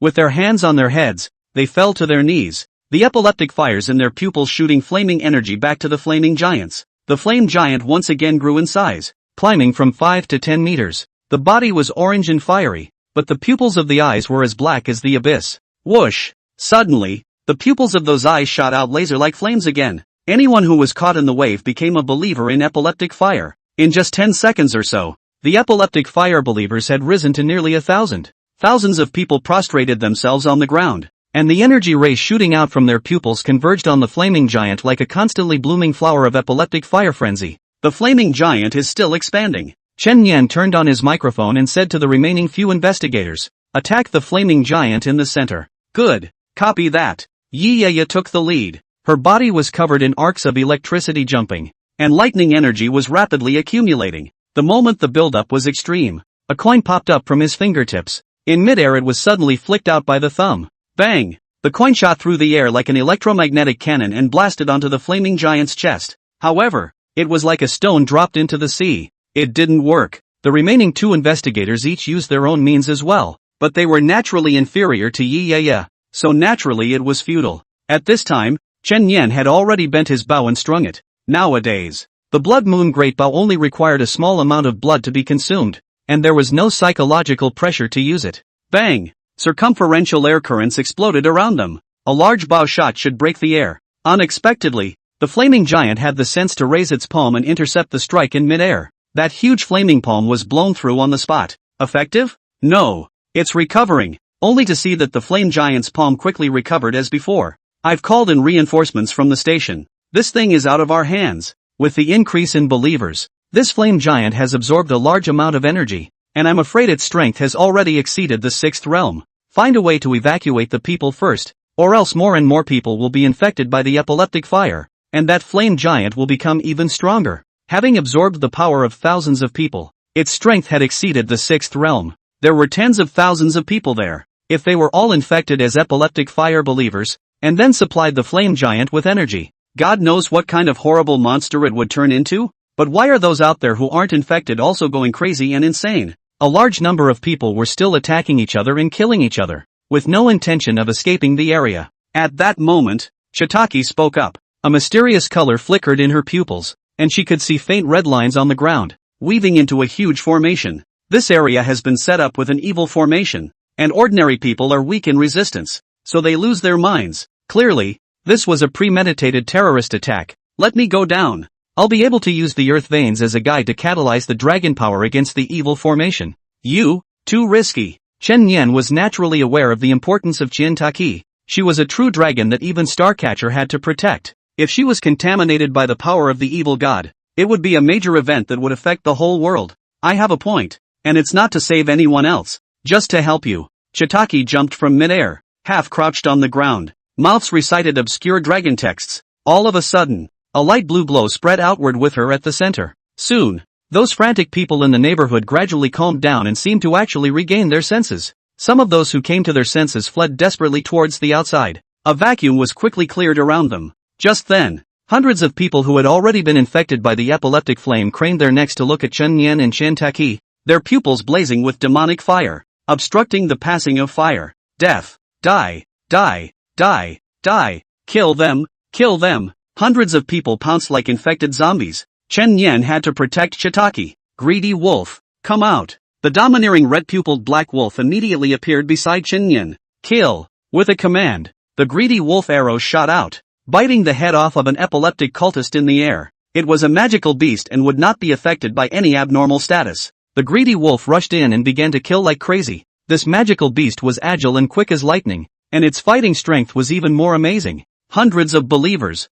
With their hands on their heads, they fell to their knees. The epileptic fires in their pupils shooting flaming energy back to the flaming giants. The flame giant once again grew in size, climbing from 5 to 10 meters. The body was orange and fiery, but the pupils of the eyes were as black as the abyss. Whoosh! Suddenly, the pupils of those eyes shot out laser-like flames again. Anyone who was caught in the wave became a believer in epileptic fire. In just 10 seconds or so, the epileptic fire believers had risen to nearly 1,000. Thousands of people prostrated themselves on the ground, and the energy rays shooting out from their pupils converged on the flaming giant like a constantly blooming flower of epileptic fire frenzy. The flaming giant is still expanding. Chen Yan turned on his microphone and said to the remaining few investigators, "Attack the flaming giant in the center." Good. Copy that. Yi Yaya took the lead. Her body was covered in arcs of electricity jumping, and lightning energy was rapidly accumulating. The moment the buildup was extreme, a coin popped up from his fingertips. In midair it was suddenly flicked out by the thumb. Bang! The coin shot through the air like an electromagnetic cannon and blasted onto the flaming giant's chest. However, it was like a stone dropped into the sea. It didn't work. The remaining 2 investigators each used their own means as well, but they were naturally inferior to Yi Yaya, so naturally it was futile. At this time, Chen Yan had already bent his bow and strung it. Nowadays, the blood moon great bow only required a small amount of blood to be consumed, and there was no psychological pressure to use it. Bang! Circumferential air currents exploded around them. A large bow shot should break the air. Unexpectedly, the flaming giant had the sense to raise its palm and intercept the strike in midair. That huge flaming palm was blown through on the spot. Effective? No. It's recovering, only to see that the flame giant's palm quickly recovered as before. I've called in reinforcements from the station. This thing is out of our hands. With the increase in believers, this flame giant has absorbed a large amount of energy, and I'm afraid its strength has already exceeded the sixth realm. Find a way to evacuate the people first, or else more and more people will be infected by the epileptic fire, and that flame giant will become even stronger. Having absorbed the power of thousands of people, its strength had exceeded the sixth realm. There were tens of thousands of people there. If they were all infected as epileptic fire believers, and then supplied the flame giant with energy, God knows what kind of horrible monster it would turn into. But why are those out there who aren't infected also going crazy and insane? A large number of people were still attacking each other and killing each other, with no intention of escaping the area. At that moment, Chitaki spoke up. A mysterious color flickered in her pupils, and she could see faint red lines on the ground, weaving into a huge formation. This area has been set up with an evil formation, and ordinary people are weak in resistance, so they lose their minds. Clearly, this was a premeditated terrorist attack. Let me go down. I'll be able to use the earth veins as a guide to catalyze the dragon power against the evil formation. Too risky. Chen Yan was naturally aware of the importance of Chitaki. She was a true dragon that even Starcatcher had to protect. If she was contaminated by the power of the evil god, it would be a major event that would affect the whole world. I have a point, and it's not to save anyone else, just to help you. Chitaki jumped from midair, half crouched on the ground. Mouths recited obscure dragon texts. All of a sudden, a light blue glow spread outward with her at the center. Soon, those frantic people in the neighborhood gradually calmed down and seemed to actually regain their senses. Some of those who came to their senses fled desperately towards the outside. A vacuum was quickly cleared around them. Just then, hundreds of people who had already been infected by the epileptic flame craned their necks to look at Chen Yan and Chitaki, their pupils blazing with demonic fire, obstructing the passing of fire. Death. Die. Die. Die. Die. Kill them. Kill them. Hundreds of people pounced like infected zombies. Chen Yan had to protect Chitaki. Greedy wolf, come out. The domineering red-pupiled black wolf immediately appeared beside Chen Yan. Kill. With a command, the greedy wolf arrow shot out, biting the head off of an epileptic cultist in the air. It was a magical beast and would not be affected by any abnormal status. The greedy wolf rushed in and began to kill like crazy. This magical beast was agile and quick as lightning, and its fighting strength was even more amazing. Hundreds of believers,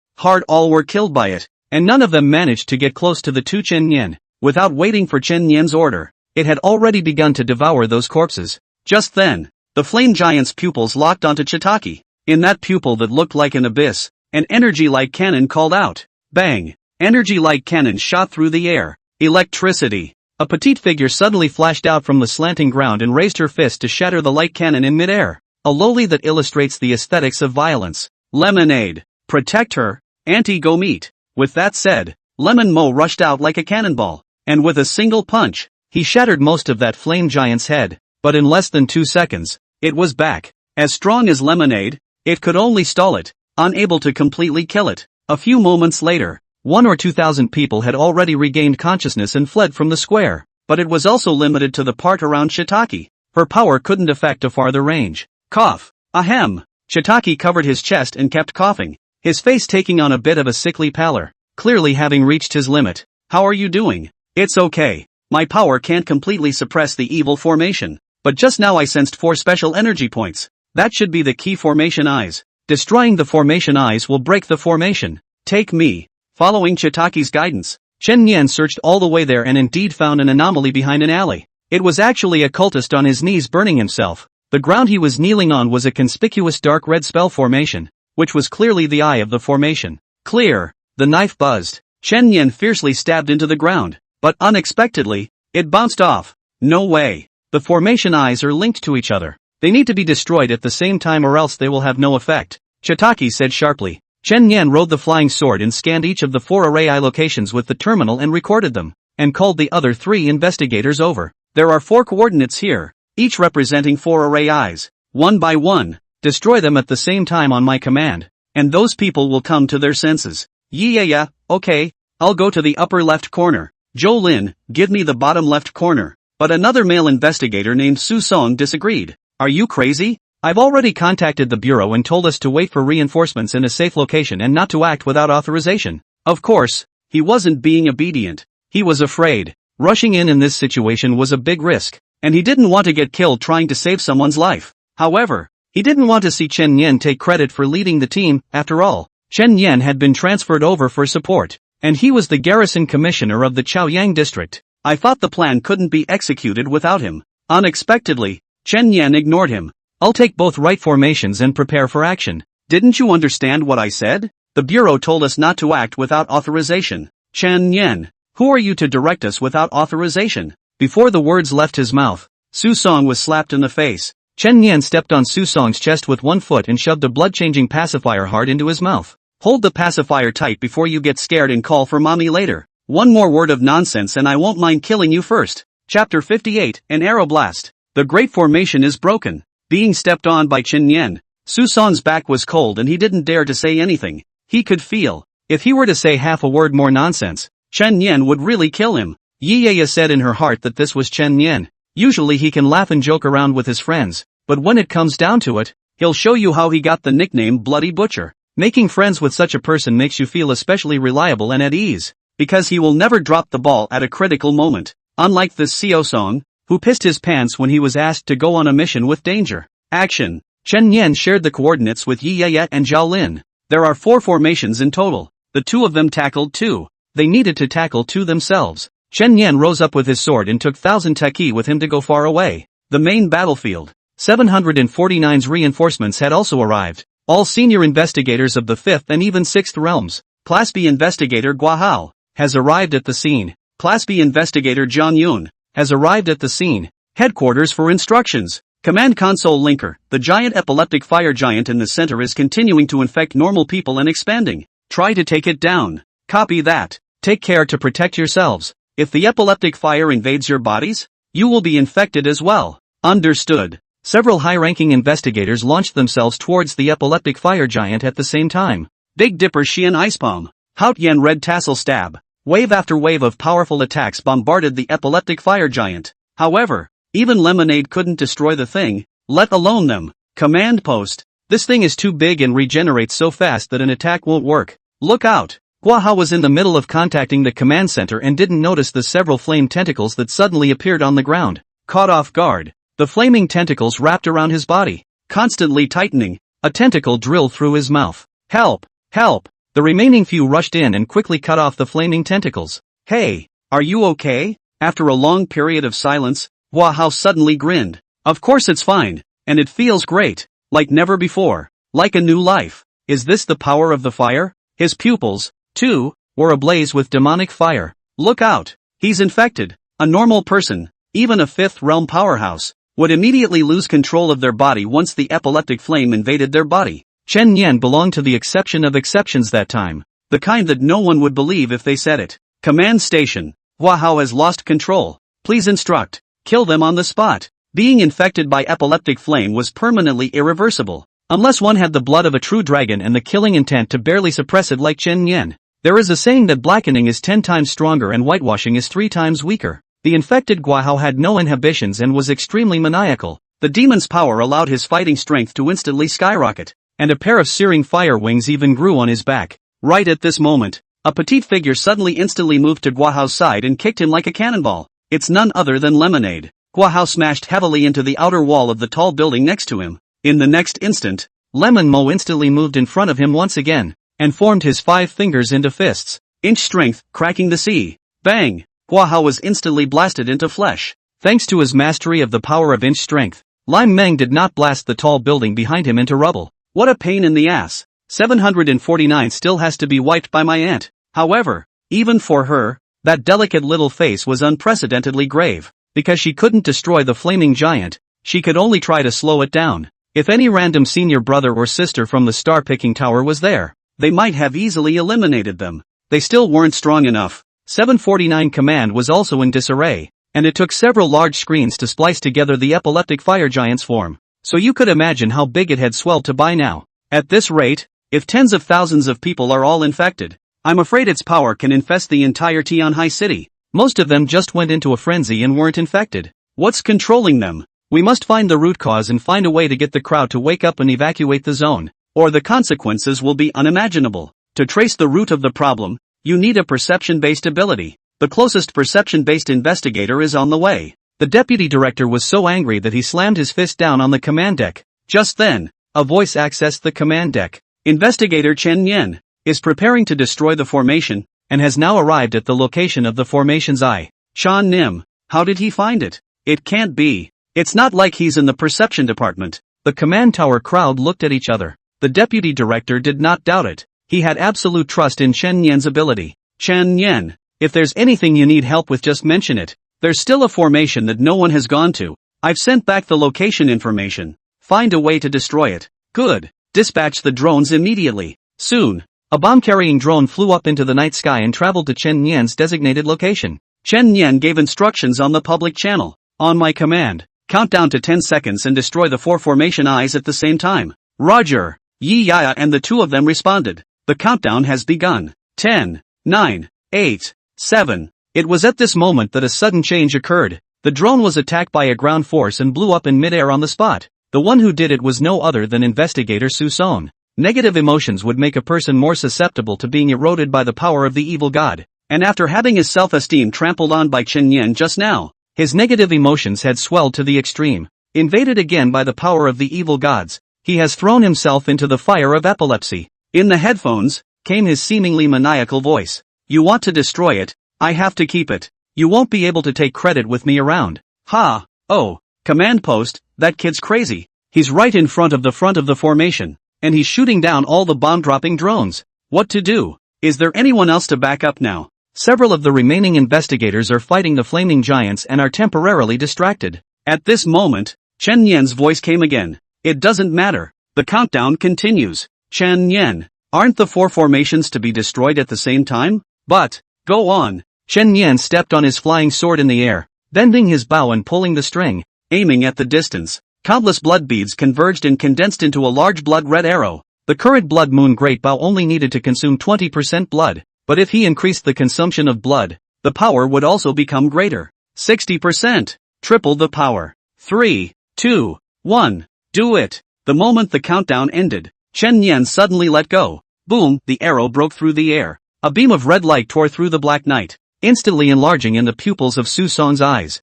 all were killed by it, and none of them managed to get close to the two Chen Yan. Without waiting for Chen Yan's order, it had already begun to devour those corpses. Just then, the flame giant's pupils locked onto Chitaki. In that pupil that looked like an abyss, an energy-like cannon called out. Bang! Energy-like cannon shot through the air. Electricity. A petite figure suddenly flashed out from the slanting ground and raised her fist to shatter the light cannon in midair. A loli that illustrates the aesthetics of violence. Lemonade. Protect her. Auntie, go meet. With that said, Lemon Mo rushed out like a cannonball, and with a single punch, he shattered most of that flame giant's head. But in less than 2 seconds, it was back. As strong as Lemonade, it could only stall it, unable to completely kill it. A few moments later, 1 or 2,000 people had already regained consciousness and fled from the square, but it was also limited to the part around Chitaki. Her power couldn't affect a farther range. Cough. Ahem. Chitaki covered his chest and kept coughing, his face taking on a bit of a sickly pallor, clearly having reached his limit. How are you doing? It's okay. My power can't completely suppress the evil formation, but just now I sensed 4 special energy points. That should be the key formation eyes. Destroying the formation eyes will break the formation. Take me. Following Chitaki's guidance, Chen Yan searched all the way there and indeed found an anomaly behind an alley. It was actually a cultist on his knees burning himself. The ground he was kneeling on was a conspicuous dark red spell formation, which was clearly the eye of the formation. Clear. The knife buzzed. Chen Yan fiercely stabbed into the ground, but unexpectedly, it bounced off. No way. The formation eyes are linked to each other. They need to be destroyed at the same time or else they will have no effect, Chitaki said sharply. Chen Yan rode the flying sword and scanned each of the 4 array eye locations with the terminal and recorded them, and called the other 3 investigators over. There are 4 coordinates here, each representing 4 array eyes. One by one, destroy them at the same time on my command, and those people will come to their senses. Yeah, okay, I'll go to the upper left corner. Zhou Lin, give me the bottom left corner. But another male investigator named Su Song disagreed. Are you crazy? I've already contacted the bureau and told us to wait for reinforcements in a safe location and not to act without authorization. Of course, he wasn't being obedient. He was afraid. Rushing in this situation was a big risk, and he didn't want to get killed trying to save someone's life. However, he didn't want to see Chen Yen take credit for leading the team. After all, Chen Yen had been transferred over for support, and he was the garrison commissioner of the Chaoyang district. I thought the plan couldn't be executed without him. Unexpectedly, Chen Yen ignored him. I'll take both right formations and prepare for action. Didn't you understand what I said? The bureau told us not to act without authorization. Chen Yen, who are you to direct us without authorization? Before the words left his mouth, Su Song was slapped in the face. Chen Yen stepped on Su Song's chest with one foot and shoved a blood-changing pacifier hard into his mouth. Hold the pacifier tight before you get scared and call for mommy later. One more word of nonsense and I won't mind killing you first. Chapter 58, An Arrow Blast. The great formation is broken. Being stepped on by Chen Yen, Su Song's back was cold and he didn't dare to say anything. He could feel, if he were to say half a word more nonsense, Chen Yen would really kill him. Yi said in her heart that this was Chen Yen. Usually he can laugh and joke around with his friends, but when it comes down to it, he'll show you how he got the nickname Bloody Butcher. Making friends with such a person makes you feel especially reliable and at ease, because he will never drop the ball at a critical moment. Unlike this Xiao Song, who pissed his pants when he was asked to go on a mission with danger. Action. Chen Yen shared the coordinates with Yi and Zhao Lin. There are 4 formations in total. The 2 of them tackled 2. They needed to tackle 2 themselves. Chen Yen rose up with his sword and took 1,000 Taki with him to go far away. The main battlefield. 749's reinforcements had also arrived. All senior investigators of the 5th and even 6th realms. Class B investigator Guahao has arrived at the scene. Class B investigator Zhang Yun has arrived at the scene. Headquarters for instructions. Command console linker. The giant epileptic fire giant in the center is continuing to infect normal people and expanding. Try to take it down. Copy that. Take care to protect yourselves. If the epileptic fire invades your bodies, you will be infected as well. Understood. Several high-ranking investigators launched themselves towards the epileptic fire giant at the same time. Big Dipper Xian Ice Palm. Hout Yen Red Tassel Stab. Wave after wave of powerful attacks bombarded the epileptic fire giant. However, even Lemonade couldn't destroy the thing, let alone them. Command post. This thing is too big and regenerates so fast that an attack won't work. Look out. Guahao was in the middle of contacting the command center and didn't notice the several flame tentacles that suddenly appeared on the ground. Caught off guard, the flaming tentacles wrapped around his body, constantly tightening. A tentacle drilled through his mouth. Help! Help! The remaining few rushed in and quickly cut off the flaming tentacles. Hey, are you okay? After a long period of silence, Guahao suddenly grinned. Of course it's fine, and it feels great, like never before, like a new life. Is this the power of the fire? His pupils, too, were ablaze with demonic fire. Look out, he's infected. A normal person, even a 5th realm powerhouse, would immediately lose control of their body once the epileptic flame invaded their body. Chen Yen belonged to the exception of exceptions that time, the kind that no one would believe if they said it. Command station, Guahao has lost control. Please instruct, kill them on the spot. Being infected by epileptic flame was permanently irreversible, unless one had the blood of a true dragon and the killing intent to barely suppress it like Chen Yen. There is a saying that blackening is 10 times stronger and whitewashing is 3 times weaker. The infected Guahao had no inhibitions and was extremely maniacal. The demon's power allowed his fighting strength to instantly skyrocket, and a pair of searing fire wings even grew on his back. Right at this moment, a petite figure suddenly instantly moved to Guahao's side and kicked him like a cannonball. It's none other than Lemonade. Guahao smashed heavily into the outer wall of the tall building next to him. In the next instant, Lemon Mo instantly moved in front of him once again, and formed his 5 fingers into fists. Inch strength, cracking the sea. Bang! Guahao was instantly blasted into flesh. Thanks to his mastery of the power of inch strength, Lime Meng did not blast the tall building behind him into rubble. What a pain in the ass. 749 still has to be wiped by my aunt. However, even for her, that delicate little face was unprecedentedly grave. Because she couldn't destroy the flaming giant, she could only try to slow it down. If any random senior brother or sister from the star-picking tower was there, they might have easily eliminated them. They still weren't strong enough. 749 command was also in disarray, and it took several large screens to splice together the epileptic fire giant's form. So you could imagine how big it had swelled to by now. At this rate, if tens of thousands of people are all infected, I'm afraid its power can infest the entire Tianhai city. Most of them just went into a frenzy and weren't infected. What's controlling them? We must find the root cause and find a way to get the crowd to wake up and evacuate the zone, or the consequences will be unimaginable. To trace the root of the problem, you need a perception-based ability. The closest perception-based investigator is on the way. The deputy director was so angry that he slammed his fist down on the command deck. Just then, a voice accessed the command deck. Investigator Chen Yen is preparing to destroy the formation, and has now arrived at the location of the formation's eye. Chan Nim, how did he find it? It can't be. It's not like he's in the perception department. The command tower crowd looked at each other. The deputy director did not doubt it. He had absolute trust in Chen Yen's ability. Chen Yen, if there's anything you need help with, just mention it. There's still a formation that no one has gone to. I've sent back the location information. Find a way to destroy it. Good. Dispatch the drones immediately. Soon, a bomb-carrying drone flew up into the night sky and traveled to Chen Yen's designated location. Chen Yen gave instructions on the public channel. On my command, count down to 10 seconds and destroy the 4 formation eyes at the same time. Roger. Yi Yaya and the 2 of them responded. The countdown has begun. 10, 9, 8, 7. It was at this moment that a sudden change occurred. The drone was attacked by a ground force and blew up in midair on the spot. The one who did it was no other than Investigator Su Song. Negative emotions would make a person more susceptible to being eroded by the power of the evil god, and after having his self-esteem trampled on by Chen Yen just now, his negative emotions had swelled to the extreme. Invaded again by the power of the evil gods, he has thrown himself into the fire of epilepsy. In the headphones, came his seemingly maniacal voice. You want to destroy it, I have to keep it. You won't be able to take credit with me around. Ha! Oh, command post, that kid's crazy. He's right in front of the formation, and he's shooting down all the bomb-dropping drones. What to do? Is there anyone else to back up now? Several of the remaining investigators are fighting the flaming giants and are temporarily distracted. At this moment, Chen Yen's voice came again. It doesn't matter. The countdown continues. Chen Yen, aren't the 4 formations to be destroyed at the same time? But, go on. Chen Yen stepped on his flying sword in the air, bending his bow and pulling the string, aiming at the distance. Countless blood beads converged and condensed into a large blood-red arrow. The current blood moon great bow only needed to consume 20% blood, but if he increased the consumption of blood, the power would also become greater. 60%. Triple the power. 3, 2, 1. Do it. The moment the countdown ended, Chen Yen suddenly let go. Boom, the arrow broke through the air. A beam of red light tore through the black night, instantly enlarging in the pupils of Su Song's eyes.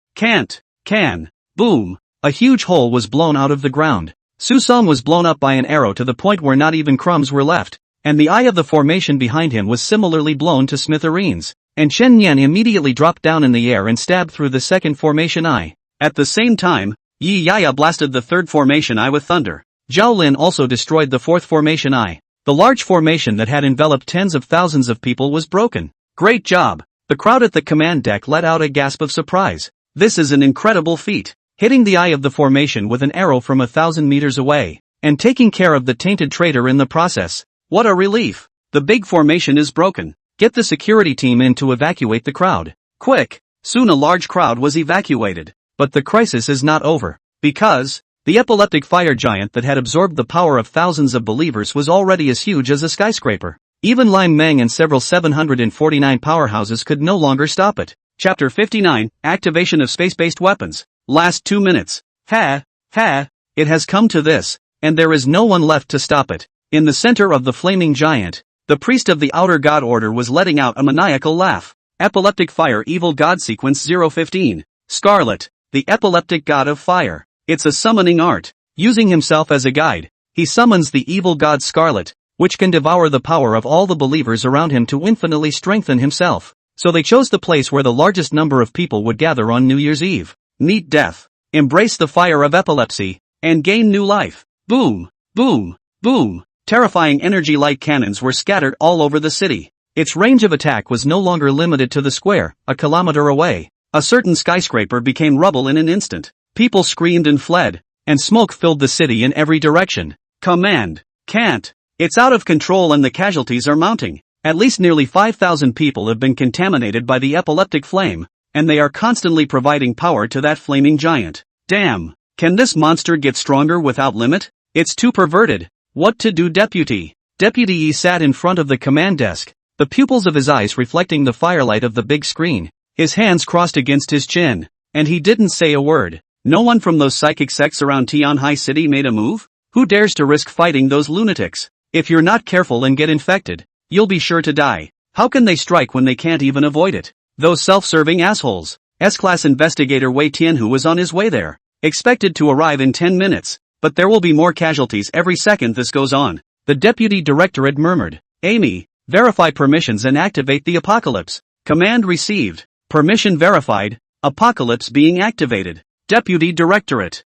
Boom. A huge hole was blown out of the ground. Su Song was blown up by an arrow to the point where not even crumbs were left, and the eye of the formation behind him was similarly blown to smithereens, and Chen Yen immediately dropped down in the air and stabbed through the second formation eye. At the same time, Yi Yaya blasted the third formation eye with thunder. Zhao Lin also destroyed the fourth formation eye. The large formation that had enveloped tens of thousands of people was broken. Great job! The crowd at the command deck let out a gasp of surprise. This is an incredible feat. Hitting the eye of the formation with an arrow from 1,000 meters away, and taking care of the tainted traitor in the process. What a relief! The big formation is broken. Get the security team in to evacuate the crowd. Quick! Soon a large crowd was evacuated. But the crisis is not over. Because the epileptic fire giant that had absorbed the power of thousands of believers was already as huge as a skyscraper. Even Lime Meng and several 749 powerhouses could no longer stop it. Chapter 59, Activation of Space-Based Weapons. Last 2 minutes. It has come to this, and there is no one left to stop it. In the center of the flaming giant, the priest of the Outer God Order was letting out a maniacal laugh. Epileptic Fire Evil God Sequence 015. Scarlet, the epileptic god of fire. It's a summoning art. Using himself as a guide, he summons the evil god Scarlet, which can devour the power of all the believers around him to infinitely strengthen himself. So they chose the place where the largest number of people would gather on New Year's Eve. Meet death, embrace the fire of epilepsy, and gain new life. Boom, boom, boom. Terrifying energy light cannons were scattered all over the city. Its range of attack was no longer limited to the square, a kilometer away. A certain skyscraper became rubble in an instant. People screamed and fled, and smoke filled the city in every direction. Command, can't. It's out of control and the casualties are mounting. At least nearly 5,000 people have been contaminated by the epileptic flame, and they are constantly providing power to that flaming giant. Damn, can this monster get stronger without limit? It's too perverted. What to do, Deputy? Deputy Yi sat in front of the command desk, the pupils of his eyes reflecting the firelight of the big screen, his hands crossed against his chin, and he didn't say a word. No one from those psychic sects around Tianhai City made a move? Who dares to risk fighting those lunatics? If you're not careful and get infected, you'll be sure to die. How can they strike when they can't even avoid it? Those self-serving assholes. S-Class Investigator Wei Tianhu was on his way there. Expected to arrive in 10 minutes, but there will be more casualties every second this goes on. The Deputy Directorate murmured. Amy, verify permissions and activate the apocalypse. Command received. Permission verified. Apocalypse being activated. Deputy Directorate.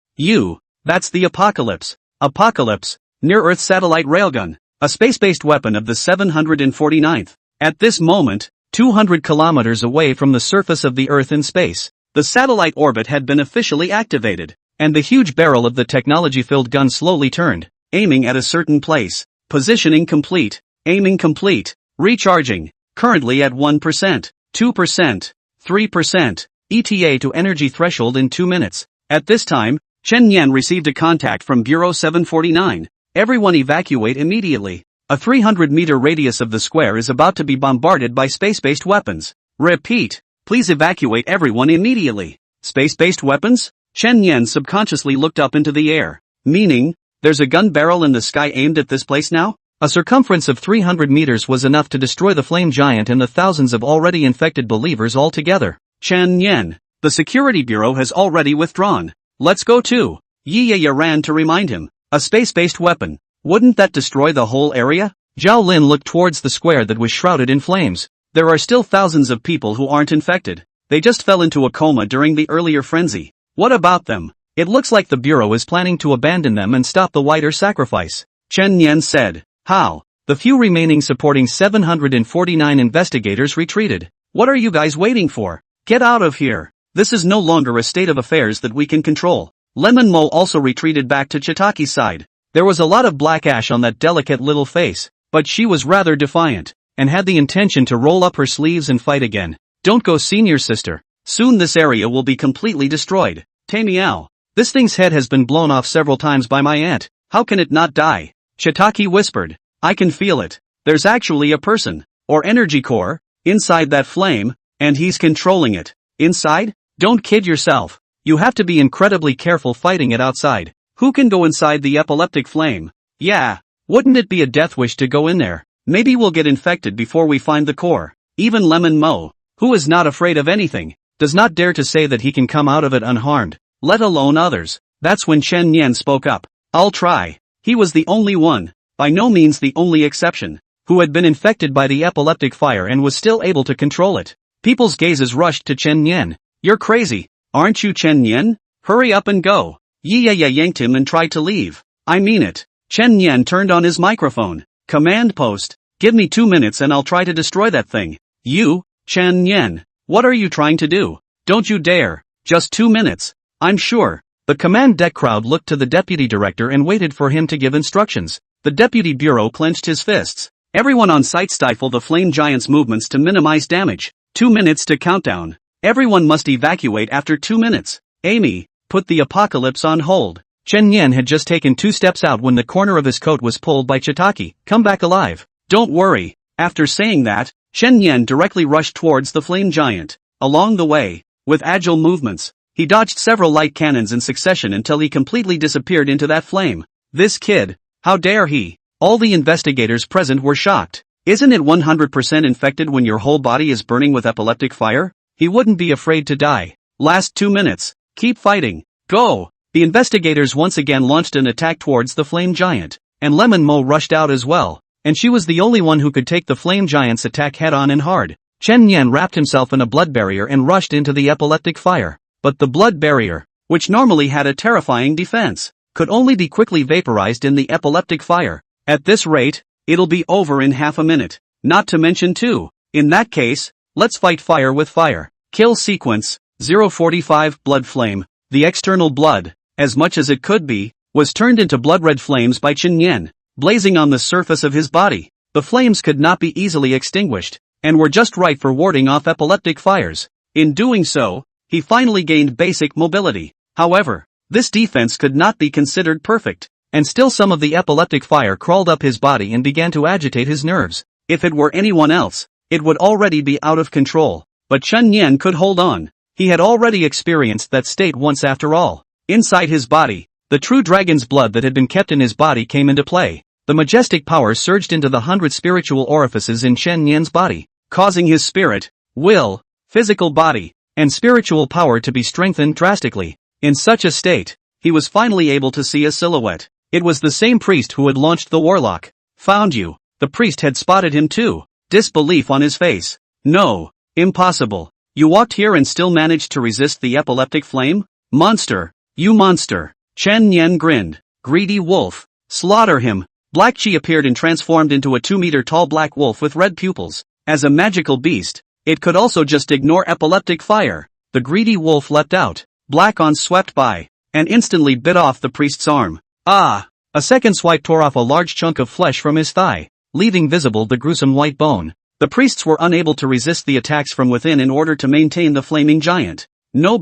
That's the apocalypse. Apocalypse. Near-Earth satellite railgun. A space-based weapon of the 749th. At this moment, 200 kilometers away from the surface of the Earth in space, the satellite orbit had been officially activated, and the huge barrel of the technology-filled gun slowly turned, aiming at a certain place. Positioning complete. Aiming complete. Recharging. Currently at 1%, 2%, 3%. ETA to energy threshold in 2 minutes. At this time, Chen Yan received a contact from Bureau 749. Everyone evacuate immediately. A 300-meter radius of the square is about to be bombarded by space-based weapons. Repeat, please evacuate everyone immediately. Space-based weapons? Chen Yan subconsciously looked up into the air. Meaning, there's a gun barrel in the sky aimed at this place now? A circumference of 300 meters was enough to destroy the flame giant and the thousands of already infected believers altogether. Chen Yan, the security bureau has already withdrawn. Let's go too. Yi ran to remind him. A space-based weapon. Wouldn't that destroy the whole area? Zhao Lin looked towards the square that was shrouded in flames. There are still thousands of people who aren't infected. They just fell into a coma during the earlier frenzy. What about them? It looks like the bureau is planning to abandon them and stop the wider sacrifice. Chen Yan said. How? The few remaining supporting 749 investigators retreated. What are you guys waiting for? Get out of here. This is no longer a state of affairs that we can control. Lemon Mo also retreated back to Chitaki's side. There was a lot of black ash on that delicate little face, but she was rather defiant, and had the intention to roll up her sleeves and fight again. Don't go, senior sister. Soon this area will be completely destroyed. Meow. This thing's head has been blown off several times by my aunt. How can it not die? Chitaki whispered. I can feel it. There's actually a person, or energy core, inside that flame, and he's controlling it. Inside? Don't kid yourself. You have to be incredibly careful fighting it outside. Who can go inside the epileptic flame? Yeah. Wouldn't it be a death wish to go in there? Maybe we'll get infected before we find the core. Even Lemon Mo, who is not afraid of anything, does not dare to say that he can come out of it unharmed, let alone others. That's when Chen Yan spoke up. I'll try. He was the only one, by no means the only exception, who had been infected by the epileptic fire and was still able to control it. People's gazes rushed to Chen Yan. You're crazy, aren't you, Chen Yan? Hurry up and go. Yi yanked him and tried to leave. I mean it. Chen Yan turned on his microphone. Command post. Give me 2 minutes and I'll try to destroy that thing. You, Chen Yan, what are you trying to do? Don't you dare. Just 2 minutes. I'm sure. The command deck crowd looked to the deputy director and waited for him to give instructions. The deputy bureau clenched his fists. Everyone on site stifle the flame giant's movements to minimize damage. 2 minutes to countdown. Everyone must evacuate after 2 minutes. Amy, put the apocalypse on hold. Chen Yan had just taken 2 steps out when the corner of his coat was pulled by Chitaki. Come back alive. Don't worry. After saying that, Chen Yan directly rushed towards the flame giant. Along the way, with agile movements, he dodged several light cannons in succession until he completely disappeared into that flame. This kid, how dare he? All the investigators present were shocked. Isn't it 100% infected when your whole body is burning with epileptic fire? He wouldn't be afraid to die. Last 2 minutes. Keep fighting. Go! The investigators once again launched an attack towards the flame giant, and Lemon Mo rushed out as well, and she was the only one who could take the flame giant's attack head-on and hard. Chen Yan wrapped himself in a blood barrier and rushed into the epileptic fire. But the blood barrier, which normally had a terrifying defense, could only be quickly vaporized in the epileptic fire. At this rate, it'll be over in half a minute. Not to mention too. In that case, let's fight fire with fire. Kill sequence. 045 Blood flame. The external blood, as much as it could be, was turned into blood-red flames by Chen Yan, blazing on the surface of his body. The flames could not be easily extinguished, and were just right for warding off epileptic fires. In doing so, he finally gained basic mobility. However, this defense could not be considered perfect, and still some of the epileptic fire crawled up his body and began to agitate his nerves. If it were anyone else, it would already be out of control. But Chen Yan could hold on. He had already experienced that state once after all. Inside his body, the true dragon's blood that had been kept in his body came into play. The majestic power surged into the 100 spiritual orifices in Chen Nian's body, causing his spirit, will, physical body, and spiritual power to be strengthened drastically. In such a state, he was finally able to see a silhouette. It was the same priest who had launched the warlock. Found you. The priest had spotted him too. Disbelief on his face. No. Impossible. You walked here and still managed to resist the epileptic flame? Monster. You monster. Chen Nian grinned. Greedy wolf. Slaughter him. Black Chi appeared and transformed into a 2-meter-tall black wolf with red pupils. As a magical beast, it could also just ignore epileptic fire. The greedy wolf leapt out. Black On swept by, and instantly bit off the priest's arm. Ah! A second swipe tore off a large chunk of flesh from his thigh, leaving visible the gruesome white bone. The priests were unable to resist the attacks from within in order to maintain the flaming giant. No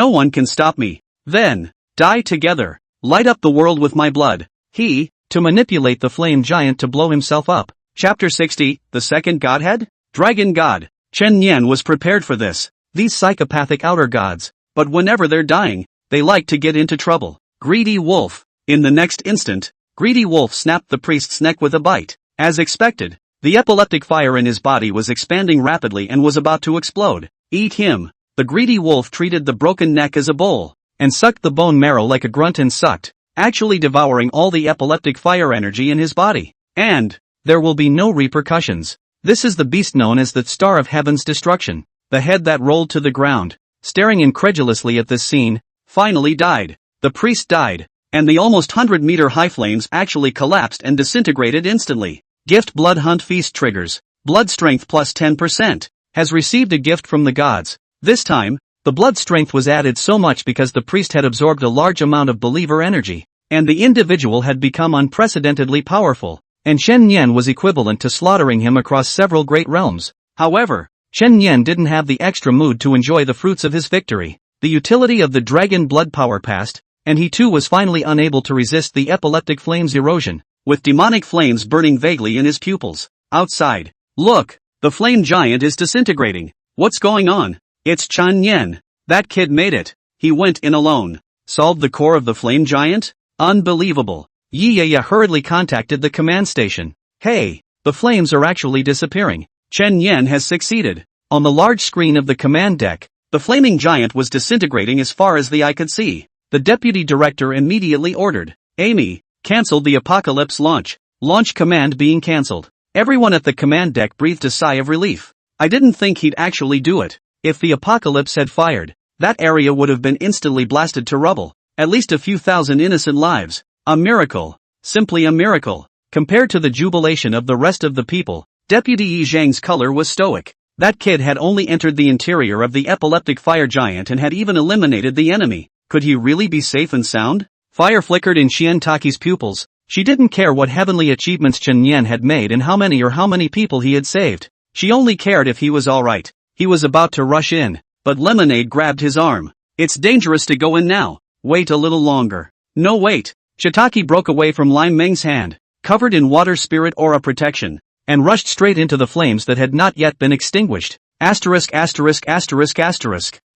one can stop me. Then, die together. Light up the world with my blood. To manipulate the flame giant to blow himself up. Chapter 60, The Second Godhead? Dragon God. Chen Nian was prepared for this. These psychopathic outer gods. But whenever they're dying, they like to get into trouble. Greedy wolf. In the next instant, Greedy wolf snapped the priest's neck with a bite. As expected, the epileptic fire in his body was expanding rapidly and was about to explode. Eat him. The greedy wolf treated the broken neck as a bowl, and sucked the bone marrow like a grunt and sucked, actually devouring all the epileptic fire energy in his body. And there will be no repercussions. This is the beast known as the Star of Heaven's destruction. The head that rolled to the ground, staring incredulously at this scene, finally died. The priest died, and the almost 100-meter high flames actually collapsed and disintegrated instantly. Gift Blood Hunt Feast triggers. Blood strength plus 10%. Has received a gift from the gods. This time, the blood strength was added so much because the priest had absorbed a large amount of believer energy, and the individual had become unprecedentedly powerful, and Chen Nian was equivalent to slaughtering him across several great realms. However, Chen Nian didn't have the extra mood to enjoy the fruits of his victory. The utility of the dragon blood power passed, and he too was finally unable to resist the epileptic flame's erosion, with demonic flames burning vaguely in his pupils. Outside. Look, the flame giant is disintegrating. What's going on? It's Chen Nian. That kid made it. He went in alone. Solved the core of the flame giant? Unbelievable. Yi hurriedly contacted the command station. Hey, the flames are actually disappearing. Chen Nian has succeeded. On the large screen of the command deck, the flaming giant was disintegrating as far as the eye could see. The deputy director immediately ordered, Amy, cancel the apocalypse launch. Launch command being cancelled. Everyone at the command deck breathed a sigh of relief. I didn't think he'd actually do it. If the apocalypse had fired, that area would have been instantly blasted to rubble. At least a few thousand innocent lives. A miracle. Simply a miracle. Compared to the jubilation of the rest of the people, Deputy Yi Zhang's color was stoic. That kid had only entered the interior of the epileptic fire giant and had even eliminated the enemy. Could he really be safe and sound? Fire flickered in Xian Taki's pupils. She didn't care what heavenly achievements Chen Nian had made and how many people he had saved. She only cared if he was alright. He was about to rush in, but Lemonade grabbed his arm. It's dangerous to go in now. Wait a little longer. No wait. Shiitake broke away from Lime Meng's hand, covered in water spirit aura protection, and rushed straight into the flames that had not yet been extinguished.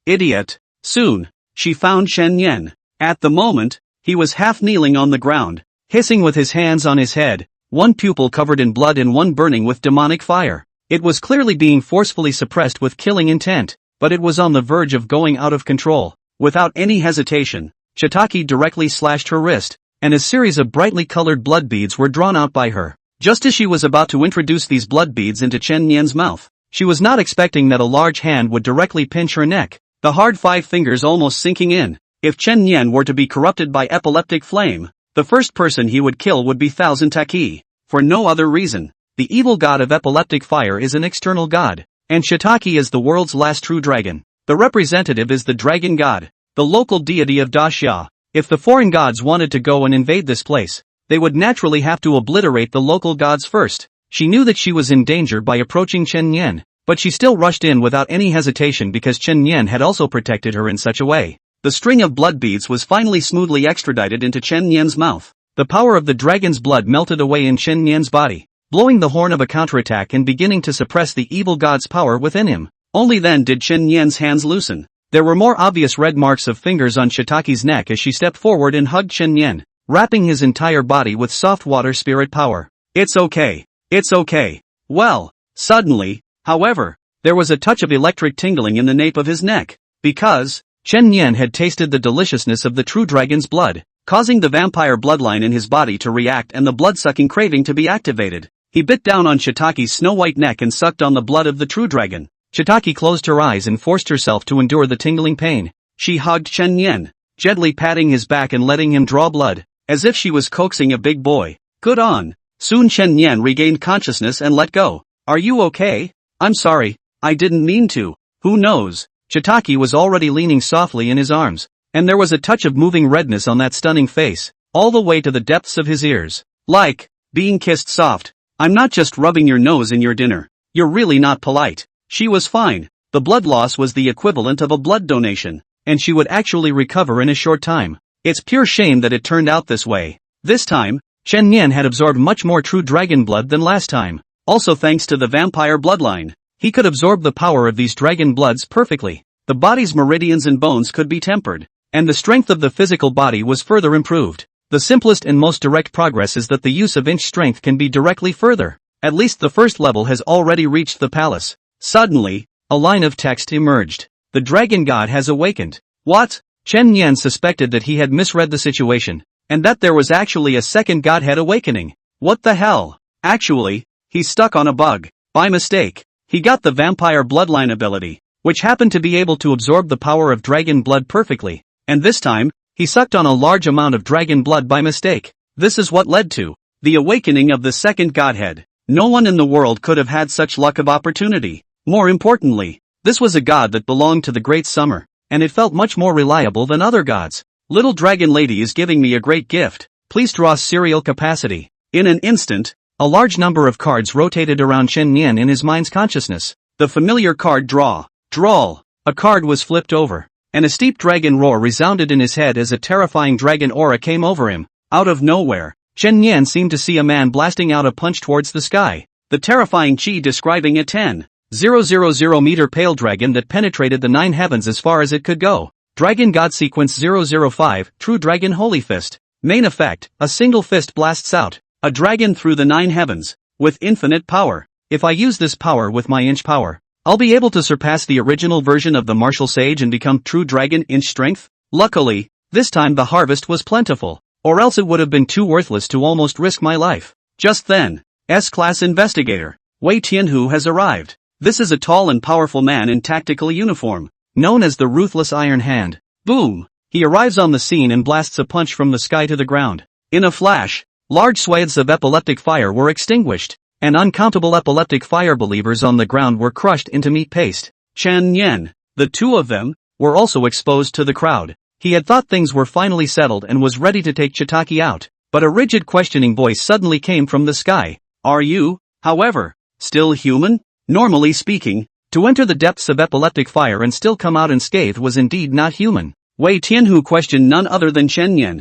Idiot. Soon, she found Chen Nian. At the moment, he was half kneeling on the ground, hissing with his hands on his head, one pupil covered in blood and one burning with demonic fire. It was clearly being forcefully suppressed with killing intent, but it was on the verge of going out of control. Without any hesitation, Shiitake directly slashed her wrist, and a series of brightly colored blood beads were drawn out by her. Just as she was about to introduce these blood beads into Chen Nian's mouth, she was not expecting that a large hand would directly pinch her neck, the hard 5 fingers almost sinking in. If Chen Nian were to be corrupted by epileptic flame, the first person he would kill would be Thousand Taki. For no other reason. The evil god of epileptic fire is an external god, and Shiitake is the world's last true dragon. The representative is the dragon god, the local deity of Daxia. If the foreign gods wanted to go and invade this place, they would naturally have to obliterate the local gods first. She knew that she was in danger by approaching Chen Nian, but she still rushed in without any hesitation because Chen Nian had also protected her in such a way. The string of blood beads was finally smoothly extradited into Chen Nian's mouth. The power of the dragon's blood melted away in Chen Nian's body, blowing the horn of a counterattack and beginning to suppress the evil god's power within him. Only then did Chen Nian's hands loosen. There were more obvious red marks of fingers on Shitaki's neck as she stepped forward and hugged Chen Yan, wrapping his entire body with soft water spirit power. It's okay. It's okay. Well, suddenly, however, there was a touch of electric tingling in the nape of his neck, because Chen Yan had tasted the deliciousness of the true dragon's blood, causing the vampire bloodline in his body to react and the blood-sucking craving to be activated. He bit down on Shitaki's snow-white neck and sucked on the blood of the true dragon. Shitaki closed her eyes and forced herself to endure the tingling pain. She hugged Chen Yan, gently patting his back and letting him draw blood, as if she was coaxing a big boy. Good on. Soon Chen Yan regained consciousness and let go. Are you okay? I'm sorry, I didn't mean to. Who knows? Shitaki was already leaning softly in his arms, and there was a touch of moving redness on that stunning face, all the way to the depths of his ears. Like being kissed soft. I'm not just rubbing your nose in your dinner. You're really not polite. She was fine. The blood loss was the equivalent of a blood donation, and she would actually recover in a short time. It's pure shame that it turned out this way. This time, Chen Yan had absorbed much more true dragon blood than last time. Also thanks to the vampire bloodline, he could absorb the power of these dragon bloods perfectly. The body's meridians and bones could be tempered, and the strength of the physical body was further improved. The simplest and most direct progress is that the use of inch strength can be directly further. At least the first level has already reached the palace. Suddenly, a line of text emerged. The dragon god has awakened. What? Chen Yan suspected that he had misread the situation, and that there was actually a second godhead awakening. What the hell? Actually, he's stuck on a bug. By mistake, he got the vampire bloodline ability, which happened to be able to absorb the power of dragon blood perfectly, and this time, he sucked on a large amount of dragon blood by mistake. This is what led to the awakening of the second godhead. No one in the world could have had such luck of opportunity. More importantly, this was a god that belonged to the Great Summer, and it felt much more reliable than other gods. Little dragon lady is giving me a great gift. Please draw serial capacity. In an instant, a large number of cards rotated around Chen Yan in his mind's consciousness. The familiar card draw. Drawl. A card was flipped over, and a steep dragon roar resounded in his head as a terrifying dragon aura came over him. Out of nowhere, Chen Yan seemed to see a man blasting out a punch towards the sky. The terrifying chi describing a 10,000 meter pale dragon that penetrated the 9 heavens as far as it could go. Dragon God Sequence 005, True Dragon Holy Fist. Main effect, a single fist blasts out a dragon through the 9 heavens, with infinite power. If I use this power with my inch power, I'll be able to surpass the original version of the martial sage and become true dragon inch strength. Luckily, this time the harvest was plentiful, or else it would have been too worthless to almost risk my life. Just then, S-Class Investigator, Wei Tianhu has arrived. This is a tall and powerful man in tactical uniform, known as the Ruthless Iron Hand. Boom! He arrives on the scene and blasts a punch from the sky to the ground. In a flash, large swathes of epileptic fire were extinguished, and uncountable epileptic fire believers on the ground were crushed into meat paste. Chen Yan, the two of them, were also exposed to the crowd. He had thought things were finally settled and was ready to take Shitaki out, but a rigid questioning voice suddenly came from the sky. Are you, however, still human? Normally speaking, to enter the depths of epileptic fire and still come out unscathed was indeed not human. Wei Tianhu questioned none other than Chen Yan.